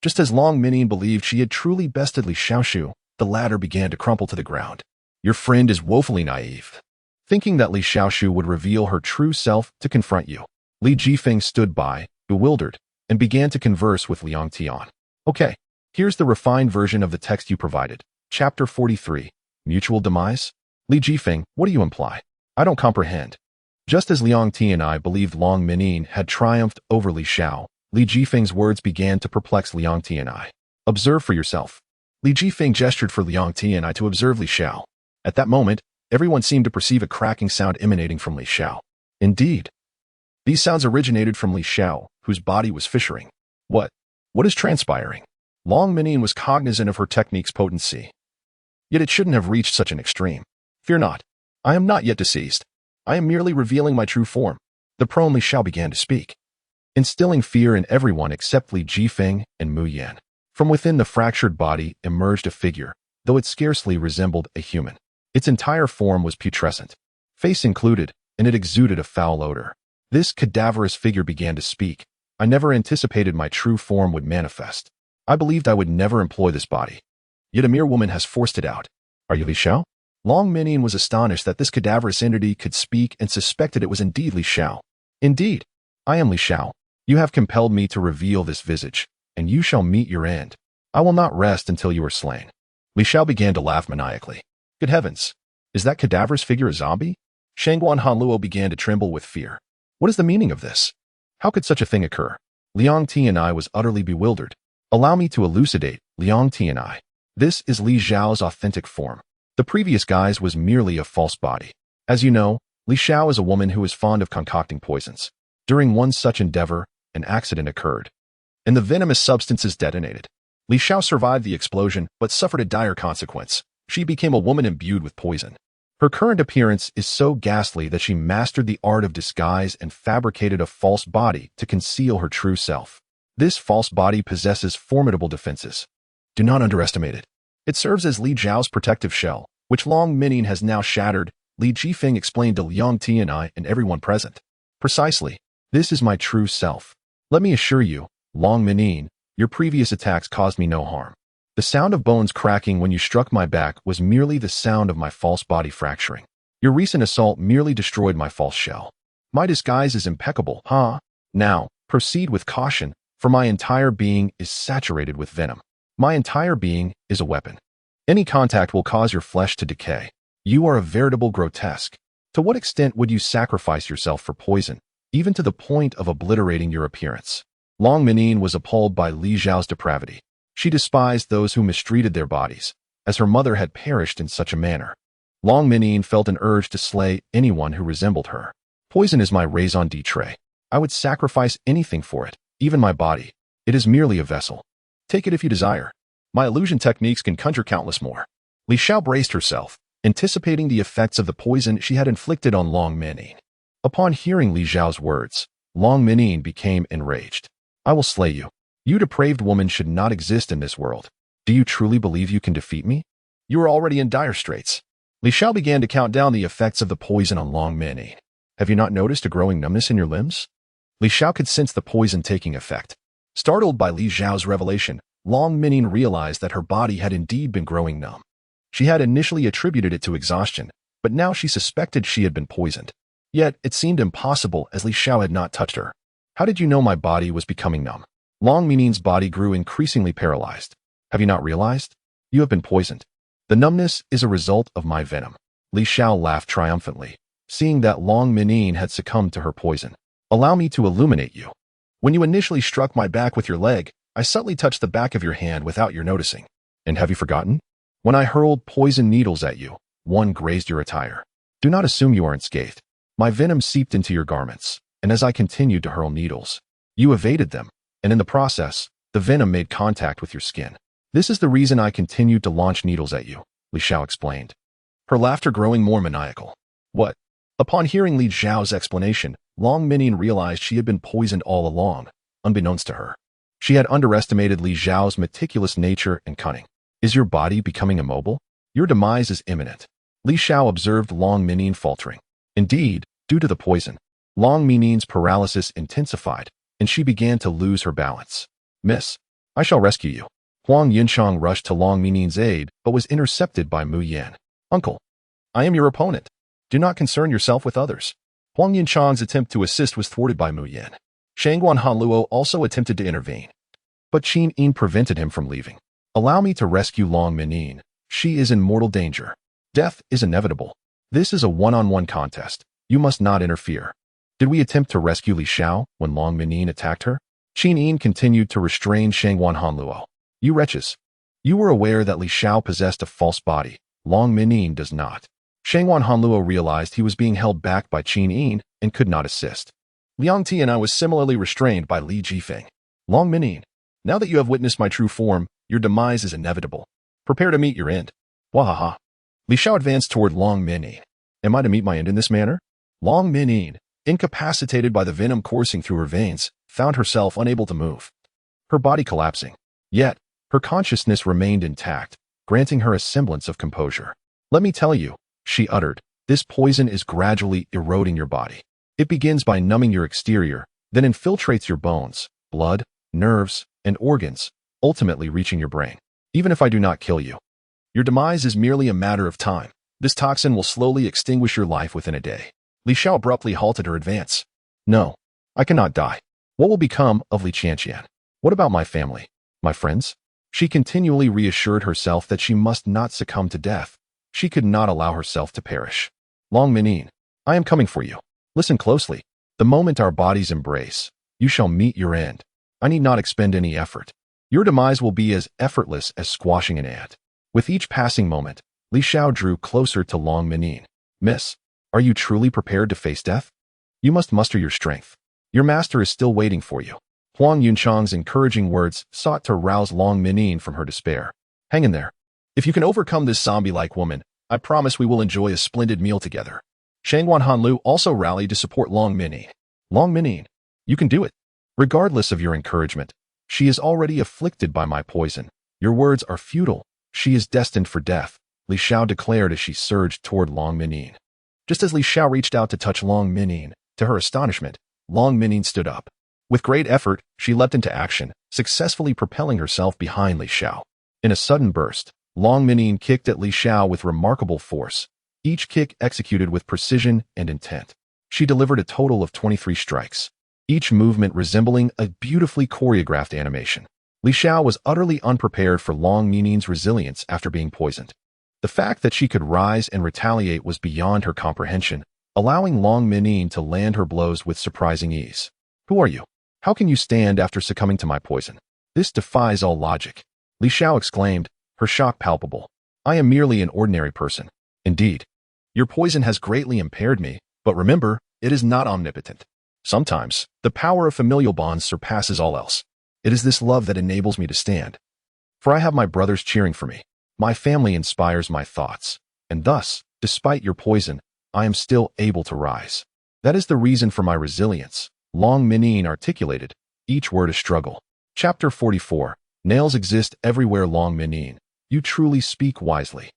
Just as Long Minyin believed she had truly bested Li Xiaoshu, the latter began to crumple to the ground. Your friend is woefully naive, thinking that Li Xiaoshu would reveal her true self to confront you. Li Jifeng stood by, bewildered, and began to converse with Liang Tian. Okay, here's the refined version of the text you provided. Chapter 43, Mutual Demise? Li Jifeng, what do you imply? I don't comprehend. Just as Liang Tian and I believed Long Minyin had triumphed over Li Xiao, Li Jifeng's words began to perplex Liang Tian and I. Observe for yourself. Li Jifeng gestured for Liang Tian and I to observe Li Xiao. At that moment, everyone seemed to perceive a cracking sound emanating from Li Xiao. Indeed, these sounds originated from Li Xiao, whose body was fissuring. What is transpiring? Long Minyin was cognizant of her technique's potency. Yet it shouldn't have reached such an extreme. Fear not. I am not yet deceased. I am merely revealing my true form. The prone Li Xiao began to speak, instilling fear in everyone except Li Jifeng and Mu Yan. From within the fractured body emerged a figure, though it scarcely resembled a human. Its entire form was putrescent, face included, and it exuded a foul odor. This cadaverous figure began to speak. I never anticipated my true form would manifest. I believed I would never employ this body. Yet a mere woman has forced it out. Are you Li Xiao? Long Minyin was astonished that this cadaverous entity could speak and suspected it was indeed Li Xiao. Indeed, I am Li Xiao. You have compelled me to reveal this visage, and you shall meet your end. I will not rest until you are slain. Li Xiao began to laugh maniacally. Good heavens! Is that cadaverous figure a zombie? Shangwan Hanluo began to tremble with fear. What is the meaning of this? How could such a thing occur? Liang Tian and I was utterly bewildered. Allow me to elucidate, Liang Tian and I. This is Li Xiao's authentic form. The previous guise was merely a false body. As you know, Li Xiao is a woman who is fond of concocting poisons. During one such endeavor, an accident occurred, and the venomous substances detonated. Li Xiao survived the explosion, but suffered a dire consequence. She became a woman imbued with poison. Her current appearance is so ghastly that she mastered the art of disguise and fabricated a false body to conceal her true self. This false body possesses formidable defenses. Do not underestimate it. It serves as Li Zhao's protective shell, which Long Minyin has now shattered, Li Jifeng explained to Liang Tian and I and everyone present. Precisely. This is my true self. Let me assure you, Long Menin, your previous attacks caused me no harm. The sound of bones cracking when you struck my back was merely the sound of my false body fracturing. Your recent assault merely destroyed my false shell. My disguise is impeccable, huh? Now, proceed with caution, for my entire being is saturated with venom. My entire being is a weapon. Any contact will cause your flesh to decay. You are a veritable grotesque. To what extent would you sacrifice yourself for poison, even to the point of obliterating your appearance? Long Menin was appalled by Li Zhao's depravity. She despised those who mistreated their bodies, as her mother had perished in such a manner. Long Menin felt an urge to slay anyone who resembled her. Poison is my raison d'etre. I would sacrifice anything for it, even my body. It is merely a vessel. Take it if you desire. My illusion techniques can conjure countless more. Li Xiao braced herself, anticipating the effects of the poison she had inflicted on Long Menin. Upon hearing Li Zhao's words, Long Menin became enraged. I will slay you. You depraved woman should not exist in this world. Do you truly believe you can defeat me? You are already in dire straits. Li Xiao began to count down the effects of the poison on Long Menin. Have you not noticed a growing numbness in your limbs? Li Xiao could sense the poison taking effect. Startled by Li Zhao's revelation, Long Menin realized that her body had indeed been growing numb. She had initially attributed it to exhaustion, but now she suspected she had been poisoned. Yet, it seemed impossible as Li Xiao had not touched her. How did you know my body was becoming numb? Long Menin's body grew increasingly paralyzed. Have you not realized? You have been poisoned. The numbness is a result of my venom. Li Xiao laughed triumphantly, seeing that Long Menin had succumbed to her poison. Allow me to illuminate you. When you initially struck my back with your leg, I subtly touched the back of your hand without your noticing. And have you forgotten? When I hurled poison needles at you, one grazed your attire. Do not assume you are unscathed. My venom seeped into your garments, and as I continued to hurl needles, you evaded them, and in the process, the venom made contact with your skin. This is the reason I continued to launch needles at you, Li Xiao explained, her laughter growing more maniacal. What? Upon hearing Li Zhao's explanation, Long Menin realized she had been poisoned all along, unbeknownst to her. She had underestimated Li Zhao's meticulous nature and cunning. Is your body becoming immobile? Your demise is imminent. Li Xiao observed Long Menin faltering. Indeed, due to the poison, Long Menin's paralysis intensified, and she began to lose her balance. Miss, I shall rescue you. Huang Yinchang rushed to Long Menin's aid, but was intercepted by Mu Yan. Uncle, I am your opponent. Do not concern yourself with others. Huang Yinchang's attempt to assist was thwarted by Mu Yan. Shangguan Hanluo also attempted to intervene, but Qin Yin prevented him from leaving. Allow me to rescue Long Menin. She is in mortal danger. Death is inevitable. This is a one-on-one contest. You must not interfere. Did we attempt to rescue Li Xiao when Long Menin attacked her? Qin Yin continued to restrain Shangguan Hanluo. You wretches. You were aware that Li Xiao possessed a false body. Long Menin does not. Shangguan Hanluo realized he was being held back by Qin Yin and could not assist. Liang Tian was similarly restrained by Li Jifeng. Long Menin, now that you have witnessed my true form, your demise is inevitable. Prepare to meet your end. Wahaha. Li Xiao advanced toward Long Menin. Am I to meet my end in this manner? Long Menin, incapacitated by the venom coursing through her veins, found herself unable to move, her body collapsing. Yet, her consciousness remained intact, granting her a semblance of composure. Let me tell you, she uttered, this poison is gradually eroding your body. It begins by numbing your exterior, then infiltrates your bones, blood, nerves, and organs, ultimately reaching your brain. Even if I do not kill you, your demise is merely a matter of time. This toxin will slowly extinguish your life within a day. Li Xiao abruptly halted her advance. No, I cannot die. What will become of Li Qianqian? What about my family? My friends? She continually reassured herself that she must not succumb to death. She could not allow herself to perish. Long Menin, I am coming for you. Listen closely. The moment our bodies embrace, you shall meet your end. I need not expend any effort. Your demise will be as effortless as squashing an ant. With each passing moment, Li Xiao drew closer to Long Menin. Miss, are you truly prepared to face death? You must muster your strength. Your master is still waiting for you. Huang Yunchang's encouraging words sought to rouse Long Menin from her despair. Hang in there. If you can overcome this zombie-like woman, I promise we will enjoy a splendid meal together. Shangguan Hanlu also rallied to support Long Menin. Long Menin, you can do it. Regardless of your encouragement, she is already afflicted by my poison. Your words are futile. She is destined for death, Li Xiao declared as she surged toward Long Menin. Just as Li Xiao reached out to touch Long Menin, to her astonishment, Long Menin stood up. With great effort, she leapt into action, successfully propelling herself behind Li Xiao. In a sudden burst, Long Minyin kicked at Li Xiao with remarkable force, each kick executed with precision and intent. She delivered a total of 23 strikes, each movement resembling a beautifully choreographed animation. Li Xiao was utterly unprepared for Long Minyin's resilience after being poisoned. The fact that she could rise and retaliate was beyond her comprehension, allowing Long Minyin to land her blows with surprising ease. Who are you? How can you stand after succumbing to my poison? This defies all logic. Li Xiao exclaimed, her shock palpable. I am merely an ordinary person. Indeed, your poison has greatly impaired me, but remember, it is not omnipotent. Sometimes, the power of familial bonds surpasses all else. It is this love that enables me to stand. For I have my brothers cheering for me. My family inspires my thoughts, and thus, despite your poison, I am still able to rise. That is the reason for my resilience, Long Minyin articulated, each word a struggle. Chapter 44. Nails exist everywhere. Long Minyin, you truly speak wisely.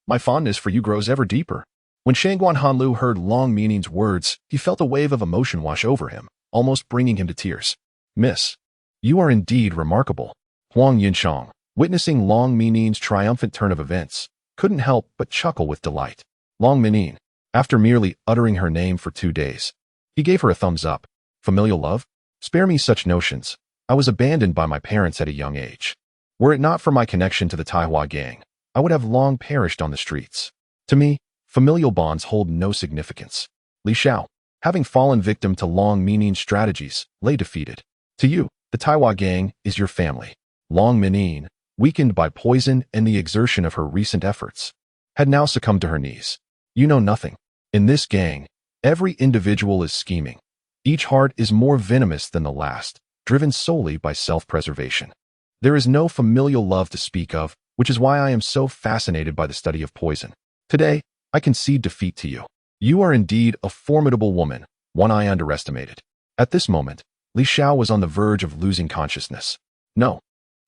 My fondness for you grows ever deeper. When Shangguan Hanlu heard Long Minyin's words, he felt a wave of emotion wash over him, almost bringing him to tears. Miss, you are indeed remarkable. Huang Yinshang, witnessing Long Minyin's triumphant turn of events, couldn't help but chuckle with delight. Long Minyin, after merely uttering her name for 2 days, he gave her a thumbs up. Familial love? Spare me such notions. I was abandoned by my parents at a young age. Were it not for my connection to the Taihua gang, I would have long perished on the streets. To me, familial bonds hold no significance. Li Xiao, having fallen victim to Long Minyin's strategies, lay defeated. To you, the Taihua gang is your family. Long Minyin, weakened by poison and the exertion of her recent efforts, had now succumbed to her knees. You know nothing. In this gang, every individual is scheming. Each heart is more venomous than the last, driven solely by self-preservation. There is no familial love to speak of, which is why I am so fascinated by the study of poison. Today, I concede defeat to you. You are indeed a formidable woman, one I underestimated. At this moment, Li Xiao was on the verge of losing consciousness. No.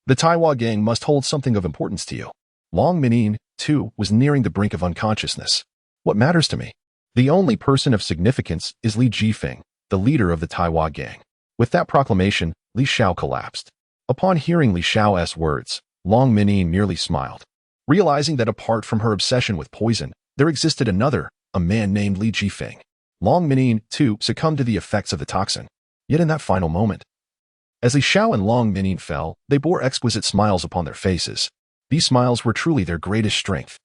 The Taihua gang must hold something of importance to you. Long Minyin, too, was nearing the brink of unconsciousness. What matters to me? The only person of significance is Li Jifeng, the leader of the Taihua gang. With that proclamation, Li Xiao collapsed. Upon hearing Li Xiao's words, Long Minyin merely smiled. Realizing that apart from her obsession with poison, there existed another, a man named Li Jifeng. Long Minyin, too, succumbed to the effects of the toxin. Yet in that final moment, as Li Xiao and Long Minyin fell, they bore exquisite smiles upon their faces. These smiles were truly their greatest strength.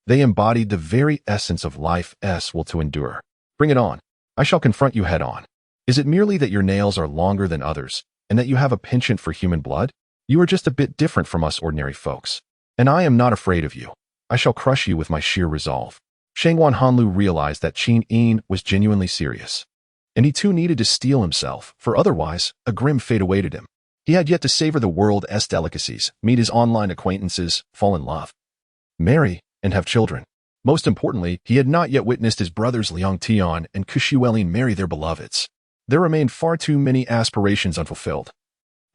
They embodied the very essence of life's will to endure. Bring it on. I shall confront you head on. Is it merely that your nails are longer than others, and that you have a penchant for human blood? You are just a bit different from us ordinary folks. And I am not afraid of you. I shall crush you with my sheer resolve. Shangguan Hanlu realized that Qin Yin was genuinely serious. And he too needed to steel himself, for otherwise, a grim fate awaited him. He had yet to savor the world's delicacies, meet his online acquaintances, fall in love, marry, and have children. Most importantly, he had not yet witnessed his brothers Liang Tian and Kushuelin marry their beloveds. There remained far too many aspirations unfulfilled.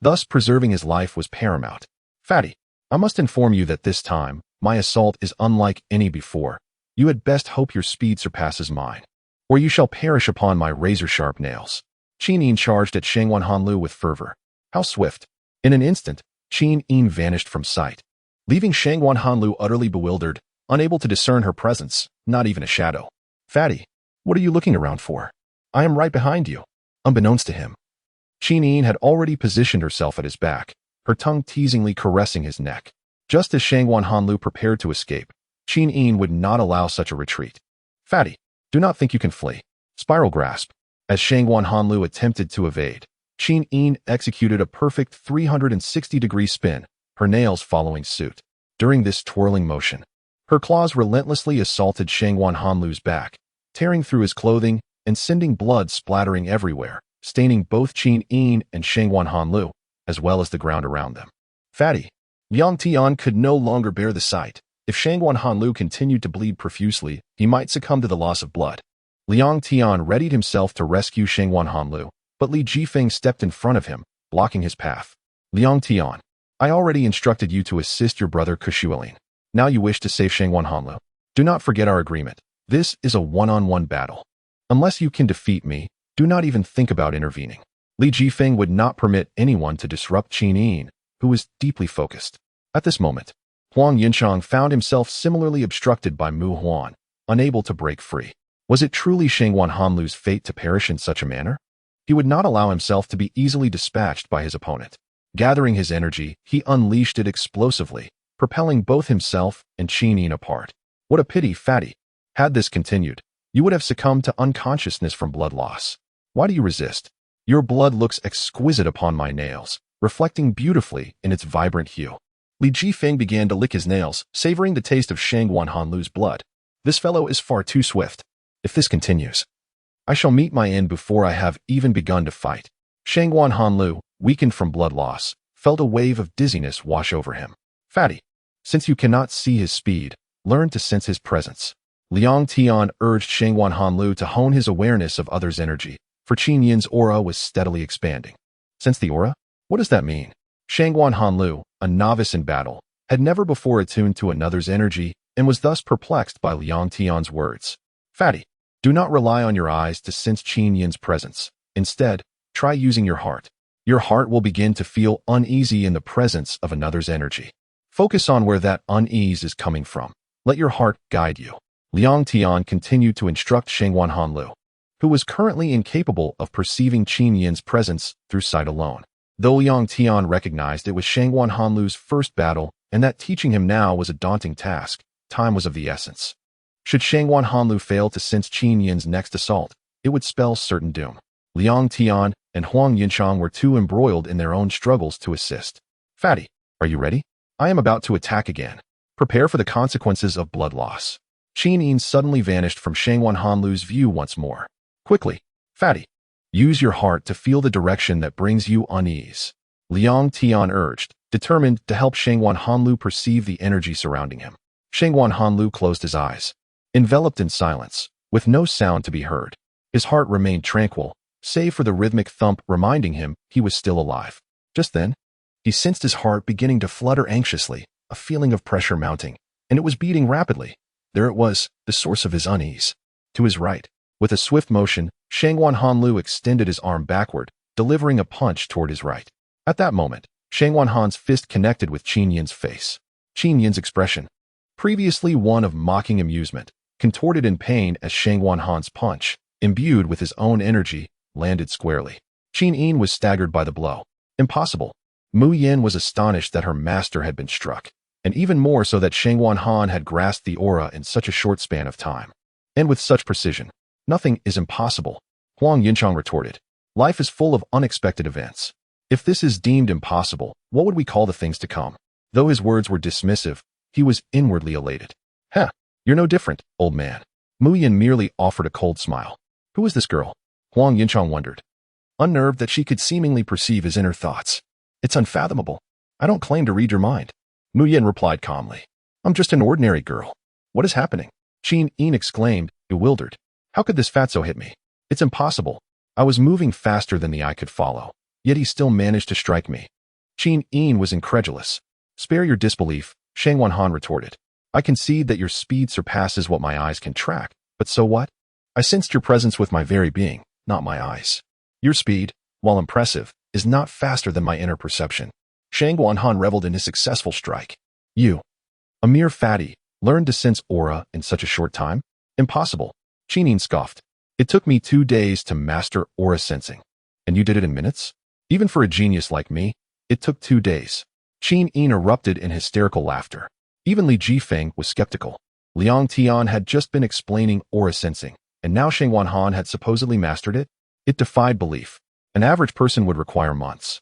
Thus, preserving his life was paramount. Fatty, I must inform you that this time, my assault is unlike any before. You had best hope your speed surpasses mine, or you shall perish upon my razor-sharp nails. Qin Yin charged at Shangguan Hanlu with fervor. How swift! In an instant, Qin Yin vanished from sight, leaving Shangguan Hanlu utterly bewildered, unable to discern her presence, not even a shadow. Fatty, what are you looking around for? I am right behind you. Unbeknownst to him, Qin Yin had already positioned herself at his back, her tongue teasingly caressing his neck. Just as Shangguan Hanlu prepared to escape, Qin Yin would not allow such a retreat. Fatty, do not think you can flee. Spiral grasp. As Shangguan Hanlu attempted to evade, Qin Yin executed a perfect 360-degree spin, her nails following suit. During this twirling motion, her claws relentlessly assaulted Shangguan Hanlu's back, tearing through his clothing and sending blood splattering everywhere, staining both Qin Yin and Shangguan Hanlu, as well as the ground around them. Fatty, Liang Tian could no longer bear the sight. If Shangguan Hanlu continued to bleed profusely, he might succumb to the loss of blood. Liang Tian readied himself to rescue Shangguan Hanlu, but Li Jifeng stepped in front of him, blocking his path. Liang Tian, I already instructed you to assist your brother Kushuelin. Now you wish to save Shangguan Hanlu. Do not forget our agreement. This is a one-on-one battle. Unless you can defeat me, do not even think about intervening. Li Jifeng would not permit anyone to disrupt Qin Yin, who was deeply focused. At this moment, Huang Yinchang found himself similarly obstructed by Mu Huan, unable to break free. Was it truly Shangguan Hanlu's fate to perish in such a manner? He would not allow himself to be easily dispatched by his opponent. Gathering his energy, he unleashed it explosively, propelling both himself and Qin Yin apart. What a pity, fatty. Had this continued, you would have succumbed to unconsciousness from blood loss. Why do you resist? Your blood looks exquisite upon my nails, reflecting beautifully in its vibrant hue. Li Jifeng began to lick his nails, savoring the taste of Shangguan Hanlu's blood. This fellow is far too swift. If this continues, I shall meet my end before I have even begun to fight. Shangguan Hanlu, weakened from blood loss, felt a wave of dizziness wash over him. Fatty, since you cannot see his speed, learn to sense his presence. Liang Tian urged Shangguan Hanlu to hone his awareness of others' energy, for Qin Yin's aura was steadily expanding. Sense the aura? What does that mean? Shangguan Hanlu, a novice in battle, had never before attuned to another's energy and was thus perplexed by Liang Tian's words. Fatty, do not rely on your eyes to sense Qin Yin's presence. Instead, try using your heart. Your heart will begin to feel uneasy in the presence of another's energy. Focus on where that unease is coming from. Let your heart guide you. Liang Tian continued to instruct Shangguan Hanlu, who was currently incapable of perceiving Qin Yin's presence through sight alone. Though Liang Tian recognized it was Shangguan Hanlu's first battle and that teaching him now was a daunting task, time was of the essence. Should Shangguan Hanlu fail to sense Qin Yin's next assault, it would spell certain doom. Liang Tian and Huang Yinchang were too embroiled in their own struggles to assist. Fatty, are you ready? I am about to attack again. Prepare for the consequences of blood loss. Qin Yin suddenly vanished from Shangguan Hanlu's view once more. Quickly, Fatty, use your heart to feel the direction that brings you unease. Liang Tian urged, determined to help Shangguan Hanlu perceive the energy surrounding him. Shangguan Hanlu closed his eyes, enveloped in silence, with no sound to be heard. His heart remained tranquil, save for the rhythmic thump reminding him he was still alive. Just then, he sensed his heart beginning to flutter anxiously, a feeling of pressure mounting, and it was beating rapidly. There it was, the source of his unease. To his right, with a swift motion, Shangguan Hanlu extended his arm backward, delivering a punch toward his right. At that moment, Shangguan Han's fist connected with Qin Yin's face. Qin Yin's expression, previously one of mocking amusement, contorted in pain as Shangguan Han's punch, imbued with his own energy, landed squarely. Qin Yin was staggered by the blow. Impossible. Mu Yin was astonished that her master had been struck, and even more so that Shangguan Han had grasped the aura in such a short span of time. And with such precision. Nothing is impossible, Huang Yinchang retorted. Life is full of unexpected events. If this is deemed impossible, what would we call the things to come? Though his words were dismissive, he was inwardly elated. Heh, you're no different, old man. Mu Yin merely offered a cold smile. Who is this girl? Huang Yinchang wondered, unnerved that she could seemingly perceive his inner thoughts. It's unfathomable. I don't claim to read your mind. Mu Yin replied calmly. I'm just an ordinary girl. What is happening? Qin Yin exclaimed, bewildered. How could this fatso hit me? It's impossible. I was moving faster than the eye could follow, yet he still managed to strike me. Qin Yin was incredulous. Spare your disbelief, Shangguan Han retorted. I concede that your speed surpasses what my eyes can track, but so what? I sensed your presence with my very being, not my eyes. Your speed, while impressive, is not faster than my inner perception. Shangguan Han reveled in his successful strike. You, a mere fatty, learned to sense aura in such a short time? Impossible. Qin Yin scoffed. It took me 2 days to master aura sensing. And you did it in minutes? Even for a genius like me, it took 2 days. Qin Yin erupted in hysterical laughter. Even Li Jifeng was skeptical. Liang Tian had just been explaining aura sensing, and now Shangguan Han had supposedly mastered it? It defied belief. An average person would require months.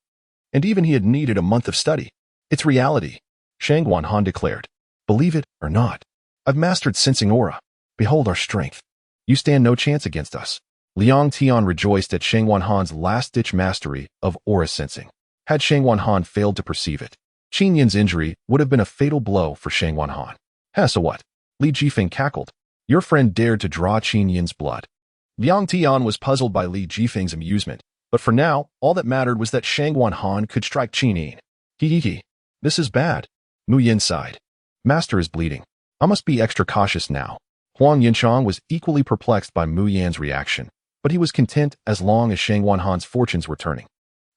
And even he had needed a month of study. It's reality, Shangguan Han declared. Believe it or not, I've mastered sensing aura. Behold our strength. You stand no chance against us. Liang Tian rejoiced at Shangguan Han's last-ditch mastery of aura sensing. Had Shangguan Han failed to perceive it, Qin Yin's injury would have been a fatal blow for Shangguan Han. Huh, so what? Li Jifeng cackled. Your friend dared to draw Qin Yin's blood. Liang Tian was puzzled by Li Jifeng's amusement, but for now, all that mattered was that Shangguan Han could strike Qin Yin. Hee. This is bad. Mu Yin sighed. Master is bleeding. I must be extra cautious now. Huang Yinchang was equally perplexed by Mu Yan's reaction. but he was content as long as Shang Wanhan's fortunes were turning.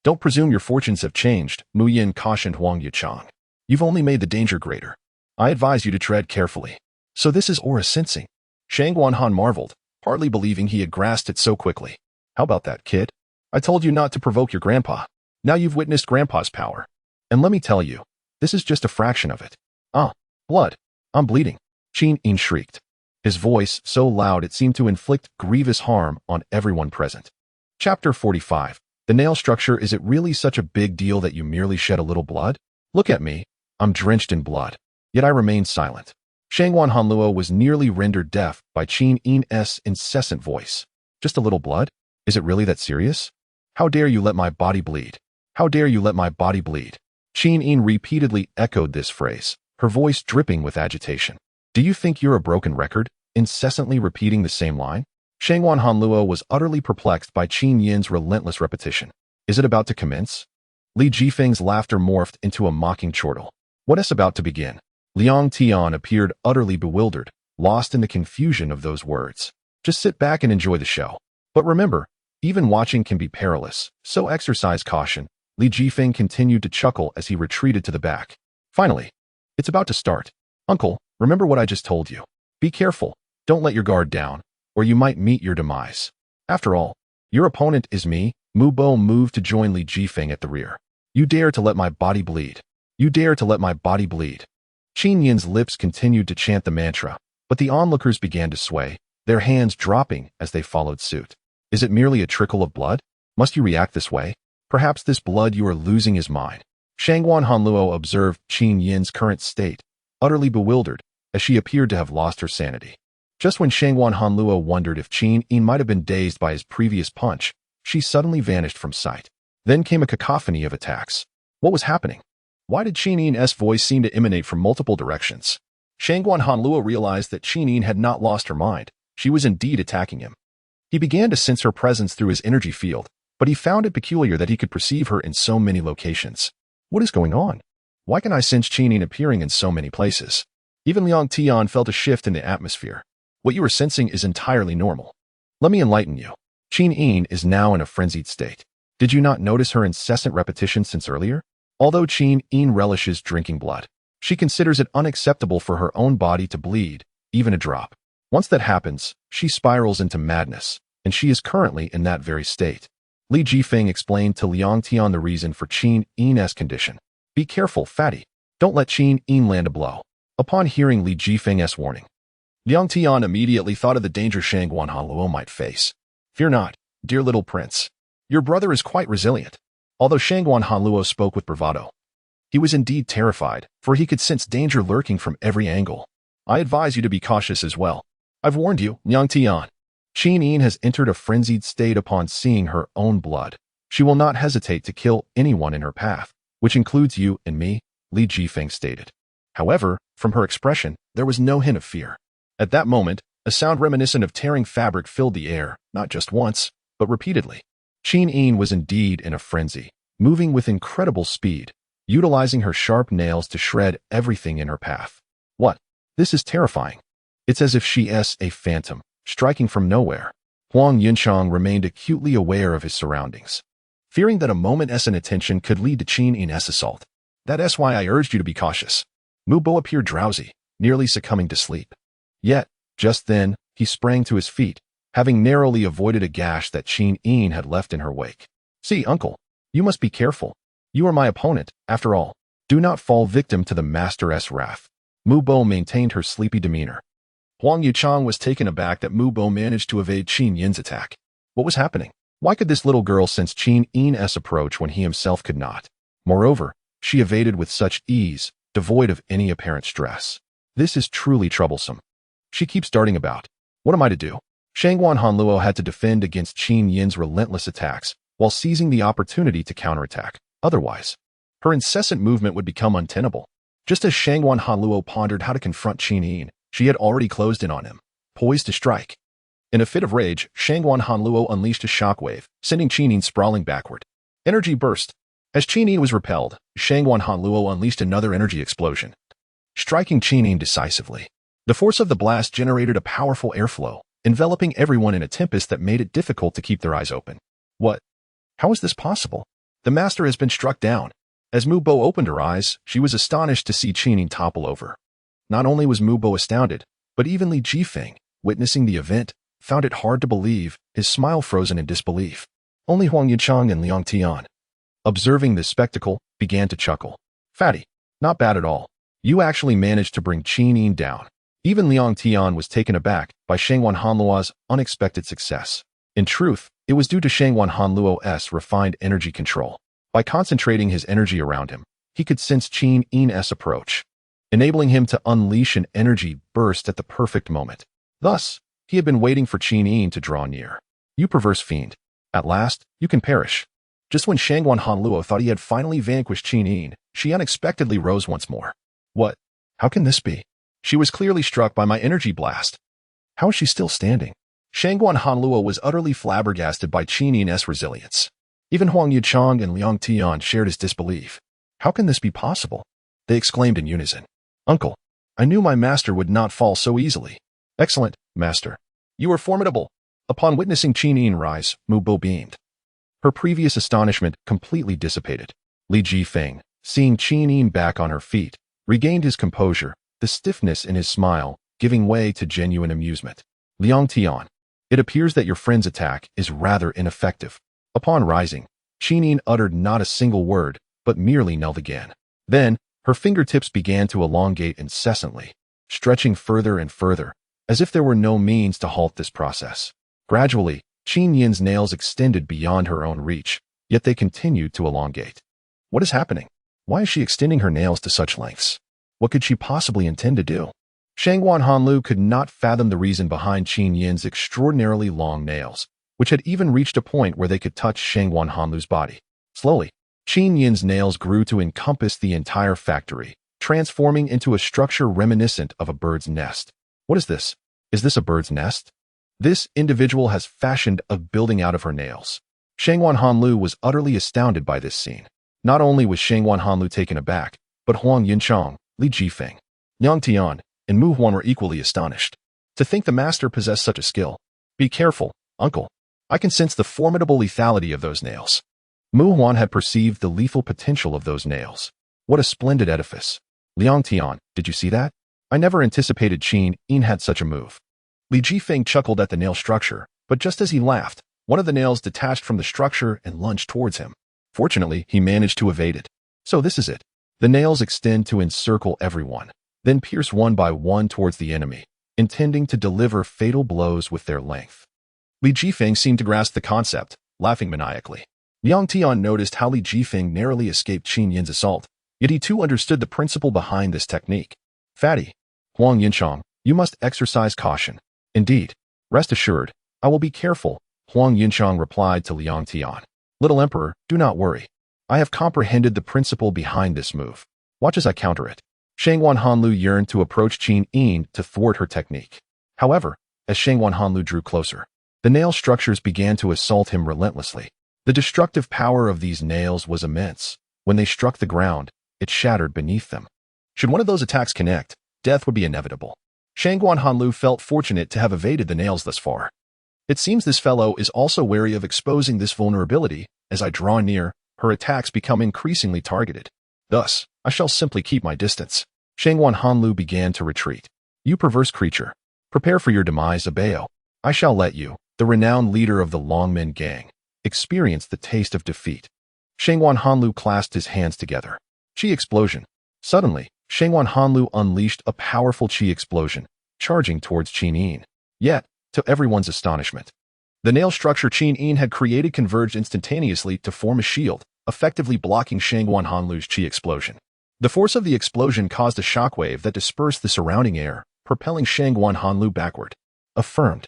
Don't presume your fortunes have changed, Mu Yin cautioned Huang Yuchang. You've only made the danger greater. I advise you to tread carefully. So this is aura sensing. Shang Wanhan marveled, hardly believing he had grasped it so quickly. How about that, kid? I told you not to provoke your grandpa. Now you've witnessed grandpa's power. And let me tell you, this is just a fraction of it. Ah, blood. I'm bleeding. Qin Yin shrieked. His voice so loud it seemed to inflict grievous harm on everyone present. Chapter 45. The nail structure. Is it really such a big deal that you merely shed a little blood? Look at me. I'm drenched in blood. Yet I remained silent. Shang Wanhanluo was nearly rendered deaf by Qin Yin's incessant voice. Just a little blood? Is it really that serious? How dare you let my body bleed? How dare you let my body bleed? Qin Yin repeatedly echoed this phrase, her voice dripping with agitation. Do you think you're a broken record, incessantly repeating the same line? Shang Wanhanluo was utterly perplexed by Qin Yin's relentless repetition. Is it about to commence? Li Jifeng's laughter morphed into a mocking chortle. What is about to begin? Liang Tian appeared utterly bewildered, lost in the confusion of those words. Just sit back and enjoy the show. But remember, even watching can be perilous, so exercise caution. Li Jifeng continued to chuckle as he retreated to the back. Finally, it's about to start. Uncle, remember what I just told you. Be careful, don't let your guard down, or you might meet your demise. After all, your opponent is me. Mu Bo moved to join Li Jifeng at the rear. You dare to let my body bleed. You dare to let my body bleed. Qin Yin's lips continued to chant the mantra, but the onlookers began to sway, their hands dropping as they followed suit. Is it merely a trickle of blood? Must you react this way? Perhaps this blood you are losing is mine. Shang Wanhanluo observed Qin Yin's current state, utterly bewildered, as she appeared to have lost her sanity. Just when Shang Wanhanluo wondered if Qin Yin might have been dazed by his previous punch, she suddenly vanished from sight. Then came a cacophony of attacks. What was happening? Why did Qin Yin's voice seem to emanate from multiple directions? Shang Wanhanluo realized that Qin Yin had not lost her mind. She was indeed attacking him. He began to sense her presence through his energy field, but he found it peculiar that he could perceive her in so many locations. What is going on? Why can I sense Qin Yin appearing in so many places? Even Liang Tian felt a shift in the atmosphere. What you are sensing is entirely normal. Let me enlighten you. Qin Yin is now in a frenzied state. Did you not notice her incessant repetition since earlier? Although Qin Yin relishes drinking blood, she considers it unacceptable for her own body to bleed, even a drop. Once that happens, she spirals into madness, and she is currently in that very state. Li Jifeng explained to Liang Tian the reason for Qin Yin's condition. Be careful, fatty. Don't let Qin Yin land a blow. Upon hearing Li Jifeng's warning, Liang Tian immediately thought of the danger Shang Wanhanluo might face. Fear not, dear little prince. Your brother is quite resilient. Although Shang Wanhanluo spoke with bravado, he was indeed terrified, for he could sense danger lurking from every angle. I advise you to be cautious as well. I've warned you, Liang Tian. Qin Yin has entered a frenzied state upon seeing her own blood. She will not hesitate to kill anyone in her path, which includes you and me, Li Jifeng stated. However, from her expression, there was no hint of fear. At that moment, a sound reminiscent of tearing fabric filled the air, not just once, but repeatedly. Qin Yin was indeed in a frenzy, moving with incredible speed, utilizing her sharp nails to shred everything in her path. What? This is terrifying. It's as if she is a phantom, striking from nowhere. Huang Yunchang remained acutely aware of his surroundings, fearing that a moment's inattention could lead to Qin Yin's assault. That's why I urged you to be cautious. Mu Bo appeared drowsy, nearly succumbing to sleep. Yet, just then, he sprang to his feet, having narrowly avoided a gash that Qin Yin had left in her wake. See, uncle, you must be careful. You are my opponent, after all. Do not fall victim to the master's wrath. Mu Bo maintained her sleepy demeanor. Huang Yuchang was taken aback that Mu Bo managed to evade Qin Yin's attack. What was happening? Why could this little girl sense Qin Yin's approach when he himself could not? Moreover, she evaded with such ease, devoid of any apparent stress. This is truly troublesome. She keeps darting about. What am I to do? Shang Wanhanluo had to defend against Qin Yin's relentless attacks, while seizing the opportunity to counterattack. Otherwise, her incessant movement would become untenable. Just as Shang Wanhanluo pondered how to confront Qin Yin, she had already closed in on him, poised to strike. In a fit of rage, Shang Wanhanluo unleashed a shockwave, sending Qin Yin sprawling backward. Energy burst. As Qin Yin was repelled, Shang Wanhanluo unleashed another energy explosion, striking Qin Yin decisively. The force of the blast generated a powerful airflow, enveloping everyone in a tempest that made it difficult to keep their eyes open. What? How is this possible? The master has been struck down. As Mu Bo opened her eyes, she was astonished to see Qin topple over. Not only was Mu Bo astounded, but even Li Jifeng, witnessing the event, found it hard to believe, his smile frozen in disbelief. Only Huang Yunchang and Liang Tian, observing this spectacle, began to chuckle. Fatty, not bad at all. You actually managed to bring Qin down. Even Liang Tian was taken aback by Shangwan Hanluo's unexpected success. In truth, it was due to Shangwan Hanluo's refined energy control. By concentrating his energy around him, he could sense Qin's approach, enabling him to unleash an energy burst at the perfect moment. Thus, he had been waiting for Qin to draw near. You perverse fiend. At last, you can perish. Just when Shangwan Hanluo thought he had finally vanquished Qin, she unexpectedly rose once more. What? How can this be? She was clearly struck by my energy blast. How is she still standing? Shangwan Hanluo was utterly flabbergasted by Qin's resilience. Even Huang Yuchang and Liang Tian shared his disbelief. How can this be possible? They exclaimed in unison. Uncle, I knew my master would not fall so easily. Excellent, master. You are formidable. Upon witnessing Qin rise, Mu Bo beamed. Her previous astonishment completely dissipated. Li Jifeng, seeing Qin back on her feet, regained his composure, the stiffness in his smile giving way to genuine amusement. Liang Tian, it appears that your friend's attack is rather ineffective. Upon rising, Qin uttered not a single word, but merely knelt again. Then, her fingertips began to elongate incessantly, stretching further and further, as if there were no means to halt this process. Gradually, Qin's nails extended beyond her own reach, yet they continued to elongate. What is happening? Why is she extending her nails to such lengths? What could she possibly intend to do? Shangwan Hanlu could not fathom the reason behind Qin's extraordinarily long nails, which had even reached a point where they could touch Shangwan Hanlu's body. Slowly, Qin's nails grew to encompass the entire factory, transforming into a structure reminiscent of a bird's nest. What is this? Is this a bird's nest? This individual has fashioned a building out of her nails. Shangwan Hanlu was utterly astounded by this scene. Not only was Shangwan Hanlu taken aback, but Huang Yunchang, Li Jifeng, Liang Tian, and Mu Huan were equally astonished. To think the master possessed such a skill. Be careful, uncle. I can sense the formidable lethality of those nails. Mu Huan had perceived the lethal potential of those nails. What a splendid edifice. Liang Tian, did you see that? I never anticipated Qin had such a move. Li Jifeng chuckled at the nail structure, but just as he laughed, one of the nails detached from the structure and lunged towards him. Fortunately, he managed to evade it. So this is it. The nails extend to encircle everyone, then pierce one by one towards the enemy, intending to deliver fatal blows with their length. Li Jifeng seemed to grasp the concept, laughing maniacally. Liang Tian noticed how Li Jifeng narrowly escaped Qin's assault, yet he too understood the principle behind this technique. Fatty, Huang Yunchang, you must exercise caution. Indeed, rest assured, I will be careful, Huang Yunchang replied to Liang Tian. Little Emperor, do not worry. I have comprehended the principle behind this move. Watch as I counter it. Shangwan Hanlu yearned to approach Qin to thwart her technique. However, as Shangwan Hanlu drew closer, the nail structures began to assault him relentlessly. The destructive power of these nails was immense. When they struck the ground, it shattered beneath them. Should one of those attacks connect, death would be inevitable. Shangwan Hanlu felt fortunate to have evaded the nails thus far. It seems this fellow is also wary of exposing this vulnerability. As I draw near, her attacks become increasingly targeted. Thus, I shall simply keep my distance. Shangwan Hanlu began to retreat. You perverse creature. Prepare for your demise, Abeo. I shall let you, the renowned leader of the Longmen gang, experience the taste of defeat. Shangwan Hanlu clasped his hands together. Qi explosion. Suddenly, Shangwan Hanlu unleashed a powerful qi explosion, charging towards Qin. Yet, to everyone's astonishment, the nail structure Qin had created converged instantaneously to form a shield, effectively blocking Shangwan Hanlu's qi explosion. The force of the explosion caused a shockwave that dispersed the surrounding air, propelling Shangwan Hanlu backward. Affirmed.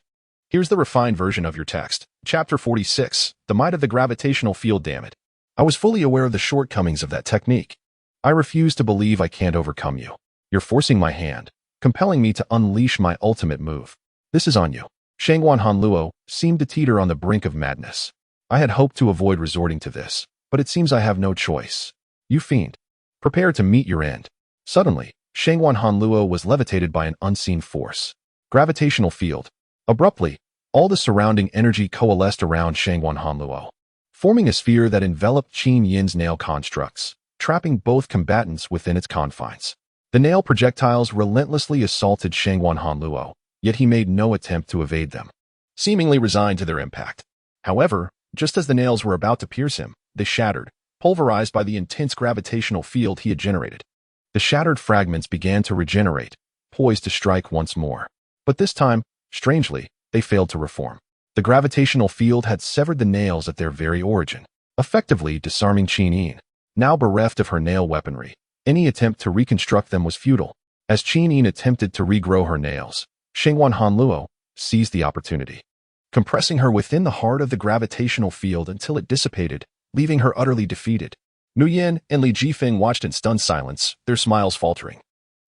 Here's the refined version of your text. Chapter 46, The Might of the Gravitational Field. Damn it. I was fully aware of the shortcomings of that technique. I refuse to believe I can't overcome you. You're forcing my hand, compelling me to unleash my ultimate move. This is on you. Shangwan Hanluo seemed to teeter on the brink of madness. I had hoped to avoid resorting to this, but it seems I have no choice. You fiend. Prepare to meet your end. Suddenly, Shangwan Hanluo was levitated by an unseen force. Gravitational field. Abruptly, all the surrounding energy coalesced around Shangwan Hanluo, forming a sphere that enveloped Qin Yin's nail constructs, trapping both combatants within its confines. The nail projectiles relentlessly assaulted Shangwan Hanluo, yet he made no attempt to evade them, seemingly resigned to their impact. However, just as the nails were about to pierce him, they shattered, pulverized by the intense gravitational field he had generated. The shattered fragments began to regenerate, poised to strike once more. But this time, strangely, they failed to reform. The gravitational field had severed the nails at their very origin, effectively disarming Qin Yin. Now bereft of her nail weaponry, any attempt to reconstruct them was futile. As Qin Yin attempted to regrow her nails, Shangwan Hanluo seized the opportunity, compressing her within the heart of the gravitational field until it dissipated, leaving her utterly defeated. Mu Yin and Li Jifeng watched in stunned silence, their smiles faltering.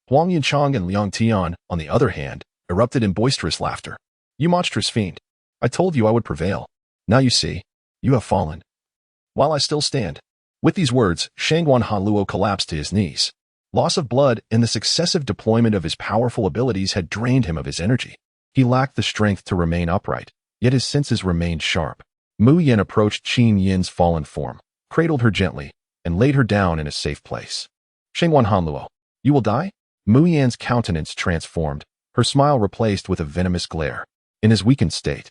Huang Yinchang and Liang Tian, on the other hand, erupted in boisterous laughter. "You monstrous fiend! I told you I would prevail. Now you see, you have fallen, while I still stand." With these words, Shangwan Hanluo collapsed to his knees. Loss of blood and the successive deployment of his powerful abilities had drained him of his energy. He lacked the strength to remain upright, yet his senses remained sharp. Mu Yin approached Qin Yin's fallen form, cradled her gently, and laid her down in a safe place. "Shangwan Hanluo, you will die?" Mu Yan's countenance transformed, her smile replaced with a venomous glare. In his weakened state,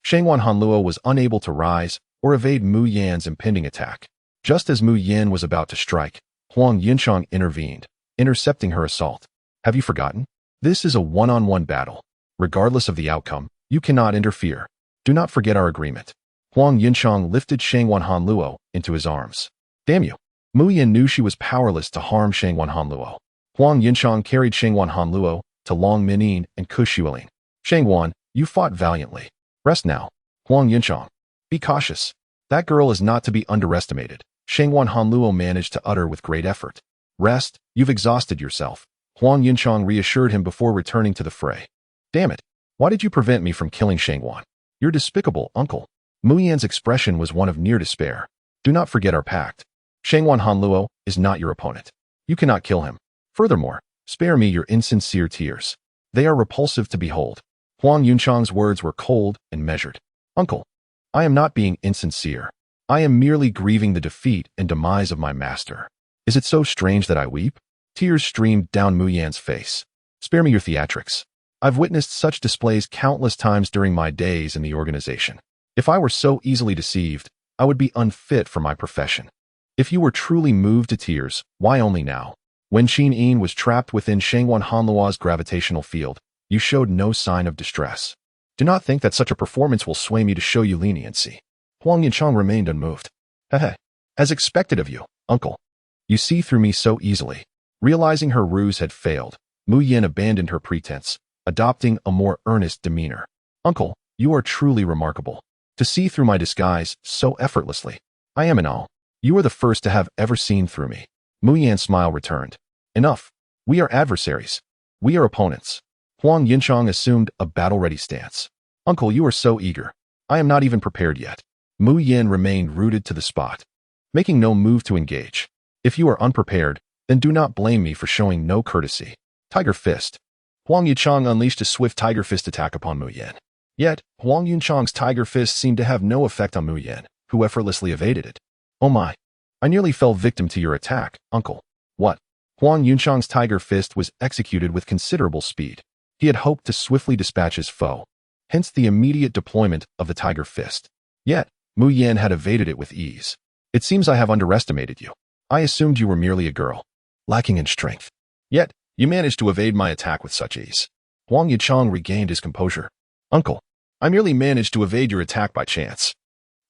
Shangwan Hanluo was unable to rise or evade Mu Yan's impending attack. Just as Mu Yin was about to strike, Huang Yinchang intervened, intercepting her assault. "Have you forgotten? This is a one-on-one battle. Regardless of the outcome, you cannot interfere. Do not forget our agreement." Huang Yinchang lifted Shangwan Hanluo into his arms. "Damn you!" Mu Yin knew she was powerless to harm Shangwan Hanluo. Huang Yinchang carried Shangwan Hanluo to Long Minin and Kushuiling. "Shangwan, you fought valiantly. Rest now." "Huang Yinchang, be cautious. That girl is not to be underestimated," Shangwan Hanluo managed to utter with great effort. "Rest, you've exhausted yourself," Huang Yinchang reassured him before returning to the fray. "Damn it, why did you prevent me from killing Shangwan? You're despicable, uncle." Mu Yan's expression was one of near despair. "Do not forget our pact. Shangwan Hanluo is not your opponent. You cannot kill him. Furthermore, spare me your insincere tears. They are repulsive to behold." Huang Yunchang's words were cold and measured. "Uncle, I am not being insincere. I am merely grieving the defeat and demise of my master. Is it so strange that I weep?" Tears streamed down Mu Yan's face. "Spare me your theatrics. I've witnessed such displays countless times during my days in the organization. If I were so easily deceived, I would be unfit for my profession. If you were truly moved to tears, why only now? When Qin Yin was trapped within Shangwan Hanluo's gravitational field, you showed no sign of distress. Do not think that such a performance will sway me to show you leniency." Huang Yinchang remained unmoved. "Hehe. As expected of you, uncle. You see through me so easily." Realizing her ruse had failed, Mu Yin abandoned her pretense, adopting a more earnest demeanor. "Uncle, you are truly remarkable. To see through my disguise so effortlessly. I am in awe. You are the first to have ever seen through me." Mu Yan's smile returned. "Enough. We are adversaries. We are opponents." Huang Yinchang assumed a battle-ready stance. "Uncle, you are so eager. I am not even prepared yet." Mu Yin remained rooted to the spot, making no move to engage. "If you are unprepared, then do not blame me for showing no courtesy." Tiger Fist. Huang Yinchang unleashed a swift Tiger Fist attack upon Mu Yin. Yet, Huang Yunchang's Tiger Fist seemed to have no effect on Mu Yin, who effortlessly evaded it. "Oh my. I nearly fell victim to your attack, uncle." "What?" Huang Yunchang's Tiger Fist was executed with considerable speed. He had hoped to swiftly dispatch his foe, hence the immediate deployment of the Tiger Fist. Yet, Mu Yin had evaded it with ease. "It seems I have underestimated you. I assumed you were merely a girl, lacking in strength. Yet, you managed to evade my attack with such ease." Huang Yichang regained his composure. "Uncle, I merely managed to evade your attack by chance."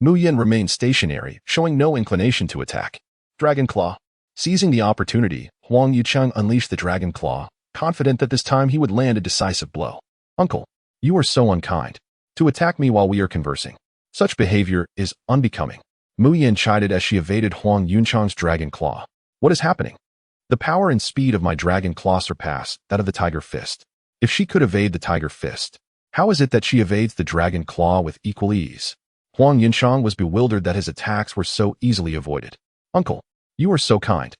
Mu Yin remained stationary, showing no inclination to attack. Dragon Claw. Seizing the opportunity, Huang Yichang unleashed the Dragon Claw, confident that this time he would land a decisive blow. "Uncle, you are so unkind. To attack me while we are conversing. Such behavior is unbecoming." Mu Yin chided as she evaded Huang Yunchang's Dragon Claw. "What is happening? The power and speed of my Dragon Claw surpass that of the Tiger Fist. If she could evade the Tiger Fist, how is it that she evades the Dragon Claw with equal ease?" Huang Yunchang was bewildered that his attacks were so easily avoided. "Uncle, you are so kind,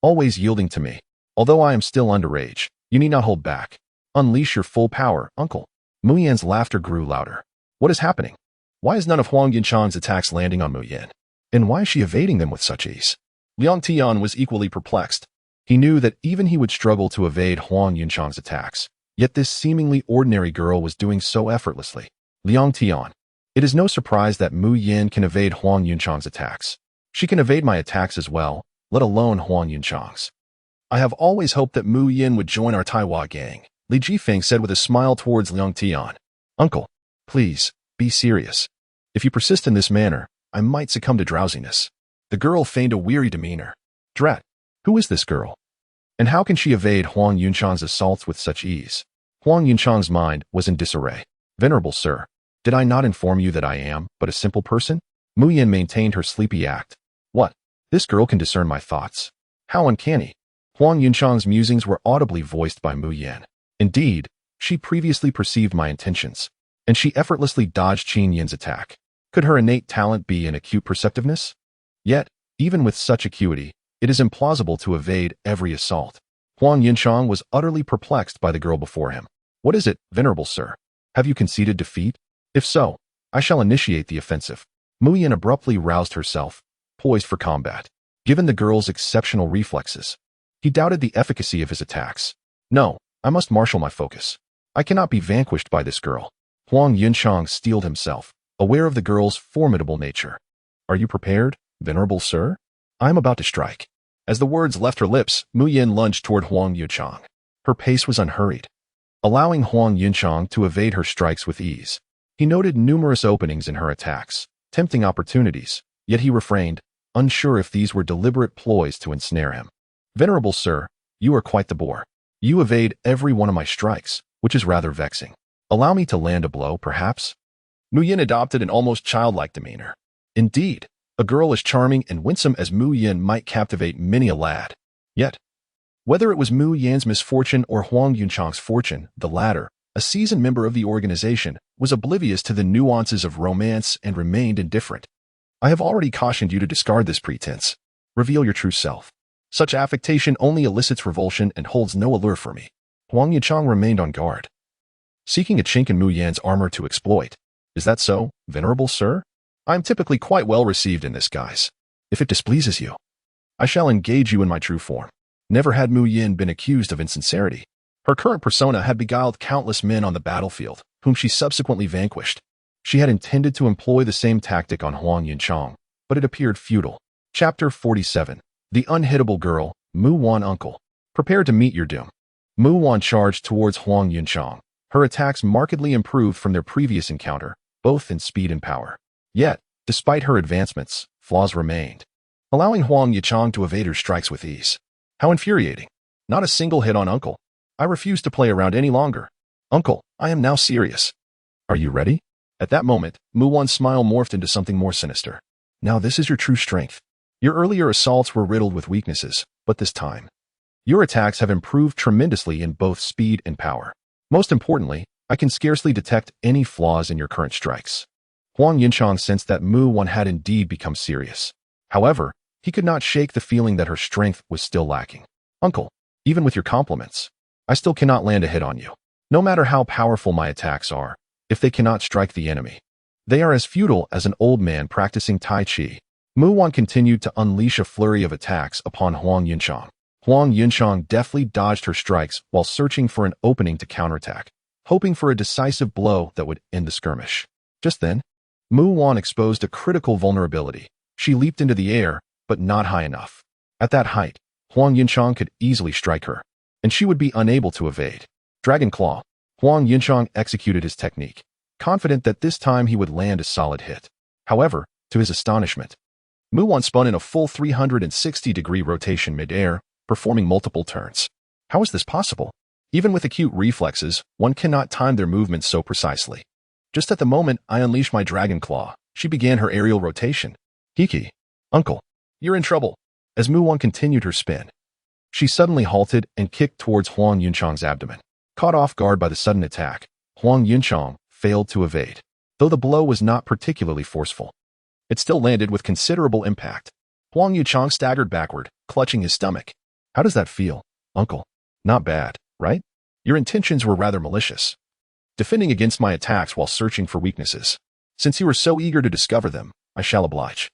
always yielding to me. Although I am still underage, you need not hold back. Unleash your full power, uncle." Mu Yan's laughter grew louder. What is happening? Why is none of Huang Yunchang's attacks landing on Mu Yan? And why is she evading them with such ease? Liang Tian was equally perplexed. He knew that even he would struggle to evade Huang Yunchang's attacks, yet this seemingly ordinary girl was doing so effortlessly. Liang Tian. It is no surprise that Mu Yan can evade Huang Yunchang's attacks. She can evade my attacks as well, let alone Huang Yunchang's. I have always hoped that Mu Yan would join our Taiwan gang, Li Jifeng said with a smile towards Liang Tian. Uncle, please, be serious. If you persist in this manner, I might succumb to drowsiness. The girl feigned a weary demeanor. Drat, who is this girl? And how can she evade Huang Yunchang's assaults with such ease? Huang Yunchang's mind was in disarray. Venerable sir, did I not inform you that I am but a simple person? Mu Yan maintained her sleepy act. What? This girl can discern my thoughts. How uncanny. Huang Yunchang's musings were audibly voiced by Mu Yan. Indeed, she previously perceived my intentions, and she effortlessly dodged Qin Yan's attack. Could her innate talent be an acute perceptiveness? Yet, even with such acuity, it is implausible to evade every assault. Huang Yunchang was utterly perplexed by the girl before him. What is it, venerable sir? Have you conceded defeat? If so, I shall initiate the offensive. Mu Yan abruptly roused herself, poised for combat. Given the girl's exceptional reflexes, he doubted the efficacy of his attacks. No, I must marshal my focus. I cannot be vanquished by this girl. Huang Yunchang steeled himself, aware of the girl's formidable nature. Are you prepared, venerable sir? I am about to strike. As the words left her lips, Mu Yan lunged toward Huang Yunchang. Her pace was unhurried, allowing Huang Yunchang to evade her strikes with ease. He noted numerous openings in her attacks, tempting opportunities, yet he refrained, unsure if these were deliberate ploys to ensnare him. Venerable sir, you are quite the bore. You evade every one of my strikes, which is rather vexing. Allow me to land a blow, perhaps? Mu Yan adopted an almost childlike demeanor. Indeed, a girl as charming and winsome as Mu Yan might captivate many a lad. Yet, whether it was Mu Yan's misfortune or Huang Yunchang's fortune, the latter, a seasoned member of the organization, was oblivious to the nuances of romance and remained indifferent. I have already cautioned you to discard this pretense. Reveal your true self. Such affectation only elicits revulsion and holds no allure for me. Huang Yunchang remained on guard, seeking a chink in Mu Yan's armor to exploit. Is that so, venerable sir? I am typically quite well received in this guise. If it displeases you, I shall engage you in my true form. Never had Mu Yan been accused of insincerity. Her current persona had beguiled countless men on the battlefield, whom she subsequently vanquished. She had intended to employ the same tactic on Huang Yunchang, but it appeared futile. Chapter 47. The Unhittable Girl, Mu Wan Uncle. Prepare to meet your doom. Mu Wan charged towards Huang Yunchang. Her attacks markedly improved from their previous encounter, both in speed and power. Yet, despite her advancements, flaws remained, allowing Huang Yunchang to evade her strikes with ease. How infuriating. Not a single hit on Uncle. I refuse to play around any longer. Uncle, I am now serious. Are you ready? At that moment, Mu Wan's smile morphed into something more sinister. Now this is your true strength. Your earlier assaults were riddled with weaknesses, but this time, your attacks have improved tremendously in both speed and power. Most importantly, I can scarcely detect any flaws in your current strikes. Huang Yunchang sensed that Mu Wan had indeed become serious. However, he could not shake the feeling that her strength was still lacking. Uncle, even with your compliments, I still cannot land a hit on you. No matter how powerful my attacks are, if they cannot strike the enemy, they are as futile as an old man practicing Tai Chi. Mu Wan continued to unleash a flurry of attacks upon Huang Yunchang. Huang Yunchang deftly dodged her strikes while searching for an opening to counterattack, hoping for a decisive blow that would end the skirmish. Just then, Mu Wan exposed a critical vulnerability. She leaped into the air, but not high enough. At that height, Huang Yunchang could easily strike her, and she would be unable to evade. Dragon Claw. Huang Yunchang executed his technique, confident that this time he would land a solid hit. However, to his astonishment, Mu Wan spun in a full 360-degree rotation mid-air, performing multiple turns. How is this possible? Even with acute reflexes, one cannot time their movements so precisely. Just at the moment I unleashed my Dragon Claw, she began her aerial rotation. Hiki, Uncle, you're in trouble. As Mu Wan continued her spin, she suddenly halted and kicked towards Huang Yunchang's abdomen. Caught off guard by the sudden attack, Huang Yunchang failed to evade. Though the blow was not particularly forceful, it still landed with considerable impact. Huang Yunchang staggered backward, clutching his stomach. How does that feel, Uncle? Not bad, right? Your intentions were rather malicious. defending against my attacks while searching for weaknesses. Since you are so eager to discover them, I shall oblige.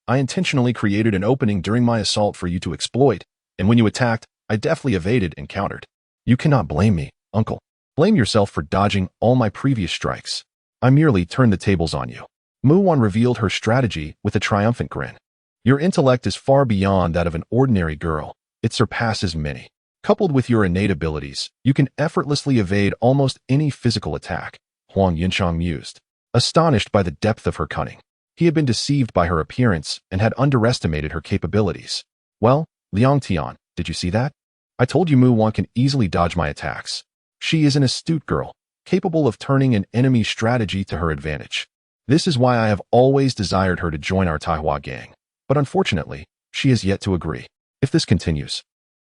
I intentionally created an opening during my assault for you to exploit, and when you attacked, I deftly evaded and countered. You cannot blame me, uncle. Blame yourself for dodging all my previous strikes. I merely turned the tables on you. Mu-Wan revealed her strategy with a triumphant grin. Your intellect is far beyond that of an ordinary girl. It surpasses many. Coupled with your innate abilities, you can effortlessly evade almost any physical attack, Huang Yunchang mused, astonished by the depth of her cunning. He had been deceived by her appearance and had underestimated her capabilities. Well, Liang Tian, did you see that? I told you Mu-Wan can easily dodge my attacks. She is an astute girl, capable of turning an enemy's strategy to her advantage. This is why I have always desired her to join our Taihua gang. But unfortunately, she has yet to agree. If this continues,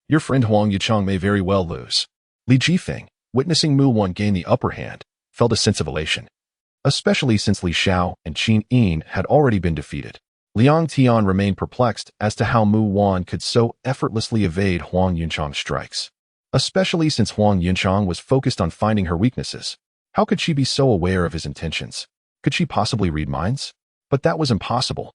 your friend Huang Yuchang may very well lose. Li Jifeng, witnessing Mu-Wan gain the upper hand, felt a sense of elation, especially since Li Xiao and Qin Yin had already been defeated. Liang Tian remained perplexed as to how Mu-Wan could so effortlessly evade Huang Yunchang's strikes, especially since Huang Yunchang was focused on finding her weaknesses. How could she be so aware of his intentions? Could she possibly read minds? But that was impossible.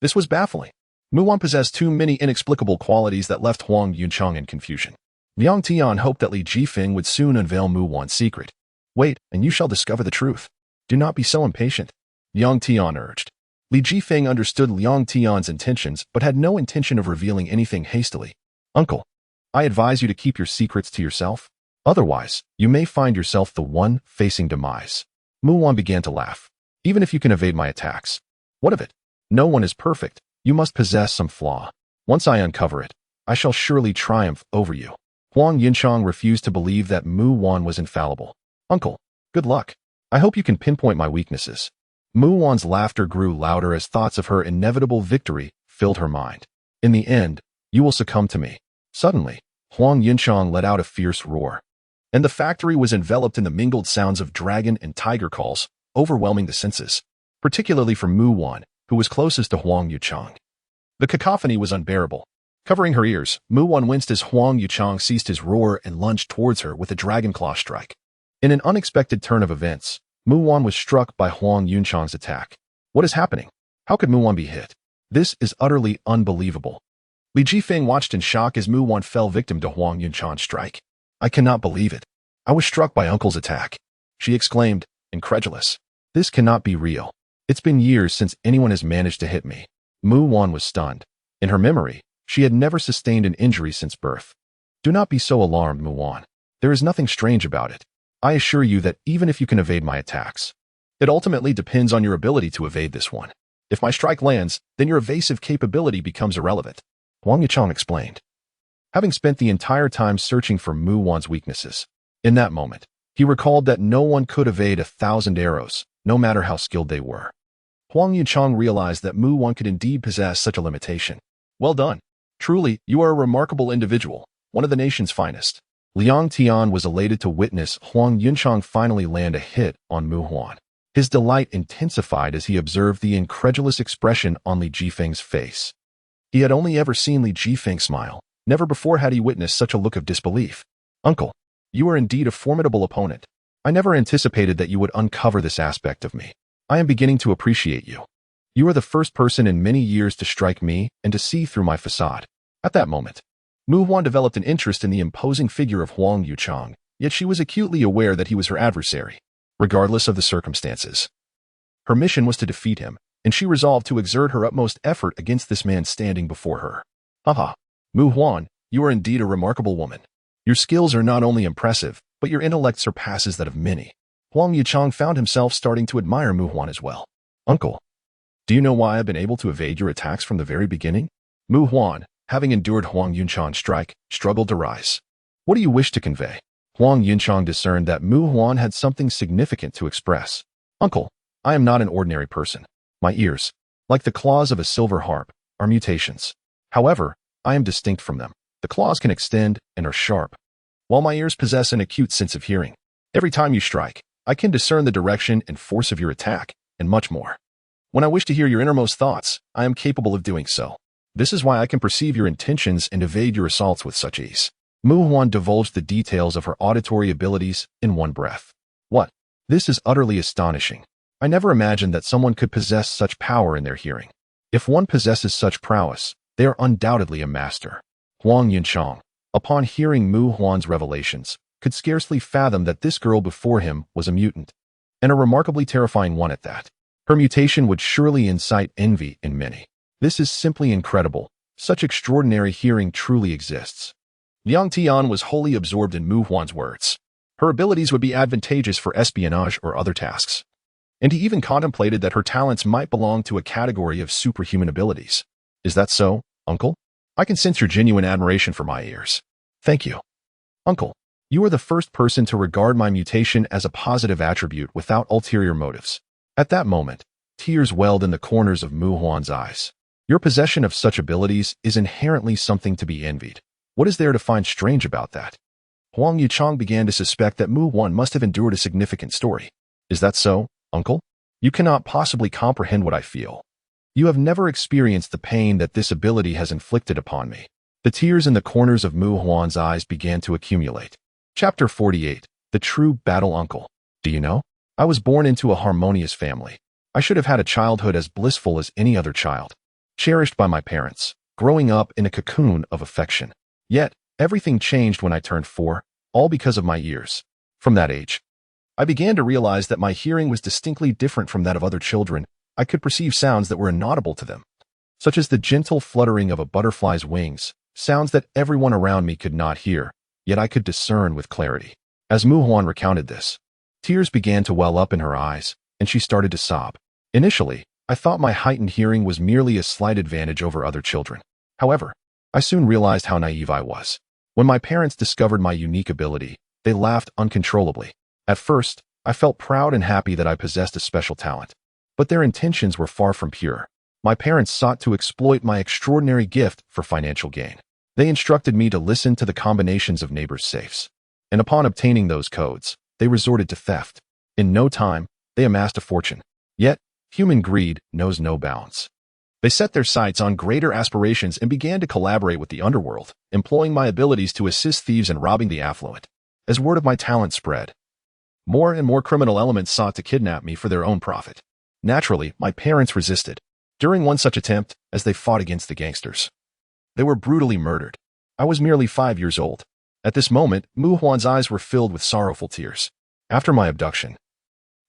This was baffling. Mu-Wan possessed too many inexplicable qualities that left Huang Yunchang in confusion. Liang Tian hoped that Li Jifeng would soon unveil Mu-Wan's secret. Wait, and you shall discover the truth. Do not be so impatient, Liang Tian urged. Li Jifeng understood Liang Tian's intentions but had no intention of revealing anything hastily. Uncle, I advise you to keep your secrets to yourself. Otherwise, you may find yourself the one facing demise. Mu-Wan began to laugh. Even if you can evade my attacks. What of it? No one is perfect. You must possess some flaw. Once I uncover it, I shall surely triumph over you. Huang Yunchang refused to believe that Mu-Wan was infallible. Uncle, good luck. I hope you can pinpoint my weaknesses. Mu-Wan's laughter grew louder as thoughts of her inevitable victory filled her mind. In the end, you will succumb to me. Suddenly, Huang Yunchang let out a fierce roar, and the factory was enveloped in the mingled sounds of dragon and tiger calls, overwhelming the senses, particularly for Mu-Wan, who was closest to Huang Yuchang. The cacophony was unbearable. Covering her ears, Mu-Wan winced as Huang Yuchang ceased his roar and lunged towards her with a dragon claw strike. In an unexpected turn of events, Mu-Wan was struck by Huang Yunchang's attack. What is happening? How could Mu-Wan be hit? This is utterly unbelievable. Li Jifeng watched in shock as Mu-Wan fell victim to Huang Yunchang's strike. I cannot believe it. I was struck by Uncle's attack, she exclaimed, incredulous. This cannot be real. It's been years since anyone has managed to hit me. Mu-Wan was stunned. In her memory, she had never sustained an injury since birth. Do not be so alarmed, Mu-Wan. There is nothing strange about it. I assure you that even if you can evade my attacks, it ultimately depends on your ability to evade this one. If my strike lands, then your evasive capability becomes irrelevant, Huang Yuchang explained. Having spent the entire time searching for Mu-Wan's weaknesses, in that moment, he recalled that no one could evade 1,000 arrows, no matter how skilled they were. Huang Yuchang realized that Mu-Wan could indeed possess such a limitation. Well done. Truly, you are a remarkable individual, one of the nation's finest. Liang Tian was elated to witness Huang Yunchang finally land a hit on Mu-Wan. His delight intensified as he observed the incredulous expression on Li Jifeng's face. He had only ever seen Li Jifeng smile. Never before had he witnessed such a look of disbelief. Uncle, you are indeed a formidable opponent. I never anticipated that you would uncover this aspect of me. I am beginning to appreciate you. You are the first person in many years to strike me and to see through my facade. At that moment, Mu-Wan developed an interest in the imposing figure of Huang Yuchang, yet she was acutely aware that he was her adversary, regardless of the circumstances. Her mission was to defeat him, and she resolved to exert her utmost effort against this man standing before her. Haha, Mu-Wan, you are indeed a remarkable woman. Your skills are not only impressive, but your intellect surpasses that of many. Huang Yuchang found himself starting to admire Mu-Wan as well. Uncle, do you know why I've been able to evade your attacks from the very beginning? Mu-Wan, having endured Huang Yunchang's strike, struggled to rise. What do you wish to convey? Huang Yunchang discerned that Mu-Wan had something significant to express. Uncle, I am not an ordinary person. My ears, like the claws of a silver harp, are mutations. However, I am distinct from them. The claws can extend and are sharp, while my ears possess an acute sense of hearing. Every time you strike, I can discern the direction and force of your attack, and much more. When I wish to hear your innermost thoughts, I am capable of doing so. This is why I can perceive your intentions and evade your assaults with such ease. Mu-Wan divulged the details of her auditory abilities in one breath. What? This is utterly astonishing. I never imagined that someone could possess such power in their hearing. If one possesses such prowess, they are undoubtedly a master. Huang Yunchang, upon hearing Mu Huan's revelations, could scarcely fathom that this girl before him was a mutant, and a remarkably terrifying one at that. Her mutation would surely incite envy in many. This is simply incredible. Such extraordinary hearing truly exists. Liang Tian was wholly absorbed in Mu Huan's words. Her abilities would be advantageous for espionage or other tasks. And he even contemplated that her talents might belong to a category of superhuman abilities. Is that so, uncle? I can sense your genuine admiration for my ears. Thank you. Uncle, you are the first person to regard my mutation as a positive attribute without ulterior motives. At that moment, tears welled in the corners of Mu Huan's eyes. Your possession of such abilities is inherently something to be envied. What is there to find strange about that? Huang Yuchang began to suspect that Mu Huan must have endured a significant story. Is that so, uncle? You cannot possibly comprehend what I feel. You have never experienced the pain that this ability has inflicted upon me. The tears in the corners of Mu Huan's eyes began to accumulate. Chapter 48. The True Battle Uncle. Do you know? I was born into a harmonious family. I should have had a childhood as blissful as any other child. Cherished by my parents, growing up in a cocoon of affection. Yet, everything changed when I turned 4, all because of my ears. From that age, I began to realize that my hearing was distinctly different from that of other children. I could perceive sounds that were inaudible to them, such as the gentle fluttering of a butterfly's wings, sounds that everyone around me could not hear, yet I could discern with clarity. As Mu Huan recounted this, tears began to well up in her eyes, and she started to sob. Initially, I thought my heightened hearing was merely a slight advantage over other children. However, I soon realized how naive I was. When my parents discovered my unique ability, they laughed uncontrollably. At first, I felt proud and happy that I possessed a special talent. But their intentions were far from pure. My parents sought to exploit my extraordinary gift for financial gain. They instructed me to listen to the combinations of neighbors' safes. And upon obtaining those codes, they resorted to theft. In no time, they amassed a fortune. Yet, human greed knows no bounds. They set their sights on greater aspirations and began to collaborate with the underworld, employing my abilities to assist thieves in robbing the affluent. As word of my talent spread, more and more criminal elements sought to kidnap me for their own profit. Naturally, my parents resisted. During one such attempt, as they fought against the gangsters, they were brutally murdered. I was merely 5 years old. At this moment, Mu Huan's eyes were filled with sorrowful tears. After my abduction,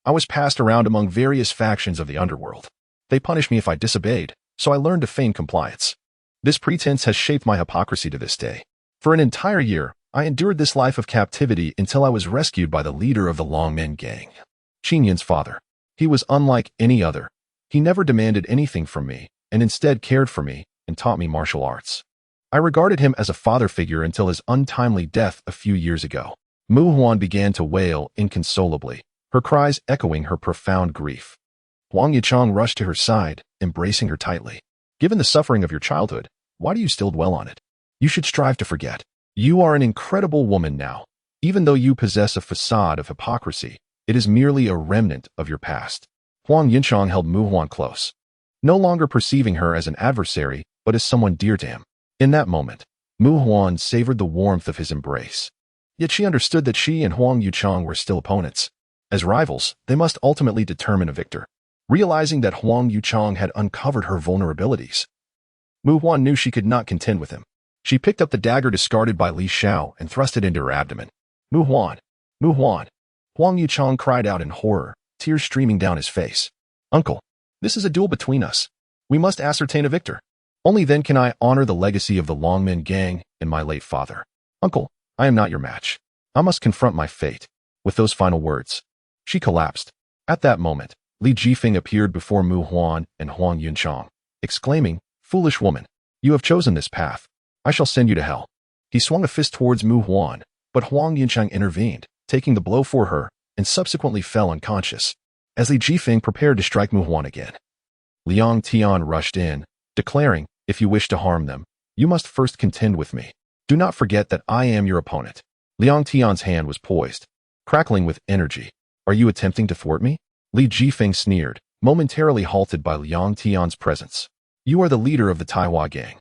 I was passed around among various factions of the underworld. They punished me if I disobeyed, so I learned to feign compliance. This pretense has shaped my hypocrisy to this day. For an entire year, I endured this life of captivity until I was rescued by the leader of the Longmen gang, Qinyan's father. He was unlike any other. He never demanded anything from me, and instead cared for me and taught me martial arts. I regarded him as a father figure until his untimely death a few years ago. Mu Huan began to wail inconsolably, her cries echoing her profound grief. Huang Yichang rushed to her side, embracing her tightly. Given the suffering of your childhood, why do you still dwell on it? You should strive to forget. You are an incredible woman now. Even though you possess a facade of hypocrisy, it is merely a remnant of your past. Huang Yichang held Mu Huan close, no longer perceiving her as an adversary, but as someone dear to him. In that moment, Mu Huan savored the warmth of his embrace. Yet she understood that she and Huang Yichang were still opponents. As rivals, they must ultimately determine a victor. Realizing that Huang Yuchang had uncovered her vulnerabilities, Mu Huan knew she could not contend with him. She picked up the dagger discarded by Li Xiao and thrust it into her abdomen. Mu Huan! Mu Huan! Huang Yuchang cried out in horror, tears streaming down his face. Uncle, this is a duel between us. We must ascertain a victor. Only then can I honor the legacy of the Longmen gang and my late father. Uncle, I am not your match. I must confront my fate. With those final words, she collapsed. At that moment, Li Jifeng appeared before Mu Huan and Huang Yunchang, exclaiming, Foolish woman, you have chosen this path. I shall send you to hell. He swung a fist towards Mu Huan, but Huang Yunchang intervened, taking the blow for her, and subsequently fell unconscious. As Li Jifeng prepared to strike Mu Huan again, Liang Tian rushed in, declaring, If you wish to harm them, you must first contend with me. Do not forget that I am your opponent. Liang Tian's hand was poised, crackling with energy. Are you attempting to thwart me? Li Jifeng sneered, momentarily halted by Liang Tian's presence. You are the leader of the Taihua gang.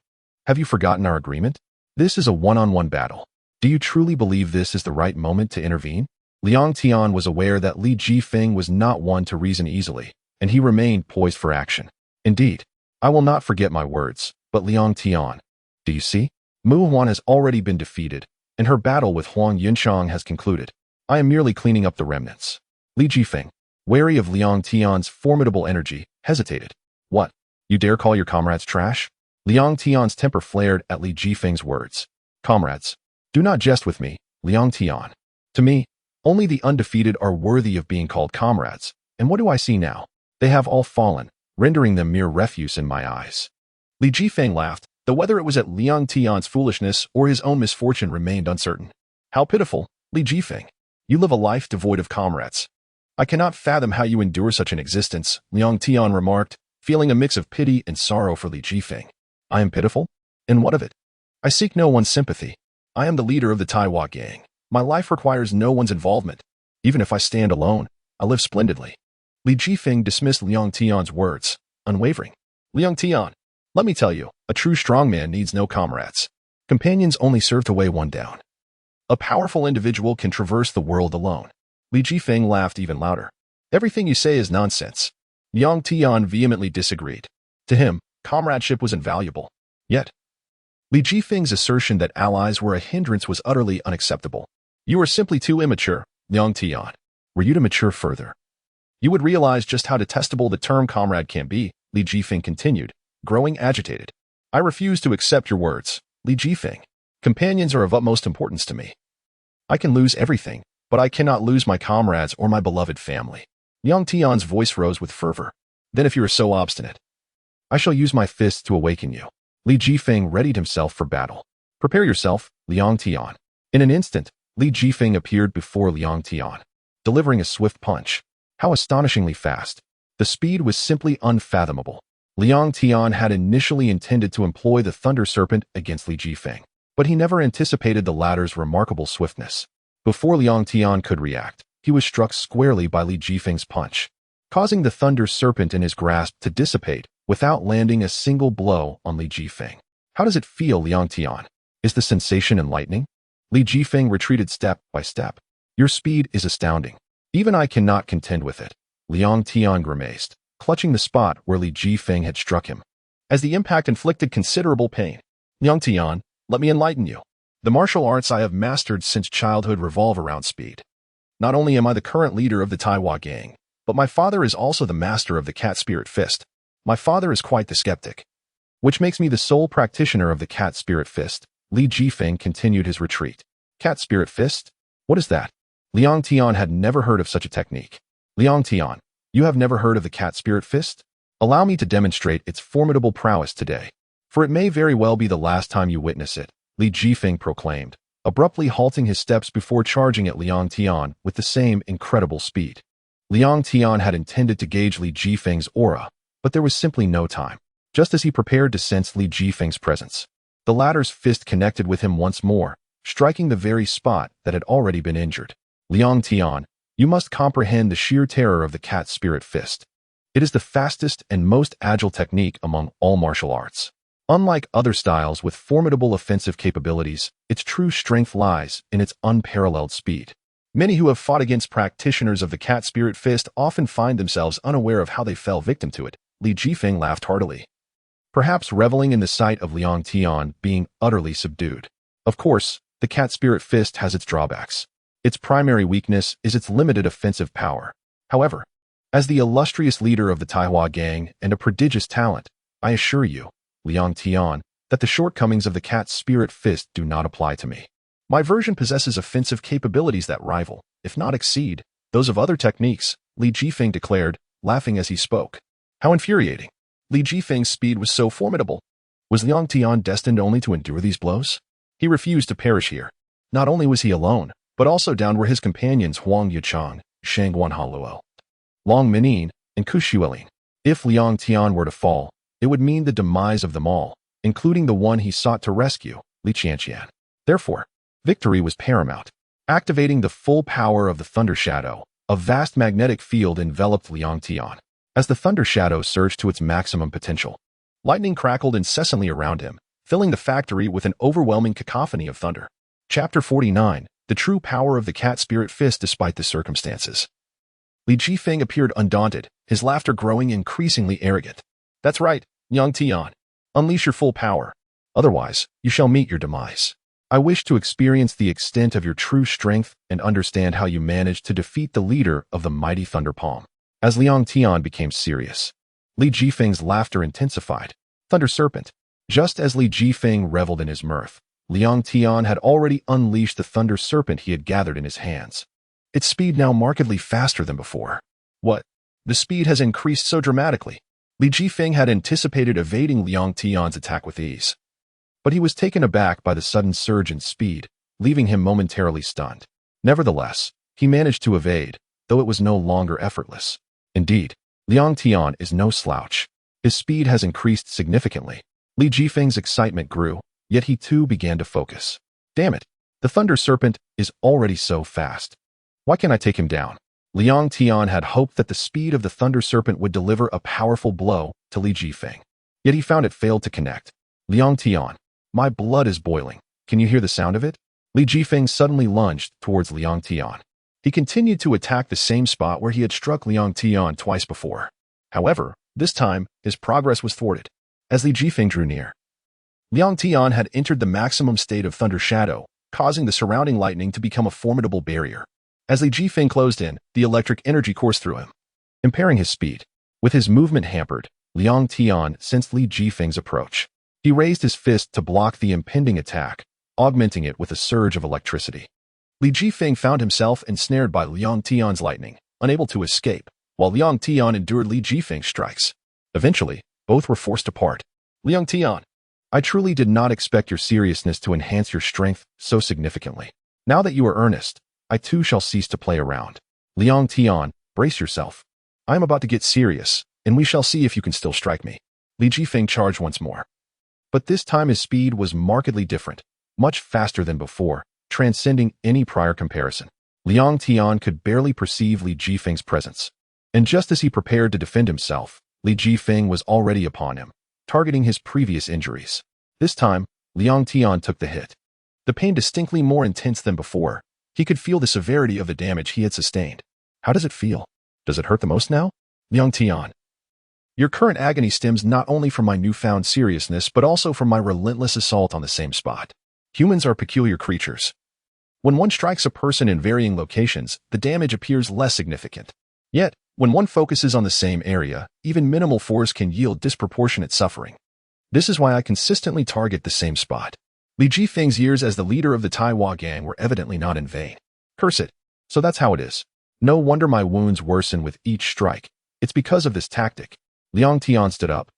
Have you forgotten our agreement? This is a one-on-one battle. Do you truly believe this is the right moment to intervene? Liang Tian was aware that Li Jifeng was not one to reason easily, and he remained poised for action. Indeed, I will not forget my words, but Liang Tian. Do you see? Mu Huan has already been defeated, and her battle with Huang Yunchang has concluded. I am merely cleaning up the remnants. Li Jifeng, wary of Liang Tian's formidable energy, hesitated. What? You dare call your comrades trash? Liang Tian's temper flared at Li Jifeng's words. Comrades, do not jest with me, Liang Tian. To me, only the undefeated are worthy of being called comrades, and what do I see now? They have all fallen, rendering them mere refuse in my eyes. Li Jifeng laughed, though whether it was at Liang Tian's foolishness or his own misfortune remained uncertain. How pitiful, Li Jifeng. You live a life devoid of comrades. I cannot fathom how you endure such an existence, Liang Tian remarked, feeling a mix of pity and sorrow for Li Jifeng. I am pitiful? And what of it? I seek no one's sympathy. I am the leader of the Taiwan gang. My life requires no one's involvement. Even if I stand alone, I live splendidly. Li Jifeng dismissed Liang Tian's words, unwavering. Liang Tian, let me tell you, a true strongman needs no comrades. Companions only serve to weigh one down. A powerful individual can traverse the world alone. Li Jifeng laughed even louder. Everything you say is nonsense. Liang Tian vehemently disagreed. To him, comradeship was invaluable. Yet, Li Jifeng's assertion that allies were a hindrance was utterly unacceptable. You are simply too immature, Liang Tian. Were you to mature further, you would realize just how detestable the term comrade can be, Li Jifeng continued, growing agitated. I refuse to accept your words, Li Jifeng. Companions are of utmost importance to me. I can lose everything, but I cannot lose my comrades or my beloved family. Liang Tian's voice rose with fervor. Then if you are so obstinate, I shall use my fists to awaken you. Li Jifeng readied himself for battle. Prepare yourself, Liang Tian. In an instant, Li Jifeng appeared before Liang Tian, delivering a swift punch. How astonishingly fast. The speed was simply unfathomable. Liang Tian had initially intended to employ the Thunder Serpent against Li Jifeng, but he never anticipated the latter's remarkable swiftness. Before Liang Tian could react, he was struck squarely by Li Jifeng's punch, causing the Thunder Serpent in his grasp to dissipate without landing a single blow on Li Jifeng. How does it feel, Liang Tian? Is the sensation enlightening? Li Jifeng retreated step by step. Your speed is astounding. Even I cannot contend with it. Liang Tian grimaced, clutching the spot where Li Jifeng had struck him. As the impact inflicted considerable pain, Liang Tian, let me enlighten you. The martial arts I have mastered since childhood revolve around speed. Not only am I the current leader of the Taiwan gang, but my father is also the master of the Cat Spirit Fist. My father is quite the skeptic, which makes me the sole practitioner of the Cat Spirit Fist. Li Jifeng continued his retreat. Cat Spirit Fist? What is that? Liang Tian had never heard of such a technique. Liang Tian, you have never heard of the Cat Spirit Fist? Allow me to demonstrate its formidable prowess today, for it may very well be the last time you witness it, Li Jifeng proclaimed, abruptly halting his steps before charging at Liang Tian with the same incredible speed. Liang Tian had intended to gauge Li Jifeng's aura, but there was simply no time. Just as he prepared to sense Li Jifeng's presence, the latter's fist connected with him once more, striking the very spot that had already been injured. Liang Tian, you must comprehend the sheer terror of the Cat Spirit Fist. It is the fastest and most agile technique among all martial arts. Unlike other styles with formidable offensive capabilities, its true strength lies in its unparalleled speed. Many who have fought against practitioners of the Cat Spirit Fist often find themselves unaware of how they fell victim to it. Li Jifeng laughed heartily, perhaps reveling in the sight of Liang Tian being utterly subdued. Of course, the Cat Spirit Fist has its drawbacks. Its primary weakness is its limited offensive power. However, as the illustrious leader of the Taiwan gang and a prodigious talent, I assure you, Liang Tian, that the shortcomings of the Cat Spirit Fist do not apply to me. My version possesses offensive capabilities that rival, if not exceed, those of other techniques, Li Jifeng declared, laughing as he spoke. How infuriating. Li Jifeng's speed was so formidable. Was Liang Tian destined only to endure these blows? He refused to perish here. Not only was he alone, but also down were his companions Huang Yuchang, Shang Guanhaluo, Long Minin, and Kushuelin. If Liang Tian were to fall, it would mean the demise of them all, including the one he sought to rescue, Li Qianqian. Therefore, victory was paramount. Activating the full power of the Thunder Shadow, a vast magnetic field enveloped Liang Tian. As the Thunder Shadow surged to its maximum potential, lightning crackled incessantly around him, filling the factory with an overwhelming cacophony of thunder. Chapter 49, the true power of the cat spirit fist despite the circumstances. Li Jifeng appeared undaunted, his laughter growing increasingly arrogant. That's right, Liang Tian. Unleash your full power. Otherwise, you shall meet your demise. I wish to experience the extent of your true strength and understand how you managed to defeat the leader of the mighty Thunder Palm. As Liang Tian became serious, Li Jifeng's laughter intensified. Thunder Serpent. Just as Li Jifeng reveled in his mirth, Liang Tian had already unleashed the Thunder Serpent he had gathered in his hands. Its speed now markedly faster than before. What? The speed has increased so dramatically. Li Jifeng had anticipated evading Liang Tian's attack with ease. But he was taken aback by the sudden surge in speed, leaving him momentarily stunned. Nevertheless, he managed to evade, though it was no longer effortless. Indeed, Liang Tian is no slouch. His speed has increased significantly. Li Jifeng's excitement grew, yet he too began to focus. Damn it! The Thunder Serpent is already so fast. Why can't I take him down? Liang Tian had hoped that the speed of the Thunder Serpent would deliver a powerful blow to Li Jifeng. Yet he found it failed to connect. Liang Tian, my blood is boiling. Can you hear the sound of it? Li Jifeng suddenly lunged towards Liang Tian. He continued to attack the same spot where he had struck Liang Tian twice before. However, this time, his progress was thwarted. As Li Jifeng drew near, Liang Tian had entered the maximum state of Thunder Shadow, causing the surrounding lightning to become a formidable barrier. As Li Jifeng closed in, the electric energy coursed through him, impairing his speed. With his movement hampered, Liang Tian sensed Li Jifeng's approach. He raised his fist to block the impending attack, augmenting it with a surge of electricity. Li Jifeng found himself ensnared by Liang Tian's lightning, unable to escape, while Liang Tian endured Li Jifeng's strikes. Eventually, both were forced apart. Liang Tian, I truly did not expect your seriousness to enhance your strength so significantly. Now that you are earnest, I too shall cease to play around. Liang Tian, brace yourself. I am about to get serious, and we shall see if you can still strike me. Li Jifeng charged once more. But this time his speed was markedly different, much faster than before, transcending any prior comparison. Liang Tian could barely perceive Li Jifeng's presence. And just as he prepared to defend himself, Li Jifeng was already upon him, targeting his previous injuries. This time, Liang Tian took the hit. The pain distinctly more intense than before. He could feel the severity of the damage he had sustained. How does it feel? Does it hurt the most now? Liang Tian. Your current agony stems not only from my newfound seriousness but also from my relentless assault on the same spot. Humans are peculiar creatures. When one strikes a person in varying locations, the damage appears less significant. Yet, when one focuses on the same area, even minimal force can yield disproportionate suffering. This is why I consistently target the same spot. Li Jifeng's years as the leader of the Taiwan gang were evidently not in vain. Curse it. So that's how it is. No wonder my wounds worsen with each strike. It's because of this tactic. Liang Tian stood up,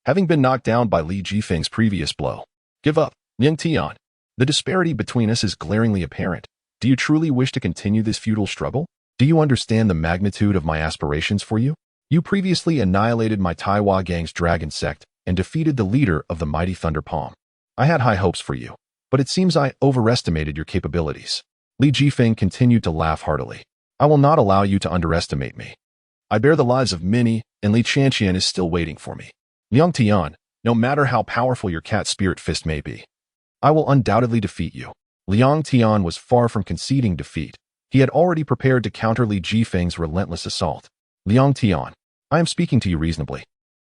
having been knocked down by Li Jifeng's previous blow. Give up, Liang Tian. The disparity between us is glaringly apparent. Do you truly wish to continue this futile struggle? Do you understand the magnitude of my aspirations for you? You previously annihilated my Taiwan gang's dragon sect and defeated the leader of the mighty Thunder Palm. I had high hopes for you, but it seems I overestimated your capabilities. Li Jifeng continued to laugh heartily. I will not allow you to underestimate me. I bear the lives of many, and Li Tianqian is still waiting for me. Liang Tian, no matter how powerful your cat spirit fist may be, I will undoubtedly defeat you. Liang Tian was far from conceding defeat. He had already prepared to counter Li Jifeng's relentless assault. Liang Tian, I am speaking to you reasonably.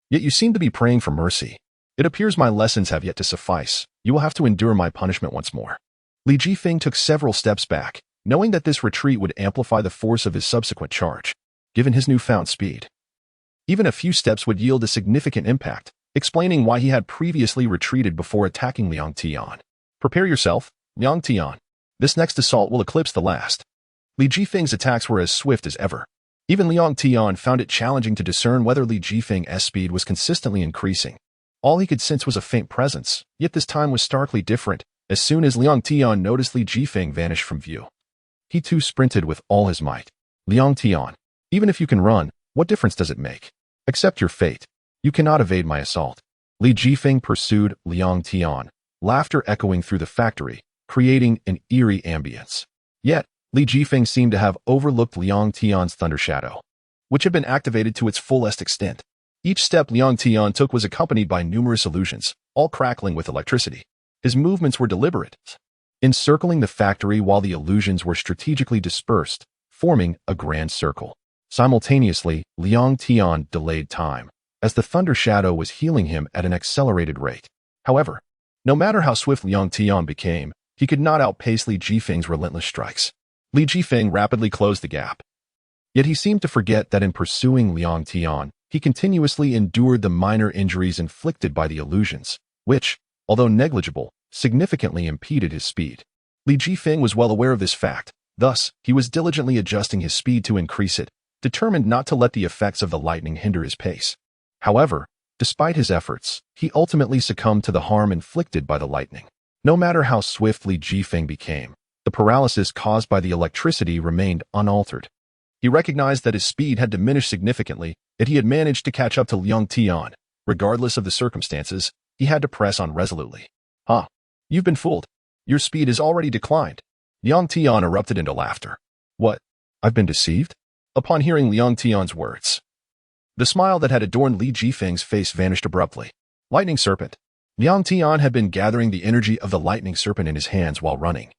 Yet you seem to be praying for mercy. It appears my lessons have yet to suffice. You will have to endure my punishment once more. Li Jifeng took several steps back, knowing that this retreat would amplify the force of his subsequent charge, given his newfound speed. Even a few steps would yield a significant impact, explaining why he had previously retreated before attacking Liang Tian. Prepare yourself, Liang Tian. This next assault will eclipse the last. Li Jifeng's attacks were as swift as ever. Even Liang Tian found it challenging to discern whether Li Jifeng's speed was consistently increasing. All he could sense was a faint presence, yet this time was starkly different. As soon as Liang Tian noticed Li Jifeng vanish from view, he too sprinted with all his might. Liang Tian, even if you can run, what difference does it make? Accept your fate. You cannot evade my assault. Li Jifeng pursued Liang Tian, laughter echoing through the factory, creating an eerie ambience. Yet, Li Jifeng seemed to have overlooked Liang Tian's thunder shadow, which had been activated to its fullest extent. Each step Liang Tian took was accompanied by numerous illusions, all crackling with electricity. His movements were deliberate, encircling the factory while the illusions were strategically dispersed, forming a grand circle. Simultaneously, Liang Tian delayed time, as the thunder shadow was healing him at an accelerated rate. However, no matter how swift Liang Tian became, he could not outpace Li Jifeng's relentless strikes. Li Jifeng rapidly closed the gap. Yet he seemed to forget that in pursuing Liang Tian, he continuously endured the minor injuries inflicted by the illusions, which, although negligible, significantly impeded his speed. Li Jifeng was well aware of this fact, thus, he was diligently adjusting his speed to increase it, determined not to let the effects of the lightning hinder his pace. However, despite his efforts, he ultimately succumbed to the harm inflicted by the lightning. No matter how swift Li Jifeng became, the paralysis caused by the electricity remained unaltered. He recognized that his speed had diminished significantly, yet he had managed to catch up to Liang Tian. Regardless of the circumstances, he had to press on resolutely. "Huh? You've been fooled. Your speed has already declined." Liang Tian erupted into laughter. "What? I've been deceived?" Upon hearing Liang Tian's words, the smile that had adorned Li Jifeng's face vanished abruptly. Lightning Serpent. Liang Tian had been gathering the energy of the lightning serpent in his hands while running,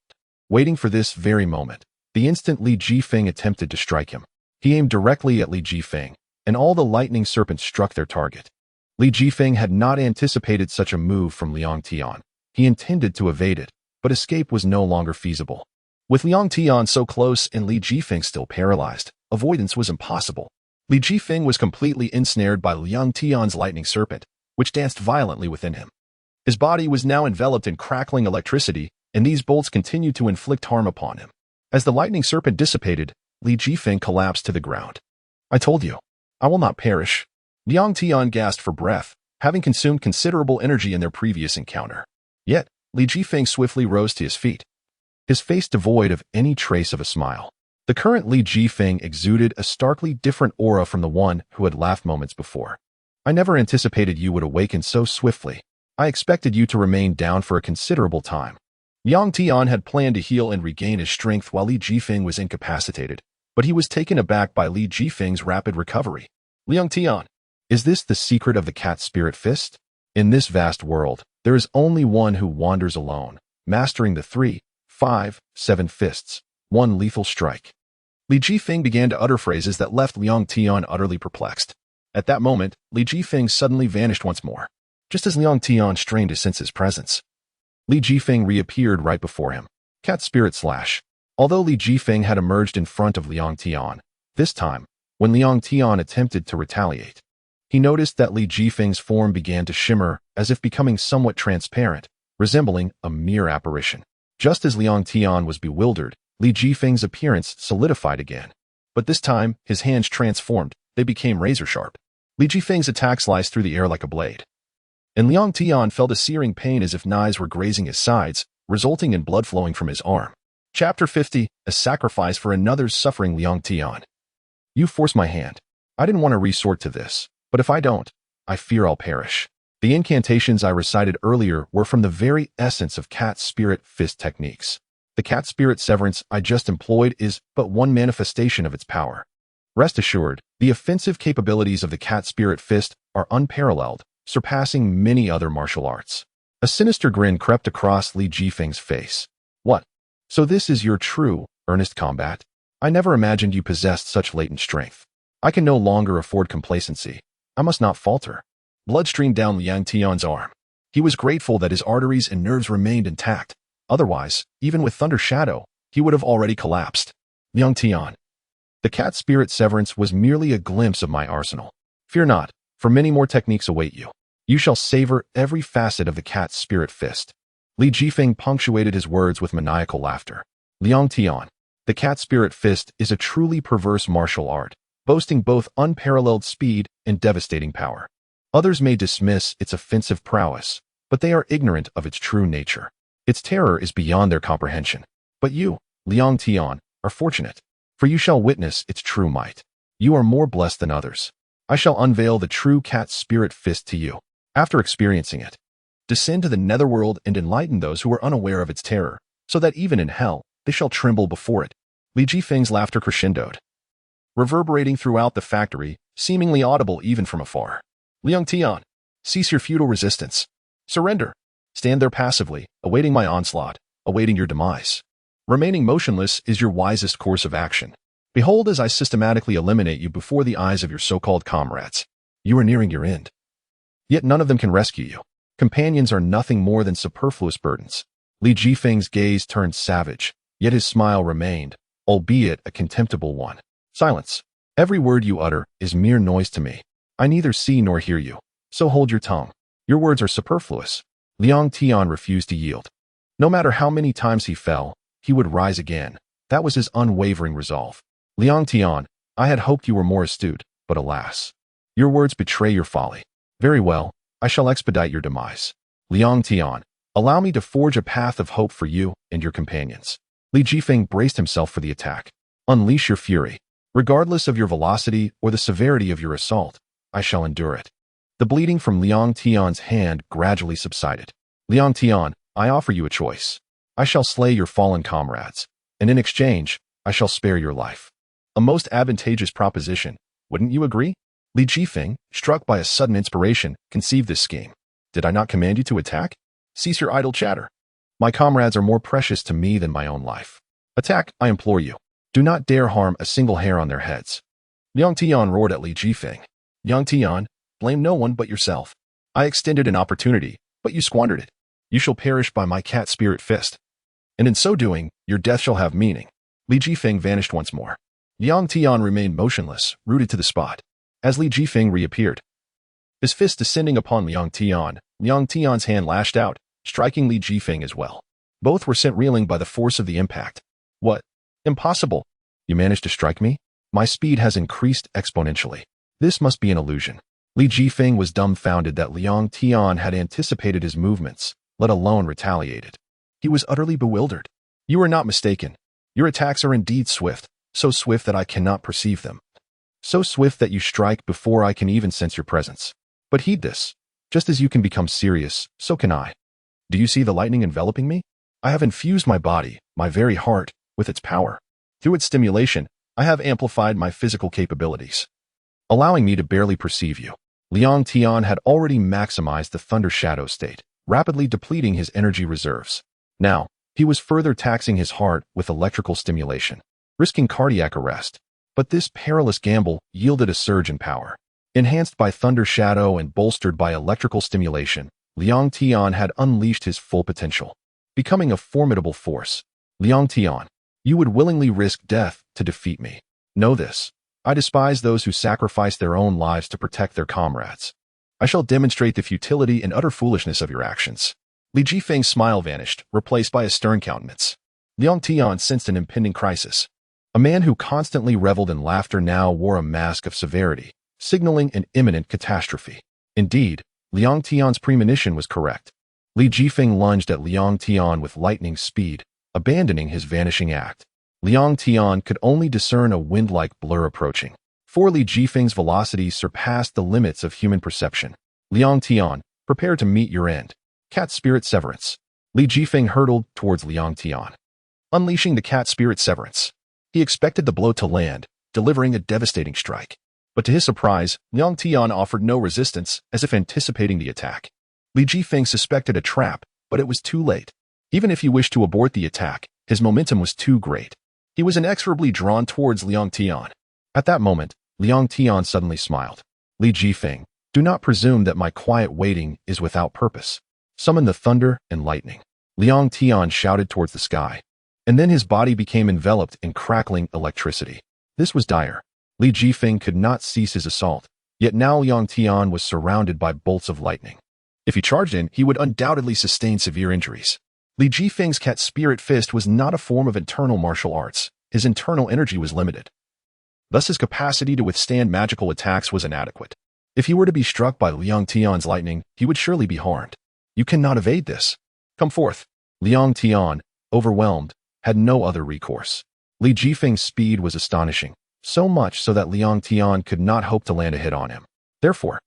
waiting for this very moment. The instant Li Jifeng attempted to strike him, he aimed directly at Li Jifeng, and all the lightning serpents struck their target. Li Jifeng had not anticipated such a move from Liang Tian. He intended to evade it, but escape was no longer feasible. With Liang Tian so close and Li Jifeng still paralyzed, avoidance was impossible. Li Jifeng was completely ensnared by Liang Tian's lightning serpent, which danced violently within him. His body was now enveloped in crackling electricity, and these bolts continued to inflict harm upon him. As the lightning serpent dissipated, Li Jifeng collapsed to the ground. "I told you, I will not perish." Liang Tian gasped for breath, having consumed considerable energy in their previous encounter. Yet, Li Jifeng swiftly rose to his feet, his face devoid of any trace of a smile. The current Li Jifeng exuded a starkly different aura from the one who had laughed moments before. "I never anticipated you would awaken so swiftly. I expected you to remain down for a considerable time." Liang Tian had planned to heal and regain his strength while Li Jifeng was incapacitated, but he was taken aback by Li Jifeng's rapid recovery. "Liang Tian, is this the secret of the cat spirit fist? In this vast world, there is only one who wanders alone, mastering the 3, 5, 7 fists, one lethal strike." Li Jifeng began to utter phrases that left Liang Tian utterly perplexed. At that moment, Li Jifeng suddenly vanished once more. Just as Liang Tian strained to sense his presence, Li Jifeng reappeared right before him. Cat Spirit Slash. Although Li Jifeng had emerged in front of Liang Tian, this time, when Liang Tian attempted to retaliate, he noticed that Li Jifeng's form began to shimmer, as if becoming somewhat transparent, resembling a mere apparition. Just as Liang Tian was bewildered, Li Jifeng's appearance solidified again. But this time, his hands transformed, they became razor-sharp. Li Jifeng's attack sliced through the air like a blade, and Liang Tian felt a searing pain as if knives were grazing his sides, resulting in blood flowing from his arm. Chapter 50, A Sacrifice for Another's Suffering. Liang Tian. "You forced my hand. I didn't want to resort to this, but if I don't, I fear I'll perish." The incantations I recited earlier were from the very essence of cat spirit fist techniques. The cat spirit severance I just employed is but one manifestation of its power. Rest assured, the offensive capabilities of the cat spirit fist are unparalleled, surpassing many other martial arts. A sinister grin crept across Li Jifeng's face. "What? So this is your true, earnest combat? I never imagined you possessed such latent strength. I can no longer afford complacency. I must not falter." Blood streamed down Liang Tian's arm. He was grateful that his arteries and nerves remained intact. Otherwise, even with Thunder Shadow, he would have already collapsed. "Liang Tian, the cat spirit severance was merely a glimpse of my arsenal. Fear not, for many more techniques await you. You shall savor every facet of the cat spirit fist." Li Jifeng punctuated his words with maniacal laughter. "Liang Tian, the cat spirit fist is a truly perverse martial art, boasting both unparalleled speed and devastating power. Others may dismiss its offensive prowess, but they are ignorant of its true nature. Its terror is beyond their comprehension. But you, Liang Tian, are fortunate, for you shall witness its true might. You are more blessed than others. I shall unveil the true cat spirit fist to you. After experiencing it, descend to the netherworld and enlighten those who are unaware of its terror, so that even in hell, they shall tremble before it." Li Jifeng's laughter crescendoed, reverberating throughout the factory, seemingly audible even from afar. "Liang Tian, cease your futile resistance. Surrender. Stand there passively, awaiting my onslaught. awaiting your demise. Remaining motionless is your wisest course of action. Behold as I systematically eliminate you before the eyes of your so-called comrades. You are nearing your end. Yet none of them can rescue you. Companions are nothing more than superfluous burdens. Li Jifeng's gaze turned savage, yet his smile remained, albeit a contemptible one. Silence. Every word you utter is mere noise to me. I neither see nor hear you, so hold your tongue. Your words are superfluous. Liang Tian refused to yield. No matter how many times he fell, he would rise again. That was his unwavering resolve. Liang Tian, I had hoped you were more astute, but alas. Your words betray your folly. Very well, I shall expedite your demise. Liang Tian, allow me to forge a path of hope for you and your companions. Li Jifeng braced himself for the attack. Unleash your fury. Regardless of your velocity or the severity of your assault, I shall endure it. The bleeding from Liang Tian's hand gradually subsided. Liang Tian, I offer you a choice. I shall slay your fallen comrades, and in exchange, I shall spare your life. A most advantageous proposition, wouldn't you agree? Li Jifeng, struck by a sudden inspiration, conceived this scheme. Did I not command you to attack? Cease your idle chatter. My comrades are more precious to me than my own life. Attack, I implore you. Do not dare harm a single hair on their heads. Liang Tian roared at Li Jifeng. Liang Tian, blame no one but yourself. I extended an opportunity, but you squandered it. You shall perish by my cat spirit fist. And in so doing, your death shall have meaning. Li Jifeng vanished once more. Liang Tian remained motionless, rooted to the spot. As Li Jifeng reappeared, his fist descending upon Liang Tian's hand lashed out, striking Li Jifeng as well. Both were sent reeling by the force of the impact. What? Impossible! You managed to strike me? My speed has increased exponentially. This must be an illusion. Li Jifeng was dumbfounded that Liang Tian had anticipated his movements, let alone retaliated. He was utterly bewildered. You are not mistaken. Your attacks are indeed swift, so swift that I cannot perceive them. So swift that you strike before I can even sense your presence. But heed this. Just as you can become serious, so can I. Do you see the lightning enveloping me? I have infused my body, my very heart, with its power. Through its stimulation, I have amplified my physical capabilities, allowing me to barely perceive you. Liang Tian had already maximized the thunder shadow state, rapidly depleting his energy reserves. Now, he was further taxing his heart with electrical stimulation, risking cardiac arrest. But this perilous gamble yielded a surge in power. Enhanced by thunder shadow and bolstered by electrical stimulation, Liang Tian had unleashed his full potential, becoming a formidable force. Liang Tian, you would willingly risk death to defeat me. Know this. I despise those who sacrifice their own lives to protect their comrades. I shall demonstrate the futility and utter foolishness of your actions. Li Jifeng's smile vanished, replaced by a stern countenance. Liang Tian sensed an impending crisis. A man who constantly reveled in laughter now wore a mask of severity, signaling an imminent catastrophe. Indeed, Liang Tian's premonition was correct. Li Jifeng lunged at Liang Tian with lightning speed, abandoning his vanishing act. Liang Tian could only discern a wind-like blur approaching. For Li Jifeng's velocity surpassed the limits of human perception. Liang Tian, prepare to meet your end. Cat Spirit Severance. Li Jifeng hurtled towards Liang Tian, unleashing the Cat Spirit Severance. He expected the blow to land, delivering a devastating strike. But to his surprise, Liang Tian offered no resistance, as if anticipating the attack. Li Jifeng suspected a trap, but it was too late. Even if he wished to abort the attack, his momentum was too great. He was inexorably drawn towards Liang Tian. At that moment, Liang Tian suddenly smiled. Li Jifeng, do not presume that my quiet waiting is without purpose. Summon the thunder and lightning. Liang Tian shouted towards the sky. And then his body became enveloped in crackling electricity. This was dire. Li Jifeng could not cease his assault, yet now Liang Tian was surrounded by bolts of lightning. If he charged in, he would undoubtedly sustain severe injuries. Li Jifeng's Cat Spirit Fist was not a form of internal martial arts. His internal energy was limited. Thus his capacity to withstand magical attacks was inadequate. If he were to be struck by Liang Tian's lightning, he would surely be harmed. You cannot evade this. Come forth. Liang Tian, overwhelmed, had no other recourse. Li Jifeng's speed was astonishing, so much so that Liang Tian could not hope to land a hit on him. Therefore,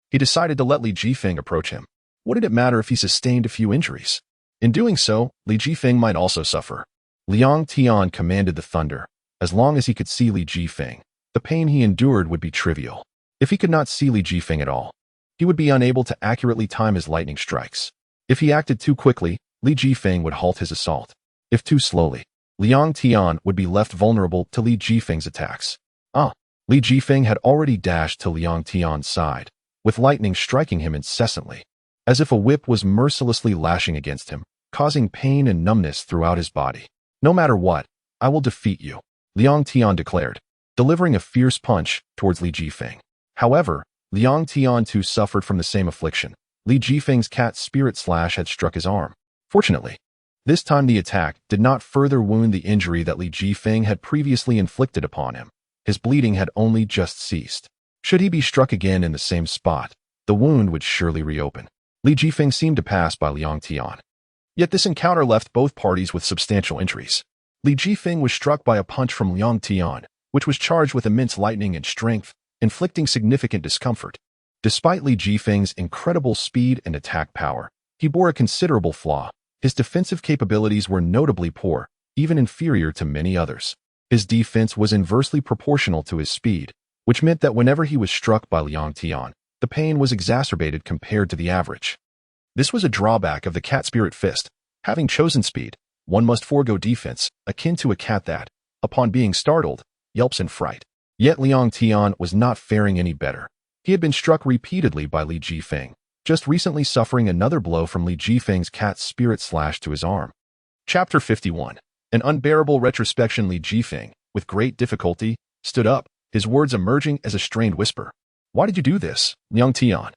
he decided to let Li Jifeng approach him. What did it matter if he sustained a few injuries? In doing so, Li Jifeng might also suffer. Liang Tian commanded the thunder. As long as he could see Li Jifeng, the pain he endured would be trivial. If he could not see Li Jifeng at all, he would be unable to accurately time his lightning strikes. If he acted too quickly, Li Jifeng would halt his assault. If too slowly, Liang Tian would be left vulnerable to Li Jifeng's attacks. Li Jifeng had already dashed to Liang Tian's side, with lightning striking him incessantly, as if a whip was mercilessly lashing against him, causing pain and numbness throughout his body. No matter what, I will defeat you, Liang Tian declared, delivering a fierce punch towards Li Jifeng. However, Liang Tian too suffered from the same affliction. Li Jifeng's cat spirit slash had struck his arm. Fortunately, this time the attack did not further wound the injury that Li Jifeng had previously inflicted upon him. His bleeding had only just ceased. Should he be struck again in the same spot, the wound would surely reopen. Li Jifeng seemed to pass by Liang Tian. Yet this encounter left both parties with substantial injuries. Li Jifeng was struck by a punch from Liang Tian, which was charged with immense lightning and strength, inflicting significant discomfort. Despite Li Jifeng's incredible speed and attack power, he bore a considerable flaw. His defensive capabilities were notably poor, even inferior to many others. His defense was inversely proportional to his speed, which meant that whenever he was struck by Liang Tian, the pain was exacerbated compared to the average. This was a drawback of the cat spirit fist. Having chosen speed, one must forego defense, akin to a cat that, upon being startled, yelps in fright. Yet Liang Tian was not faring any better. He had been struck repeatedly by Li Jifeng, just recently suffering another blow from Li Jifeng's cat spirit slash to his arm. Chapter 51. An unbearable retrospection. Li Jifeng, with great difficulty, stood up, his words emerging as a strained whisper. Why did you do this, Liang Tian?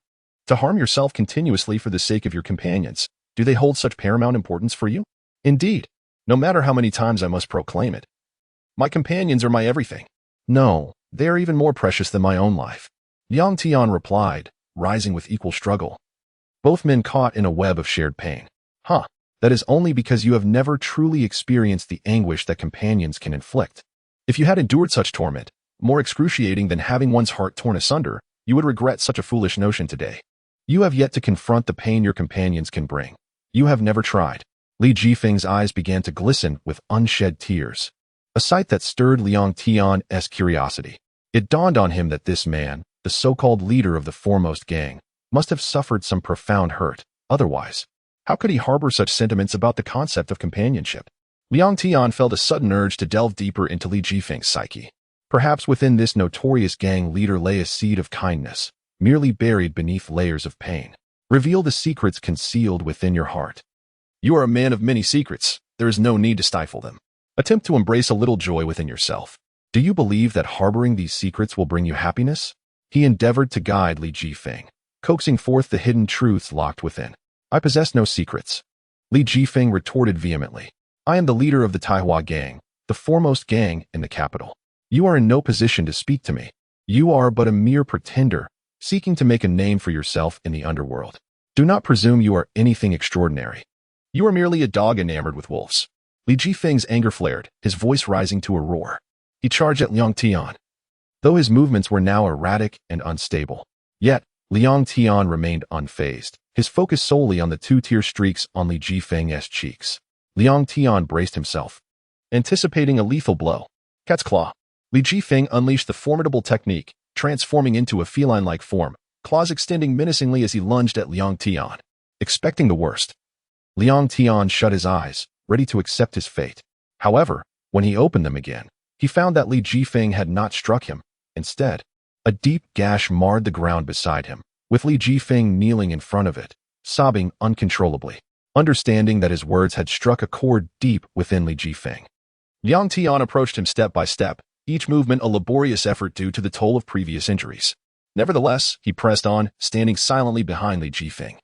To harm yourself continuously for the sake of your companions, do they hold such paramount importance for you? Indeed, no matter how many times I must proclaim it. My companions are my everything. No, they are even more precious than my own life. Liang Tian replied, rising with equal struggle. Both men caught in a web of shared pain. That is only because you have never truly experienced the anguish that companions can inflict. If you had endured such torment, more excruciating than having one's heart torn asunder, you would regret such a foolish notion today. You have yet to confront the pain your companions can bring. You have never tried. Li Jifeng's eyes began to glisten with unshed tears, a sight that stirred Liang Tian's curiosity. It dawned on him that this man, the so-called leader of the foremost gang, must have suffered some profound hurt. Otherwise, how could he harbor such sentiments about the concept of companionship? Liang Tian felt a sudden urge to delve deeper into Li Jifeng's psyche. Perhaps within this notorious gang leader lay a seed of kindness, merely buried beneath layers of pain. Reveal the secrets concealed within your heart. You are a man of many secrets. There is no need to stifle them. Attempt to embrace a little joy within yourself. Do you believe that harboring these secrets will bring you happiness? He endeavored to guide Li Jifeng, coaxing forth the hidden truths locked within. I possess no secrets. Li Jifeng retorted vehemently. I am the leader of the Taihua gang, the foremost gang in the capital. You are in no position to speak to me. You are but a mere pretender, seeking to make a name for yourself in the underworld. Do not presume you are anything extraordinary. You are merely a dog enamored with wolves. Li Jifeng's anger flared, his voice rising to a roar. He charged at Liang Tian. Though his movements were now erratic and unstable, yet Liang Tian remained unfazed, his focus solely on the two-tier streaks on Li Jifeng's cheeks. Liang Tian braced himself, anticipating a lethal blow. Cat's claw. Li Jifeng unleashed the formidable technique, transforming into a feline-like form, claws extending menacingly as he lunged at Liang Tian. Expecting the worst, Liang Tian shut his eyes, ready to accept his fate. However, when he opened them again, he found that Li Jifeng had not struck him. Instead, a deep gash marred the ground beside him, with Li Jifeng kneeling in front of it, sobbing uncontrollably, understanding that his words had struck a chord deep within Li Jifeng. Liang Tian approached him step by step, each movement a laborious effort due to the toll of previous injuries. Nevertheless, he pressed on, standing silently behind Li Jifeng,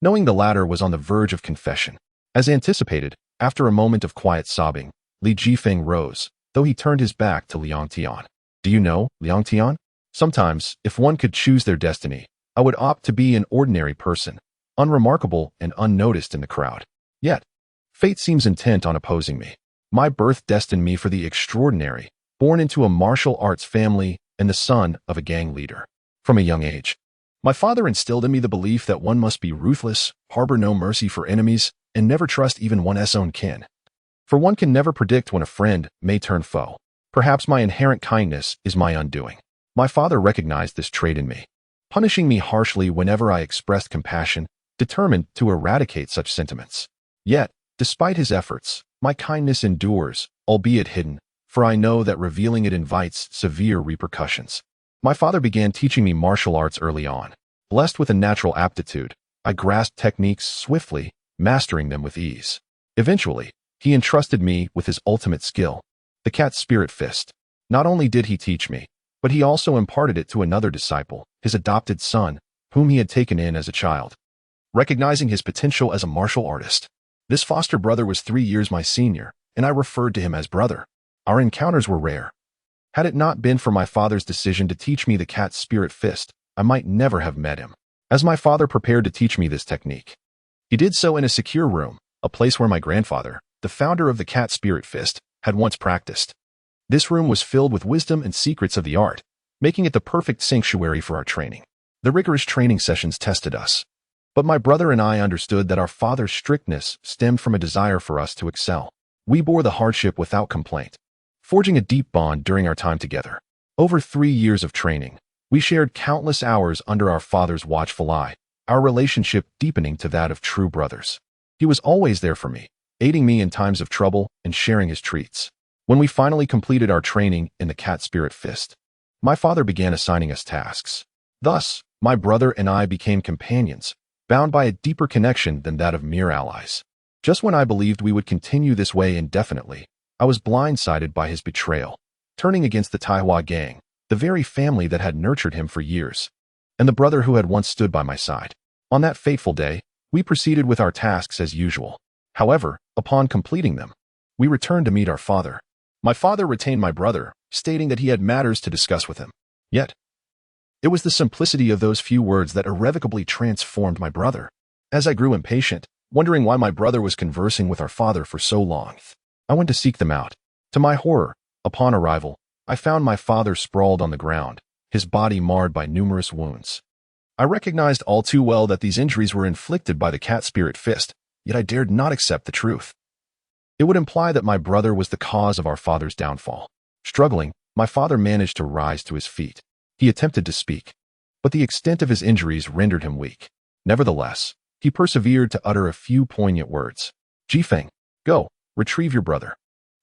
knowing the latter was on the verge of confession. As anticipated, after a moment of quiet sobbing, Li Jifeng rose, though he turned his back to Liang Tian. Do you know, Liang Tian? Sometimes, if one could choose their destiny, I would opt to be an ordinary person, unremarkable and unnoticed in the crowd. Yet, fate seems intent on opposing me. My birth destined me for the extraordinary, born into a martial arts family and the son of a gang leader. From a young age, my father instilled in me the belief that one must be ruthless, harbor no mercy for enemies, and never trust even one's own kin. For one can never predict when a friend may turn foe. Perhaps my inherent kindness is my undoing. My father recognized this trait in me, punishing me harshly whenever I expressed compassion, determined to eradicate such sentiments. Yet, despite his efforts, my kindness endures, albeit hidden, for I know that revealing it invites severe repercussions. My father began teaching me martial arts early on. Blessed with a natural aptitude, I grasped techniques swiftly, mastering them with ease. Eventually, he entrusted me with his ultimate skill, the cat's spirit fist. Not only did he teach me, but he also imparted it to another disciple, his adopted son, whom he had taken in as a child. Recognizing his potential as a martial artist, this foster brother was 3 years my senior, and I referred to him as brother. Our encounters were rare. Had it not been for my father's decision to teach me the cat's spirit fist, I might never have met him. As my father prepared to teach me this technique, he did so in a secure room, a place where my grandfather, the founder of the cat spirit fist, had once practiced. This room was filled with wisdom and secrets of the art, making it the perfect sanctuary for our training. The rigorous training sessions tested us, but my brother and I understood that our father's strictness stemmed from a desire for us to excel. We bore the hardship without complaint, forging a deep bond during our time together. Over 3 years of training, we shared countless hours under our father's watchful eye, our relationship deepening to that of true brothers. He was always there for me, aiding me in times of trouble and sharing his treats. When we finally completed our training in the cat spirit fist, my father began assigning us tasks. Thus, my brother and I became companions, bound by a deeper connection than that of mere allies. Just when I believed we would continue this way indefinitely, I was blindsided by his betrayal, turning against the Taiwan gang, the very family that had nurtured him for years, and the brother who had once stood by my side. On that fateful day, we proceeded with our tasks as usual. However, upon completing them, we returned to meet our father. My father retained my brother, stating that he had matters to discuss with him. Yet, it was the simplicity of those few words that irrevocably transformed my brother. As I grew impatient, wondering why my brother was conversing with our father for so long, I went to seek them out. To my horror, upon arrival, I found my father sprawled on the ground, his body marred by numerous wounds. I recognized all too well that these injuries were inflicted by the cat spirit fist, yet I dared not accept the truth. It would imply that my brother was the cause of our father's downfall. Struggling, my father managed to rise to his feet. He attempted to speak, but the extent of his injuries rendered him weak. Nevertheless, he persevered to utter a few poignant words. Jifeng, go, retrieve your brother.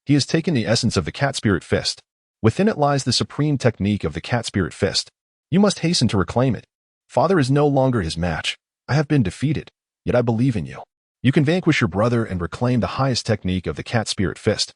He has taken the essence of the cat spirit fist. Within it lies the supreme technique of the cat spirit fist. You must hasten to reclaim it. Father is no longer his match. I have been defeated, yet I believe in you. You can vanquish your brother and reclaim the highest technique of the cat spirit fist,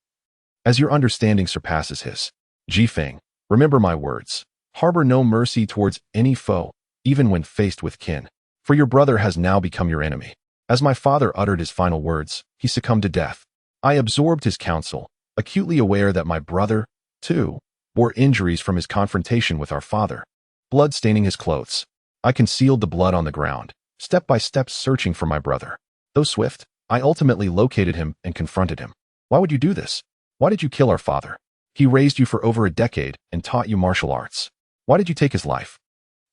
as your understanding surpasses his. Jifeng, remember my words. Harbor no mercy towards any foe, even when faced with kin, for your brother has now become your enemy. As my father uttered his final words, he succumbed to death. I absorbed his counsel, acutely aware that my brother, too, bore injuries from his confrontation with our father, blood staining his clothes. I concealed the blood on the ground, step by step searching for my brother. Though swift, I ultimately located him and confronted him. Why would you do this? Why did you kill our father? He raised you for over a decade and taught you martial arts. Why did you take his life?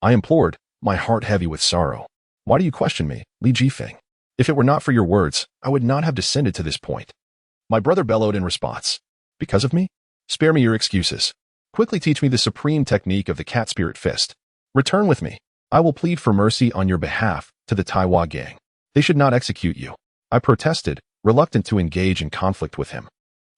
I implored, my heart heavy with sorrow. Why do you question me, Li Jifeng? If it were not for your words, I would not have descended to this point. My brother bellowed in response. Because of me? Spare me your excuses. Quickly teach me the supreme technique of the cat spirit fist. Return with me. I will plead for mercy on your behalf to the Taiwan gang. They should not execute you. I protested, reluctant to engage in conflict with him,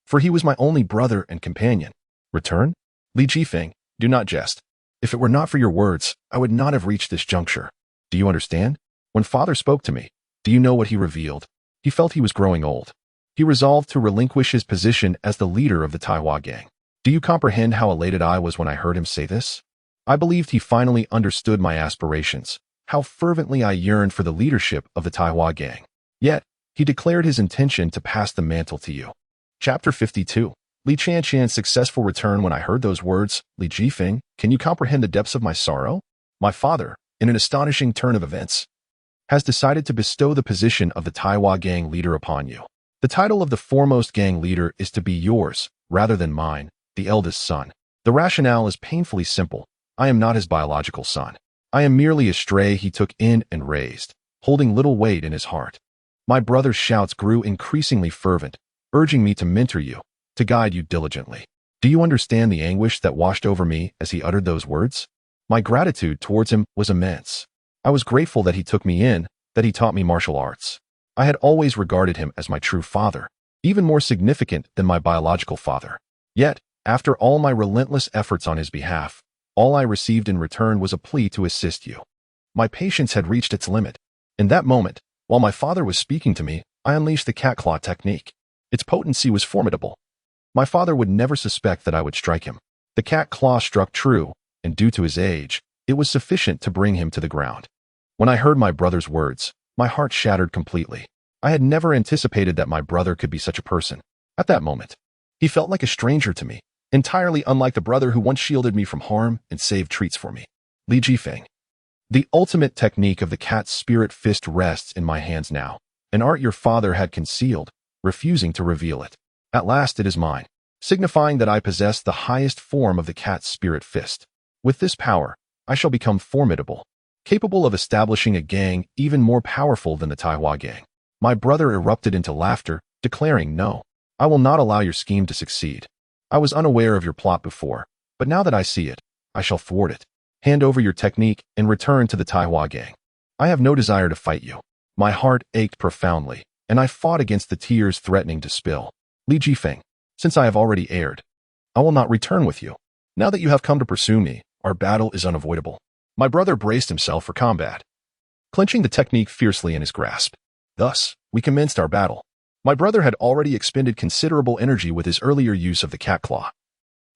for he was my only brother and companion. Return? Li Jifeng, do not jest. If it were not for your words, I would not have reached this juncture. Do you understand? When father spoke to me, do you know what he revealed? He felt he was growing old. He resolved to relinquish his position as the leader of the Taiwan gang. Do you comprehend how elated I was when I heard him say this? I believed he finally understood my aspirations, how fervently I yearned for the leadership of the Taiwan gang. Yet, he declared his intention to pass the mantle to you. Chapter 52. Li Tian's successful return. When I heard those words, Li Jifeng, can you comprehend the depths of my sorrow? My father, in an astonishing turn of events, has decided to bestow the position of the Taiwan gang leader upon you. The title of the foremost gang leader is to be yours, rather than mine, the eldest son. The rationale is painfully simple. I am not his biological son. I am merely a stray he took in and raised, holding little weight in his heart. My brother's shouts grew increasingly fervent, urging me to mentor you, to guide you diligently. Do you understand the anguish that washed over me as he uttered those words? My gratitude towards him was immense. I was grateful that he took me in, that he taught me martial arts. I had always regarded him as my true father, even more significant than my biological father. Yet, after all my relentless efforts on his behalf, all I received in return was a plea to assist you. My patience had reached its limit. In that moment, while my father was speaking to me, I unleashed the cat claw technique. Its potency was formidable. My father would never suspect that I would strike him. The cat claw struck true, and due to his age, it was sufficient to bring him to the ground. When I heard my brother's words, my heart shattered completely. I had never anticipated that my brother could be such a person. At that moment, he felt like a stranger to me, entirely unlike the brother who once shielded me from harm and saved treats for me. Li Jifeng. The ultimate technique of the cat's spirit fist rests in my hands now, an art your father had concealed, refusing to reveal it. At last it is mine, signifying that I possess the highest form of the cat's spirit fist. With this power, I shall become formidable, capable of establishing a gang even more powerful than the Taihua gang. My brother erupted into laughter, declaring, "No, I will not allow your scheme to succeed. I was unaware of your plot before, but now that I see it, I shall thwart it. Hand over your technique and return to the Taihua gang. I have no desire to fight you." My heart ached profoundly, and I fought against the tears threatening to spill. Li Jifeng, since I have already erred, I will not return with you. Now that you have come to pursue me, our battle is unavoidable. My brother braced himself for combat, clenching the technique fiercely in his grasp. Thus, we commenced our battle. My brother had already expended considerable energy with his earlier use of the cat claw.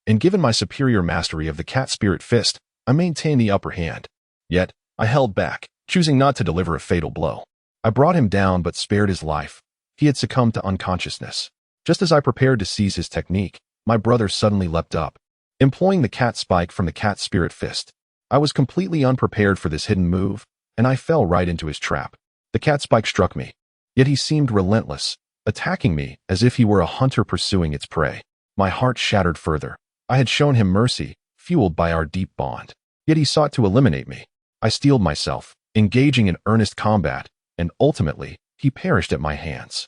And given my superior mastery of the cat spirit fist, I maintained the upper hand. Yet, I held back, choosing not to deliver a fatal blow. I brought him down but spared his life. He had succumbed to unconsciousness. Just as I prepared to seize his technique, my brother suddenly leapt up, employing the cat spike from the cat spirit fist. I was completely unprepared for this hidden move, and I fell right into his trap. The cat spike struck me, yet he seemed relentless, attacking me as if he were a hunter pursuing its prey. My heart shattered further. I had shown him mercy, fueled by our deep bond. Yet he sought to eliminate me. I steeled myself, engaging in earnest combat, and ultimately, he perished at my hands.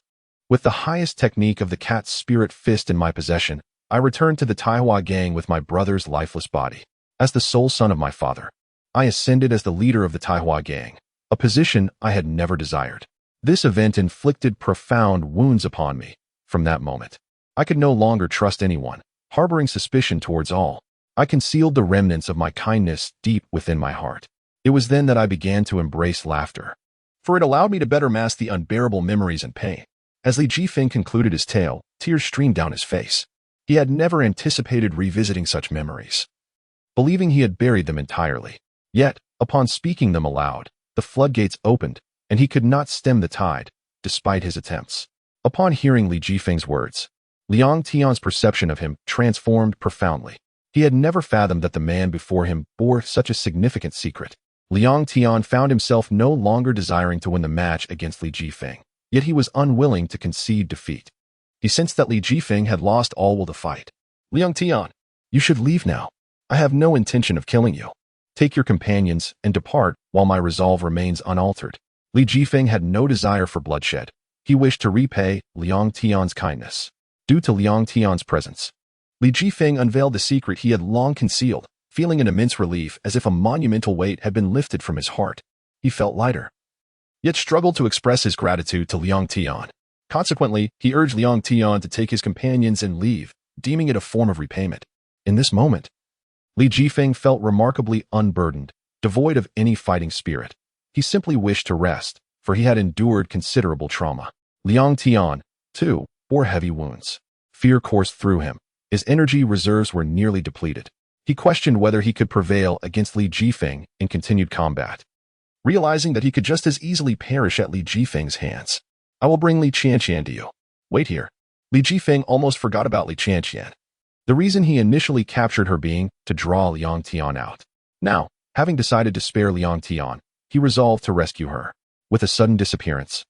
With the highest technique of the cat's spirit fist in my possession, I returned to the Taihua gang with my brother's lifeless body. As the sole son of my father, I ascended as the leader of the Taihua gang, a position I had never desired. This event inflicted profound wounds upon me. From that moment, I could no longer trust anyone, harboring suspicion towards all. I concealed the remnants of my kindness deep within my heart. It was then that I began to embrace laughter, for it allowed me to better mask the unbearable memories and pain. As Li Jifeng concluded his tale, tears streamed down his face. He had never anticipated revisiting such memories, believing he had buried them entirely. Yet, upon speaking them aloud, the floodgates opened, and he could not stem the tide, despite his attempts. Upon hearing Li Jifeng's words, Liang Tian's perception of him transformed profoundly. He had never fathomed that the man before him bore such a significant secret. Liang Tian found himself no longer desiring to win the match against Li Jifeng, yet he was unwilling to concede defeat. He sensed that Li Jifeng had lost all will to fight. "Liang Tian, you should leave now. I have no intention of killing you. Take your companions and depart while my resolve remains unaltered." Li Jifeng had no desire for bloodshed. He wished to repay Liang Tian's kindness. Due to Liang Tian's presence, Li Jifeng unveiled the secret he had long concealed, feeling an immense relief as if a monumental weight had been lifted from his heart. He felt lighter, yet struggled to express his gratitude to Liang Tian. Consequently, he urged Liang Tian to take his companions and leave, deeming it a form of repayment. In this moment, Li Jifeng felt remarkably unburdened, devoid of any fighting spirit. He simply wished to rest, for he had endured considerable trauma. Liang Tian, too, bore heavy wounds. Fear coursed through him. His energy reserves were nearly depleted. He questioned whether he could prevail against Li Jifeng in continued combat, realizing that he could just as easily perish at Li Jifeng's hands. "I will bring Li Qianqian to you. Wait here." Li Jifeng almost forgot about Li Qianqian. The reason he initially captured her being to draw Liang Tian out. Now, having decided to spare Liang Tian, he resolved to rescue her. With a sudden disappearance,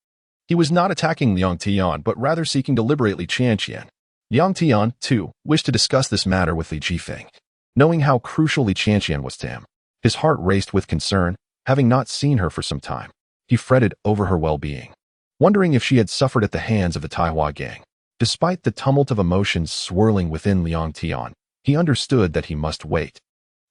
he was not attacking Liang Tian but rather seeking to liberate Li Qianqian. Liang Tian, too, wished to discuss this matter with Li Jifeng. Knowing how crucial Li Qianqian was to him, his heart raced with concern, having not seen her for some time. He fretted over her well-being, wondering if she had suffered at the hands of the Taihua gang. Despite the tumult of emotions swirling within Liang Tian, he understood that he must wait,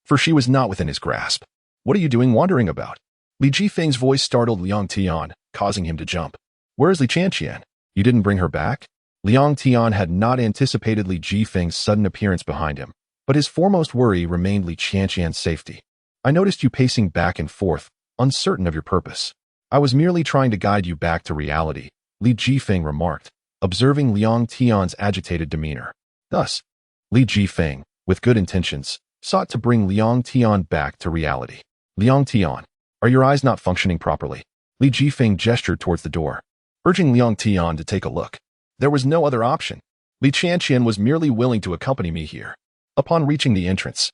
for she was not within his grasp. "What are you doing wandering about?" Li Jifeng's voice startled Liang Tian, causing him to jump. Where is Li Tian? You didn't bring her back? Liang Tian had not anticipated Li Jifeng's sudden appearance behind him, but his foremost worry remained Li Tian's safety. I noticed you pacing back and forth, uncertain of your purpose. I was merely trying to guide you back to reality, Li Jifeng remarked, observing Liang Tian's agitated demeanor. Thus, Li Jifeng, with good intentions, sought to bring Liang Tian back to reality. Liang Tian, are your eyes not functioning properly? Li Jifeng gestured towards the door, urging Liang Tian to take a look. There was no other option. Li Tian was merely willing to accompany me here. Upon reaching the entrance,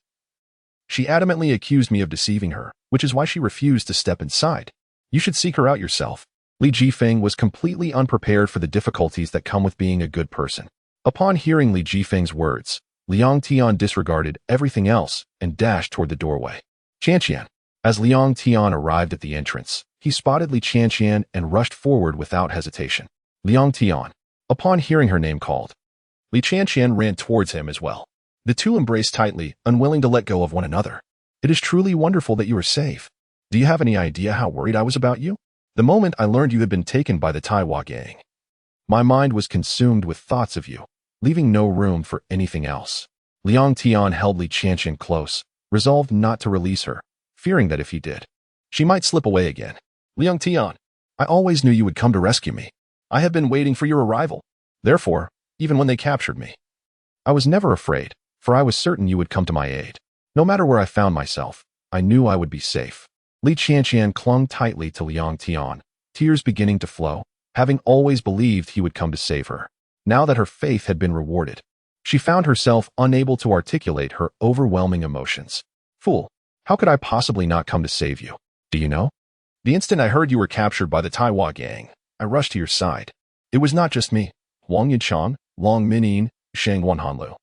she adamantly accused me of deceiving her, which is why she refused to step inside. You should seek her out yourself. Li Jifeng was completely unprepared for the difficulties that come with being a good person. Upon hearing Li Jifeng's words, Liang Tian disregarded everything else and dashed toward the doorway. Tian. As Liang Tian arrived at the entrance, he spotted Li Tian and rushed forward without hesitation. Liang Tian. Upon hearing her name called, Li Tian ran towards him as well. The two embraced tightly, unwilling to let go of one another. It is truly wonderful that you are safe. Do you have any idea how worried I was about you? The moment I learned you had been taken by the Taiwan gang, my mind was consumed with thoughts of you, leaving no room for anything else. Liang Tian held Li Tian close, resolved not to release her, fearing that if he did, she might slip away again. Liang Tian, I always knew you would come to rescue me. I have been waiting for your arrival. Therefore, even when they captured me, I was never afraid, for I was certain you would come to my aid. No matter where I found myself, I knew I would be safe. Li Tian clung tightly to Liang Tian, tears beginning to flow, having always believed he would come to save her. Now that her faith had been rewarded, she found herself unable to articulate her overwhelming emotions. Fool, how could I possibly not come to save you? Do you know? The instant I heard you were captured by the Taiwan gang, I rushed to your side. It was not just me. Wang Yinchang, Long Minin, Shang Wanhanlu,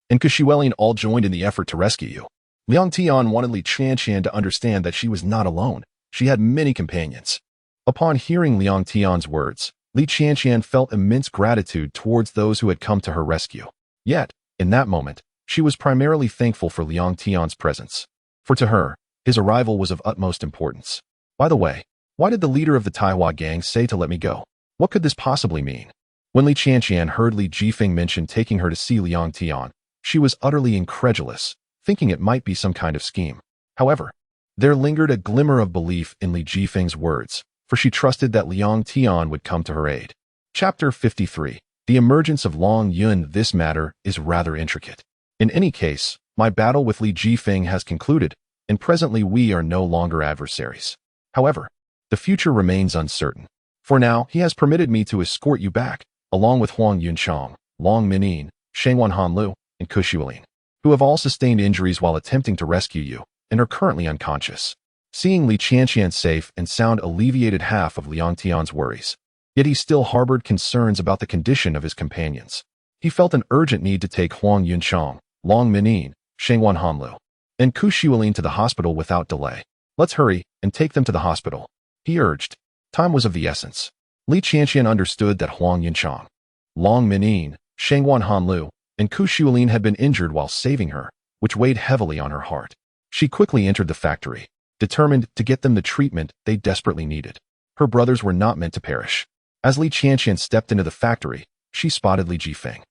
and Kushuelin all joined in the effort to rescue you. Liang Tian wanted Li Tian to understand that she was not alone. She had many companions. Upon hearing Liang Tian's words, Li Tian felt immense gratitude towards those who had come to her rescue. Yet, in that moment, she was primarily thankful for Liang Tian's presence. For to her, his arrival was of utmost importance. By the way, why did the leader of the Taiwan gang say to let me go? What could this possibly mean? When Li Tian heard Li Jifeng mention taking her to see Liang Tian, she was utterly incredulous, thinking it might be some kind of scheme. However, there lingered a glimmer of belief in Li Jifeng's words, for she trusted that Liang Tian would come to her aid. Chapter 53. The emergence of Long Yun. This matter is rather intricate. In any case, my battle with Li Jifeng has concluded, and presently we are no longer adversaries. However, the future remains uncertain. For now, he has permitted me to escort you back, along with Huang Yunchang, Long Minin, Shangwan Hanlu, and Kushuelin, who have all sustained injuries while attempting to rescue you, and are currently unconscious. Seeing Li Tian safe and sound alleviated half of Liang Tian's worries, yet he still harbored concerns about the condition of his companions. He felt an urgent need to take Huang Yunchang, Long Minin, Shangwan Hanlu, and Kushuelin to the hospital without delay. Let's hurry and take them to the hospital, he urged. Time was of the essence. Li Tian understood that Huang Yunchang, Long Minin, Shangwan Hanlu, and Kushuelin had been injured while saving her, which weighed heavily on her heart. She quickly entered the factory, determined to get them the treatment they desperately needed. Her brothers were not meant to perish. As Li Tian stepped into the factory, she spotted Li Jifeng.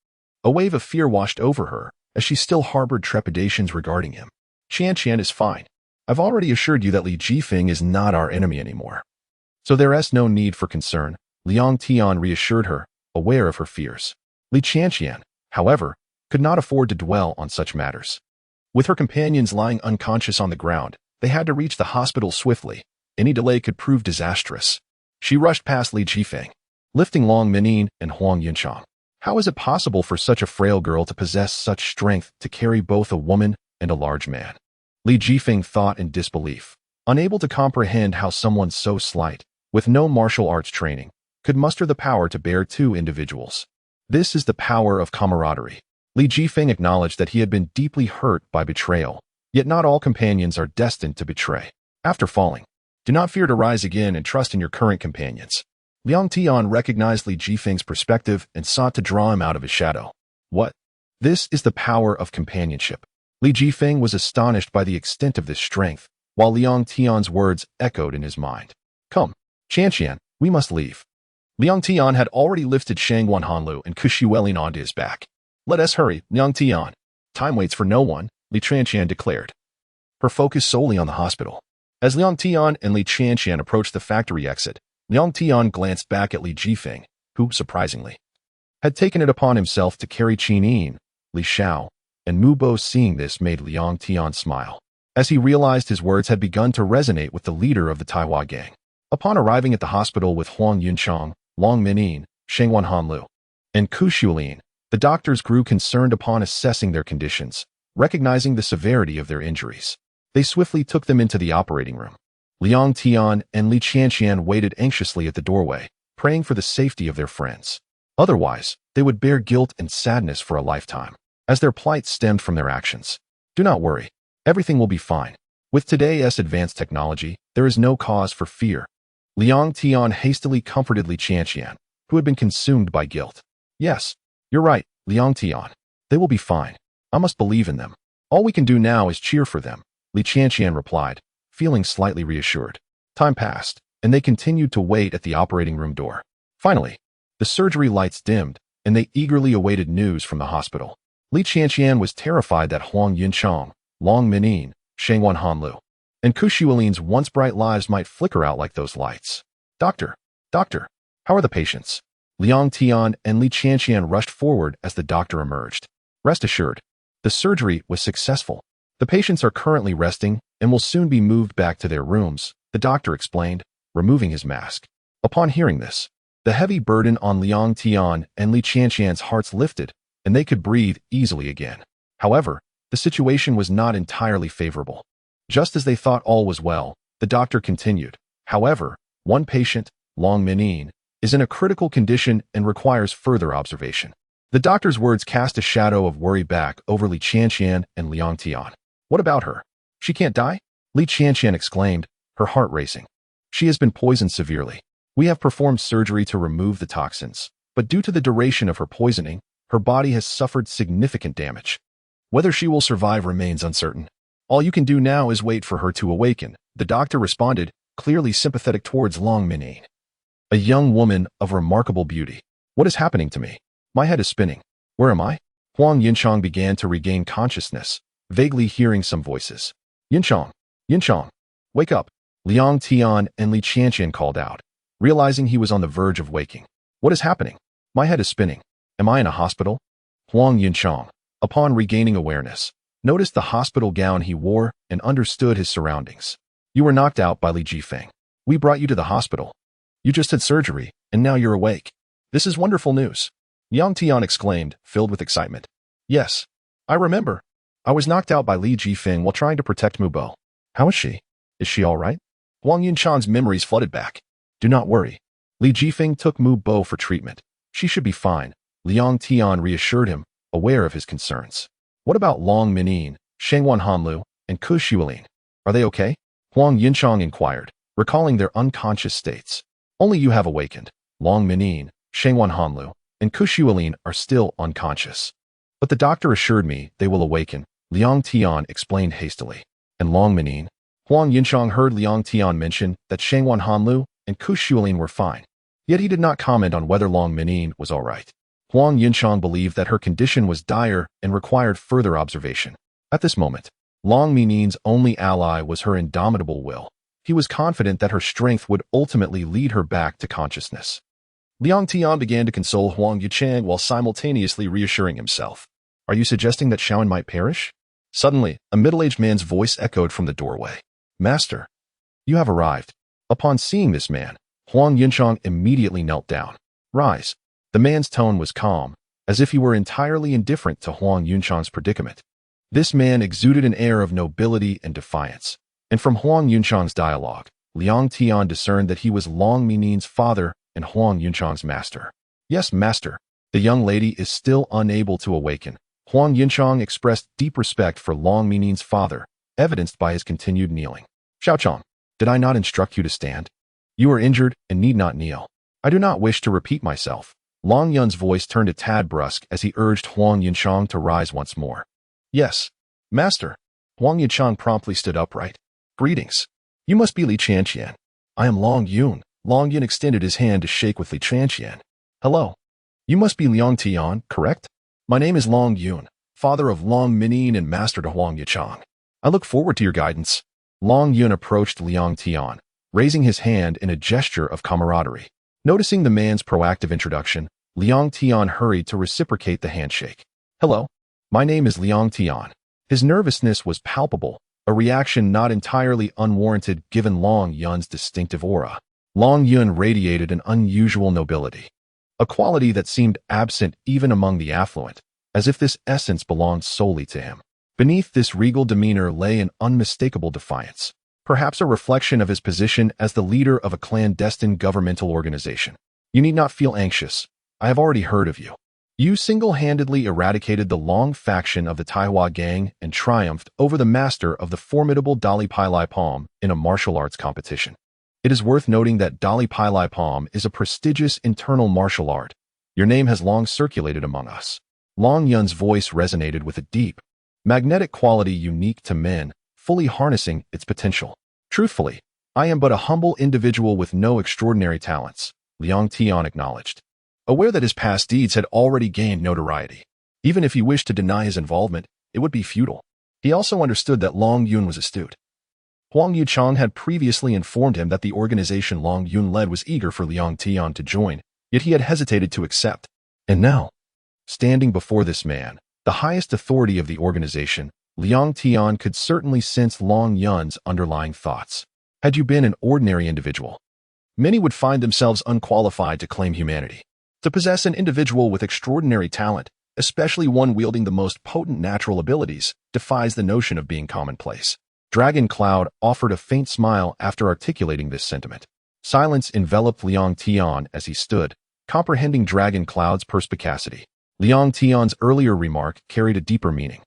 A wave of fear washed over her, as she still harbored trepidations regarding him. Tian is fine. I've already assured you that Li Jifeng is not our enemy anymore. So there is no need for concern, Liang Tian reassured her, aware of her fears. Li Tian, however, could not afford to dwell on such matters. With her companions lying unconscious on the ground, they had to reach the hospital swiftly. Any delay could prove disastrous. She rushed past Li Jifeng, lifting Long Minin and Huang Yunchang. How is it possible for such a frail girl to possess such strength to carry both a woman and a large man? Li Jifeng thought in disbelief, unable to comprehend how someone so slight, with no martial arts training, could muster the power to bear two individuals. This is the power of camaraderie. Li Jifeng acknowledged that he had been deeply hurt by betrayal, yet not all companions are destined to betray. After falling, do not fear to rise again and trust in your current companions. Liang Tian recognized Li Jifeng's perspective and sought to draw him out of his shadow. What? This is the power of companionship. Li Jifeng was astonished by the extent of this strength, while Liang Tian's words echoed in his mind. Come, Tian, we must leave. Liang Tian had already lifted Shangwan Hanlu and Kushuelin onto his back. Let us hurry, Liang Tian. Time waits for no one, Li Chanqian declared, her focus solely on the hospital. As Liang Tian and Li Chanqian approached the factory exit, Liang Tian glanced back at Li Jifeng, who, surprisingly, had taken it upon himself to carry Qin Yin, Li Xiao, and Mu Bo. Seeing this made Liang Tian smile, as he realized his words had begun to resonate with the leader of the Taiwan gang. Upon arriving at the hospital with Huang Yunchang, Long Minyin, Shengwan Hanlu, and Ku Shulin, the doctors grew concerned upon assessing their conditions, recognizing the severity of their injuries. They swiftly took them into the operating room. Liang Tian and Li Chanqian waited anxiously at the doorway, praying for the safety of their friends. Otherwise, they would bear guilt and sadness for a lifetime, as their plight stemmed from their actions. Do not worry. Everything will be fine. With today's advanced technology, there is no cause for fear. Liang Tian hastily comforted Li Chanqian, who had been consumed by guilt. Yes, you're right, Liang Tian. They will be fine. I must believe in them. All we can do now is cheer for them, Li Chanqian replied, feeling slightly reassured. Time passed, and they continued to wait at the operating room door. Finally, the surgery lights dimmed, and they eagerly awaited news from the hospital. Li Chanqian was terrified that Huang Yunchang, Long Minyin, Shengwan Hanlu, and Kushuelin's once bright lives might flicker out like those lights. Doctor, how are the patients? Liang Tian and Li Chanqian rushed forward as the doctor emerged. Rest assured, the surgery was successful. The patients are currently resting and will soon be moved back to their rooms, the doctor explained, removing his mask. Upon hearing this, the heavy burden on Liang Tian and Li Chanqian's hearts lifted, and they could breathe easily again. However, the situation was not entirely favorable. Just as they thought all was well, the doctor continued. However, one patient, Long Minyin, is in a critical condition and requires further observation. The doctor's words cast a shadow of worry back over Li Chanqian and Liang Tian. What about her? She can't die? Li Chanqian exclaimed, her heart racing. She has been poisoned severely. We have performed surgery to remove the toxins, but due to the duration of her poisoning, her body has suffered significant damage. Whether she will survive remains uncertain. All you can do now is wait for her to awaken, the doctor responded, clearly sympathetic towards Long Minyin. A young woman of remarkable beauty. What is happening to me? My head is spinning. Where am I? Huang Yunchang began to regain consciousness, vaguely hearing some voices. Yunchang, wake up. Liang Tian and Li Chanqian called out, realizing he was on the verge of waking. What is happening? My head is spinning. Am I in a hospital? Huang Yunchang, upon regaining awareness, noticed the hospital gown he wore and understood his surroundings. You were knocked out by Li Jifeng. We brought you to the hospital. You just had surgery, and now you're awake. This is wonderful news. Liang Tian exclaimed, filled with excitement. Yes, I remember. I was knocked out by Li Jifeng while trying to protect Mu Bo. How is she? Is she all right? Huang Yunchang's memories flooded back. Do not worry. Li Jifeng took Mu Bo for treatment. She should be fine. Liang Tian reassured him, aware of his concerns. What about Long Minyin, Shengwan Hanlu, and Ku Shulin? Are they okay? Huang Yunchang inquired, recalling their unconscious states. Only you have awakened. Long Minyin, Shengwan Hanlu, and Ku Shulin are still unconscious. But the doctor assured me they will awaken, Liang Tian explained hastily. And Long Minyin? Huang Yunchang heard Liang Tian mention that Shengwan Hanlu and Ku Shulin were fine. Yet he did not comment on whether Long Minyin was all right. Huang Yunchang believed that her condition was dire and required further observation. At this moment, Long Minyin's only ally was her indomitable will. He was confident that her strength would ultimately lead her back to consciousness. Liang Tian began to console Huang Yunchang while simultaneously reassuring himself. Are you suggesting that Shaoan might perish? Suddenly, a middle-aged man's voice echoed from the doorway. Master, you have arrived. Upon seeing this man, Huang Yunchang immediately knelt down. Rise. The man's tone was calm, as if he were entirely indifferent to Huang Yunchang's predicament. This man exuded an air of nobility and defiance, and from Huang Yunchang's dialogue, Liang Tian discerned that he was Long Minyin's father and Huang Yunchang's master. Yes, master. The young lady is still unable to awaken. Huang Yunchang expressed deep respect for Long Minyin's father, evidenced by his continued kneeling. Xiaochang, did I not instruct you to stand? You are injured and need not kneel. I do not wish to repeat myself. Long Yun's voice turned a tad brusque as he urged Huang Yunchang to rise once more. Yes, master. Huang Yunchang promptly stood upright. Greetings. You must be Li Chanqian. I am Long Yun, Liang Yun extended his hand to shake with Li Tian. Hello. You must be Liang Tian, correct? My name is Liang Yun, father of Liang Minin and master to Huang Yichang. I look forward to your guidance. Liang Yun approached Liang Tian, raising his hand in a gesture of camaraderie. Noticing the man's proactive introduction, Liang Tian hurried to reciprocate the handshake. Hello. My name is Liang Tian. His nervousness was palpable, a reaction not entirely unwarranted given Liang Yun's distinctive aura. Liang Yun radiated an unusual nobility, a quality that seemed absent even among the affluent, as if this essence belonged solely to him. Beneath this regal demeanor lay an unmistakable defiance, perhaps a reflection of his position as the leader of a clandestine governmental organization. You need not feel anxious. I have already heard of you. You single-handedly eradicated the Long faction of the Taihua gang and triumphed over the master of the formidable Dali Pilai Palm in a martial arts competition. It is worth noting that Dali Pilai Palm is a prestigious internal martial art. Your name has long circulated among us. Liang Yun's voice resonated with a deep, magnetic quality unique to men, fully harnessing its potential. Truthfully, I am but a humble individual with no extraordinary talents, Liang Tian acknowledged, aware that his past deeds had already gained notoriety. Even if he wished to deny his involvement, it would be futile. He also understood that Liang Yun was astute. Huang Yichang had previously informed him that the organization Liang Yun led was eager for Liang Tian to join, yet he had hesitated to accept. And now, standing before this man, the highest authority of the organization, Liang Tian could certainly sense Liang Yun's underlying thoughts. Had you been an ordinary individual, many would find themselves unqualified to claim humanity. To possess an individual with extraordinary talent, especially one wielding the most potent natural abilities, defies the notion of being commonplace. Dragon Cloud offered a faint smile after articulating this sentiment. Silence enveloped Liang Tian as he stood, comprehending Dragon Cloud's perspicacity. Liang Tian's earlier remark carried a deeper meaning,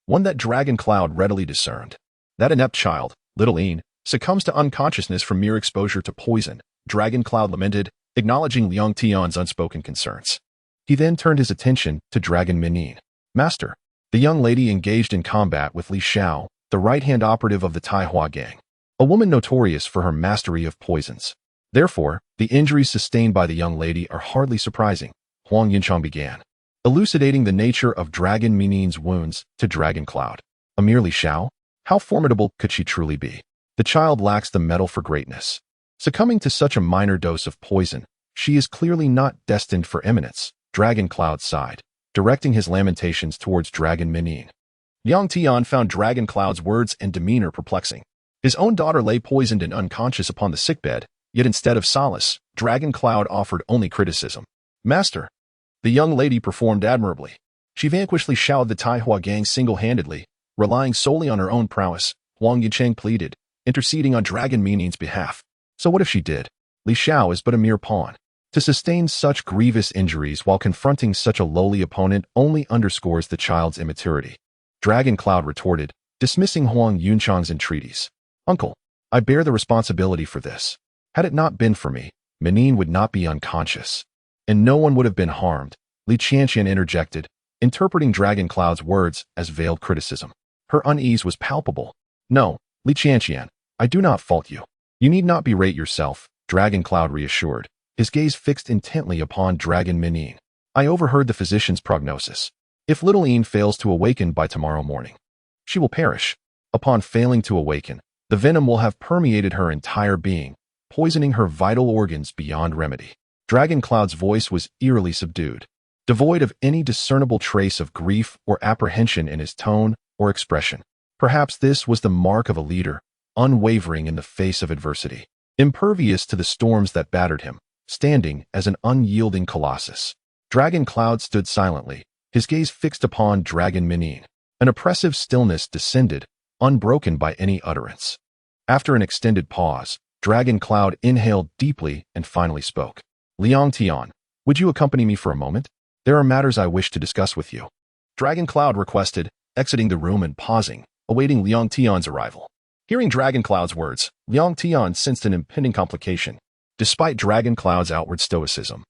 one that Dragon Cloud readily discerned. That inept child, little Ian, succumbs to unconsciousness from mere exposure to poison, Dragon Cloud lamented, acknowledging Liang Tian's unspoken concerns. He then turned his attention to Dragon Minin. Master, the young lady engaged in combat with Li Xiao, the right-hand operative of the Taihua gang, a woman notorious for her mastery of poisons. Therefore, the injuries sustained by the young lady are hardly surprising, Huang Yichang began, elucidating the nature of Dragon Minin's wounds to Dragon Cloud. A mere Li Xiao? How formidable could she truly be? The child lacks the mettle for greatness. Succumbing to such a minor dose of poison, she is clearly not destined for eminence, Dragon Cloud sighed, directing his lamentations towards Dragon Minin. Liang Tian found Dragon Cloud's words and demeanor perplexing. His own daughter lay poisoned and unconscious upon the sickbed, yet instead of solace, Dragon Cloud offered only criticism. Master, the young lady performed admirably. She vanquished Li Xiao of the Taihua gang single-handedly, relying solely on her own prowess, Huang Yichang pleaded, interceding on Dragon Minin's behalf. So what if she did? Li Xiao is but a mere pawn. To sustain such grievous injuries while confronting such a lowly opponent only underscores the child's immaturity. Dragon Cloud retorted, dismissing Huang Yichang's entreaties. Uncle, I bear the responsibility for this. Had it not been for me, Minin would not be unconscious, and no one would have been harmed, Li Tian interjected, interpreting Dragon Cloud's words as veiled criticism. Her unease was palpable. No, Li Tian, I do not fault you. You need not berate yourself, Dragon Cloud reassured, his gaze fixed intently upon Dragon Minin. I overheard the physician's prognosis. If little Ian fails to awaken by tomorrow morning, she will perish. Upon failing to awaken, the venom will have permeated her entire being, poisoning her vital organs beyond remedy. Dragon Cloud's voice was eerily subdued, devoid of any discernible trace of grief or apprehension in his tone or expression. Perhaps this was the mark of a leader, unwavering in the face of adversity, impervious to the storms that battered him, standing as an unyielding colossus. Dragon Cloud stood silently, his gaze fixed upon Dragon Minin. An oppressive stillness descended, unbroken by any utterance. After an extended pause, Dragon Cloud inhaled deeply and finally spoke. Liang Tian, would you accompany me for a moment? There are matters I wish to discuss with you. Dragon Cloud requested, exiting the room and pausing, awaiting Liang Tian's arrival. Hearing Dragon Cloud's words, Liang Tian sensed an impending complication. Despite Dragon Cloud's outward stoicism,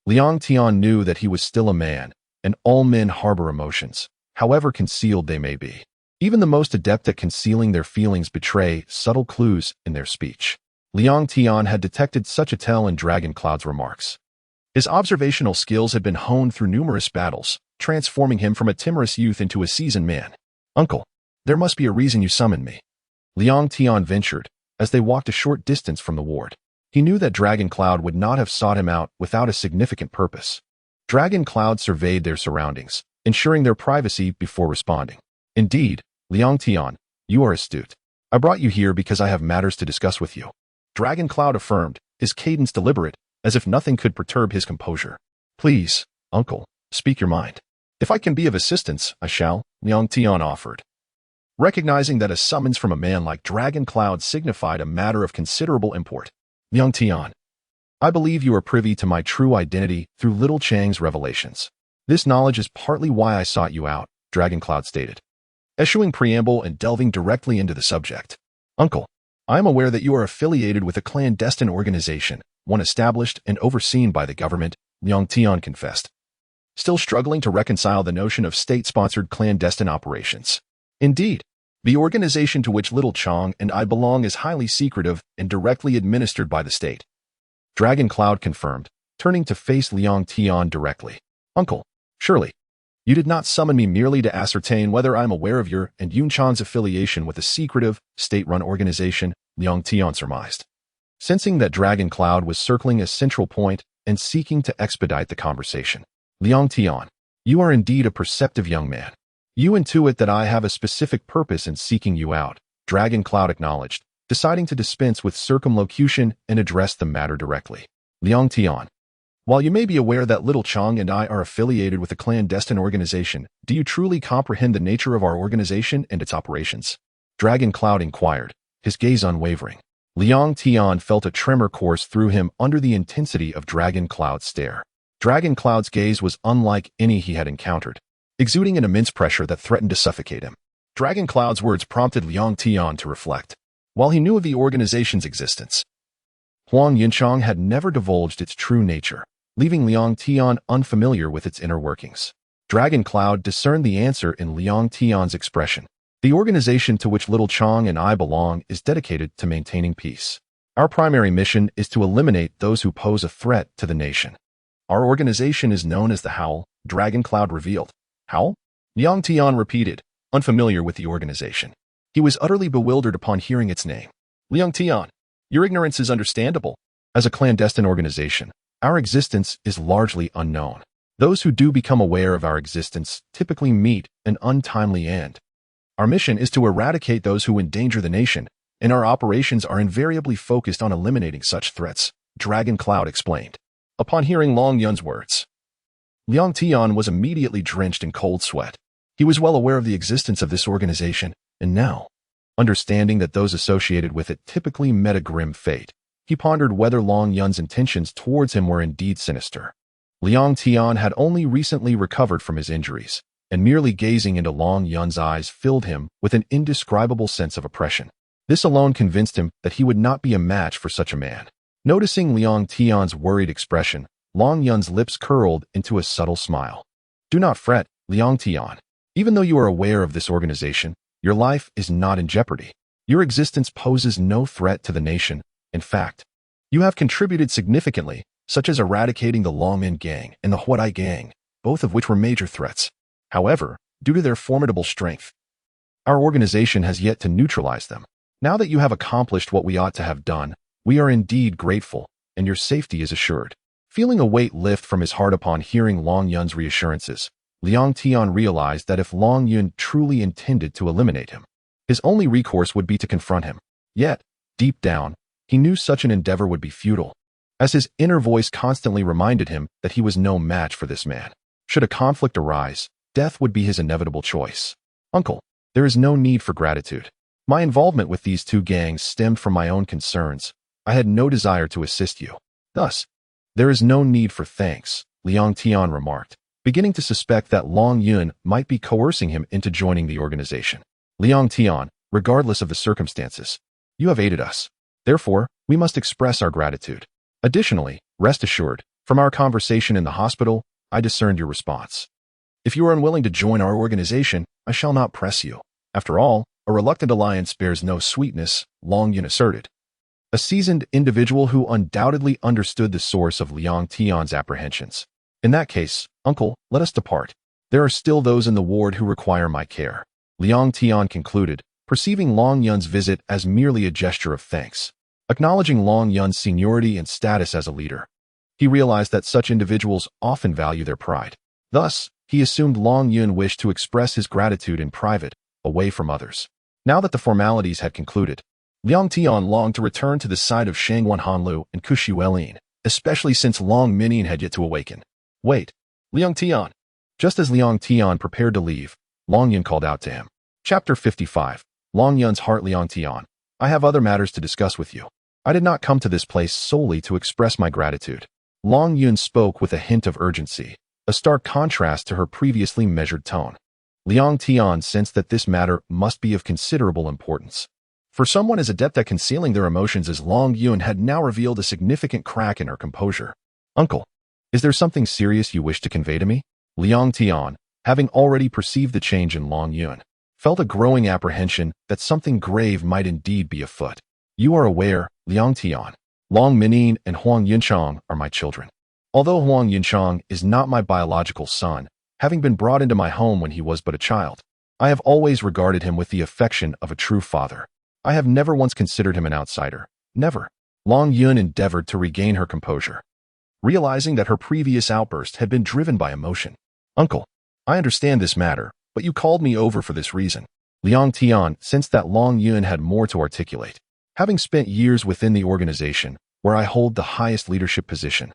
Liang Tian knew that he was still a man, and all men harbor emotions, however concealed they may be. Even the most adept at concealing their feelings betray subtle clues in their speech. Liang Tian had detected such a tell in Dragon Cloud's remarks. His observational skills had been honed through numerous battles, transforming him from a timorous youth into a seasoned man. "Uncle, there must be a reason you summoned me," Liang Tian ventured, as they walked a short distance from the ward. He knew that Dragon Cloud would not have sought him out without a significant purpose. Dragon Cloud surveyed their surroundings, ensuring their privacy before responding. "Indeed, Liang Tian, you are astute. I brought you here because I have matters to discuss with you," Dragon Cloud affirmed, his cadence deliberate, as if nothing could perturb his composure. "Please, uncle, speak your mind. If I can be of assistance, I shall," Liang Tian offered. Recognizing that a summons from a man like Dragon Cloud signified a matter of considerable import. "Liang Tian, I believe you are privy to my true identity through Little Chang's revelations. This knowledge is partly why I sought you out," Dragon Cloud stated, eschewing preamble and delving directly into the subject. "Uncle, I am aware that you are affiliated with a clandestine organization, one established and overseen by the government," Liang Tian confessed, still struggling to reconcile the notion of state-sponsored clandestine operations. "Indeed, the organization to which Little Chang and I belong is highly secretive and directly administered by the state," Dragon Cloud confirmed, turning to face Liang Tian directly. "Uncle, surely, you did not summon me merely to ascertain whether I am aware of your and Yun Chan's affiliation with a secretive, state-run organization," Liang Tian surmised, sensing that Dragon Cloud was circling a central point and seeking to expedite the conversation. "Liang Tian, you are indeed a perceptive young man. You intuit that I have a specific purpose in seeking you out," Dragon Cloud acknowledged, deciding to dispense with circumlocution and address the matter directly. "Liang Tian, while you may be aware that Little Chang and I are affiliated with a clandestine organization, do you truly comprehend the nature of our organization and its operations?" Dragon Cloud inquired, his gaze unwavering. Liang Tian felt a tremor course through him under the intensity of Dragon Cloud's stare. Dragon Cloud's gaze was unlike any he had encountered, exuding an immense pressure that threatened to suffocate him. Dragon Cloud's words prompted Liang Tian to reflect. While he knew of the organization's existence, Huang Yunchang had never divulged its true nature, leaving Liang Tian unfamiliar with its inner workings. Dragon Cloud discerned the answer in Liang Tian's expression. "The organization to which Little Chang and I belong is dedicated to maintaining peace. Our primary mission is to eliminate those who pose a threat to the nation. Our organization is known as the Howl," Dragon Cloud revealed. "Howl?" Liang Tian repeated, unfamiliar with the organization. He was utterly bewildered upon hearing its name. "Liang Tian, your ignorance is understandable. As a clandestine organization, our existence is largely unknown. Those who do become aware of our existence typically meet an untimely end. Our mission is to eradicate those who endanger the nation, and our operations are invariably focused on eliminating such threats," Dragon Cloud explained. Upon hearing Long Yun's words, Liang Tian was immediately drenched in cold sweat. He was well aware of the existence of this organization, and now, understanding that those associated with it typically met a grim fate, he pondered whether Long Yun's intentions towards him were indeed sinister. Liang Tian had only recently recovered from his injuries, and merely gazing into Long Yun's eyes filled him with an indescribable sense of oppression. This alone convinced him that he would not be a match for such a man. Noticing Liang Tian's worried expression, Long Yun's lips curled into a subtle smile. "Do not fret, Liang Tian. Even though you are aware of this organization, your life is not in jeopardy. Your existence poses no threat to the nation. In fact, you have contributed significantly, such as eradicating the Longmin Gang and the Huadai Gang, both of which were major threats. However, due to their formidable strength, our organization has yet to neutralize them. Now that you have accomplished what we ought to have done, we are indeed grateful, and your safety is assured." Feeling a weight lift from his heart upon hearing Long Yun's reassurances, Liang Tian realized that if Long Yun truly intended to eliminate him, his only recourse would be to confront him. Yet, deep down, he knew such an endeavor would be futile, as his inner voice constantly reminded him that he was no match for this man. Should a conflict arise, death would be his inevitable choice. "Uncle, there is no need for gratitude. My involvement with these two gangs stemmed from my own concerns. I had no desire to assist you. Thus, there is no need for thanks," Liang Tian remarked, beginning to suspect that Long Yun might be coercing him into joining the organization. "Liang Tian, regardless of the circumstances, you have aided us. Therefore, we must express our gratitude. Additionally, rest assured, from our conversation in the hospital, I discerned your response. If you are unwilling to join our organization, I shall not press you. After all, a reluctant alliance bears no sweetness," Long Yun asserted. a seasoned individual who undoubtedly understood the source of Liang Tian's apprehensions. In that case, uncle, let us depart. There are still those in the ward who require my care. Liang Tian concluded, perceiving Long Yun's visit as merely a gesture of thanks. Acknowledging Long Yun's seniority and status as a leader, he realized that such individuals often value their pride. Thus, he assumed Long Yun wished to express his gratitude in private, away from others. Now that the formalities had concluded, Liang Tian longed to return to the side of Shangwan Hanlu and Kushuelin, especially since Long Minin had yet to awaken. Wait, Liang Tian. Just as Liang Tian prepared to leave, Long Yun called out to him. Chapter 55. Long Yun's Heart. Liang Tian, I have other matters to discuss with you. I did not come to this place solely to express my gratitude. Long Yun spoke with a hint of urgency, a stark contrast to her previously measured tone. Liang Tian sensed that this matter must be of considerable importance. For someone as adept at concealing their emotions as Long Yun had now revealed a significant crack in her composure. Uncle, is there something serious you wish to convey to me? Liang Tian, having already perceived the change in Long Yun, felt a growing apprehension that something grave might indeed be afoot. You are aware, Liang Tian, Long Minin and Huang Yunchang are my children. Although Huang Yunchang is not my biological son, having been brought into my home when he was but a child, I have always regarded him with the affection of a true father. I have never once considered him an outsider. Never. Long Yun endeavored to regain her composure, realizing that her previous outburst had been driven by emotion. Uncle, I understand this matter, but you called me over for this reason. Liang Tian sensed that Long Yun had more to articulate. Having spent years within the organization, where I hold the highest leadership position,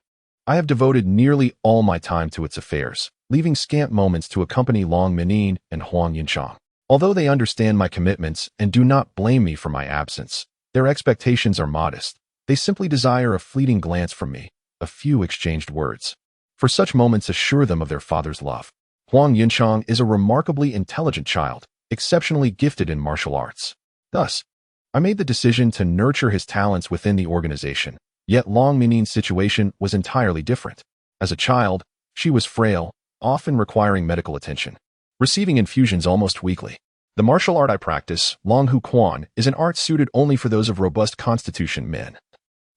I have devoted nearly all my time to its affairs, leaving scant moments to accompany Long Minin and Huang Yunchang. Although they understand my commitments and do not blame me for my absence, their expectations are modest. They simply desire a fleeting glance from me, a few exchanged words. For such moments, assure them of their father's love. Huang Yunchang is a remarkably intelligent child, exceptionally gifted in martial arts. Thus, I made the decision to nurture his talents within the organization, yet Long Minin's situation was entirely different. As a child, she was frail, often requiring medical attention, receiving infusions almost weekly. The martial art I practice, Long Hu Quan, is an art suited only for those of robust constitution men.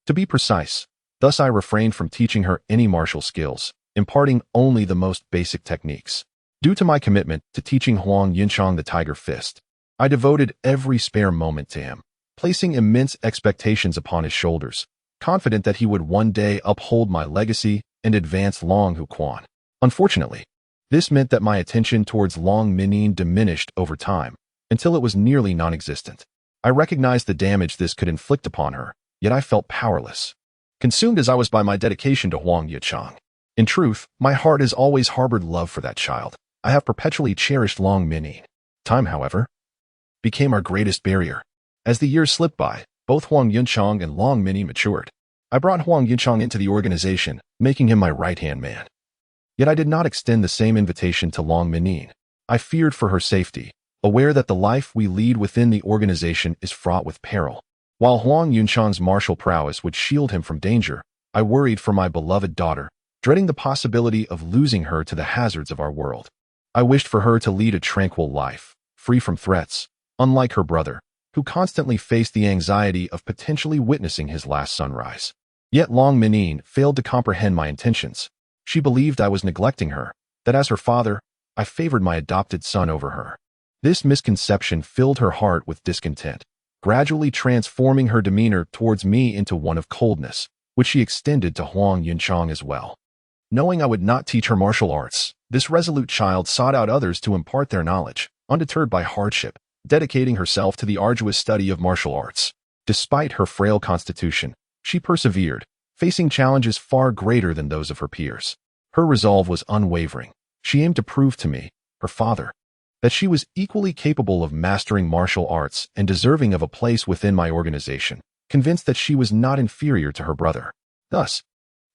To be precise, thus I refrained from teaching her any martial skills, imparting only the most basic techniques. Due to my commitment to teaching Huang Yunchang the Tiger Fist, I devoted every spare moment to him, placing immense expectations upon his shoulders, confident that he would one day uphold my legacy and advance Long Hu Quan. Unfortunately, this meant that my attention towards Long Minin diminished over time, until it was nearly non-existent. I recognized the damage this could inflict upon her, yet I felt powerless, consumed as I was by my dedication to Huang Yunchang. In truth, my heart has always harbored love for that child. I have perpetually cherished Long Minin. Time, however, became our greatest barrier. As the years slipped by, both Huang Yunchang and Long Minin matured. I brought Huang Yunchang into the organization, making him my right-hand man. Yet I did not extend the same invitation to Long Minin. I feared for her safety, aware that the life we lead within the organization is fraught with peril. While Huang Yunchang's martial prowess would shield him from danger, I worried for my beloved daughter, dreading the possibility of losing her to the hazards of our world. I wished for her to lead a tranquil life, free from threats, unlike her brother, who constantly faced the anxiety of potentially witnessing his last sunrise. Yet Long Minin failed to comprehend my intentions. She believed I was neglecting her, that as her father, I favored my adopted son over her. This misconception filled her heart with discontent, gradually transforming her demeanor towards me into one of coldness, which she extended to Huang Yunchang as well. Knowing I would not teach her martial arts, this resolute child sought out others to impart their knowledge, undeterred by hardship, dedicating herself to the arduous study of martial arts. Despite her frail constitution, she persevered, facing challenges far greater than those of her peers. Her resolve was unwavering. She aimed to prove to me, her father, that she was equally capable of mastering martial arts and deserving of a place within my organization, convinced that she was not inferior to her brother. Thus,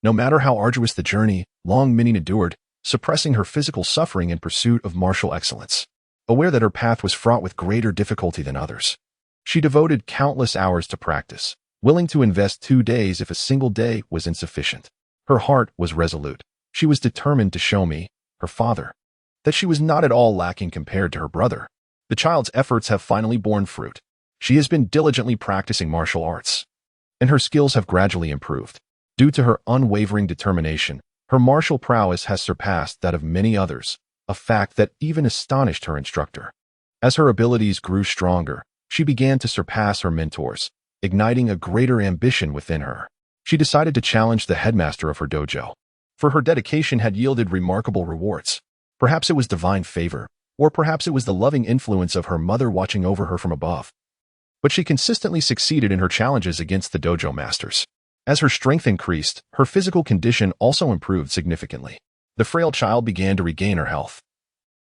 no matter how arduous the journey, Long Minin endured, suppressing her physical suffering in pursuit of martial excellence. Aware that her path was fraught with greater difficulty than others, she devoted countless hours to practice, willing to invest 2 days if a single day was insufficient. Her heart was resolute. She was determined to show me, her father, that she was not at all lacking compared to her brother. The child's efforts have finally borne fruit. She has been diligently practicing martial arts, and her skills have gradually improved. Due to her unwavering determination, her martial prowess has surpassed that of many others, a fact that even astonished her instructor. As her abilities grew stronger, she began to surpass her mentors, igniting a greater ambition within her. She decided to challenge the headmaster of her dojo, for her dedication had yielded remarkable rewards. Perhaps it was divine favor, or perhaps it was the loving influence of her mother watching over her from above. But she consistently succeeded in her challenges against the dojo masters. As her strength increased, her physical condition also improved significantly. The frail child began to regain her health,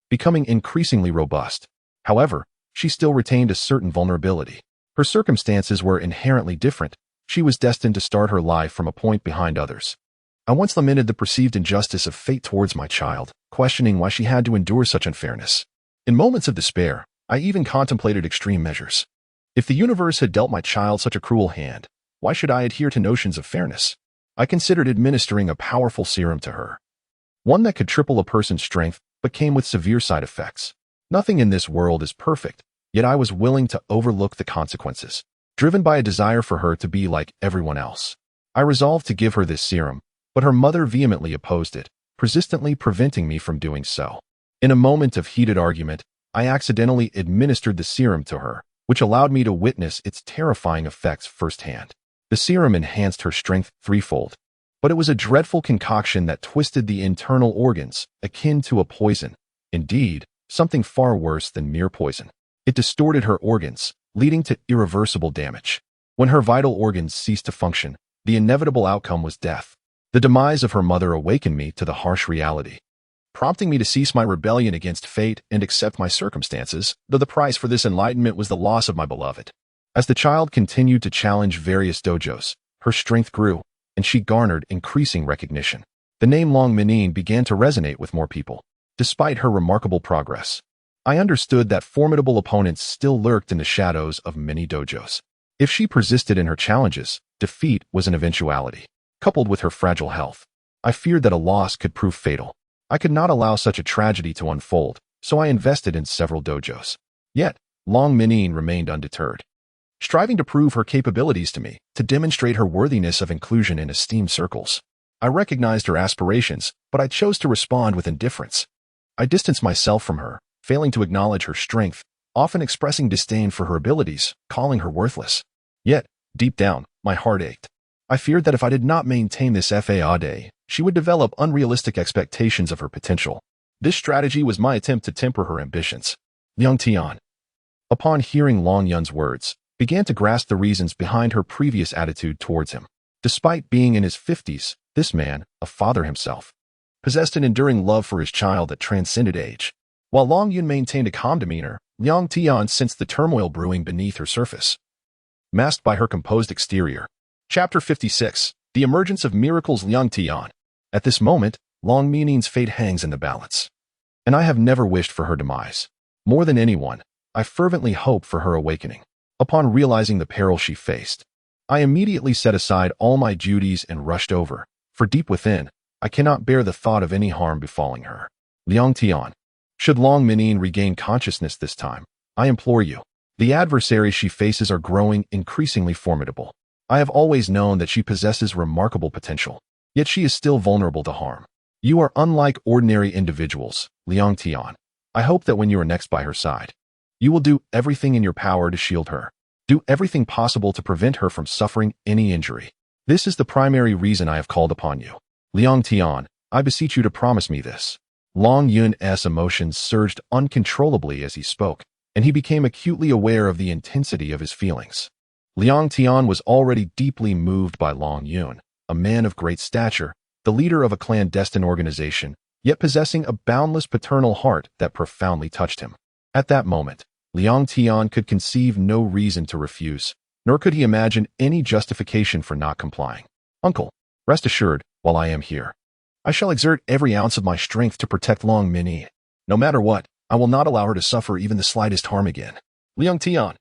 becoming increasingly robust. However, she still retained a certain vulnerability. Her circumstances were inherently different. She was destined to start her life from a point behind others. I once lamented the perceived injustice of fate towards my child, questioning why she had to endure such unfairness. In moments of despair, I even contemplated extreme measures. If the universe had dealt my child such a cruel hand, why should I adhere to notions of fairness? I considered administering a powerful serum to her, one that could triple a person's strength but came with severe side effects. Nothing in this world is perfect, yet I was willing to overlook the consequences. Driven by a desire for her to be like everyone else, I resolved to give her this serum, but her mother vehemently opposed it, persistently preventing me from doing so. In a moment of heated argument, I accidentally administered the serum to her, which allowed me to witness its terrifying effects firsthand. The serum enhanced her strength threefold, but it was a dreadful concoction that twisted the internal organs, akin to a poison. Indeed, something far worse than mere poison. It distorted her organs, leading to irreversible damage. When her vital organs ceased to function, the inevitable outcome was death. The demise of her mother awakened me to the harsh reality, prompting me to cease my rebellion against fate and accept my circumstances, though the price for this enlightenment was the loss of my beloved. As the child continued to challenge various dojos, her strength grew, and she garnered increasing recognition. The name Long Menin began to resonate with more people. Despite her remarkable progress, I understood that formidable opponents still lurked in the shadows of many dojos. If she persisted in her challenges, defeat was an eventuality. Coupled with her fragile health, I feared that a loss could prove fatal. I could not allow such a tragedy to unfold, so I invested in several dojos. Yet, Long Menin remained undeterred, striving to prove her capabilities to me, to demonstrate her worthiness of inclusion in esteemed circles. I recognized her aspirations, but I chose to respond with indifference. I distanced myself from her, failing to acknowledge her strength, often expressing disdain for her abilities, calling her worthless. Yet, deep down, my heart ached. I feared that if I did not maintain this fade, she would develop unrealistic expectations of her potential. This strategy was my attempt to temper her ambitions. Liang Tian, upon hearing Long Yun's words, began to grasp the reasons behind her previous attitude towards him. Despite being in his 50s, this man, a father himself, possessed an enduring love for his child that transcended age. While Long Yun maintained a calm demeanor, Liang Tian sensed the turmoil brewing beneath her surface, masked by her composed exterior. Chapter 56. The Emergence of Miracles. Liang Tian. At this moment, Long Menin's fate hangs in the balance, and I have never wished for her demise. More than anyone, I fervently hope for her awakening. Upon realizing the peril she faced, I immediately set aside all my duties and rushed over, for deep within, I cannot bear the thought of any harm befalling her. Liang Tian. Should Long Menin regain consciousness this time, I implore you. The adversaries she faces are growing increasingly formidable. I have always known that she possesses remarkable potential, yet she is still vulnerable to harm. You are unlike ordinary individuals, Liang Tian. I hope that when you are next by her side, you will do everything in your power to shield her. Do everything possible to prevent her from suffering any injury. This is the primary reason I have called upon you. Liang Tian, I beseech you to promise me this. Long Yun's emotions surged uncontrollably as he spoke, and he became acutely aware of the intensity of his feelings. Liang Tian was already deeply moved by Long Yun, a man of great stature, the leader of a clandestine organization, yet possessing a boundless paternal heart that profoundly touched him. At that moment, Liang Tian could conceive no reason to refuse, nor could he imagine any justification for not complying. Uncle, rest assured, while I am here, I shall exert every ounce of my strength to protect Long Menin. No matter what, I will not allow her to suffer even the slightest harm again. Liang Tian.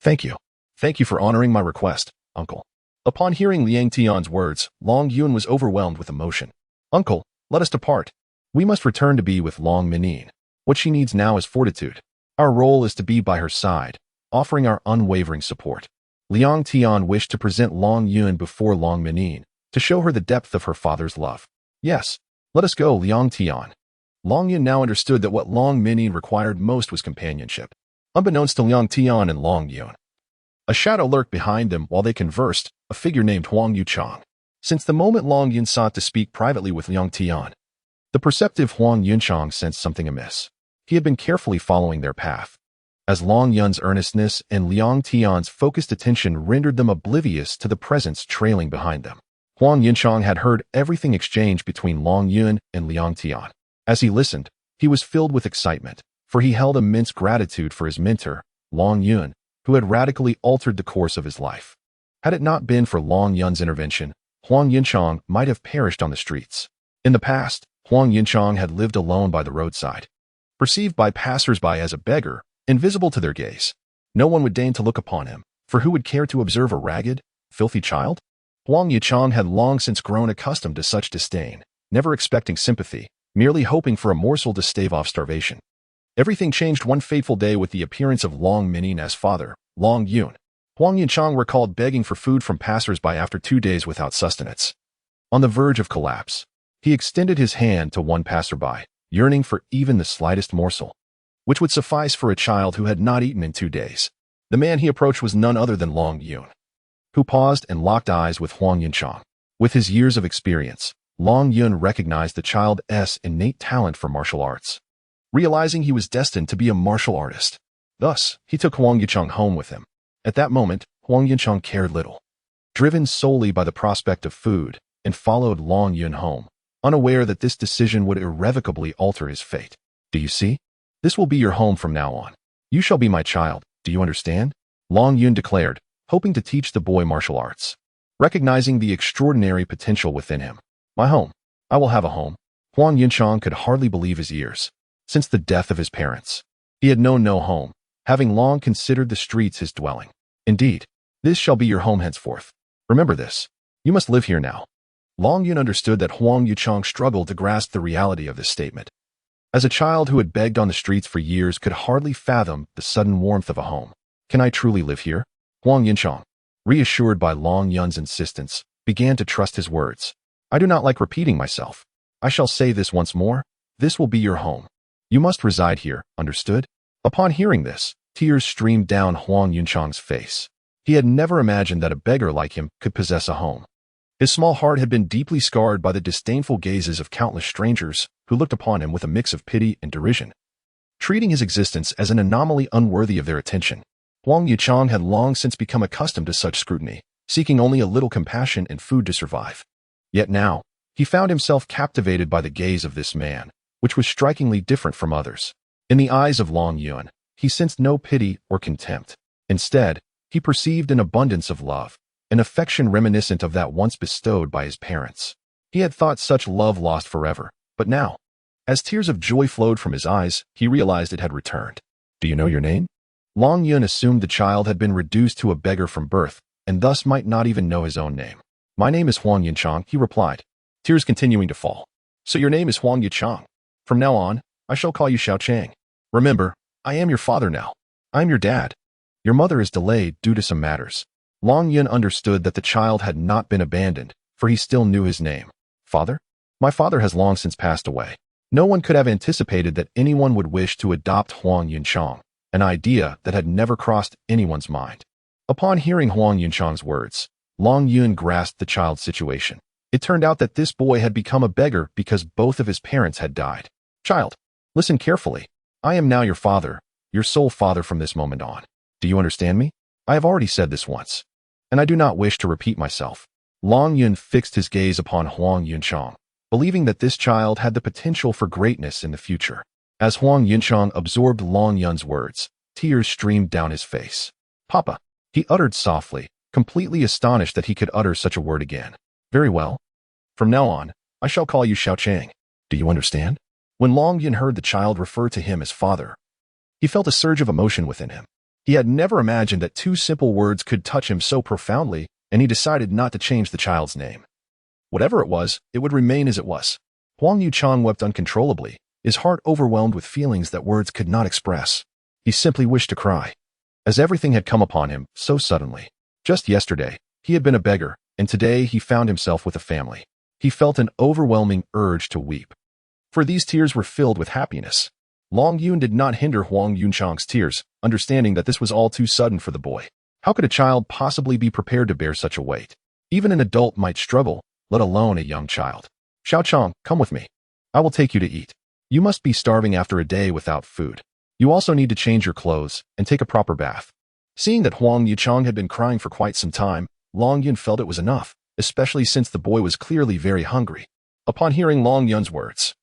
Thank you. Thank you for honoring my request, Uncle. Upon hearing Liang Tian's words, Long Yun was overwhelmed with emotion. Uncle, let us depart. We must return to be with Long Menin. What she needs now is fortitude. Our role is to be by her side, offering our unwavering support. Liang Tian wished to present Long Yun before Long Menin, to show her the depth of her father's love. Yes, let us go, Liang Tian. Long Yun now understood that what Long Menin required most was companionship. Unbeknownst to Liang Tian and Long Yun, a shadow lurked behind them while they conversed, a figure named Huang Yuchang. Since the moment Long Yun sought to speak privately with Liang Tian, the perceptive Huang Yunchang sensed something amiss. He had been carefully following their path, as Long Yun's earnestness and Liang Tian's focused attention rendered them oblivious to the presence trailing behind them. Huang Yunchang had heard everything exchanged between Long Yun and Liang Tian. As he listened, he was filled with excitement, for he held immense gratitude for his mentor, Long Yun, who had radically altered the course of his life. Had it not been for Long Yun's intervention, Huang Yunchang might have perished on the streets. In the past, Huang Yunchang had lived alone by the roadside, perceived by passers-by as a beggar, invisible to their gaze. No one would deign to look upon him, for who would care to observe a ragged, filthy child? Huang Yuchang had long since grown accustomed to such disdain, never expecting sympathy, merely hoping for a morsel to stave off starvation. Everything changed one fateful day with the appearance of Long Menin as father, Long Yun. Huang Yunchang recalled begging for food from passers-by after 2 days without sustenance. On the verge of collapse, he extended his hand to one passerby, yearning for even the slightest morsel, which would suffice for a child who had not eaten in 2 days. The man he approached was none other than Long Yun, who paused and locked eyes with Huang Yunchang. With his years of experience, Long Yun recognized the child's innate talent for martial arts, realizing he was destined to be a martial artist. Thus, he took Huang Yunchang home with him. At that moment, Huang Yunchang cared little, driven solely by the prospect of food, and followed Long Yun home, unaware that this decision would irrevocably alter his fate. Do you see? This will be your home from now on. You shall be my child, do you understand? Long Yun declared, hoping to teach the boy martial arts, recognizing the extraordinary potential within him. My home. I will have a home. Huang Yunchang could hardly believe his ears. Since the death of his parents, he had known no home, having long considered the streets his dwelling. Indeed, this shall be your home henceforth. Remember this. You must live here now. Long Yun understood that Huang Yuchang struggled to grasp the reality of this statement. As a child who had begged on the streets for years could hardly fathom the sudden warmth of a home. Can I truly live here? Huang Yunchang, reassured by Long Yun's insistence, began to trust his words. I do not like repeating myself. I shall say this once more. This will be your home. You must reside here, understood? Upon hearing this, tears streamed down Huang Yunchang's face. He had never imagined that a beggar like him could possess a home. His small heart had been deeply scarred by the disdainful gazes of countless strangers who looked upon him with a mix of pity and derision, treating his existence as an anomaly unworthy of their attention. Huang Yuchang had long since become accustomed to such scrutiny, seeking only a little compassion and food to survive. Yet now, he found himself captivated by the gaze of this man, which was strikingly different from others. In the eyes of Long Yun, he sensed no pity or contempt. Instead, he perceived an abundance of love, an affection reminiscent of that once bestowed by his parents. He had thought such love lost forever, but now, as tears of joy flowed from his eyes, he realized it had returned. Do you know your name? Long Yun assumed the child had been reduced to a beggar from birth, and thus might not even know his own name. My name is Huang Yunchang, he replied, tears continuing to fall. So your name is Huang Yunchang. From now on, I shall call you Xiao Chang. Remember, I am your father now. I am your dad. Your mother is delayed due to some matters. Long Yun understood that the child had not been abandoned, for he still knew his name. Father? My father has long since passed away. No one could have anticipated that anyone would wish to adopt Huang Yunchang, an idea that had never crossed anyone's mind. Upon hearing Huang Yunchang's words, Long Yun grasped the child's situation. It turned out that this boy had become a beggar because both of his parents had died. Child, listen carefully. I am now your father, your sole father from this moment on. Do you understand me? I have already said this once, and I do not wish to repeat myself. Long Yun fixed his gaze upon Huang Yunchang, believing that this child had the potential for greatness in the future. As Huang Yunchang absorbed Long Yun's words, tears streamed down his face. Papa, he uttered softly, completely astonished that he could utter such a word again. Very well. From now on, I shall call you Xiao Chang. Do you understand? When Long Yun heard the child refer to him as father, he felt a surge of emotion within him. He had never imagined that 2 simple words could touch him so profoundly, and he decided not to change the child's name. Whatever it would remain as it was. Huang Yuchang wept uncontrollably, his heart overwhelmed with feelings that words could not express. He simply wished to cry, as everything had come upon him so suddenly. Just yesterday, he had been a beggar, and today he found himself with a family. He felt an overwhelming urge to weep. For these tears were filled with happiness. Long Yun did not hinder Huang Yunchang's tears, understanding that this was all too sudden for the boy. How could a child possibly be prepared to bear such a weight? Even an adult might struggle, let alone a young child. Xiaochang, come with me. I will take you to eat. You must be starving after a day without food. You also need to change your clothes and take a proper bath. Seeing that Huang Yuchang had been crying for quite some time, Long Yun felt it was enough, especially since the boy was clearly very hungry. Upon hearing Long Yun's words,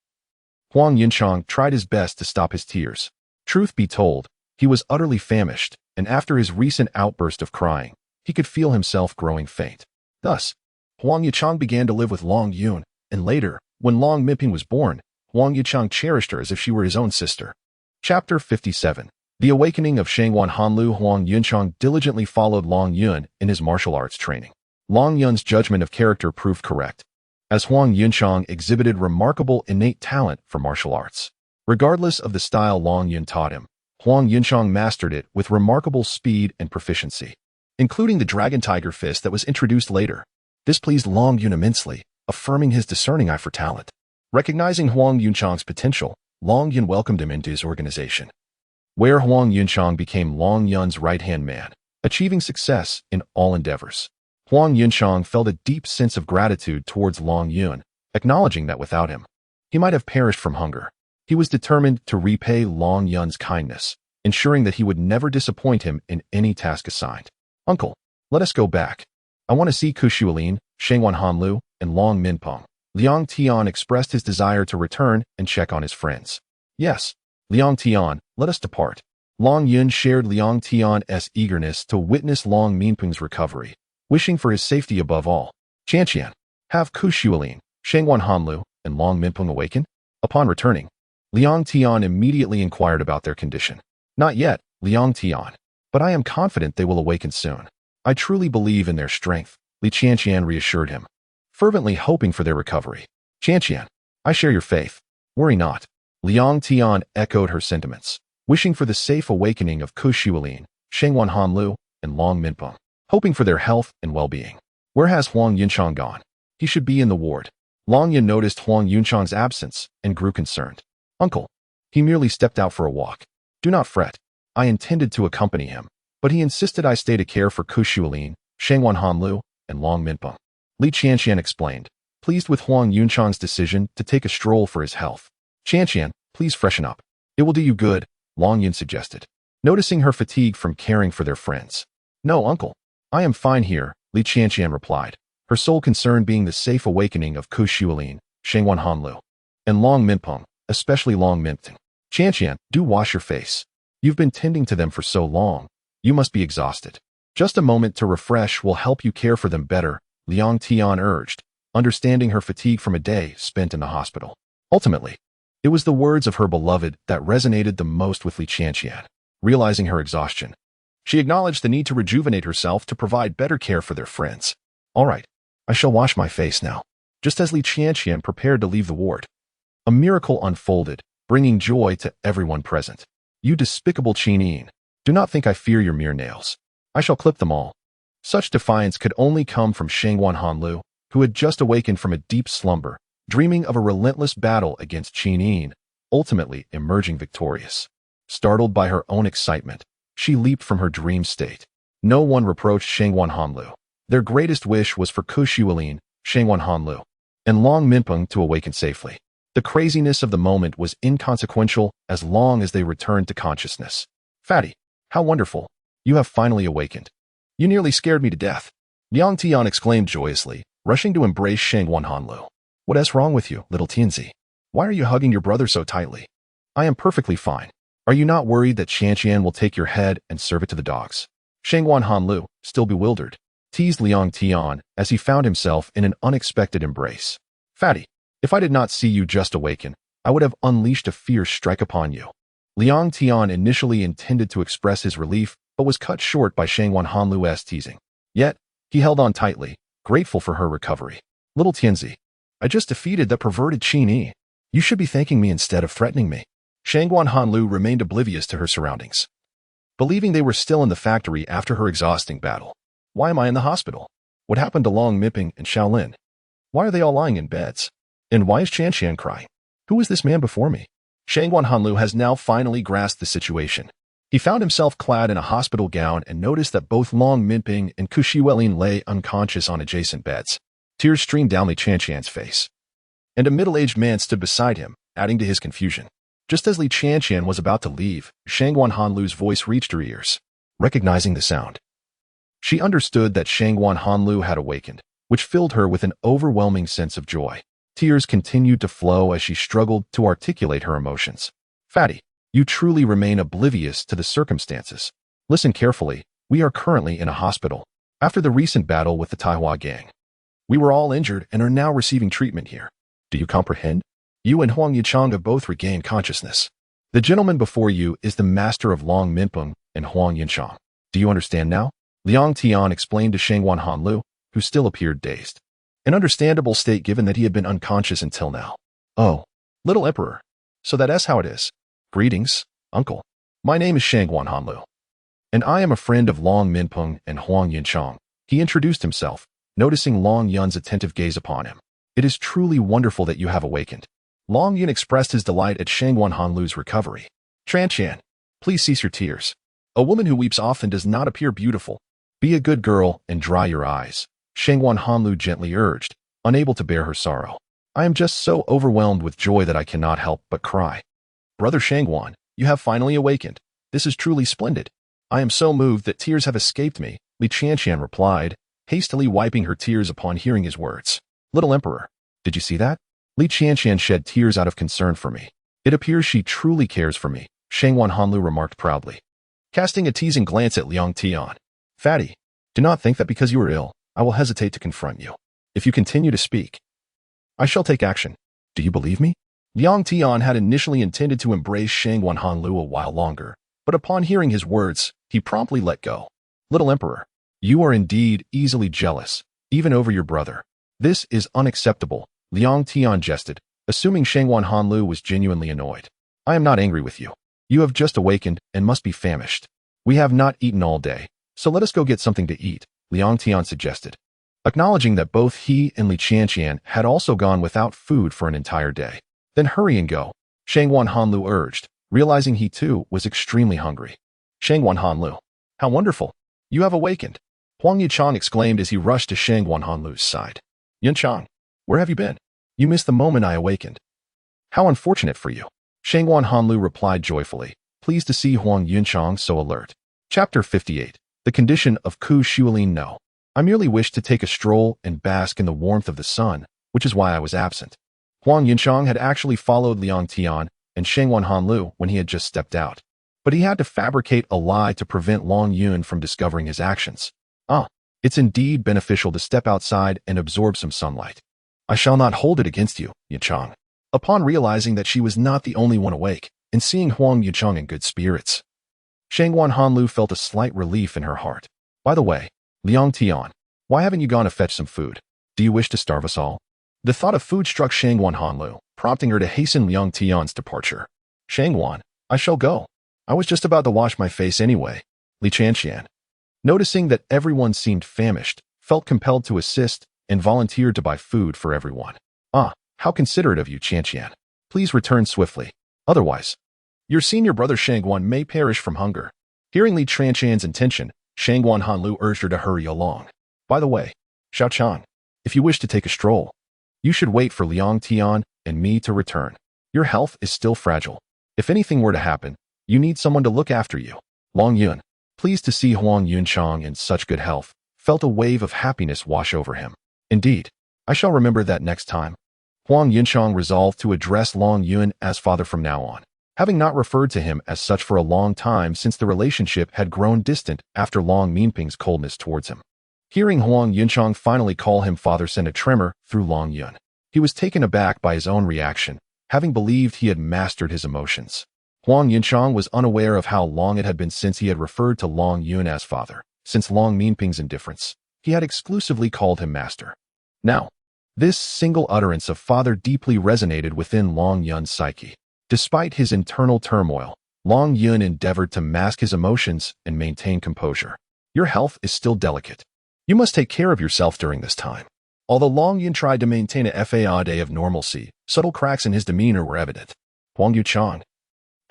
Huang Yunchang tried his best to stop his tears. Truth be told, he was utterly famished, and after his recent outburst of crying, he could feel himself growing faint. Thus, Huang Yuchang began to live with Long Yun, and later, when Long Minping was born, Huang Yuchang cherished her as if she were his own sister. Chapter 57. The Awakening of Shangwan Hanlu. Huang Yunchang diligently followed Long Yun in his martial arts training. Long Yun's judgment of character proved correct, as Huang Yunchang exhibited remarkable innate talent for martial arts. Regardless of the style Long Yun taught him, Huang Yunchang mastered it with remarkable speed and proficiency, including the Dragon Tiger Fist that was introduced later. This pleased Long Yun immensely, affirming his discerning eye for talent. Recognizing Huang Yunchang's potential, Long Yun welcomed him into his organization, where Huang Yunchang became Long Yun's right-hand man, achieving success in all endeavors. Huang Yunchang felt a deep sense of gratitude towards Long Yun, acknowledging that without him, he might have perished from hunger. He was determined to repay Long Yun's kindness, ensuring that he would never disappoint him in any task assigned. Uncle, let us go back. I want to see Kushualin, Shangwan Hanlu, and Long Minpeng. Liang Tian expressed his desire to return and check on his friends. Yes, Liang Tian, let us depart. Long Yun shared Liang Tian's eagerness to witness Long Minpeng's recovery, wishing for his safety above all. Qianqian, have Kushualin, Shangwan Hanlu, and Long Minpeng awaken? Upon returning, Liang Tian immediately inquired about their condition. Not yet, Liang Tian, but I am confident they will awaken soon. I truly believe in their strength, Li Qianqian reassured him, fervently hoping for their recovery. Qianqian, I share your faith. Worry not. Liang Tian echoed her sentiments, wishing for the safe awakening of Kushualin, Shangwan Hanlu, and Long Minpeng, hoping for their health and well-being. Where has Huang Yunchang gone? He should be in the ward. Long Yun noticed Huang Yunchang's absence and grew concerned. Uncle, he merely stepped out for a walk. Do not fret. I intended to accompany him, but he insisted I stay to care for Kushualin, Shangwan Hanlu, and Long Minpeng. Li Qianqian explained, pleased with Huang Yunchang's decision to take a stroll for his health. Qianqian, please freshen up. It will do you good, Long Yun suggested, noticing her fatigue from caring for their friends. No, uncle. I am fine here, Li Qianqian replied, her sole concern being the safe awakening of Kushualin, Shangwan Hanlu, and Long Minpeng, especially Long Minpeng. Qianqian, do wash your face. You've been tending to them for so long. You must be exhausted. Just a moment to refresh will help you care for them better, Liang Tian urged, understanding her fatigue from a day spent in the hospital. Ultimately, it was the words of her beloved that resonated the most with Li Qianqian. Realizing her exhaustion, she acknowledged the need to rejuvenate herself to provide better care for their friends. All right, I shall wash my face now. Just as Li Qianqian prepared to leave the ward, a miracle unfolded, bringing joy to everyone present. You despicable Qin, do not think I fear your mere nails. I shall clip them all. Such defiance could only come from Shangwan Hanlu, who had just awakened from a deep slumber, dreaming of a relentless battle against Qin, ultimately emerging victorious. Startled by her own excitement, she leaped from her dream state. No one reproached Shangwan Hanlu. Their greatest wish was for Kushualin, Shangwan Hanlu, and Long Minpeng to awaken safely. The craziness of the moment was inconsequential as long as they returned to consciousness. Fatty, how wonderful. You have finally awakened. You nearly scared me to death. Liang Tian exclaimed joyously, rushing to embrace Shangwan Hanlu. What is wrong with you, little Tianzi? Why are you hugging your brother so tightly? I am perfectly fine. Are you not worried that Qianqian will take your head and serve it to the dogs? Shangwan Hanlu, still bewildered, teased Liang Tian as he found himself in an unexpected embrace. Fatty, if I did not see you just awaken, I would have unleashed a fierce strike upon you. Liang Tian initially intended to express his relief, but was cut short by Shangwan Hanlu's teasing. Yet, he held on tightly, grateful for her recovery. Little Tianzi, I just defeated the perverted Qin. You should be thanking me instead of threatening me. Shangwan Hanlu remained oblivious to her surroundings, believing they were still in the factory after her exhausting battle. Why am I in the hospital? What happened to Long Minping and Shaolin? Why are they all lying in beds? And why is Qian crying? Who is this man before me? Shangguan Hanlu has now finally grasped the situation. He found himself clad in a hospital gown and noticed that both Long Minping and Ku Shiwelin lay unconscious on adjacent beds. Tears streamed down Li Qian's face. And a middle-aged man stood beside him, adding to his confusion. Just as Li Qian was about to leave, Shangguan Hanlu's voice reached her ears. Recognizing the sound, she understood that Shangguan Hanlu had awakened, which filled her with an overwhelming sense of joy. Tears continued to flow as she struggled to articulate her emotions. Fatty, you truly remain oblivious to the circumstances. Listen carefully, we are currently in a hospital. After the recent battle with the Taihua gang, we were all injured and are now receiving treatment here. Do you comprehend? You and Huang Yichang have both regained consciousness. The gentleman before you is the master of Long Minping and Huang Yichang. Do you understand now? Liang Tian explained to Shangguan Hanlu, who still appeared dazed. An understandable state given that he had been unconscious until now. Oh, little emperor. So that's how it is. Greetings, uncle. My name is Shangguan Hanlu, and I am a friend of Long Minping and Huang Yichang. He introduced himself, noticing Long Yun's attentive gaze upon him. It is truly wonderful that you have awakened. Long Yun expressed his delight at Shangguan Hanlu's recovery. Qian, please cease your tears. A woman who weeps often does not appear beautiful. Be a good girl and dry your eyes, Shangguan Hanlu gently urged, unable to bear her sorrow. I am just so overwhelmed with joy that I cannot help but cry. Brother Shangguan, you have finally awakened. This is truly splendid. I am so moved that tears have escaped me, Li Qian replied, hastily wiping her tears upon hearing his words. Little emperor, did you see that? Li Qian shed tears out of concern for me. It appears she truly cares for me, Shangguan Hanlu remarked proudly, casting a teasing glance at Liang Tian. Fatty, do not think that because you are ill, I will hesitate to confront you. If you continue to speak, I shall take action. Do you believe me? Liang Tian had initially intended to embrace Shangguan Hanlu a while longer, but upon hearing his words, he promptly let go. Little emperor, you are indeed easily jealous, even over your brother. This is unacceptable, Liang Tian jested, assuming Shangguan Hanlu was genuinely annoyed. I am not angry with you. You have just awakened and must be famished. We have not eaten all day, so let us go get something to eat, Liang Tian suggested, acknowledging that both he and Li Qian had also gone without food for an entire day. Then hurry and go, Shangguan Hanlu urged, realizing he too was extremely hungry. Shangguan Hanlu, how wonderful! You have awakened, Huang Yichang exclaimed as he rushed to Shangguan Hanlu's side. Yunchang, where have you been? You missed the moment I awakened. How unfortunate for you, Shangguan Hanlu replied joyfully, pleased to see Huang Yunchang so alert. Chapter 58. The condition of Ku Shiwelin. No. I merely wished to take a stroll and bask in the warmth of the sun, which is why I was absent. Huang Yunchang had actually followed Liang Tian and Shangguan Hanlu when he had just stepped out. But he had to fabricate a lie to prevent Long Yun from discovering his actions. It's indeed beneficial to step outside and absorb some sunlight. I shall not hold it against you, Yunchang. Upon realizing that she was not the only one awake, and seeing Huang Yunchang in good spirits, Shangguan Hanlu felt a slight relief in her heart. By the way, Liang Tian, why haven't you gone to fetch some food? Do you wish to starve us all? The thought of food struck Shangguan Hanlu, prompting her to hasten Liang Tian's departure. Shangguan, I shall go. I was just about to wash my face anyway, Li Qian, noticing that everyone seemed famished, felt compelled to assist, and volunteered to buy food for everyone. How considerate of you, Qian. Please return swiftly. Otherwise, your senior brother Shangguan may perish from hunger. Hearing Li Qian's intention, Shangguan Hanlu urged her to hurry along. By the way, Xiaochang, if you wish to take a stroll, you should wait for Liang Tian and me to return. Your health is still fragile. If anything were to happen, you need someone to look after you. Long Yun, pleased to see Huang Yunchang in such good health, felt a wave of happiness wash over him. Indeed, I shall remember that next time. Huang Yunchang resolved to address Long Yun as father from now on, having not referred to him as such for a long time since the relationship had grown distant after Long Minping's coldness towards him. Hearing Huang Yunchang finally call him father sent a tremor through Long Yun. He was taken aback by his own reaction, having believed he had mastered his emotions. Huang Yunchang was unaware of how long it had been since he had referred to Long Yun as father. Since Long Minping's indifference, he had exclusively called him master. Now, this single utterance of father deeply resonated within Long Yun's psyche. Despite his internal turmoil, Long Yun endeavored to mask his emotions and maintain composure. Your health is still delicate. You must take care of yourself during this time. Although Long Yun tried to maintain a facade of normalcy, subtle cracks in his demeanor were evident. Huang Yuchang,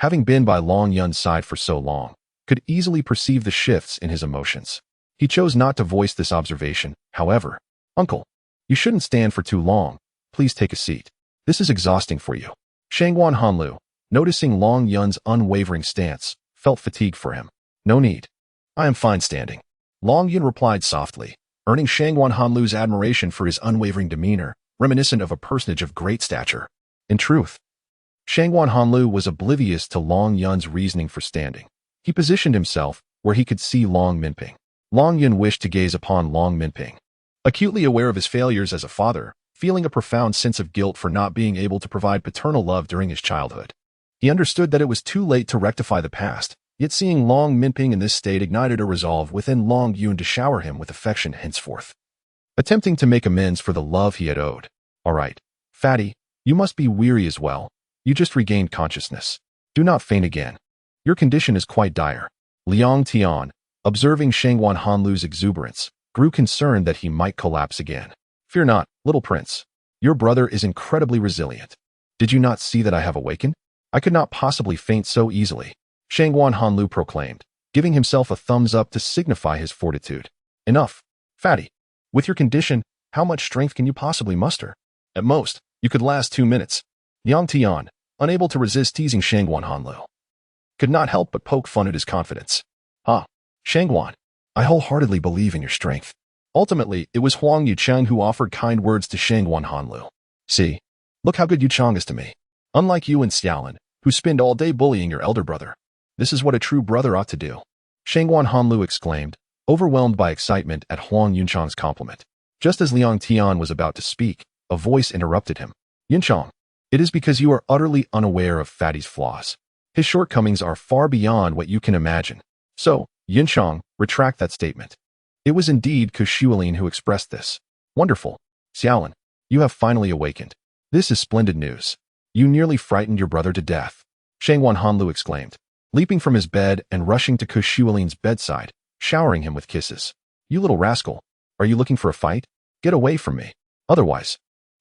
having been by Long Yun's side for so long, could easily perceive the shifts in his emotions. He chose not to voice this observation, however. Uncle, you shouldn't stand for too long. Please take a seat. This is exhausting for you. Shangguan Hanlu, noticing Long Yun's unwavering stance, felt fatigue for him. No need. I am fine standing. Long Yun replied softly, earning Shangguan Hanlu's admiration for his unwavering demeanor, reminiscent of a personage of great stature. In truth, Shangguan Hanlu was oblivious to Long Yun's reasoning for standing. He positioned himself where he could see Long Minping. Long Yun wished to gaze upon Long Minping. Acutely aware of his failures as a father, feeling a profound sense of guilt for not being able to provide paternal love during his childhood. He understood that it was too late to rectify the past, yet seeing Long Minping in this state ignited a resolve within Long Yun to shower him with affection henceforth. Attempting to make amends for the love he had owed. All right, fatty, you must be weary as well. You just regained consciousness. Do not faint again. Your condition is quite dire. Liang Tian, observing Shangguan Hanlu's exuberance, grew concerned that he might collapse again. Fear not, little prince. Your brother is incredibly resilient. Did you not see that I have awakened? I could not possibly faint so easily. Shangguan Hanlu proclaimed, giving himself a thumbs up to signify his fortitude. Enough, fatty. With your condition, how much strength can you possibly muster? At most, you could last 2 minutes. Liang Tian, unable to resist teasing Shangguan Hanlu, could not help but poke fun at his confidence. Shangguan, I wholeheartedly believe in your strength. Ultimately, it was Huang Yuchang who offered kind words to Shangguan Hanlu. See, look how good Yuchang is to me. Unlike you and Xiaolin, who spend all day bullying your elder brother. This is what a true brother ought to do. Shangguan Hanlu exclaimed, overwhelmed by excitement at Huang Yuchang's compliment. Just as Liang Tian was about to speak, a voice interrupted him. Yunchang, it is because you are utterly unaware of Fatty's flaws. His shortcomings are far beyond what you can imagine. So, Yunchang, retract that statement. It was indeed Kushualin who expressed this. Wonderful. Xiaolin, you have finally awakened. This is splendid news. You nearly frightened your brother to death. Shangguan Hanlu exclaimed, leaping from his bed and rushing to Kushualin's bedside, showering him with kisses. You little rascal, are you looking for a fight? Get away from me. Otherwise,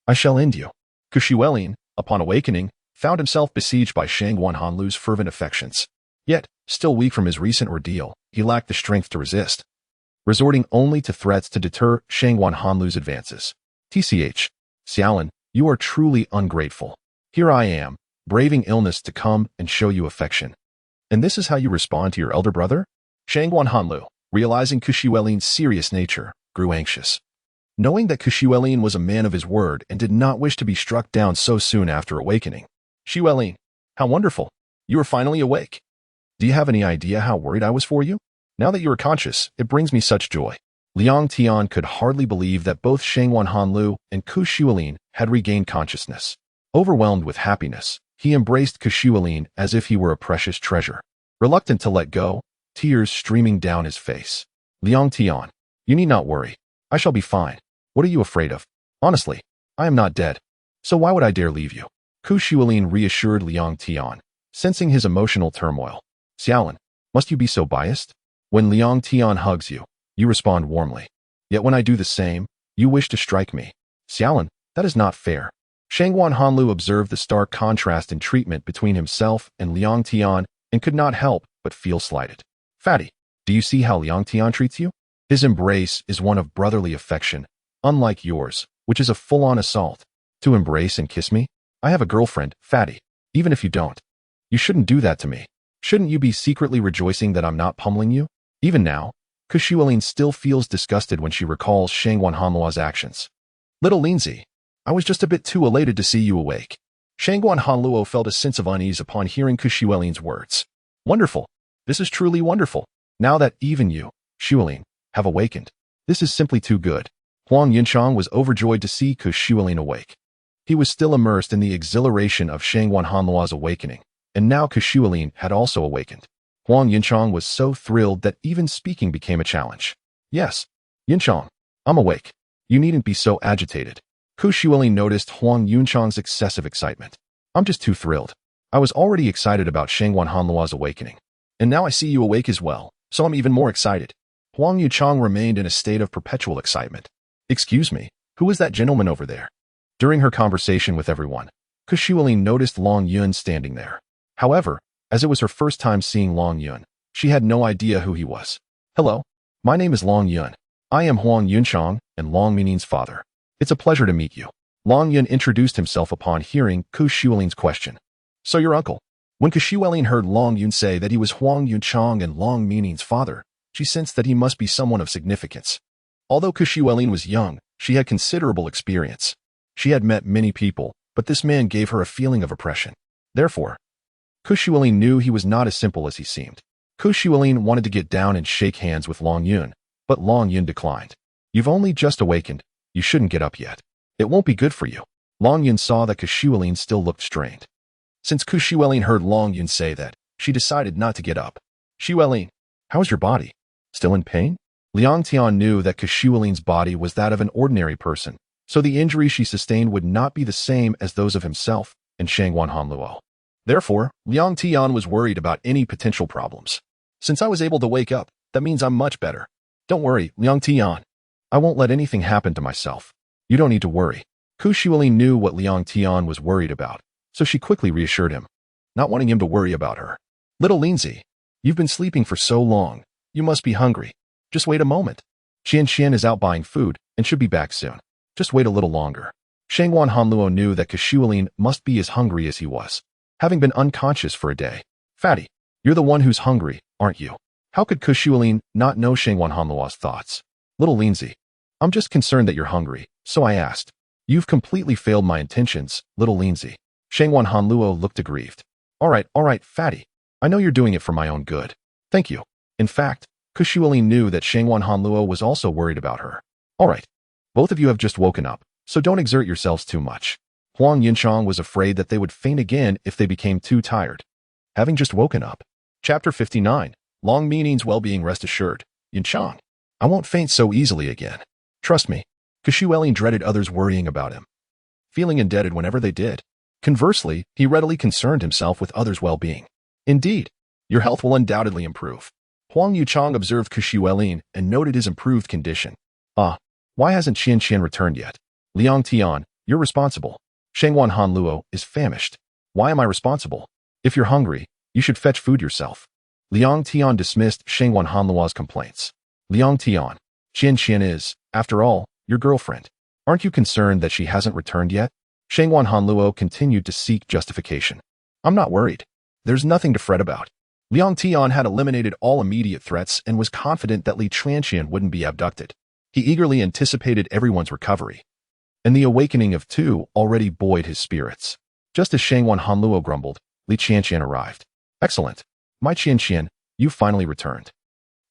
I shall end you. Kushualin, upon awakening, found himself besieged by Shangguan Hanlu's fervent affections. Yet, still weak from his recent ordeal, he lacked the strength to resist, resorting only to threats to deter Shangguan Hanlu's advances. TCH, Xiaolin, you are truly ungrateful. Here I am, braving illness to come and show you affection. And this is how you respond to your elder brother? Shangguan Hanlu, realizing Kushualin's serious nature, grew anxious. Knowing that Kushualin was a man of his word and did not wish to be struck down so soon after awakening. Shualin, how wonderful. You are finally awake. Do you have any idea how worried I was for you? Now that you are conscious, it brings me such joy. Liang Tian could hardly believe that both Shangguan Hanlu and Kushualin had regained consciousness. Overwhelmed with happiness, he embraced Kushualin as if he were a precious treasure. Reluctant to let go, tears streaming down his face. Liang Tian, you need not worry. I shall be fine. What are you afraid of? Honestly, I am not dead. So why would I dare leave you? Kushualin reassured Liang Tian, sensing his emotional turmoil. Xiaolin, must you be so biased? When Liang Tian hugs you, you respond warmly. Yet when I do the same, you wish to strike me. Xiaolin, that is not fair. Shangguan Hanlu observed the stark contrast in treatment between himself and Liang Tian and could not help but feel slighted. Fatty, do you see how Liang Tian treats you? His embrace is one of brotherly affection, unlike yours, which is a full-on assault. To embrace and kiss me? I have a girlfriend, Fatty. Even if you don't, you shouldn't do that to me. Shouldn't you be secretly rejoicing that I'm not pummeling you? Even now, Kushualin still feels disgusted when she recalls Shangguan Hanlu's actions. Little Linzi, I was just a bit too elated to see you awake. Shangguan Hanluo felt a sense of unease upon hearing Kushualin's words. Wonderful. This is truly wonderful. Now that even you, Shualin, have awakened. This is simply too good. Huang Yunchang was overjoyed to see Kushualin awake. He was still immersed in the exhilaration of Shangguan Hanlu's awakening, and now Kushualin had also awakened. Huang Yunchang was so thrilled that even speaking became a challenge. Yes, Yunchang, I'm awake. You needn't be so agitated. Kushualin noticed Huang Yunchang's excessive excitement. I'm just too thrilled. I was already excited about Shangguan Hanlu's awakening. And now I see you awake as well, so I'm even more excited. Huang Yuchang remained in a state of perpetual excitement. Excuse me, who is that gentleman over there? During her conversation with everyone, Kushualing noticed Long Yun standing there. However, as it was her first time seeing Long Yun, she had no idea who he was. Hello, my name is Long Yun. I am Huang Yunchang, and Long means father. It's a pleasure to meet you. Long Yun introduced himself upon hearing Kushualing's question. So your uncle. When Kushualing heard Long Yun say that he was Huang Yunchang and Long meaning's father, she sensed that he must be someone of significance. Although Kushualing was young, she had considerable experience. She had met many people, but this man gave her a feeling of oppression. Therefore, Kushualing knew he was not as simple as he seemed. Kushualing wanted to get down and shake hands with Long Yun, but Long Yun declined. You've only just awakened. You shouldn't get up yet. It won't be good for you. Long Yun saw that Kushualing still looked strained. Since Kushualing heard Long Yun say that, she decided not to get up. Shualing, how's your body? Still in pain? Liang Tian knew that Kushualing's body was that of an ordinary person, so the injury she sustained would not be the same as those of himself and Shangguan Hanluo. Therefore, Liang Tian was worried about any potential problems. Since I was able to wake up, that means I'm much better. Don't worry, Liang Tian. I won't let anything happen to myself. You don't need to worry. Kushualing knew what Liang Tian was worried about, so she quickly reassured him, not wanting him to worry about her. Little Lindsay, you've been sleeping for so long. You must be hungry. Just wait a moment. Qian is out buying food and should be back soon. Just wait a little longer. Shangguan Hanluo knew that Kushualing must be as hungry as he was, having been unconscious for a day. Fatty, you're the one who's hungry, aren't you? How could Kushualing not know Shangguan Hanluo's thoughts? Little Lindsay, I'm just concerned that you're hungry, so I asked. You've completely failed my intentions, little Lindsay. Shangguan Hanluo looked aggrieved. All right, Fatty. I know you're doing it for my own good. Thank you. In fact, Kushualing knew that Shangguan Hanluo was also worried about her. All right. Both of you have just woken up, so don't exert yourselves too much. Huang Yunchang was afraid that they would faint again if they became too tired. Having just woken up. Chapter 59. Long meaning's well-being. Rest assured, Yunchang. I won't faint so easily again. Trust me. Kushualing dreaded others worrying about him, feeling indebted whenever they did. Conversely, he readily concerned himself with others' well-being. Indeed, your health will undoubtedly improve. Huang Yuchang observed Kushualing and noted his improved condition. Why hasn't Qian returned yet? Liang Tian, you're responsible. Shangguan Hanluo is famished. Why am I responsible? If you're hungry, you should fetch food yourself. Liang Tian dismissed Shangguan Hanluo's complaints. Liang Tian, Qian is, after all, your girlfriend. Aren't you concerned that she hasn't returned yet? Shangguan Hanluo continued to seek justification. I'm not worried. There's nothing to fret about. Liang Tian had eliminated all immediate threats and was confident that Li Tianqian wouldn't be abducted. He eagerly anticipated everyone's recovery, and the awakening of two already buoyed his spirits. Just as Shangguan Hanluo grumbled, Li Tianqian arrived. Excellent. My Qian, you finally returned.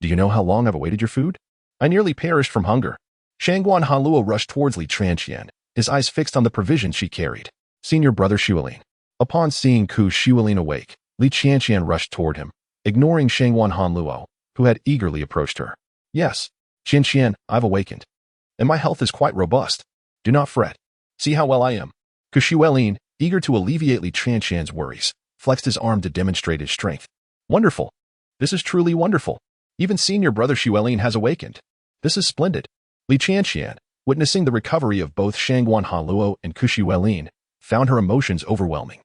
Do you know how long I've awaited your food? I nearly perished from hunger. Shangguan Hanluo rushed towards Li Tianqian, his eyes fixed on the provisions she carried. Senior brother Shualing. Upon seeing Kushualing awake, Li Tianqian rushed toward him, ignoring Shangguan Hanluo, who had eagerly approached her. Yes, Qian, I've awakened, and my health is quite robust. Do not fret. See how well I am. Kushualing, eager to alleviate Li Tianqian's worries, flexed his arm to demonstrate his strength. Wonderful. This is truly wonderful. Even senior brother Shualing has awakened. This is splendid. Li Tianqian, witnessing the recovery of both Shangguan Hanluo and Kushualing, found her emotions overwhelming.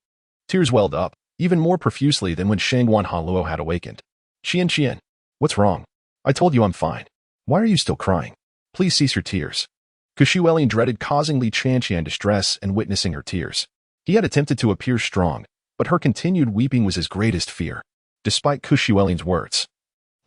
Tears welled up, even more profusely than when Shangguan Hanluo had awakened. Qian, what's wrong? I told you I'm fine. Why are you still crying? Please cease your tears. Kushualing dreaded causing Li Tianqian distress and witnessing her tears. He had attempted to appear strong, but her continued weeping was his greatest fear. Despite Kushualing's words,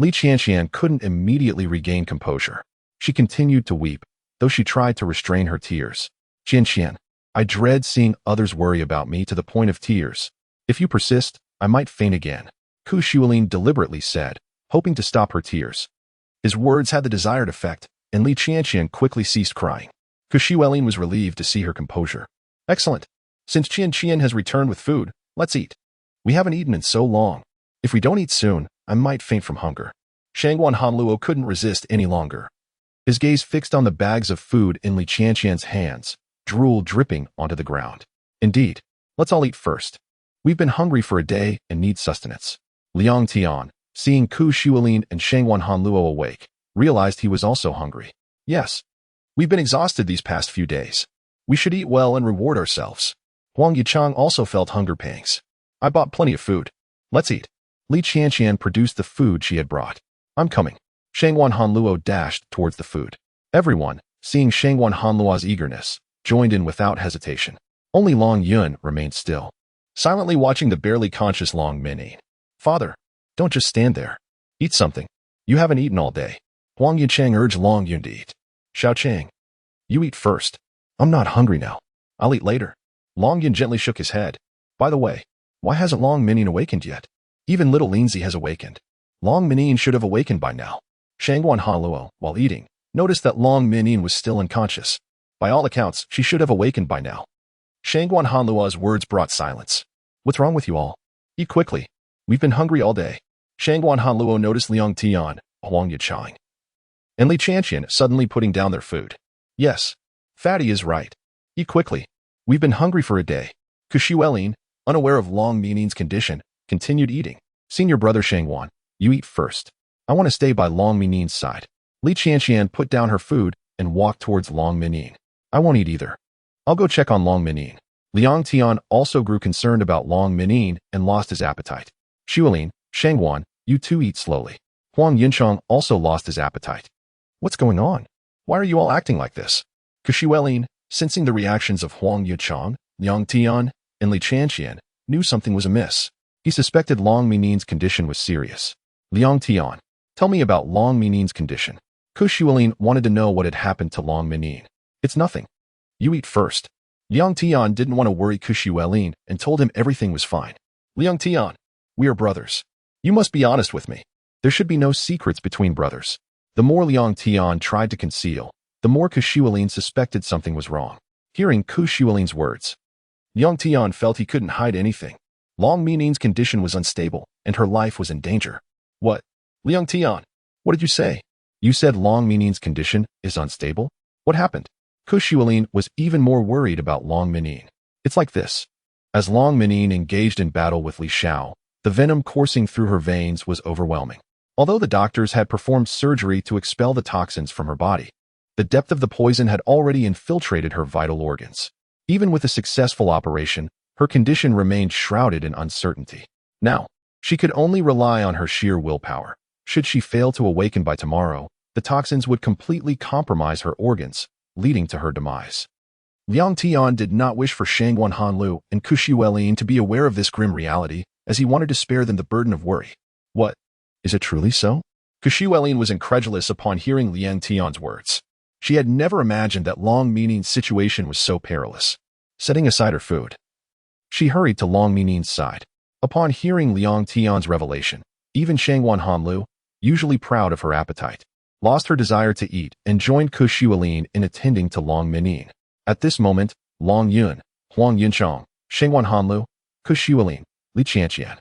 Li Tianqian couldn't immediately regain composure. She continued to weep, though she tried to restrain her tears. Qian, I dread seeing others worry about me to the point of tears. If you persist, I might faint again, Kushualing deliberately said, hoping to stop her tears. His words had the desired effect, and Li Tianqian quickly ceased crying. Kushualing was relieved to see her composure. Excellent. Since Qian has returned with food, let's eat. We haven't eaten in so long. If we don't eat soon, I might faint from hunger. Shangguan Hanluo couldn't resist any longer. His gaze fixed on the bags of food in Li Tianqian's hands, drool dripping onto the ground. Indeed. Let's all eat first. We've been hungry for a day and need sustenance. Liang Tian, seeing Kushualing and Shangguan Hanluo awake, realized he was also hungry. Yes. We've been exhausted these past few days. We should eat well and reward ourselves. Huang Yichang also felt hunger pangs. I bought plenty of food. Let's eat. Li Qianqian produced the food she had brought. I'm coming. Shangwan Hanluo dashed towards the food. Everyone, seeing Shangwan Hanluo's eagerness, joined in without hesitation. Only Long Yun remained still, silently watching the barely conscious Long Minyin. Father, don't just stand there. Eat something. You haven't eaten all day. Huang Yichang urged Long Yun to eat. Xiao Chang, you eat first. I'm not hungry now. I'll eat later. Long Yun gently shook his head. By the way, why hasn't Long Minyin awakened yet? Even little Lindsay has awakened. Long Minyin should have awakened by now. Shangwan Hanluo, while eating, noticed that Long Minyin was still unconscious. By all accounts, she should have awakened by now. Shangwan Hanluo's words brought silence. What's wrong with you all? Eat quickly. We've been hungry all day. Shangwan Hanluo noticed Liang Tian, Huang Yichang, and Li Qianqian suddenly putting down their food. Yes, Fatty is right. Eat quickly. We've been hungry for a day. Kushuelin, unaware of Long Minyin's condition, continued eating. Senior brother Shangwan, you eat first. I want to stay by Long Minyin's side. Li Qianqian put down her food and walked towards Long Minyin. I won't eat either. I'll go check on Long Minyin. Liang Tian also grew concerned about Long Minyin and lost his appetite. Shuelin, Shangwan, you two eat slowly. Huang Yinchang also lost his appetite. What's going on? Why are you all acting like this? Kushuelin, sensing the reactions of Huang Yichang, Liang Tian, and Li Qianqian, knew something was amiss. He suspected Long Minyin's condition was serious. Liang Tian, tell me about Long Minyin's condition. Kushuelin wanted to know what had happened to Long Minyin. It's nothing. You eat first. Liang Tian didn't want to worry Kushuelin and told him everything was fine. Liang Tian, we are brothers. You must be honest with me. There should be no secrets between brothers. The more Liang Tian tried to conceal, the more Kushuelin suspected something was wrong. Hearing Kushuelin's words, Liang Tian felt he couldn't hide anything. Long Minyin's condition was unstable, and her life was in danger. What? Liang Tian, what did you say? You said Long Minyin's condition is unstable? What happened? Kushuelin was even more worried about Long Minyin. It's like this. As Long Minyin engaged in battle with Li Xiao, the venom coursing through her veins was overwhelming. Although the doctors had performed surgery to expel the toxins from her body, the depth of the poison had already infiltrated her vital organs. Even with a successful operation, her condition remained shrouded in uncertainty. Now, she could only rely on her sheer willpower. Should she fail to awaken by tomorrow, the toxins would completely compromise her organs, leading to her demise. Liang Tian did not wish for Shangwan Hanlu and Kushuelin to be aware of this grim reality, as he wanted to spare them the burden of worry. What? Is it truly so? Kushuelin was incredulous upon hearing Liang Tian's words. She had never imagined that Long Minyin's situation was so perilous. Setting aside her food, she hurried to Long Minyin's side. Upon hearing Liang Tian's revelation, even Shangwan Hanlu, usually proud of her appetite, lost her desire to eat and joined Kushuelin in attending to Long Minyin. At this moment, Long Yun, Huang Yinchang, Shangwan Hanlu, Kushuelin, Li Qianqian,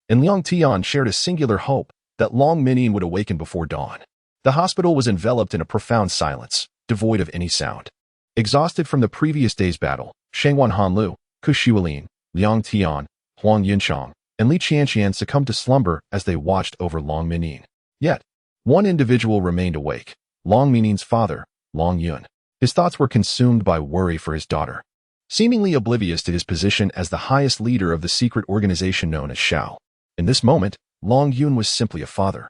and Liang Tian shared a singular hope that Long Minyin would awaken before dawn. The hospital was enveloped in a profound silence, devoid of any sound. Exhausted from the previous day's battle, Shangwan Hanlu, Kushuelin, Liang Tian, Huang Yinchang, and Li Qianqian succumbed to slumber as they watched over Long Minyin. Yet, one individual remained awake, Long Minyin's father, Long Yun. His thoughts were consumed by worry for his daughter. Seemingly oblivious to his position as the highest leader of the secret organization known as Shao. In this moment, Long Yun was simply a father.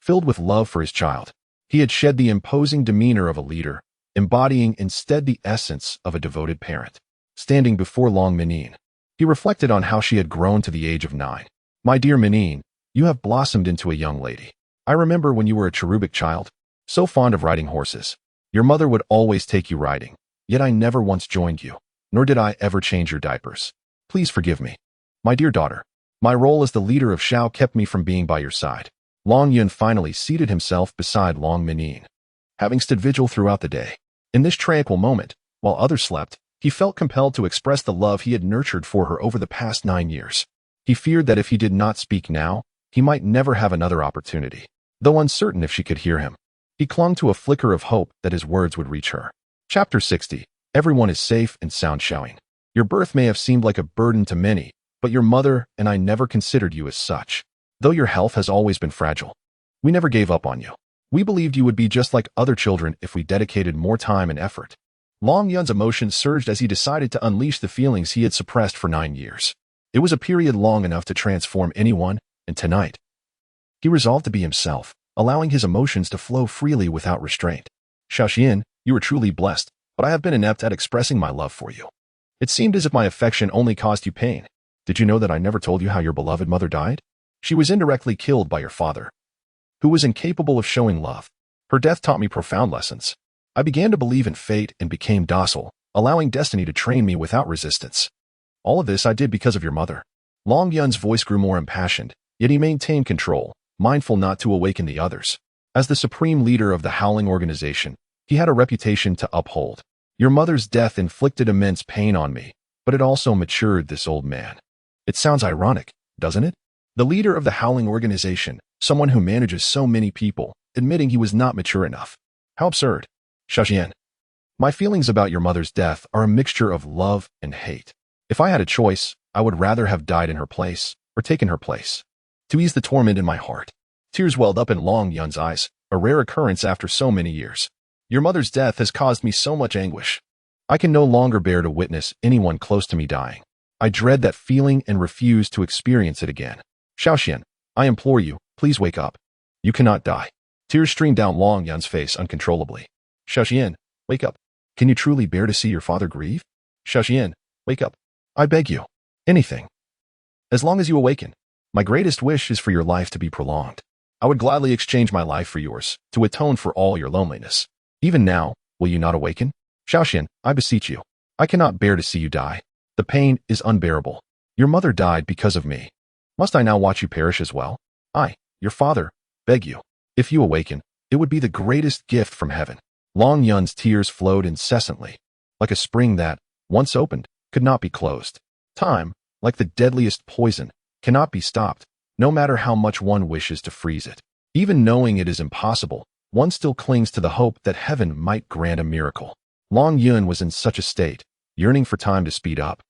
Filled with love for his child, he had shed the imposing demeanor of a leader, embodying instead the essence of a devoted parent. Standing before Long Minyin, he reflected on how she had grown to the age of 9. My dear Minyin, you have blossomed into a young lady. I remember when you were a cherubic child, so fond of riding horses. Your mother would always take you riding, yet I never once joined you, nor did I ever change your diapers. Please forgive me. My dear daughter, my role as the leader of Shao kept me from being by your side. Long Yun finally seated himself beside Long Minyin, having stood vigil throughout the day. In this tranquil moment, while others slept, he felt compelled to express the love he had nurtured for her over the past 9 years. He feared that if he did not speak now, he might never have another opportunity. Though uncertain if she could hear him, he clung to a flicker of hope that his words would reach her. Chapter 60. Everyone is safe and sound. Showing. Your birth may have seemed like a burden to many, but your mother and I never considered you as such. Though your health has always been fragile, we never gave up on you. We believed you would be just like other children if we dedicated more time and effort. Long Yun's emotions surged as he decided to unleash the feelings he had suppressed for 9 years. It was a period long enough to transform anyone, and tonight, he resolved to be himself, allowing his emotions to flow freely without restraint. Xiaoxian, you are truly blessed, but I have been inept at expressing my love for you. It seemed as if my affection only caused you pain. Did you know that I never told you how your beloved mother died? She was indirectly killed by your father, who was incapable of showing love. Her death taught me profound lessons. I began to believe in fate and became docile, allowing destiny to train me without resistance. All of this I did because of your mother. Long Yun's voice grew more impassioned, yet he maintained control, mindful not to awaken the others. As the supreme leader of the Howling organization, he had a reputation to uphold. Your mother's death inflicted immense pain on me, but it also matured this old man. It sounds ironic, doesn't it? The leader of the Howling organization, someone who manages so many people, admitting he was not mature enough. How absurd. Xiaoxian, my feelings about your mother's death are a mixture of love and hate. If I had a choice, I would rather have died in her place, or taken her place. To ease the torment in my heart. Tears welled up in Long Yun's eyes, a rare occurrence after so many years. Your mother's death has caused me so much anguish. I can no longer bear to witness anyone close to me dying. I dread that feeling and refuse to experience it again. Xiaoxian, I implore you, please wake up. You cannot die. Tears streamed down Long Yun's face uncontrollably. Xiaoxian, wake up. Can you truly bear to see your father grieve? Xiaoxian, wake up. I beg you. Anything. As long as you awaken. My greatest wish is for your life to be prolonged. I would gladly exchange my life for yours, to atone for all your loneliness. Even now, will you not awaken? Xiaoxian, I beseech you. I cannot bear to see you die. The pain is unbearable. Your mother died because of me. Must I now watch you perish as well? I, your father, beg you. If you awaken, it would be the greatest gift from heaven. Long Yun's tears flowed incessantly, like a spring that, once opened, could not be closed. Time, like the deadliest poison, cannot be stopped, no matter how much one wishes to freeze it. Even knowing it is impossible, one still clings to the hope that heaven might grant a miracle. Long Yun was in such a state, yearning for time to speed up,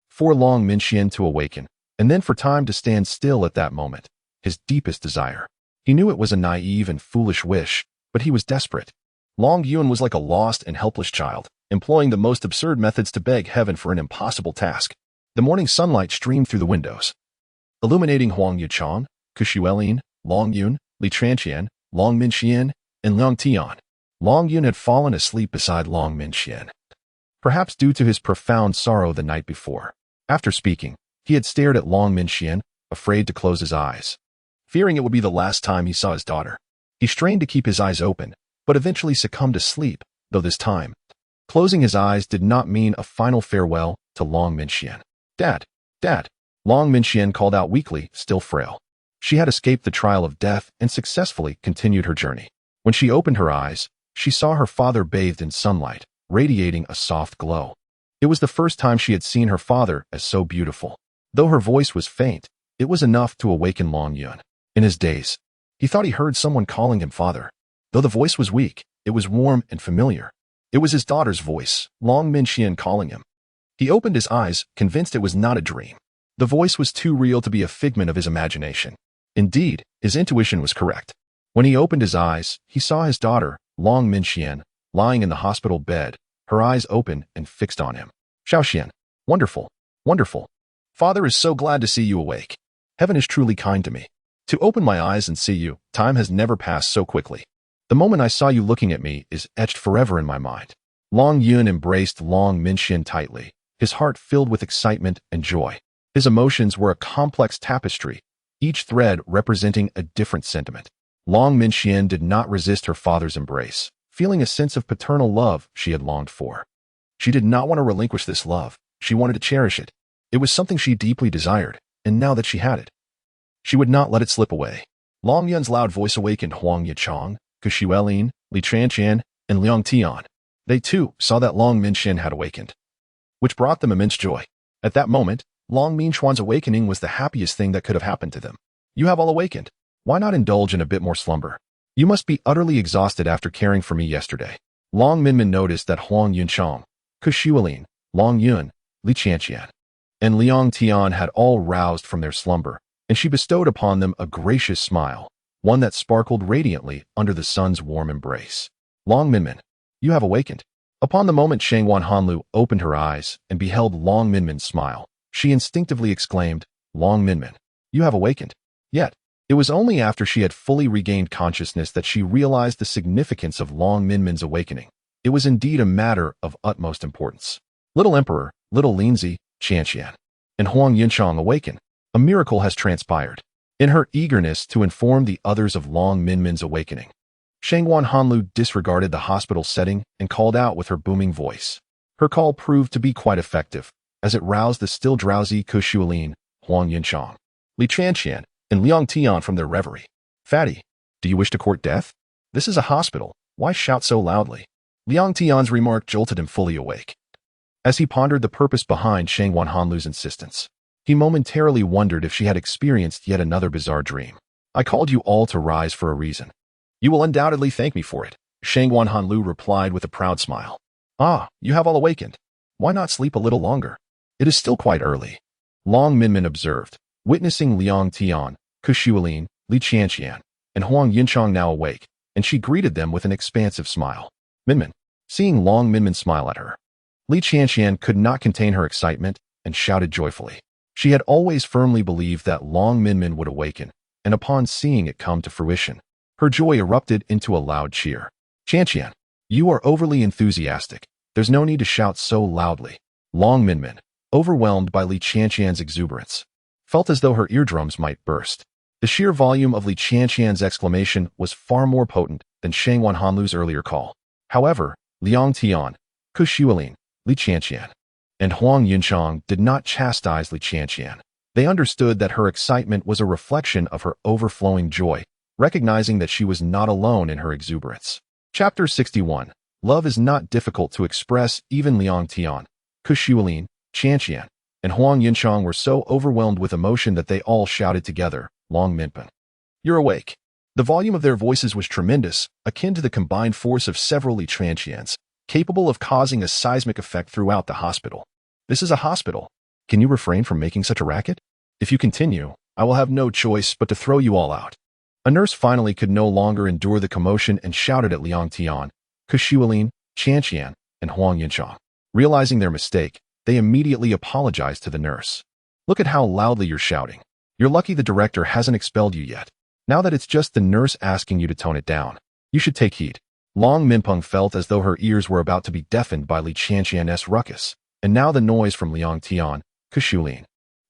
for Long Minxian to awaken, and then for time to stand still at that moment, his deepest desire. He knew it was a naive and foolish wish, but he was desperate. Long Yun was like a lost and helpless child, employing the most absurd methods to beg heaven for an impossible task. The morning sunlight streamed through the windows, illuminating Huang Yuchang, Kushuelin, Long Yun, Li Tranqian, Long Minxian, and Liang Tian. Long Yun had fallen asleep beside Long Minxian, perhaps due to his profound sorrow the night before. After speaking, he had stared at Long Minxian, afraid to close his eyes, fearing it would be the last time he saw his daughter. He strained to keep his eyes open, but eventually succumbed to sleep, though this time, closing his eyes did not mean a final farewell to Long Minxian. Dad, Dad, Long Minxian called out weakly, still frail. She had escaped the trial of death and successfully continued her journey. When she opened her eyes, she saw her father bathed in sunlight, radiating a soft glow. It was the first time she had seen her father as so beautiful. Though her voice was faint, it was enough to awaken Long Yun. In his daze, he thought he heard someone calling him father. Though the voice was weak, it was warm and familiar. It was his daughter's voice, Long Minxian calling him. He opened his eyes, convinced it was not a dream. The voice was too real to be a figment of his imagination. Indeed, his intuition was correct. When he opened his eyes, he saw his daughter, Long Minxian, lying in the hospital bed, her eyes open and fixed on him. Xiaoxian, wonderful, wonderful. Father is so glad to see you awake. Heaven is truly kind to me. To open my eyes and see you, time has never passed so quickly. The moment I saw you looking at me is etched forever in my mind. Long Yun embraced Long Minxian tightly, his heart filled with excitement and joy. His emotions were a complex tapestry, each thread representing a different sentiment. Long Minxian did not resist her father's embrace, feeling a sense of paternal love she had longed for. She did not want to relinquish this love. She wanted to cherish it. It was something she deeply desired, and now that she had it, she would not let it slip away. Long Yun's loud voice awakened Huang Yuchang, Kushuelin, Li Tranqian, and Liang Tian. They too saw that Long Minxian had awakened, which brought them immense joy. At that moment, Long Minxian's awakening was the happiest thing that could have happened to them. You have all awakened. Why not indulge in a bit more slumber? You must be utterly exhausted after caring for me yesterday. Long Minmin noticed that Huang Yuchang, Kushuelin, Long Yun, Li Tranqian, and Liang Tian had all roused from their slumber, and she bestowed upon them a gracious smile. one that sparkled radiantly under the sun's warm embrace. Long Minmin, you have awakened. Upon the moment Shangwan Hanlu opened her eyes and beheld Long Minmin's smile, she instinctively exclaimed, Long Minmin, you have awakened. Yet, it was only after she had fully regained consciousness that she realized the significance of Long Minmin's awakening. It was indeed a matter of utmost importance. Little Emperor, little Linzi, Qianqian, and Huang Yunchang awaken. A miracle has transpired. In her eagerness to inform the others of Long Minmin's awakening, Shangwan Hanlu disregarded the hospital setting and called out with her booming voice. Her call proved to be quite effective, as it roused the still drowsy Kushualin, Huang Yunchang, Li Qianqian, and Liang Tian from their reverie. Fatty, do you wish to court death? This is a hospital. Why shout so loudly? Liang Tian's remark jolted him fully awake. As he pondered the purpose behind Shangwan Hanlu's insistence, he momentarily wondered if she had experienced yet another bizarre dream. I called you all to rise for a reason. You will undoubtedly thank me for it, Shangwan Hanlu replied with a proud smile. Ah, you have all awakened. Why not sleep a little longer? It is still quite early. Long Minmin observed, witnessing Liang Tian, Kushualin, Li Qianqian, and Huang Yunchang now awake, and she greeted them with an expansive smile. Minmin, seeing Long Minmin smile at her, Li Qianqian could not contain her excitement and shouted joyfully. She had always firmly believed that Long Minmin would awaken, and upon seeing it come to fruition, her joy erupted into a loud cheer. Qianqian, you are overly enthusiastic. There's no need to shout so loudly. Long Minmin, overwhelmed by Li Qianqian's exuberance, felt as though her eardrums might burst. The sheer volume of Li Qianqian's exclamation was far more potent than Shangwan Hanlu's earlier call. However, Liang Tian, Kushualin, Li Qianqian, and Huang Yunchang did not chastise Li Qianqian. They understood that her excitement was a reflection of her overflowing joy, recognizing that she was not alone in her exuberance. Chapter 61. Love is not difficult to express. Even Liang Tian, Kushualin, Qianqian, and Huang Yunchang were so overwhelmed with emotion that they all shouted together, Long Minpin, you're awake. The volume of their voices was tremendous, akin to the combined force of several Li Qianqians, capable of causing a seismic effect throughout the hospital. This is a hospital. Can you refrain from making such a racket? If you continue, I will have no choice but to throw you all out. A nurse finally could no longer endure the commotion and shouted at Liang Tian, Kushualin, Qianqian, and Huang Yunchang. Realizing their mistake, they immediately apologized to the nurse. Look at how loudly you're shouting. You're lucky the director hasn't expelled you yet. Now that it's just the nurse asking you to tone it down, you should take heed. Long Minpeng felt as though her ears were about to be deafened by Li Qianqian's ruckus, and now the noise from Liang Tian, Kushualin,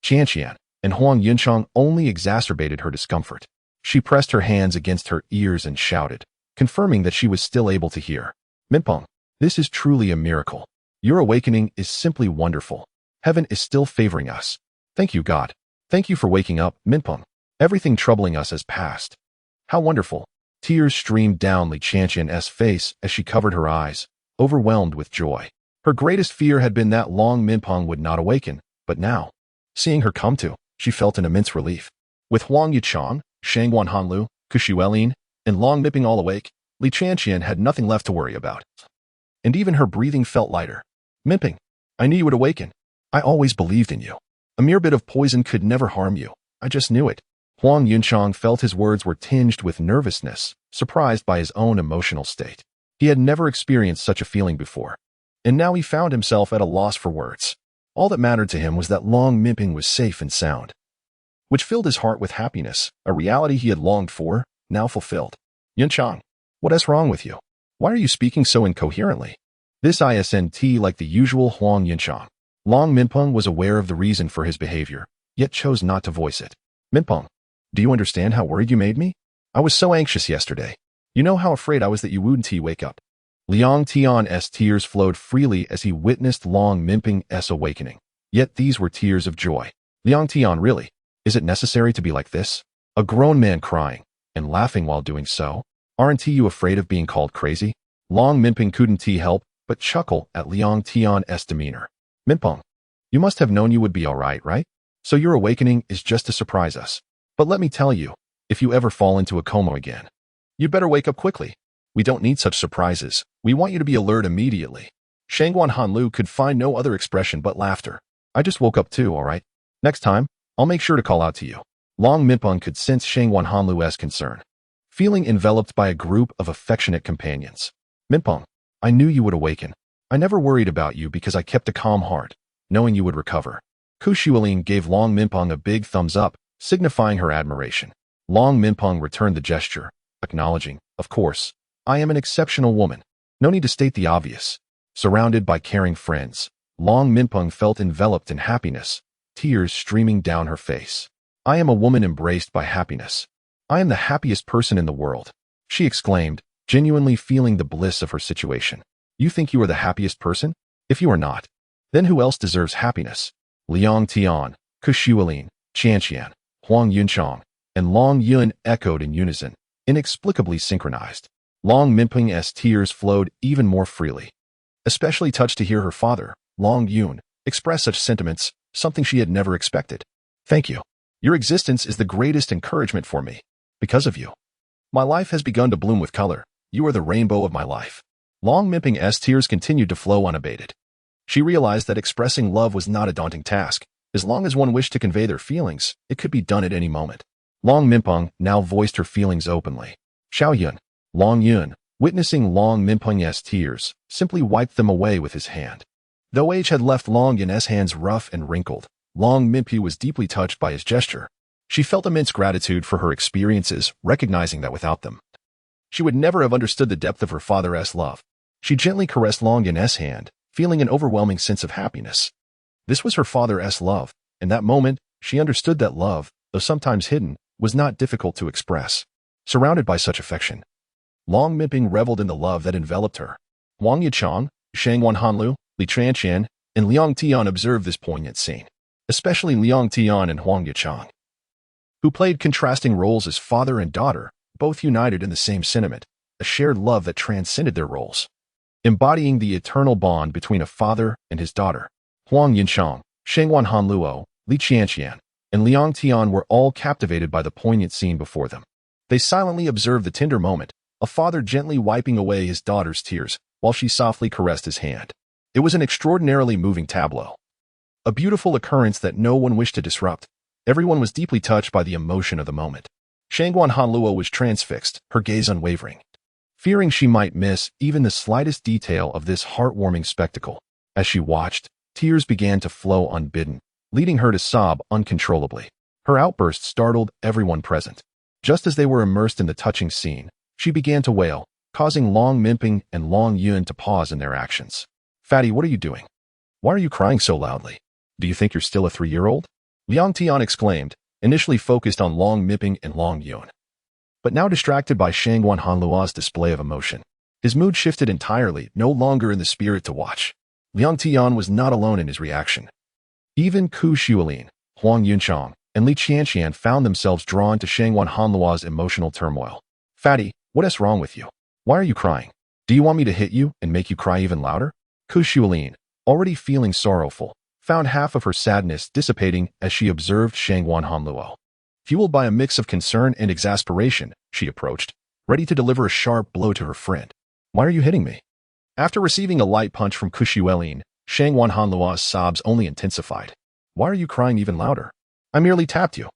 Qianqian, and Huang Yunchang only exacerbated her discomfort. She pressed her hands against her ears and shouted, confirming that she was still able to hear. Minpeng, this is truly a miracle. Your awakening is simply wonderful. Heaven is still favoring us. Thank you, God. Thank you for waking up, Minpeng. Everything troubling us has passed. How wonderful. Tears streamed down Li Qianqian's face as she covered her eyes, overwhelmed with joy. Her greatest fear had been that Long Minpeng would not awaken, but now, seeing her come to, she felt an immense relief. With Huang Yunchang, Shangwan Hanlu, Kushualin, and Long Minpeng all awake, Li Qianqian had nothing left to worry about. And even her breathing felt lighter. Minpeng, I knew you would awaken. I always believed in you. A mere bit of poison could never harm you. I just knew it. Huang Yunchang felt his words were tinged with nervousness, surprised by his own emotional state. He had never experienced such a feeling before, and now he found himself at a loss for words. All that mattered to him was that Long Minpeng was safe and sound, which filled his heart with happiness, a reality he had longed for, now fulfilled. Yunchang, what is wrong with you? Why are you speaking so incoherently? This isn't like the usual Huang Yunchang. Long Minpeng was aware of the reason for his behavior, yet chose not to voice it. Minpeng, do you understand how worried you made me? I was so anxious yesterday. You know how afraid I was that you wouldn't wake up. Liang Tian's tears flowed freely as he witnessed Long Minpeng's awakening. Yet these were tears of joy. Liang Tian, really? Is it necessary to be like this? A grown man crying and laughing while doing so? Aren't you afraid of being called crazy? Long Minpeng couldn't help but chuckle at Liang Tian's demeanor. Minpeng, you must have known you would be all right, right? So your awakening is just to surprise us. But let me tell you, if you ever fall into a coma again, you'd better wake up quickly. We don't need such surprises. We want you to be alert immediately. Shangwan Hanlu could find no other expression but laughter. I just woke up too, all right? Next time, I'll make sure to call out to you. Long Minpeng could sense Shangwan Hanlu's concern. feeling enveloped by a group of affectionate companions. Minpeng, I knew you would awaken. I never worried about you because I kept a calm heart, knowing you would recover. Ku Shuilin gave Long Minpeng a big thumbs up, signifying her admiration. Long Minpeng returned the gesture, acknowledging, of course, I am an exceptional woman. No need to state the obvious. Surrounded by caring friends, Long Minpeng felt enveloped in happiness, tears streaming down her face. I am a woman embraced by happiness. I am the happiest person in the world, she exclaimed, genuinely feeling the bliss of her situation. You think you are the happiest person? If you are not, then who else deserves happiness? Liang Tian, Ku Shuilin, Qianqian, Huang Yunchang, and Long Yun echoed in unison, inexplicably synchronized. Long Minpeng's tears flowed even more freely. Especially touched to hear her father, Long Yun, express such sentiments, something she had never expected. Thank you. Your existence is the greatest encouragement for me. Because of you, my life has begun to bloom with color. You are the rainbow of my life. Long Minpeng's tears continued to flow unabated. She realized that expressing love was not a daunting task. As long as one wished to convey their feelings, it could be done at any moment. Long Minpeng now voiced her feelings openly. Xiao Yun, Long Yun, witnessing Long Minpeng's tears, simply wiped them away with his hand. Though age had left Long Yun's hands rough and wrinkled, Long Minpeng was deeply touched by his gesture. She felt immense gratitude for her experiences, recognizing that without them, she would never have understood the depth of her father's love. She gently caressed Long Yun's hand, feeling an overwhelming sense of happiness. This was her father's love. In that moment, she understood that love, though sometimes hidden, was not difficult to express. Surrounded by such affection, Long Minpeng reveled in the love that enveloped her. Huang Yichang, Shangwan Hanlu, Li Chanqian, and Liang Tian observed this poignant scene, especially Liang Tian and Huang Yichang, who played contrasting roles as father and daughter, both united in the same sentiment, a shared love that transcended their roles. Embodying the eternal bond between a father and his daughter, Huang Yinshang, Shangwan Hanluo, Li Qianqian, and Liang Tian were all captivated by the poignant scene before them. They silently observed the tender moment, a father gently wiping away his daughter's tears while she softly caressed his hand. It was an extraordinarily moving tableau, a beautiful occurrence that no one wished to disrupt. Everyone was deeply touched by the emotion of the moment. Shangwan Hanluo was transfixed, her gaze unwavering, fearing she might miss even the slightest detail of this heartwarming spectacle. As she watched, tears began to flow unbidden, leading her to sob uncontrollably. Her outburst startled everyone present. Just as they were immersed in the touching scene, she began to wail, causing Long Minpeng and Long Yun to pause in their actions. Fatty, what are you doing? Why are you crying so loudly? Do you think you're still a 3-year-old? Liang Tian exclaimed, initially focused on Long Minpeng and Long Yun, but now distracted by Shangwan Hanluo's display of emotion. His mood shifted entirely, no longer in the spirit to watch. Liang Tian was not alone in his reaction. Even Ku Shuilin, Huang Yunchang, and Li Qianqian found themselves drawn to Shangwan Hanluo's emotional turmoil. Fatty, what's wrong with you? Why are you crying? Do you want me to hit you and make you cry even louder? Ku Shuilin, already feeling sorrowful, found half of her sadness dissipating as she observed Shangwan Hanluo. Fueled by a mix of concern and exasperation, she approached, ready to deliver a sharp blow to her friend. Why are you hitting me? After receiving a light punch from Ku Shuilin, Shangwan Hanluo's sobs only intensified. Why are you crying even louder? I merely tapped you.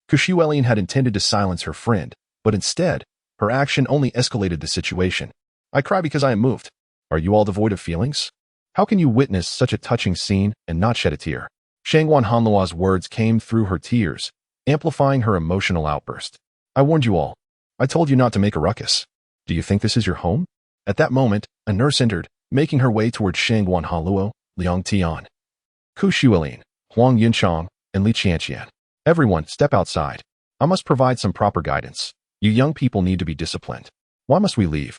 Ku Shuilin had intended to silence her friend, but instead, her action only escalated the situation. I cry because I am moved. Are you all devoid of feelings? How can you witness such a touching scene and not shed a tear? Shangwan Hanluo's words came through her tears, amplifying her emotional outburst. I warned you all. I told you not to make a ruckus. Do you think this is your home? At that moment, a nurse entered, making her way towards Shangwan Hanluo, Liang Tian, Ku Shuilin, Huang Yunchang, and Li Qianqian. Everyone, step outside. I must provide some proper guidance. You young people need to be disciplined. Why must we leave?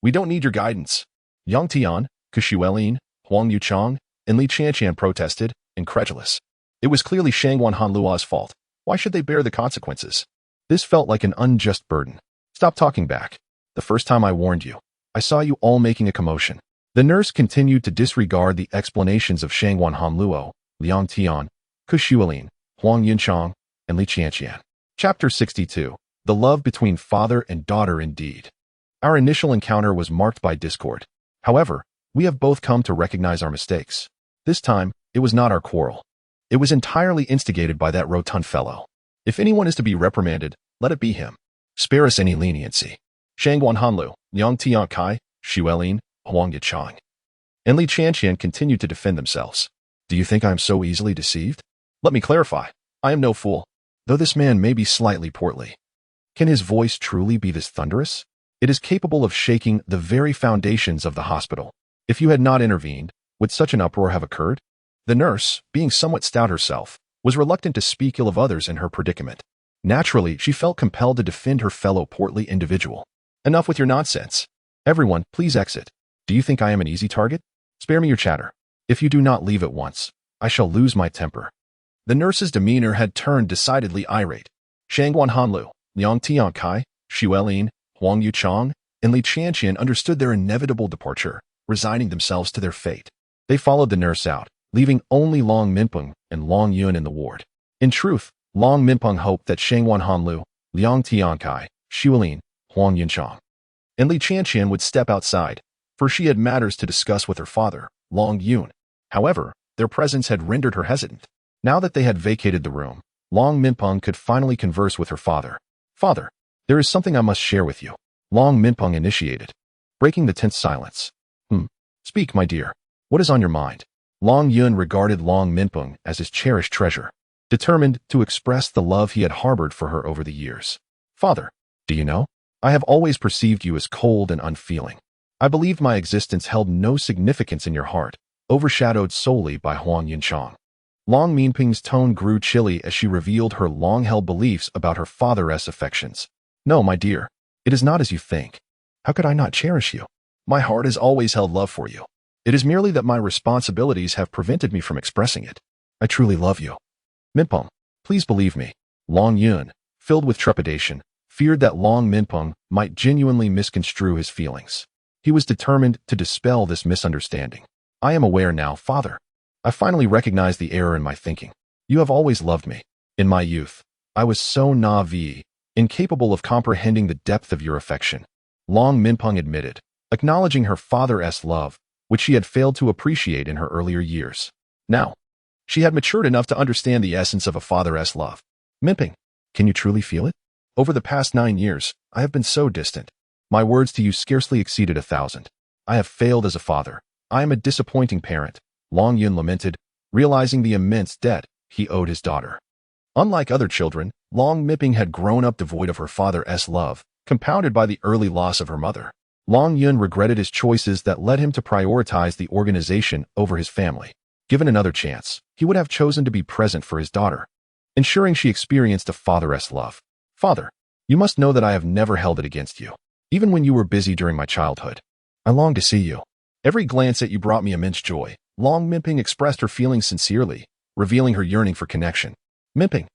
We don't need your guidance. Liang Tian, Ku Shuilin, Huang Yuchang, and Li Qianqian protested, incredulous. It was clearly Shangwan Hanluo's fault. Why should they bear the consequences? This felt like an unjust burden. Stop talking back. The first time I warned you, I saw you all making a commotion. The nurse continued to disregard the explanations of Shangwan Hanluo, Liang Tian, Ku Shuilin, Huang Yunchang, and Li Qianqian. Chapter 62. The Love Between Father and Daughter Indeed. Our initial encounter was marked by discord. However, we have both come to recognize our mistakes. This time, it was not our quarrel. It was entirely instigated by that rotund fellow. If anyone is to be reprimanded, let it be him. Spare us any leniency. Shangguan Hanlu, Liang Tian Kai, Xuelin, Huang Yichang, and Li Tianqian continued to defend themselves. Do you think I am so easily deceived? Let me clarify. I am no fool. Though this man may be slightly portly, can his voice truly be this thunderous? It is capable of shaking the very foundations of the hospital. If you had not intervened, would such an uproar have occurred? The nurse, being somewhat stout herself, was reluctant to speak ill of others in her predicament. Naturally, she felt compelled to defend her fellow portly individual. Enough with your nonsense. Everyone, please exit. Do you think I am an easy target? Spare me your chatter. If you do not leave at once, I shall lose my temper. The nurse's demeanor had turned decidedly irate. Shangguan Hanlu, Liang Tian Kai, Xuelin, Huang Yichang, and Li Tianqian understood their inevitable departure, resigning themselves to their fate. They followed the nurse out, leaving only Long Minpeng and Long Yun in the ward. In truth, Long Minpeng hoped that Shangguan Hanlu, Liang Tian Kai, Xuelin, Huang Yichang, and Li Tianqian would step outside, for she had matters to discuss with her father, Long Yun. However, their presence had rendered her hesitant. Now that they had vacated the room, Long Minpeng could finally converse with her father. Father, there is something I must share with you. Long Minpeng initiated, breaking the tense silence. Speak, my dear. What is on your mind? Long Yun regarded Long Minpeng as his cherished treasure, determined to express the love he had harbored for her over the years. Father, do you know? I have always perceived you as cold and unfeeling. I believed my existence held no significance in your heart, overshadowed solely by Huang Yichang. Long Minpeng's tone grew chilly as she revealed her long-held beliefs about her father's affections. No, my dear, it is not as you think. How could I not cherish you? My heart has always held love for you. It is merely that my responsibilities have prevented me from expressing it. I truly love you. Minpeng, please believe me. Long Yun, filled with trepidation, feared that Long Minpeng might genuinely misconstrue his feelings. He was determined to dispel this misunderstanding. I am aware now, Father. I finally recognize the error in my thinking. You have always loved me. In my youth, I was so naive, incapable of comprehending the depth of your affection. Long Minpeng admitted, acknowledging her father's love, which she had failed to appreciate in her earlier years. Now, she had matured enough to understand the essence of a father's love. Minpeng, can you truly feel it? Over the past 9 years, I have been so distant. My words to you scarcely exceeded 1,000. I have failed as a father. I am a disappointing parent, Long Yun lamented, realizing the immense debt he owed his daughter. Unlike other children, Long Minpeng had grown up devoid of her father's love, compounded by the early loss of her mother. Long Yun regretted his choices that led him to prioritize the organization over his family. Given another chance, he would have chosen to be present for his daughter, ensuring she experienced a father's love. Father, you must know that I have never held it against you. Even when you were busy during my childhood, I longed to see you. Every glance at you brought me immense joy. Long Minpeng expressed her feelings sincerely, revealing her yearning for connection. Minpeng,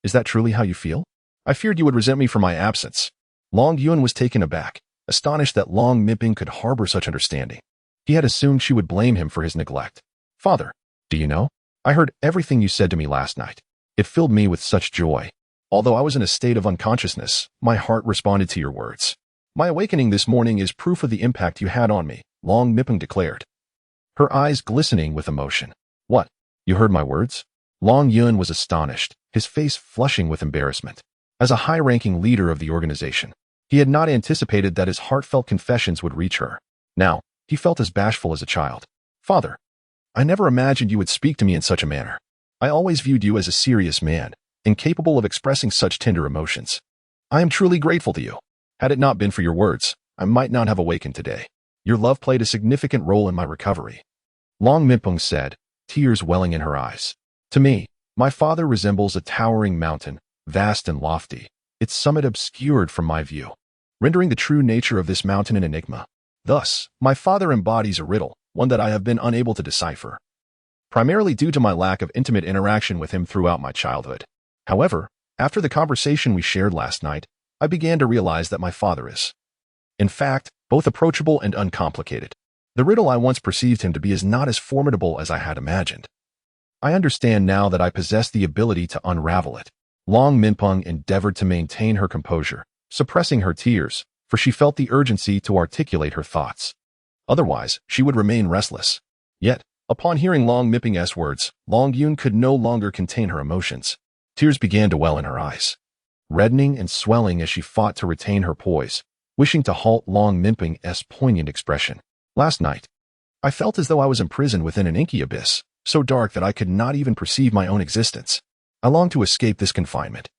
is that truly how you feel? I feared you would resent me for my absence. Long Yun was taken aback, astonished that Long Minpeng could harbor such understanding. He had assumed she would blame him for his neglect. Father, do you know? I heard everything you said to me last night. It filled me with such joy. Although I was in a state of unconsciousness, my heart responded to your words. My awakening this morning is proof of the impact you had on me, Long Minpeng declared, her eyes glistening with emotion. What? You heard my words? Long Yun was astonished, his face flushing with embarrassment. As a high-ranking leader of the organization, he had not anticipated that his heartfelt confessions would reach her. Now, he felt as bashful as a child. Father, I never imagined you would speak to me in such a manner. I always viewed you as a serious man, incapable of expressing such tender emotions. I am truly grateful to you. Had it not been for your words, I might not have awakened today. Your love played a significant role in my recovery. Long Minpeng said, tears welling in her eyes. To me, my father resembles a towering mountain, vast and lofty, its summit obscured from my view, rendering the true nature of this mountain an enigma. Thus, my father embodies a riddle, one that I have been unable to decipher, primarily due to my lack of intimate interaction with him throughout my childhood. However, after the conversation we shared last night, I began to realize that my father is, in fact, both approachable and uncomplicated. The riddle I once perceived him to be is not as formidable as I had imagined. I understand now that I possess the ability to unravel it. Long Minpeng endeavored to maintain her composure, suppressing her tears, for she felt the urgency to articulate her thoughts. Otherwise, she would remain restless. Yet, upon hearing Long Minpeng's words, Long Yun could no longer contain her emotions. Tears began to well in her eyes. reddening and swelling as she fought to retain her poise, wishing to halt Long Minping's poignant expression. Last night, I felt as though I was imprisoned within an inky abyss, so dark that I could not even perceive my own existence. I longed to escape this confinement,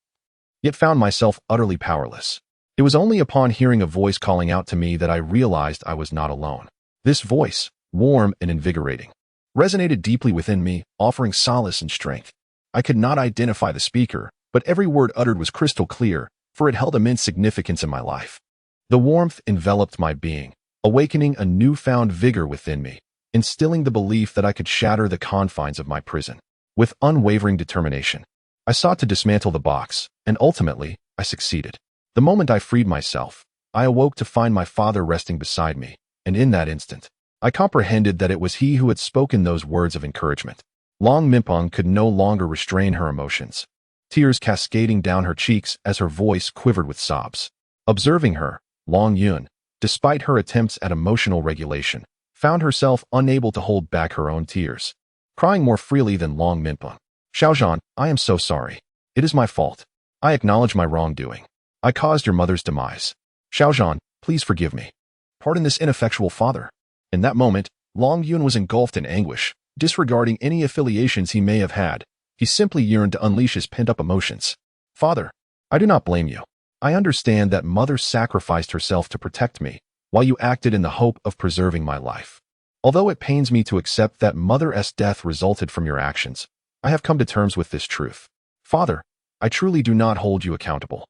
yet found myself utterly powerless. It was only upon hearing a voice calling out to me that I realized I was not alone. This voice, warm and invigorating, resonated deeply within me, offering solace and strength. I could not identify the speaker, but every word uttered was crystal clear, for it held immense significance in my life. The warmth enveloped my being, awakening a newfound vigor within me, instilling the belief that I could shatter the confines of my prison. With unwavering determination, I sought to dismantle the box, and ultimately, I succeeded. The moment I freed myself, I awoke to find my father resting beside me, and in that instant, I comprehended that it was he who had spoken those words of encouragement. Long Minping could no longer restrain her emotions, tears cascading down her cheeks as her voice quivered with sobs. Observing her, Long Yun, despite her attempts at emotional regulation, found herself unable to hold back her own tears, crying more freely than Long Minping. "Xiaozhan, I am so sorry. It is my fault. I acknowledge my wrongdoing. I caused your mother's demise. Xiaozhan, please forgive me. Pardon this ineffectual father." In that moment, Long Yun was engulfed in anguish. Disregarding any affiliations he may have had, he simply yearned to unleash his pent-up emotions. "Father, I do not blame you. I understand that mother sacrificed herself to protect me, while you acted in the hope of preserving my life. Although it pains me to accept that mother's death resulted from your actions, I have come to terms with this truth. Father, I truly do not hold you accountable.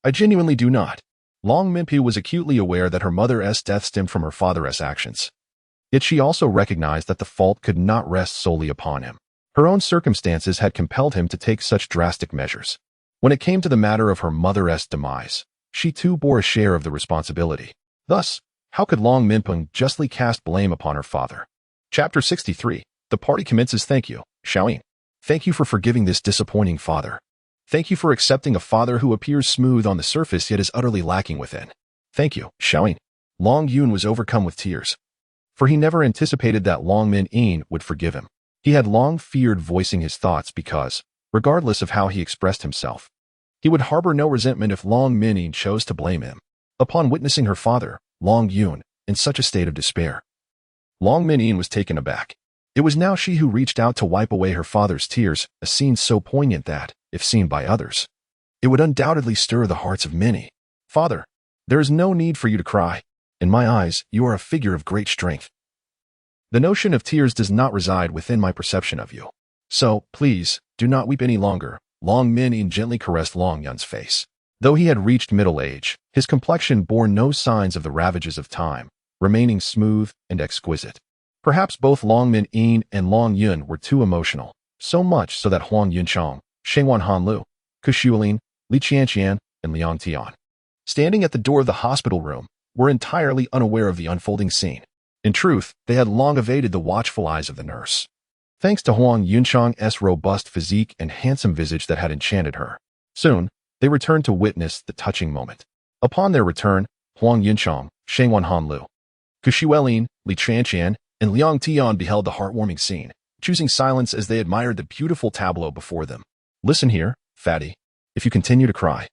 I genuinely do not." Long Minping was acutely aware that her mother's death stemmed from her father's actions. Yet she also recognized that the fault could not rest solely upon him. Her own circumstances had compelled him to take such drastic measures. When it came to the matter of her mother's demise, she too bore a share of the responsibility. Thus, how could Long Minping justly cast blame upon her father? Chapter 63. The party commences. Thank you, Xiaoyin. Thank you for forgiving this disappointing father. Thank you for accepting a father who appears smooth on the surface yet is utterly lacking within. Thank you, Xiaoyin. Long Yun was overcome with tears, for he never anticipated that Long Minping would forgive him. He had long feared voicing his thoughts because, regardless of how he expressed himself, he would harbor no resentment if Long Minping chose to blame him. Upon witnessing her father, Long Yun, in such a state of despair, Long Minping was taken aback. It was now she who reached out to wipe away her father's tears, a scene so poignant that, if seen by others, it would undoubtedly stir the hearts of many. "Father, there is no need for you to cry. In my eyes, you are a figure of great strength. The notion of tears does not reside within my perception of you. So, please, do not weep any longer." Long Minping gently caressed Long Yun's face. Though he had reached middle age, his complexion bore no signs of the ravages of time, remaining smooth and exquisite. Perhaps both Long Minping and Long Yun were too emotional, so much so that Huang Yunchang, Shengwan Hanlu, Kushuolin, Li Qianqian, and Liang Tian, standing at the door of the hospital room, were entirely unaware of the unfolding scene. In truth, they had long evaded the watchful eyes of the nurse. Thanks to Huang Yunchang's robust physique and handsome visage that had enchanted her. Soon, they returned to witness the touching moment. Upon their return, Huang Yunchang, Shengwan Hanlu, Kushuolin, Li Qianqian, and Liang Tian beheld the heartwarming scene, choosing silence as they admired the beautiful tableau before them. "Listen here, fatty. If you continue to cry,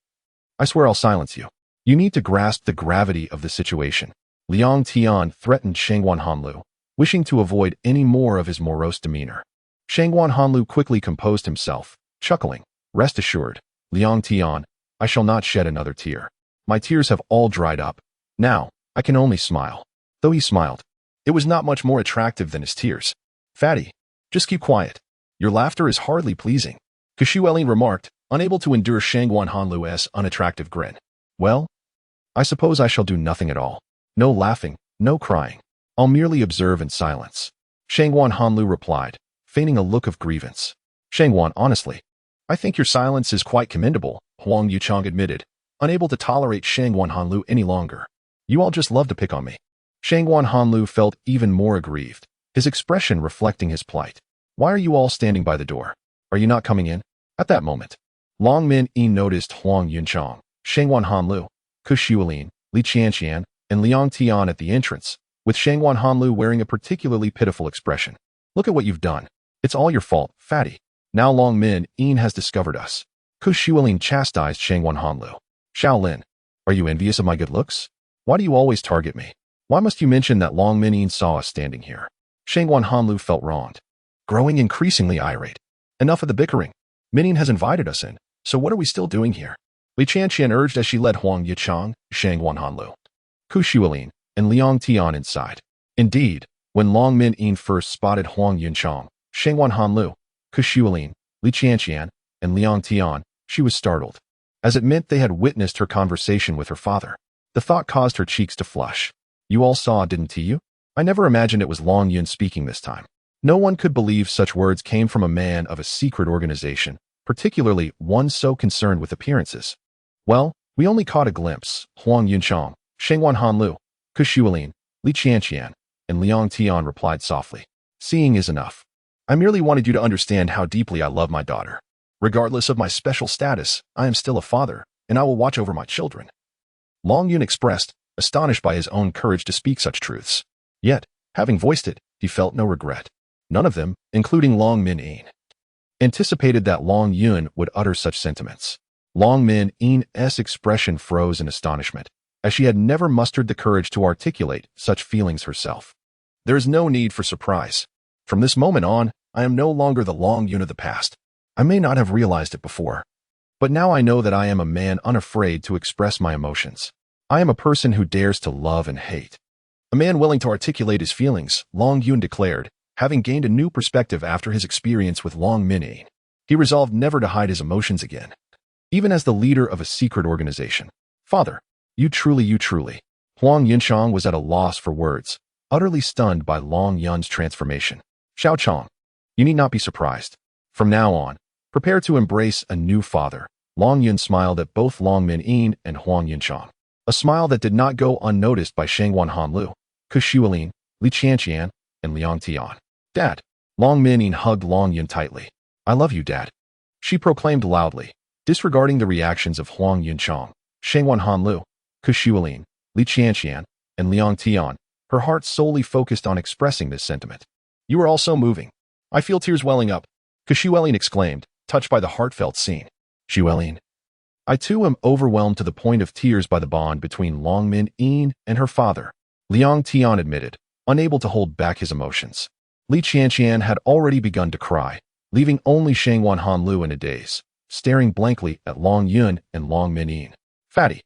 I swear I'll silence you. You need to grasp the gravity of the situation." Liang Tian threatened Shengwan Hanlu, wishing to avoid any more of his morose demeanor. Shengwan Hanlu quickly composed himself, chuckling. "Rest assured, Liang Tian, I shall not shed another tear. My tears have all dried up. Now, I can only smile." Though he smiled, it was not much more attractive than his tears. "Fatty, just keep quiet. Your laughter is hardly pleasing," Kushuolin remarked, unable to endure Shengwan Hanlu's unattractive grin. "Well, I suppose I shall do nothing at all. No laughing, no crying. I'll merely observe in silence," Shengwan Hanlu replied, feigning a look of grievance. "Shengwan, honestly, I think your silence is quite commendable," Huang Yuchang admitted, unable to tolerate Shengwan Hanlu any longer. "You all just love to pick on me." Shengwan Hanlu felt even more aggrieved, his expression reflecting his plight. "Why are you all standing by the door? Are you not coming in?" At that moment, Long Minping noticed Huang Yunchang, Shengwan Hanlu, Kushuolin, Li Qianqian, and Liang Tian at the entrance, with Shengwan Hanlu wearing a particularly pitiful expression. "Look at what you've done. It's all your fault, fatty. Now Long Minping has discovered us. Xiuling chastised Shangwan Hanlu. Shaolin, are you envious of my good looks? Why do you always target me? Why must you mention that Long Minyin saw us standing here? Shangwan Hanlu felt wronged, growing increasingly irate. Enough of the bickering. Minyin has invited us in, so what are we still doing here? Li Qianqian urged as she led Huang Yichang, Shangwan Hanlu, Xiuling, and Liang Tian inside. Indeed, when Long Minyin first spotted Huang Yichang, Shangwan Hanlu, Xiuling, Li Qianqian, and Liang Tian, she was startled, as it meant they had witnessed her conversation with her father. The thought caused her cheeks to flush. You all saw, didn't you? I never imagined it was Long Yun speaking this time. No one could believe such words came from a man of a secret organization, particularly one so concerned with appearances. Well, we only caught a glimpse. Huang Yunchang, Shangwan Hanlu, Xiuling, Li Qianqian, and Liang Tian replied softly. Seeing is enough. I merely wanted you to understand how deeply I love my daughter. Regardless of my special status, I am still a father, and I will watch over my children. Long Yun expressed, astonished by his own courage to speak such truths. Yet, having voiced it, he felt no regret. None of them, including Long Minyin, anticipated that Long Yun would utter such sentiments. Long Minyin's expression froze in astonishment, as she had never mustered the courage to articulate such feelings herself. There is no need for surprise. From this moment on, I am no longer the Long Yun of the past. I may not have realized it before, but now I know that I am a man unafraid to express my emotions. I am a person who dares to love and hate. A man willing to articulate his feelings, Long Yun declared, having gained a new perspective after his experience with Long Minyin. He resolved never to hide his emotions again, even as the leader of a secret organization. Father, you truly. Huang Yunchang was at a loss for words, utterly stunned by Long Yun's transformation. Xiao Chong, you need not be surprised. From now on, prepare to embrace a new father. Long Yun smiled at both Long Minyin and Huang Yunchang, a smile that did not go unnoticed by Shangwan Hanlu, Xiuling, Li Qianqian, and Liang Tian. Dad. Long Minyin hugged Long Yun tightly. I love you, Dad. She proclaimed loudly, disregarding the reactions of Huang Yunchang, Shangwan Hanlu, Xiuling, Li Qianqian, and Liang Tian. Her heart solely focused on expressing this sentiment. You are all so moving. I feel tears welling up, Xiuling exclaimed, touched by the heartfelt scene. Xiuling. I too am overwhelmed to the point of tears by the bond between Long Minyin and her father, Liang Tian admitted, unable to hold back his emotions. Li Qianqian had already begun to cry, leaving only Shangwan Hanlu in a daze, staring blankly at Long Yun and Long Minyin. Fatty,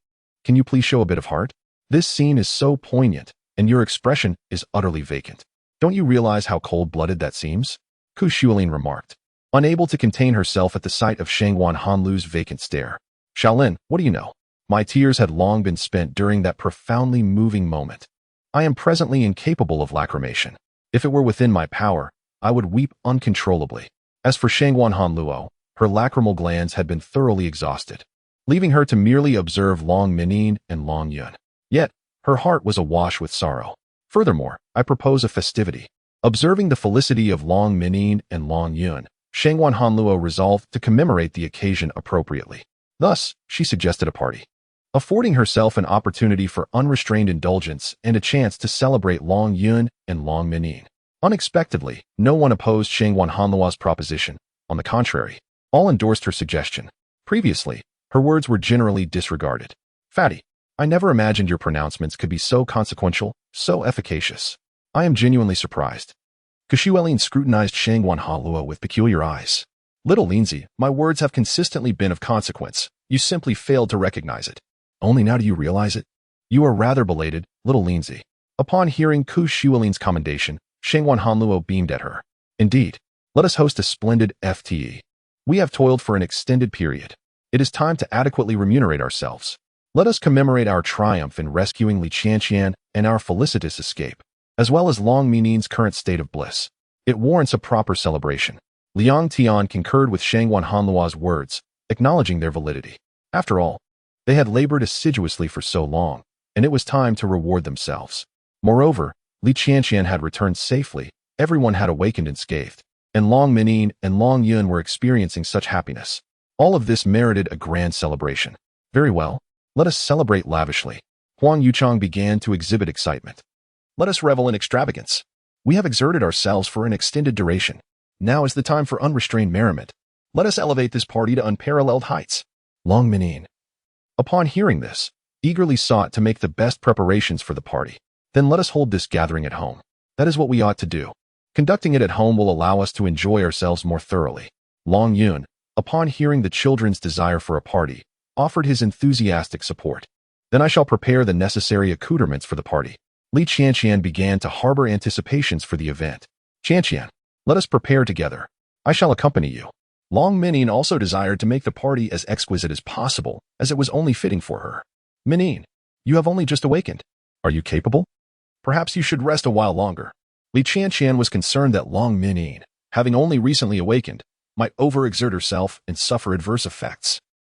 can you please show a bit of heart? This scene is so poignant, and your expression is utterly vacant. Don't you realize how cold-blooded that seems? Xiuling remarked, unable to contain herself at the sight of Shangwan Hanlu's vacant stare. Shaolin, what do you know? My tears had long been spent during that profoundly moving moment. I am presently incapable of lacrimation. If it were within my power, I would weep uncontrollably. As for Shangwan Hanluo, her lacrimal glands had been thoroughly exhausted, leaving her to merely observe Long Minyin and Long Yun. Yet, her heart was awash with sorrow. Furthermore, I propose a festivity. Observing the felicity of Long Minyin and Long Yun, Shangwan Hanluo resolved to commemorate the occasion appropriately. Thus, she suggested a party, affording herself an opportunity for unrestrained indulgence and a chance to celebrate Long Yun and Long Minyin. Unexpectedly, no one opposed Shangwan Hanluo's proposition. On the contrary, all endorsed her suggestion. Previously, her words were generally disregarded. Fatty, I never imagined your pronouncements could be so consequential, so efficacious. I am genuinely surprised. Xiuling scrutinized Shangwan Hanluo with peculiar eyes. Little Lindsay, my words have consistently been of consequence. You simply failed to recognize it. Only now do you realize it? You are rather belated, little Lindsay. Upon hearing Xiuling's commendation, Shangwan Hanluo beamed at her. Indeed, let us host a splendid FTE. We have toiled for an extended period. It is time to adequately remunerate ourselves. Let us commemorate our triumph in rescuing Li Qianqian and our felicitous escape, as well as Long Minyin's current state of bliss. It warrants a proper celebration. Liang Tian concurred with Shangwan Hanluo's words, acknowledging their validity. After all, they had labored assiduously for so long, and it was time to reward themselves. Moreover, Li Qianqian had returned safely, everyone had awakened unscathed, and Long Minyin and Long Yun were experiencing such happiness. All of this merited a grand celebration. Very well, let us celebrate lavishly. Huang Yuchang began to exhibit excitement. Let us revel in extravagance. We have exerted ourselves for an extended duration. Now is the time for unrestrained merriment. Let us elevate this party to unparalleled heights. Long Min, upon hearing this, eagerly sought to make the best preparations for the party. Then let us hold this gathering at home. That is what we ought to do. Conducting it at home will allow us to enjoy ourselves more thoroughly. Long Yun, upon hearing the children's desire for a party, offered his enthusiastic support. Then I shall prepare the necessary accoutrements for the party. Li Qianqian began to harbor anticipations for the event. Qianqian, let us prepare together. I shall accompany you. Long Min also desired to make the party as exquisite as possible, as it was only fitting for her. Min, you have only just awakened. Are you capable? Perhaps you should rest a while longer. Li Qianqian was concerned that Long Min, having only recently awakened, might overexert herself and suffer adverse effects.